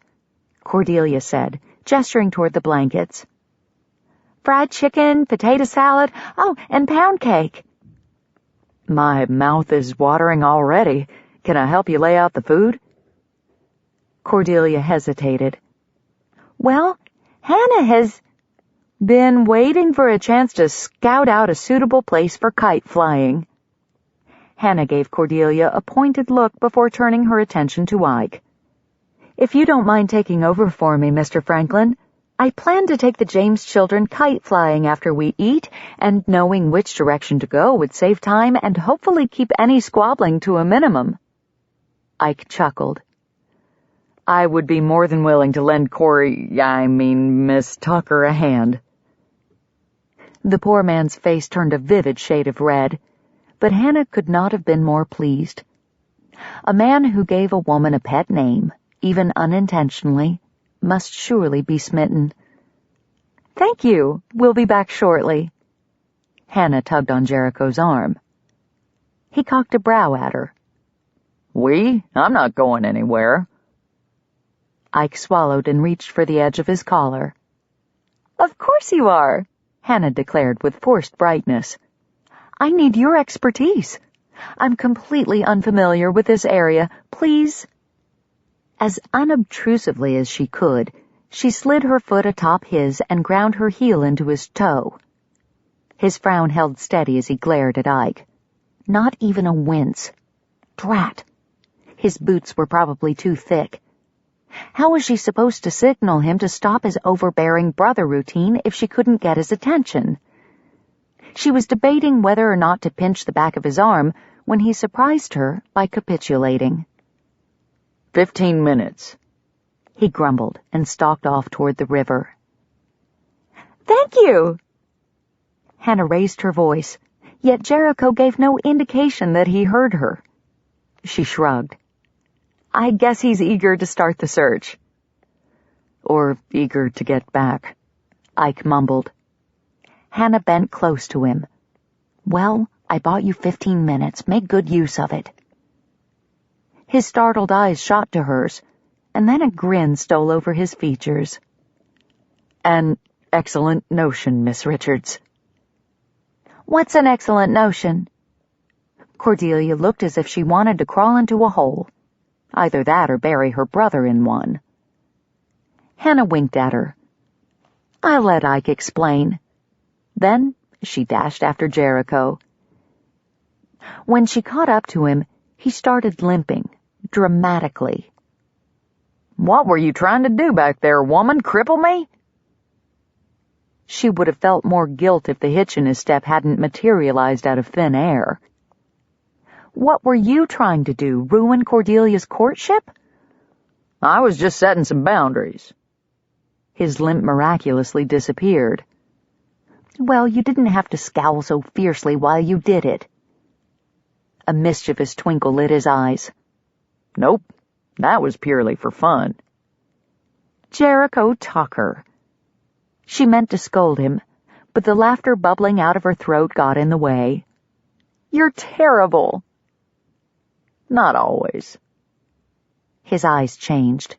Cordelia said, gesturing toward the blankets.
"Fried chicken, potato salad, and pound cake."
My mouth is watering already. Can I help you lay out the food?
Cordelia hesitated.
"Well, Hannah has
been waiting for a chance to scout out a suitable place for kite flying." Hannah gave Cordelia a pointed look before turning her attention to Ike. "If you don't mind taking over for me, Mr. Franklin, I plan to take the James children kite flying after we eat, and knowing which direction to go would save time and hopefully keep any squabbling to a minimum." Ike chuckled.
"I would be more than willing to lend Miss Tucker a hand."
The poor man's face turned a vivid shade of red, but Hannah could not have been more pleased. A man who gave a woman a pet name, even unintentionally, must surely be smitten. "Thank you. We'll be back shortly." Hannah tugged on Jericho's arm. He cocked a brow at her.
"We? I'm not going anywhere."
Ike swallowed and reached for the edge of his collar.
"Of course you are,"
Hannah declared with forced brightness. "I need your expertise. I'm completely unfamiliar with this area. Please—"
As unobtrusively as she could, she slid her foot atop his and ground her heel into his toe. His frown held steady as he glared at Ike. Not even a wince. Drat! His boots were probably too thick. How was she supposed to signal him to stop his overbearing brother routine if she couldn't get his attention? She was debating whether or not to pinch the back of his arm when he surprised her by capitulating.
15 minutes,
he grumbled and stalked off toward the river. Thank you! Hannah raised her voice, yet Jericho gave no indication that he heard her. She shrugged. I guess he's eager to start the search. Or eager to get back, Ike mumbled. Hannah bent close to him. Well, I bought you 15 minutes. Make good use of it. His startled eyes shot to hers, and then a grin stole over his features. An excellent notion, Miss Richards. What's an excellent notion? Cordelia looked as if she wanted to crawl into a hole. Either that or bury her brother in one. Hannah winked at her. I'll let Ike explain. Then she dashed after Jericho. When she caught up to him, he started limping, dramatically. What were you trying to do back there, woman? Cripple me? She would have felt more guilt if the hitch in his step hadn't materialized out of thin air. What were you trying to do, ruin Cordelia's courtship? I was just setting some boundaries. His limp miraculously disappeared. Well, you didn't have to scowl so fiercely while you did it. A mischievous twinkle lit his eyes. Nope, that was purely for fun. Jericho Tucker. She meant to scold him, but the laughter bubbling out of her throat got in the way. You're terrible. Not always. His eyes changed.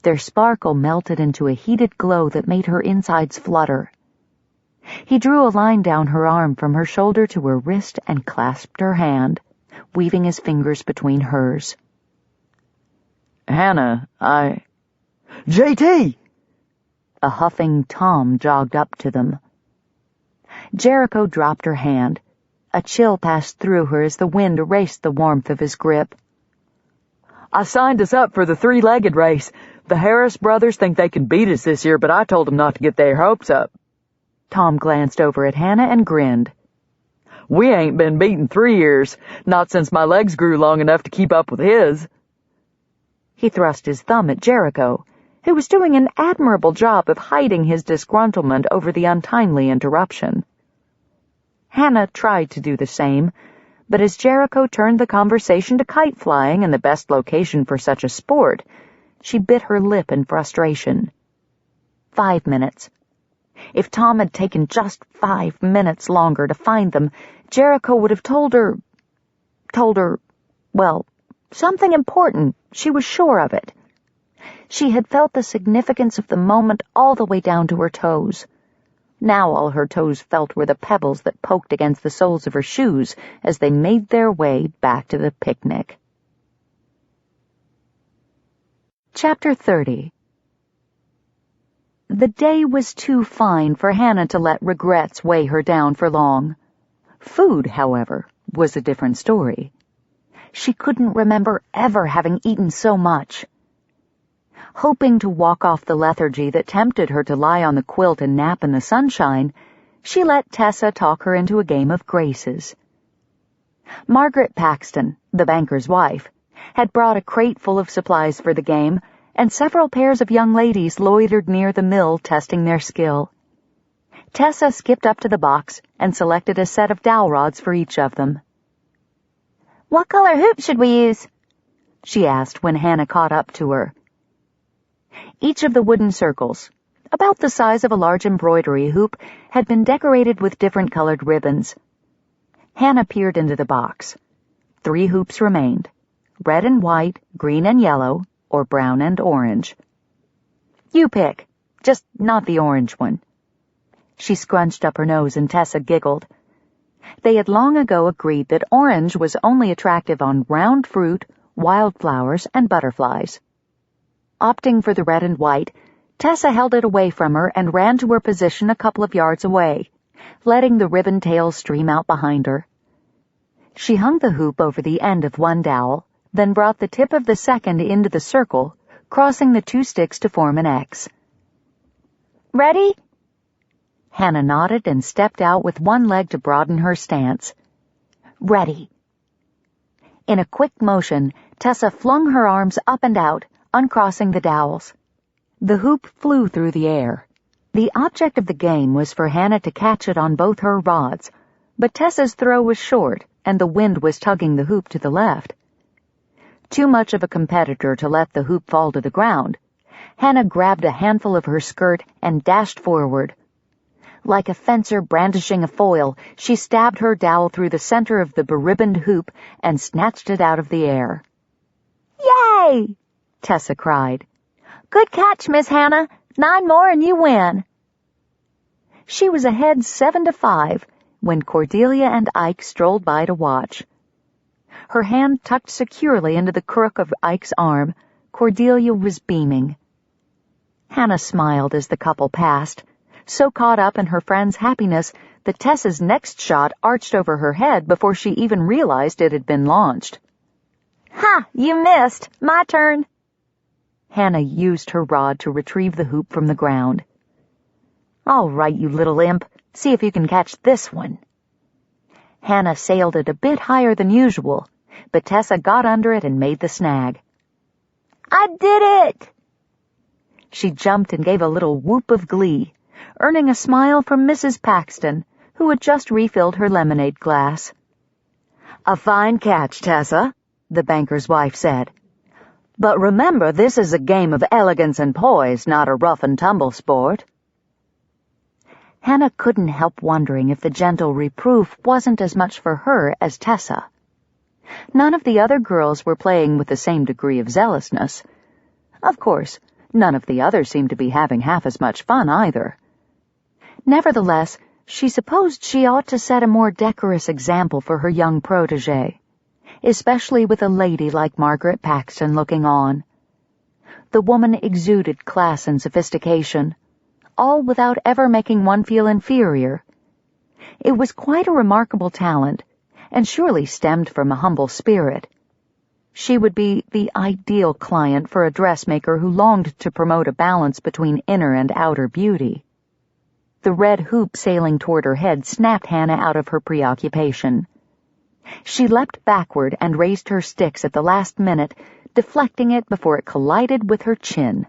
Their sparkle melted into a heated glow that made her insides flutter. He drew a line down her arm from her shoulder to her wrist and clasped her hand, weaving his fingers between hers. Hannah, JT! A huffing Tom jogged up to them. Jericho dropped her hand. A chill passed through her as the wind erased the warmth of his grip. I signed us up for the three-legged race. The Harris brothers think they can beat us this year, but I told them not to get their hopes up. Tom glanced over at Hannah and grinned. We ain't been beaten 3 years, not since my legs grew long enough to keep up with his. He thrust his thumb at Jericho, who was doing an admirable job of hiding his disgruntlement over the untimely interruption. Hannah tried to do the same, but as Jericho turned the conversation to kite flying and the best location for such a sport, she bit her lip in frustration. 5 minutes. If Tom had taken just 5 minutes longer to find them, Jericho would have told her, well, something important. She was sure of it. She had felt the significance of the moment all the way down to her toes. Now all her toes felt were the pebbles that poked against the soles of her shoes as they made their way back to the picnic. Chapter 30. The day was too fine for Hannah to let regrets weigh her down for long. Food, however, was a different story. She couldn't remember ever having eaten so much. Hoping to walk off the lethargy that tempted her to lie on the quilt and nap in the sunshine, she let Tessa talk her into a game of graces. Margaret Paxton, the banker's wife, had brought a crate full of supplies for the game, and several pairs of young ladies loitered near the mill testing their skill. Tessa skipped up to the box and selected a set of dowel rods for each of them. "What color hoop should we use?" she asked when Hannah caught up to her. Each of the wooden circles, about the size of a large embroidery hoop, had been decorated with different colored ribbons. Hannah peered into the box. 3 hoops remained, red and white, green and yellow, or brown and orange. You pick, just not the orange one. She scrunched up her nose and Tessa giggled. They had long ago agreed that orange was only attractive on round fruit, wildflowers, and butterflies.
Opting for the red and white, Tessa held it away from her and ran to her position a couple of yards away, letting the ribbon tail stream out behind her. She hung the hoop over the end of one dowel, then brought the tip of the second into the circle, crossing the two sticks to form an X.
Ready?
Hannah nodded and stepped out with one leg to broaden her stance. Ready. In a quick motion, Tessa flung her arms up and out, uncrossing the dowels. The hoop flew through the air. The object of the game was for Hannah to catch it on both her rods, but Tessa's throw was short, and the wind was tugging the hoop to the left. Too much of a competitor to let the hoop fall to the ground, Hannah grabbed a handful of her skirt and dashed forward. Like a fencer brandishing a foil, she stabbed her dowel through the center of the beribboned hoop and snatched it out of the air.
Yay!
Tessa cried.
Good catch, Miss Hannah. 9 more and you win.
She was ahead 7-5 when Cordelia and Ike strolled by to watch. Her hand tucked securely into the crook of Ike's arm, Cordelia was beaming. Hannah smiled as the couple passed, so caught up in her friend's happiness that Tessa's next shot arched over her head before she even realized it had been launched.
Ha! You missed. My turn.
Hannah used her rod to retrieve the hoop from the ground. All right, you little imp. See if you can catch this one. Hannah sailed it a bit higher than usual, but Tessa got under it and made the snag.
I did it!
She jumped and gave a little whoop of glee, earning a smile from Mrs. Paxton, who had just refilled her lemonade glass.
A fine catch, Tessa, the banker's wife said. But remember, this is a game of elegance and poise, not a rough-and-tumble sport.
Hannah couldn't help wondering if the gentle reproof wasn't as much for her as Tessa. None of the other girls were playing with the same degree of zealousness. Of course, none of the others seemed to be having half as much fun either. Nevertheless, she supposed she ought to set a more decorous example for her young protégé, especially with a lady like Margaret Paxton looking on. The woman exuded class and sophistication, all without ever making one feel inferior. It was quite a remarkable talent, and surely stemmed from a humble spirit. She would be the ideal client for a dressmaker who longed to promote a balance between inner and outer beauty. The red hoop sailing toward her head snapped Hannah out of her preoccupation. She leapt backward and raised her sticks at the last minute, deflecting it before it collided with her chin.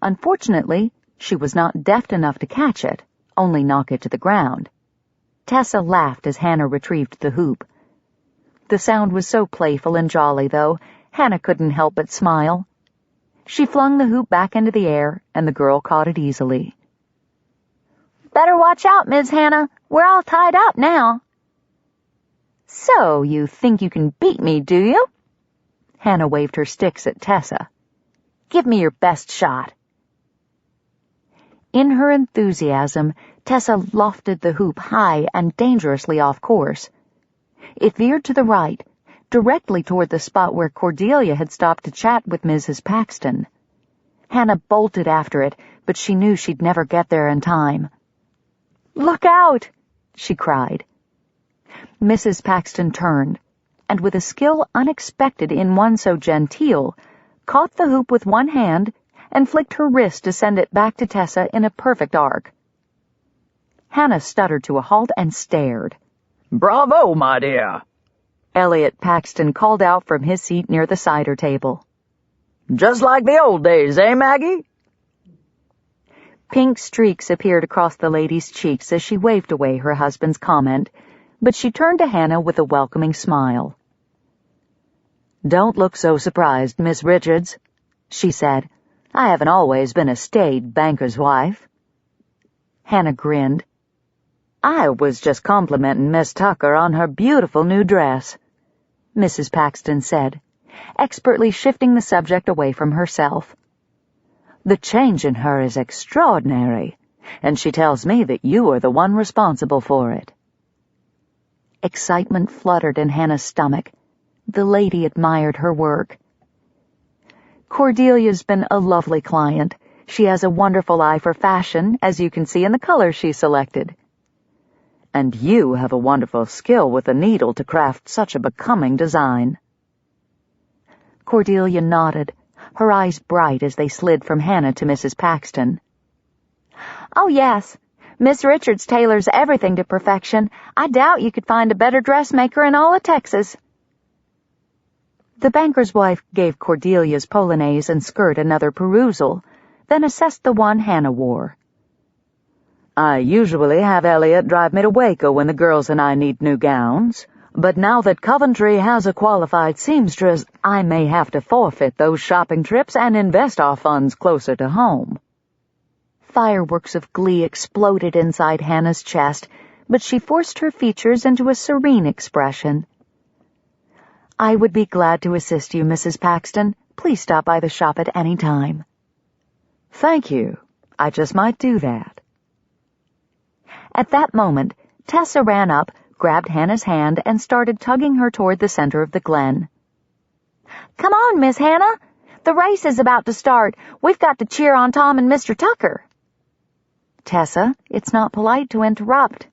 Unfortunately, she was not deft enough to catch it, only knock it to the ground. Tessa laughed as Hannah retrieved the hoop. The sound was so playful and jolly, though, Hannah couldn't help but smile. She flung the hoop back into the air, and the girl caught it easily.
Better watch out, Miss Hannah. We're all tied up now.
So, you think you can beat me, do you? Hannah waved her sticks at Tessa. Give me your best shot. In her enthusiasm, Tessa lofted the hoop high and dangerously off course. It veered to the right, directly toward the spot where Cordelia had stopped to chat with Mrs. Paxton. Hannah bolted after it, but she knew she'd never get there in time.
Look out!
She cried. Mrs. Paxton turned, and with a skill unexpected in one so genteel, caught the hoop with one hand and flicked her wrist to send it back to Tessa in a perfect arc. Hannah stuttered to a halt and stared.
Bravo, my dear!
Elliot Paxton called out from his seat near the cider table.
Just like the old days, eh, Maggie?
Pink streaks appeared across the lady's cheeks as she waved away her husband's comment, but she turned to Hannah with a welcoming smile.
Don't look so surprised, Miss Richards, she said. I haven't always been a staid banker's wife.
Hannah grinned.
I was just complimenting Miss Tucker on her beautiful new dress, Mrs. Paxton said, expertly shifting the subject away from herself. The change in her is extraordinary, and she tells me that you are the one responsible for it.
Excitement fluttered in Hannah's stomach. The lady admired her work. Cordelia's been a lovely client. She has a wonderful eye for fashion, as you can see in the colors she selected. And you have a wonderful skill with a needle to craft such a becoming design. Cordelia nodded, her eyes bright as they slid from Hannah to Mrs. Paxton.
Oh, yes. Miss Richards tailors everything to perfection. I doubt you could find a better dressmaker in all of Texas.
The banker's wife gave Cordelia's polonaise and skirt another perusal, then assessed the one Hannah wore. I usually have Elliot drive me to Waco when the girls and I need new gowns, but now that Coventry has a qualified seamstress, I may have to forfeit those shopping trips and invest our funds closer to home. Fireworks of glee exploded inside Hannah's chest, but she forced her features into a serene expression. I would be glad to assist you, Mrs. Paxton. Please stop by the shop at any time. Thank you. I just might do that. At that moment, Tessa ran up, grabbed Hannah's hand, and started tugging her toward the center of the glen.
Come on, Miss Hannah. The race is about to start. We've got to cheer on Tom and Mr. Tucker.
Tessa, it's not polite to interrupt.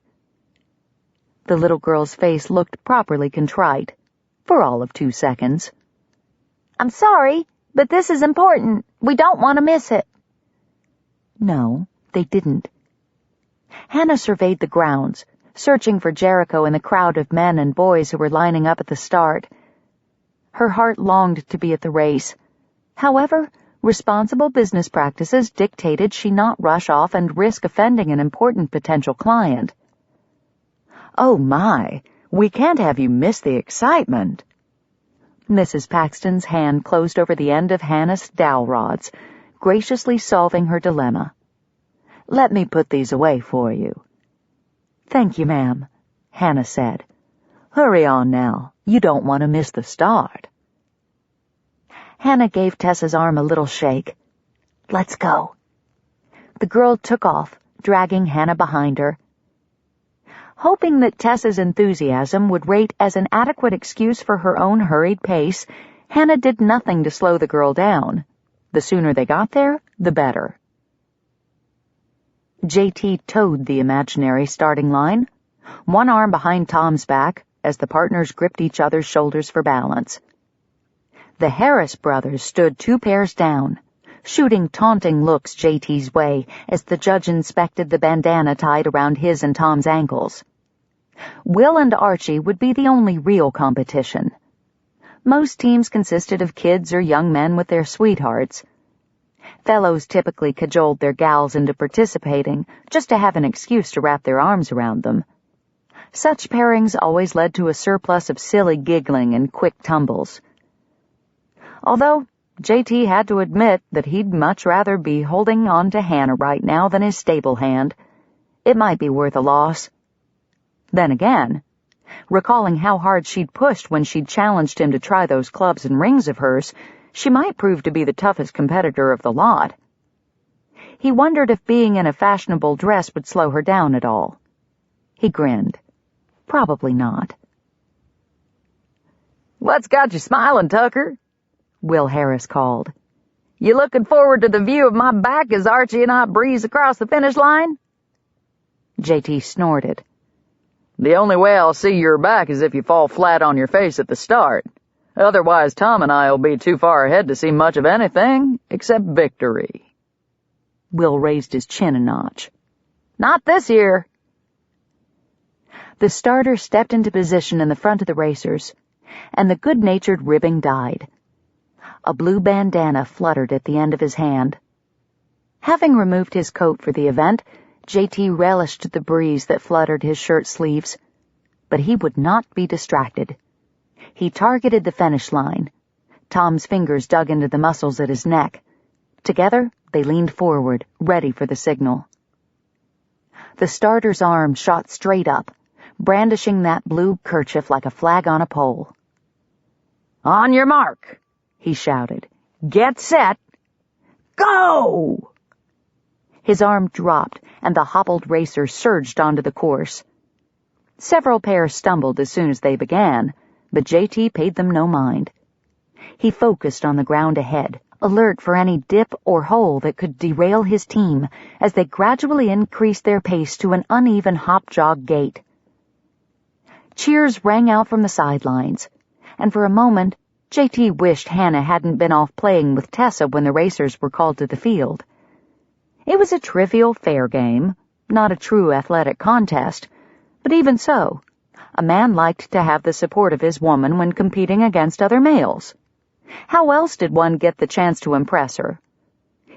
The little girl's face looked properly contrite, for all of 2 seconds.
I'm sorry, but this is important. We don't want to miss it.
No, they didn't. Hannah surveyed the grounds, searching for Jericho in the crowd of men and boys who were lining up at the start. Her heart longed to be at the race. However, responsible business practices dictated she not rush off and risk offending an important potential client. Oh my, we can't have you miss the excitement. Mrs. Paxton's hand closed over the end of Hannah's dowel rods, graciously solving her dilemma. Let me put these away for you. Thank you, ma'am, Hannah said. Hurry on now. You don't want to miss the start. Hannah gave Tessa's arm a little shake. Let's go. The girl took off, dragging Hannah behind her. Hoping that Tessa's enthusiasm would rate as an adequate excuse for her own hurried pace, Hannah did nothing to slow the girl down. The sooner they got there, the better. J.T. towed the imaginary starting line, one arm behind Tom's back as the partners gripped each other's shoulders for balance. The Harris brothers stood 2 pairs down, shooting taunting looks J.T.'s way as the judge inspected the bandana tied around his and Tom's ankles. Will and Archie would be the only real competition. Most teams consisted of kids or young men with their sweethearts. Fellows typically cajoled their gals into participating just to have an excuse to wrap their arms around them. Such pairings always led to a surplus of silly giggling and quick tumbles. Although J.T. had to admit that he'd much rather be holding on to Hannah right now than his stable hand. It might be worth a loss. Then again, recalling how hard she'd pushed when she'd challenged him to try those clubs and rings of hers, she might prove to be the toughest competitor of the lot. He wondered if being in a fashionable dress would slow her down at all. He grinned. Probably not.
What's got you smiling, Tucker?
Will Harris called.
You looking forward to the view of my back as Archie and I breeze across the finish line?
J.T. snorted.
The only way I'll see your back is if you fall flat on your face at the start. Otherwise, Tom and I will be too far ahead to see much of anything except victory.
Will raised his chin a notch.
Not this year.
The starter stepped into position in the front of the racers, and the good-natured ribbing died. A blue bandana fluttered at the end of his hand. Having removed his coat for the event, J.T. relished the breeze that fluttered his shirt sleeves, but he would not be distracted. He targeted the finish line. Tom's fingers dug into the muscles at his neck. Together, they leaned forward, ready for the signal. The starter's arm shot straight up, brandishing that blue kerchief like a flag on a pole.
On your mark, he shouted. Get set. Go!
His arm dropped, and the hobbled racer surged onto the course. Several pairs stumbled as soon as they began, but J.T. paid them no mind. He focused on the ground ahead, alert for any dip or hole that could derail his team as they gradually increased their pace to an uneven hop-jog gait. Cheers rang out from the sidelines, and for a moment J.T. wished Hannah hadn't been off playing with Tessa when the racers were called to the field. It was a trivial fair game, not a true athletic contest, but even so, a man liked to have the support of his woman when competing against other males. How else did one get the chance to impress her?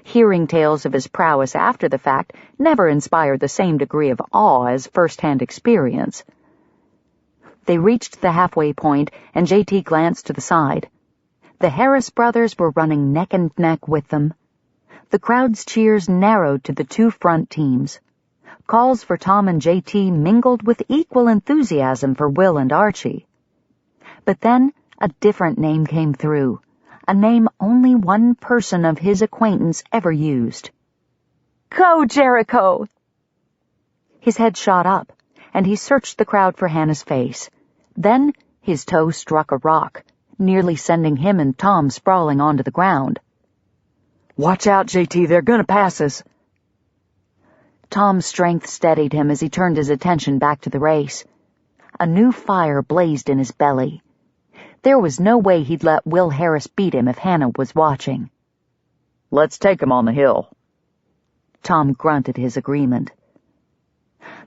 Hearing tales of his prowess after the fact never inspired the same degree of awe as first-hand experience. They reached the halfway point, and J.T. glanced to the side. The Harris brothers were running neck and neck with them. The crowd's cheers narrowed to the two front teams. Calls for Tom and J.T. mingled with equal enthusiasm for Will and Archie. But then a different name came through, a name only one person of his acquaintance ever used.
Go, Jericho!
His head shot up, and he searched the crowd for Hannah's face. Then his toe struck a rock, nearly sending him and Tom sprawling onto the ground.
Watch out, J.T., they're gonna pass us.
Tom's strength steadied him as he turned his attention back to the race. A new fire blazed in his belly. There was no way he'd let Will Harris beat him if Hannah was watching.
Let's take him on the hill.
Tom grunted his agreement.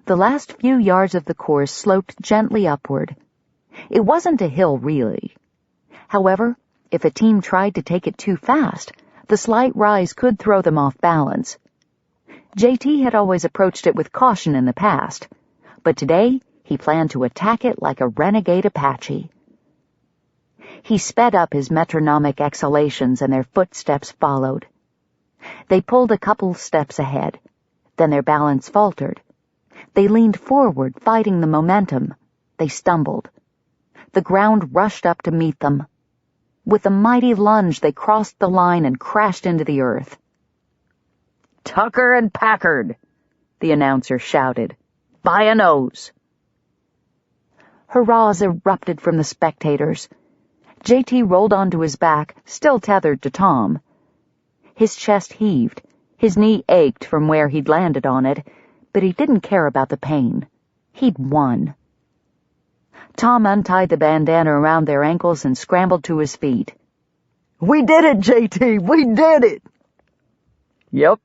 The last few yards of the course sloped gently upward. It wasn't a hill, really. However, if a team tried to take it too fast, the slight rise could throw them off balance. J.T. had always approached it with caution in the past, but today he planned to attack it like a renegade Apache. He sped up his metronomic exhalations, and their footsteps followed. They pulled a couple steps ahead, then their balance faltered. They leaned forward, fighting the momentum. They stumbled. The ground rushed up to meet them. With a mighty lunge, they crossed the line and crashed into the earth.
Tucker and Packard, the announcer shouted. By a nose.
Hurrahs erupted from the spectators. J.T. rolled onto his back, still tethered to Tom. His chest heaved. His knee ached from where he'd landed on it, but he didn't care about the pain. He'd won. Tom untied the bandana around their ankles and scrambled to his feet.
We did it, J.T., we did it!
Yep,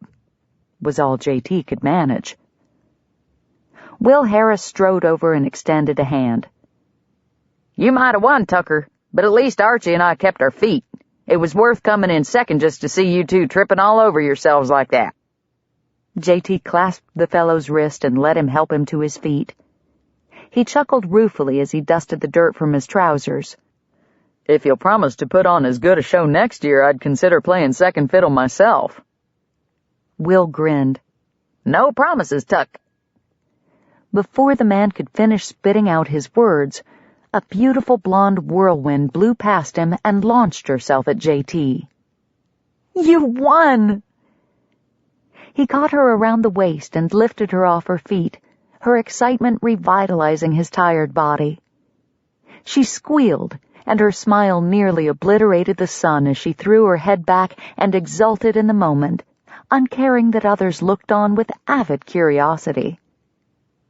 was all J.T. could manage. Will Harris strode over and extended a hand.
You might have won, Tucker, but at least Archie and I kept our feet. It was worth coming in second just to see you two tripping all over yourselves like that.
J.T. clasped the fellow's wrist and let him help him to his feet. He chuckled ruefully as he dusted the dirt from his trousers.
If you'll promise to put on as good a show next year, I'd consider playing second fiddle myself.
Will grinned.
No promises, Tuck.
Before the man could finish spitting out his words, a beautiful blonde whirlwind blew past him and launched herself at J.T.
You won!
He caught her around the waist and lifted her off her feet, her excitement revitalizing his tired body. She squealed, and her smile nearly obliterated the sun as she threw her head back and exulted in the moment, uncaring that others looked on with avid curiosity.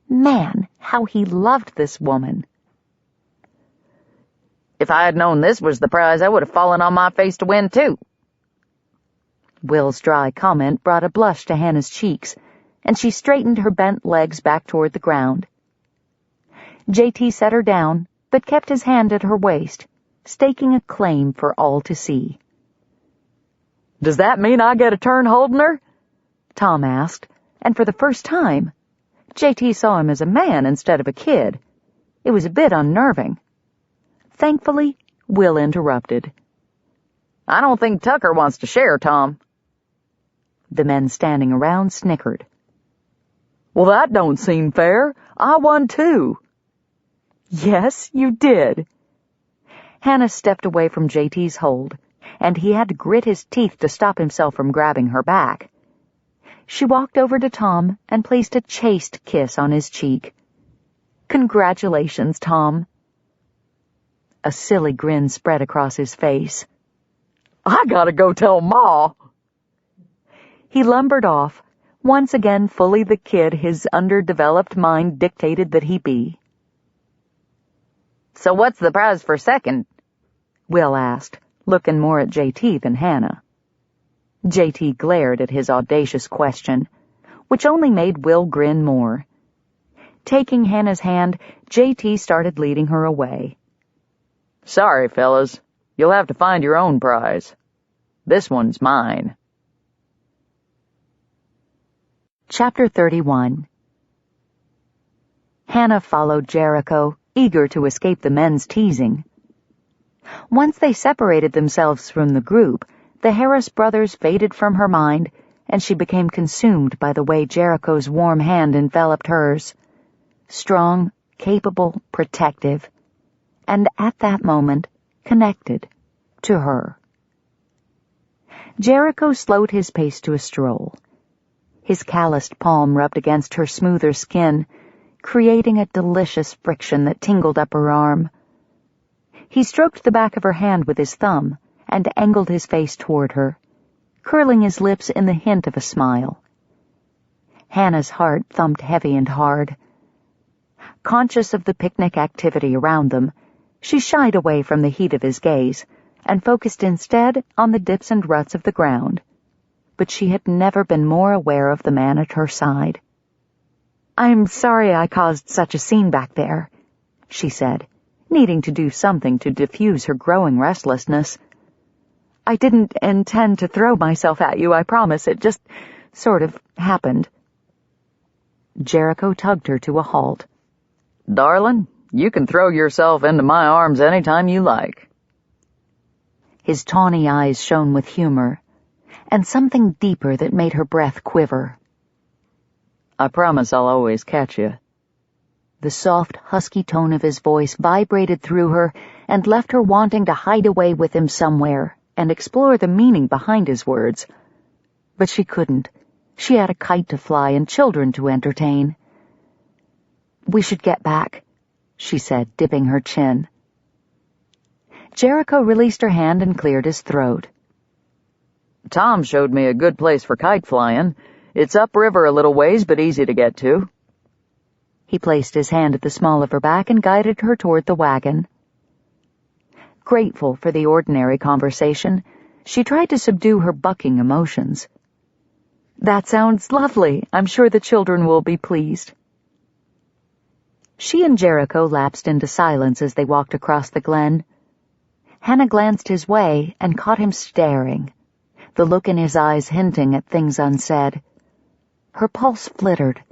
Man, how he loved this woman.
If I had known this was the prize, I would have fallen on my face to win, too.
Will's dry comment brought a blush to Hannah's cheeks, and she straightened her bent legs back toward the ground. J.T. set her down, but kept his hand at her waist, staking a claim for all to see.
Does that mean I get a turn holding her?
Tom asked, and for the first time, J.T. saw him as a man instead of a kid. It was a bit unnerving. Thankfully, Will interrupted.
I don't think Tucker wants to share, Tom.
The men standing around snickered.
Well, that don't seem fair. I won too.
Yes, you did. Hannah stepped away from J.T.'s hold, and he had to grit his teeth to stop himself from grabbing her back. She walked over to Tom and placed a chaste kiss on his cheek. Congratulations, Tom. A silly grin spread across his face.
I gotta go tell Ma.
He lumbered off, once again fully the kid his underdeveloped mind dictated that he be.
So what's the prize for second?
Will asked, looking more at JT than Hannah. JT glared at his audacious question, which only made Will grin more. Taking Hannah's hand, JT started leading her away.
Sorry, fellas. You'll have to find your own prize. This one's mine.
Chapter 31. Hannah followed Jericho, eager to escape the men's teasing. Once they separated themselves from the group, the Harris brothers faded from her mind, and she became consumed by the way Jericho's warm hand enveloped hers. Strong, capable, protective, and at that moment, connected to her. Jericho slowed his pace to a stroll. His calloused palm rubbed against her smoother skin, creating a delicious friction that tingled up her arm. He stroked the back of her hand with his thumb and angled his face toward her, curling his lips in the hint of a smile. Hannah's heart thumped heavy and hard. Conscious of the picnic activity around them, she shied away from the heat of his gaze and focused instead on the dips and ruts of the ground. But she had never been more aware of the man at her side. "I'm sorry I caused such a scene back there," she said, needing to do something to diffuse her growing restlessness. "I didn't intend to throw myself at you, I promise. It just sort of happened." Jericho tugged her to a halt.
Darling, you can throw yourself into my arms any time you like.
His tawny eyes shone with humor, and something deeper that made her breath quiver.
I promise I'll always catch you.
The soft, husky tone of his voice vibrated through her and left her wanting to hide away with him somewhere and explore the meaning behind his words. But she couldn't. She had a kite to fly and children to entertain. "We should get back," she said, dipping her chin. Jericho released her hand and cleared his throat.
Tom showed me a good place for kite flying. It's upriver a little ways, but easy to get to.
He placed his hand at the small of her back and guided her toward the wagon. Grateful for the ordinary conversation, she tried to subdue her bucking emotions. "That sounds lovely. I'm sure the children will be pleased." She and Jericho lapsed into silence as they walked across the glen. Hannah glanced his way and caught him staring, the look in his eyes hinting at things unsaid. Her pulse flittered.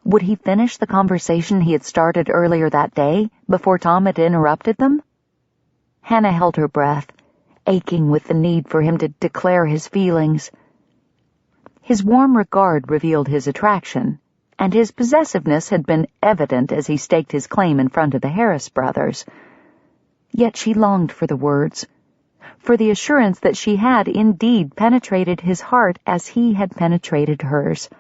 Would he finish the conversation he had started earlier that day, before Tom had interrupted them? Hannah held her breath, aching with the need for him to declare his feelings. His warm regard revealed his attraction, and his possessiveness had been evident as he staked his claim in front of the Harris brothers. Yet she longed for the words, for the assurance that she had indeed penetrated his heart as he had penetrated hers.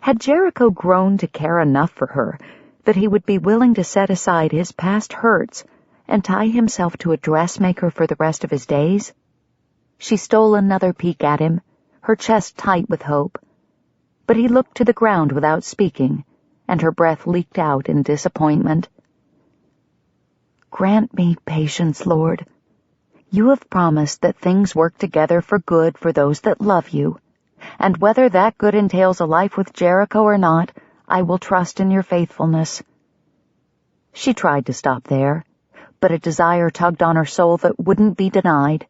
Had Jericho grown to care enough for her that he would be willing to set aside his past hurts and tie himself to a dressmaker for the rest of his days? She stole another peek at him, her chest tight with hope. But he looked to the ground without speaking, and her breath leaked out in disappointment. "Grant me patience, Lord. You have promised that things work together for good for those that love you, and whether that good entails a life with Jericho or not, I will trust in your faithfulness." She tried to stop there, but a desire tugged on her soul that wouldn't be denied.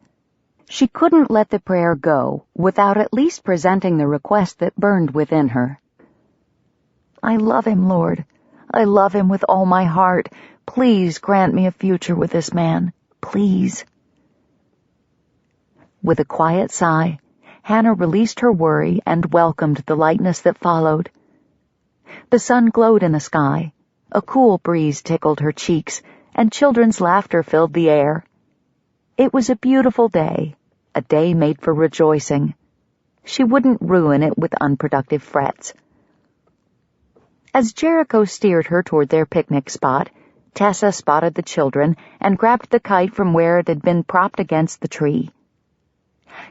She couldn't let the prayer go without at least presenting the request that burned within her. "I love him, Lord. I love him with all my heart. Please grant me a future with this man. Please." With a quiet sigh, Hannah released her worry and welcomed the lightness that followed. The sun glowed in the sky, a cool breeze tickled her cheeks, and children's laughter filled the air. It was a beautiful day, a day made for rejoicing. She wouldn't ruin it with unproductive frets. As Jericho steered her toward their picnic spot, Tessa spotted the children and grabbed the kite from where it had been propped against the tree.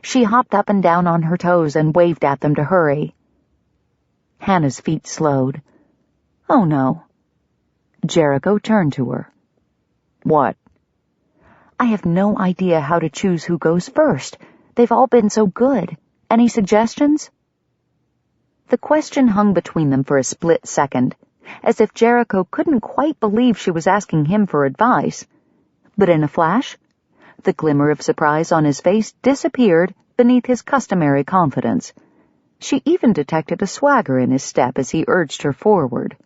She hopped up and down on her toes and waved at them to hurry. Hannah's feet slowed. "Oh, no." Jericho turned to her. "What?" "I have no idea how to choose who goes first. They've all been so good. Any suggestions?" The question hung between them for a split second, as if Jericho couldn't quite believe she was asking him for advice. But in a flash, the glimmer of surprise on his face disappeared beneath his customary confidence. She even detected a swagger in his step as he urged her forward.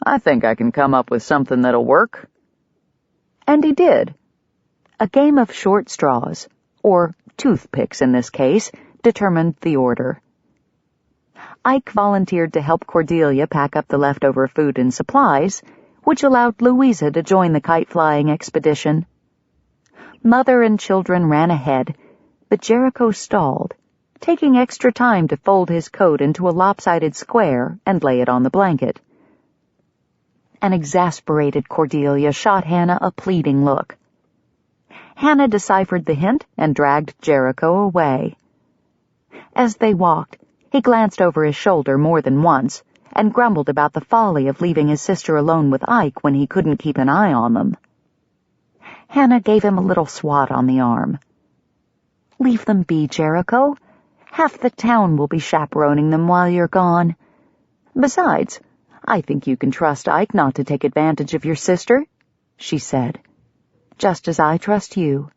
"I think I can come up with something that'll work." And he did. A game of short straws, or toothpicks in this case, determined the order. Ike volunteered to help Cordelia pack up the leftover food and supplies, which allowed Louisa to join the kite-flying expedition. Mother and children ran ahead, but Jericho stalled, taking extra time to fold his coat into a lopsided square and lay it on the blanket. An exasperated Cordelia shot Hannah a pleading look. Hannah deciphered the hint and dragged Jericho away. As they walked, he glanced over his shoulder more than once and grumbled about the folly of leaving his sister alone with Ike when he couldn't keep an eye on them. Hannah gave him a little swat on the arm. "Leave them be, Jericho. Half the town will be chaperoning them while you're gone. Besides, I think you can trust Ike not to take advantage of your sister," she said, "just as I trust you."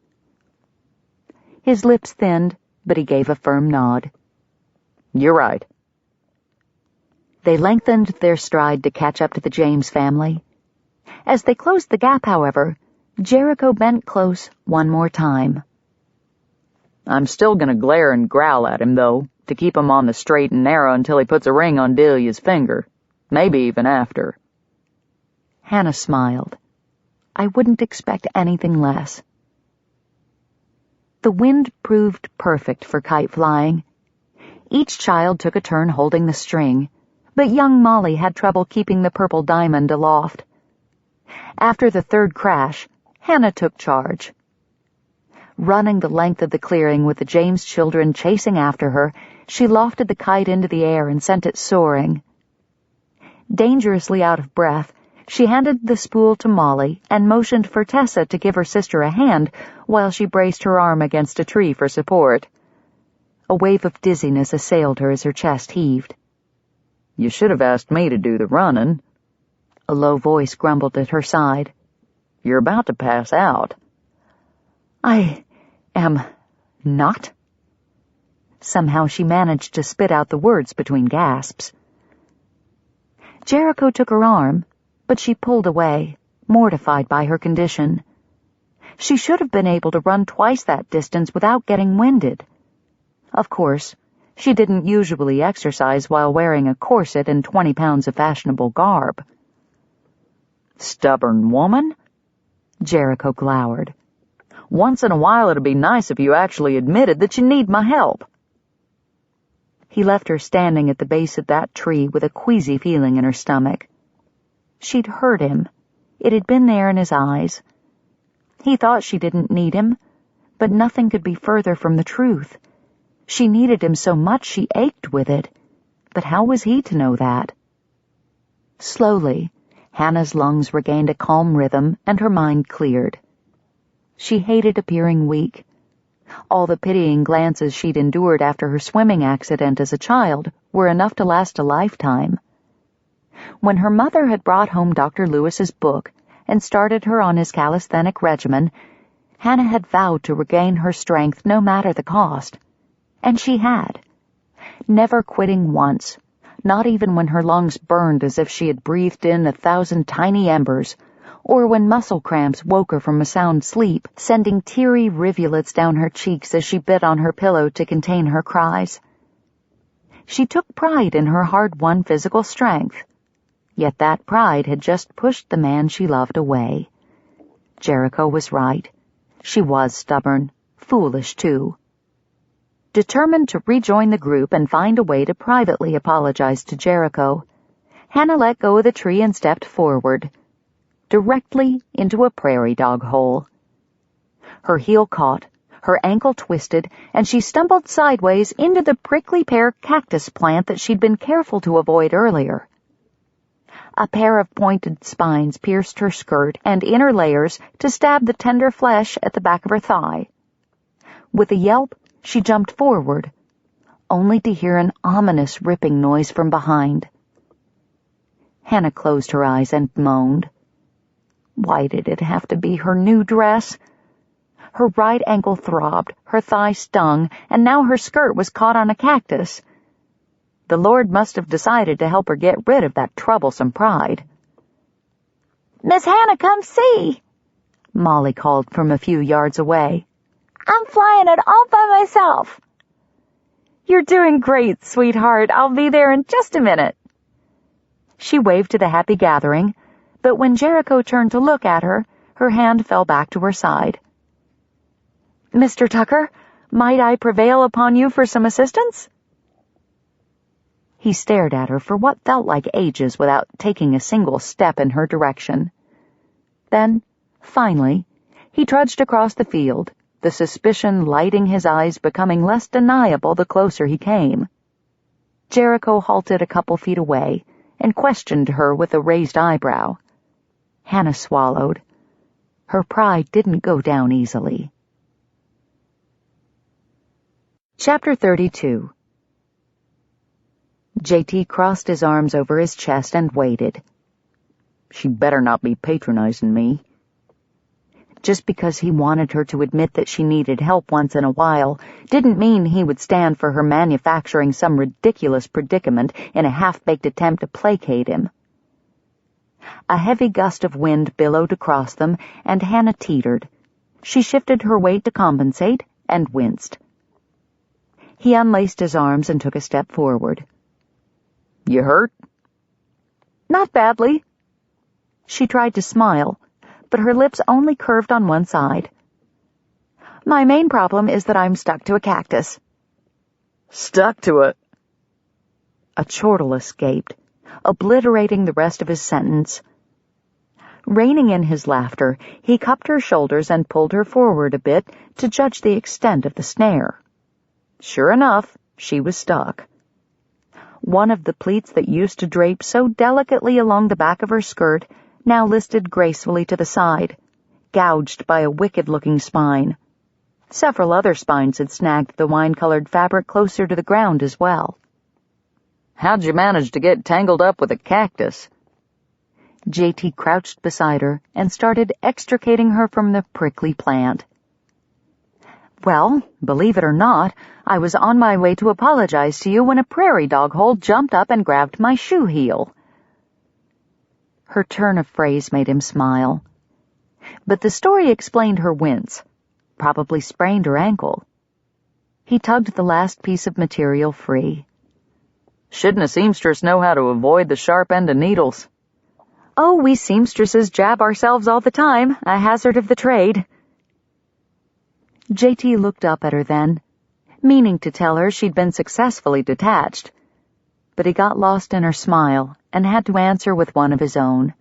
His lips thinned, but he gave a firm nod. "You're right." They lengthened their stride to catch up to the James family. As they closed the gap, however, Jericho bent close one more time. "I'm still going to glare and growl at him, though, to keep him on the straight and narrow until he puts a ring on Delia's finger. Maybe even after." Hannah smiled. "I wouldn't expect anything less." The wind proved perfect for kite flying. Each child took a turn holding the string, but young Molly had trouble keeping the purple diamond aloft. After the third crash, Hannah took charge. Running the length of the clearing with the James children chasing after her, she lofted the kite into the air and sent it soaring. Dangerously out of breath, she handed the spool to Molly and motioned for Tessa to give her sister a hand while she braced her arm against a tree for support. A wave of dizziness assailed her as her chest heaved. "You should have asked me to do the running," a low voice grumbled at her side. "You're about to pass out." "I am not?" Somehow she managed to spit out the words between gasps. Jericho took her arm, but she pulled away, mortified by her condition. She should have been able to run twice that distance without getting winded. Of course, she didn't usually exercise while wearing a corset and 20 pounds of fashionable garb. "Stubborn woman," Jericho glowered. "Once in a while it'd be nice if you actually admitted that you need my help." He left her standing at the base of that tree with a queasy feeling in her stomach. She'd hurt him. It had been there in his eyes. He thought she didn't need him, but nothing could be further from the truth. She needed him so much she ached with it, but how was he to know that? Slowly, Hannah's lungs regained a calm rhythm and her mind cleared. She hated appearing weak. All the pitying glances she'd endured after her swimming accident as a child were enough to last a lifetime. When her mother had brought home Dr. Lewis's book and started her on his calisthenic regimen, Hannah had vowed to regain her strength no matter the cost. And she had. Never quitting once, not even when her lungs burned as if she had breathed in 1,000 tiny embers, or when muscle cramps woke her from a sound sleep, sending teary rivulets down her cheeks as she bit on her pillow to contain her cries. She took pride in her hard-won physical strength, yet that pride had just pushed the man she loved away. Jericho was right. She was stubborn, foolish too. Determined to rejoin the group and find a way to privately apologize to Jericho, Hannah let go of the tree and stepped forward. directly into a prairie dog hole. Her heel caught, her ankle twisted, and she stumbled sideways into the prickly pear cactus plant that she'd been careful to avoid earlier. A pair of pointed spines pierced her skirt and inner layers to stab the tender flesh at the back of her thigh. With a yelp, she jumped forward, only to hear an ominous ripping noise from behind. Hannah closed her eyes and moaned. Why did it have to be her new dress? Her right ankle throbbed, her thigh stung, and now her skirt was caught on a cactus. The Lord must have decided to help her get rid of that troublesome pride.
"Miss Hannah, come see!"
Molly called from a few yards away.
"I'm flying it all by myself."
"You're doing great, sweetheart. I'll be there in just a minute." She waved to the happy gathering, but when Jericho turned to look at her, her hand fell back to her side. "Mr. Tucker, might I prevail upon you for some assistance?" He stared at her for what felt like ages without taking a single step in her direction. Then, finally, he trudged across the field, the suspicion lighting his eyes becoming less deniable the closer he came. Jericho halted a couple feet away and questioned her with a raised eyebrow. Hannah swallowed. Her pride didn't go down easily. Chapter 32. J.T. crossed his arms over his chest and waited. She better not be patronizing me. Just because he wanted her to admit that she needed help once in a while didn't mean he would stand for her manufacturing some ridiculous predicament in a half-baked attempt to placate him. A heavy gust of wind billowed across them, and Hannah teetered. She shifted her weight to compensate and winced. He unlaced his arms and took a step forward. "You hurt?" "Not badly." She tried to smile, but her lips only curved on one side. "My main problem is that I'm stuck to a cactus."
"Stuck to it?"
A chortle escaped, obliterating the rest of his sentence. Reining in his laughter, he cupped her shoulders and pulled her forward a bit to judge the extent of the snare. Sure enough, she was stuck. One of the pleats that used to drape so delicately along the back of her skirt now listed gracefully to the side, gouged by a wicked-looking spine. Several other spines had snagged the wine-colored fabric closer to the ground as well.
"How'd you manage to get tangled up with a cactus?"
J.T. crouched beside her and started extricating her from the prickly plant. "Well, believe it or not, I was on my way to apologize to you when a prairie dog hole jumped up and grabbed my shoe heel." Her turn of phrase made him smile. But the story explained her wince. Probably sprained her ankle. He tugged the last piece of material free.
"Shouldn't a seamstress know how to avoid the sharp end of needles?"
"Oh, we seamstresses jab ourselves all the time, a hazard of the trade." J.T. looked up at her then, meaning to tell her she'd been successfully detached, but he got lost in her smile and had to answer with one of his own.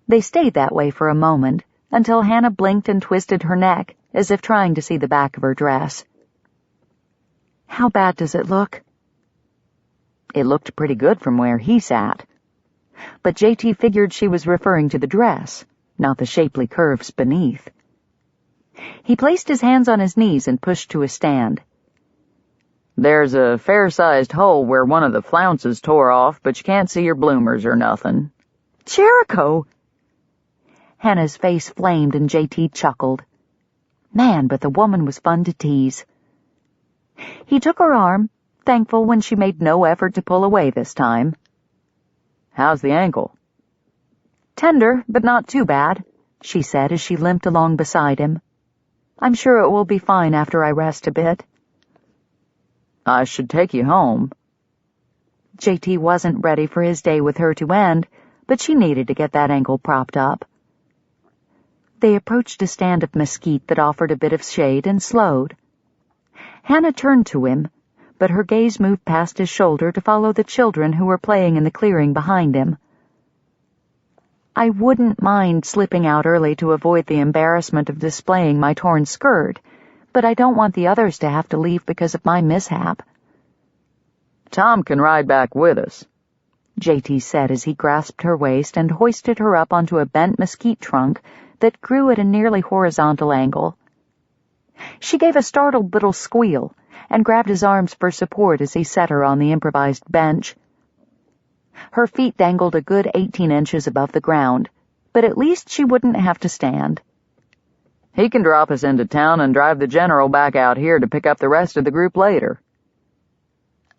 They stayed that way for a moment, until Hannah blinked and twisted her neck, as if trying to see the back of her dress. "How bad does it look?" It looked pretty good from where he sat, but J.T. figured she was referring to the dress, not the shapely curves beneath. He placed his hands on his knees and pushed to a stand.
"There's a fair-sized hole where one of the flounces tore off, but you can't see your bloomers or nothing."
"Jericho!" Hannah's face flamed and J.T. chuckled. Man, but the woman was fun to tease. He took her arm, thankful when she made no effort to pull away this time.
"How's the ankle?"
"Tender, but not too bad," she said as she limped along beside him. "I'm sure it will be fine after I rest a bit."
"I should take you home."
J.T. wasn't ready for his day with her to end, but she needed to get that ankle propped up. They approached a stand of mesquite that offered a bit of shade and slowed. Hannah turned to him, but her gaze moved past his shoulder to follow the children who were playing in the clearing behind him. I wouldn't mind slipping out early to avoid the embarrassment of displaying my torn skirt, but I don't want the others to have to leave because of my mishap."
"Tom can ride back with us,"
JT said as he grasped her waist and hoisted her up onto a bent mesquite trunk that grew at a nearly horizontal angle. She gave a startled little squeal and grabbed his arms for support as he set her on the improvised bench. Her feet dangled a good 18 inches above the ground, but at least she wouldn't have to stand.
"He can drop us into town and drive the general back out here to pick up the rest of the group later."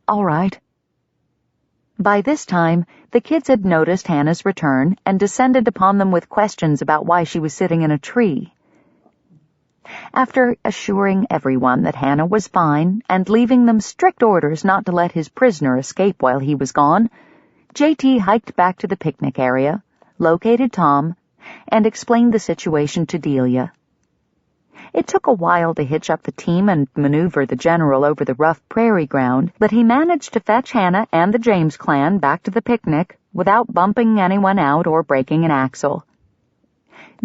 "All right." By this time, the kids had noticed Hannah's return and descended upon them with questions about why she was sitting in a tree. After assuring everyone that Hannah was fine and leaving them strict orders not to let his prisoner escape while he was gone, JT hiked back to the picnic area, located Tom, and explained the situation to Delia. It took a while to hitch up the team and maneuver the general over the rough prairie ground, but he managed to fetch Hannah and the James clan back to the picnic without bumping anyone out or breaking an axle.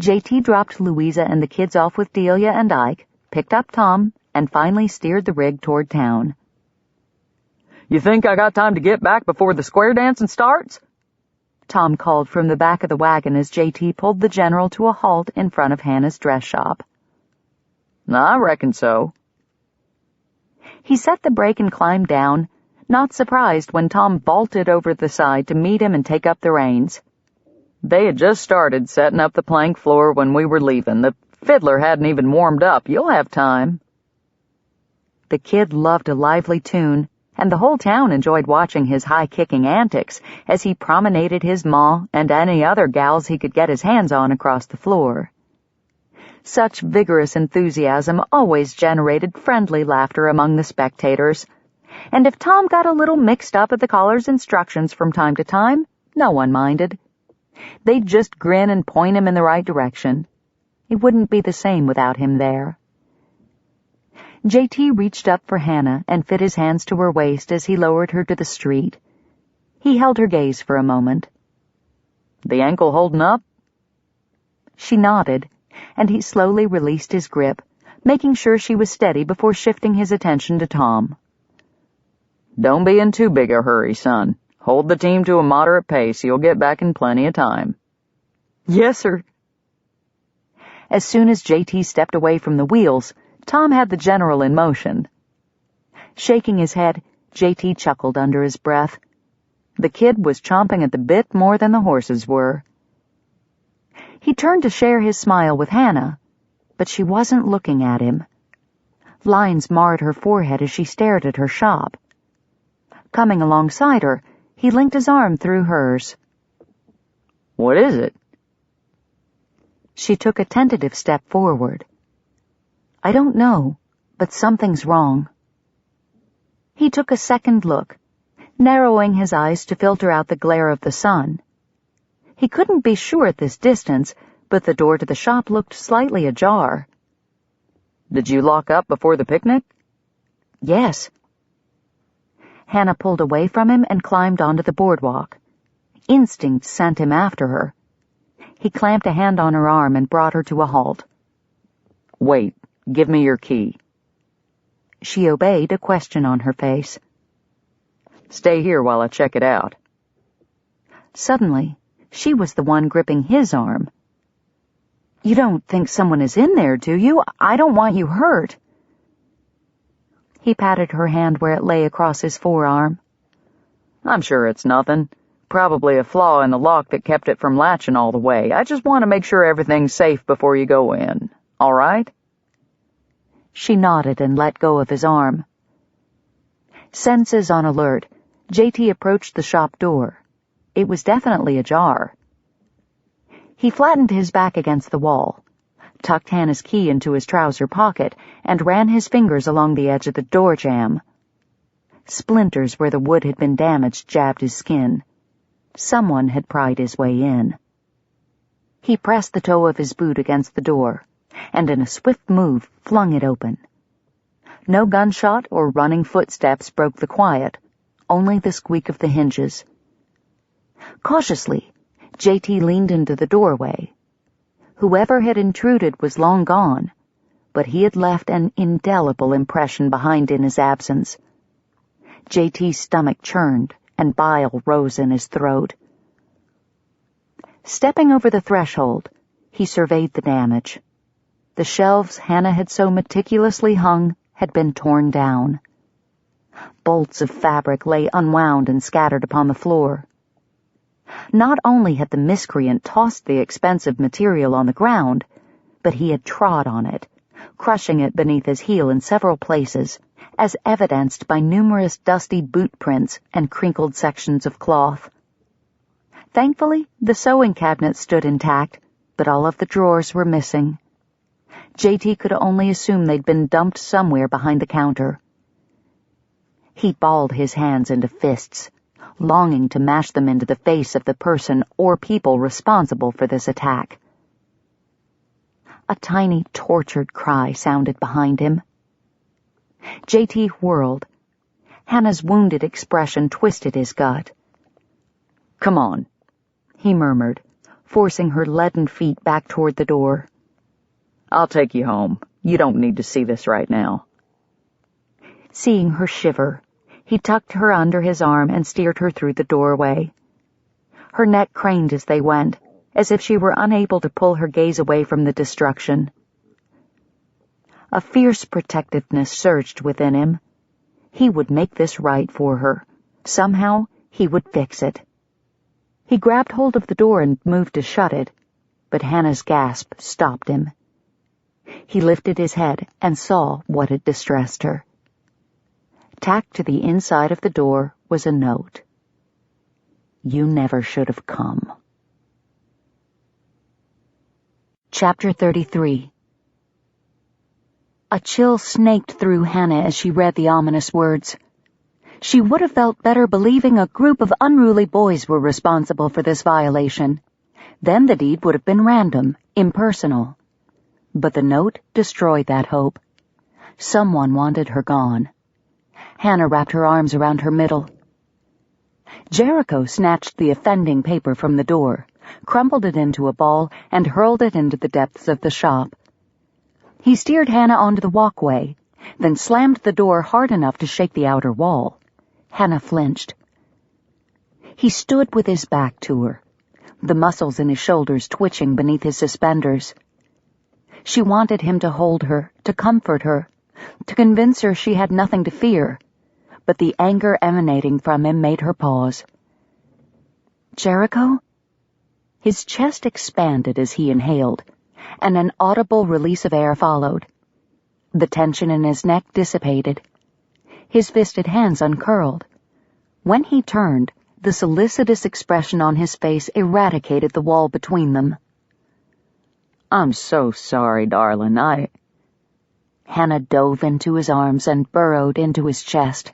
JT dropped Louisa and the kids off with Delia and Ike, picked up Tom, and finally steered the rig toward town.
"You think I got time to get back before the square dancing starts?"
Tom called from the back of the wagon as JT pulled the general to a halt in front of Hannah's dress shop.
"I reckon so."
He set the brake and climbed down, not surprised when Tom vaulted over the side to meet him and take up the reins.
"They had just started setting up the plank floor when we were leaving. The fiddler hadn't even warmed up. You'll have time."
The kid loved a lively tune, and the whole town enjoyed watching his high-kicking antics as he promenaded his ma and any other gals he could get his hands on across the floor. Such vigorous enthusiasm always generated friendly laughter among the spectators, and if Tom got a little mixed up at the caller's instructions from time to time, no one minded. They'd just grin and point him in the right direction. It wouldn't be the same without him there. JT reached up for Hannah and fit his hands to her waist as he lowered her to the street. He held her gaze for a moment.
"The ankle holding up?"
She nodded, and he slowly released his grip, making sure she was steady before shifting his attention to Tom.
"Don't be in too big a hurry, son. Hold the team to a moderate pace. You'll get back in plenty of time."
"Yes, sir." As soon as JT stepped away from the wheels, Tom had the general in motion. Shaking his head, JT chuckled under his breath. The kid was chomping at the bit more than the horses were. He turned to share his smile with Hannah, but she wasn't looking at him. Lines marred her forehead as she stared at her shop. Coming alongside her, he linked his arm through hers.
"What is it?"
She took a tentative step forward. "I don't know, but something's wrong." He took a second look, narrowing his eyes to filter out the glare of the sun. He couldn't be sure at this distance, but the door to the shop looked slightly ajar.
"Did you lock up before the picnic?"
"Yes." Hannah pulled away from him and climbed onto the boardwalk. Instinct sent him after her. He clamped a hand on her arm and brought her to a halt.
"Wait, give me your key."
She obeyed, a question on her face.
"Stay here while I check it out."
Suddenly, she was the one gripping his arm. "You don't think someone is in there, do you? I don't want you hurt." He patted her hand where it lay across his forearm.
"I'm sure it's nothing. Probably a flaw in the lock that kept it from latching all the way. I just want to make sure everything's safe before you go in. All right?"
She nodded and let go of his arm. Senses on alert, JT approached the shop door. It was definitely ajar. He flattened his back against the wall, tucked Hannah's key into his trouser pocket, and ran his fingers along the edge of the door jamb. Splinters where the wood had been damaged jabbed his skin. Someone had pried his way in. He pressed the toe of his boot against the door, and in a swift move flung it open. No gunshot or running footsteps broke the quiet, only the squeak of the hinges. Cautiously,
JT leaned into the doorway. Whoever had intruded was long gone, but he had left an indelible impression behind in his absence. JT's stomach churned, and bile rose in his throat. Stepping over the threshold, he surveyed the damage. The shelves Hannah had so meticulously hung had been torn down. Bolts of fabric lay unwound and scattered upon the floor. Not only had the miscreant tossed the expensive material on the ground, but he had trod on it, crushing it beneath his heel in several places, as evidenced by numerous dusty boot prints and crinkled sections of cloth. Thankfully, the sewing cabinet stood intact, but all of the drawers were missing. JT could only assume they'd been dumped somewhere behind the counter. He balled his hands into fists, longing to mash them into the face of the person or people responsible for this attack. A tiny, tortured cry sounded behind him. JT whirled. Hannah's wounded expression twisted his gut.
"Come on," he murmured, forcing her leaden feet back toward the door. "I'll take you home. You don't need to see this right now."
Seeing her shiver, he tucked her under his arm and steered her through the doorway. Her neck craned as they went, as if she were unable to pull her gaze away from the destruction. A fierce protectiveness surged within him. He would make this right for her. Somehow, he would fix it. He grabbed hold of the door and moved to shut it, but Hannah's gasp stopped him. He lifted his head and saw what had distressed her. Tacked to the inside of the door was a note. "You never should have come." Chapter 33. A chill snaked through Hannah as she read the ominous words. She would have felt better believing a group of unruly boys were responsible for this violation. Then the deed would have been random, impersonal. But the note destroyed that hope. Someone wanted her gone. Hannah wrapped her arms around her middle. Jericho snatched the offending paper from the door, crumpled it into a ball, and hurled it into the depths of the shop. He steered Hannah onto the walkway, then slammed the door hard enough to shake the outer wall. Hannah flinched. He stood with his back to her, the muscles in his shoulders twitching beneath his suspenders. She wanted him to hold her, to comfort her, to convince her she had nothing to fear, but the anger emanating from him made her pause. "Jericho?" His chest expanded as he inhaled, and an audible release of air followed. The tension in his neck dissipated. His fisted hands uncurled. When he turned, the solicitous expression on his face eradicated the wall between them.
"I'm so sorry, darling.
Hannah dove into his arms and burrowed into his chest.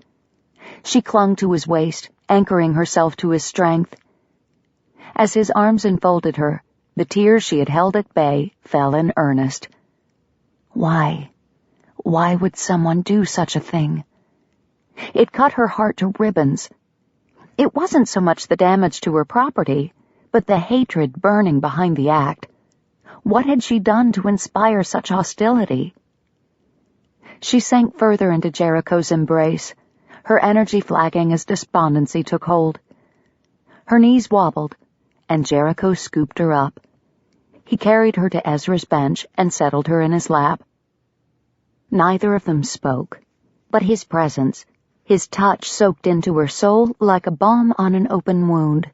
She clung to his waist, anchoring herself to his strength. As his arms enfolded her, the tears she had held at bay fell in earnest. Why? Why would someone do such a thing? It cut her heart to ribbons. It wasn't so much the damage to her property, but the hatred burning behind the act. What had she done to inspire such hostility? She sank further into Jericho's embrace, her energy flagging as despondency took hold. Her knees wobbled, and Jericho scooped her up. He carried her to Ezra's bench and settled her in his lap. Neither of them spoke, but his presence, his touch soaked into her soul like a balm on an open wound.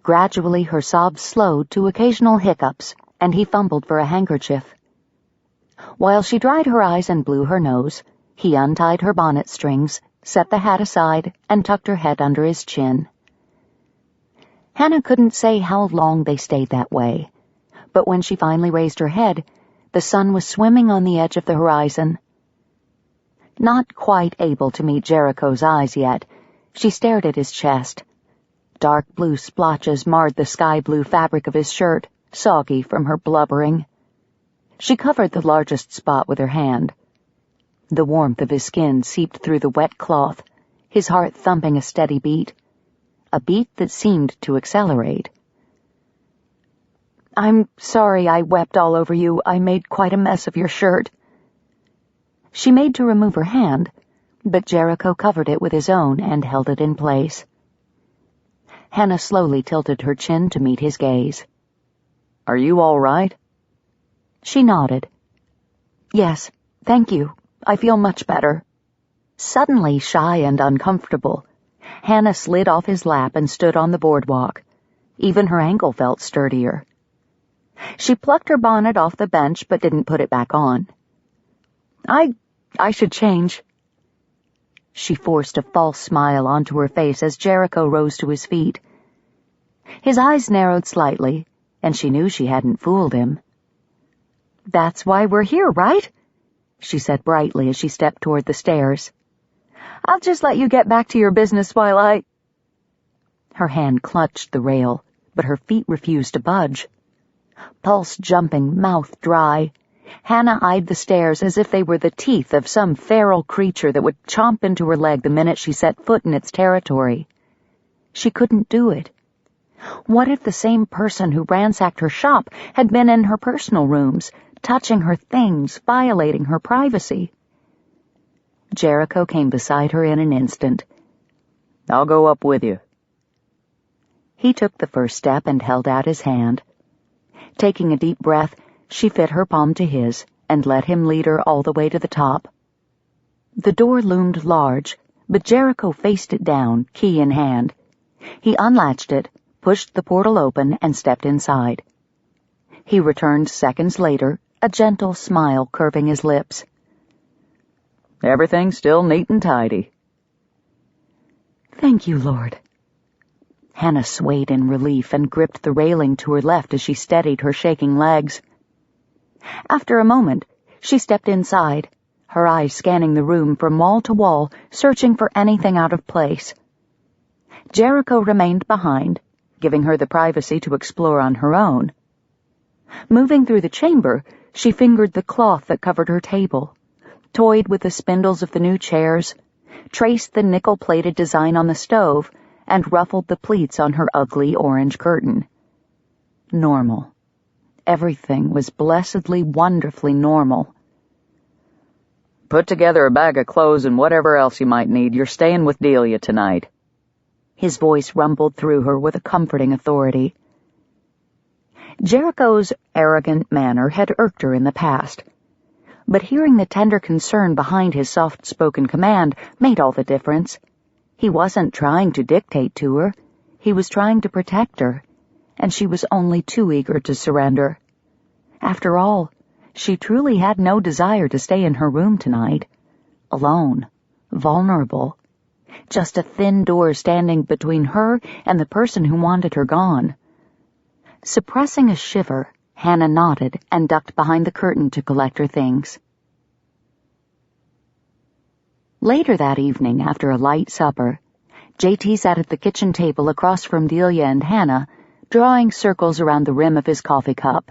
Gradually her sobs slowed to occasional hiccups, and he fumbled for a handkerchief. While she dried her eyes and blew her nose, he untied her bonnet strings, set the hat aside, and tucked her head under his chin. Hannah couldn't say how long they stayed that way, but when she finally raised her head, the sun was swimming on the edge of the horizon. Not quite able to meet Jericho's eyes yet, she stared at his chest. Dark blue splotches marred the sky-blue fabric of his shirt, soggy from her blubbering. She covered the largest spot with her hand. The warmth of his skin seeped through the wet cloth, his heart thumping a steady beat, a beat that seemed to accelerate. I'm sorry I wept all over you. I made quite a mess of your shirt." She made to remove her hand, but Jericho covered it with his own and held it in place. Hannah slowly tilted her chin to meet his gaze.
"Are you all right?"
She nodded. "Yes, thank you. I feel much better." Suddenly shy and uncomfortable, Hannah slid off his lap and stood on the boardwalk. Even her ankle felt sturdier. She plucked her bonnet off the bench but didn't put it back on. I should change." She forced a false smile onto her face as Jericho rose to his feet. His eyes narrowed slightly, and she knew she hadn't fooled him. "That's why we're here, right?" she said brightly as she stepped toward the stairs. "I'll just let you get back to your business while I—" Her hand clutched the rail, but her feet refused to budge. Pulse jumping, mouth dry, Hannah eyed the stairs as if they were the teeth of some feral creature that would chomp into her leg the minute she set foot in its territory. She couldn't do it. What if the same person who ransacked her shop had been in her personal rooms, touching her things, violating her privacy? Jericho came beside her in an instant.
"I'll go up with you."
He took the first step and held out his hand. Taking a deep breath, she fit her palm to his and let him lead her all the way to the top. The door loomed large, but Jericho faced it down, key in hand. He unlatched it, pushed the portal open, and stepped inside. He returned seconds later, a gentle smile curving his lips.
"Everything's still neat and tidy."
"Thank you, Lord." Hannah swayed in relief and gripped the railing to her left as she steadied her shaking legs. After a moment, she stepped inside, her eyes scanning the room from wall to wall, searching for anything out of place. Jericho remained behind, giving her the privacy to explore on her own. Moving through the chamber, she fingered the cloth that covered her table, toyed with the spindles of the new chairs, traced the nickel-plated design on the stove, and ruffled the pleats on her ugly orange curtain. Normal. Everything was blessedly, wonderfully normal.
"Put together a bag of clothes and whatever else you might need. You're staying with Delia tonight."
His voice rumbled through her with a comforting authority. Jericho's arrogant manner had irked her in the past, but hearing the tender concern behind his soft-spoken command made all the difference. He wasn't trying to dictate to her. He was trying to protect her, and she was only too eager to surrender. After all, she truly had no desire to stay in her room tonight. Alone, vulnerable, just a thin door standing between her and the person who wanted her gone. Suppressing a shiver, Hannah nodded and ducked behind the curtain to collect her things. Later that evening, after a light supper, J.T. sat at the kitchen table across from Delia and Hannah, drawing circles around the rim of his coffee cup.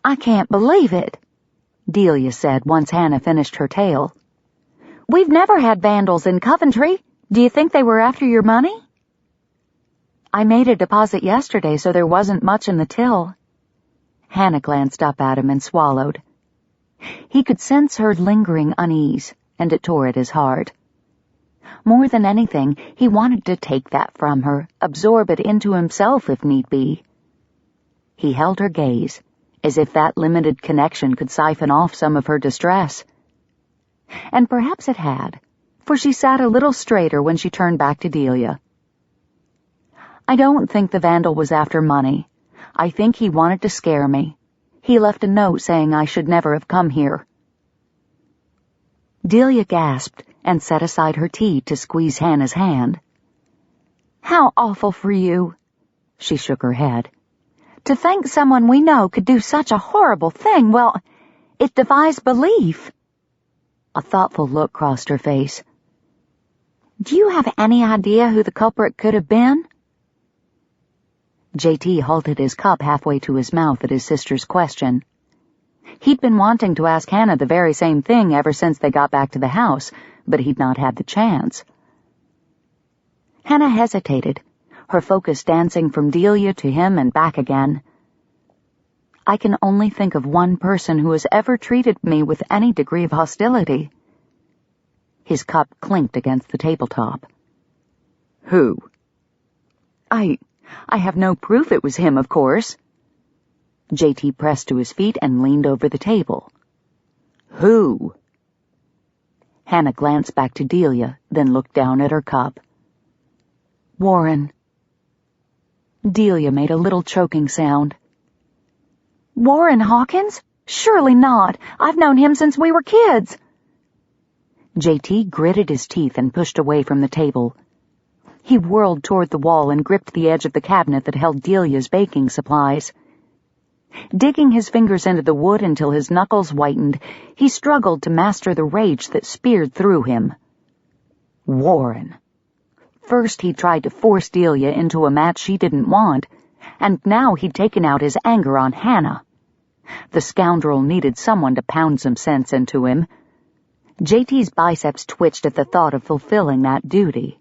"I can't believe it," Delia said once Hannah finished her tale. "We've never had vandals in Coventry. Do you think they were after your money?" "I made a deposit yesterday, so there wasn't much in the till." Hannah glanced up at him and swallowed. He could sense her lingering unease, and it tore at his heart. More than anything, he wanted to take that from her, absorb it into himself if need be. He held her gaze, as if that limited connection could siphon off some of her distress. And perhaps it had, for she sat a little straighter when she turned back to Delia. "I don't think the vandal was after money. I think he wanted to scare me. He left a note saying I should never have come here." Delia gasped and set aside her tea to squeeze Hannah's hand. "How awful for you," she shook her head. "To think someone we know could do such a horrible thing, well, it defies belief." A thoughtful look crossed her face. "Do you have any idea who the culprit could have been?" J.T. halted his cup halfway to his mouth at his sister's question. He'd been wanting to ask Hannah the very same thing ever since they got back to the house, but he'd not had the chance. Hannah hesitated, her focus dancing from Delia to him and back again. I can only think of one person who has ever treated me with any degree of hostility. His cup clinked against the tabletop.
Who?
I have no proof it was him, of course. J.T. pressed to his feet and leaned over the table.
Who?
Hannah glanced back to Delia, then looked down at her cup. Warren. Delia made a little choking sound.
Warren Hawkins? Surely not. I've known him since we were kids.
J.T. gritted his teeth and pushed away from the table. He whirled toward the wall and gripped the edge of the cabinet that held Delia's baking supplies. Digging his fingers into the wood until his knuckles whitened, he struggled to master the rage that speared through him. Warren. First he tried to force Delia into a match she didn't want, and now he'd taken out his anger on Hannah. The scoundrel needed someone to pound some sense into him. J.T.'s biceps twitched at the thought of fulfilling that duty.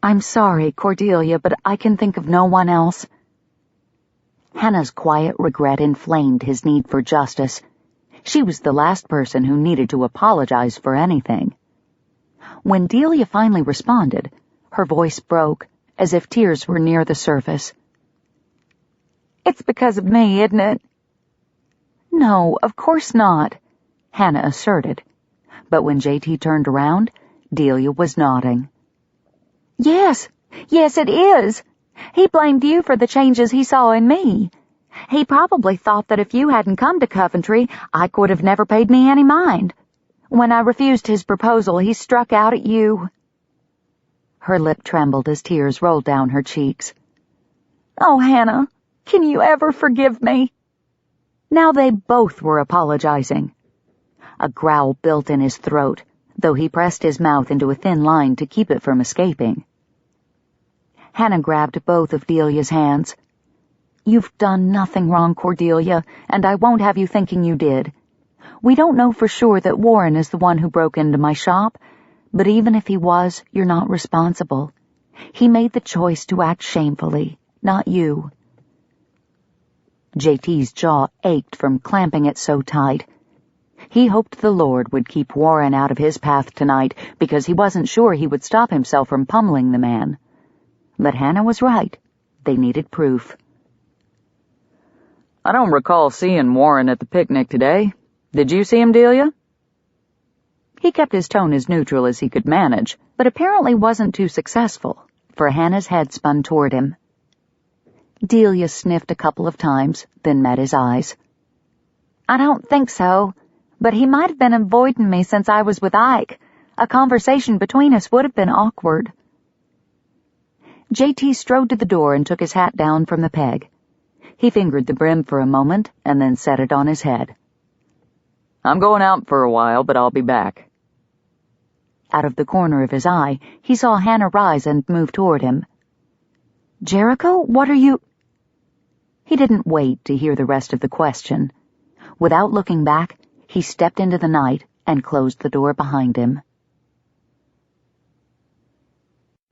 I'm sorry, Cordelia, but I can think of no one else.
Hannah's quiet regret inflamed his need for justice. She was the last person who needed to apologize for anything. When Delia finally responded, her voice broke, as if tears were near the surface.
It's because of me, isn't it?
No, of course not, Hannah asserted. But when J.T. turned around, Delia was nodding.
Yes, it is. He blamed you for the changes he saw in me. He probably thought that if you hadn't come to Coventry, Ike would have never paid me any mind. When I refused his proposal, he struck out at you.
Her lip trembled as tears rolled down her cheeks.
Oh, Hannah, can you ever forgive me?
Now they both were apologizing. A growl built in his throat, though he pressed his mouth into a thin line to keep it from escaping. Hannah grabbed both of Delia's hands. You've done nothing wrong, Cordelia, and I won't have you thinking you did. We don't know for sure that Warren is the one who broke into my shop, but even if he was, you're not responsible. He made the choice to act shamefully, not you. J.T.'s jaw ached from clamping it so tight. He hoped the Lord would keep Warren out of his path tonight because he wasn't sure he would stop himself from pummeling the man. But Hannah was right. They needed proof.
I don't recall seeing Warren at the picnic today. Did you see him, Delia?
He kept his tone as neutral as he could manage, but apparently wasn't too successful, for Hannah's head spun toward him. Delia sniffed a couple of times, then met his eyes.
I don't think so, but he might have been avoiding me since I was with Ike. A conversation between us would have been awkward.
J.T. strode to the door and took his hat down from the peg. He fingered the brim for a moment and then set it on his head.
I'm going out for a while, but I'll be back.
Out of the corner of his eye, he saw Hannah rise and move toward him. Jericho, what are you... He didn't wait to hear the rest of the question. Without looking back, he stepped into the night and closed the door behind him.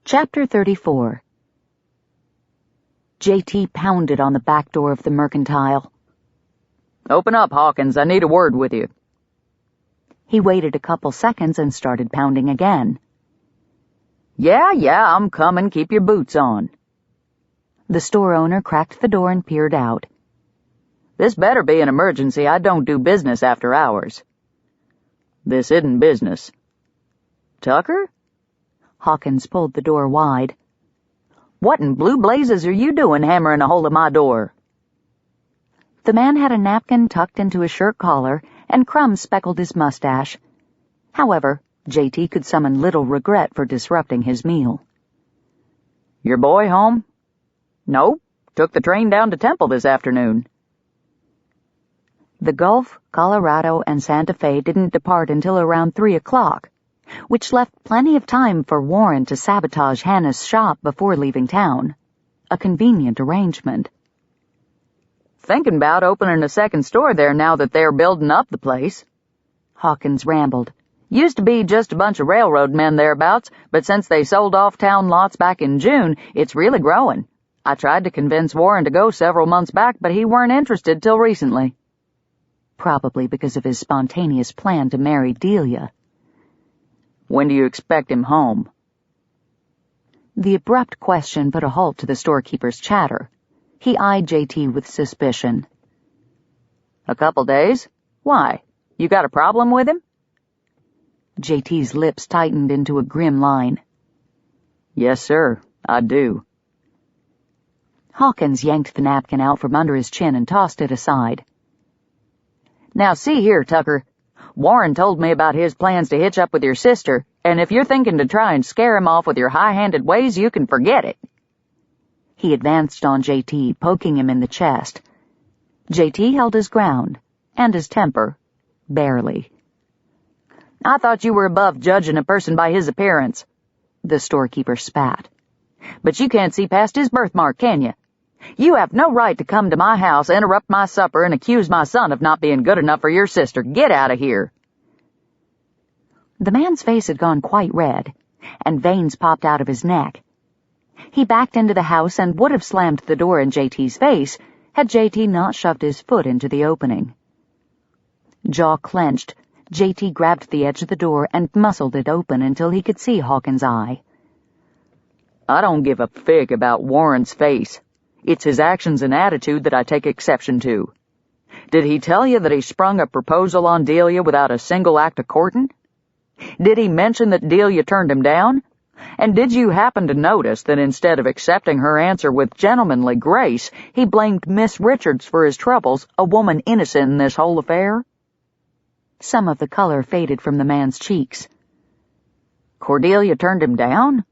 Chapter 34. J.T. pounded on the back door of the mercantile.
Open up, Hawkins. I need a word with you.
He waited a couple seconds and started pounding again.
Yeah, I'm coming. Keep your boots on.
The store owner cracked the door and peered out.
This better be an emergency. I don't do business after hours. This isn't business. Tucker?
Hawkins pulled the door wide.
What in blue blazes are you doing hammering a hole in my door?
The man had a napkin tucked into his shirt collar, and crumbs speckled his mustache. However, J.T. could summon little regret for disrupting his meal.
Your boy home? Nope. Took the train down to Temple this afternoon.
The Gulf, Colorado, and Santa Fe didn't depart until around 3 o'clock, which left plenty of time for Warren to sabotage Hannah's shop before leaving town. A convenient arrangement.
Thinking about opening a second store there now that they're building up the place,
Hawkins rambled,
Used to be just a bunch of railroad men thereabouts, but since they sold off town lots back in June, it's really growing. I tried to convince Warren to go several months back, but he weren't interested till recently.
Probably because of his spontaneous plan to marry Delia.
When do you expect him home?
The abrupt question put a halt to the storekeeper's chatter. He eyed JT with suspicion.
A couple days? Why? You got a problem with him?
JT's lips tightened into a grim line.
Yes, sir, I do.
Hawkins yanked the napkin out from under his chin and tossed it aside.
Now see here, Tucker. Warren told me about his plans to hitch up with your sister, and if you're thinking to try and scare him off with your high-handed ways, you can forget it.
He advanced on JT, poking him in the chest. JT held his ground, and his temper, barely.
I thought you were above judging a person by his appearance, the storekeeper spat. But you can't see past his birthmark, can you? You have no right to come to my house, interrupt my supper, and accuse my son of not being good enough for your sister. Get out of here.
The man's face had gone quite red, and veins popped out of his neck. He backed into the house and would have slammed the door in JT's face had JT not shoved his foot into the opening. Jaw clenched, JT grabbed the edge of the door and muscled it open until he could see Hawkins' eye.
I don't give a fig about Warren's face. It's his actions and attitude that I take exception to. Did he tell you that he sprung a proposal on Delia without a single act of courting? Did he mention that Delia turned him down? And did you happen to notice that instead of accepting her answer with gentlemanly grace, he blamed Miss Richards for his troubles, a woman innocent in this whole affair?
Some of the color faded from the man's cheeks.
Cordelia turned him down?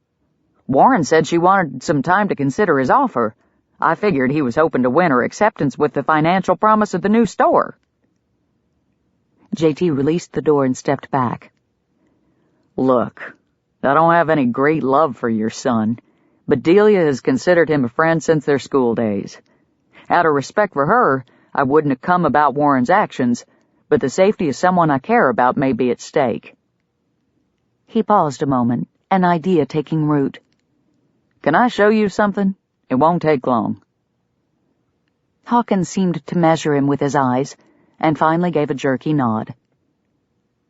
Warren said she wanted some time to consider his offer. I figured he was hoping to win her acceptance with the financial promise of the new store.
JT released the door and stepped back.
Look, I don't have any great love for your son, but Delia has considered him a friend since their school days. Out of respect for her, I wouldn't have come about Warren's actions, but the safety of someone I care about may be at stake.
He paused a moment, an idea taking root.
Can I show you something? It won't take long.
Hawkins seemed to measure him with his eyes, and finally gave a jerky nod.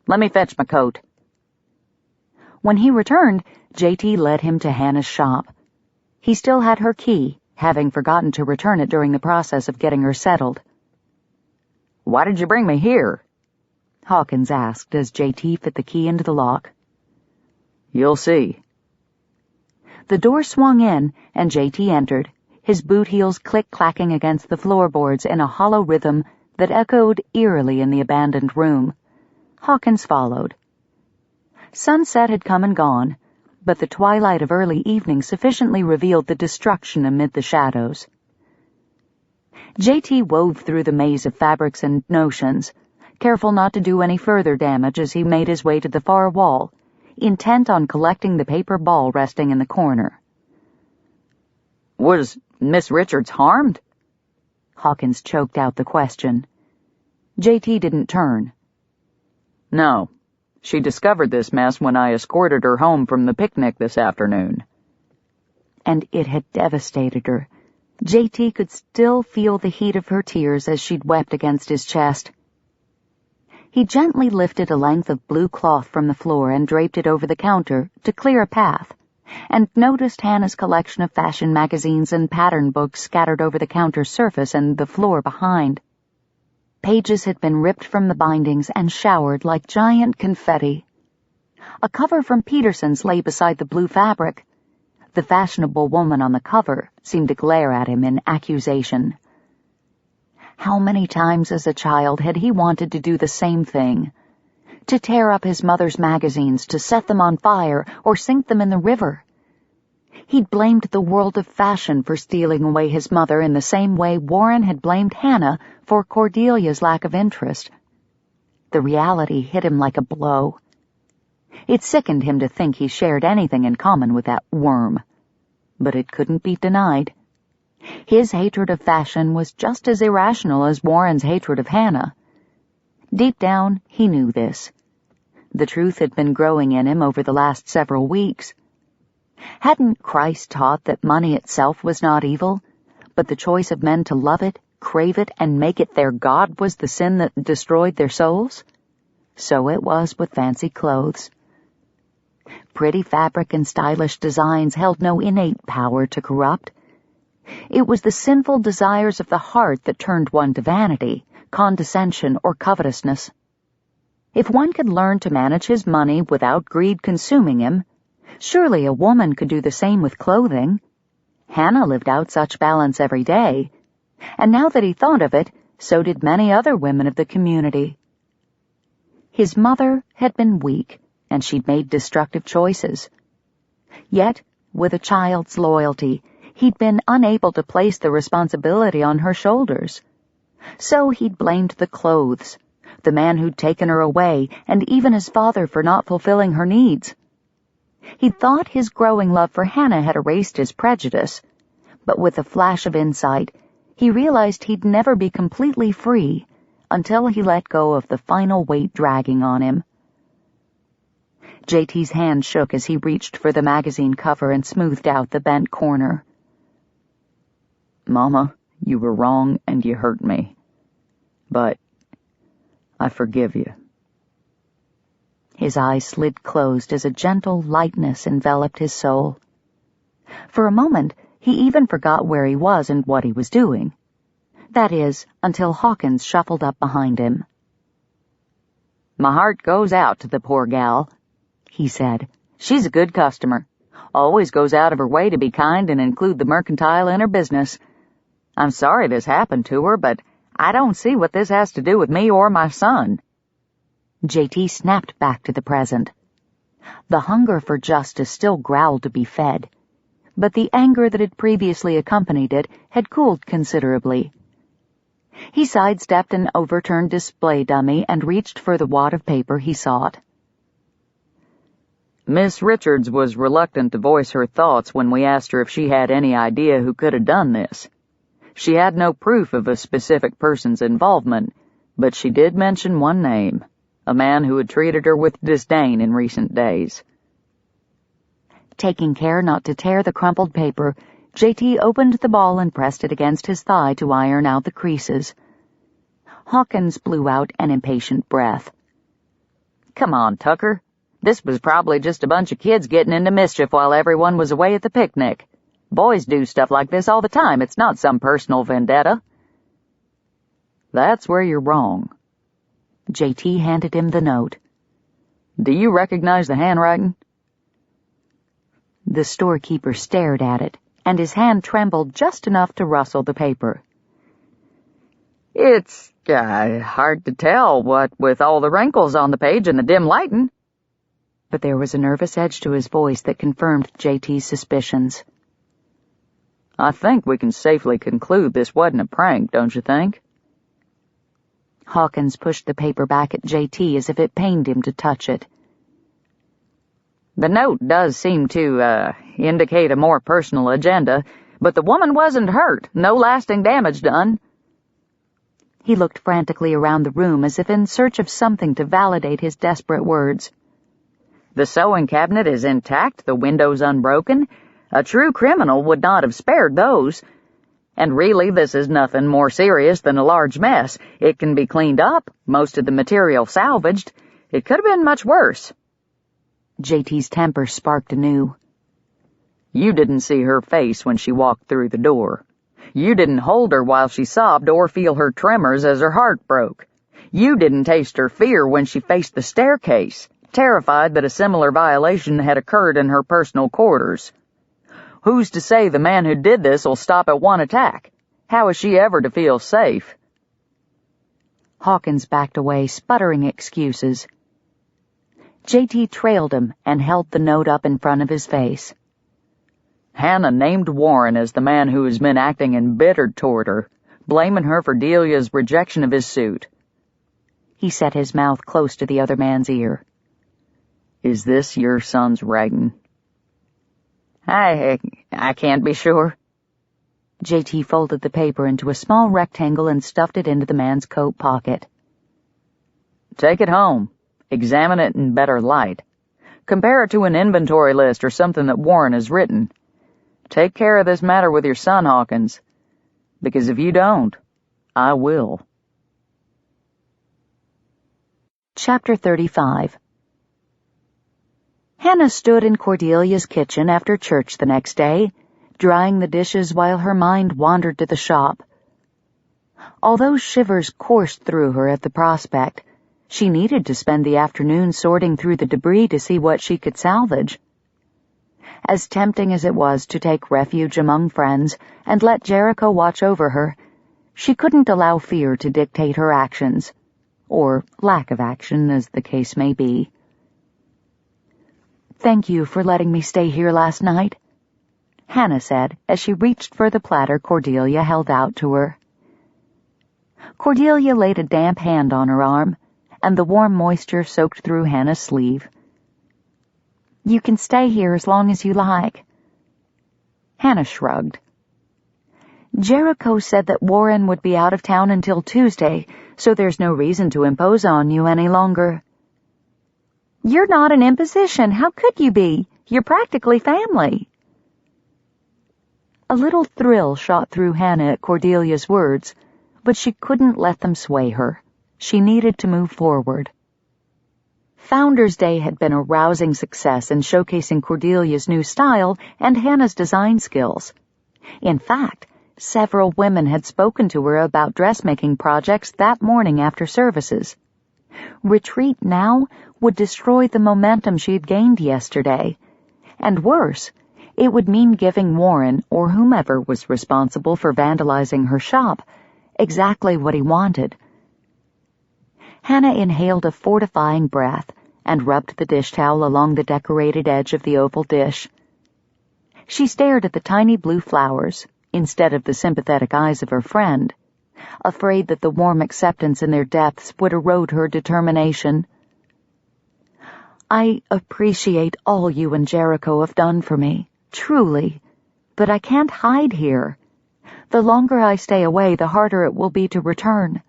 Let me fetch my coat.
When he returned, JT led him to Hannah's shop. He still had her key, having forgotten to return it during the process of getting her settled.
Why did you bring me here?
Hawkins asked as JT fit the key into the lock.
You'll see.
The door swung in, and JT entered, his boot heels click-clacking against the floorboards in a hollow rhythm that echoed eerily in the abandoned room. Hawkins followed. Sunset had come and gone, but the twilight of early evening sufficiently revealed the destruction amid the shadows. JT wove through the maze of fabrics and notions, careful not to do any further damage as he made his way to the far wall, intent on collecting the paper ball resting in the corner.
Was Miss Richards harmed?
Hawkins choked out the question. JT didn't turn.
No. She discovered this mess when I escorted her home from the picnic this afternoon.
And it had devastated her. JT could still feel the heat of her tears as she'd wept against his chest. He gently lifted a length of blue cloth from the floor and draped it over the counter to clear a path, and noticed Hannah's collection of fashion magazines and pattern books scattered over the counter surface and the floor behind. Pages had been ripped from the bindings and showered like giant confetti. A cover from Peterson's lay beside the blue fabric. The fashionable woman on the cover seemed to glare at him in accusation. How many times as a child had he wanted to do the same thing? To tear up his mother's magazines, to set them on fire, or sink them in the river. He'd blamed the world of fashion for stealing away his mother in the same way Warren had blamed Hannah for Cordelia's lack of interest. The reality hit him like a blow. It sickened him to think he shared anything in common with that worm. But it couldn't be denied. His hatred of fashion was just as irrational as Warren's hatred of Hannah. Deep down, he knew this. The truth had been growing in him over the last several weeks. Hadn't Christ taught that money itself was not evil, but the choice of men to love it, crave it, and make it their god was the sin that destroyed their souls? So it was with fancy clothes. Pretty fabric and stylish designs held no innate power to corrupt. It was the sinful desires of the heart that turned one to vanity, condescension, or covetousness. If one could learn to manage his money without greed consuming him, surely a woman could do the same with clothing. Hannah lived out such balance every day, and now that he thought of it, so did many other women of the community. His mother had been weak, and she'd made destructive choices. Yet, with a child's loyalty, he'd been unable to place the responsibility on her shoulders. So he'd blamed the clothes, the man who'd taken her away, and even his father for not fulfilling her needs. He'd thought his growing love for Hannah had erased his prejudice, but with a flash of insight, he realized he'd never be completely free until he let go of the final weight dragging on him. JT's hand shook as he reached for the magazine cover and smoothed out the bent corner.
Mama, you were wrong and you hurt me. But I forgive you.
His eyes slid closed as a gentle lightness enveloped his soul. For a moment, he even forgot where he was and what he was doing. That is, until Hawkins shuffled up behind him.
My heart goes out to the poor gal, he said. She's a good customer. Always goes out of her way to be kind and include the mercantile in her business. I'm sorry this happened to her, but I don't see what this has to do with me or my son.
JT snapped back to the present. The hunger for justice still growled to be fed, but the anger that had previously accompanied it had cooled considerably. He sidestepped an overturned display dummy and reached for the wad of paper he sought.
Miss Richards was reluctant to voice her thoughts when we asked her if she had any idea who could have done this. She had no proof of a specific person's involvement, but she did mention one name, a man who had treated her with disdain in recent days.
Taking care not to tear the crumpled paper, JT opened the ball and pressed it against his thigh to iron out the creases. Hawkins blew out an impatient breath.
Come on, Tucker. This was probably just a bunch of kids getting into mischief while everyone was away at the picnic. Boys do stuff like this all the time. It's not some personal vendetta.
That's where you're wrong.
JT handed him the note.
Do you recognize the handwriting?
The storekeeper stared at it, and his hand trembled just enough to rustle the paper.
It's hard to tell, what with all the wrinkles on the page and the dim lighting.
But there was a nervous edge to his voice that confirmed JT's suspicions.
I think we can safely conclude this wasn't a prank, don't you think?
Hawkins pushed the paper back at JT as if it pained him to touch it.
The note does seem to, indicate a more personal agenda, but the woman wasn't hurt, no lasting damage done.
He looked frantically around the room as if in search of something to validate his desperate words.
The sewing cabinet is intact, the windows unbroken. A true criminal would not have spared those. And really, this is nothing more serious than a large mess. It can be cleaned up, most of the material salvaged. It could have been much worse.
JT's temper sparked anew.
You didn't see her face when she walked through the door. You didn't hold her while she sobbed or feel her tremors as her heart broke. You didn't taste her fear when she faced the staircase, terrified that a similar violation had occurred in her personal quarters. Who's to say the man who did this will stop at one attack? How is she ever to feel safe?
Hawkins backed away, sputtering excuses. JT trailed him and held the note up in front of his face.
Hannah named Warren as the man who has been acting embittered toward her, blaming her for Delia's rejection of his suit.
He set his mouth close to the other man's ear.
Is this your son's writing?
I can't be sure.
JT folded the paper into a small rectangle and stuffed it into the man's coat pocket.
Take it home. Examine it in better light. Compare it to an inventory list or something that Warren has written. Take care of this matter with your son, Hawkins, because if you don't, I will.
Chapter 35. Hannah stood in Cordelia's kitchen after church the next day, drying the dishes while her mind wandered to the shop. Although shivers coursed through her at the prospect, she needed to spend the afternoon sorting through the debris to see what she could salvage. As tempting as it was to take refuge among friends and let Jericho watch over her, she couldn't allow fear to dictate her actions, or lack of action, as the case may be. "Thank you for letting me stay here last night," Hannah said as she reached for the platter Cordelia held out to her. Cordelia laid a damp hand on her arm, and the warm moisture soaked through Hannah's sleeve. "You can stay here as long as you like." Hannah shrugged. "Jericho said that Warren would be out of town until Tuesday, so there's no reason to impose on you any longer." "You're not an imposition. How could you be? You're practically family." A little thrill shot through Hannah at Cordelia's words, but she couldn't let them sway her. She needed to move forward. Founders' Day had been a rousing success in showcasing Cordelia's new style and Hannah's design skills. In fact, several women had spoken to her about dressmaking projects that morning after services. Retreat now would destroy the momentum she'd gained yesterday, and worse, it would mean giving Warren, or whomever was responsible for vandalizing her shop, exactly what he wanted. Hannah inhaled a fortifying breath and rubbed the dish towel along the decorated edge of the oval dish. She stared at the tiny blue flowers instead of the sympathetic eyes of her friend, afraid that the warm acceptance in their depths would erode her determination. "I appreciate all you and Jericho have done for me, truly, but I can't hide here. The longer I stay away, the harder it will be to return."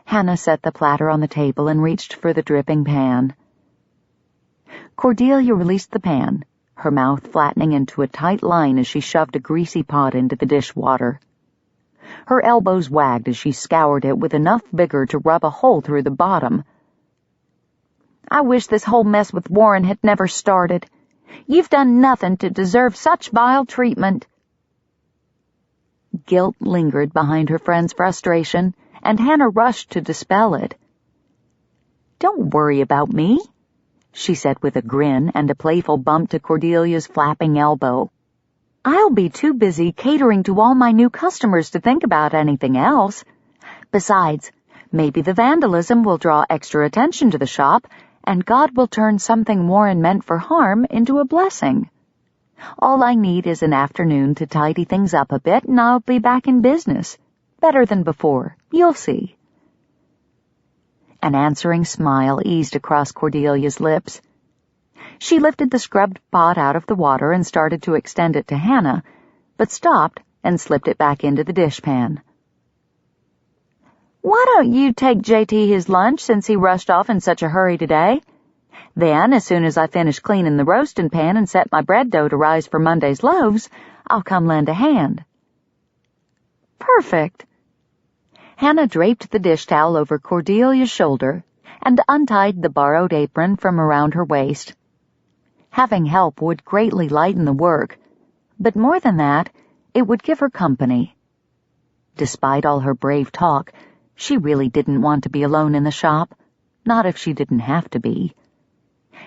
Hannah set the platter on the table and reached for the dripping pan. Cordelia released the pan, her mouth flattening into a tight line as she shoved a greasy pot into the dishwater. Her elbows wagged as she scoured it with enough vigor to rub a hole through the bottom. "I wish this whole mess with Warren had never started. You've done nothing to deserve such vile treatment." Guilt lingered behind her friend's frustration, and Hannah rushed to dispel it. "Don't worry about me," she said with a grin and a playful bump to Cordelia's flapping elbow. "I'll be too busy catering to all my new customers to think about anything else. Besides, maybe the vandalism will draw extra attention to the shop, and God will turn something Warren meant for harm into a blessing. All I need is an afternoon to tidy things up a bit, and I'll be back in business. Better than before, you'll see." An answering smile eased across Cordelia's lips. She lifted the scrubbed pot out of the water and started to extend it to Hannah, but stopped and slipped it back into the dishpan. "Why don't you take JT his lunch since he rushed off in such a hurry today? Then, as soon as I finish cleaning the roasting pan and set my bread dough to rise for Monday's loaves, I'll come lend a hand." "Perfect." Hannah draped the dish towel over Cordelia's shoulder and untied the borrowed apron from around her waist. Having help would greatly lighten the work, but more than that, it would give her company. Despite all her brave talk, she really didn't want to be alone in the shop, not if she didn't have to be.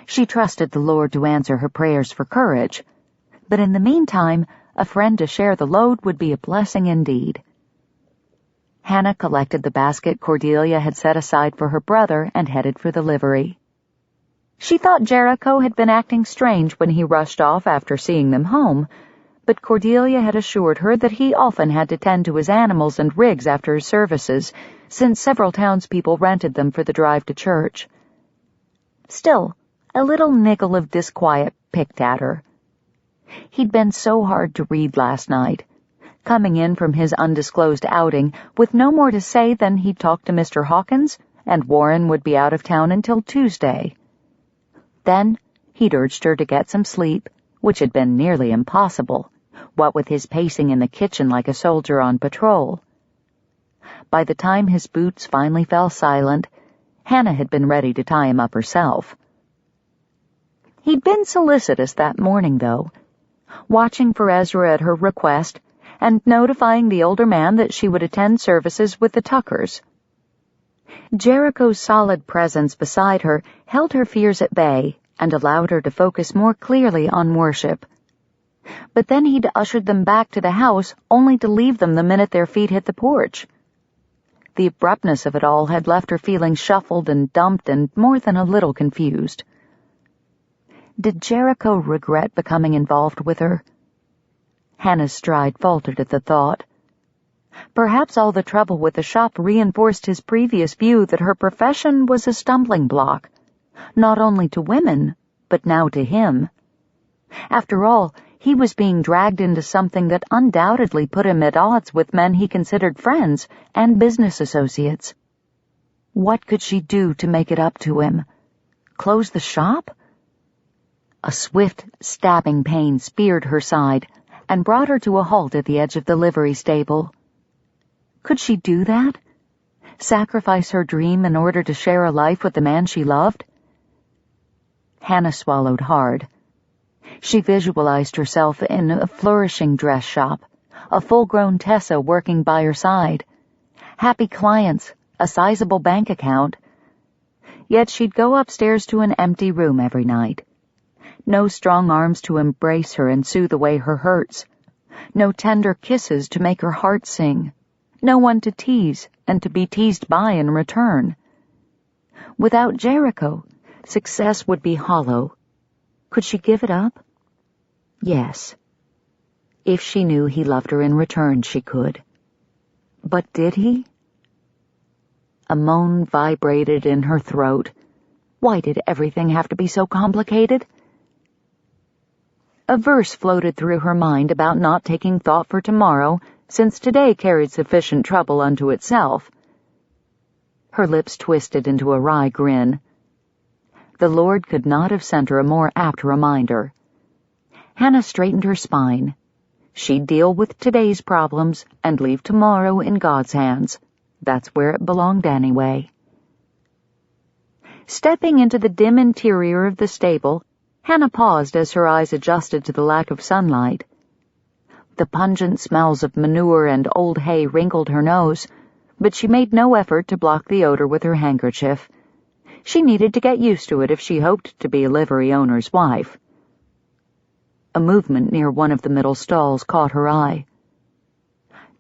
She trusted the Lord to answer her prayers for courage, but in the meantime, a friend to share the load would be a blessing indeed. Hannah collected the basket Cordelia had set aside for her brother and headed for the livery. She thought Jericho had been acting strange when he rushed off after seeing them home, but Cordelia had assured her that he often had to tend to his animals and rigs after his services, since several townspeople rented them for the drive to church. Still, a little niggle of disquiet picked at her. He'd been so hard to read last night, coming in from his undisclosed outing with no more to say than he'd talked to Mr. Hawkins and Warren would be out of town until Tuesday. Then he'd urged her to get some sleep, which had been nearly impossible, what with his pacing in the kitchen like a soldier on patrol. By the time his boots finally fell silent, Hannah had been ready to tie him up herself. He'd been solicitous that morning, though, watching for Ezra at her request and notifying the older man that she would attend services with the Tuckers. Jericho's solid presence beside her held her fears at bay and allowed her to focus more clearly on worship. But then he'd ushered them back to the house only to leave them the minute their feet hit the porch. The abruptness of it all had left her feeling shuffled and dumped and more than a little confused. Did Jericho regret becoming involved with her? Hannah's stride faltered at the thought. Perhaps all the trouble with the shop reinforced his previous view that her profession was a stumbling block, not only to women, but now to him. After all, he was being dragged into something that undoubtedly put him at odds with men he considered friends and business associates. What could she do to make it up to him? Close the shop? A swift, stabbing pain speared her side and brought her to a halt at the edge of the livery stable. Could she do that? Sacrifice her dream in order to share a life with the man she loved? Hannah swallowed hard. She visualized herself in a flourishing dress shop, a full-grown Tessa working by her side, happy clients, a sizable bank account. Yet she'd go upstairs to an empty room every night. No strong arms to embrace her and soothe away her hurts. No tender kisses to make her heart sing. No one to tease and to be teased by in return. Without Jericho, success would be hollow. Could she give it up? Yes. If she knew he loved her in return, she could. But did he? A moan vibrated in her throat. Why did everything have to be so complicated? A verse floated through her mind about not taking thought for tomorrow, since today carried sufficient trouble unto itself. Her lips twisted into a wry grin. The Lord could not have sent her a more apt reminder. Hannah straightened her spine. She'd deal with today's problems and leave tomorrow in God's hands. That's where it belonged anyway. Stepping into the dim interior of the stable, Hannah paused as her eyes adjusted to the lack of sunlight. The pungent smells of manure and old hay wrinkled her nose, but she made no effort to block the odor with her handkerchief. She needed to get used to it if she hoped to be a livery owner's wife. A movement near one of the middle stalls caught her eye.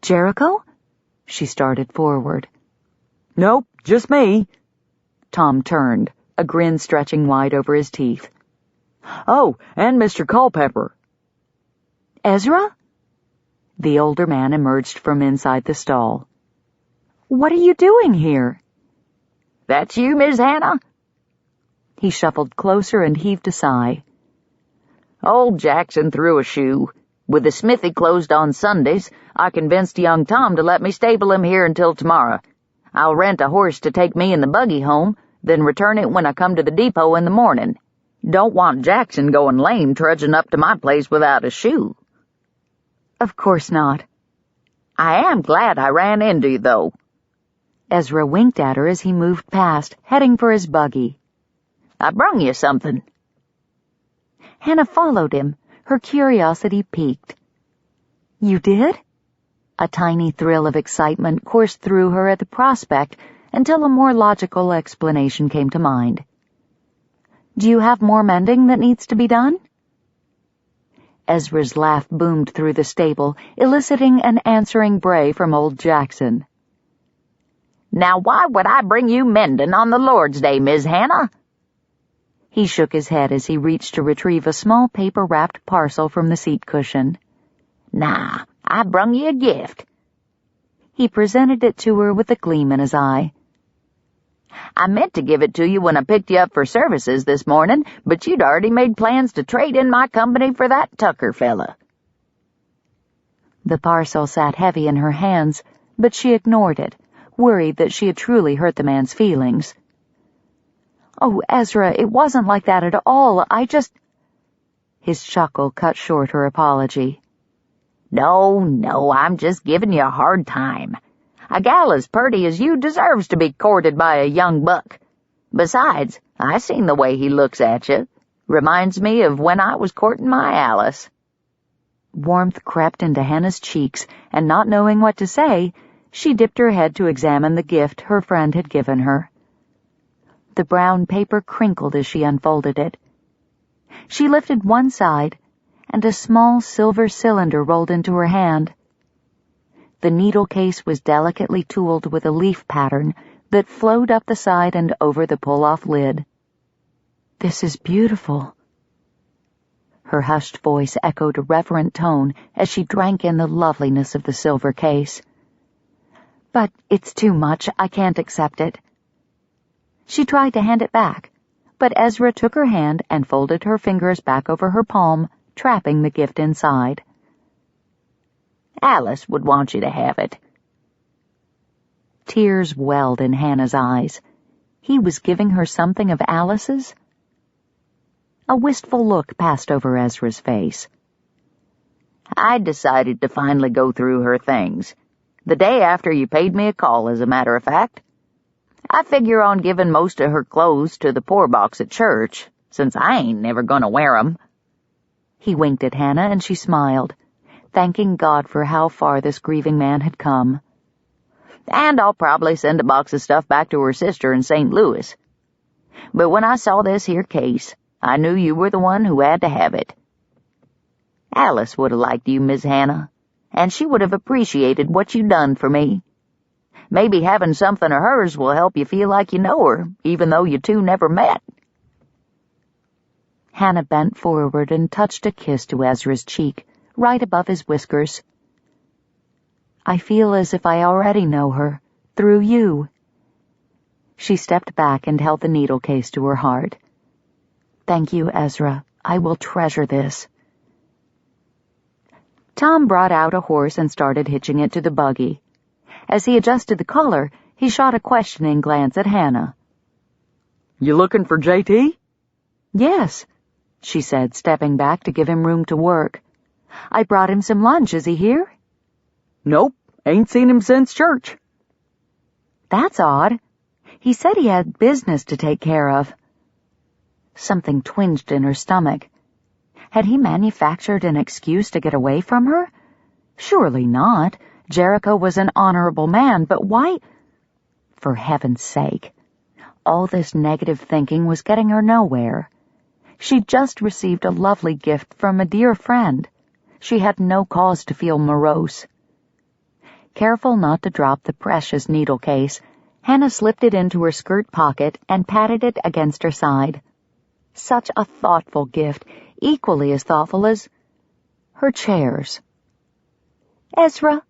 "Jericho?" She started forward.
"Nope, just me."
Tom turned, a grin stretching wide over his teeth.
"Oh, and Mr. Culpepper."
"Ezra?" The older man emerged from inside the stall. "What are you doing here?"
"That's you, Miss Hannah?"
He shuffled closer and heaved a sigh.
Old Jackson threw a shoe. With the smithy closed on Sundays, I convinced young Tom to let me stable him here until tomorrow. I'll rent a horse to take me and the buggy home, then return it when I come to the depot in the morning. Don't want Jackson going lame trudging up to my place without a shoe."
"Of course not."
"I am glad I ran into you, though."
Ezra winked at her as he moved past, heading for his buggy.
"I brung you something."
Hannah followed him, her curiosity piqued. "You did?" A tiny thrill of excitement coursed through her at the prospect until a more logical explanation came to mind. "Do you have more mending that needs to be done?" Ezra's laugh boomed through the stable, eliciting an answering bray from old Jackson.
"Now why would I bring you mending on the Lord's Day, Miss Hannah?"
He shook his head as he reached to retrieve a small paper-wrapped parcel from the seat cushion.
"Nah, I brung you a gift."
He presented it to her with a gleam in his eye.
"I meant to give it to you when I picked you up for services this morning, but you'd already made plans to trade in my company for that Tucker fella."
The parcel sat heavy in her hands, but she ignored it,
worried that she had truly hurt the man's feelings. "Oh, Ezra, it wasn't like that at all. His chuckle cut short her apology.
No, I'm just giving you a hard time. A gal as purty as you deserves to be courted by a young buck. Besides, I seen the way he looks at you. Reminds me of when I was courting my Alice."
Warmth crept into Hannah's cheeks, and not knowing what to say, she dipped her head to examine the gift her friend had given her. The brown paper crinkled as she unfolded it. She lifted one side, and a small silver cylinder rolled into her hand. The needle case was delicately tooled with a leaf pattern that flowed up the side and over the pull-off lid. "This is beautiful." Her hushed voice echoed a reverent tone as she drank in the loveliness of the silver case. "But it's too much. I can't accept it." She tried to hand it back, but Ezra took her hand and folded her fingers back over her palm, trapping the gift inside.
"Alice would want you to have it."
Tears welled in Hannah's eyes. He was giving her something of Alice's? A wistful look passed over Ezra's face.
"I decided to finally go through her things. The day after you paid me a call, as a matter of fact. I figure on giving most of her clothes to the poor box at church, since I ain't never gonna wear 'em."
He winked at Hannah, and she smiled, thanking God for how far this grieving man had come.
"And I'll probably send a box of stuff back to her sister in St. Louis. But when I saw this here case, I knew you were the one who had to have it. Alice would have liked you, Miss Hannah, and she would have appreciated what you done for me. Maybe having something of hers will help you feel like you know her, even though you two never met."
Hannah bent forward and touched a kiss to Ezra's cheek, right above his whiskers. "I feel as if I already know her, through you." She stepped back and held the needle case to her heart. "Thank you, Ezra. I will treasure this." Tom brought out a horse and started hitching it to the buggy. As he adjusted the collar, he shot a questioning glance at Hannah.
"You looking for JT?"
"Yes," she said, stepping back to give him room to work. "I brought him some lunch. Is he here?"
"Nope, ain't seen him since church."
"That's odd. He said he had business to take care of." Something twinged in her stomach. Had he manufactured an excuse to get away from her? Surely not. Jericho was an honorable man, but why? For heaven's sake. All this negative thinking was getting her nowhere. She'd just received a lovely gift from a dear friend. She had no cause to feel morose. Careful not to drop the precious needle case, Hannah slipped it into her skirt pocket and patted it against her side. Such a thoughtful gift, equally as thoughtful as her chairs. "Ezra."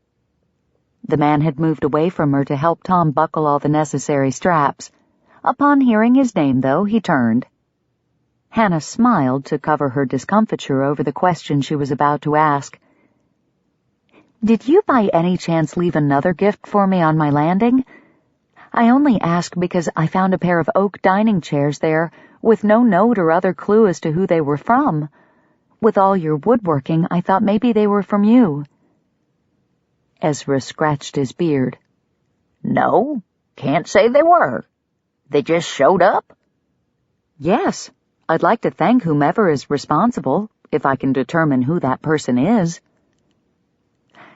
The man had moved away from her to help Tom buckle all the necessary straps. Upon hearing his name, though, he turned. Hannah smiled to cover her discomfiture over the question she was about to ask. "Did you by any chance leave another gift for me on my landing? I only ask because I found a pair of oak dining chairs there with no note or other clue as to who they were from. With all your woodworking, I thought maybe they were from you." Ezra scratched his beard.
"No, can't say they were. They just showed up?"
"Yes. I'd like to thank whomever is responsible, if I can determine who that person is."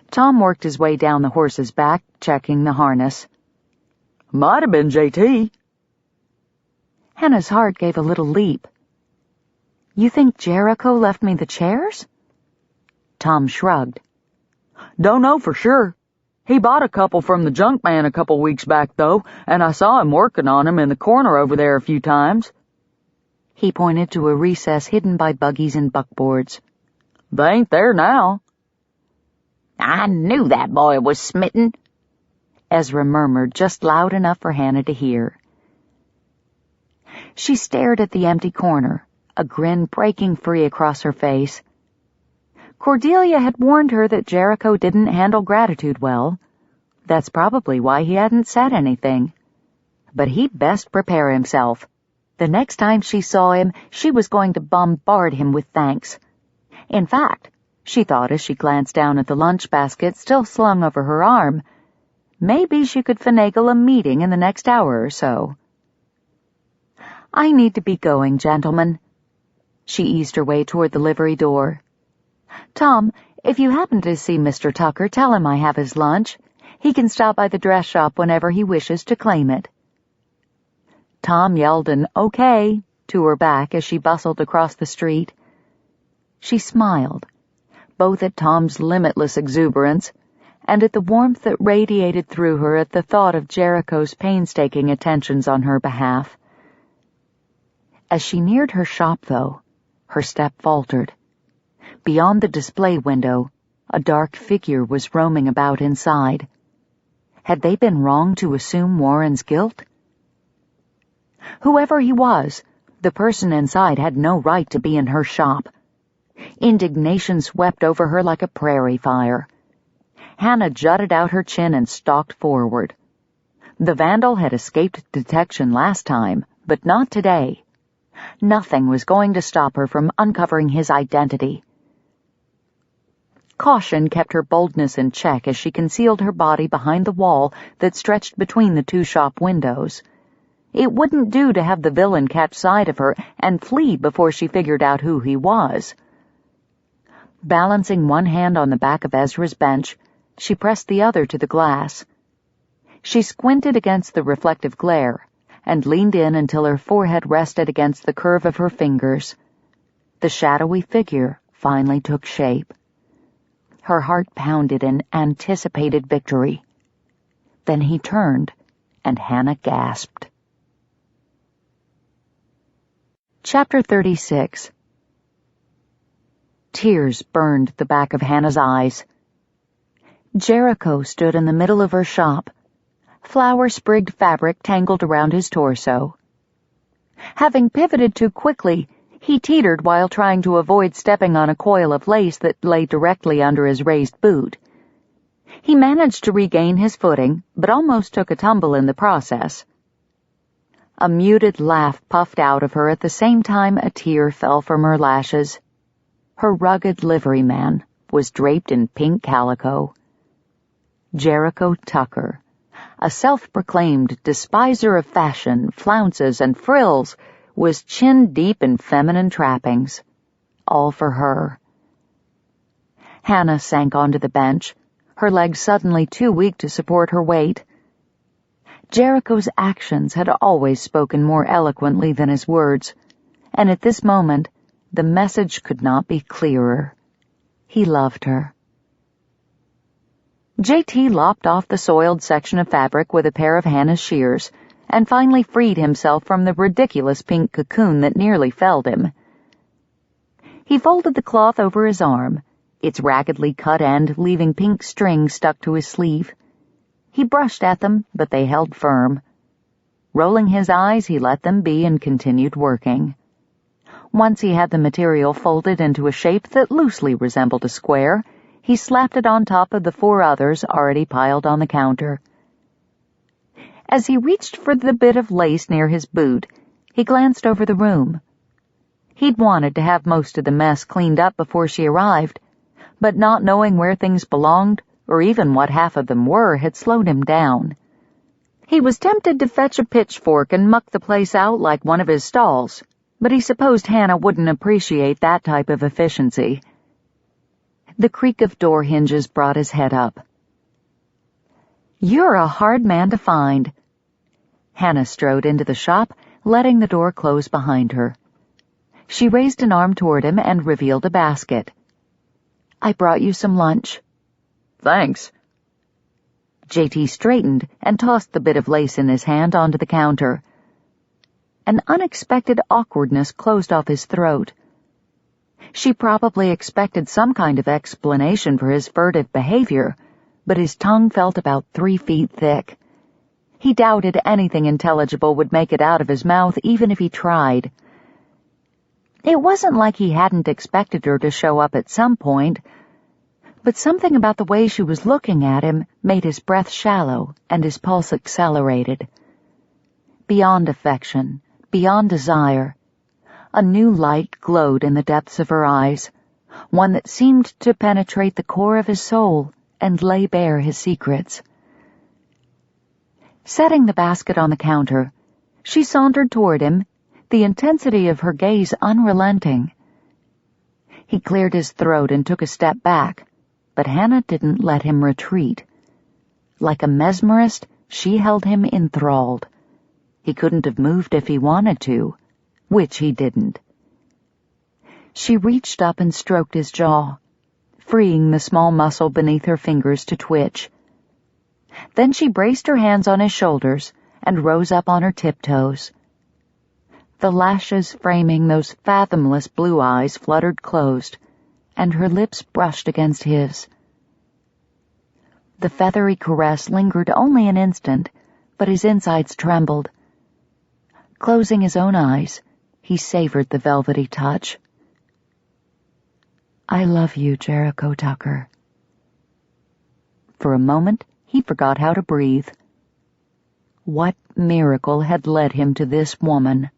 Tom worked his way down the horse's back, checking the harness.
"Might have been JT."
Hannah's heart gave a little leap. "You think Jericho left me the chairs?" Tom shrugged.
"Don't know for sure. He bought a couple from the junk man a couple weeks back, though, and I saw him working on 'em in the corner over there a few times."
He pointed to a recess hidden by buggies and buckboards.
"They ain't there now."
"I knew that boy was smitten,"
Ezra murmured just loud enough for Hannah to hear. She stared at the empty corner, a grin breaking free across her face. Cordelia had warned her that Jericho didn't handle gratitude well. That's probably why he hadn't said anything. But he'd best prepare himself. The next time she saw him, she was going to bombard him with thanks. In fact, she thought as she glanced down at the lunch basket still slung over her arm, maybe she could finagle a meeting in the next hour or so. "I need to be going, gentlemen." She eased her way toward the livery door. "Tom, if you happen to see Mr. Tucker, tell him I have his lunch. He can stop by the dress shop whenever he wishes to claim it." Tom yelled an "okay" to her back as she bustled across the street. She smiled, both at Tom's limitless exuberance and at the warmth that radiated through her at the thought of Jericho's painstaking attentions on her behalf. As she neared her shop, though, her step faltered. Beyond the display window, a dark figure was roaming about inside. Had they been wrong to assume Warren's guilt? Whoever he was, the person inside had no right to be in her shop. Indignation swept over her like a prairie fire. Hannah jutted out her chin and stalked forward. The vandal had escaped detection last time, but not today. Nothing was going to stop her from uncovering his identity. Caution kept her boldness in check as she concealed her body behind the wall that stretched between the two shop windows. It wouldn't do to have the villain catch sight of her and flee before she figured out who he was. Balancing one hand on the back of Ezra's bench, she pressed the other to the glass. She squinted against the reflective glare and leaned in until her forehead rested against the curve of her fingers. The shadowy figure finally took shape. Her heart pounded in anticipated victory. Then he turned, and Hannah gasped. Chapter 36. Tears burned the back of Hannah's eyes. Jericho stood in the middle of her shop, flower-sprigged fabric tangled around his torso. Having pivoted too quickly, he teetered while trying to avoid stepping on a coil of lace that lay directly under his raised boot. He managed to regain his footing, but almost took a tumble in the process. A muted laugh puffed out of her at the same time a tear fell from her lashes. Her rugged liveryman was draped in pink calico. Jericho Tucker, a self-proclaimed despiser of fashion, flounces, and frills, was chin-deep in feminine trappings. All for her. Hannah sank onto the bench, her legs suddenly too weak to support her weight. Jericho's actions had always spoken more eloquently than his words, and at this moment the message could not be clearer. He loved her. J.T. lopped off the soiled section of fabric with a pair of Hannah's shears, and finally freed himself from the ridiculous pink cocoon that nearly felled him. He folded the cloth over his arm, its raggedly cut end leaving pink string stuck to his sleeve. He brushed at them, but they held firm. Rolling his eyes, he let them be and continued working. Once he had the material folded into a shape that loosely resembled a square, he slapped it on top of the 4 others already piled on the counter. As he reached for the bit of lace near his boot, he glanced over the room. He'd wanted to have most of the mess cleaned up before she arrived, but not knowing where things belonged, or even what half of them were, had slowed him down. He was tempted to fetch a pitchfork and muck the place out like one of his stalls, but he supposed Hannah wouldn't appreciate that type of efficiency. The creak of door hinges brought his head up. "You're a hard man to find." Hannah strode into the shop, letting the door close behind her. She raised an arm toward him and revealed a basket. "I brought you some lunch."
Thanks.
J.T. straightened and tossed the bit of lace in his hand onto the counter. An unexpected awkwardness closed off his throat. She probably expected some kind of explanation for his furtive behavior, but his tongue felt about 3 feet thick. He doubted anything intelligible would make it out of his mouth even if he tried. It wasn't like he hadn't expected her to show up at some point, but something about the way she was looking at him made his breath shallow and his pulse accelerated. Beyond affection, beyond desire, a new light glowed in the depths of her eyes, one that seemed to penetrate the core of his soul and lay bare his secrets. Setting the basket on the counter, she sauntered toward him, the intensity of her gaze unrelenting. He cleared his throat and took a step back, but Hannah didn't let him retreat. Like a mesmerist, she held him enthralled. He couldn't have moved if he wanted to, which he didn't. She reached up and stroked his jaw, freeing the small muscle beneath her fingers to twitch. Then she braced her hands on his shoulders and rose up on her tiptoes. The lashes framing those fathomless blue eyes fluttered closed, and her lips brushed against his. The feathery caress lingered only an instant, but his insides trembled. Closing his own eyes, he savored the velvety touch. "I love you, Jericho Tucker." For a moment, he forgot how to breathe. What miracle had led him to this woman?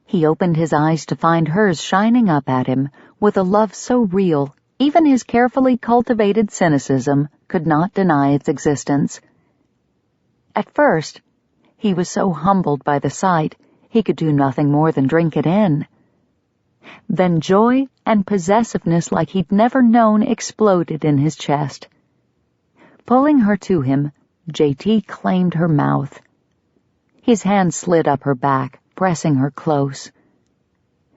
He opened his eyes to find hers shining up at him with a love so real, even his carefully cultivated cynicism could not deny its existence. At first, he was so humbled by the sight, he could do nothing more than drink it in. Then joy and possessiveness like he'd never known exploded in his chest. Pulling her to him, J.T. claimed her mouth. His hand slid up her back, pressing her close.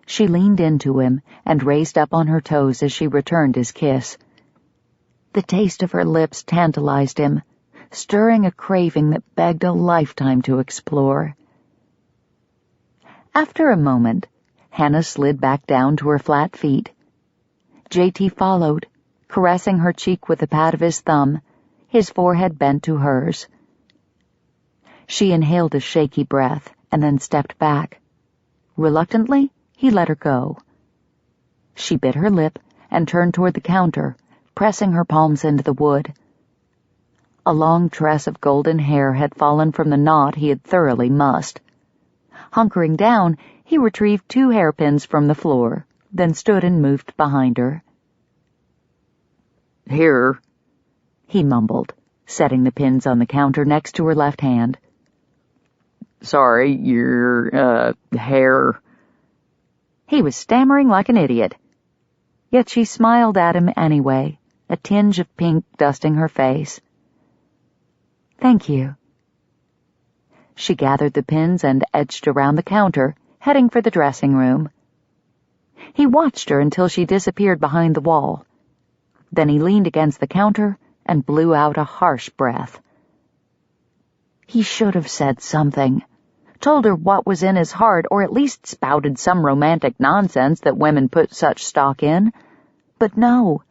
She leaned into him and raised up on her toes as she returned his kiss. The taste of her lips tantalized him, stirring a craving that begged a lifetime to explore. After a moment, Hannah slid back down to her flat feet. J.T. followed, caressing her cheek with the pat of his thumb, his forehead bent to hers. She inhaled a shaky breath and then stepped back. Reluctantly, he let her go. She bit her lip and turned toward the counter, pressing her palms into the wood. A long tress of golden hair had fallen from the knot he had thoroughly mussed. Hunkering down, he retrieved 2 hairpins from the floor, then stood and moved behind her.
"Here,"
he mumbled, setting the pins on the counter next to her left hand.
"Sorry, your, hair."
He was stammering like an idiot. Yet she smiled at him anyway, a tinge of pink dusting her face. "Thank you." She gathered the pins and edged around the counter, heading for the dressing room. He watched her until she disappeared behind the wall. Then he leaned against the counter and blew out a harsh breath. He should have said something, told her what was in his heart, or at least spouted some romantic nonsense that women put such stock in. But no,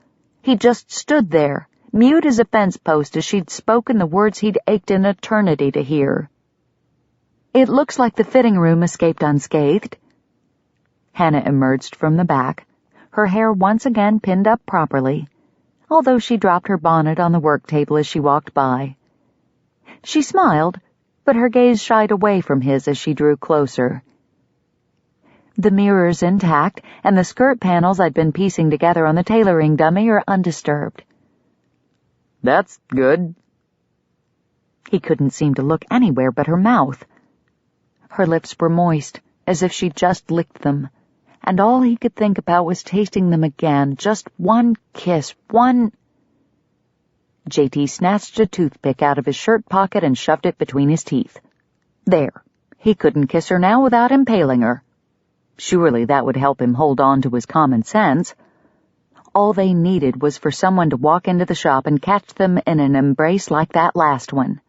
he just stood there, mute as a fence post as she'd spoken the words he'd ached an eternity to hear. "It looks like the fitting room escaped unscathed." Hannah emerged from the back, her hair once again pinned up properly, although she dropped her bonnet on the work table as she walked by. She smiled, but her gaze shied away from his as she drew closer. "The mirror's intact, and the skirt panels I'd been piecing together on the tailoring dummy are undisturbed."
"That's good."
He couldn't seem to look anywhere but her mouth. Her lips were moist, as if she'd just licked them, and all he could think about was tasting them again, just one kiss, one... J.T. snatched a toothpick out of his shirt pocket and shoved it between his teeth. There, he couldn't kiss her now without impaling her. Surely that would help him hold on to his common sense. All they needed was for someone to walk into the shop and catch them in an embrace like that last one.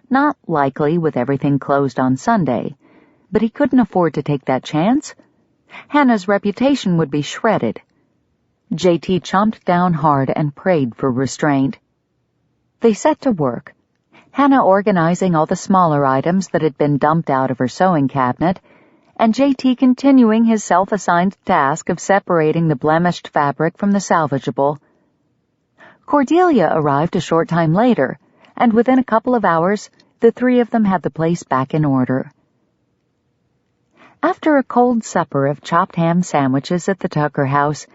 Not likely with everything closed on Sunday, but he couldn't afford to take that chance. Hannah's reputation would be shredded. J.T. chomped down hard and prayed for restraint. They set to work, Hannah organizing all the smaller items that had been dumped out of her sewing cabinet, and J.T. continuing his self-assigned task of separating the blemished fabric from the salvageable. Cordelia arrived a short time later, and within a couple of hours, the three of them had the place back in order. After a cold supper of chopped ham sandwiches at the Tucker house,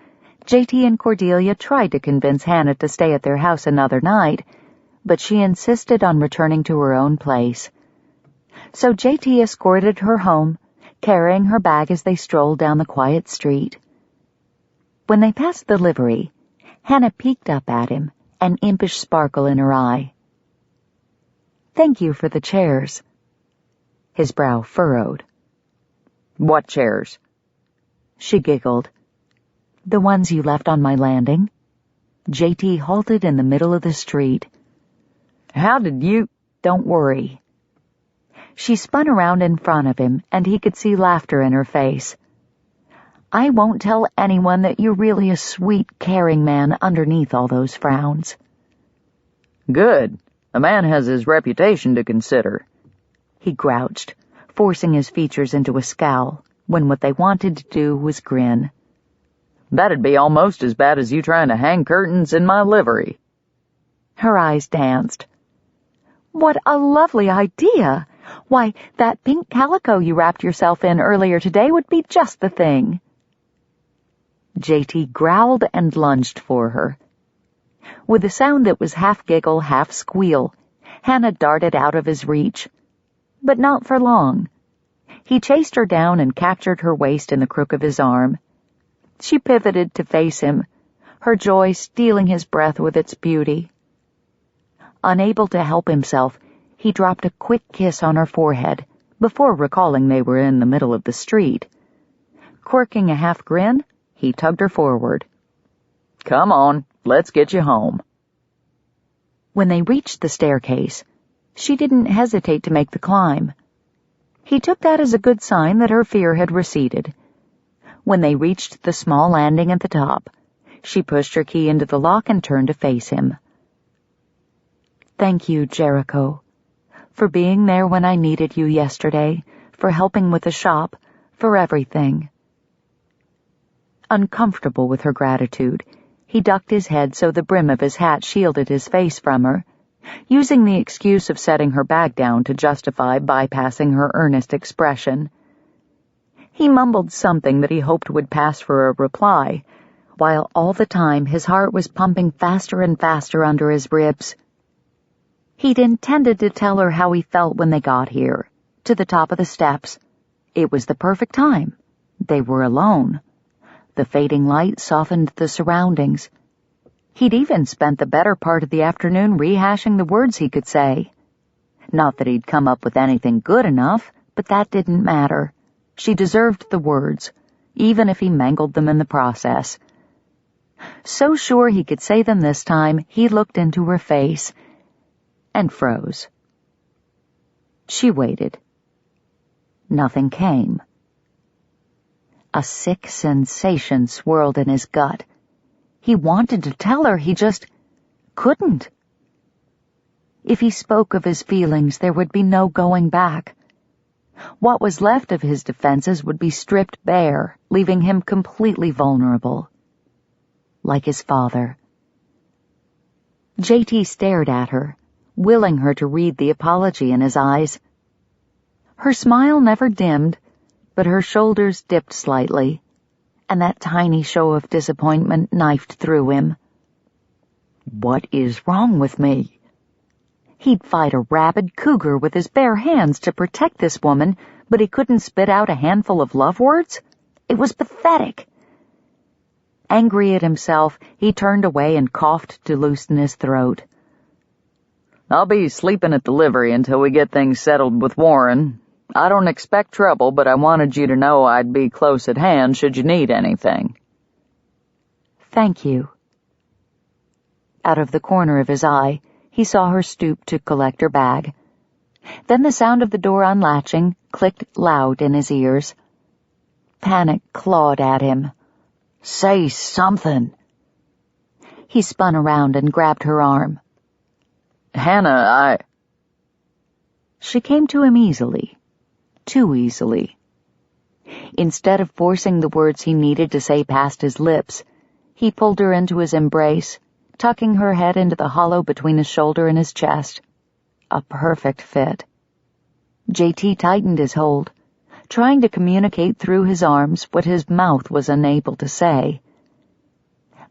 J.T. and Cordelia tried to convince Hannah to stay at their house another night, but she insisted on returning to her own place. So J.T. escorted her home, carrying her bag as they strolled down the quiet street. When they passed the livery, Hannah peeked up at him, an impish sparkle in her eye. "Thank you for the chairs." His brow furrowed.
"What chairs?"
She giggled. "The ones you left on my landing." J.T. halted in the middle of the street.
"How did you—"
"Don't worry." She spun around in front of him, and he could see laughter in her face. "I won't tell anyone that you're really a sweet, caring man underneath all those frowns."
"Good. A man has his reputation to consider,"
he grouched, forcing his features into a scowl, when what they wanted to do was grin.
"That'd be almost as bad as you trying to hang curtains in my livery."
Her eyes danced. "What a lovely idea! Why, that pink calico you wrapped yourself in earlier today would be just the thing." J.T. growled and lunged for her. With a sound that was half giggle, half squeal, Hannah darted out of his reach. But not for long. He chased her down and captured her waist in the crook of his arm. She pivoted to face him, her joy stealing his breath with its beauty. Unable to help himself, he dropped a quick kiss on her forehead before recalling they were in the middle of the street. Quirking a half grin, he tugged her forward.
"Come on, let's get you home."
When they reached the staircase, she didn't hesitate to make the climb. He took that as a good sign that her fear had receded. When they reached the small landing at the top, she pushed her key into the lock and turned to face him. "Thank you, Jericho, for being there when I needed you yesterday, for helping with the shop, for everything." Uncomfortable with her gratitude, he ducked his head so the brim of his hat shielded his face from her, using the excuse of setting her bag down to justify bypassing her earnest expression. He mumbled something that he hoped would pass for a reply, while all the time his heart was pumping faster and faster under his ribs. He'd intended to tell her how he felt when they got here, to the top of the steps. It was the perfect time. They were alone. The fading light softened the surroundings. He'd even spent the better part of the afternoon rehashing the words he could say. Not that he'd come up with anything good enough, but that didn't matter. She deserved the words, even if he mangled them in the process. So sure he could say them this time, he looked into her face and froze. She waited. Nothing came. A sick sensation swirled in his gut. He wanted to tell her, he just couldn't. If he spoke of his feelings, there would be no going back. What was left of his defenses would be stripped bare, leaving him completely vulnerable. Like his father. J.T. stared at her, willing her to read the apology in his eyes. Her smile never dimmed, but her shoulders dipped slightly, and that tiny show of disappointment knifed through him. What is wrong with me? He'd fight a rabid cougar with his bare hands to protect this woman, but he couldn't spit out a handful of love words? It was pathetic. Angry at himself, he turned away and coughed to loosen his throat.
"I'll be sleeping at the livery until we get things settled with Warren. I don't expect trouble, but I wanted you to know I'd be close at hand should you need anything."
"Thank you." Out of the corner of his eye, he saw her stoop to collect her bag. Then the sound of the door unlatching clicked loud in his ears. Panic clawed at him. "Say something." He spun around and grabbed her arm.
"Hannah,
She came to him easily. Too easily. Instead of forcing the words he needed to say past his lips, he pulled her into his embrace,
tucking her head into the hollow between his shoulder and his chest. A perfect fit. JT tightened his hold, trying to communicate through his arms what his mouth was unable to say.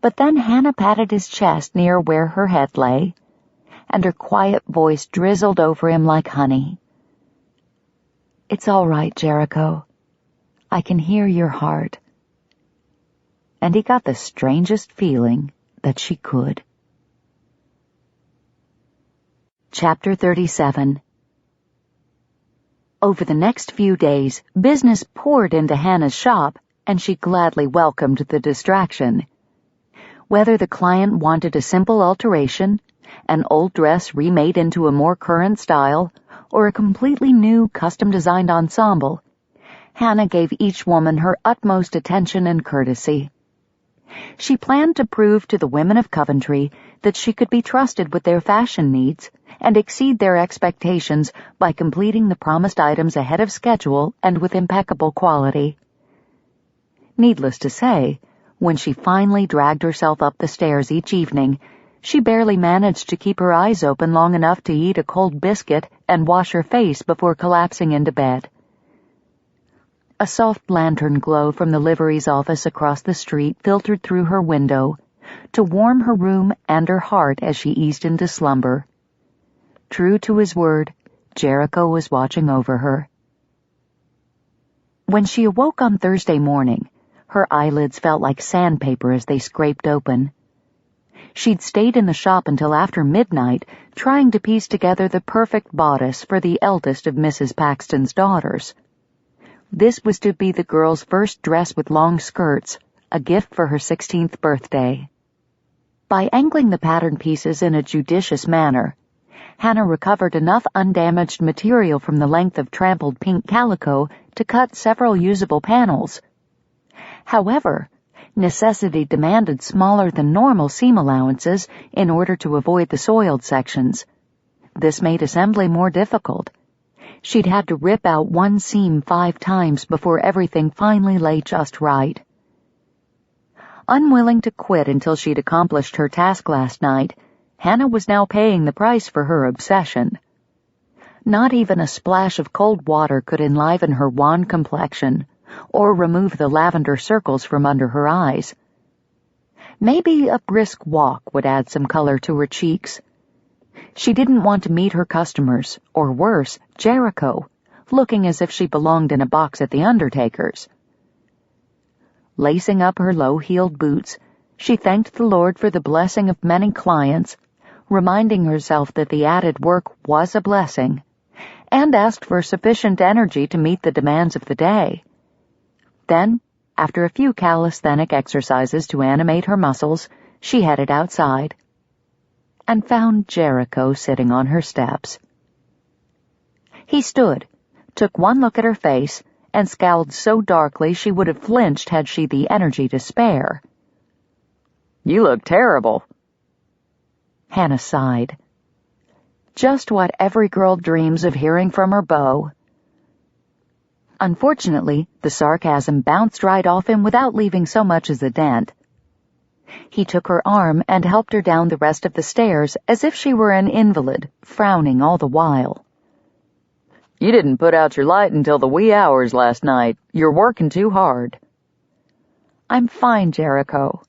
But then Hannah patted his chest near where her head lay, and her quiet voice drizzled over him like honey. "It's all right, Jericho. I can hear your heart." And he got the strangest feeling that she could. Chapter 37. Over the next few days, business poured into Hannah's shop, and she gladly welcomed the distraction. Whether the client wanted a simple alteration, an old dress remade into a more current style, or a completely new, custom-designed ensemble, Hannah gave each woman her utmost attention and courtesy. She planned to prove to the women of Coventry that she could be trusted with their fashion needs and exceed their expectations by completing the promised items ahead of schedule and with impeccable quality. Needless to say, when she finally dragged herself up the stairs each evening, she barely managed to keep her eyes open long enough to eat a cold biscuit and wash her face before collapsing into bed. A soft lantern glow from the livery's office across the street filtered through her window to warm her room and her heart as she eased into slumber. True to his word, Jericho was watching over her. When she awoke on Thursday morning, her eyelids felt like sandpaper as they scraped open. She'd stayed in the shop until after midnight, trying to piece together the perfect bodice for the eldest of Mrs. Paxton's daughters. This was to be the girl's first dress with long skirts, a gift for her 16th birthday. By angling the pattern pieces in a judicious manner, Hannah recovered enough undamaged material from the length of trampled pink calico to cut several usable panels. However, necessity demanded smaller than normal seam allowances in order to avoid the soiled sections. This made assembly more difficult. She'd had to rip out one seam 5 times before everything finally lay just right. Unwilling to quit until she'd accomplished her task last night, Hannah was now paying the price for her obsession. Not even a splash of cold water could enliven her wan complexion, or remove the lavender circles from under her eyes. Maybe a brisk walk would add some color to her cheeks. She didn't want to meet her customers, or worse, Jericho, looking as if she belonged in a box at the undertaker's. Lacing up her low-heeled boots, she thanked the Lord for the blessing of many clients, reminding herself that the added work was a blessing, and asked for sufficient energy to meet the demands of the day. Then, after a few calisthenic exercises to animate her muscles, she headed outside and found Jericho sitting on her steps. He stood, took one look at her face, and scowled so darkly she would have flinched had she the energy to spare.
"You look terrible."
Hannah sighed. Just what every girl dreams of hearing from her beau. Unfortunately, the sarcasm bounced right off him without leaving so much as a dent. He took her arm and helped her down the rest of the stairs as if she were an invalid, frowning all the while.
"You didn't put out your light until the wee hours last night. You're working too hard."
"I'm fine, Jericho."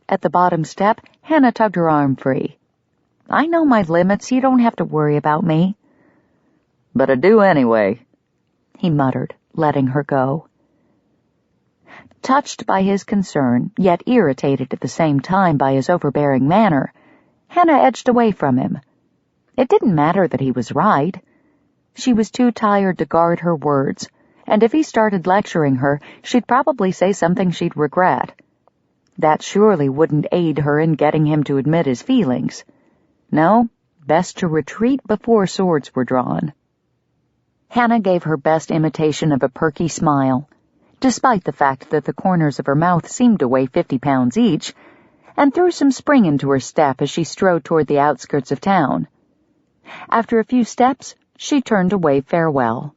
At the bottom step, Hannah tugged her arm free. "I know my limits. You don't have to worry about me."
"But I do anyway,"
he muttered, letting her go. Touched by his concern, yet irritated at the same time by his overbearing manner, Hannah edged away from him. It didn't matter that he was right. She was too tired to guard her words, and if he started lecturing her, she'd probably say something she'd regret. That surely wouldn't aid her in getting him to admit his feelings. No, best to retreat before swords were drawn. Hannah gave her best imitation of a perky smile, despite the fact that the corners of her mouth seemed to weigh 50 pounds each, and threw some spring into her step as she strode toward the outskirts of town. After a few steps, she turned to wave farewell.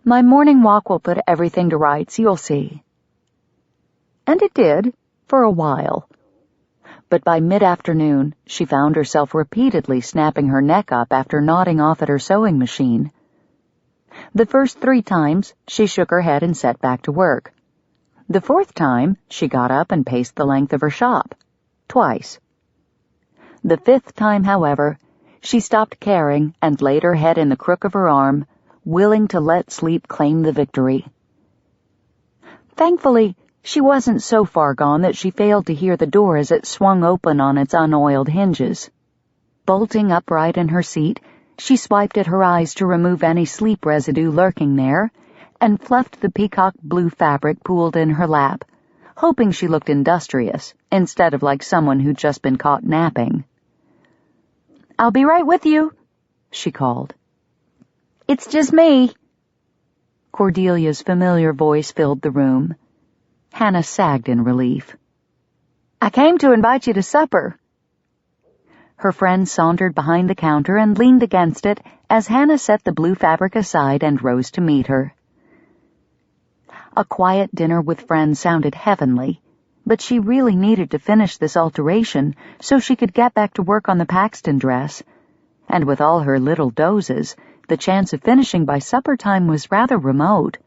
"My morning walk will put everything to rights, you'll see." And it did, for a while. but by mid-afternoon she found herself repeatedly snapping her neck up after nodding off at her sewing machine. The first 3 times she shook her head and set back to work. The 4th time she got up and paced the length of her shop. Twice. The 5th time, however, she stopped caring and laid her head in the crook of her arm, willing to let sleep claim the victory. Thankfully, she wasn't so far gone that she failed to hear the door as it swung open on its unoiled hinges. Bolting upright in her seat, she swiped at her eyes to remove any sleep residue lurking there, and fluffed the peacock blue fabric pooled in her lap, hoping she looked industrious, instead of like someone who'd just been caught napping. "I'll be right with you," she called. "It's just me." Cordelia's familiar voice filled the room. Hannah sagged in relief. "I came to invite you to supper." Her friend sauntered behind the counter and leaned against it as Hannah set the blue fabric aside and rose to meet her. A quiet dinner with friends sounded heavenly, but she really needed to finish this alteration so she could get back to work on the Paxton dress, and with all her little dozes, the chance of finishing by supper time was rather remote.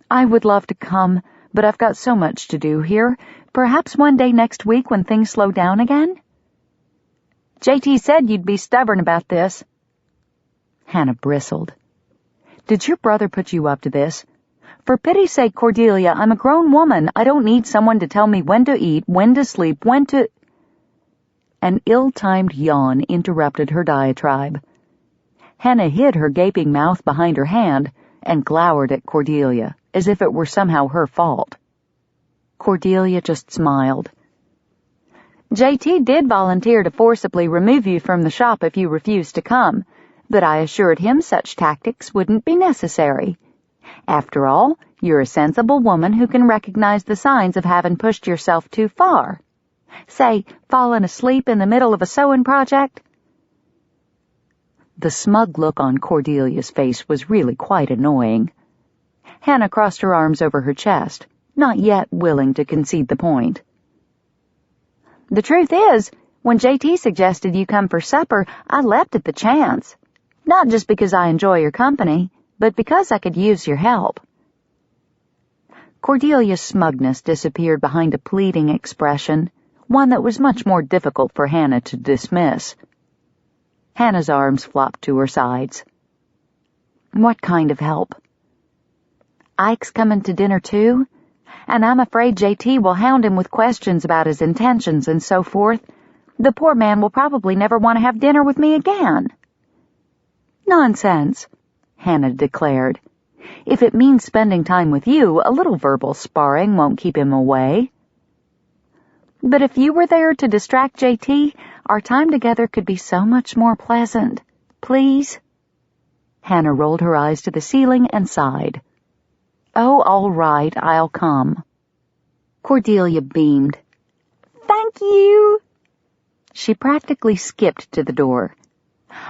"I would love to come, but I've got so much to do here. Perhaps one day next week when things slow down again?" "JT said you'd be stubborn about this." Hannah bristled. "Did your brother put you up to this? For pity's sake, Cordelia, I'm a grown woman. I don't need someone to tell me when to eat, when to sleep, when to—" An ill-timed yawn interrupted her diatribe. Hannah hid her gaping mouth behind her hand and glowered at Cordelia, as if it were somehow her fault. Cordelia just smiled. "JT did volunteer to forcibly remove you from the shop if you refused to come, but I assured him such tactics wouldn't be necessary. After all, you're a sensible woman who can recognize the signs of having pushed yourself too far. Say, fallen asleep in the middle of a sewing project." The smug look on Cordelia's face was really quite annoying. Hannah crossed her arms over her chest, not yet willing to concede the point. "The truth is, when JT suggested you come for supper, I leapt at the chance. Not just because I enjoy your company, but because I could use your help." Cordelia's smugness disappeared behind a pleading expression, one that was much more difficult for Hannah to dismiss. Hannah's arms flopped to her sides. "What kind of help?" "Ike's coming to dinner too, and I'm afraid JT will hound him with questions about his intentions and so forth. The poor man will probably never want to have dinner with me again." "Nonsense," Hannah declared. "If it means spending time with you, a little verbal sparring won't keep him away." "But if you were there to distract JT, our time together could be so much more pleasant. Please?" Hannah rolled her eyes to the ceiling and sighed. "Oh, all right, I'll come." Cordelia beamed. "Thank you." She practically skipped to the door.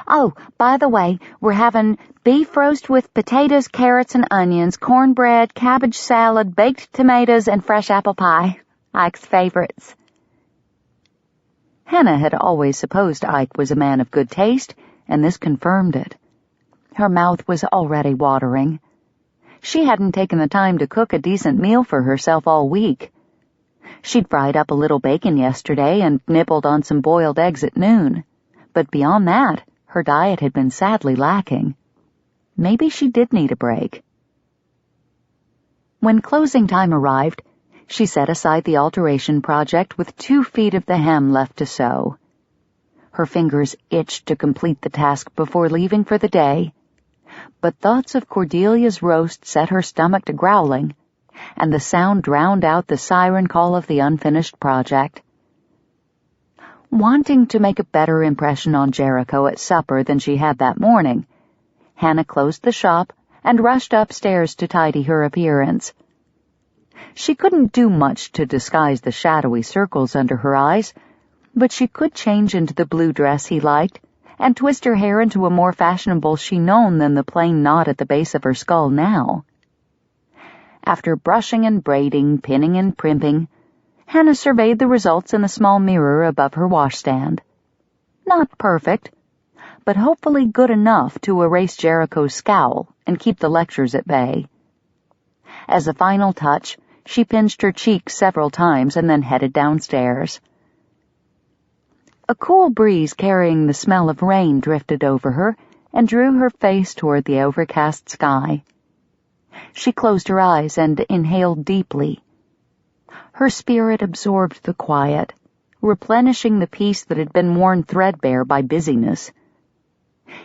"Oh, by the way, we're having beef roast with potatoes, carrots, and onions, cornbread, cabbage salad, baked tomatoes, and fresh apple pie. Ike's favorites." Hannah had always supposed Ike was a man of good taste, and this confirmed it. Her mouth was already watering. She hadn't taken the time to cook a decent meal for herself all week. She'd fried up a little bacon yesterday and nibbled on some boiled eggs at noon, but beyond that, her diet had been sadly lacking. Maybe she did need a break. When closing time arrived, she set aside the alteration project with 2 feet of the hem left to sew. Her fingers itched to complete the task before leaving for the day, but thoughts of Cordelia's roast set her stomach to growling, and the sound drowned out the siren call of the unfinished project. Wanting to make a better impression on Jericho at supper than she had that morning, Hannah closed the shop and rushed upstairs to tidy her appearance. She couldn't do much to disguise the shadowy circles under her eyes, but she could change into the blue dress he liked and twist her hair into a more fashionable chignon than the plain knot at the base of her skull now. After brushing and braiding, pinning and primping, Hannah surveyed the results in the small mirror above her washstand. Not perfect, but hopefully good enough to erase Jericho's scowl and keep the lectures at bay. As a final touch, she pinched her cheek several times and then headed downstairs. A cool breeze carrying the smell of rain drifted over her and drew her face toward the overcast sky. She closed her eyes and inhaled deeply. Her spirit absorbed the quiet, replenishing the peace that had been worn threadbare by busyness.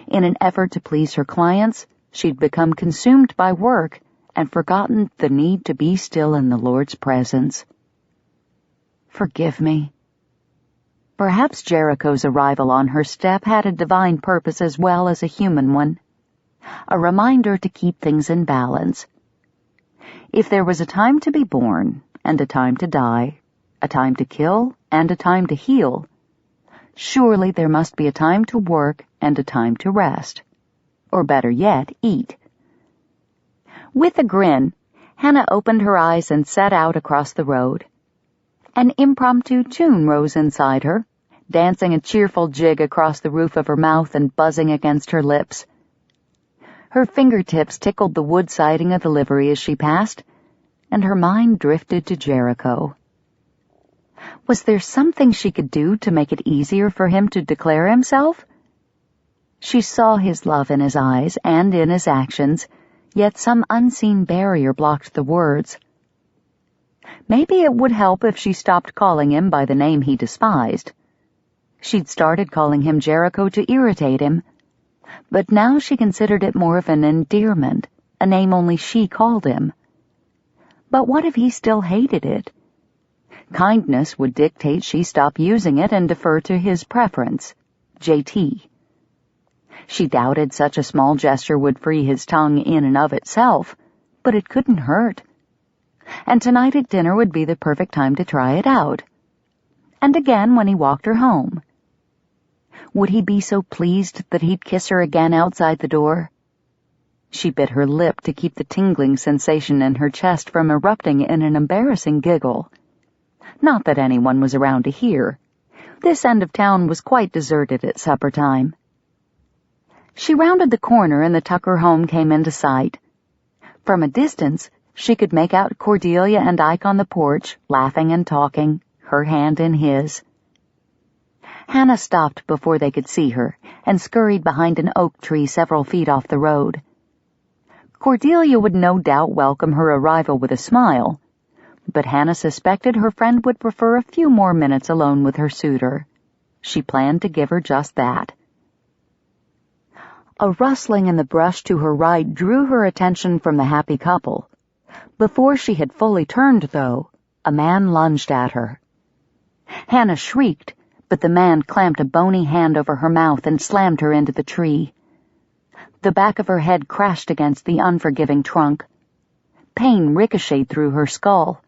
In an effort to please her clients, she'd become consumed by work and forgotten the need to be still in the Lord's presence. Forgive me. Perhaps Jericho's arrival on her step had a divine purpose as well as a human one, a reminder to keep things in balance. If there was a time to be born and a time to die, a time to kill and a time to heal, surely there must be a time to work and a time to rest, or better yet, eat. With a grin, Hannah opened her eyes and set out across the road. An impromptu tune rose inside her, dancing a cheerful jig across the roof of her mouth and buzzing against her lips. Her fingertips tickled the wood siding of the livery as she passed, and her mind drifted to Jericho. Was there something she could do to make it easier for him to declare himself? She saw his love in his eyes and in his actions, yet some unseen barrier blocked the words. Maybe it would help if she stopped calling him by the name he despised. She'd started calling him Jericho to irritate him, but now she considered it more of an endearment, a name only she called him. But what if he still hated it? Kindness would dictate she stop using it and defer to his preference, JT. She doubted such a small gesture would free his tongue in and of itself, but it couldn't hurt. And tonight at dinner would be the perfect time to try it out. And again when he walked her home. Would he be so pleased that he'd kiss her again outside the door? She bit her lip to keep the tingling sensation in her chest from erupting in an embarrassing giggle. Not that anyone was around to hear. This end of town was quite deserted at supper time. She rounded the corner and the Tucker home came into sight. From a distance, she could make out Cordelia and Ike on the porch, laughing and talking, her hand in his. Hannah stopped before they could see her and scurried behind an oak tree several feet off the road. Cordelia would no doubt welcome her arrival with a smile, but Hannah suspected her friend would prefer a few more minutes alone with her suitor. She planned to give her just that. A rustling in the brush to her right drew her attention from the happy couple. Before she had fully turned, though, a man lunged at her. Hannah shrieked, but the man clamped a bony hand over her mouth and slammed her into the tree. The back of her head crashed against the unforgiving trunk. Pain ricocheted through her skull.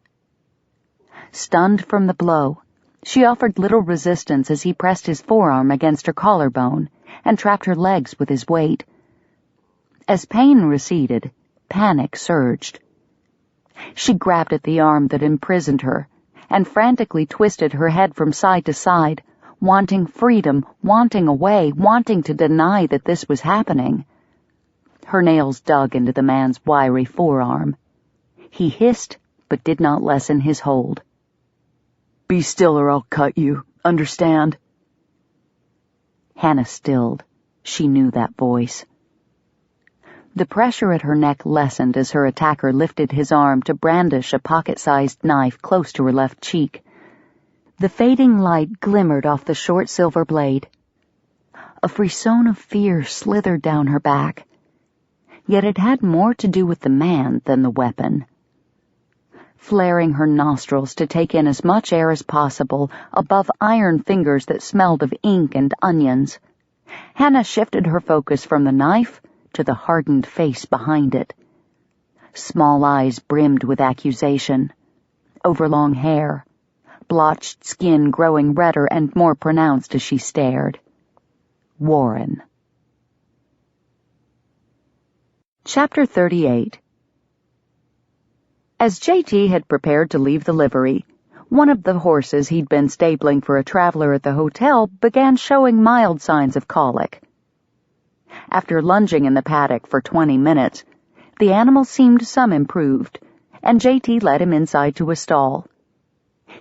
Stunned from the blow, she offered little resistance as he pressed his forearm against her collarbone and trapped her legs with his weight. As pain receded, panic surged. She grabbed at the arm that imprisoned her and frantically twisted her head from side to side, wanting freedom, wanting away, wanting to deny that this was happening. Her nails dug into the man's wiry forearm. He hissed, but did not lessen his hold. "Be still or I'll cut you, understand?" Hannah stilled. She knew that voice. The pressure at her neck lessened as her attacker lifted his arm to brandish a pocket-sized knife close to her left cheek. The fading light glimmered off the short silver blade. A frisson of fear slithered down her back. Yet it had more to do with the man than the weapon. Flaring her nostrils to take in as much air as possible above iron fingers that smelled of ink and onions, Hannah shifted her focus from the knife to the hardened face behind it. Small eyes brimmed with accusation, overlong hair, blotched skin growing redder and more pronounced as she stared. Warren. Chapter 38. As JT had prepared to leave the livery, One of the horses he'd been stabling for a traveler at the hotel began showing mild signs of colic. After lunging in the paddock for 20 minutes, the animal seemed some improved, and J.T. led him inside to a stall.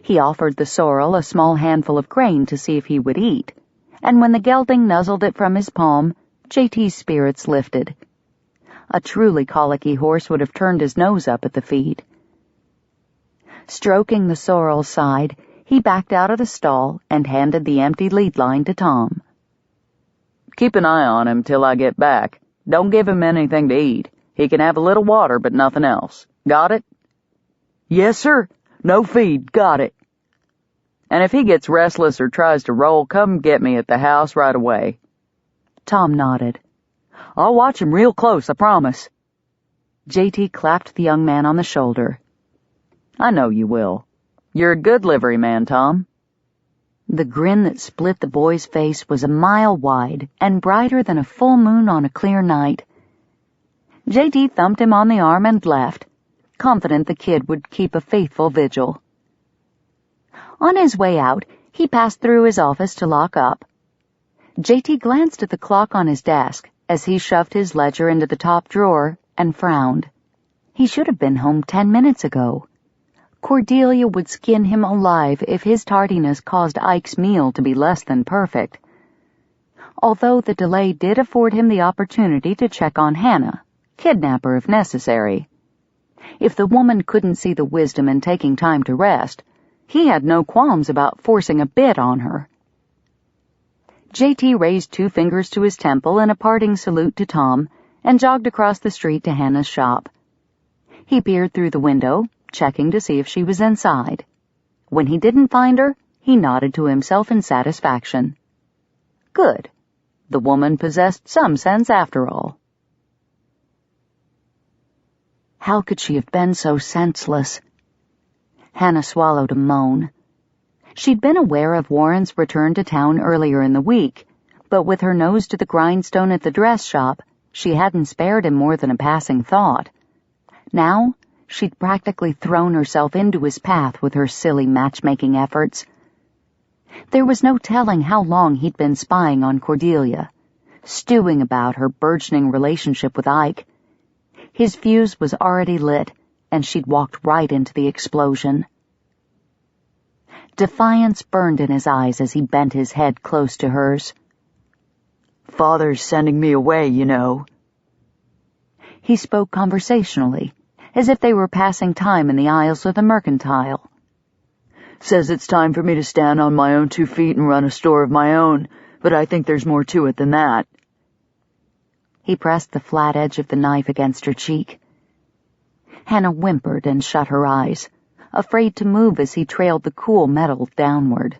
He offered the sorrel a small handful of grain to see if he would eat, and when the gelding nuzzled it from his palm, J.T.'s spirits lifted. A truly colicky horse would have turned his nose up at the feed. Stroking the sorrel's side, he backed out of the stall and handed the empty lead line to Tom.
Keep an eye on him till I get back. Don't give him anything to eat. He can have a little water, but nothing else. Got it? Yes, sir. No feed. Got it. And if he gets restless or tries to roll, come get me at the house right away.
Tom nodded.
I'll watch him real close, I promise.
J.T. clapped the young man on the shoulder.
I know you will. You're a good livery man, Tom.
The grin that split the boy's face was a mile wide and brighter than a full moon on a clear night. J.T. thumped him on the arm and left, confident the kid would keep a faithful vigil. On his way out, he passed through his office to lock up. J.T. glanced at the clock on his desk as he shoved his ledger into the top drawer and frowned. He should have been home 10 minutes ago. Cordelia would skin him alive if his tardiness caused Ike's meal to be less than perfect. Although the delay did afford him the opportunity to check on Hannah, kidnap her if necessary. If the woman couldn't see the wisdom in taking time to rest, he had no qualms about forcing a bit on her. J.T. raised 2 fingers to his temple in a parting salute to Tom and jogged across the street to Hannah's shop. He peered through the window, checking to see if she was inside. When he didn't find her, he nodded to himself in satisfaction. Good. The woman possessed some sense after all. How could she have been so senseless? Hannah swallowed a moan. She'd been aware of Warren's return to town earlier in the week, but with her nose to the grindstone at the dress shop, she hadn't spared him more than a passing thought. Now, she'd practically thrown herself into his path with her silly matchmaking efforts. There was no telling how long he'd been spying on Cordelia, stewing about her burgeoning relationship with Ike. His fuse was already lit, and she'd walked right into the explosion. Defiance burned in his eyes as he bent his head close to hers.
Father's sending me away, you know.
He spoke conversationally, as if they were passing time in the aisles of the mercantile.
Says it's time for me to stand on my own 2 feet and run a store of my own, but I think there's more to it than that.
He pressed the flat edge of the knife against her cheek. Hannah whimpered and shut her eyes, afraid to move as he trailed the cool metal downward.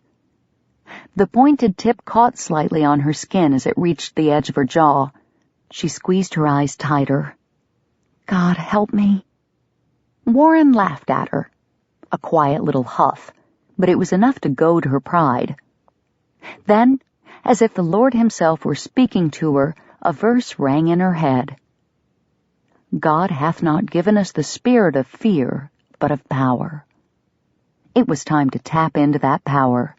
The pointed tip caught slightly on her skin as it reached the edge of her jaw. She squeezed her eyes tighter. God help me. Warren laughed at her, a quiet little huff, but it was enough to goad her pride. Then, as if the Lord himself were speaking to her, a verse rang in her head. God hath not given us the spirit of fear, but of power. It was time to tap into that power.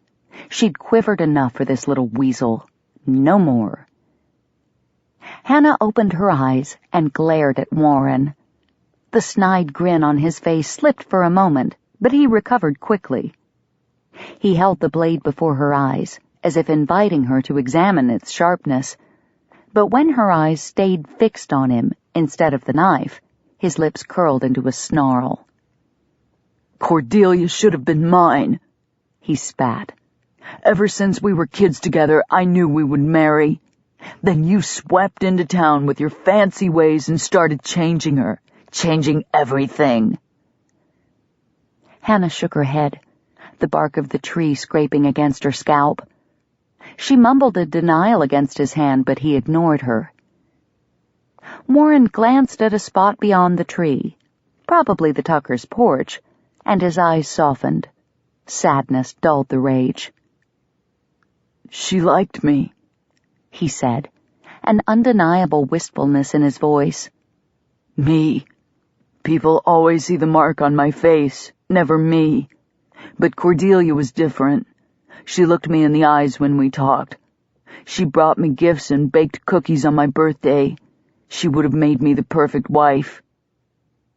She'd quivered enough for this little weasel. No more. Hannah opened her eyes and glared at Warren. The snide grin on his face slipped for a moment, but he recovered quickly. He held the blade before her eyes, as if inviting her to examine its sharpness. But when her eyes stayed fixed on him instead of the knife, his lips curled into a snarl.
Cordelia should have been mine, he spat. Ever since we were kids together, I knew we would marry. Then you swept into town with your fancy ways and started changing her, changing everything.
Hannah shook her head, the bark of the tree scraping against her scalp. She mumbled a denial against his hand, but he ignored her. Warren glanced at a spot beyond the tree, probably the Tucker's porch, and his eyes softened. Sadness dulled the rage.
She liked me,
he said, an undeniable wistfulness in his voice.
Me. People always see the mark on my face, never me. But Cordelia was different. She looked me in the eyes when we talked. She brought me gifts and baked cookies on my birthday. She would have made me the perfect wife.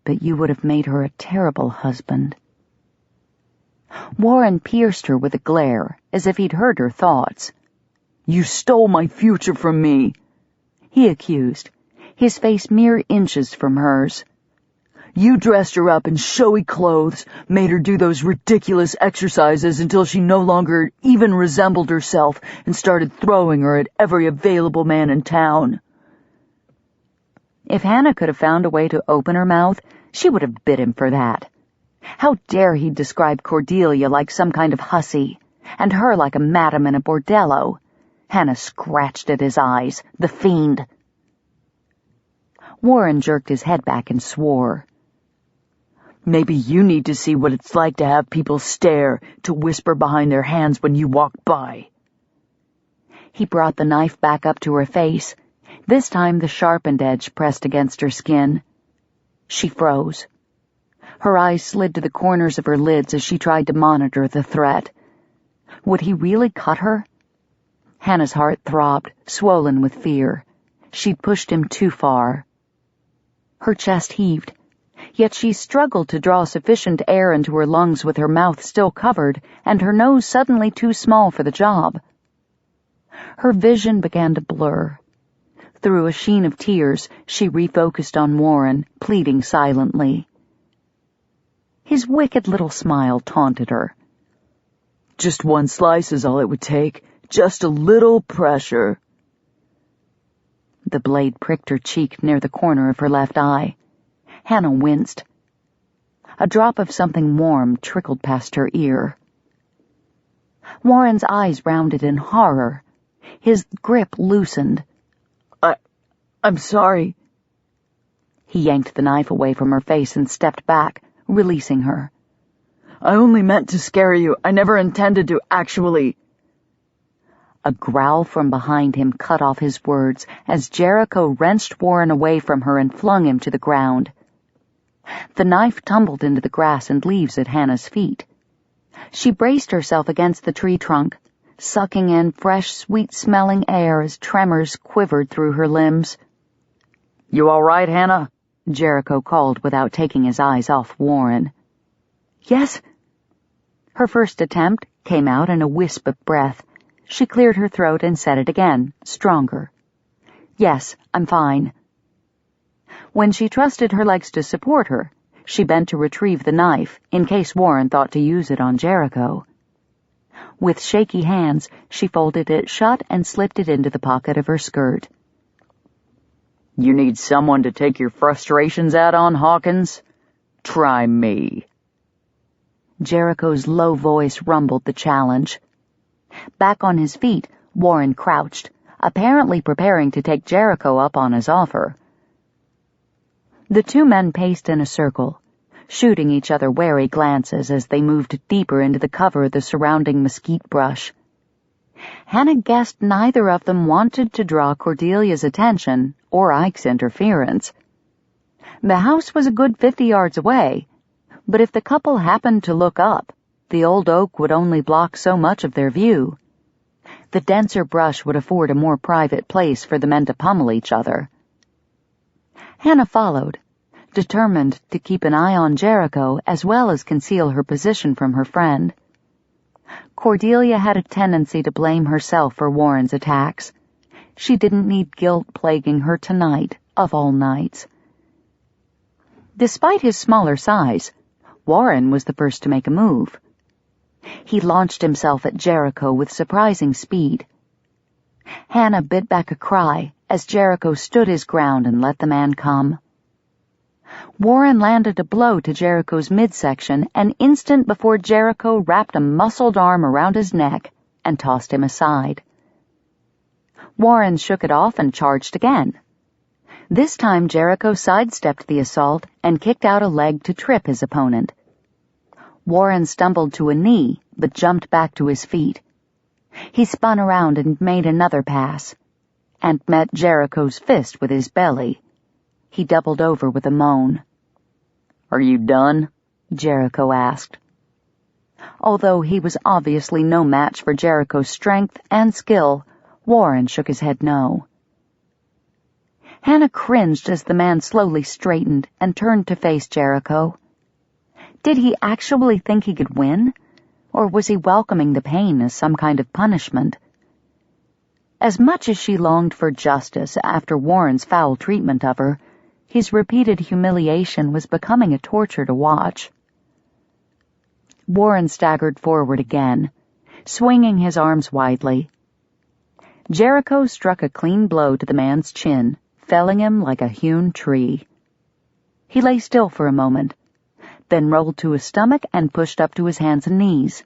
But you would have made her a terrible husband. Warren pierced her with a glare, as if he'd heard her thoughts.
You stole my future from me,
he accused, his face mere inches from hers.
You dressed her up in showy clothes, made her do those ridiculous exercises until she no longer even resembled herself and started throwing her at every available man in town.
If Hannah could have found a way to open her mouth, she would have bit him for that. How dare he describe Cordelia like some kind of hussy, and her like a madam in a bordello? Hannah scratched at his eyes. The fiend! Warren jerked his head back and swore.
Maybe you need to see what it's like to have people stare, to whisper behind their hands when you walk by.
He brought the knife back up to her face, this time the sharpened edge pressed against her skin. She froze. Her eyes slid to the corners of her lids as she tried to monitor the threat. Would he really cut her? Hannah's heart throbbed, swollen with fear. She'd pushed him too far. Her chest heaved, yet she struggled to draw sufficient air into her lungs with her mouth still covered and her nose suddenly too small for the job. Her vision began to blur. Through a sheen of tears, she refocused on Warren, pleading silently. His wicked little smile taunted her.
Just one slice is all it would take. Just a little pressure.
The blade pricked her cheek near the corner of her left eye. Hannah winced. A drop of something warm trickled past her ear. Warren's eyes rounded in horror. His grip loosened.
I'm sorry.
He yanked the knife away from her face and stepped back, releasing her.
I only meant to scare you. I never intended to actually...
A growl from behind him cut off his words as Jericho wrenched Warren away from her and flung him to the ground. The knife tumbled into the grass and leaves at Hannah's feet. She braced herself against the tree trunk, sucking in fresh, sweet-smelling air as tremors quivered through her limbs.
You all right, Hannah?
Jericho called without taking his eyes off Warren.
Yes.
Her first attempt came out in a wisp of breath. She cleared her throat and said it again, stronger. Yes, I'm fine. When she trusted her legs to support her, she bent to retrieve the knife, in case Warren thought to use it on Jericho. With shaky hands, she folded it shut and slipped it into the pocket of her skirt.
You need someone to take your frustrations out on, Hawkins? Try me.
Jericho's low voice rumbled the challenge. Back on his feet, Warren crouched, apparently preparing to take Jericho up on his offer. The two men paced in a circle, shooting each other wary glances as they moved deeper into the cover of the surrounding mesquite brush. Hannah guessed neither of them wanted to draw Cordelia's attention or Ike's interference. The house was a good 50 yards away, but if the couple happened to look up, the old oak would only block so much of their view. The denser brush would afford a more private place for the men to pummel each other. Hannah followed, determined to keep an eye on Jericho as well as conceal her position from her friend. Cordelia had a tendency to blame herself for Warren's attacks. She didn't need guilt plaguing her tonight, of all nights. Despite his smaller size, Warren was the first to make a move. He launched himself at Jericho with surprising speed. Hannah bit back a cry as Jericho stood his ground and let the man come. Warren landed a blow to Jericho's midsection an instant before Jericho wrapped a muscled arm around his neck and tossed him aside. Warren shook it off and charged again. This time Jericho sidestepped the assault and kicked out a leg to trip his opponent. Warren stumbled to a knee, but jumped back to his feet. He spun around and made another pass, and met Jericho's fist with his belly. He doubled over with a moan.
Are you done?
Jericho asked. Although he was obviously no match for Jericho's strength and skill, Warren shook his head no. Hannah cringed as the man slowly straightened and turned to face Jericho. Did he actually think he could win, or was he welcoming the pain as some kind of punishment? As much as she longed for justice after Warren's foul treatment of her, his repeated humiliation was becoming a torture to watch. Warren staggered forward again, swinging his arms widely. Jericho struck a clean blow to the man's chin, felling him like a hewn tree. He lay still for a moment, then rolled to his stomach and pushed up to his hands and knees.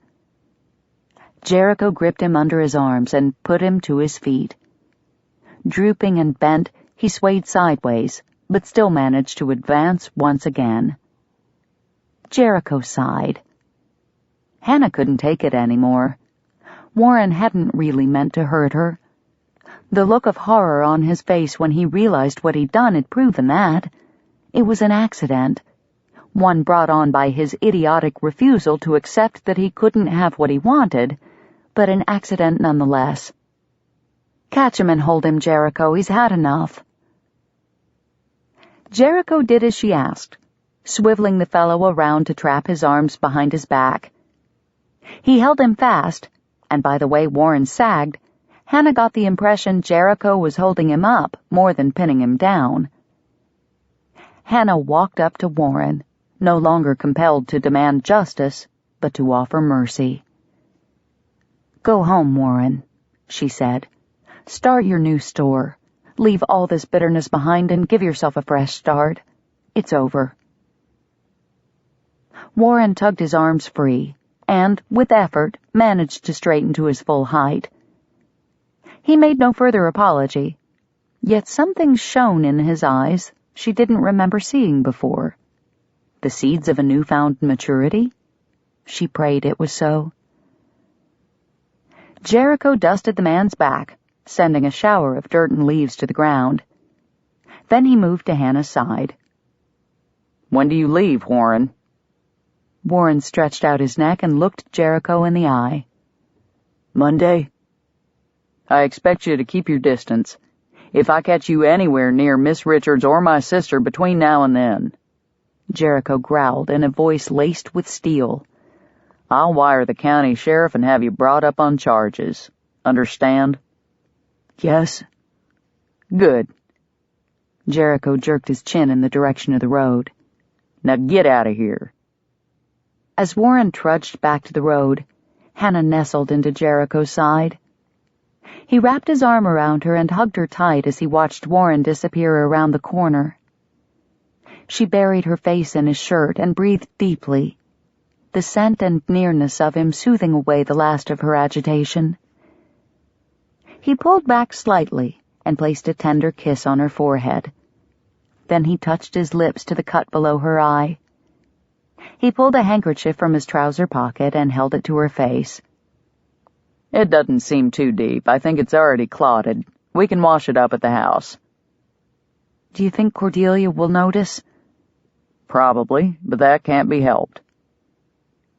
Jericho gripped him under his arms and put him to his feet. Drooping and bent, he swayed sideways, but still managed to advance once again. Jericho sighed. Hannah couldn't take it anymore. Warren hadn't really meant to hurt her. The look of horror on his face when he realized what he'd done had proven that. It was an accident, one brought on by his idiotic refusal to accept that he couldn't have what he wanted, but an accident nonetheless. Catch him and hold him, Jericho. He's had enough. Jericho did as she asked, swiveling the fellow around to trap his arms behind his back. He held him fast, and by the way Warren sagged, Hannah got the impression Jericho was holding him up more than pinning him down. Hannah walked up to Warren, no longer compelled to demand justice, but to offer mercy. "Go home, Warren," she said. "Start your new store. Leave all this bitterness behind and give yourself a fresh start. It's over." Warren tugged his arms free and, with effort, managed to straighten to his full height. He made no further apology, yet something shone in his eyes she didn't remember seeing before. The seeds of a newfound maturity? She prayed it was so. Jericho dusted the man's back, sending a shower of dirt and leaves to the ground. Then he moved to Hannah's side. "When do you leave, Warren?" Warren stretched out his neck and looked Jericho in the eye. "Monday." "I expect you to keep your distance. If I catch you anywhere near Miss Richards or my sister between now and then," Jericho growled in a voice laced with steel, "I'll wire the county sheriff and have you brought up on charges. Understand?" "Yes." "Good." Jericho jerked his chin in the direction of the road. "Now get out of here." As Warren trudged back to the road, Hannah nestled into Jericho's side. He wrapped his arm around her and hugged her tight as he watched Warren disappear around the corner. She buried her face in his shirt and breathed deeply, the scent and nearness of him soothing away the last of her agitation. He pulled back slightly and placed a tender kiss on her forehead. Then he touched his lips to the cut below her eye. He pulled a handkerchief from his trouser pocket and held it to her face. "It doesn't seem too deep. I think it's already clotted. We can wash it up at the house." "Do you think Cordelia will notice?" "Probably, but that can't be helped."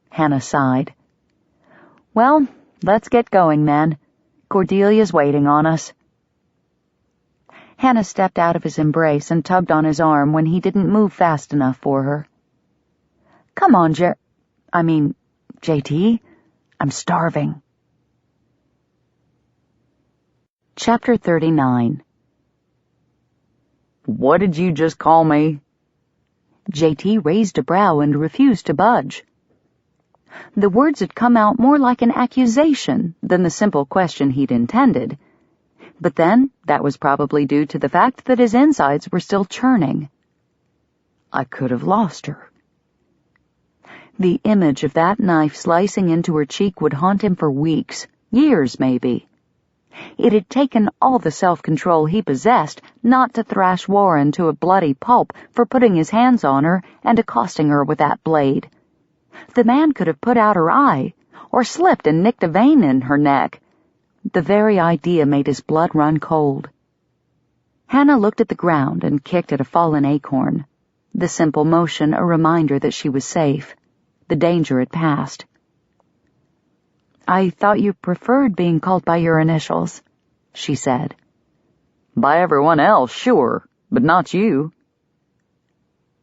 Hannah sighed. "Well, let's get going then. Cordelia's waiting on us." Hannah stepped out of his embrace and tugged on his arm when he didn't move fast enough for her. "Come on, JT. I'm starving." Chapter 39. "What did you just call me?" JT raised a brow and refused to budge. The words had come out more like an accusation than the simple question he'd intended. But then, that was probably due to the fact that his insides were still churning. I could have lost her. The image of that knife slicing into her cheek would haunt him for weeks, years maybe. It had taken all the self-control he possessed not to thrash Warren to a bloody pulp for putting his hands on her and accosting her with that blade. The man could have put out her eye, or slipped and nicked a vein in her neck. The very idea made his blood run cold. Hannah looked at the ground and kicked at a fallen acorn, the simple motion a reminder that she was safe. The danger had passed. I thought you preferred being called by your initials, she said.
By everyone else, sure, but not you.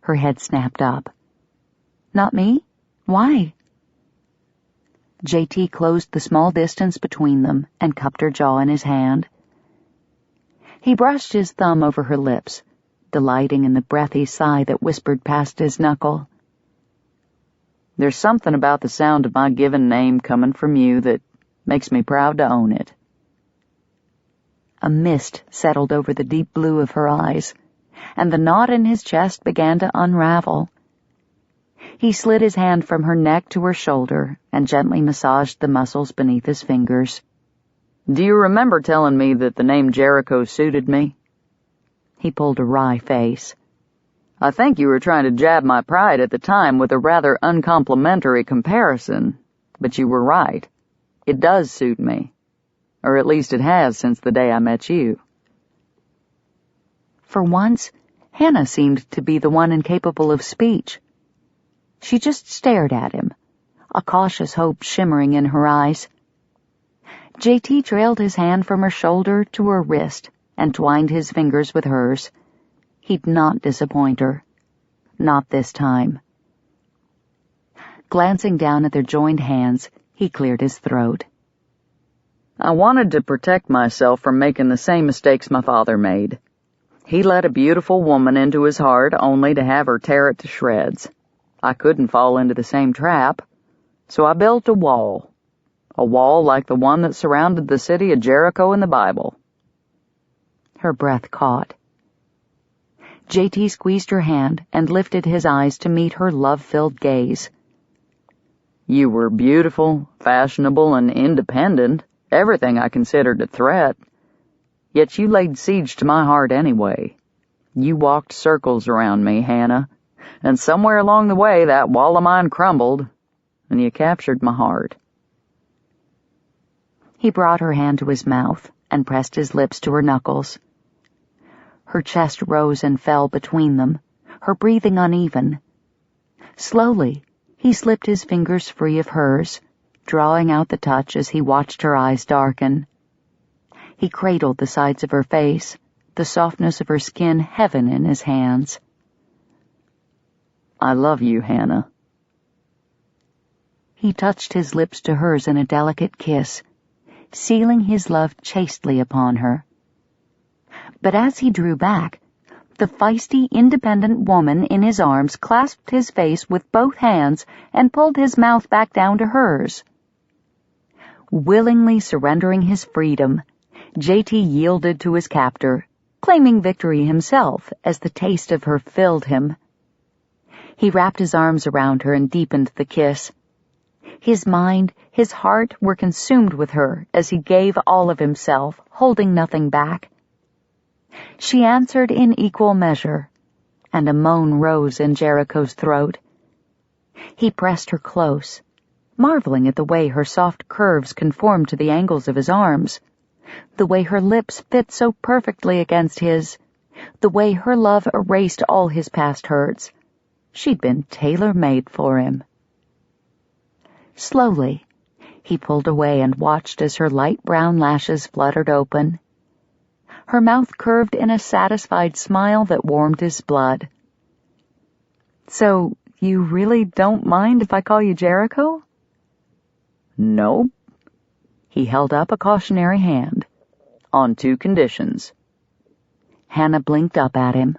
Her head snapped up. Not me? Why? JT closed the small distance between them and cupped her jaw in his hand. He brushed his thumb over her lips, delighting in the breathy sigh that whispered past his knuckle.
There's something about the sound of my given name coming from you that makes me proud to own it.
A mist settled over the deep blue of her eyes, and the knot in his chest began to unravel. He slid his hand from her neck to her shoulder and gently massaged the muscles beneath his fingers.
Do you remember telling me that the name Jericho suited me?
He pulled a wry face.
I think you were trying to jab my pride at the time with a rather uncomplimentary comparison, but you were right. It does suit me. Or at least it has since the day I met you.
For once, Hannah seemed to be the one incapable of speech. She just stared at him, a cautious hope shimmering in her eyes. JT trailed his hand from her shoulder to her wrist and twined his fingers with hers. He'd not disappoint her. Not this time. Glancing down at their joined hands, he cleared his throat.
I wanted to protect myself from making the same mistakes my father made. He let a beautiful woman into his heart only to have her tear it to shreds. I couldn't fall into the same trap, so I built a wall like the one that surrounded the city of Jericho in the Bible.
Her breath caught. JT squeezed her hand and lifted his eyes to meet her love-filled gaze.
You were beautiful, fashionable, and independent, everything I considered a threat. Yet you laid siege to my heart anyway. You walked circles around me, Hannah, and somewhere along the way that wall of mine crumbled, and you captured my heart.
He brought her hand to his mouth and pressed his lips to her knuckles. Her chest rose and fell between them, her breathing uneven. Slowly, he slipped his fingers free of hers, drawing out the touch as he watched her eyes darken. He cradled the sides of her face, the softness of her skin heaven in his hands.
I love you, Hannah.
He touched his lips to hers in a delicate kiss, sealing his love chastely upon her. But as he drew back, the feisty, independent woman in his arms clasped his face with both hands and pulled his mouth back down to hers. Willingly surrendering his freedom, JT yielded to his captor, claiming victory himself as the taste of her filled him. He wrapped his arms around her and deepened the kiss. His mind, his heart were consumed with her as he gave all of himself, holding nothing back. She answered in equal measure, and a moan rose in Jericho's throat. He pressed her close, marveling at the way her soft curves conformed to the angles of his arms, the way her lips fit so perfectly against his, the way her love erased all his past hurts. She'd been tailor-made for him. Slowly, he pulled away and watched as her light brown lashes fluttered open. Her mouth curved in a satisfied smile that warmed his blood. So, you really don't mind if I call you Jericho?
No.
He held up a cautionary hand.
On 2 conditions.
Hannah blinked up at him.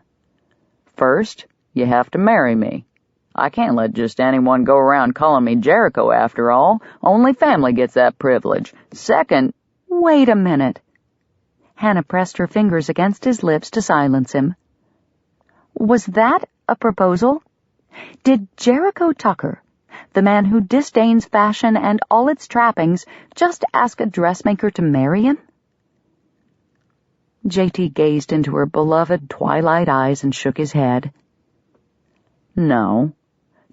First, you have to marry me. I can't let just anyone go around calling me Jericho after all. Only family gets that privilege. Second—
Wait a minute. Hannah pressed her fingers against his lips to silence him. Was that a proposal? Did Jericho Tucker, the man who disdains fashion and all its trappings, just ask a dressmaker to marry him? JT gazed into her beloved twilight eyes and shook his head.
No.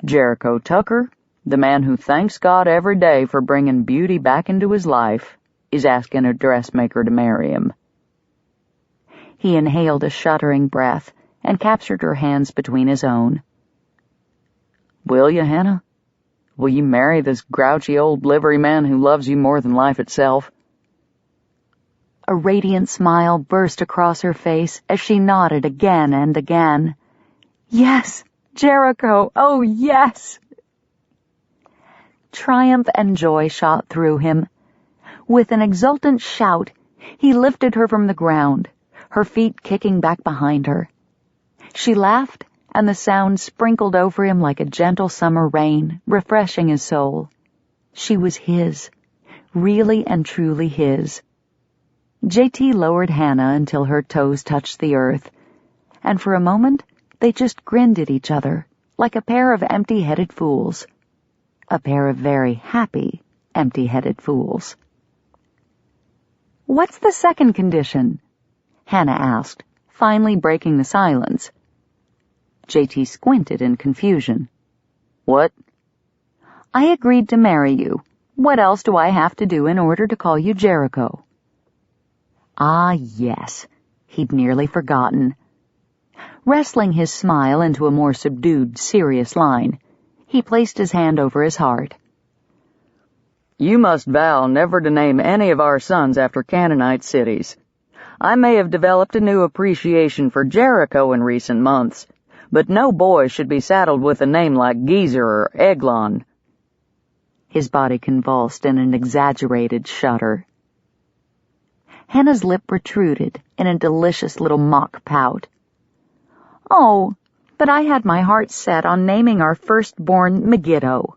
Jericho Tucker, the man who thanks God every day for bringing beauty back into his life, is asking a dressmaker to marry him.
He inhaled a shuddering breath and captured her hands between his own.
Will you, Hannah? Will you marry this grouchy old livery man who loves you more than life itself?
A radiant smile burst across her face as she nodded again and again. Yes, Jericho, oh yes! Triumph and joy shot through him. With an exultant shout, he lifted her from the ground, her feet kicking back behind her. She laughed, and the sound sprinkled over him like a gentle summer rain, refreshing his soul. She was his, really and truly his. J.T. lowered Hannah until her toes touched the earth, and for a moment they just grinned at each other, like a pair of empty-headed fools. A pair of very happy, empty-headed fools. "What's the second condition?" Hannah asked, finally breaking the silence. J.T. squinted in confusion. "What?" "I agreed to marry you. What else do I have to do in order to call you Jericho?" Ah, yes. He'd nearly forgotten. Wrestling his smile into a more subdued, serious line, he placed his hand over his heart.
"You must vow never to name any of our sons after Canaanite cities. I may have developed a new appreciation for Jericho in recent months, but no boy should be saddled with a name like Geezer or Eglon." His body convulsed in an exaggerated shudder. Hannah's lip protruded in a delicious little mock pout. "Oh, but I had my heart set on naming our firstborn Megiddo."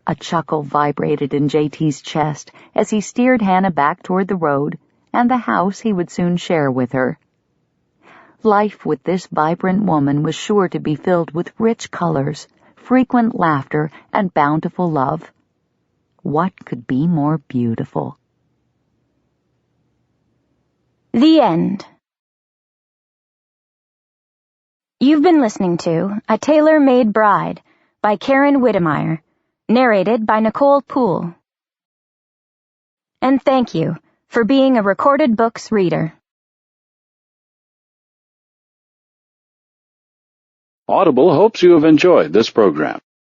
A chuckle vibrated in J.T.'s chest as he steered Hannah back toward the road and the house he would soon share with her. Life with this vibrant woman was sure to be filled with rich colors, frequent laughter, and bountiful love. What could be more beautiful?
The end. You've been listening to A Tailor-Made Bride by Karen Whittemire, narrated by Nicole Poole. And thank you for being a Recorded Books reader.
Audible hopes you have enjoyed this program.